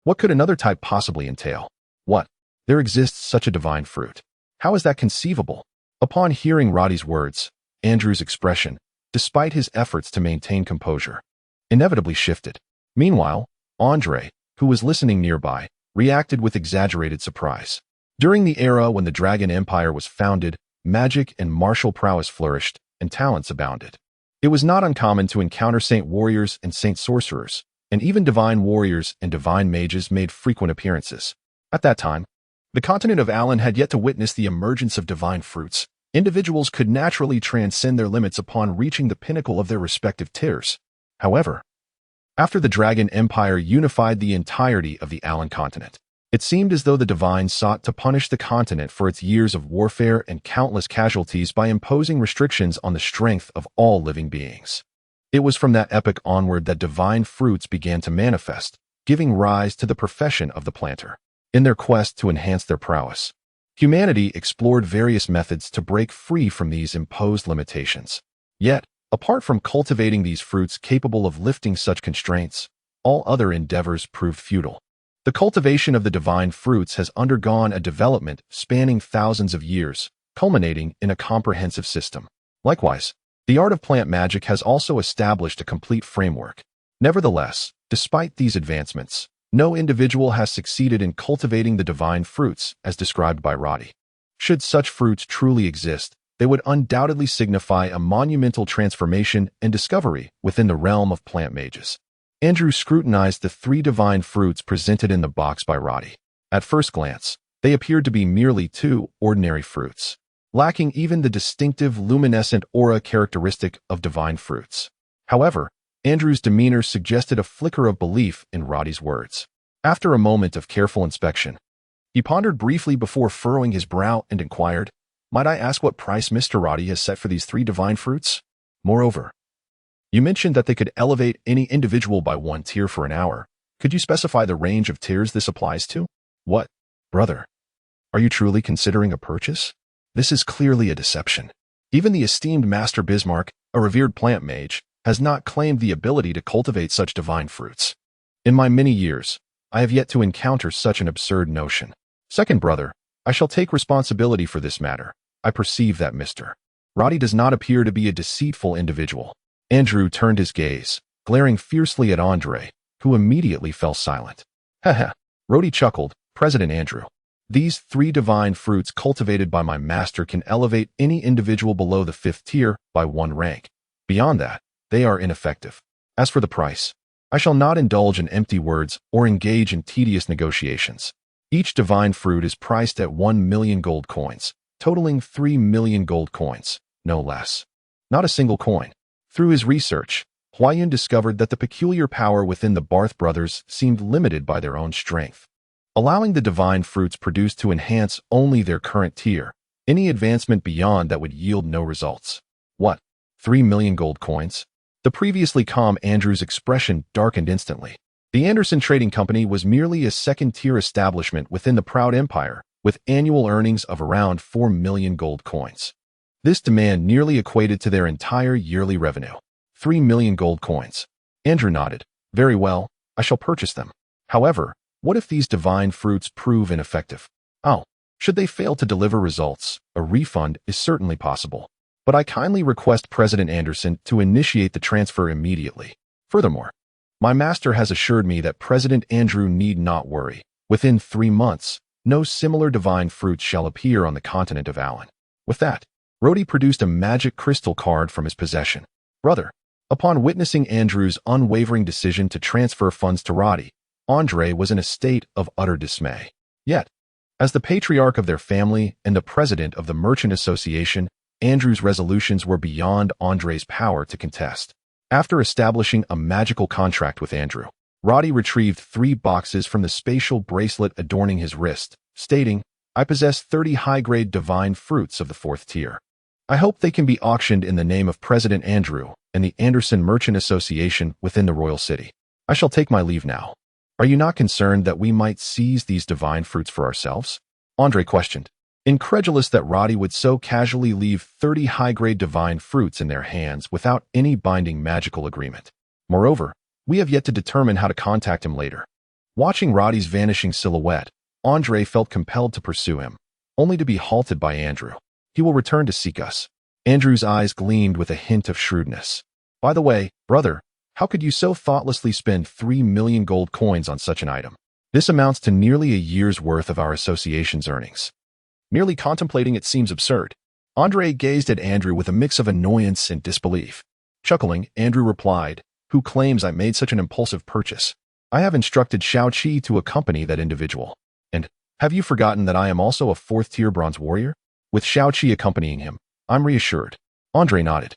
What could another type possibly entail? What? There exists such a divine fruit. How is that conceivable? Upon hearing Roddy's words, Andrew's expression, despite his efforts to maintain composure, inevitably shifted. Meanwhile, Andre, who was listening nearby, reacted with exaggerated surprise. During the era when the Dragon Empire was founded, magic and martial prowess flourished, and talents abounded. It was not uncommon to encounter saint warriors and saint sorcerers, and even divine warriors and divine mages made frequent appearances. At that time, the continent of Alan had yet to witness the emergence of divine fruits. Individuals could naturally transcend their limits upon reaching the pinnacle of their respective tiers. However, after the Dragon Empire unified the entirety of the Alan continent, it seemed as though the divine sought to punish the continent for its years of warfare and countless casualties by imposing restrictions on the strength of all living beings. It was from that epoch onward that divine fruits began to manifest, giving rise to the profession of the planter. In their quest to enhance their prowess, humanity explored various methods to break free from these imposed limitations. Yet, apart from cultivating these fruits capable of lifting such constraints, all other endeavors proved futile. The cultivation of the divine fruits has undergone a development spanning thousands of years, culminating in a comprehensive system. Likewise, the art of plant magic has also established a complete framework. Nevertheless, despite these advancements, no individual has succeeded in cultivating the divine fruits as described by Roddy. Should such fruits truly exist, they would undoubtedly signify a monumental transformation and discovery within the realm of plant mages. Andrew scrutinized the 3 divine fruits presented in the box by Roddy. At first glance, they appeared to be merely 2 ordinary fruits, lacking even the distinctive luminescent aura characteristic of divine fruits. However, Andrew's demeanor suggested a flicker of belief in Roddy's words. After a moment of careful inspection, he pondered briefly before furrowing his brow and inquired, "Might I ask what price Mr. Roddy has set for these 3 divine fruits? Moreover, you mentioned that they could elevate any individual by 1 tier for an hour. Could you specify the range of tiers this applies to?" "What, brother? Are you truly considering a purchase? This is clearly a deception. Even the esteemed Master Bismarck, a revered plant mage, has not claimed the ability to cultivate such divine fruits. In my many years, I have yet to encounter such an absurd notion. Second brother, I shall take responsibility for this matter. I perceive that Mr. Roddy does not appear to be a deceitful individual." Andrew turned his gaze, glaring fiercely at Andre, who immediately fell silent. "Haha," Roddy chuckled, "President Andrew. These 3 divine fruits cultivated by my master can elevate any individual below the 5th tier by 1 rank. Beyond that, they are ineffective. As for the price, I shall not indulge in empty words or engage in tedious negotiations. Each divine fruit is priced at 1 million gold coins, totaling 3 million gold coins, no less. Not a single coin." Through his research, Huayun discovered that the peculiar power within the Barth brothers seemed limited by their own strength, allowing the divine fruits produced to enhance only their current tier. Any advancement beyond that would yield no results. What? 3 million gold coins? The previously calm Andrew's expression darkened instantly. The Anderson Trading Company was merely a second-tier establishment within the proud empire, with annual earnings of around 4 million gold coins. This demand nearly equated to their entire yearly revenue. 3 million gold coins. Andrew nodded. "Very well, I shall purchase them. However, what if these divine fruits prove ineffective? Oh, should they fail to deliver results, a refund is certainly possible. But I kindly request President Anderson to initiate the transfer immediately. Furthermore, my master has assured me that President Andrew need not worry. Within 3 months, no similar divine fruits shall appear on the continent of Alan." With that, Roddy produced a magic crystal card from his possession. "Brother." Upon witnessing Andrew's unwavering decision to transfer funds to Roddy, Andre was in a state of utter dismay. Yet, as the patriarch of their family and the president of the Merchant Association, Andrew's resolutions were beyond Andre's power to contest. After establishing a magical contract with Andrew, Roddy retrieved 3 boxes from the spatial bracelet adorning his wrist, stating, "I possess 30 high-grade divine fruits of the 4th tier. I hope they can be auctioned in the name of President Andrew and the Anderson Merchant Association within the Royal City. I shall take my leave now. Are you not concerned that we might seize these divine fruits for ourselves?" Andre questioned. incredulous that Roddy would so casually leave 30 high-grade divine fruits in their hands without any binding magical agreement. Moreover, we have yet to determine how to contact him later. Watching Roddy's vanishing silhouette, Andre felt compelled to pursue him, only to be halted by Andrew. He will return to seek us. Andrew's eyes gleamed with a hint of shrewdness. By the way, brother, how could you so thoughtlessly spend 3 million gold coins on such an item? This amounts to nearly a year's worth of our association's earnings. Merely contemplating it seems absurd. Andre gazed at Andrew with a mix of annoyance and disbelief. Chuckling, Andrew replied, "Who claims I made such an impulsive purchase? I have instructed Xiaoqi to accompany that individual. And, have you forgotten that I am also a 4th-tier bronze warrior? With Xiaoqi accompanying him, I'm reassured." Andre nodded.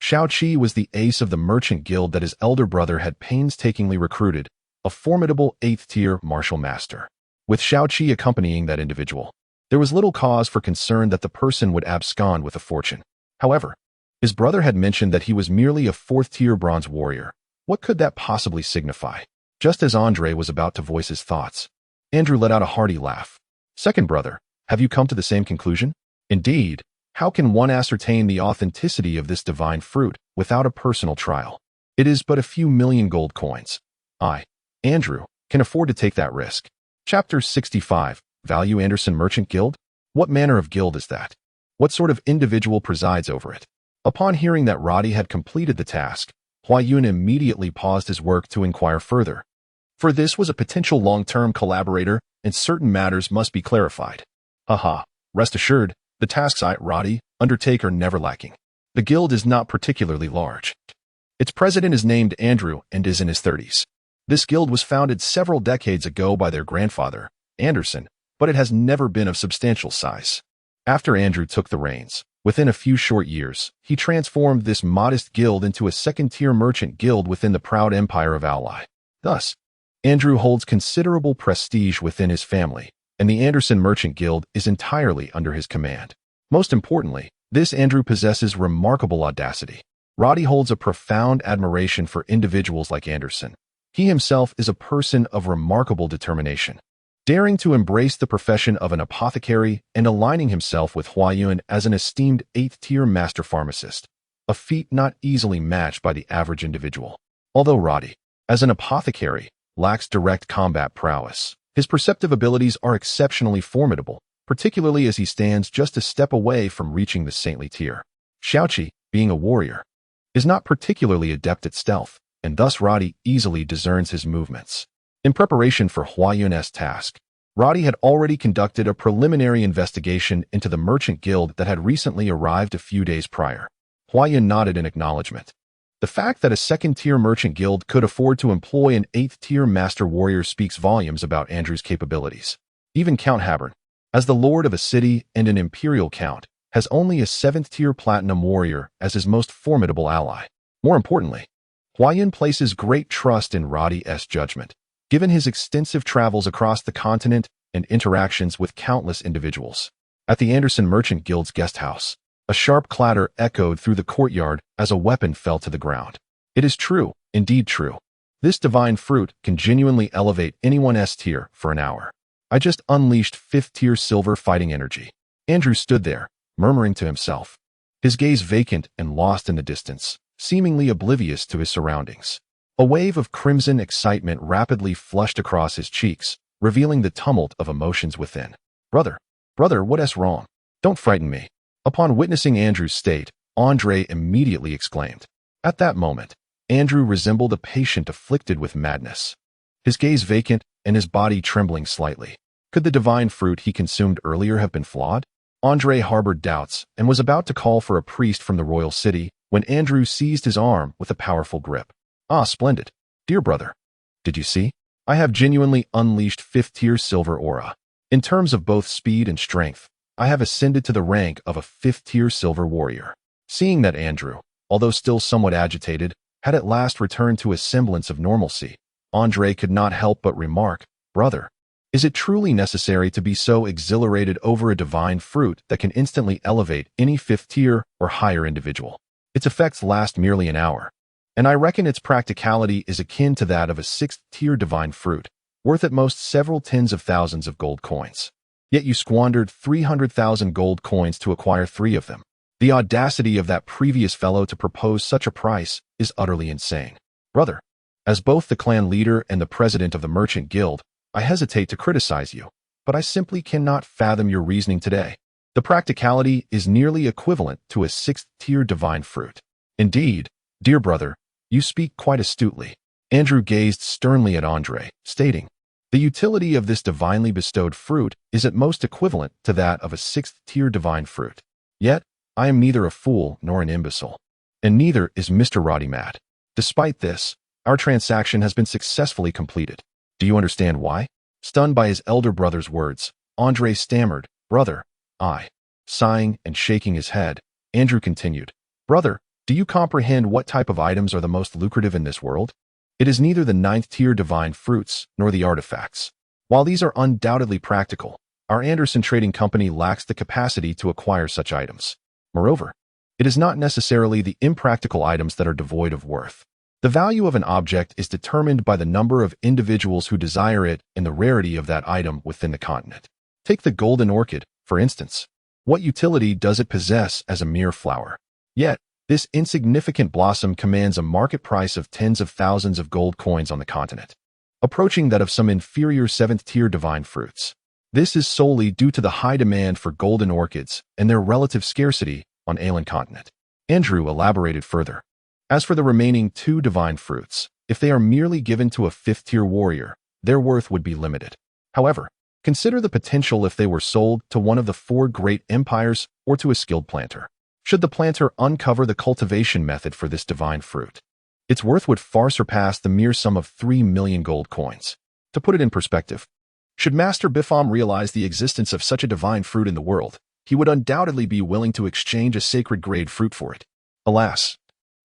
Xiaoqi was the ace of the merchant guild that his elder brother had painstakingly recruited, a formidable 8th-tier martial master. With Xiaoqi accompanying that individual, there was little cause for concern that the person would abscond with a fortune. However, his brother had mentioned that he was merely a 4th-tier bronze warrior. What could that possibly signify? Just as Andre was about to voice his thoughts, Andrew let out a hearty laugh. "Second brother, have you come to the same conclusion? Indeed, how can one ascertain the authenticity of this divine fruit without a personal trial? It is but a few million gold coins. I, Andrew, can afford to take that risk." Chapter 65, Value Anderson Merchant Guild? What manner of guild is that? What sort of individual presides over it? Upon hearing that Roddy had completed the task, Huayun immediately paused his work to inquire further. For this was a potential long-term collaborator, and certain matters must be clarified. Haha, rest assured, the tasks I, Roddy, undertake are never lacking. The guild is not particularly large. Its president is named Andrew and is in his 30s. This guild was founded several decades ago by their grandfather, Anderson, but it has never been of substantial size. After Andrew took the reins, within a few short years, he transformed this modest guild into a 2nd-tier merchant guild within the proud empire of Ally. Thus, Andrew holds considerable prestige within his family, and the Anderson Merchant Guild is entirely under his command. Most importantly, this Andrew possesses remarkable audacity. Roddy holds a profound admiration for individuals like Anderson. He himself is a person of remarkable determination, daring to embrace the profession of an apothecary and aligning himself with Huayun as an esteemed 8th-tier master pharmacist, a feat not easily matched by the average individual. Although Roddy, as an apothecary, lacks direct combat prowess, his perceptive abilities are exceptionally formidable, particularly as he stands just a step away from reaching the saintly tier. Xiaoqi, being a warrior, is not particularly adept at stealth, and thus Roddy easily discerns his movements. In preparation for Huayun's task, Roddy had already conducted a preliminary investigation into the merchant guild that had recently arrived a few days prior. Huayun nodded in acknowledgement. The fact that a 2nd-tier merchant guild could afford to employ an 8th-tier master warrior speaks volumes about Andrew's capabilities. Even Count Habern, as the lord of a city and an imperial count, has only a 7th-tier platinum warrior as his most formidable ally. More importantly, Huayun places great trust in Roddy's judgment, given his extensive travels across the continent and interactions with countless individuals. At the Anderson Merchant Guild's guest house, a sharp clatter echoed through the courtyard as a weapon fell to the ground. It is true, indeed true. This divine fruit can genuinely elevate anyone's tier for an hour. I just unleashed 5th-tier silver fighting energy. Andrew stood there, murmuring to himself, his gaze vacant and lost in the distance, seemingly oblivious to his surroundings. A wave of crimson excitement rapidly flushed across his cheeks, revealing the tumult of emotions within. Brother, what's wrong? Don't frighten me." Upon witnessing Andrew's state, Andre immediately exclaimed. At that moment, Andrew resembled a patient afflicted with madness, his gaze vacant and his body trembling slightly. Could the divine fruit he consumed earlier have been flawed? Andre harbored doubts and was about to call for a priest from the royal city when Andrew seized his arm with a powerful grip. "Ah, splendid. Dear brother, did you see? I have genuinely unleashed 5th-tier silver aura. In terms of both speed and strength, I have ascended to the rank of a 5th-tier silver warrior." Seeing that Andrew, although still somewhat agitated, had at last returned to a semblance of normalcy, Andre could not help but remark, "Brother, is it truly necessary to be so exhilarated over a divine fruit that can instantly elevate any 5th-tier or higher individual? Its effects last merely an hour, and I reckon its practicality is akin to that of a 6th-tier divine fruit, worth at most several tens of thousands of gold coins." Yet you squandered 300,000 gold coins to acquire 3 of them. The audacity of that previous fellow to propose such a price is utterly insane. Brother, as both the clan leader and the president of the merchant guild, I hesitate to criticize you, but I simply cannot fathom your reasoning today. The practicality is nearly equivalent to a 6th-tier divine fruit. Indeed, dear brother, you speak quite astutely. Andrew gazed sternly at Andre, stating, the utility of this divinely bestowed fruit is at most equivalent to that of a 6th-tier divine fruit. Yet, I am neither a fool nor an imbecile. And neither is Mr. Roddy Matt. Despite this, our transaction has been successfully completed. Do you understand why? Stunned by his elder brother's words, Andre stammered, Brother, sighing and shaking his head, Andrew continued, Brother, do you comprehend what type of items are the most lucrative in this world? It is neither the 9th-tier divine fruits nor the artifacts. While these are undoubtedly practical, our Anderson Trading Company lacks the capacity to acquire such items. Moreover, it is not necessarily the impractical items that are devoid of worth. The value of an object is determined by the number of individuals who desire it and the rarity of that item within the continent. Take the golden orchid, for instance. What utility does it possess as a mere flower? Yet, this insignificant blossom commands a market price of tens of thousands of gold coins on the continent, approaching that of some inferior 7th-tier divine fruits. This is solely due to the high demand for golden orchids and their relative scarcity on Aelan continent. Andrew elaborated further. As for the remaining 2 divine fruits, if they are merely given to a 5th-tier warrior, their worth would be limited. However, consider the potential if they were sold to one of the 4 great empires or to a skilled planter. Should the planter uncover the cultivation method for this divine fruit, its worth would far surpass the mere sum of 3 million gold coins. To put it in perspective, should Master Bifam realize the existence of such a divine fruit in the world, he would undoubtedly be willing to exchange a sacred grade fruit for it. Alas,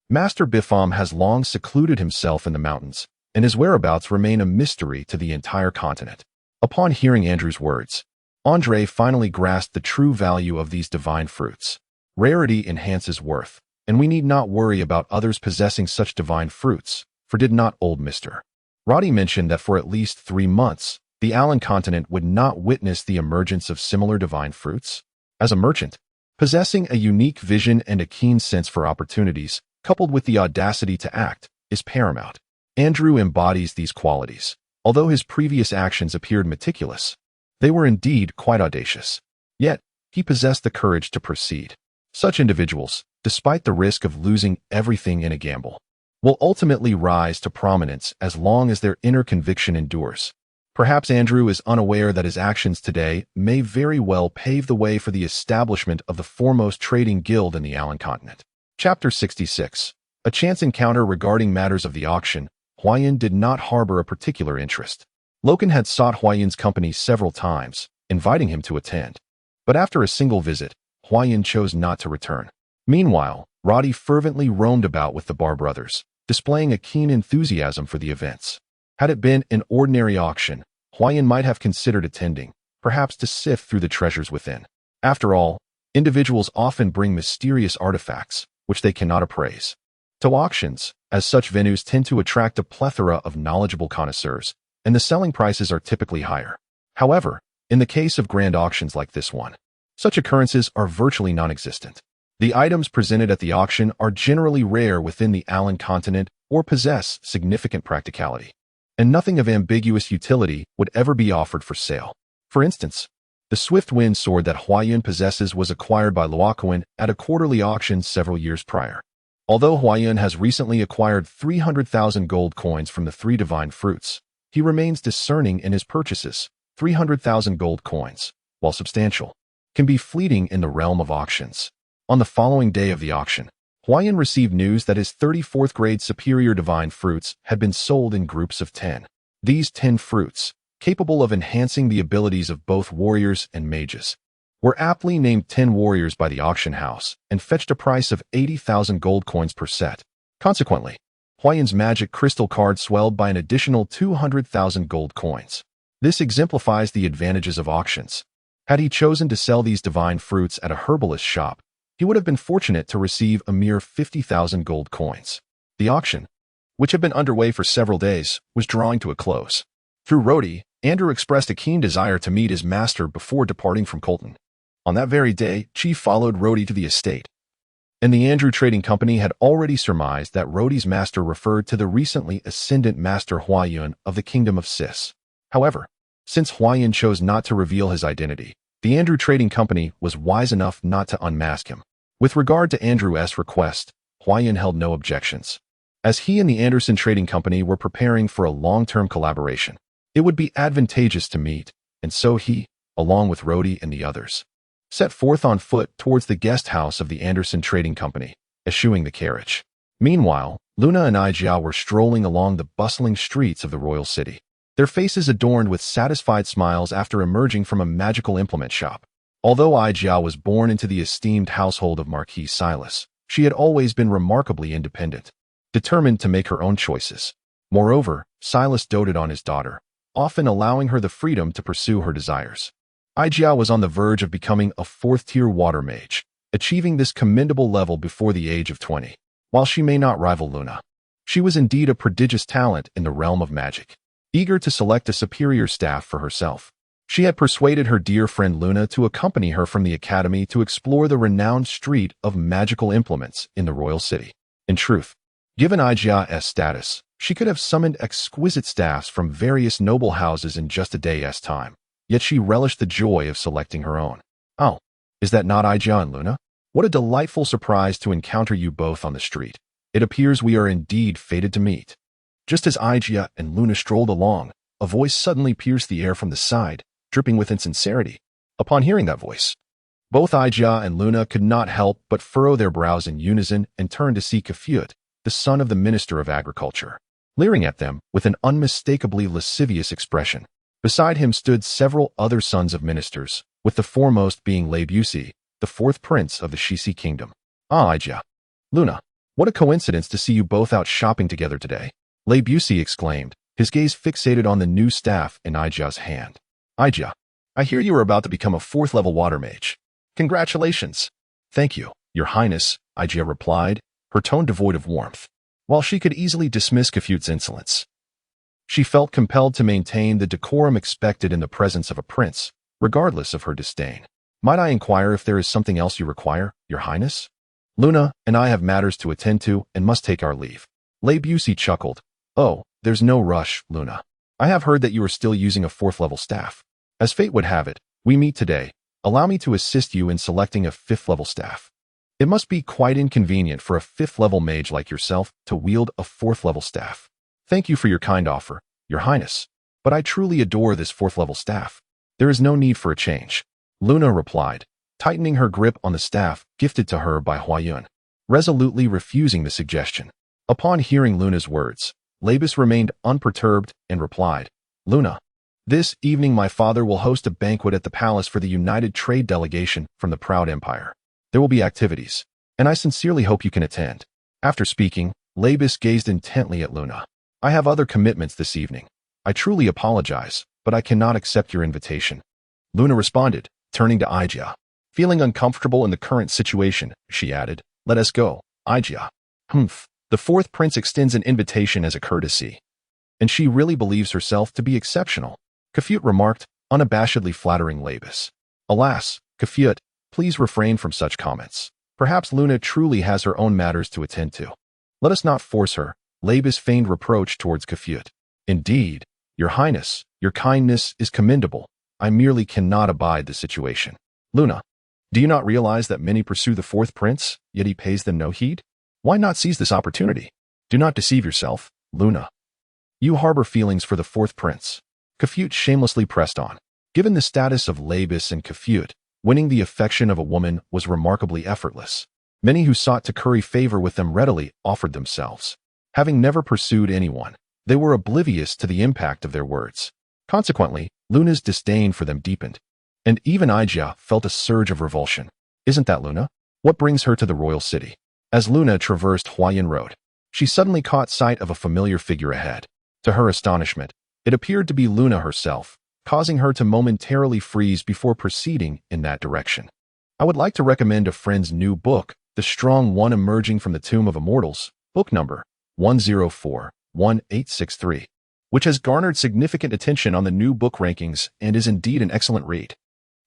Master Bifam has long secluded himself in the mountains, and his whereabouts remain a mystery to the entire continent. Upon hearing Andrew's words, Andre finally grasped the true value of these divine fruits. Rarity enhances worth, and we need not worry about others possessing such divine fruits, for did not old Mr. Roddy mention that for at least 3 months, the Alan continent would not witness the emergence of similar divine fruits? As a merchant, possessing a unique vision and a keen sense for opportunities, coupled with the audacity to act, is paramount. Andrew embodies these qualities. Although his previous actions appeared meticulous, they were indeed quite audacious. Yet, he possessed the courage to proceed. Such individuals, despite the risk of losing everything in a gamble, will ultimately rise to prominence as long as their inner conviction endures. Perhaps Andrew is unaware that his actions today may very well pave the way for the establishment of the foremost trading guild in the Alan continent. Chapter 66. A chance encounter regarding matters of the auction. Huayan did not harbor a particular interest. Loken had sought Huayan's company several times, inviting him to attend. But after a single visit, Huayan chose not to return. Meanwhile, Roddy fervently roamed about with the Bar brothers, displaying a keen enthusiasm for the events. Had it been an ordinary auction, Huayan might have considered attending, perhaps to sift through the treasures within. After all, individuals often bring mysterious artifacts, which they cannot appraise. To auctions, as such venues tend to attract a plethora of knowledgeable connoisseurs, and the selling prices are typically higher. However, in the case of grand auctions like this one, such occurrences are virtually non-existent. The items presented at the auction are generally rare within the Alan continent or possess significant practicality, and nothing of ambiguous utility would ever be offered for sale. For instance, the Swift Wind sword that Huayan possesses was acquired by Luokuan at a quarterly auction several years prior. Although Huayan has recently acquired 300,000 gold coins from the 3 divine fruits, he remains discerning in his purchases. 300,000 gold coins, while substantial, can be fleeting in the realm of auctions. On the following day of the auction, Huayan received news that his 34th grade superior divine fruits had been sold in groups of 10. These 10 fruits, capable of enhancing the abilities of both warriors and mages, were aptly named 10 warriors by the auction house and fetched a price of 80,000 gold coins per set. Consequently, Huayan's magic crystal card swelled by an additional 200,000 gold coins. This exemplifies the advantages of auctions. Had he chosen to sell these divine fruits at a herbalist shop, he would have been fortunate to receive a mere 50,000 gold coins. The auction, which had been underway for several days, was drawing to a close. Through Rodi, Andrew expressed a keen desire to meet his master before departing from Colton. On that very day, Chief followed Rhodey to the estate, and the Andrew Trading Company had already surmised that Rhodey's master referred to the recently ascendant Master Huayun of the Kingdom of Sis. However, since Huayun chose not to reveal his identity, the Andrew Trading Company was wise enough not to unmask him. With regard to Andrew's request, Huayun held no objections, as he and the Anderson Trading Company were preparing for a long-term collaboration. It would be advantageous to meet, and so he, along with Rhodey and the others, set forth on foot towards the guest house of the Anderson Trading Company, eschewing the carriage. Meanwhile, Luna and Xianxia were strolling along the bustling streets of the royal city, their faces adorned with satisfied smiles after emerging from a magical implement shop. Although Xianxia was born into the esteemed household of Marquis Silas, she had always been remarkably independent, determined to make her own choices. Moreover, Silas doted on his daughter, often allowing her the freedom to pursue her desires. Xianxia was on the verge of becoming a fourth-tier water mage, achieving this commendable level before the age of 20. While she may not rival Luna, she was indeed a prodigious talent in the realm of magic. Eager to select a superior staff for herself, she had persuaded her dear friend Luna to accompany her from the academy to explore the renowned street of magical implements in the royal city. In truth, given Xianxia's status, she could have summoned exquisite staffs from various noble houses in just a day's time. Yet she relished the joy of selecting her own. Oh, is that not Xianxia and Luna? What a delightful surprise to encounter you both on the street. It appears we are indeed fated to meet. Just as Xianxia and Luna strolled along, a voice suddenly pierced the air from the side, dripping with insincerity. Upon hearing that voice, both Xianxia and Luna could not help but furrow their brows in unison and turn to see Kafut, the son of the Minister of Agriculture, leering at them with an unmistakably lascivious expression. Beside him stood several other sons of ministers, with the foremost being Lei Busi, the fourth prince of the Shisi kingdom. Ah, Xianxia. Luna, what a coincidence to see you both out shopping together today. Lei Busi exclaimed, his gaze fixated on the new staff in Xianxia's hand. Xianxia, I hear you are about to become a fourth-level water mage. Congratulations. Thank you, Your Highness, Xianxia replied, her tone devoid of warmth. While she could easily dismiss Kafut's insolence, she felt compelled to maintain the decorum expected in the presence of a prince, regardless of her disdain. Might I inquire if there is something else you require, Your Highness? Luna and I have matters to attend to and must take our leave. Lei Busi chuckled. Oh, there's no rush, Luna. I have heard that you are still using a fourth-level staff. As fate would have it, we meet today. Allow me to assist you in selecting a fifth-level staff. It must be quite inconvenient for a fifth-level mage like yourself to wield a fourth-level staff. Thank you for your kind offer, Your Highness, but I truly adore this fourth-level staff. There is no need for a change. Luna replied, tightening her grip on the staff gifted to her by Huayun, resolutely refusing the suggestion. Upon hearing Luna's words, Labus remained unperturbed and replied, Luna, this evening my father will host a banquet at the palace for the United Trade Delegation from the Proud Empire. There will be activities, and I sincerely hope you can attend. After speaking, Labus gazed intently at Luna. I have other commitments this evening. I truly apologize, but I cannot accept your invitation. Luna responded, turning to Xianxia. Feeling uncomfortable in the current situation, she added, Let us go, Xianxia. Humph. The fourth prince extends an invitation as a courtesy, and she really believes herself to be exceptional, Kafut remarked, unabashedly flattering Labus. Alas, Kafut, please refrain from such comments. Perhaps Luna truly has her own matters to attend to. Let us not force her. Labus feigned reproach towards Kafut. Indeed, Your Highness, your kindness is commendable. I merely cannot abide the situation. Luna, do you not realize that many pursue the fourth prince, yet he pays them no heed? Why not seize this opportunity? Do not deceive yourself, Luna. You harbor feelings for the fourth prince. Kafut shamelessly pressed on. Given the status of Labus and Kafut, winning the affection of a woman was remarkably effortless. Many who sought to curry favor with them readily offered themselves. Having never pursued anyone, they were oblivious to the impact of their words. Consequently, Luna's disdain for them deepened, and even Xianxia felt a surge of revulsion. Isn't that Luna? What brings her to the royal city? As Luna traversed Huayun Road, she suddenly caught sight of a familiar figure ahead. To her astonishment, it appeared to be Luna herself, causing her to momentarily freeze before proceeding in that direction. I would like to recommend a friend's new book, The Strong One Emerging from the Tomb of Immortals, book number 1041863, which has garnered significant attention on the new book rankings and is indeed an excellent read.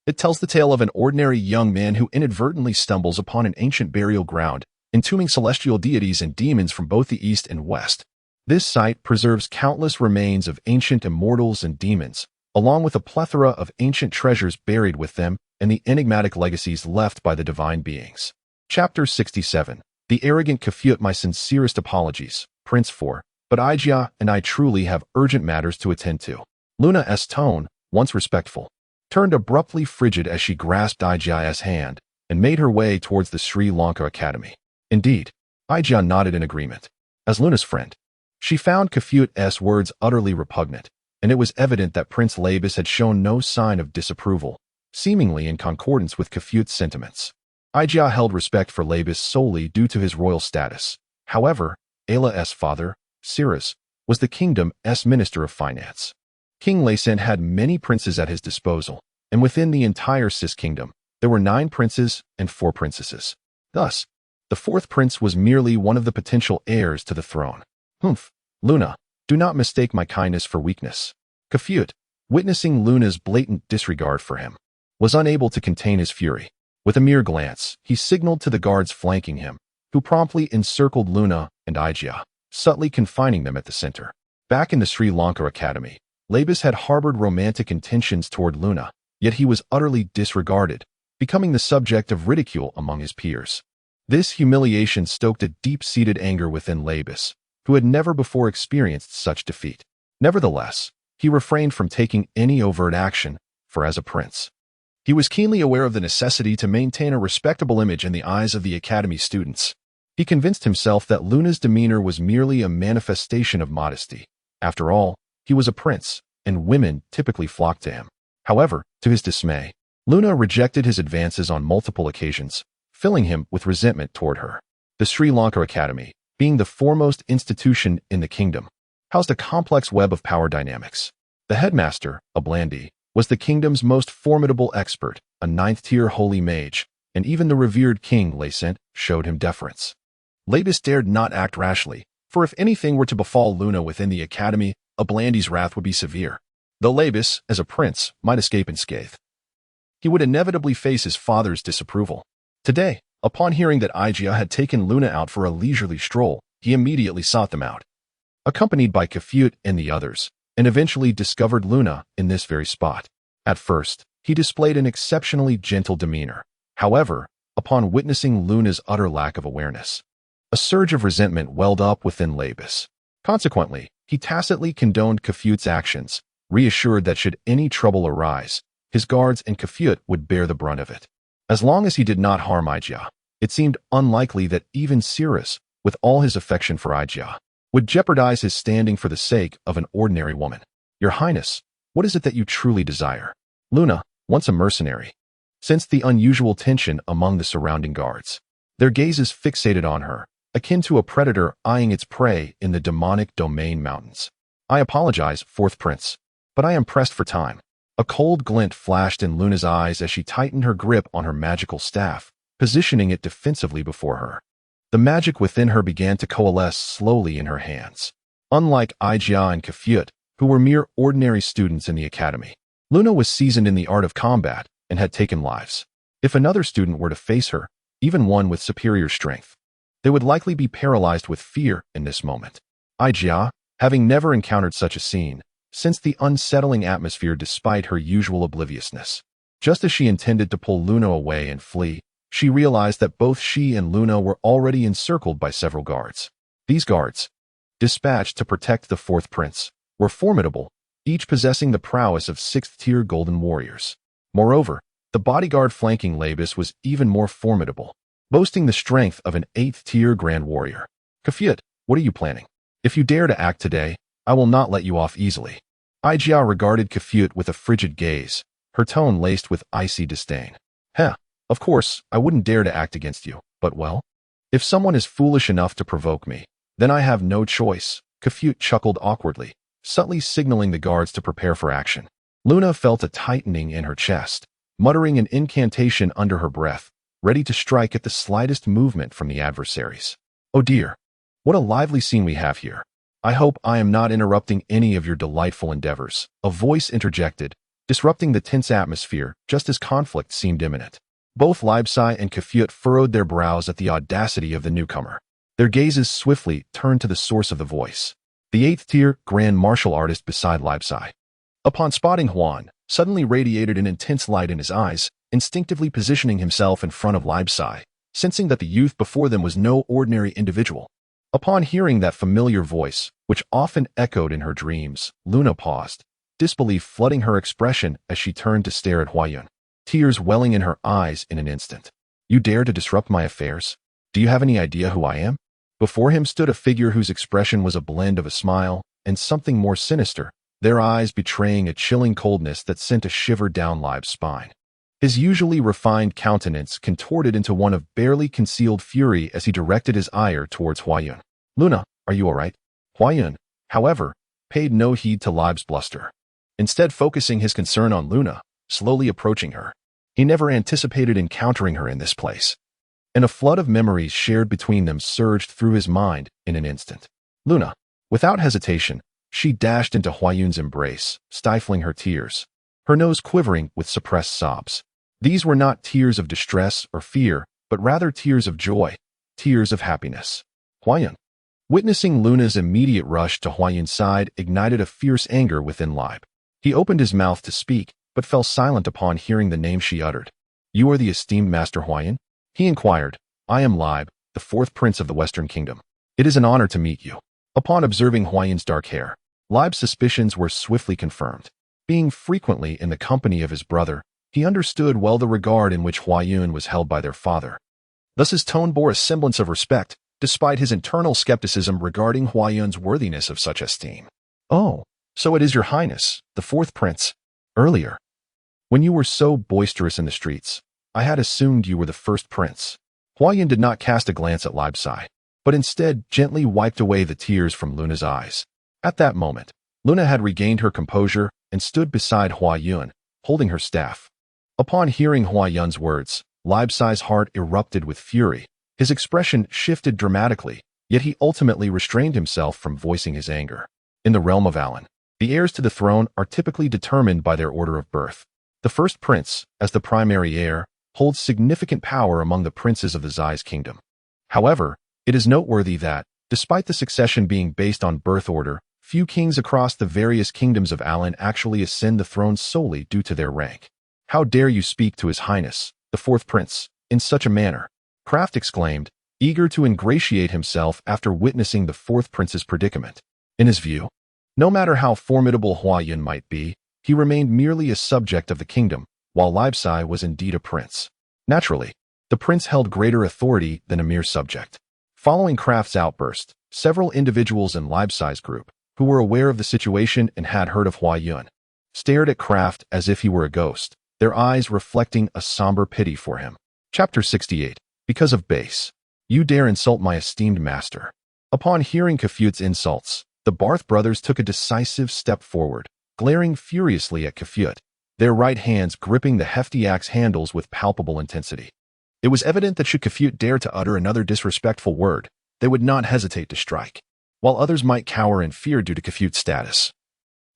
It tells the tale of an ordinary young man who inadvertently stumbles upon an ancient burial ground, entombing celestial deities and demons from both the east and west. This site preserves countless remains of ancient immortals and demons, along with a plethora of ancient treasures buried with them and the enigmatic legacies left by the divine beings. Chapter 67. The arrogant Kafut. My sincerest apologies, Prince 4, but Xianxia and I truly have urgent matters to attend to. Luna's tone, once respectful, turned abruptly frigid as she grasped Xianxia's hand and made her way towards the Sri Lanka Academy. Indeed, Xianxia nodded in agreement. As Luna's friend, she found Kafut's words utterly repugnant, and it was evident that Prince Labis had shown no sign of disapproval, seemingly in concordance with Kafut's sentiments. Xianxia held respect for Labis solely due to his royal status. However, Ayla's father, Cyrus, was the kingdom's minister of finance. King Lacent had many princes at his disposal, and within the entire Cis kingdom, there were 9 princes and 4 princesses. Thus, the 4th prince was merely one of the potential heirs to the throne. Humph, Luna, do not mistake my kindness for weakness. Kafut, witnessing Luna's blatant disregard for him, was unable to contain his fury. With a mere glance, he signaled to the guards flanking him, who promptly encircled Luna and Xianxia, subtly confining them at the center. Back in the Sri Lanka Academy, Labis had harbored romantic intentions toward Luna, yet he was utterly disregarded, becoming the subject of ridicule among his peers. This humiliation stoked a deep-seated anger within Labis, who had never before experienced such defeat. Nevertheless, he refrained from taking any overt action, for as a prince, he was keenly aware of the necessity to maintain a respectable image in the eyes of the Academy students. He convinced himself that Luna's demeanor was merely a manifestation of modesty. After all, he was a prince, and women typically flocked to him. However, to his dismay, Luna rejected his advances on multiple occasions, filling him with resentment toward her. The Sri Lanka Academy, being the foremost institution in the kingdom, housed a complex web of power dynamics. The headmaster, a Blandi, was the kingdom's most formidable expert, a 9th-tier holy mage, and even the revered King Lacent showed him deference. Labis dared not act rashly, for if anything were to befall Luna within the academy, a Blandi's wrath would be severe. Though Labis, as a prince, might escape unscathed, he would inevitably face his father's disapproval. Today, upon hearing that Xianxia had taken Luna out for a leisurely stroll, he immediately sought them out, accompanied by Kafut and the others, and eventually discovered Luna in this very spot. At first, he displayed an exceptionally gentle demeanor. However, upon witnessing Luna's utter lack of awareness, a surge of resentment welled up within Labis. Consequently, he tacitly condoned Kafut's actions, reassured that should any trouble arise, his guards and Kafut would bear the brunt of it. As long as he did not harm Xianxia, it seemed unlikely that even Cyrus, with all his affection for Xianxia, would jeopardize his standing for the sake of an ordinary woman. Your Highness, what is it that you truly desire? Luna, once a mercenary, sensed the unusual tension among the surrounding guards. Their gazes fixated on her, akin to a predator eyeing its prey in the demonic domain mountains. I apologize, 4th Prince, but I am pressed for time. A cold glint flashed in Luna's eyes as she tightened her grip on her magical staff, positioning it defensively before her. The magic within her began to coalesce slowly in her hands. Unlike Xianxia and Kafut, who were mere ordinary students in the academy, Luna was seasoned in the art of combat and had taken lives. If another student were to face her, even one with superior strength, they would likely be paralyzed with fear in this moment. Xianxia, having never encountered such a scene, sensed the unsettling atmosphere despite her usual obliviousness. Just as she intended to pull Luna away and flee, she realized that both she and Luna were already encircled by several guards. These guards, dispatched to protect the 4th Prince, were formidable, each possessing the prowess of 6th-tier golden warriors. Moreover, the bodyguard flanking Labis was even more formidable, boasting the strength of an 8th-tier grand warrior. Kafut, what are you planning? If you dare to act today, I will not let you off easily. Xianxia regarded Kafut with a frigid gaze, her tone laced with icy disdain. Heh. Of course, I wouldn't dare to act against you, but well, if someone is foolish enough to provoke me, then I have no choice. Kafut chuckled awkwardly, subtly signaling the guards to prepare for action. Luna felt a tightening in her chest, muttering an incantation under her breath, ready to strike at the slightest movement from the adversaries. Oh dear, what a lively scene we have here. I hope I am not interrupting any of your delightful endeavors. A voice interjected, disrupting the tense atmosphere just as conflict seemed imminent. Both Libsai and Kafut furrowed their brows at the audacity of the newcomer. Their gazes swiftly turned to the source of the voice, the 8th-tier grand martial artist beside Libsai. Upon spotting Huan, suddenly radiated an intense light in his eyes, instinctively positioning himself in front of Libsai, sensing that the youth before them was no ordinary individual. Upon hearing that familiar voice, which often echoed in her dreams, Luna paused, disbelief flooding her expression as she turned to stare at Huayun, tears welling in her eyes in an instant. You dare to disrupt my affairs? Do you have any idea who I am? Before him stood a figure whose expression was a blend of a smile and something more sinister, their eyes betraying a chilling coldness that sent a shiver down Lib's spine. His usually refined countenance contorted into one of barely concealed fury as he directed his ire towards Huayun. Luna, are you all right? Huayun, however, paid no heed to Lib's bluster, instead focusing his concern on Luna, slowly approaching her. He never anticipated encountering her in this place, and a flood of memories shared between them surged through his mind in an instant. Luna, without hesitation, she dashed into Huayun's embrace, stifling her tears, her nose quivering with suppressed sobs. These were not tears of distress or fear, but rather tears of joy, tears of happiness. Huayun, witnessing Luna's immediate rush to Huayun's side, ignited a fierce anger within Lib. He opened his mouth to speak, but fell silent upon hearing the name she uttered. You are the esteemed Master Huayun? He inquired. I am Lib, the 4th prince of the Western Kingdom. It is an honor to meet you. Upon observing Huayun's dark hair, Lib's suspicions were swiftly confirmed. Being frequently in the company of his brother, he understood well the regard in which Huayun was held by their father. Thus his tone bore a semblance of respect, despite his internal skepticism regarding Huayun's worthiness of such esteem. Oh, so it is your highness, the 4th prince. Earlier, when you were so boisterous in the streets, I had assumed you were the 1st prince. Huayun did not cast a glance at Libsai, but instead gently wiped away the tears from Luna's eyes. At that moment, Luna had regained her composure and stood beside Huayun, holding her staff. Upon hearing Huayun's words, Libsai's heart erupted with fury. His expression shifted dramatically, yet he ultimately restrained himself from voicing his anger. In the realm of Alan, the heirs to the throne are typically determined by their order of birth. The 1st prince, as the primary heir, holds significant power among the princes of the Zai's kingdom. However, it is noteworthy that, despite the succession being based on birth order, few kings across the various kingdoms of Alan actually ascend the throne solely due to their rank. How dare you speak to His Highness, the 4th prince, in such a manner? Kraft exclaimed, eager to ingratiate himself after witnessing the 4th prince's predicament. In his view, no matter how formidable Huayun might be, he remained merely a subject of the kingdom, while Libsai was indeed a prince. Naturally, the prince held greater authority than a mere subject. Following Kraft's outburst, several individuals in Libsai's group, who were aware of the situation and had heard of Huayun, stared at Kraft as if he were a ghost, their eyes reflecting a somber pity for him. Chapter 68. Because of base. You dare insult my esteemed master. Upon hearing Kafut's insults, the Barth brothers took a decisive step forward, glaring furiously at Kafut, their right hands gripping the hefty axe handles with palpable intensity. It was evident that should Kafut dare to utter another disrespectful word, they would not hesitate to strike, while others might cower in fear due to Kafut's status.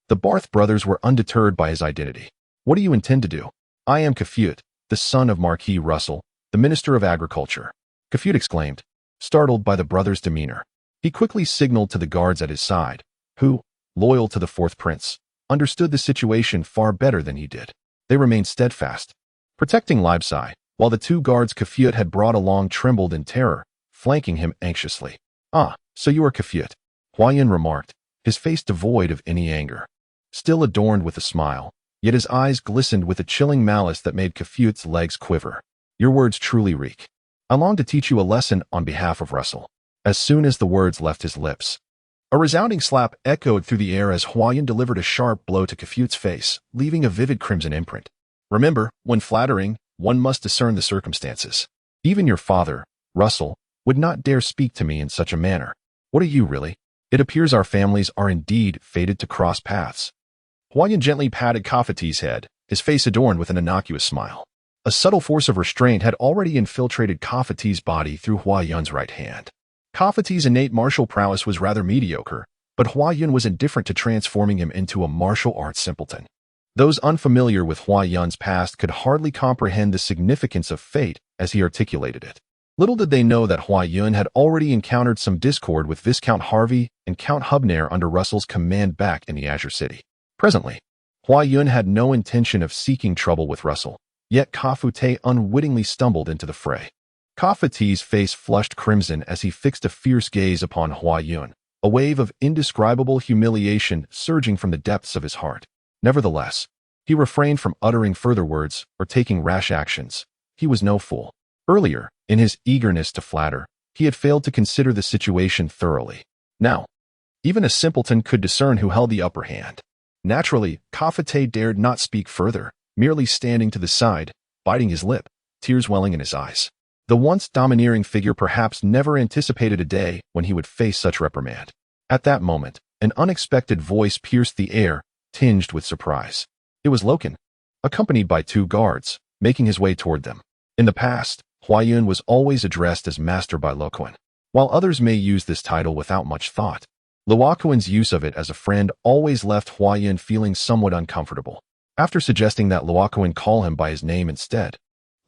The Barth brothers were undeterred by his identity. What do you intend to do? I am Kafut, the son of Marquis Russell, the Minister of Agriculture. Kafut exclaimed, startled by the brothers' demeanor. He quickly signaled to the guards at his side, who, loyal to the 4th prince, understood the situation far better than he did. They remained steadfast, protecting Libsai, while the 2 guards Kafut had brought along trembled in terror, flanking him anxiously. Ah, so you are Kafut, Huayun remarked, his face devoid of any anger. Still adorned with a smile, yet his eyes glistened with a chilling malice that made Kafut's legs quiver. Your words truly reek. I long to teach you a lesson on behalf of Russell. As soon as the words left his lips, a resounding slap echoed through the air as Huayun delivered a sharp blow to Kafut's face, leaving a vivid crimson imprint. Remember, when flattering, one must discern the circumstances. Even your father, Russell, would not dare speak to me in such a manner. What are you really? It appears our families are indeed fated to cross paths. Huayun gently patted Kafuti's head, his face adorned with an innocuous smile. A subtle force of restraint had already infiltrated Kafuti's body through Huayun's right hand. Kafuti's innate martial prowess was rather mediocre, but Huayun was indifferent to transforming him into a martial arts simpleton. Those unfamiliar with Huayun's past could hardly comprehend the significance of fate as he articulated it. Little did they know that Huayun had already encountered some discord with Viscount Harvey and Count Hubnair under Russell's command back in the Azure City. Presently, Huayun had no intention of seeking trouble with Russell, yet Kafute unwittingly stumbled into the fray. Kafute's face flushed crimson as he fixed a fierce gaze upon Huayun, a wave of indescribable humiliation surging from the depths of his heart. Nevertheless, he refrained from uttering further words or taking rash actions. He was no fool. Earlier, in his eagerness to flatter, he had failed to consider the situation thoroughly. Now, even a simpleton could discern who held the upper hand. Naturally, Kafute dared not speak further, merely standing to the side, biting his lip, tears welling in his eyes. The once domineering figure perhaps never anticipated a day when he would face such reprimand. At that moment, an unexpected voice pierced the air, tinged with surprise. It was Loken, accompanied by 2 guards, making his way toward them. In the past, Huayun was always addressed as Master by Luoquan. While others may use this title without much thought, Luoquan's use of it as a friend always left Huayun feeling somewhat uncomfortable. After suggesting that Luoquan call him by his name instead,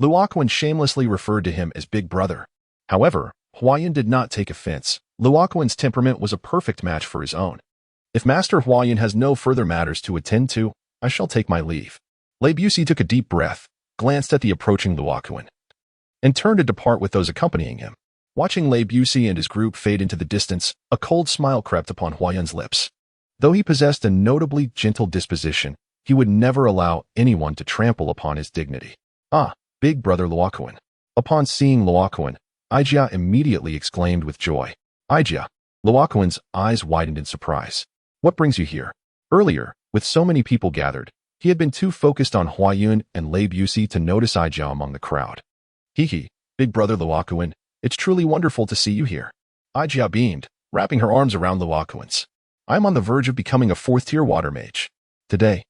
Luoquan shamelessly referred to him as Big Brother. However, Huayun did not take offense. Luoquan's temperament was a perfect match for his own. If Master Huayun has no further matters to attend to, I shall take my leave. Lei Busi took a deep breath, glanced at the approaching Luoquan, and turned to depart with those accompanying him. Watching Lei Busi and his group fade into the distance, a cold smile crept upon Huayun's lips. Though he possessed a notably gentle disposition, he would never allow anyone to trample upon his dignity. Ah, Big Brother Luoquan. Upon seeing Luoquan, Ijia immediately exclaimed with joy. Ijia. Luoquan's eyes widened in surprise. What brings you here? Earlier, with so many people gathered, he had been too focused on Huayun and Lei Busi to notice Ijia among the crowd. Hee, Big Brother Luoquan, it's truly wonderful to see you here. Ijia beamed, wrapping her arms around Luoquan's. I am on the verge of becoming a 4th-tier water mage. Today,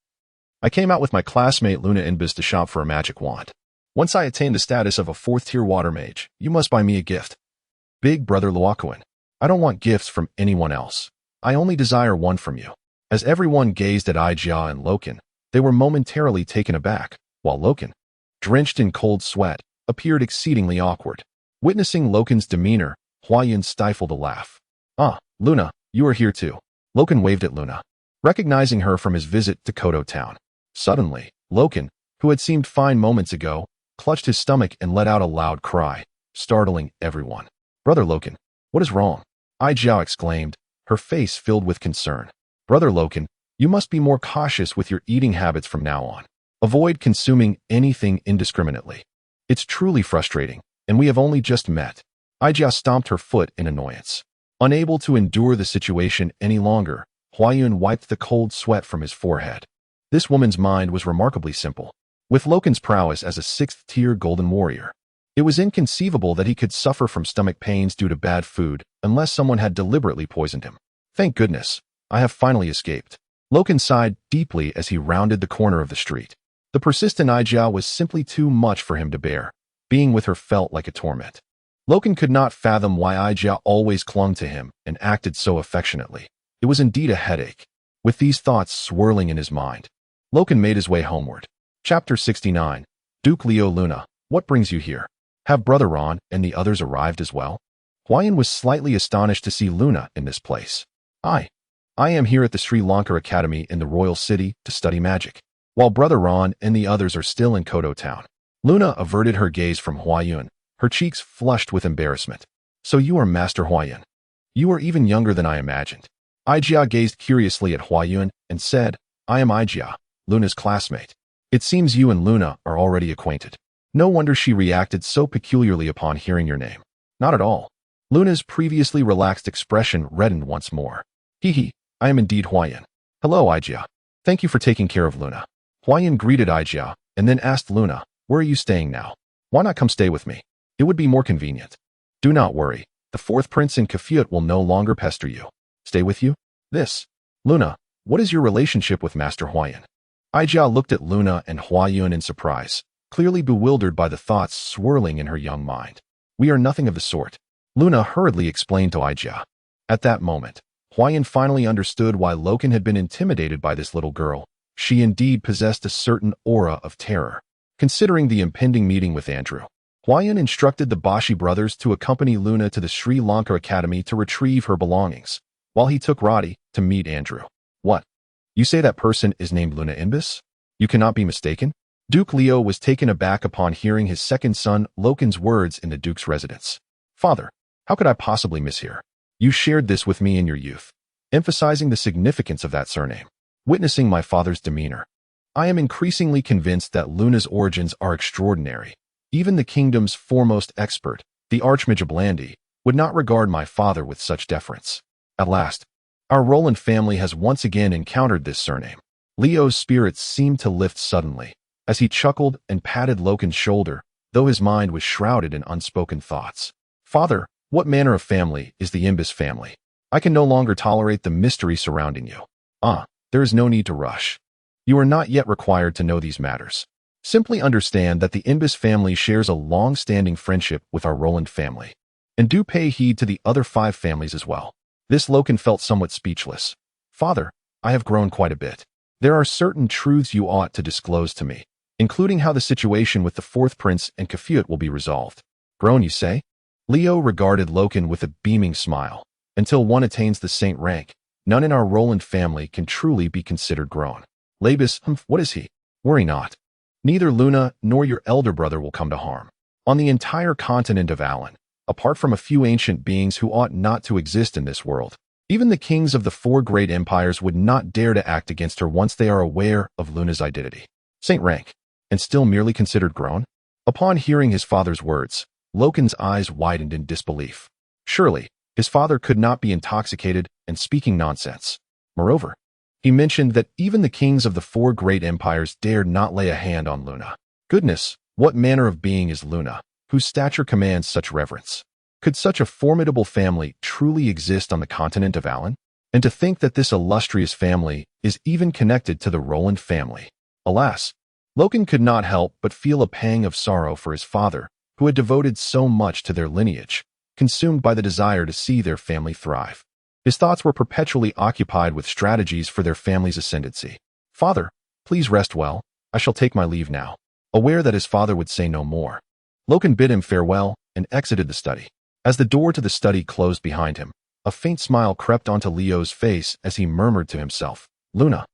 I came out with my classmate Luna Inbis to shop for a magic wand. Once I attain the status of a 4th-tier water mage, you must buy me a gift. Big Brother Luoquan, I don't want gifts from anyone else. I only desire one from you. As everyone gazed at Ijia and Loken, they were momentarily taken aback, while Loken, drenched in cold sweat, appeared exceedingly awkward. Witnessing Loken's demeanor, Huayun stifled a laugh. Ah, Luna, you are here too. Loken waved at Luna, recognizing her from his visit to Kodo Town. Suddenly, Loken, who had seemed fine moments ago, clutched his stomach and let out a loud cry, startling everyone. Brother Loken, what is wrong? Ijia exclaimed, her face filled with concern. Brother Loken, you must be more cautious with your eating habits from now on. Avoid consuming anything indiscriminately. It's truly frustrating, and we have only just met. Ijia stomped her foot in annoyance. Unable to endure the situation any longer, Huayun wiped the cold sweat from his forehead. This woman's mind was remarkably simple. With Loken's prowess as a 6th-tier golden warrior, it was inconceivable that he could suffer from stomach pains due to bad food unless someone had deliberately poisoned him. Thank goodness, I have finally escaped. Loken sighed deeply as he rounded the corner of the street. The persistent Ijia was simply too much for him to bear. Being with her felt like a torment. Loken could not fathom why Ijia always clung to him and acted so affectionately. It was indeed a headache. With these thoughts swirling in his mind, Loken made his way homeward. Chapter 69. Duke Leo Luna, what brings you here? Have Brother Ron and the others arrived as well? Huayun was slightly astonished to see Luna in this place. I am here at the Sri Lanka Academy in the Royal City to study magic, while Brother Ron and the others are still in Kodo Town. Luna averted her gaze from Huayun, her cheeks flushed with embarrassment. So you are Master Huayun. You are even younger than I imagined. Ijia gazed curiously at Huayun and said, I am Ijia, Luna's classmate. It seems you and Luna are already acquainted. No wonder she reacted so peculiarly upon hearing your name. Not at all. Luna's previously relaxed expression reddened once more. Hee, I am indeed Huayun. Hello, Ijia. Thank you for taking care of Luna. Huayun greeted Ijia and then asked Luna, where are you staying now? Why not come stay with me? It would be more convenient. Do not worry. The 4th prince in Kafut will no longer pester you. Stay with you? Luna, what is your relationship with Master Huayun? Ijia looked at Luna and Huayun in surprise, clearly bewildered by the thoughts swirling in her young mind. We are nothing of the sort. Luna hurriedly explained to Ijia. At that moment, Huayan finally understood why Loken had been intimidated by this little girl. She indeed possessed a certain aura of terror. Considering the impending meeting with Andrew, Huayan instructed the Bashi brothers to accompany Luna to the Sri Lanka Academy to retrieve her belongings, while he took Roddy to meet Andrew. What? You say that person is named Luna Imbis? You cannot be mistaken? Duke Leo was taken aback upon hearing his second son Loken's words in the Duke's residence. Father, how could I possibly mishear? You shared this with me in your youth, emphasizing the significance of that surname. Witnessing my father's demeanor, I am increasingly convinced that Luna's origins are extraordinary. Even the kingdom's foremost expert, the Archmage Blandi, would not regard my father with such deference. At last, our Roland family has once again encountered this surname. Leo's spirits seemed to lift suddenly, as he chuckled and patted Loken's shoulder, though his mind was shrouded in unspoken thoughts. Father, what manner of family is the Imbis family? I can no longer tolerate the mystery surrounding you. There is no need to rush. You are not yet required to know these matters. Simply understand that the Imbis family shares a long-standing friendship with our Roland family. And do pay heed to the other 5 families as well. This Loken felt somewhat speechless. Father, I have grown quite a bit. There are certain truths you ought to disclose to me, including how the situation with the 4th prince and Kafut will be resolved. Grown, you say? Leo regarded Loken with a beaming smile. Until one attains the saint rank, none in our Roland family can truly be considered grown. Labus, what is he? Worry not. Neither Luna nor your elder brother will come to harm. On the entire continent of Alan, apart from a few ancient beings who ought not to exist in this world, even the kings of the 4 great empires would not dare to act against her once they are aware of Luna's identity. Saint rank, and still merely considered grown? Upon hearing his father's words, Loken's eyes widened in disbelief. Surely, his father could not be intoxicated and speaking nonsense. Moreover, he mentioned that even the kings of the 4 great empires dared not lay a hand on Luna. Goodness, what manner of being is Luna, whose stature commands such reverence? Could such a formidable family truly exist on the continent of Alan? And to think that this illustrious family is even connected to the Roland family. Alas, Loken could not help but feel a pang of sorrow for his father, who had devoted so much to their lineage, consumed by the desire to see their family thrive. His thoughts were perpetually occupied with strategies for their family's ascendancy. Father, please rest well. I shall take my leave now. Aware that his father would say no more, Loken bid him farewell and exited the study. As the door to the study closed behind him, a faint smile crept onto Leo's face as he murmured to himself, Luna,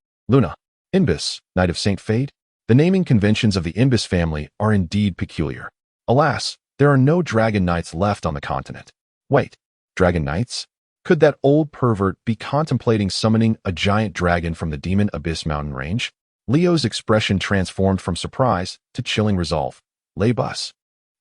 Imbis, Knight of Saint Fade? The naming conventions of the Imbis family are indeed peculiar. Alas, there are no dragon knights left on the continent. Wait, dragon knights? Could that old pervert be contemplating summoning a giant dragon from the Demon Abyss mountain range? Leo's expression transformed from surprise to chilling resolve. Labus,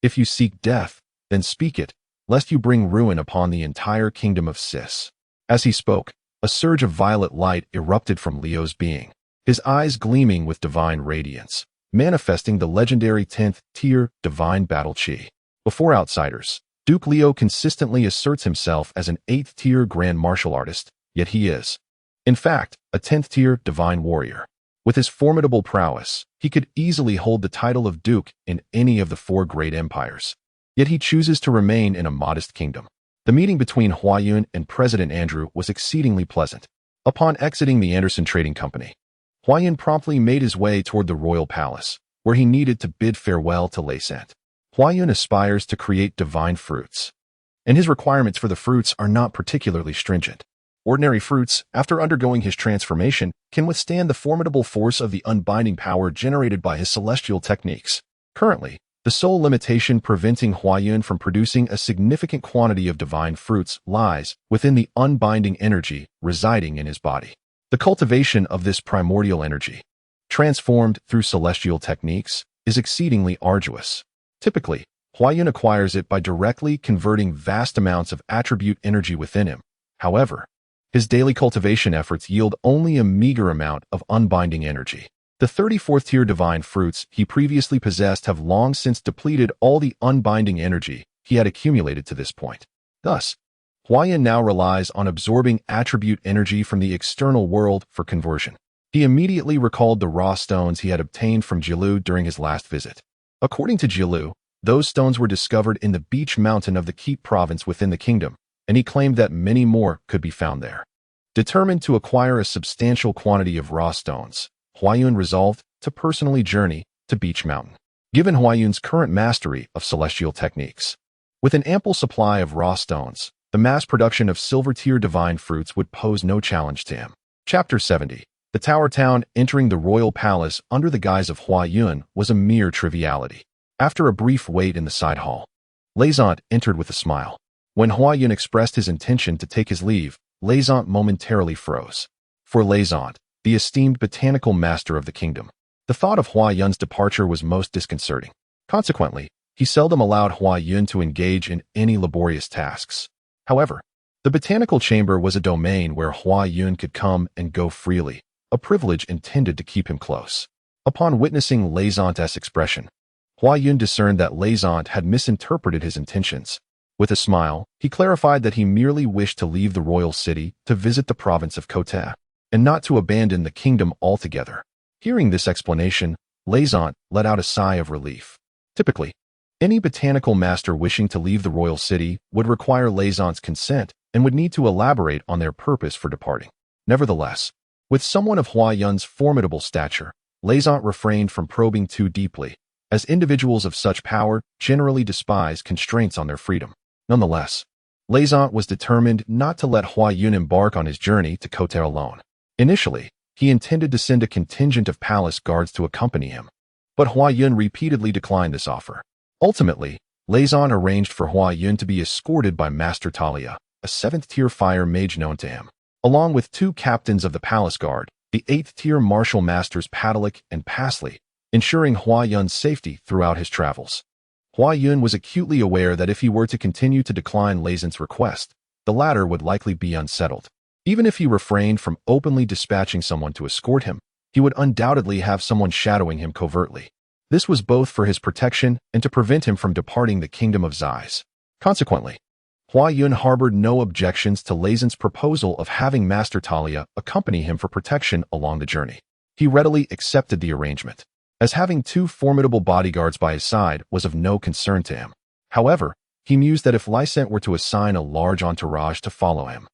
if you seek death, then speak it, lest you bring ruin upon the entire kingdom of Sis. As he spoke, a surge of violet light erupted from Leo's being, his eyes gleaming with divine radiance, manifesting the legendary 10th tier divine battle chi. Before outsiders, Duke Leo consistently asserts himself as an 8th tier grand martial artist, yet he is, in fact, a 10th tier divine warrior. With his formidable prowess, he could easily hold the title of Duke in any of the 4 great empires. Yet he chooses to remain in a modest kingdom. The meeting between Huayan and President Andrew was exceedingly pleasant. Upon exiting the Anderson Trading Company, Huayan promptly made his way toward the royal palace, where he needed to bid farewell to Laysant. Huayan aspires to create divine fruits, and his requirements for the fruits are not particularly stringent. Ordinary fruits, after undergoing his transformation, can withstand the formidable force of the unbinding power generated by his celestial techniques. Currently, the sole limitation preventing Huayan from producing a significant quantity of divine fruits lies within the unbinding energy residing in his body. The cultivation of this primordial energy, transformed through celestial techniques, is exceedingly arduous. Typically, Huayan acquires it by directly converting vast amounts of attribute energy within him. However, his daily cultivation efforts yield only a meager amount of unbinding energy. The 34th tier divine fruits he previously possessed have long since depleted all the unbinding energy he had accumulated to this point. Thus, Huayan now relies on absorbing attribute energy from the external world for conversion. He immediately recalled the raw stones he had obtained from Jilu during his last visit. According to Jilu, those stones were discovered in the beach mountain of the Keep province within the kingdom, and he claimed that many more could be found there. Determined to acquire a substantial quantity of raw stones, Huayun resolved to personally journey to Beach Mountain. Given Huayun's current mastery of celestial techniques, with an ample supply of raw stones, the mass production of silver-tier divine fruits would pose no challenge to him. Chapter 70. The Tower Town. Entering the royal palace under the guise of Huayun was a mere triviality. After a brief wait in the side hall, Laizant entered with a smile. When Huayun expressed his intention to take his leave, Laizant momentarily froze. For Laizant, the esteemed botanical master of the kingdom, the thought of Huayun's departure was most disconcerting. Consequently, he seldom allowed Huayun to engage in any laborious tasks. However, the botanical chamber was a domain where Huayun could come and go freely, a privilege intended to keep him close. Upon witnessing Laizant's expression, Huayun discerned that Laizant had misinterpreted his intentions. With a smile, he clarified that he merely wished to leave the royal city to visit the province of Kote, and not to abandon the kingdom altogether. Hearing this explanation, Laizant let out a sigh of relief. Typically, any botanical master wishing to leave the royal city would require Laizant's consent and would need to elaborate on their purpose for departing. Nevertheless, with someone of Huayun's formidable stature, Laizant refrained from probing too deeply, as individuals of such power generally despise constraints on their freedom. Nonetheless, Laizant was determined not to let Huayun embark on his journey to Kote alone. Initially, he intended to send a contingent of palace guards to accompany him, but Huayun repeatedly declined this offer. Ultimately, Laizant arranged for Huayun to be escorted by Master Talia, a 7th-tier fire mage known to him, along with 2 captains of the palace guard, the 8th-tier martial masters Padalik and Pasley, ensuring Huayun's safety throughout his travels. Huayun was acutely aware that if he were to continue to decline Laizant's request, the latter would likely be unsettled. Even if he refrained from openly dispatching someone to escort him, he would undoubtedly have someone shadowing him covertly. This was both for his protection and to prevent him from departing the kingdom of Zeiss. Consequently, Huayun harbored no objections to Laizant's proposal of having Master Talia accompany him for protection along the journey. He readily accepted the arrangement, as having 2 formidable bodyguards by his side was of no concern to him. However, he mused that if Laizant were to assign a large entourage to follow him,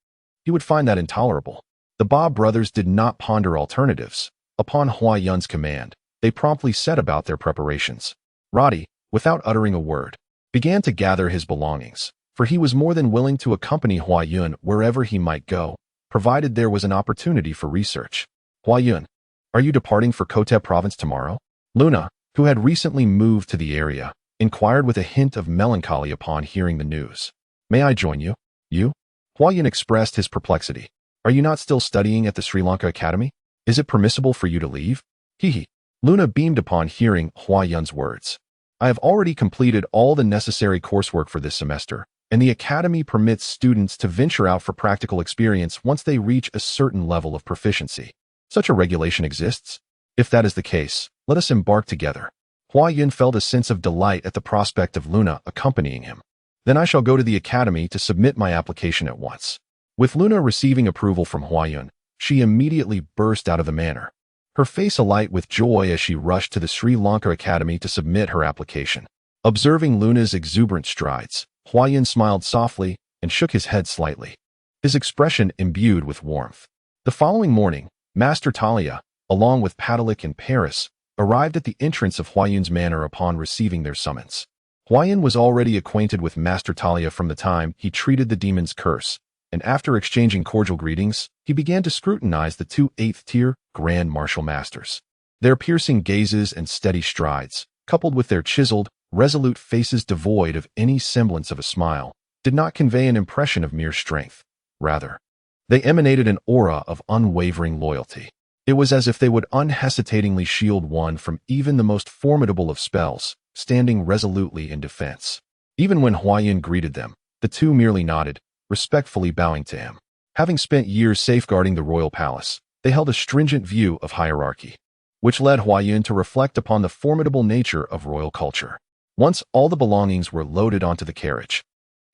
he would find that intolerable. The Ba brothers did not ponder alternatives. Upon Huayun's command, they promptly set about their preparations. Roddy, without uttering a word, began to gather his belongings, for he was more than willing to accompany Huayun wherever he might go, provided there was an opportunity for research. Huayun, are you departing for Kote province tomorrow? Luna, who had recently moved to the area, inquired with a hint of melancholy upon hearing the news. May I join you? You? Huayun expressed his perplexity. Are you not still studying at the Sri Lanka Academy? Is it permissible for you to leave? Hee. Luna beamed upon hearing Huayun's words. I have already completed all the necessary coursework for this semester, and the Academy permits students to venture out for practical experience once they reach a certain level of proficiency. Such a regulation exists? If that is the case, let us embark together. Huayun felt a sense of delight at the prospect of Luna accompanying him. Then I shall go to the Academy to submit my application at once. With Luna receiving approval from Huayun, she immediately burst out of the manor, her face alight with joy as she rushed to the Sri Lanka Academy to submit her application. Observing Luna's exuberant strides, Huayun smiled softly and shook his head slightly, his expression imbued with warmth. The following morning, Master Talia, along with Padalik and Paris, arrived at the entrance of Huayun's manor upon receiving their summons. Huayun was already acquainted with Master Talia from the time he treated the demon's curse, and after exchanging cordial greetings, he began to scrutinize the 2 8th-tier Grand Martial Masters. Their piercing gazes and steady strides, coupled with their chiseled, resolute faces devoid of any semblance of a smile, did not convey an impression of mere strength. Rather, they emanated an aura of unwavering loyalty. It was as if they would unhesitatingly shield one from even the most formidable of spells, standing resolutely in defense. Even when Huayun greeted them, the 2 merely nodded, respectfully bowing to him. Having spent years safeguarding the royal palace, they held a stringent view of hierarchy, which led Huayun to reflect upon the formidable nature of royal culture. Once all the belongings were loaded onto the carriage,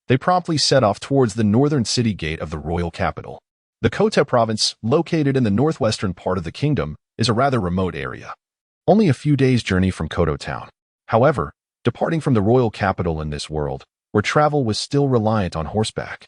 they promptly set off towards the northern city gate of the royal capital. The Kote province, located in the northwestern part of the kingdom, is a rather remote area, only a few days' journey from Koto town. However, departing from the royal capital in this world, where travel was still reliant on horseback,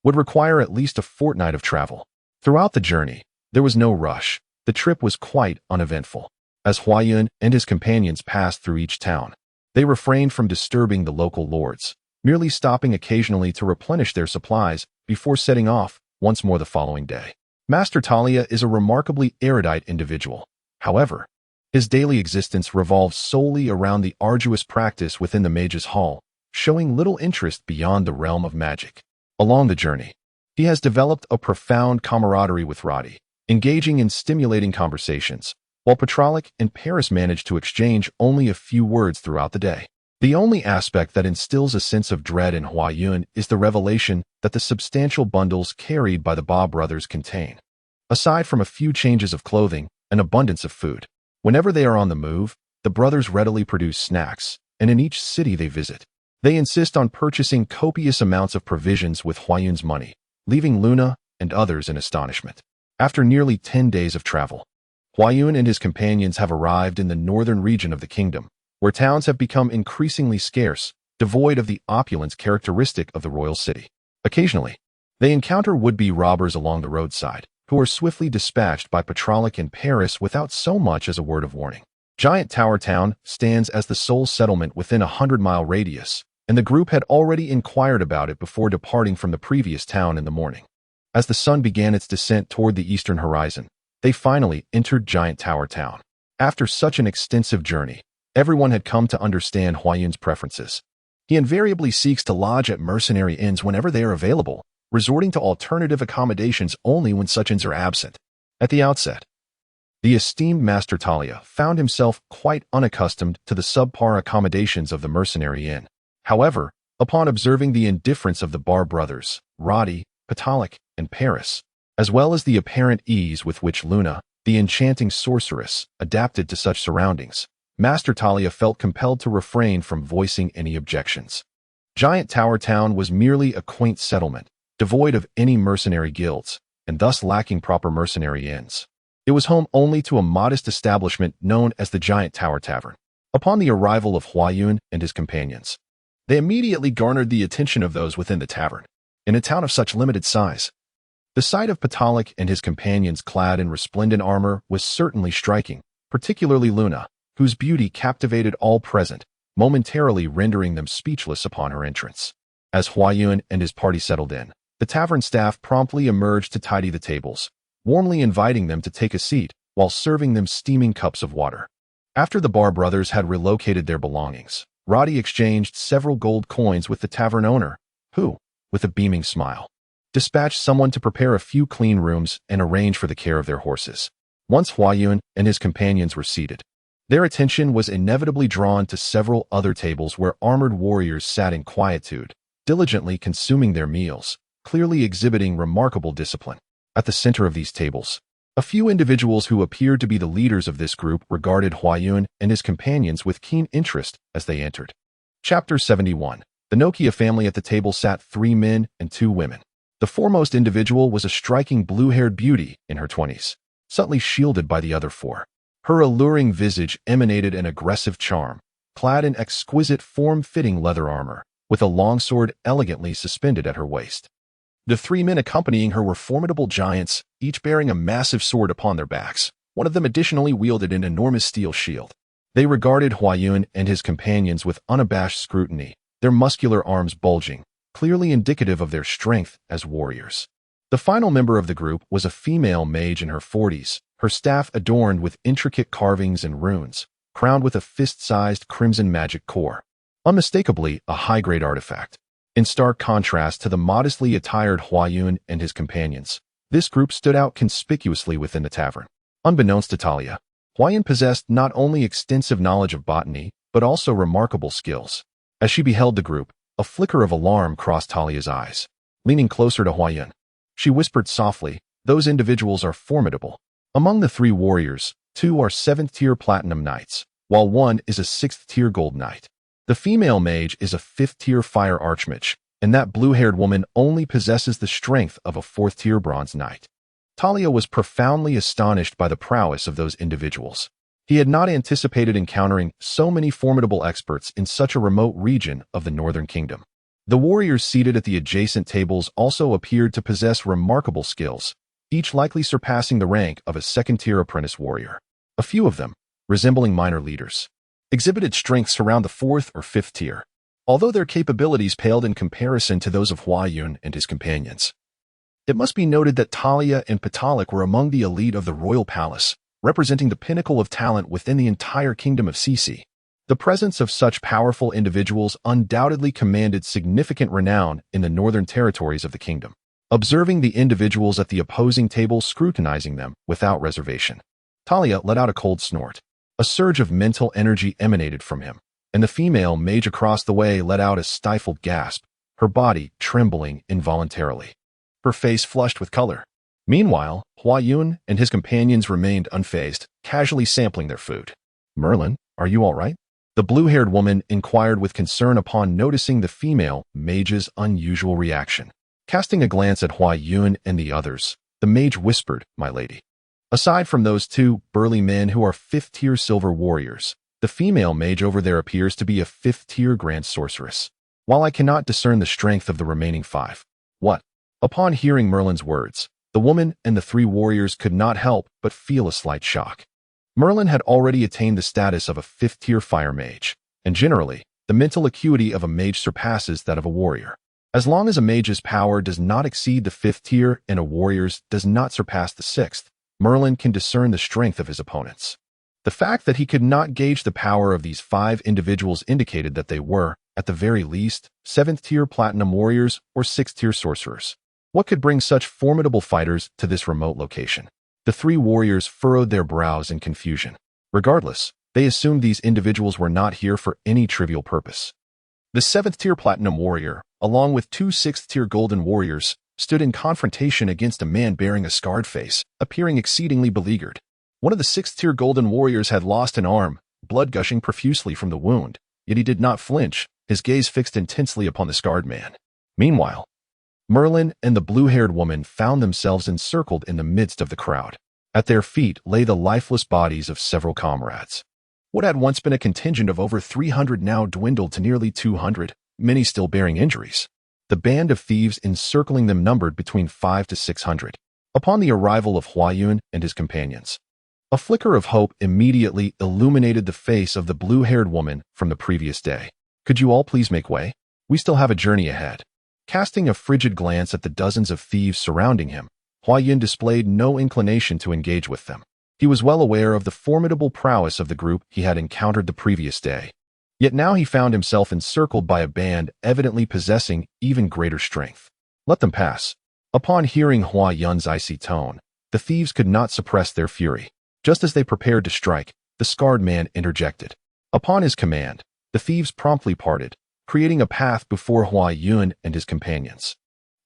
would require at least a fortnight of travel. Throughout the journey, there was no rush. The trip was quite uneventful. As Huayun and his companions passed through each town, they refrained from disturbing the local lords, merely stopping occasionally to replenish their supplies before setting off once more the following day. Master Talia is a remarkably erudite individual. However, his daily existence revolves solely around the arduous practice within the Mage's Hall, showing little interest beyond the realm of magic. Along the journey, he has developed a profound camaraderie with Roddy, engaging in stimulating conversations, while Petrolic and Paris manage to exchange only a few words throughout the day. The only aspect that instills a sense of dread in Huayun is the revelation that the substantial bundles carried by the Ba brothers contain, aside from a few changes of clothing, an abundance of food. Whenever they are on the move, the brothers readily produce snacks, and in each city they visit, they insist on purchasing copious amounts of provisions with Huayun's money, leaving Luna and others in astonishment. After nearly 10 days of travel, Huayun and his companions have arrived in the northern region of the kingdom, where towns have become increasingly scarce, devoid of the opulence characteristic of the royal city. Occasionally, they encounter would-be robbers along the roadside, who are swiftly dispatched by Petrolic and Paris without so much as a word of warning. Giant Tower Town stands as the sole settlement within a 100-mile radius, and the group had already inquired about it before departing from the previous town in the morning. As the sun began its descent toward the eastern horizon, they finally entered Giant Tower Town. After such an extensive journey, everyone had come to understand Huayun's preferences. He invariably seeks to lodge at mercenary inns whenever they are available, resorting to alternative accommodations only when such inns are absent. At the outset, the esteemed Master Talia found himself quite unaccustomed to the subpar accommodations of the mercenary inn. However, upon observing the indifference of the Bar brothers, Roddy, Petrolic, and Paris, as well as the apparent ease with which Luna, the enchanting sorceress, adapted to such surroundings, Master Talia felt compelled to refrain from voicing any objections. Giant Tower Town was merely a quaint settlement, devoid of any mercenary guilds, and thus lacking proper mercenary inns. It was home only to a modest establishment known as the Giant Tower Tavern. Upon the arrival of Huayun and his companions, they immediately garnered the attention of those within the tavern. In a town of such limited size, the sight of Petrolic and his companions clad in resplendent armor was certainly striking, particularly Luna, whose beauty captivated all present, momentarily rendering them speechless upon her entrance. As Huayun and his party settled in, the tavern staff promptly emerged to tidy the tables, warmly inviting them to take a seat while serving them steaming cups of water. After the Bar brothers had relocated their belongings, Roddy exchanged several gold coins with the tavern owner, who, with a beaming smile, dispatched someone to prepare a few clean rooms and arrange for the care of their horses. Once Huayun and his companions were seated, their attention was inevitably drawn to several other tables where armored warriors sat in quietude, diligently consuming their meals, clearly exhibiting remarkable discipline. At the center of these tables, a few individuals who appeared to be the leaders of this group regarded Huayun and his companions with keen interest as they entered. Chapter 71. The Nokia family. At the table sat 3 men and 2 women. The foremost individual was a striking blue-haired beauty in her 20s, subtly shielded by the other 4. Her alluring visage emanated an aggressive charm, clad in exquisite form-fitting leather armor, with a longsword elegantly suspended at her waist. The 3 men accompanying her were formidable giants, each bearing a massive sword upon their backs. One of them additionally wielded an enormous steel shield. They regarded Huayun and his companions with unabashed scrutiny, their muscular arms bulging, clearly indicative of their strength as warriors. The final member of the group was a female mage in her 40s, her staff adorned with intricate carvings and runes, crowned with a fist-sized crimson magic core. Unmistakably a high-grade artifact. In stark contrast to the modestly attired Huayun and his companions, this group stood out conspicuously within the tavern. Unbeknownst to Talia, Huayun possessed not only extensive knowledge of botany, but also remarkable skills. As she beheld the group, a flicker of alarm crossed Talia's eyes. Leaning closer to Huayun, she whispered softly, "Those individuals are formidable. Among the 3 warriors, 2 are 7th-tier platinum knights, while 1 is a 6th-tier gold knight. The female mage is a 5th-tier fire archmage, and that blue-haired woman only possesses the strength of a 4th-tier bronze knight." Talia was profoundly astonished by the prowess of those individuals. He had not anticipated encountering so many formidable experts in such a remote region of the northern kingdom. The warriors seated at the adjacent tables also appeared to possess remarkable skills, each likely surpassing the rank of a second-tier apprentice warrior. A few of them, resembling minor leaders, exhibited strengths around the 4th or 5th tier, although their capabilities paled in comparison to those of Hua Yun and his companions. It must be noted that Talia and Patalik were among the elite of the royal palace, representing the pinnacle of talent within the entire kingdom of Sisi. The presence of such powerful individuals undoubtedly commanded significant renown in the northern territories of the kingdom. Observing the individuals at the opposing table scrutinizing them without reservation, Talia let out a cold snort. A surge of mental energy emanated from him, and the female mage across the way let out a stifled gasp, her body trembling involuntarily, her face flushed with color. Meanwhile, Hua Yun and his companions remained unfazed, casually sampling their food. "Merlin, are you all right?" The blue-haired woman inquired with concern upon noticing the female mage's unusual reaction. Casting a glance at Hua Yun and the others, the mage whispered, "My lady." Aside from those two burly men who are 5th-tier silver warriors, the female mage over there appears to be a 5th-tier grand sorceress, while I cannot discern the strength of the remaining 5. What? Upon hearing Merlin's words, the woman and the 3 warriors could not help but feel a slight shock. Merlin had already attained the status of a 5th-tier fire mage, and generally, the mental acuity of a mage surpasses that of a warrior. As long as a mage's power does not exceed the 5th tier and a warrior's does not surpass the 6th, Merlin can discern the strength of his opponents. The fact that he could not gauge the power of these 5 individuals indicated that they were, at the very least, 7th-tier platinum warriors or 6th-tier sorcerers. What could bring such formidable fighters to this remote location? The 3 warriors furrowed their brows in confusion. Regardless, they assumed these individuals were not here for any trivial purpose. The 7th-tier platinum warrior, along with 2 6th-tier golden warriors, stood in confrontation against a man bearing a scarred face, appearing exceedingly beleaguered. One of the 6th-tier golden warriors had lost an arm, blood gushing profusely from the wound, yet he did not flinch, his gaze fixed intensely upon the scarred man. Meanwhile, Merlin and the blue-haired woman found themselves encircled in the midst of the crowd. At their feet lay the lifeless bodies of several comrades. What had once been a contingent of over 300 now dwindled to nearly 200, many still bearing injuries. The band of thieves encircling them numbered between 500 to 600. Upon the arrival of Hua Yun and his companions, a flicker of hope immediately illuminated the face of the blue-haired woman from the previous day. "Could you all please make way? We still have a journey ahead." Casting a frigid glance at the dozens of thieves surrounding him, Hua Yun displayed no inclination to engage with them. He was well aware of the formidable prowess of the group he had encountered the previous day. Yet now he found himself encircled by a band evidently possessing even greater strength. Let them pass. Upon hearing Hua Yun's icy tone, the thieves could not suppress their fury. Just as they prepared to strike, the scarred man interjected. Upon his command, the thieves promptly parted, creating a path before Hua Yun and his companions.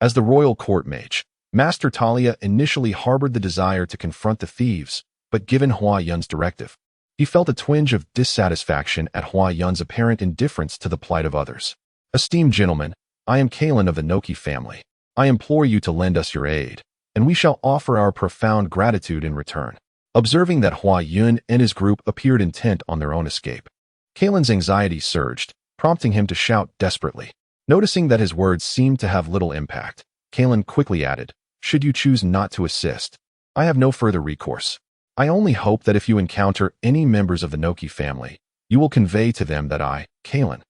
As the royal court mage, Master Talia initially harbored the desire to confront the thieves, but given Hua Yun's directive, he felt a twinge of dissatisfaction at Hua Yun's apparent indifference to the plight of others. "Esteemed gentlemen, I am Kalin of the Noki family. I implore you to lend us your aid, and we shall offer our profound gratitude in return." Observing that Hua Yun and his group appeared intent on their own escape, Kalin's anxiety surged, prompting him to shout desperately. Noticing that his words seemed to have little impact, Kalin quickly added, "Should you choose not to assist, I have no further recourse. I only hope that if you encounter any members of the Noki family, you will convey to them that I, Kalin,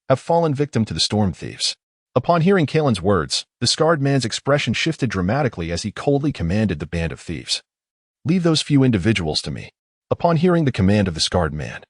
have fallen victim to the storm thieves." Upon hearing Kalin's words, the scarred man's expression shifted dramatically as he coldly commanded the band of thieves, "Leave those few individuals to me." Upon hearing the command of the scarred man,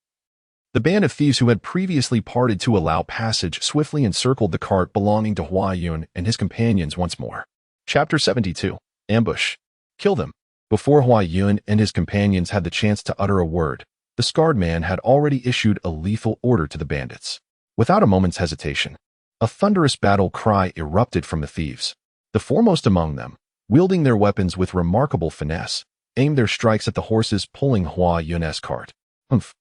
the band of thieves who had previously parted to allow passage swiftly encircled the cart belonging to Hua Yun and his companions once more. Chapter 72. Ambush. Kill them. Before Hua Yun and his companions had the chance to utter a word, the scarred man had already issued a lethal order to the bandits. Without a moment's hesitation, a thunderous battle cry erupted from the thieves. The foremost among them, wielding their weapons with remarkable finesse, aimed their strikes at the horses pulling Hua Yun's cart. Humph.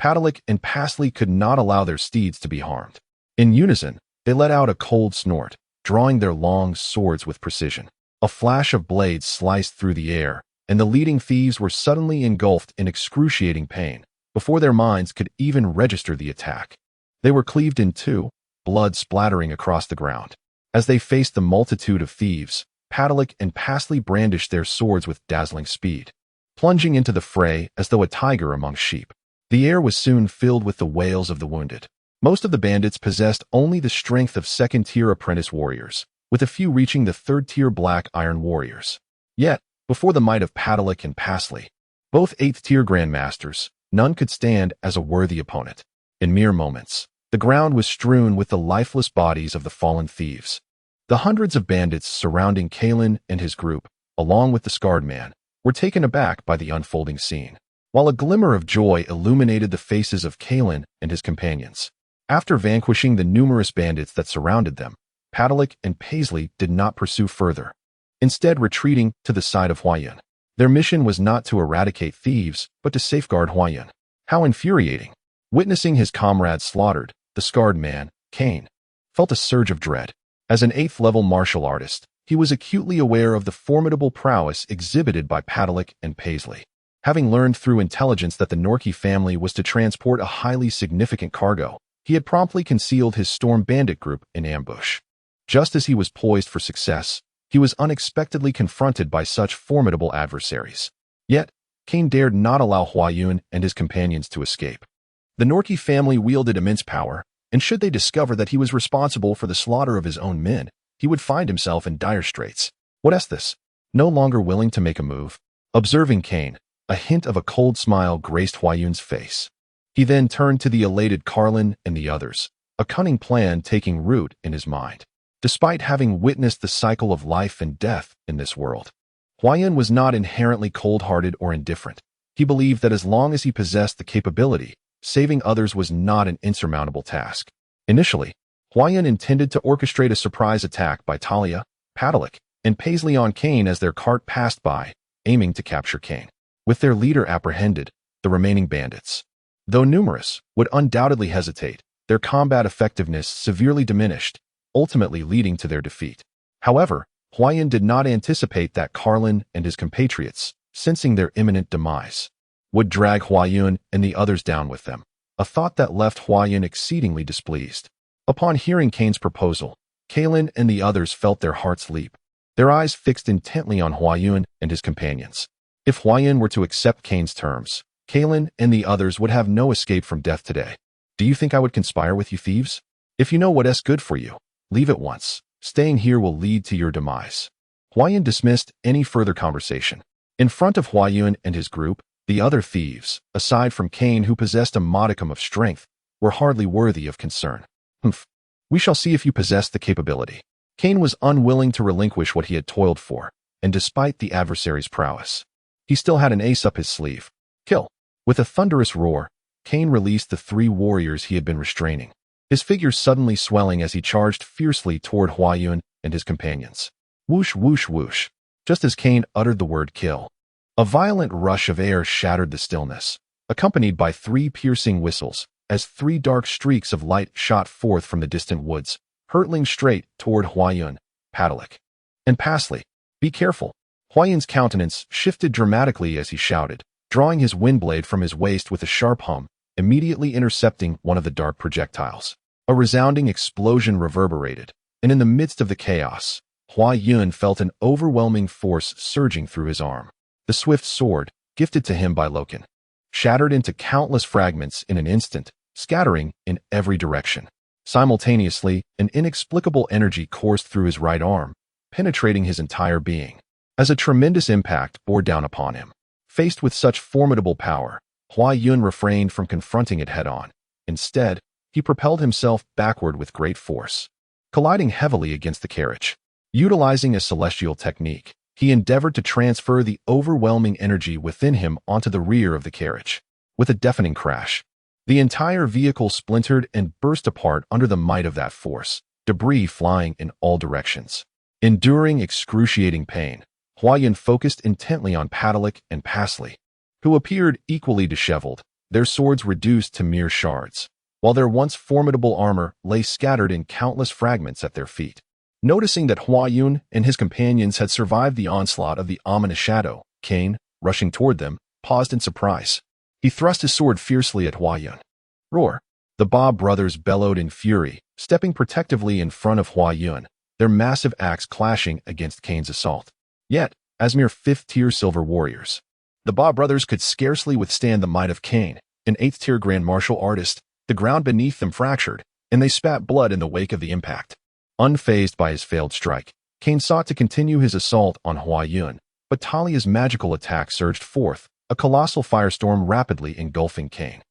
Patalik and Pasley could not allow their steeds to be harmed. In unison, they let out a cold snort, drawing their long swords with precision. A flash of blades sliced through the air, and the leading thieves were suddenly engulfed in excruciating pain, before their minds could even register the attack. They were cleaved in two, blood splattering across the ground. As they faced the multitude of thieves, Padalik and Pasley brandished their swords with dazzling speed, plunging into the fray as though a tiger among sheep. The air was soon filled with the wails of the wounded. Most of the bandits possessed only the strength of second-tier apprentice warriors, with a few reaching the third-tier black iron warriors. Yet, before the might of Padalik and Pasley, both eighth-tier grandmasters, none could stand as a worthy opponent. In mere moments, the ground was strewn with the lifeless bodies of the fallen thieves. The hundreds of bandits surrounding Kalen and his group, along with the scarred man, were taken aback by the unfolding scene, while a glimmer of joy illuminated the faces of Kalen and his companions. After vanquishing the numerous bandits that surrounded them, Padalik and Paisley did not pursue further, instead retreating to the side of Huayan. Their mission was not to eradicate thieves, but to safeguard Huayan. How infuriating! Witnessing his comrades slaughtered, the scarred man, Kane, felt a surge of dread. As an 8th-level martial artist, he was acutely aware of the formidable prowess exhibited by Padalik and Paisley. Having learned through intelligence that the Norki family was to transport a highly significant cargo, he had promptly concealed his Storm Bandit group in ambush. Just as he was poised for success, he was unexpectedly confronted by such formidable adversaries. Yet, Kane dared not allow Huayun and his companions to escape. The Norki family wielded immense power, and should they discover that he was responsible for the slaughter of his own men, he would find himself in dire straits. What is this? No longer willing to make a move. Observing Kane, a hint of a cold smile graced Huayun's face. He then turned to the elated Carlin and the others, a cunning plan taking root in his mind. Despite having witnessed the cycle of life and death in this world, Huayun was not inherently cold-hearted or indifferent. He believed that as long as he possessed the capability, saving others was not an insurmountable task. Initially, Huayan intended to orchestrate a surprise attack by Talia, Padalik, and Paisley on Kane as their cart passed by, aiming to capture Kane. With their leader apprehended, the remaining bandits, though numerous, would undoubtedly hesitate, their combat effectiveness severely diminished, ultimately leading to their defeat. However, Huayan did not anticipate that Carlin and his compatriots, sensing their imminent demise, would drag Huayun and the others down with them, a thought that left Huayan exceedingly displeased. Upon hearing Kane's proposal, Kalen and the others felt their hearts leap, their eyes fixed intently on Huayun and his companions. If Huayan were to accept Kane's terms, Kalen and the others would have no escape from death today. Do you think I would conspire with you thieves? If you know what's good for you, leave at once. Staying here will lead to your demise. Huayan dismissed any further conversation. In front of Huayun and his group, the other thieves, aside from Kane who possessed a modicum of strength, were hardly worthy of concern. Humph. We shall see if you possess the capability. Kane was unwilling to relinquish what he had toiled for, and despite the adversary's prowess, he still had an ace up his sleeve. Kill. With a thunderous roar, Kane released the 3 warriors he had been restraining, his figure suddenly swelling as he charged fiercely toward Huayun and his companions. Whoosh, whoosh, whoosh. Just as Kane uttered the word kill, a violent rush of air shattered the stillness, accompanied by 3 piercing whistles, as 3 dark streaks of light shot forth from the distant woods, hurtling straight toward Huayun, Padalik, and Pasley. Be careful. Huayun's countenance shifted dramatically as he shouted, drawing his windblade from his waist with a sharp hum, immediately intercepting one of the dark projectiles. A resounding explosion reverberated, and in the midst of the chaos, Huayun felt an overwhelming force surging through his arm. The swift sword, gifted to him by Loken, shattered into countless fragments in an instant, scattering in every direction. Simultaneously, an inexplicable energy coursed through his right arm, penetrating his entire being. As a tremendous impact bore down upon him, faced with such formidable power, Huayun refrained from confronting it head-on. Instead, he propelled himself backward with great force, colliding heavily against the carriage. Utilizing a celestial technique, he endeavored to transfer the overwhelming energy within him onto the rear of the carriage. With a deafening crash, the entire vehicle splintered and burst apart under the might of that force, debris flying in all directions. Enduring excruciating pain, Huayun focused intently on Padalik and Pasley, who appeared equally disheveled, their swords reduced to mere shards, while their once formidable armor lay scattered in countless fragments at their feet. Noticing that Huayun and his companions had survived the onslaught of the ominous shadow, Kane, rushing toward them, paused in surprise. He thrust his sword fiercely at Huayun. Roar! The Ba brothers bellowed in fury, stepping protectively in front of Huayun, their massive axe clashing against Kane's assault. Yet, as mere 5th-tier silver warriors, the Ba brothers could scarcely withstand the might of Kane, an 8th-tier grand martial artist. The ground beneath them fractured, and they spat blood in the wake of the impact. Unfazed by his failed strike, Kane sought to continue his assault on Huayun, but Talia's magical attack surged forth, a colossal firestorm rapidly engulfing Kane.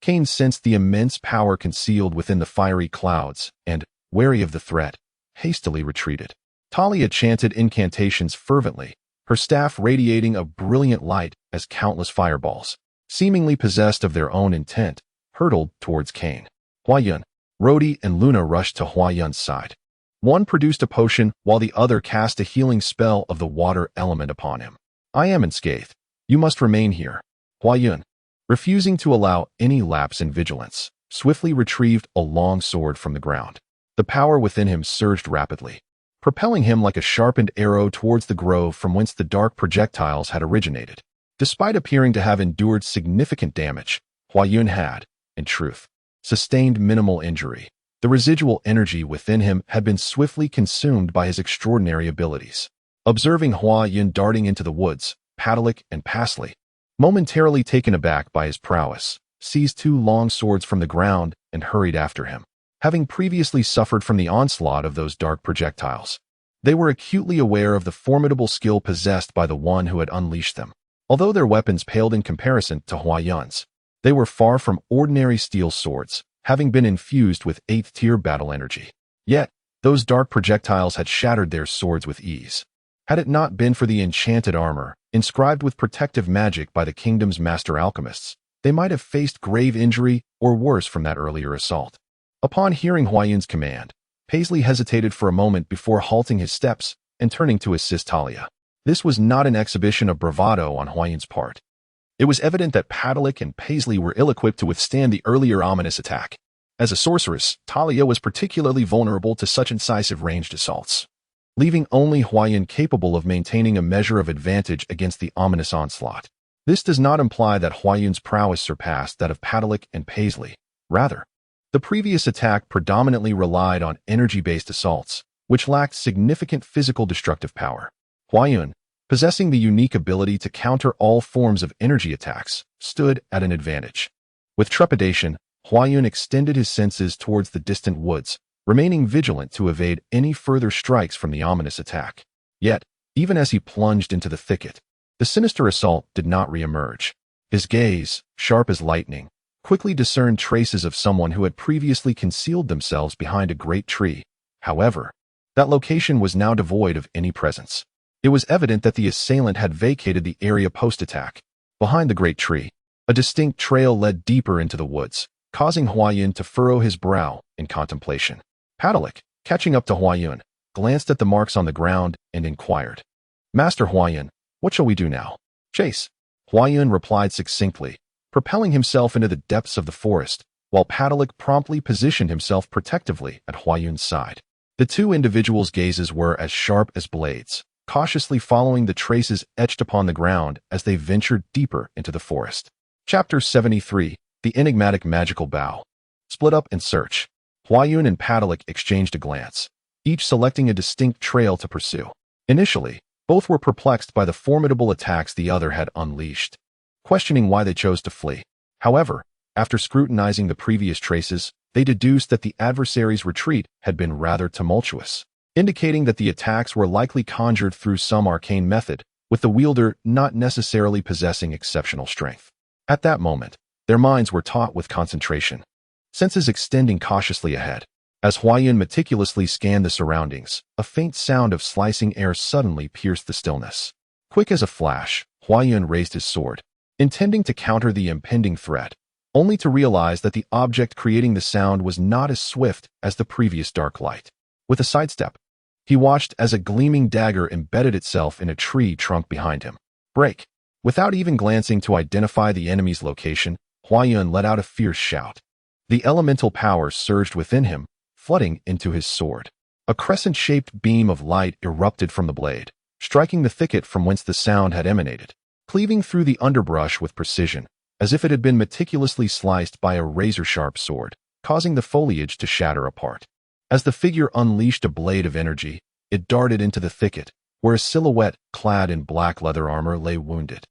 Kane sensed the immense power concealed within the fiery clouds and, wary of the threat, hastily retreated. Talia chanted incantations fervently, her staff radiating a brilliant light as countless fireballs, seemingly possessed of their own intent, hurtled towards Kane. Huayun, Rodi, and Luna rushed to Huayun's side. One produced a potion while the other cast a healing spell of the water element upon him. "I am unscathed. You must remain here." Huayun, refusing to allow any lapse in vigilance, swiftly retrieved a long sword from the ground. The power within him surged rapidly, propelling him like a sharpened arrow towards the grove from whence the dark projectiles had originated. Despite appearing to have endured significant damage, Huayun had, in truth, sustained minimal injury. The residual energy within him had been swiftly consumed by his extraordinary abilities. Observing Huayun darting into the woods, Patalik and Pasley, momentarily taken aback by his prowess, seized 2 long swords from the ground and hurried after him. Having previously suffered from the onslaught of those dark projectiles, they were acutely aware of the formidable skill possessed by the one who had unleashed them. Although their weapons paled in comparison to Huayun's, they were far from ordinary steel swords, having been infused with 8th-tier battle energy. Yet, those dark projectiles had shattered their swords with ease. Had it not been for the enchanted armor, inscribed with protective magic by the kingdom's master alchemists, they might have faced grave injury or worse from that earlier assault. Upon hearing Huayun's command, Paisley hesitated for a moment before halting his steps and turning to assist Talia. This was not an exhibition of bravado on Huayun's part. It was evident that Patalik and Paisley were ill-equipped to withstand the earlier ominous attack. As a sorceress, Talia was particularly vulnerable to such incisive ranged assaults, leaving only Huayun capable of maintaining a measure of advantage against the ominous onslaught. This does not imply that Huayun's prowess surpassed that of Patalik and Paisley. Rather, the previous attack predominantly relied on energy-based assaults, which lacked significant physical destructive power. Huayun, possessing the unique ability to counter all forms of energy attacks, stood at an advantage. With trepidation, Huayun extended his senses towards the distant woods, remaining vigilant to evade any further strikes from the ominous attack. Yet, even as he plunged into the thicket, the sinister assault did not re-emerge. His gaze, sharp as lightning, quickly discerned traces of someone who had previously concealed themselves behind a great tree. However, that location was now devoid of any presence. It was evident that the assailant had vacated the area post-attack. Behind the great tree, a distinct trail led deeper into the woods, causing Huayun to furrow his brow in contemplation. Patalik, catching up to Huayun, glanced at the marks on the ground and inquired, "Master Huayun, what shall we do now?" "Chase," Huayun replied succinctly, propelling himself into the depths of the forest, while Patalik promptly positioned himself protectively at Huayun's side. The two individuals' gazes were as sharp as blades, cautiously following the traces etched upon the ground as they ventured deeper into the forest. Chapter 73, The Enigmatic Magical Bow. Split up and search. Huayun and Patalik exchanged a glance, each selecting a distinct trail to pursue. Initially, both were perplexed by the formidable attacks the other had unleashed, questioning why they chose to flee. However, after scrutinizing the previous traces, they deduced that the adversary's retreat had been rather tumultuous, indicating that the attacks were likely conjured through some arcane method, with the wielder not necessarily possessing exceptional strength. At that moment, their minds were taut with concentration, senses extending cautiously ahead. As Huayun meticulously scanned the surroundings, a faint sound of slicing air suddenly pierced the stillness. Quick as a flash, Huayun raised his sword, intending to counter the impending threat, only to realize that the object creating the sound was not as swift as the previous dark light. With a sidestep, he watched as a gleaming dagger embedded itself in a tree trunk behind him. Break! Without even glancing to identify the enemy's location, Huayun let out a fierce shout. The elemental power surged within him, flooding into his sword. A crescent-shaped beam of light erupted from the blade, striking the thicket from whence the sound had emanated, cleaving through the underbrush with precision, as if it had been meticulously sliced by a razor-sharp sword, causing the foliage to shatter apart. As the figure unleashed a blade of energy, it darted into the thicket, where a silhouette clad in black leather armor lay wounded.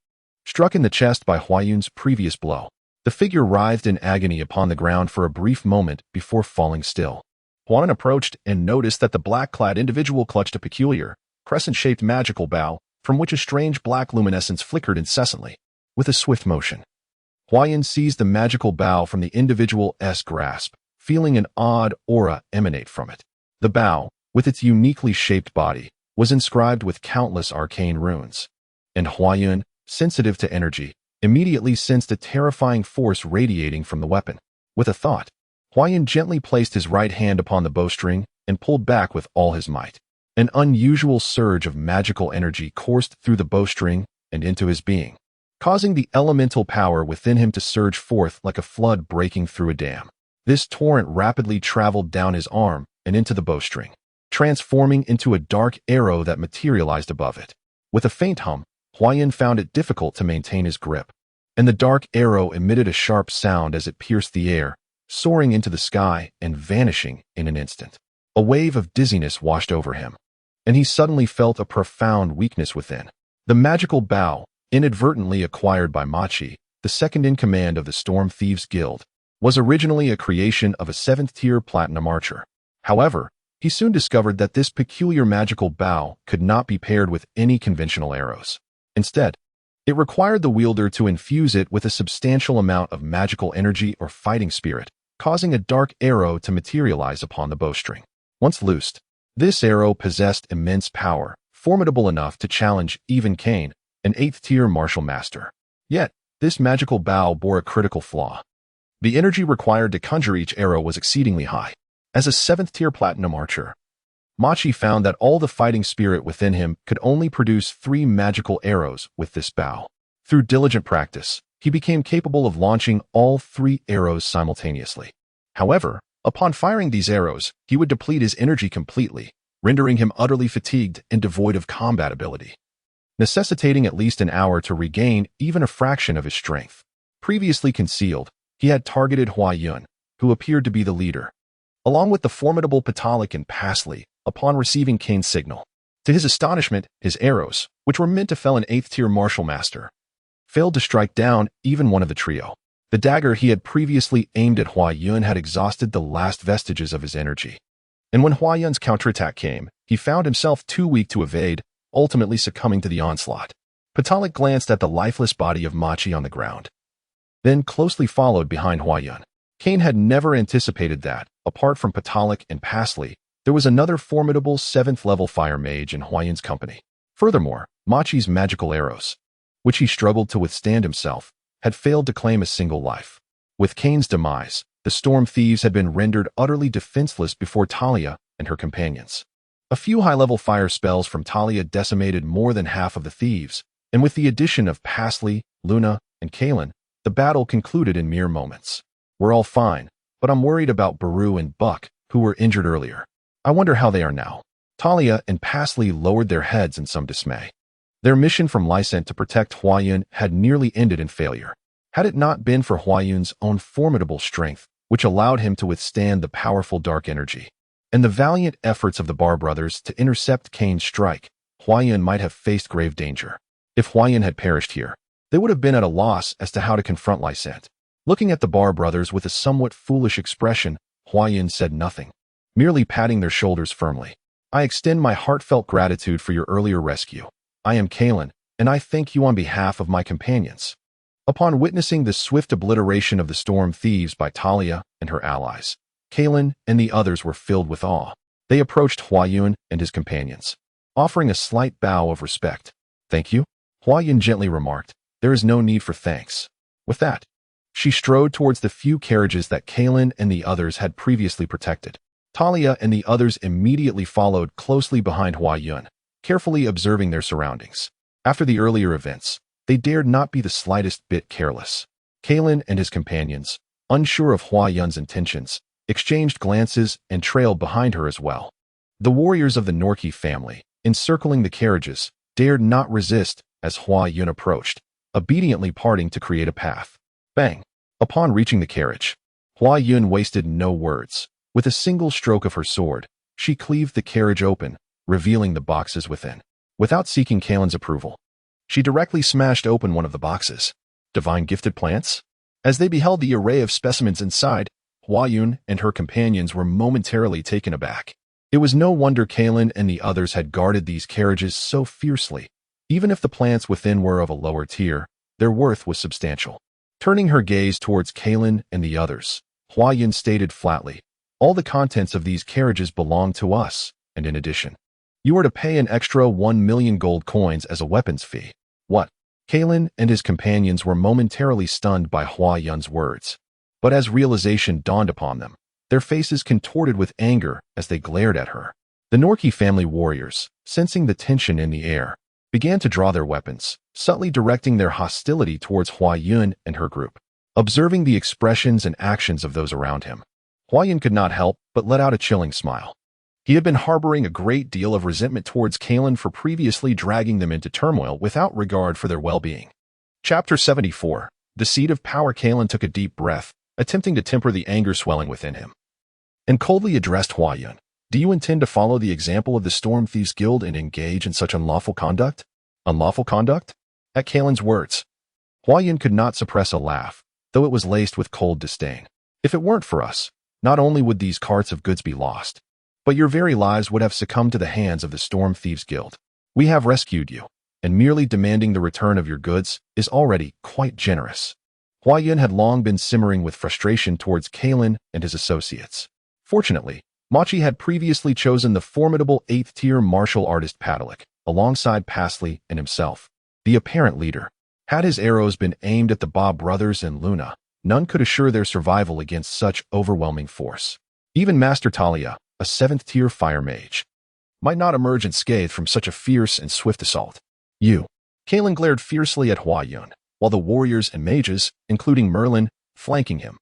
Struck in the chest by Huayun's previous blow, the figure writhed in agony upon the ground for a brief moment before falling still. Huayun approached and noticed that the black-clad individual clutched a peculiar, crescent-shaped magical bow from which a strange black luminescence flickered incessantly. With a swift motion, Huayun seized the magical bow from the individual's grasp, feeling an odd aura emanate from it. The bow, with its uniquely shaped body, was inscribed with countless arcane runes. And Huayun, sensitive to energy, immediately sensed a terrifying force radiating from the weapon. With a thought, Huayun gently placed his right hand upon the bowstring and pulled back with all his might. An unusual surge of magical energy coursed through the bowstring and into his being, causing the elemental power within him to surge forth like a flood breaking through a dam. This torrent rapidly traveled down his arm and into the bowstring, transforming into a dark arrow that materialized above it. With a faint hum, Huayun found it difficult to maintain his grip, and the dark arrow emitted a sharp sound as it pierced the air, soaring into the sky and vanishing in an instant. A wave of dizziness washed over him, and he suddenly felt a profound weakness within. The magical bow, inadvertently acquired by Machi, the second-in-command of the Storm Thieves Guild, was originally a creation of a 7th-tier platinum archer. However, he soon discovered that this peculiar magical bow could not be paired with any conventional arrows. Instead, it required the wielder to infuse it with a substantial amount of magical energy or fighting spirit, causing a dark arrow to materialize upon the bowstring. Once loosed, this arrow possessed immense power, formidable enough to challenge even Cain, an 8th-tier martial master. Yet, this magical bow bore a critical flaw. The energy required to conjure each arrow was exceedingly high. As a 7th-tier platinum archer, Machi found that all the fighting spirit within him could only produce 3 magical arrows with this bow. Through diligent practice, he became capable of launching all 3 arrows simultaneously. However, upon firing these arrows, he would deplete his energy completely, rendering him utterly fatigued and devoid of combat ability, necessitating at least an hour to regain even a fraction of his strength. Previously concealed, he had targeted Huayun, who appeared to be the leader, along with the formidable Patalik and Pasli, upon receiving Cain's signal. To his astonishment, his arrows, which were meant to fell an 8th-tier martial master, failed to strike down even one of the trio. The dagger he had previously aimed at Huayun had exhausted the last vestiges of his energy. And when Huayun's counterattack came, he found himself too weak to evade, ultimately succumbing to the onslaught. Patalik glanced at the lifeless body of Machi on the ground, then closely followed behind Huayun. Cain had never anticipated that, apart from Patalik and Pasli, there was another formidable 7th-level fire mage in Huayun's company. Furthermore, Machi's magical arrows, which he struggled to withstand himself, had failed to claim a single life. With Cain's demise, the Storm Thieves had been rendered utterly defenseless before Talia and her companions. A few high-level fire spells from Talia decimated more than half of the thieves, and with the addition of Pasli, Luna, and Kalen, the battle concluded in mere moments. We're all fine, but I'm worried about Baru and Buck, who were injured earlier. I wonder how they are now. Talia and Pasli lowered their heads in some dismay. Their mission from Lysent to protect Huayun had nearly ended in failure. Had it not been for Huayun's own formidable strength, which allowed him to withstand the powerful dark energy, and the valiant efforts of the Bar brothers to intercept Cain's strike, Huayun might have faced grave danger. If Huayun had perished here, they would have been at a loss as to how to confront Lysent. Looking at the Bar brothers with a somewhat foolish expression, Huayun said nothing, merely patting their shoulders firmly. I extend my heartfelt gratitude for your earlier rescue. I am Kalen, and I thank you on behalf of my companions. Upon witnessing the swift obliteration of the Storm Thieves by Talia and her allies, Kalen and the others were filled with awe. They approached Huayun and his companions, offering a slight bow of respect. Thank you, Huayun gently remarked. There is no need for thanks. With that, she strode towards the few carriages that Kalen and the others had previously protected. Talia and the others immediately followed closely behind Huayun, carefully observing their surroundings. After the earlier events, they dared not be the slightest bit careless. Kalen and his companions, unsure of Huayun's intentions, exchanged glances and trailed behind her as well. The warriors of the Norki family, encircling the carriages, dared not resist as Huayun approached, obediently parting to create a path. Bang! Upon reaching the carriage, Huayun wasted no words. With a single stroke of her sword, she cleaved the carriage open, revealing the boxes within. Without seeking Kalen's approval, she directly smashed open one of the boxes. Divine gifted plants? As they beheld the array of specimens inside, Huayun and her companions were momentarily taken aback. It was no wonder Kalen and the others had guarded these carriages so fiercely. Even if the plants within were of a lower tier, their worth was substantial. Turning her gaze towards Kalen and the others, Huayun stated flatly, "All the contents of these carriages belong to us, and in addition, you are to pay an extra 1 million gold coins as a weapons fee." What? Kalen and his companions were momentarily stunned by Huayun's words. But as realization dawned upon them, their faces contorted with anger as they glared at her. The Norki family warriors, sensing the tension in the air, began to draw their weapons, subtly directing their hostility towards Huayun and her group. Observing the expressions and actions of those around him, Huayun could not help but let out a chilling smile. He had been harboring a great deal of resentment towards Kalen for previously dragging them into turmoil without regard for their well-being. Chapter 74. The Seed of Power. Kalen took a deep breath, attempting to temper the anger swelling within him, and coldly addressed Huayun. "Do you intend to follow the example of the Storm Thieves Guild and engage in such unlawful conduct?" Unlawful conduct? At Kalen's words, Huayun could not suppress a laugh, though it was laced with cold disdain. "If it weren't for us, not only would these carts of goods be lost, but your very lives would have succumbed to the hands of the Storm Thieves Guild. We have rescued you, and merely demanding the return of your goods is already quite generous." Huayun had long been simmering with frustration towards Kalen and his associates. Fortunately, Machi had previously chosen the formidable 8th-tier martial artist Padalik, alongside Pasley and himself, the apparent leader. Had his arrows been aimed at the Ba brothers and Luna, none could assure their survival against such overwhelming force. Even Master Talia, a 7th-tier fire mage, might not emerge unscathed from such a fierce and swift assault. "You." Kalen glared fiercely at Huayun, while the warriors and mages, including Merlin, flanking him,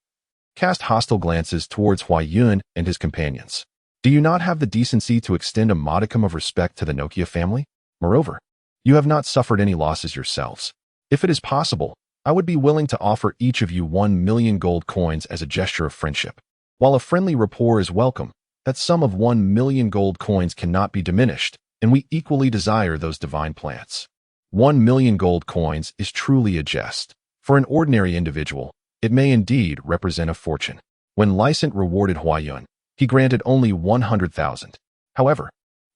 cast hostile glances towards Huayun and his companions. "Do you not have the decency to extend a modicum of respect to the Nokia family? Moreover, you have not suffered any losses yourselves. If it is possible, I would be willing to offer each of you 1 million gold coins as a gesture of friendship. While a friendly rapport is welcome, that sum of 1 million gold coins cannot be diminished, and we equally desire those divine plants." 1 million gold coins is truly a jest. For an ordinary individual, it may indeed represent a fortune. When Lysant rewarded Huayun, he granted only 100,000. However,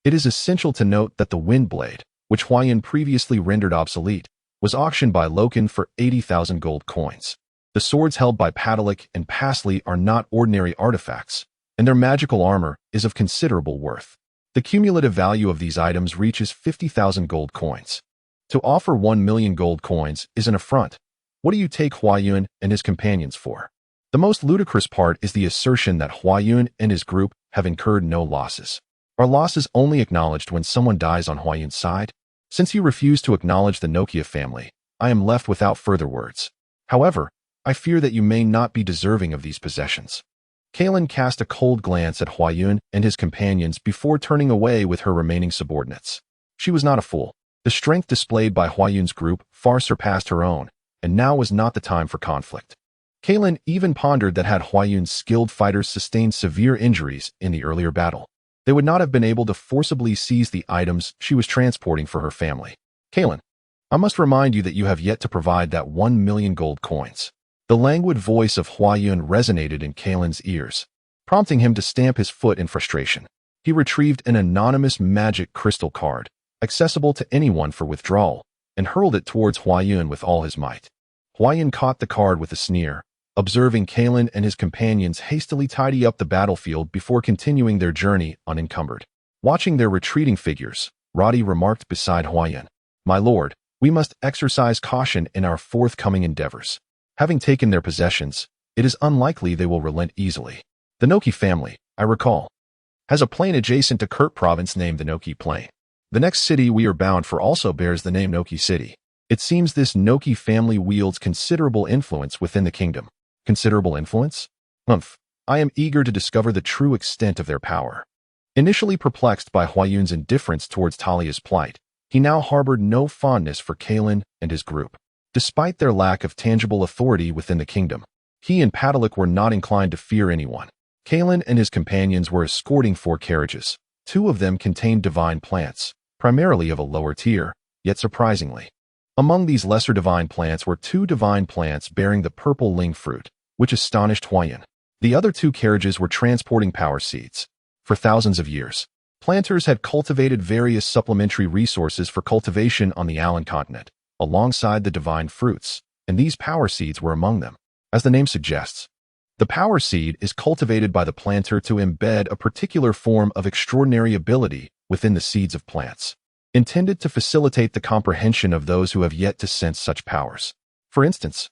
it is essential to note that the wind blade, which Huayun previously rendered obsolete, was auctioned by Loken for 80,000 gold coins. The swords held by Padalik and Pasley are not ordinary artifacts, and their magical armor is of considerable worth. The cumulative value of these items reaches 50,000 gold coins. To offer 1 million gold coins is an affront. What do you take Huayun and his companions for? The most ludicrous part is the assertion that Huayun and his group have incurred no losses. Are losses only acknowledged when someone dies on Huayun's side? Since you refuse to acknowledge the Nokia family, I am left without further words. However, I fear that you may not be deserving of these possessions. Kalen cast a cold glance at Huayun and his companions before turning away with her remaining subordinates. She was not a fool. The strength displayed by Huayun's group far surpassed her own, and now was not the time for conflict. Kalen even pondered that had Huayun's skilled fighters sustained severe injuries in the earlier battle, they would not have been able to forcibly seize the items she was transporting for her family. "Kalen, I must remind you that you have yet to provide that 1 million gold coins." The languid voice of Huayun resonated in Kalen's ears, prompting him to stamp his foot in frustration. He retrieved an anonymous magic crystal card, accessible to anyone for withdrawal, and hurled it towards Huayun with all his might. Huayun caught the card with a sneer, observing Kalen and his companions hastily tidy up the battlefield before continuing their journey unencumbered. Watching their retreating figures, Roddy remarked beside Huayun, "My lord, we must exercise caution in our forthcoming endeavors. Having taken their possessions, it is unlikely they will relent easily. The Noki family, I recall, has a plain adjacent to Kurt province named the Noki Plain. The next city we are bound for also bears the name Noki City. It seems this Noki family wields considerable influence within the kingdom." Considerable influence? I am eager to discover the true extent of their power. Initially perplexed by Huayun's indifference towards Talia's plight, he now harbored no fondness for Kalen and his group. Despite their lack of tangible authority within the kingdom, he and Padalik were not inclined to fear anyone. Kalen and his companions were escorting 4 carriages. 2 of them contained divine plants, primarily of a lower tier, yet surprisingly. Among these lesser divine plants were 2 divine plants bearing the purple ling fruit, which astonished Huayan. The other 2 carriages were transporting power seeds. For thousands of years, planters had cultivated various supplementary resources for cultivation on the Alan continent, alongside the divine fruits, and these power seeds were among them. As the name suggests, the power seed is cultivated by the planter to embed a particular form of extraordinary ability within the seeds of plants, intended to facilitate the comprehension of those who have yet to sense such powers. For instance,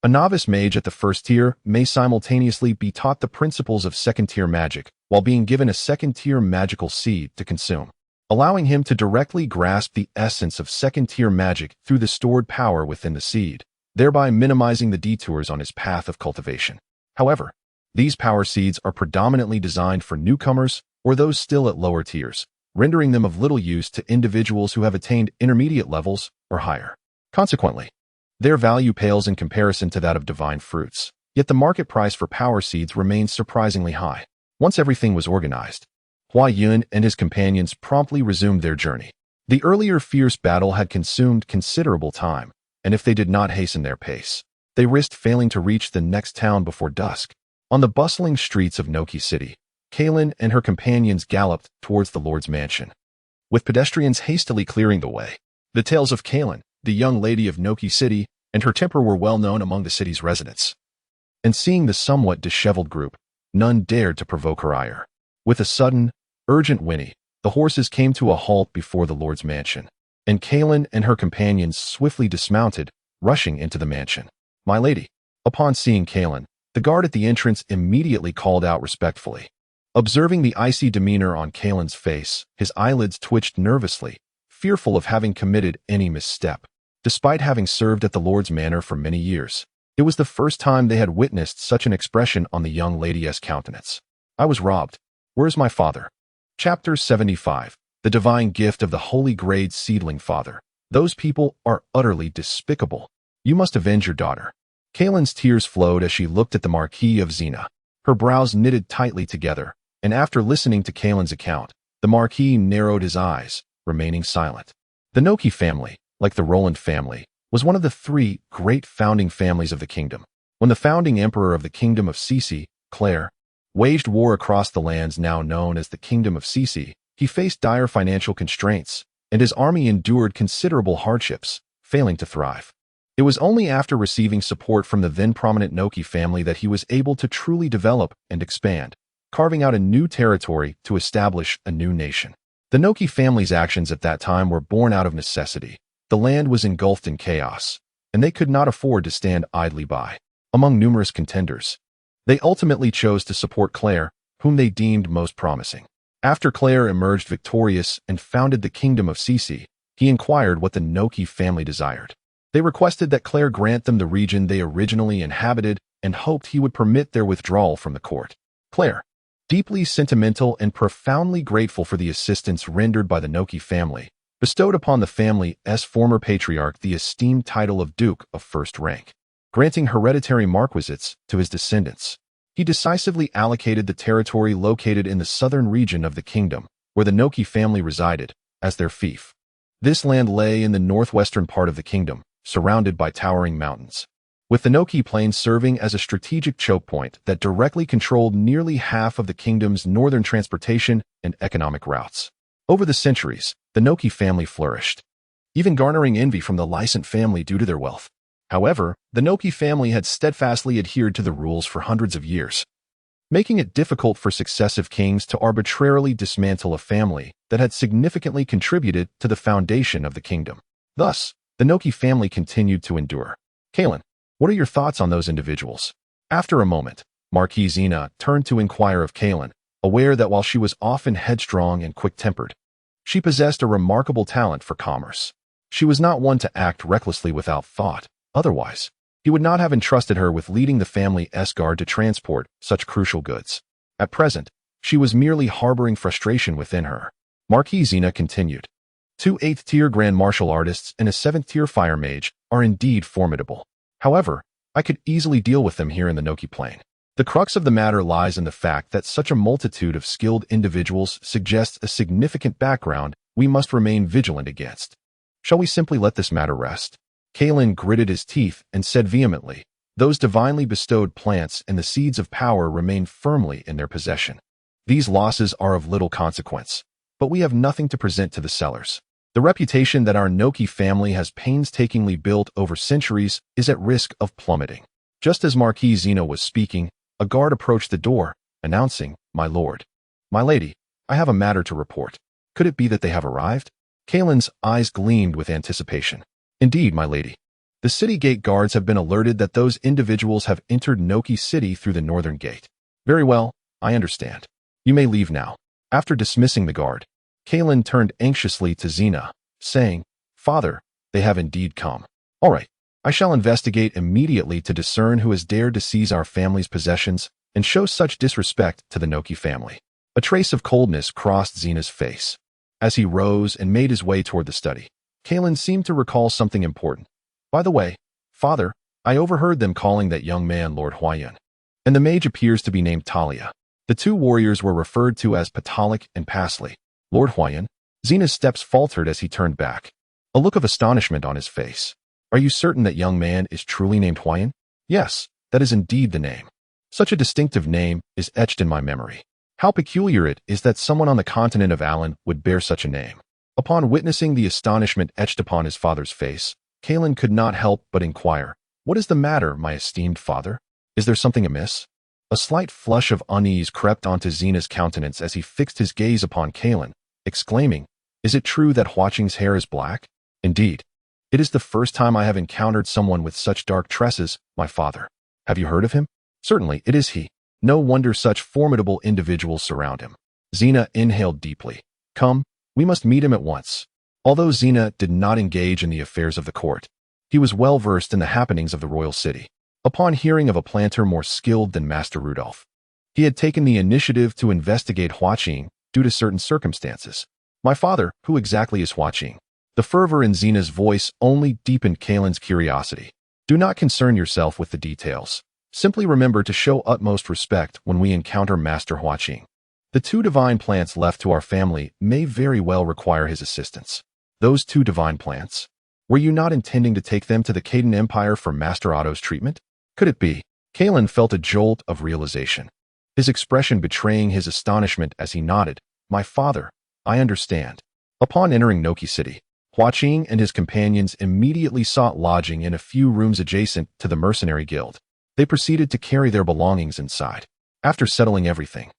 a novice mage at the first tier may simultaneously be taught the principles of second-tier magic while being given a second-tier magical seed to consume, allowing him to directly grasp the essence of second-tier magic through the stored power within the seed, thereby minimizing the detours on his path of cultivation. However, these power seeds are predominantly designed for newcomers or those still at lower tiers, rendering them of little use to individuals who have attained intermediate levels or higher. Consequently, their value pales in comparison to that of divine fruits, yet the market price for power seeds remains surprisingly high. Once everything was organized, Huayan and his companions promptly resumed their journey. The earlier fierce battle had consumed considerable time, and if they did not hasten their pace, they risked failing to reach the next town before dusk. On the bustling streets of Noki City, Kalen and her companions galloped towards the Lord's mansion, with pedestrians hastily clearing the way. The tales of Kalen, the young lady of Noki City, and her temper were well known among the city's residents. And seeing the somewhat disheveled group, none dared to provoke her ire. With a sudden, urgent whinny, the horses came to a halt before the Lord's mansion, and Kalen and her companions swiftly dismounted, rushing into the mansion. "My lady." Upon seeing Kalen, the guard at the entrance immediately called out respectfully. Observing the icy demeanor on Kalen's face, his eyelids twitched nervously, fearful of having committed any misstep. Despite having served at the Lord's manor for many years, it was the first time they had witnessed such an expression on the young lady's countenance. "I was robbed. Where's my father?" Chapter 75. The Divine Gift of the Holy Grade Seedling Father. "Those people are utterly despicable. You must avenge your daughter." Kalen's tears flowed as she looked at the Marquis of Xena. Her brows knitted tightly together, and after listening to Kalen's account, the Marquis narrowed his eyes, remaining silent. The Noki family, like the Roland family, was one of the 3 great founding families of the kingdom. When the founding emperor of the Kingdom of Sisi, Claire, waged war across the lands now known as the Kingdom of Sisi, he faced dire financial constraints, and his army endured considerable hardships, failing to thrive. It was only after receiving support from the then prominent Noki family that he was able to truly develop and expand, carving out a new territory to establish a new nation. The Noki family's actions at that time were born out of necessity. The land was engulfed in chaos, and they could not afford to stand idly by. Among numerous contenders, they ultimately chose to support Claire, whom they deemed most promising. After Claire emerged victorious and founded the Kingdom of Sisi, he inquired what the Noki family desired. They requested that Claire grant them the region they originally inhabited and hoped he would permit their withdrawal from the court. Claire, deeply sentimental and profoundly grateful for the assistance rendered by the Noki family, bestowed upon the family's former patriarch the esteemed title of Duke of First Rank, granting hereditary marquisates to his descendants. He decisively allocated the territory located in the southern region of the kingdom, where the Noki family resided, as their fief. This land lay in the northwestern part of the kingdom, surrounded by towering mountains, with the Noki Plains serving as a strategic choke point that directly controlled nearly half of the kingdom's northern transportation and economic routes. Over the centuries, the Noki family flourished, even garnering envy from the Lysant family due to their wealth. However, the Noki family had steadfastly adhered to the rules for hundreds of years, making it difficult for successive kings to arbitrarily dismantle a family that had significantly contributed to the foundation of the kingdom. Thus, the Noki family continued to endure. "Kalen, what are your thoughts on those individuals?" After a moment, Marquis Xena turned to inquire of Kalen, aware that while she was often headstrong and quick-tempered, she possessed a remarkable talent for commerce. She was not one to act recklessly without thought. Otherwise, he would not have entrusted her with leading the family's guard to transport such crucial goods. At present, she was merely harboring frustration within her. Marquis Xena continued. 2 8th-tier Grand Martial Artists and a 7th-tier Fire Mage are indeed formidable. However, I could easily deal with them here in the Noki Plain. The crux of the matter lies in the fact that such a multitude of skilled individuals suggests a significant background we must remain vigilant against. Shall we simply let this matter rest? Kalen gritted his teeth and said vehemently, those divinely bestowed plants and the seeds of power remain firmly in their possession. These losses are of little consequence, but we have nothing to present to the sellers. The reputation that our Noki family has painstakingly built over centuries is at risk of plummeting. Just as Marquis Zena was speaking, a guard approached the door, announcing, My lord. My lady, I have a matter to report. Could it be that they have arrived? Kalen's eyes gleamed with anticipation. Indeed, my lady. The city gate guards have been alerted that those individuals have entered Noki City through the northern gate. Very well, I understand. You may leave now. After dismissing the guard, Kalen turned anxiously to Zena, saying, Father, they have indeed come. All right, I shall investigate immediately to discern who has dared to seize our family's possessions and show such disrespect to the Noki family. A trace of coldness crossed Zena's face. As he rose and made his way toward the study, Kalen seemed to recall something important. By the way, Father, I overheard them calling that young man Lord Huayan. And the mage appears to be named Talia. The two warriors were referred to as Patalik and Pasley. Lord Huayan? Zena's steps faltered as he turned back, a look of astonishment on his face. Are you certain that young man is truly named Huayan? Yes, that is indeed the name. Such a distinctive name is etched in my memory. How peculiar it is that someone on the continent of Alan would bear such a name. Upon witnessing the astonishment etched upon his father's face, Kalen could not help but inquire, What is the matter, my esteemed father? Is there something amiss? A slight flush of unease crept onto Zena's countenance as he fixed his gaze upon Kalen, exclaiming, Is it true that Huaqing's hair is black? Indeed. It is the first time I have encountered someone with such dark tresses, my father. Have you heard of him? Certainly, it is he. No wonder such formidable individuals surround him. Zena inhaled deeply. Come, we must meet him at once. Although Zena did not engage in the affairs of the court, he was well versed in the happenings of the royal city. Upon hearing of a planter more skilled than Master Rudolph, he had taken the initiative to investigate Huaqing due to certain circumstances. My father, who exactly is Huaqing? The fervor in Zena's voice only deepened Kalen's curiosity. Do not concern yourself with the details. Simply remember to show utmost respect when we encounter Master Huaqing. The two divine plants left to our family may very well require his assistance. Those two divine plants? Were you not intending to take them to the Caden Empire for Master Otto's treatment? Could it be? Kalen felt a jolt of realization, his expression betraying his astonishment as he nodded. My father, I understand. Upon entering Noki City, Huaqing and his companions immediately sought lodging in a few rooms adjacent to the mercenary guild. They proceeded to carry their belongings inside. After settling everything,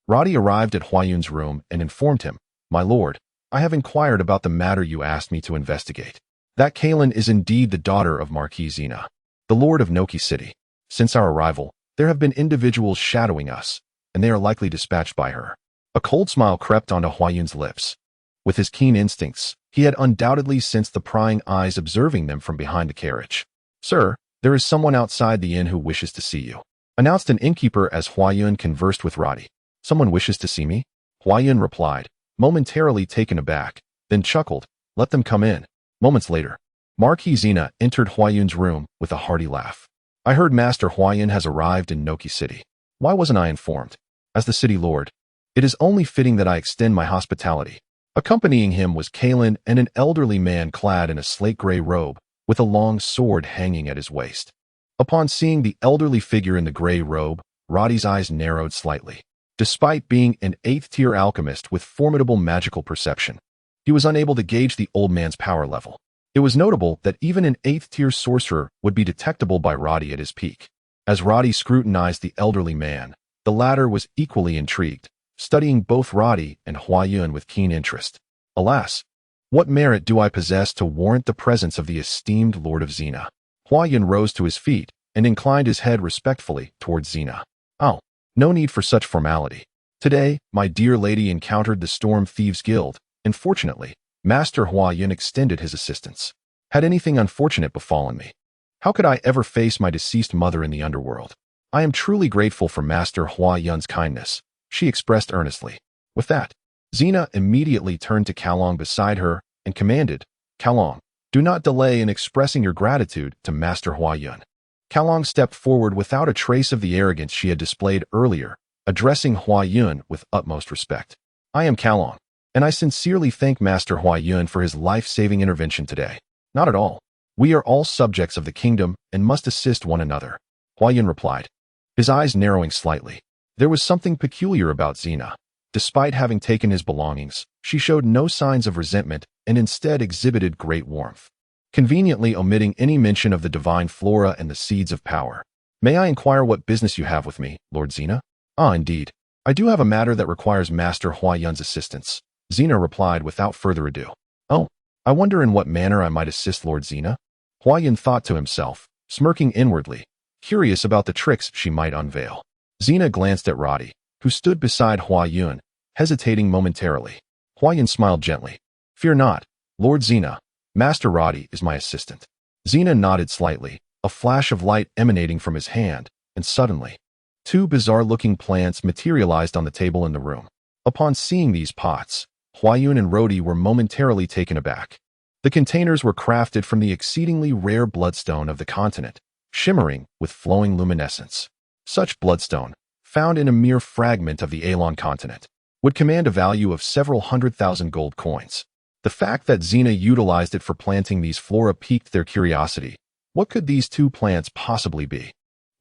Roddy arrived at Huayun's room and informed him, My lord, I have inquired about the matter you asked me to investigate. That Kalen is indeed the daughter of Marquis Zena, the lord of Noki City. Since our arrival, there have been individuals shadowing us, and they are likely dispatched by her. A cold smile crept onto Huayun's lips. With his keen instincts, he had undoubtedly sensed the prying eyes observing them from behind the carriage. Sir, there is someone outside the inn who wishes to see you, announced an innkeeper as Huayun conversed with Roddy. Someone wishes to see me? Huayun replied, momentarily taken aback, then chuckled, Let them come in. Moments later, Marquis Zena entered Huayun's room with a hearty laugh. I heard Master Huayun has arrived in Noki City. Why wasn't I informed? As the city lord, it is only fitting that I extend my hospitality. Accompanying him was Kalen and an elderly man clad in a slate-gray robe, with a long sword hanging at his waist. Upon seeing the elderly figure in the gray robe, Roddy's eyes narrowed slightly. Despite being an 8th-tier alchemist with formidable magical perception, he was unable to gauge the old man's power level. It was notable that even an 8th-tier sorcerer would be detectable by Roddy at his peak. As Roddy scrutinized the elderly man, the latter was equally intrigued, studying both Roddy and Huayun with keen interest. Alas, what merit do I possess to warrant the presence of the esteemed Lord of Zena? Huayun rose to his feet and inclined his head respectfully towards Zena. Oh, no need for such formality. Today, my dear lady encountered the Storm Thieves Guild, and fortunately, Master Huayun extended his assistance. Had anything unfortunate befallen me, how could I ever face my deceased mother in the underworld? I am truly grateful for Master Huayun's kindness, she expressed earnestly. With that, Zena immediately turned to Kalong beside her and commanded, Kalong, do not delay in expressing your gratitude to Master Huayun. Kalong stepped forward without a trace of the arrogance she had displayed earlier, addressing Hua Yun with utmost respect. I am Kalong, and I sincerely thank Master Hua Yun for his life-saving intervention today. Not at all. We are all subjects of the kingdom and must assist one another, Hua Yun replied, his eyes narrowing slightly. There was something peculiar about Xina. Despite having taken his belongings, she showed no signs of resentment and instead exhibited great warmth, conveniently omitting any mention of the divine flora and the seeds of power. May I inquire what business you have with me, Lord Xina? Ah, indeed. I do have a matter that requires Master Hua Yun's assistance, Xina replied without further ado. Oh, I wonder in what manner I might assist Lord Xina? Hua Yun thought to himself, smirking inwardly, curious about the tricks she might unveil. Xina glanced at Roddy, who stood beside Hua Yun, hesitating momentarily. Hua Yun smiled gently. Fear not, Lord Xina. Master Roddy is my assistant. Xina nodded slightly, a flash of light emanating from his hand, and suddenly, two bizarre-looking plants materialized on the table in the room. Upon seeing these pots, Hua Yun and Roddy were momentarily taken aback. The containers were crafted from the exceedingly rare bloodstone of the continent, shimmering with flowing luminescence. Such bloodstone, found in a mere fragment of the Alon continent, would command a value of several 100,000 gold coins. The fact that Xina utilized it for planting these flora piqued their curiosity. What could these two plants possibly be?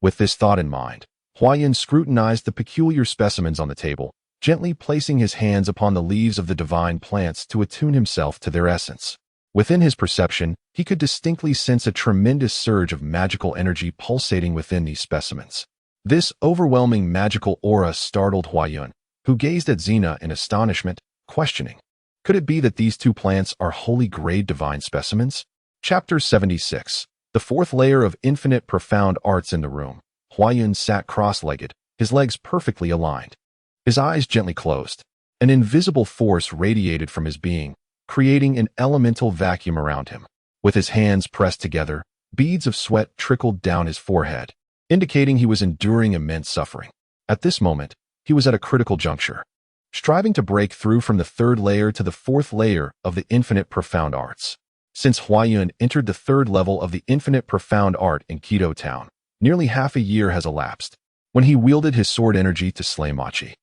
With this thought in mind, Hua Yun scrutinized the peculiar specimens on the table, gently placing his hands upon the leaves of the divine plants to attune himself to their essence. Within his perception, he could distinctly sense a tremendous surge of magical energy pulsating within these specimens. This overwhelming magical aura startled Hua Yun, who gazed at Xina in astonishment, questioning, could it be that these two plants are holy grade divine specimens? Chapter 76. The fourth layer of infinite profound arts in the room. Hua Yun sat cross-legged, his legs perfectly aligned. His eyes gently closed. An invisible force radiated from his being, creating an elemental vacuum around him. With his hands pressed together, beads of sweat trickled down his forehead, indicating he was enduring immense suffering. At this moment, he was at a critical juncture, striving to break through from the third layer to the fourth layer of the infinite profound arts. Since Hua Yun entered the third level of the infinite profound art in Quito Town, nearly half a year has elapsed. When he wielded his sword energy to slay Machi,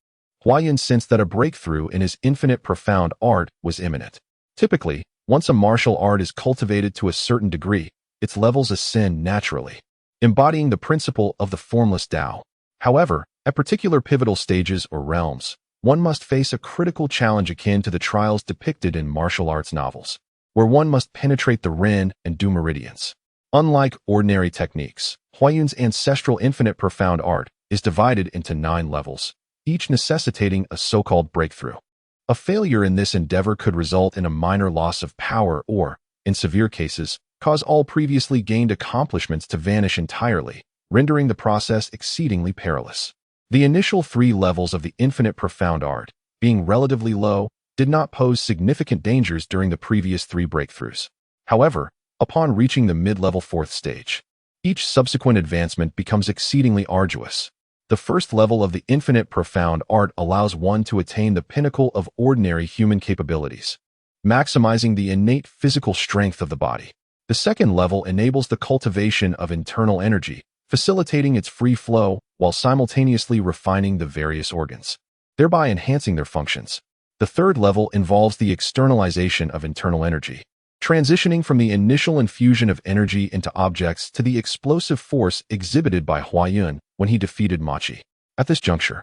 Hua Yun sensed that a breakthrough in his infinite profound art was imminent. Typically, once a martial art is cultivated to a certain degree, its levels ascend naturally, embodying the principle of the formless Tao. However, at particular pivotal stages or realms, one must face a critical challenge akin to the trials depicted in martial arts novels, where one must penetrate the Ren and do meridians. Unlike ordinary techniques, Hua Yun's ancestral infinite profound art is divided into 9 levels, each necessitating a so-called breakthrough. A failure in this endeavor could result in a minor loss of power or, in severe cases, cause all previously gained accomplishments to vanish entirely, rendering the process exceedingly perilous. The initial 3 levels of the infinite profound art, being relatively low, did not pose significant dangers during the previous 3 breakthroughs. However, upon reaching the mid-level 4th stage, each subsequent advancement becomes exceedingly arduous. The first level of the infinite profound art allows one to attain the pinnacle of ordinary human capabilities, maximizing the innate physical strength of the body. The second level enables the cultivation of internal energy, facilitating its free flow while simultaneously refining the various organs, thereby enhancing their functions. The third level involves the externalization of internal energy, transitioning from the initial infusion of energy into objects to the explosive force exhibited by Hua Yun when he defeated Machi. At this juncture,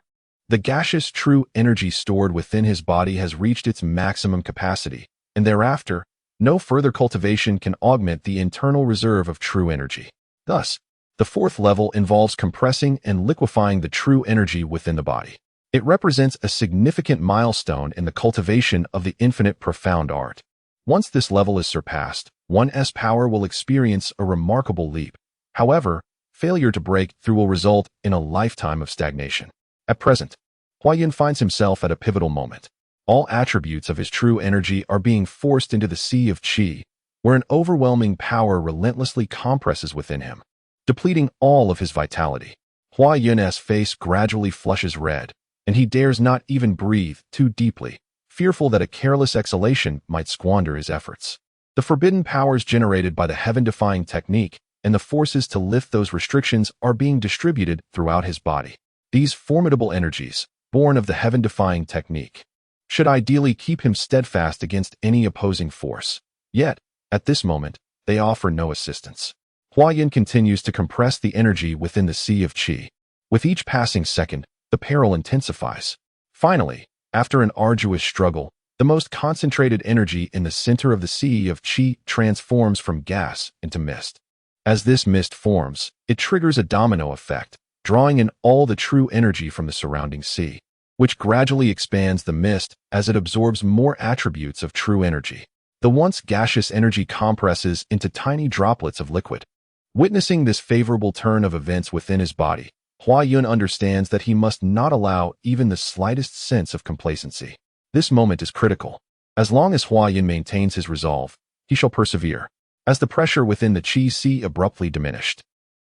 the gaseous true energy stored within his body has reached its maximum capacity, and thereafter, no further cultivation can augment the internal reserve of true energy. Thus, the 4th level involves compressing and liquefying the true energy within the body. It represents a significant milestone in the cultivation of the infinite profound art. Once this level is surpassed, one's power will experience a remarkable leap. However, failure to break through will result in a lifetime of stagnation. At present, Hua Yun finds himself at a pivotal moment. All attributes of his true energy are being forced into the sea of qi, where an overwhelming power relentlessly compresses within him, depleting all of his vitality. Hua Yun's face gradually flushes red, and he dares not even breathe too deeply, fearful that a careless exhalation might squander his efforts. The forbidden powers generated by the heaven-defying technique and the forces to lift those restrictions are being distributed throughout his body. These formidable energies, born of the heaven-defying technique, should ideally keep him steadfast against any opposing force. Yet, at this moment, they offer no assistance. Huayan continues to compress the energy within the sea of qi. With each passing second, the peril intensifies. Finally, after an arduous struggle, the most concentrated energy in the center of the sea of qi transforms from gas into mist. As this mist forms, it triggers a domino effect, drawing in all the true energy from the surrounding sea, which gradually expands the mist as it absorbs more attributes of true energy. The once gaseous energy compresses into tiny droplets of liquid. Witnessing this favorable turn of events within his body, Huayan understands that he must not allow even the slightest sense of complacency. This moment is critical. As long as Huayan maintains his resolve, he shall persevere. As the pressure within the qi sea abruptly diminished,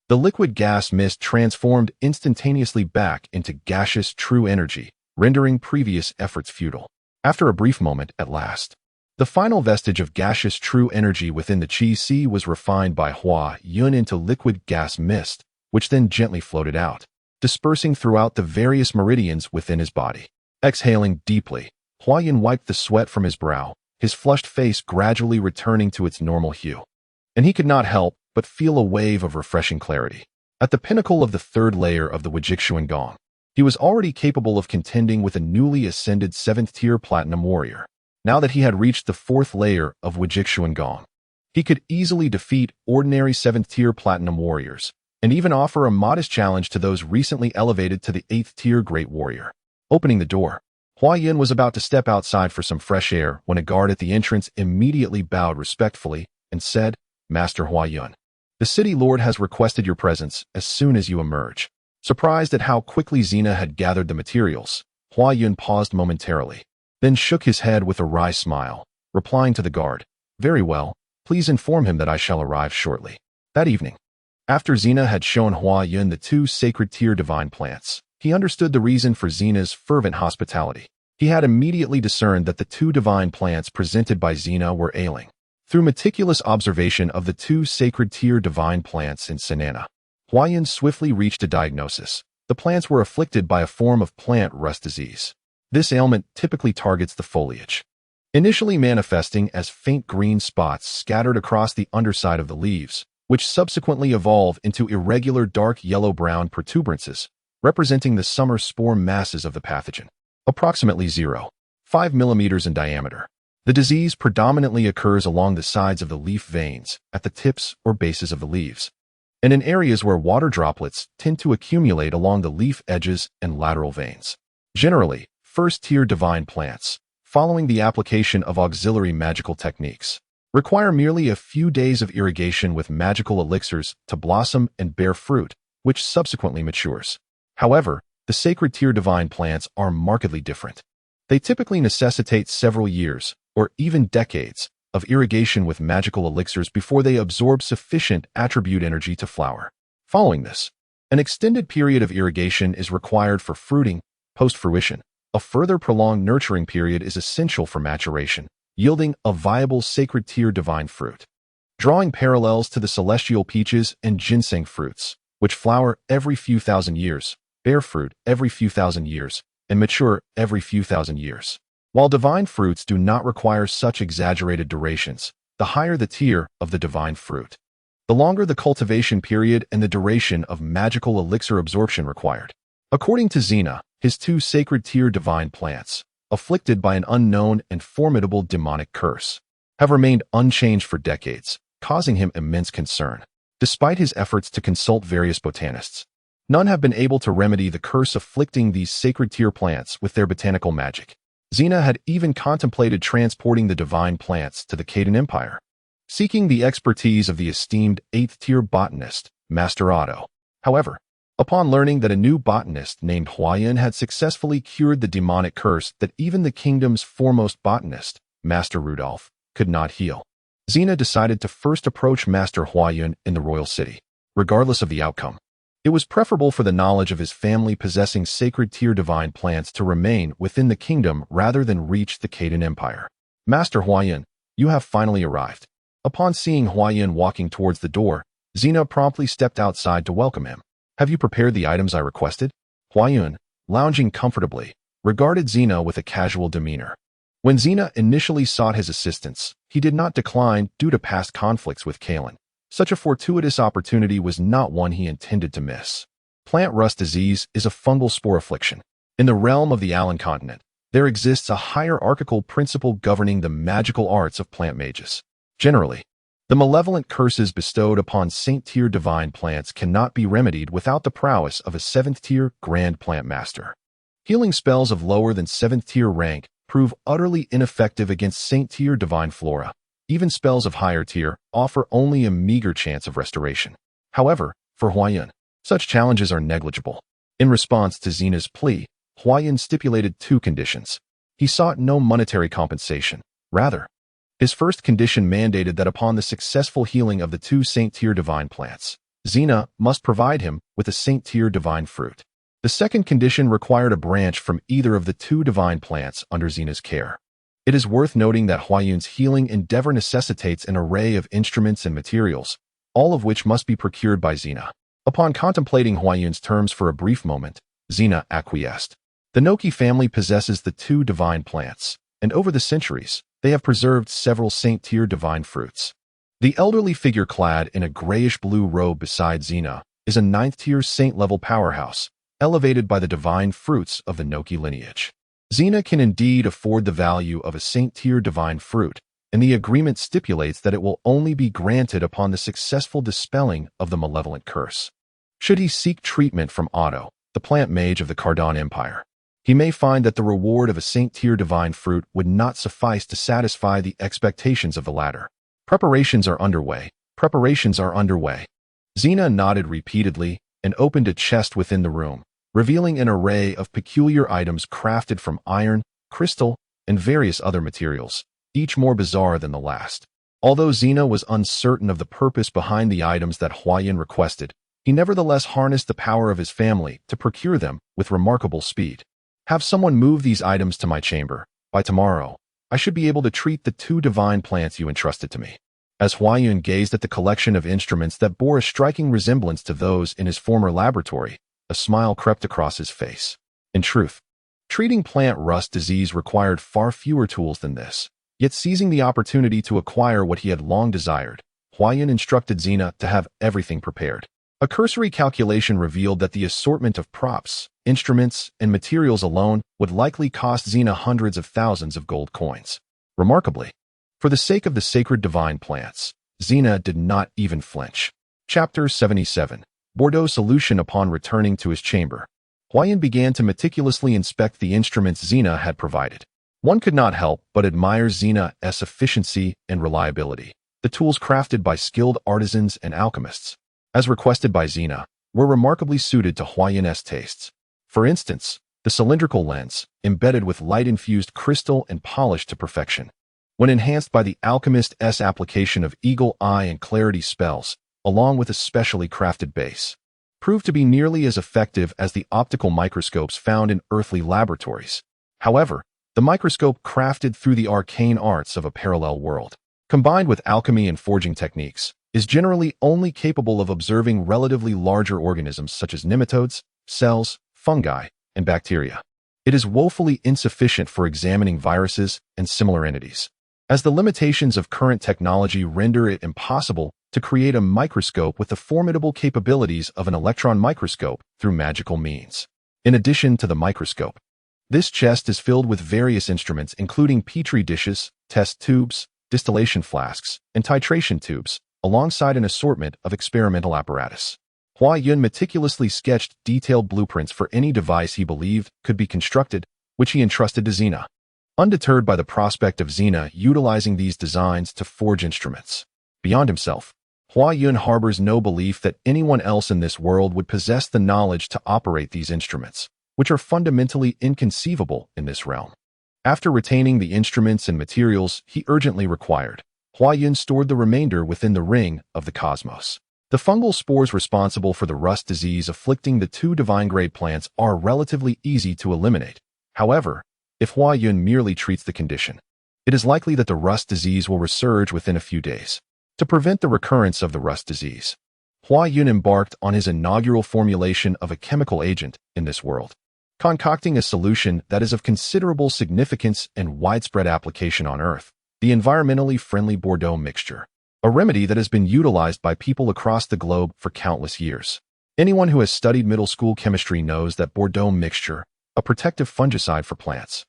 the liquid gas mist transformed instantaneously back into gaseous true energy, rendering previous efforts futile. After a brief moment, at last, the final vestige of gaseous true energy within the qi sea was refined by Huayan into liquid gas mist, which then gently floated out, dispersing throughout the various meridians within his body. Exhaling deeply, Huayan wiped the sweat from his brow, his flushed face gradually returning to its normal hue. And he could not help but feel a wave of refreshing clarity. At the pinnacle of the third layer of the Wujixuan, he was already capable of contending with a newly ascended 7th-tier platinum warrior. Now that he had reached the 4th layer of Wujixuan, he could easily defeat ordinary 7th-tier platinum warriors, and even offer a modest challenge to those recently elevated to the 8th-tier great warrior. Opening the door, Huayan was about to step outside for some fresh air when a guard at the entrance immediately bowed respectfully and said, "Master Huayan, the city lord has requested your presence as soon as you emerge." Surprised at how quickly Xena had gathered the materials, Huayan paused momentarily, then shook his head with a wry smile, replying to the guard, "Very well, please inform him that I shall arrive shortly." That evening, after Xena had shown Huayan the 2 sacred tier divine plants, he understood the reason for Xena's fervent hospitality. He had immediately discerned that the 2 divine plants presented by Xena were ailing. Through meticulous observation of the 2 sacred tier divine plants in Sanana, Huayan swiftly reached a diagnosis. The plants were afflicted by a form of plant rust disease. This ailment typically targets the foliage, initially manifesting as faint green spots scattered across the underside of the leaves, which subsequently evolve into irregular dark yellow-brown protuberances, representing the summer spore masses of the pathogen. Approximately 0.5 millimeters in diameter, the disease predominantly occurs along the sides of the leaf veins, at the tips or bases of the leaves, and in areas where water droplets tend to accumulate along the leaf edges and lateral veins. Generally, first-tier divine plants, following the application of auxiliary magical techniques, require merely a few days of irrigation with magical elixirs to blossom and bear fruit, which subsequently matures. However, the sacred tier divine plants are markedly different. They typically necessitate several years, or even decades, of irrigation with magical elixirs before they absorb sufficient attribute energy to flower. Following this, an extended period of irrigation is required for fruiting. Post-fruition, a further prolonged nurturing period is essential for maturation, yielding a viable sacred tier divine fruit. Drawing parallels to the celestial peaches and ginseng fruits, which flower every few thousand years, bear fruit every few thousand years, and mature every few thousand years. While divine fruits do not require such exaggerated durations, the higher the tier of the divine fruit, the longer the cultivation period and the duration of magical elixir absorption required. According to Xena, his 2 sacred tier divine plants, afflicted by an unknown and formidable demonic curse, have remained unchanged for decades, causing him immense concern. Despite his efforts to consult various botanists, none have been able to remedy the curse afflicting these sacred tier plants with their botanical magic. Xena had even contemplated transporting the divine plants to the Caden Empire, seeking the expertise of the esteemed 8th-tier botanist, Master Otto. However, upon learning that a new botanist named Huayan had successfully cured the demonic curse that even the kingdom's foremost botanist, Master Rudolph, could not heal, Xena decided to first approach Master Huayan in the royal city. Regardless of the outcome, it was preferable for the knowledge of his family possessing sacred tier divine plants to remain within the kingdom rather than reach the Caden Empire. "Master Huayan, you have finally arrived." Upon seeing Huayan walking towards the door, Xena promptly stepped outside to welcome him. Have you prepared the items I requested? Huayun, lounging comfortably, regarded Xena with a casual demeanor. When Xena initially sought his assistance, he did not decline due to past conflicts with Kalen. Such a fortuitous opportunity was not one he intended to miss. Plant rust disease is a fungal spore affliction. In the realm of the Alan continent, there exists a hierarchical principle governing the magical arts of plant mages. Generally, the malevolent curses bestowed upon Saint-tier divine plants cannot be remedied without the prowess of a 7th-tier Grand Plant Master. Healing spells of lower than 7th-tier rank prove utterly ineffective against Saint-tier divine flora. Even spells of higher tier offer only a meager chance of restoration. However, for Huayun, such challenges are negligible. In response to Xena's plea, Huayun stipulated 2 conditions. He sought no monetary compensation. Rather, his first condition mandated that upon the successful healing of the 2 Saint-tier divine plants, Xena must provide him with a Saint-tier divine fruit. The second condition required a branch from either of the 2 divine plants under Xena's care. It is worth noting that Huayun's healing endeavor necessitates an array of instruments and materials, all of which must be procured by Xena. Upon contemplating Huayun's terms for a brief moment, Xena acquiesced. The Noki family possesses the 2 divine plants, and over the centuries, they have preserved several Saint-tier divine fruits. The elderly figure clad in a grayish-blue robe beside Xena is a 9th-tier Saint-level powerhouse, elevated by the divine fruits of the Noki lineage. Xena can indeed afford the value of a Saint-tier divine fruit, and the agreement stipulates that it will only be granted upon the successful dispelling of the malevolent curse. Should he seek treatment from Otto, the plant mage of the Cardon Empire, he may find that the reward of a Saint-tier divine fruit would not suffice to satisfy the expectations of the latter. Preparations are underway. Xena nodded repeatedly and opened a chest within the room, revealing an array of peculiar items crafted from iron, crystal, and various other materials, each more bizarre than the last. Although Xena was uncertain of the purpose behind the items that Huayun requested, he nevertheless harnessed the power of his family to procure them with remarkable speed. Have someone move these items to my chamber. By tomorrow, I should be able to treat the 2 divine plants you entrusted to me. As Huayun gazed at the collection of instruments that bore a striking resemblance to those in his former laboratory, a smile crept across his face. In truth, treating plant rust disease required far fewer tools than this. Yet seizing the opportunity to acquire what he had long desired, Huayun instructed Xena to have everything prepared. A cursory calculation revealed that the assortment of props, instruments, and materials alone would likely cost Xena hundreds of thousands of gold coins. Remarkably, for the sake of the sacred divine plants, Xena did not even flinch. Chapter 77. Bordeaux Solution. Upon returning to his chamber, Huayun began to meticulously inspect the instruments Xena had provided. One could not help but admire Xena's efficiency and reliability. The tools crafted by skilled artisans and alchemists, as requested by Xena, were remarkably suited to Huayun's tastes. For instance, the cylindrical lens, embedded with light-infused crystal and polished to perfection, when enhanced by the alchemist's application of eagle eye and clarity spells, along with a specially crafted base, proved to be nearly as effective as the optical microscopes found in earthly laboratories. However, the microscope crafted through the arcane arts of a parallel world, combined with alchemy and forging techniques, is generally only capable of observing relatively larger organisms such as nematodes, cells, fungi, and bacteria. It is woefully insufficient for examining viruses and similar entities, as the limitations of current technology render it impossible to create a microscope with the formidable capabilities of an electron microscope through magical means. In addition to the microscope, this chest is filled with various instruments including petri dishes, test tubes, distillation flasks, and titration tubes, alongside an assortment of experimental apparatus. Huayun meticulously sketched detailed blueprints for any device he believed could be constructed, which he entrusted to Xena. Undeterred by the prospect of Xena utilizing these designs to forge instruments, beyond himself, Huayun harbors no belief that anyone else in this world would possess the knowledge to operate these instruments, which are fundamentally inconceivable in this realm. After retaining the instruments and materials he urgently required, Huayun stored the remainder within the ring of the cosmos. The fungal spores responsible for the rust disease afflicting the 2 divine-grade plants are relatively easy to eliminate. However, if Huayun merely treats the condition, it is likely that the rust disease will resurge within a few days. To prevent the recurrence of the rust disease, Huayun embarked on his inaugural formulation of a chemical agent in this world, concocting a solution that is of considerable significance and widespread application on Earth, the environmentally friendly Bordeaux mixture, a remedy that has been utilized by people across the globe for countless years. Anyone who has studied middle school chemistry knows that Bordeaux mixture, a protective fungicide for plants,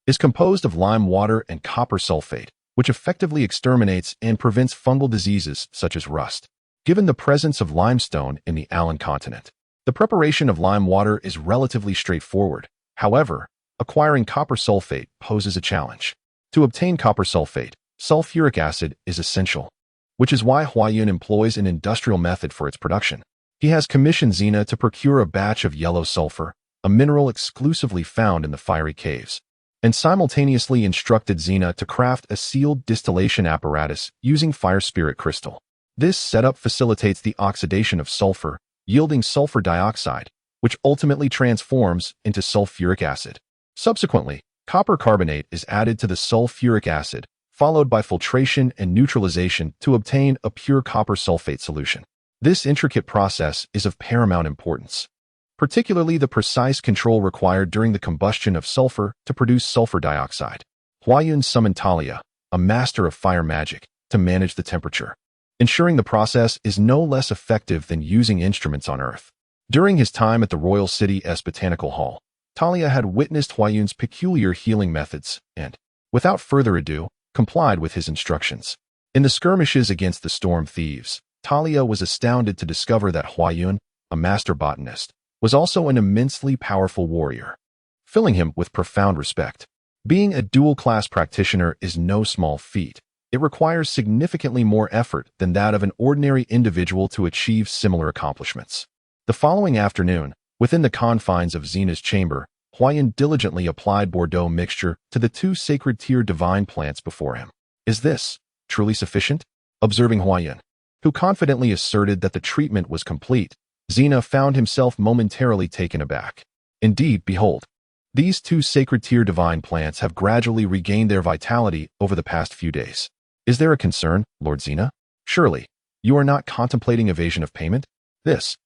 is composed of lime water and copper sulfate, which effectively exterminates and prevents fungal diseases such as rust. Given the presence of limestone in the Allan continent, the preparation of lime water is relatively straightforward. However, acquiring copper sulfate poses a challenge. To obtain copper sulfate, sulfuric acid is essential, which is why Huayun employs an industrial method for its production. He has commissioned Xena to procure a batch of yellow sulfur, a mineral exclusively found in the fiery caves, and simultaneously instructed Xena to craft a sealed distillation apparatus using fire spirit crystal. This setup facilitates the oxidation of sulfur, yielding sulfur dioxide, which ultimately transforms into sulfuric acid. Subsequently, copper carbonate is added to the sulfuric acid, followed by filtration and neutralization to obtain a pure copper sulfate solution. This intricate process is of paramount importance, particularly the precise control required during the combustion of sulfur to produce sulfur dioxide. Huayun summoned Talia, a master of fire magic, to manage the temperature, ensuring the process is no less effective than using instruments on Earth. During his time at the Royal City's Botanical Hall, Talia had witnessed Huayun's peculiar healing methods and, without further ado, complied with his instructions. In the skirmishes against the storm thieves, Talia was astounded to discover that Huayun, a master botanist, was also an immensely powerful warrior, filling him with profound respect. Being a dual-class practitioner is no small feat. It requires significantly more effort than that of an ordinary individual to achieve similar accomplishments. The following afternoon, within the confines of Xena's chamber, Huayun diligently applied Bordeaux mixture to the two sacred tier divine plants before him. Is this truly sufficient? Observing Huayun, who confidently asserted that the treatment was complete, Xena found himself momentarily taken aback. Indeed, behold, these two sacred tier divine plants have gradually regained their vitality over the past few days. Is there a concern, Lord Xena? Surely, you are not contemplating evasion of payment? This?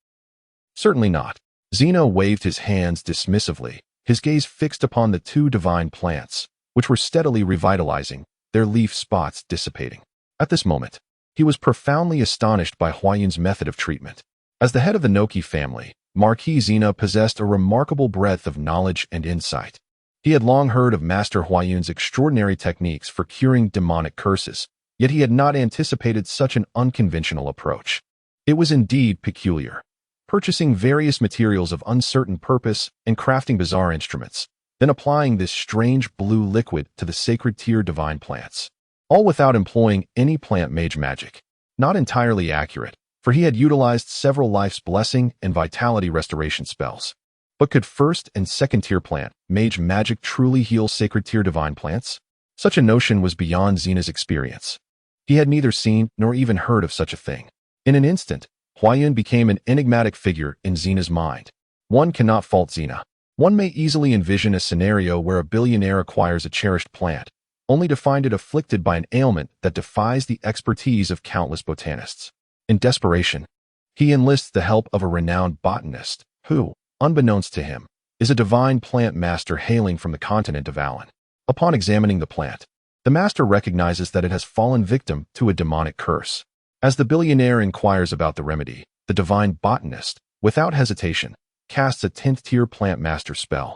Certainly not. Xena waved his hands dismissively, his gaze fixed upon the two divine plants, which were steadily revitalizing, their leaf spots dissipating. At this moment, he was profoundly astonished by Huayun's method of treatment. As the head of the Noki family, Marquis Xena possessed a remarkable breadth of knowledge and insight. He had long heard of Master Huayun's extraordinary techniques for curing demonic curses, yet he had not anticipated such an unconventional approach. It was indeed peculiar, purchasing various materials of uncertain purpose and crafting bizarre instruments, then applying this strange blue liquid to the sacred tier divine plants, all without employing any plant mage magic. Not entirely accurate, for he had utilized several life's blessing and vitality restoration spells. But could first and second tier plant mage magic truly heal sacred tier divine plants? Such a notion was beyond Xena's experience. He had neither seen nor even heard of such a thing. In an instant, Huayun became an enigmatic figure in Xena's mind. One cannot fault Xena. One may easily envision a scenario where a billionaire acquires a cherished plant, only to find it afflicted by an ailment that defies the expertise of countless botanists. In desperation, he enlists the help of a renowned botanist, who, unbeknownst to him, is a divine plant master hailing from the continent of Allan. Upon examining the plant, the master recognizes that it has fallen victim to a demonic curse. As the billionaire inquires about the remedy, the divine botanist, without hesitation, casts a 10th tier plant master spell,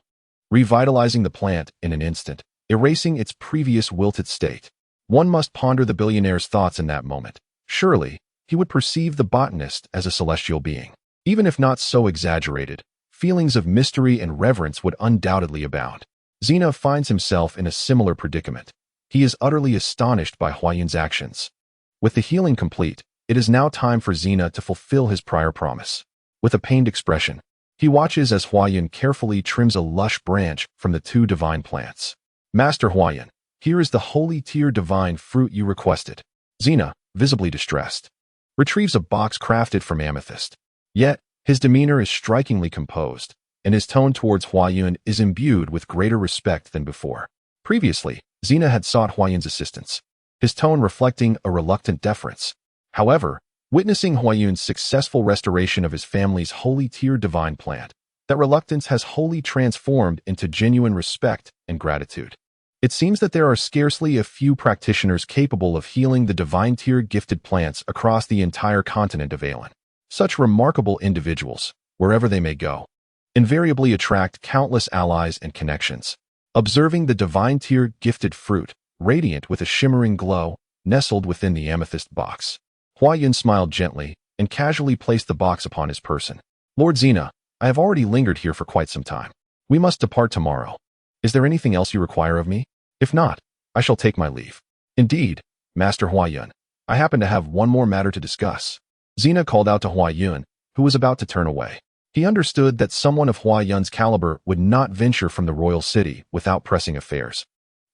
revitalizing the plant in an instant, erasing its previous wilted state. One must ponder the billionaire's thoughts in that moment. Surely, he would perceive the botanist as a celestial being. Even if not so exaggerated, feelings of mystery and reverence would undoubtedly abound. Xena finds himself in a similar predicament. He is utterly astonished by Huayun's actions. With the healing complete, it is now time for Xena to fulfill his prior promise. With a pained expression, he watches as Huayun carefully trims a lush branch from the two divine plants. Master Huayun, here is the holy tier divine fruit you requested. Xena, visibly distressed, retrieves a box crafted from amethyst. Yet, his demeanor is strikingly composed, and his tone towards Huayun is imbued with greater respect than before. Previously, Xena had sought Huayun's assistance, his tone reflecting a reluctant deference. However, Witnessing Huayun's successful restoration of his family's holy tier divine plant, that reluctance has wholly transformed into genuine respect and gratitude. It seems that there are scarcely a few practitioners capable of healing the divine tier gifted plants across the entire continent of Aelan. Such remarkable individuals, wherever they may go, invariably attract countless allies and connections. Observing the divine tier gifted fruit, radiant with a shimmering glow, nestled within the amethyst box, Huayun smiled gently and casually placed the box upon his person. Lord Xena, I have already lingered here for quite some time. We must depart tomorrow. Is there anything else you require of me? If not, I shall take my leave. Indeed, Master Huayun, I happen to have one more matter to discuss. Xena called out to Huayun, who was about to turn away. He understood that someone of Huayun's caliber would not venture from the royal city without pressing affairs.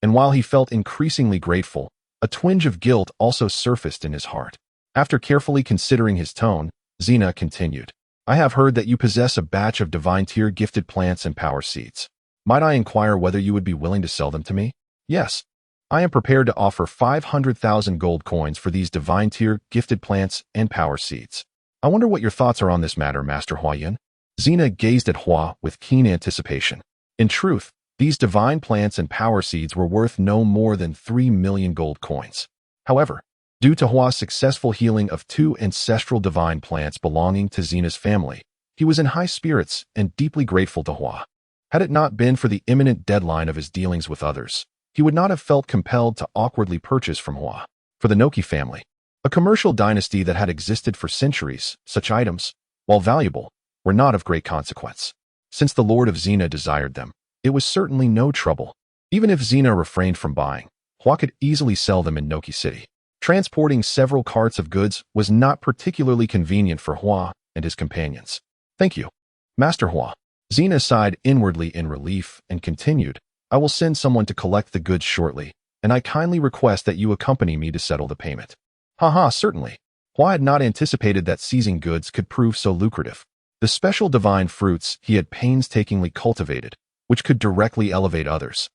And while he felt increasingly grateful, a twinge of guilt also surfaced in his heart. After carefully considering his tone, Xena continued, I have heard that you possess a batch of divine tier gifted plants and power seeds. Might I inquire whether you would be willing to sell them to me? Yes. I am prepared to offer 500,000 gold coins for these divine tier gifted plants and power seeds. I wonder what your thoughts are on this matter, Master Huayun. Xena gazed at Hua with keen anticipation. In truth, these divine plants and power seeds were worth no more than 3 million gold coins. However, due to Hua's successful healing of 2 ancestral divine plants belonging to Xena's family, he was in high spirits and deeply grateful to Hua. Had it not been for the imminent deadline of his dealings with others, he would not have felt compelled to awkwardly purchase from Hua. For the Noki family, a commercial dynasty that had existed for centuries, such items, while valuable, were not of great consequence. Since the Lord of Xena desired them, it was certainly no trouble. Even if Xena refrained from buying, Hua could easily sell them in Noki City. Transporting several carts of goods was not particularly convenient for Hua and his companions. Thank you, Master Hua. Xena sighed inwardly in relief and continued, I will send someone to collect the goods shortly, and I kindly request that you accompany me to settle the payment. Haha, certainly. Hua had not anticipated that seizing goods could prove so lucrative. The special divine fruits he had painstakingly cultivated, which could directly elevate others,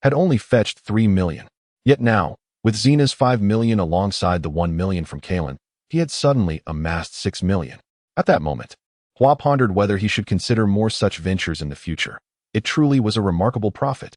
had only fetched 3 million. Yet now, with Xena's 5 million alongside the 1 million from Kalen, he had suddenly amassed 6 million. At that moment, Hua pondered whether he should consider more such ventures in the future. It truly was a remarkable profit.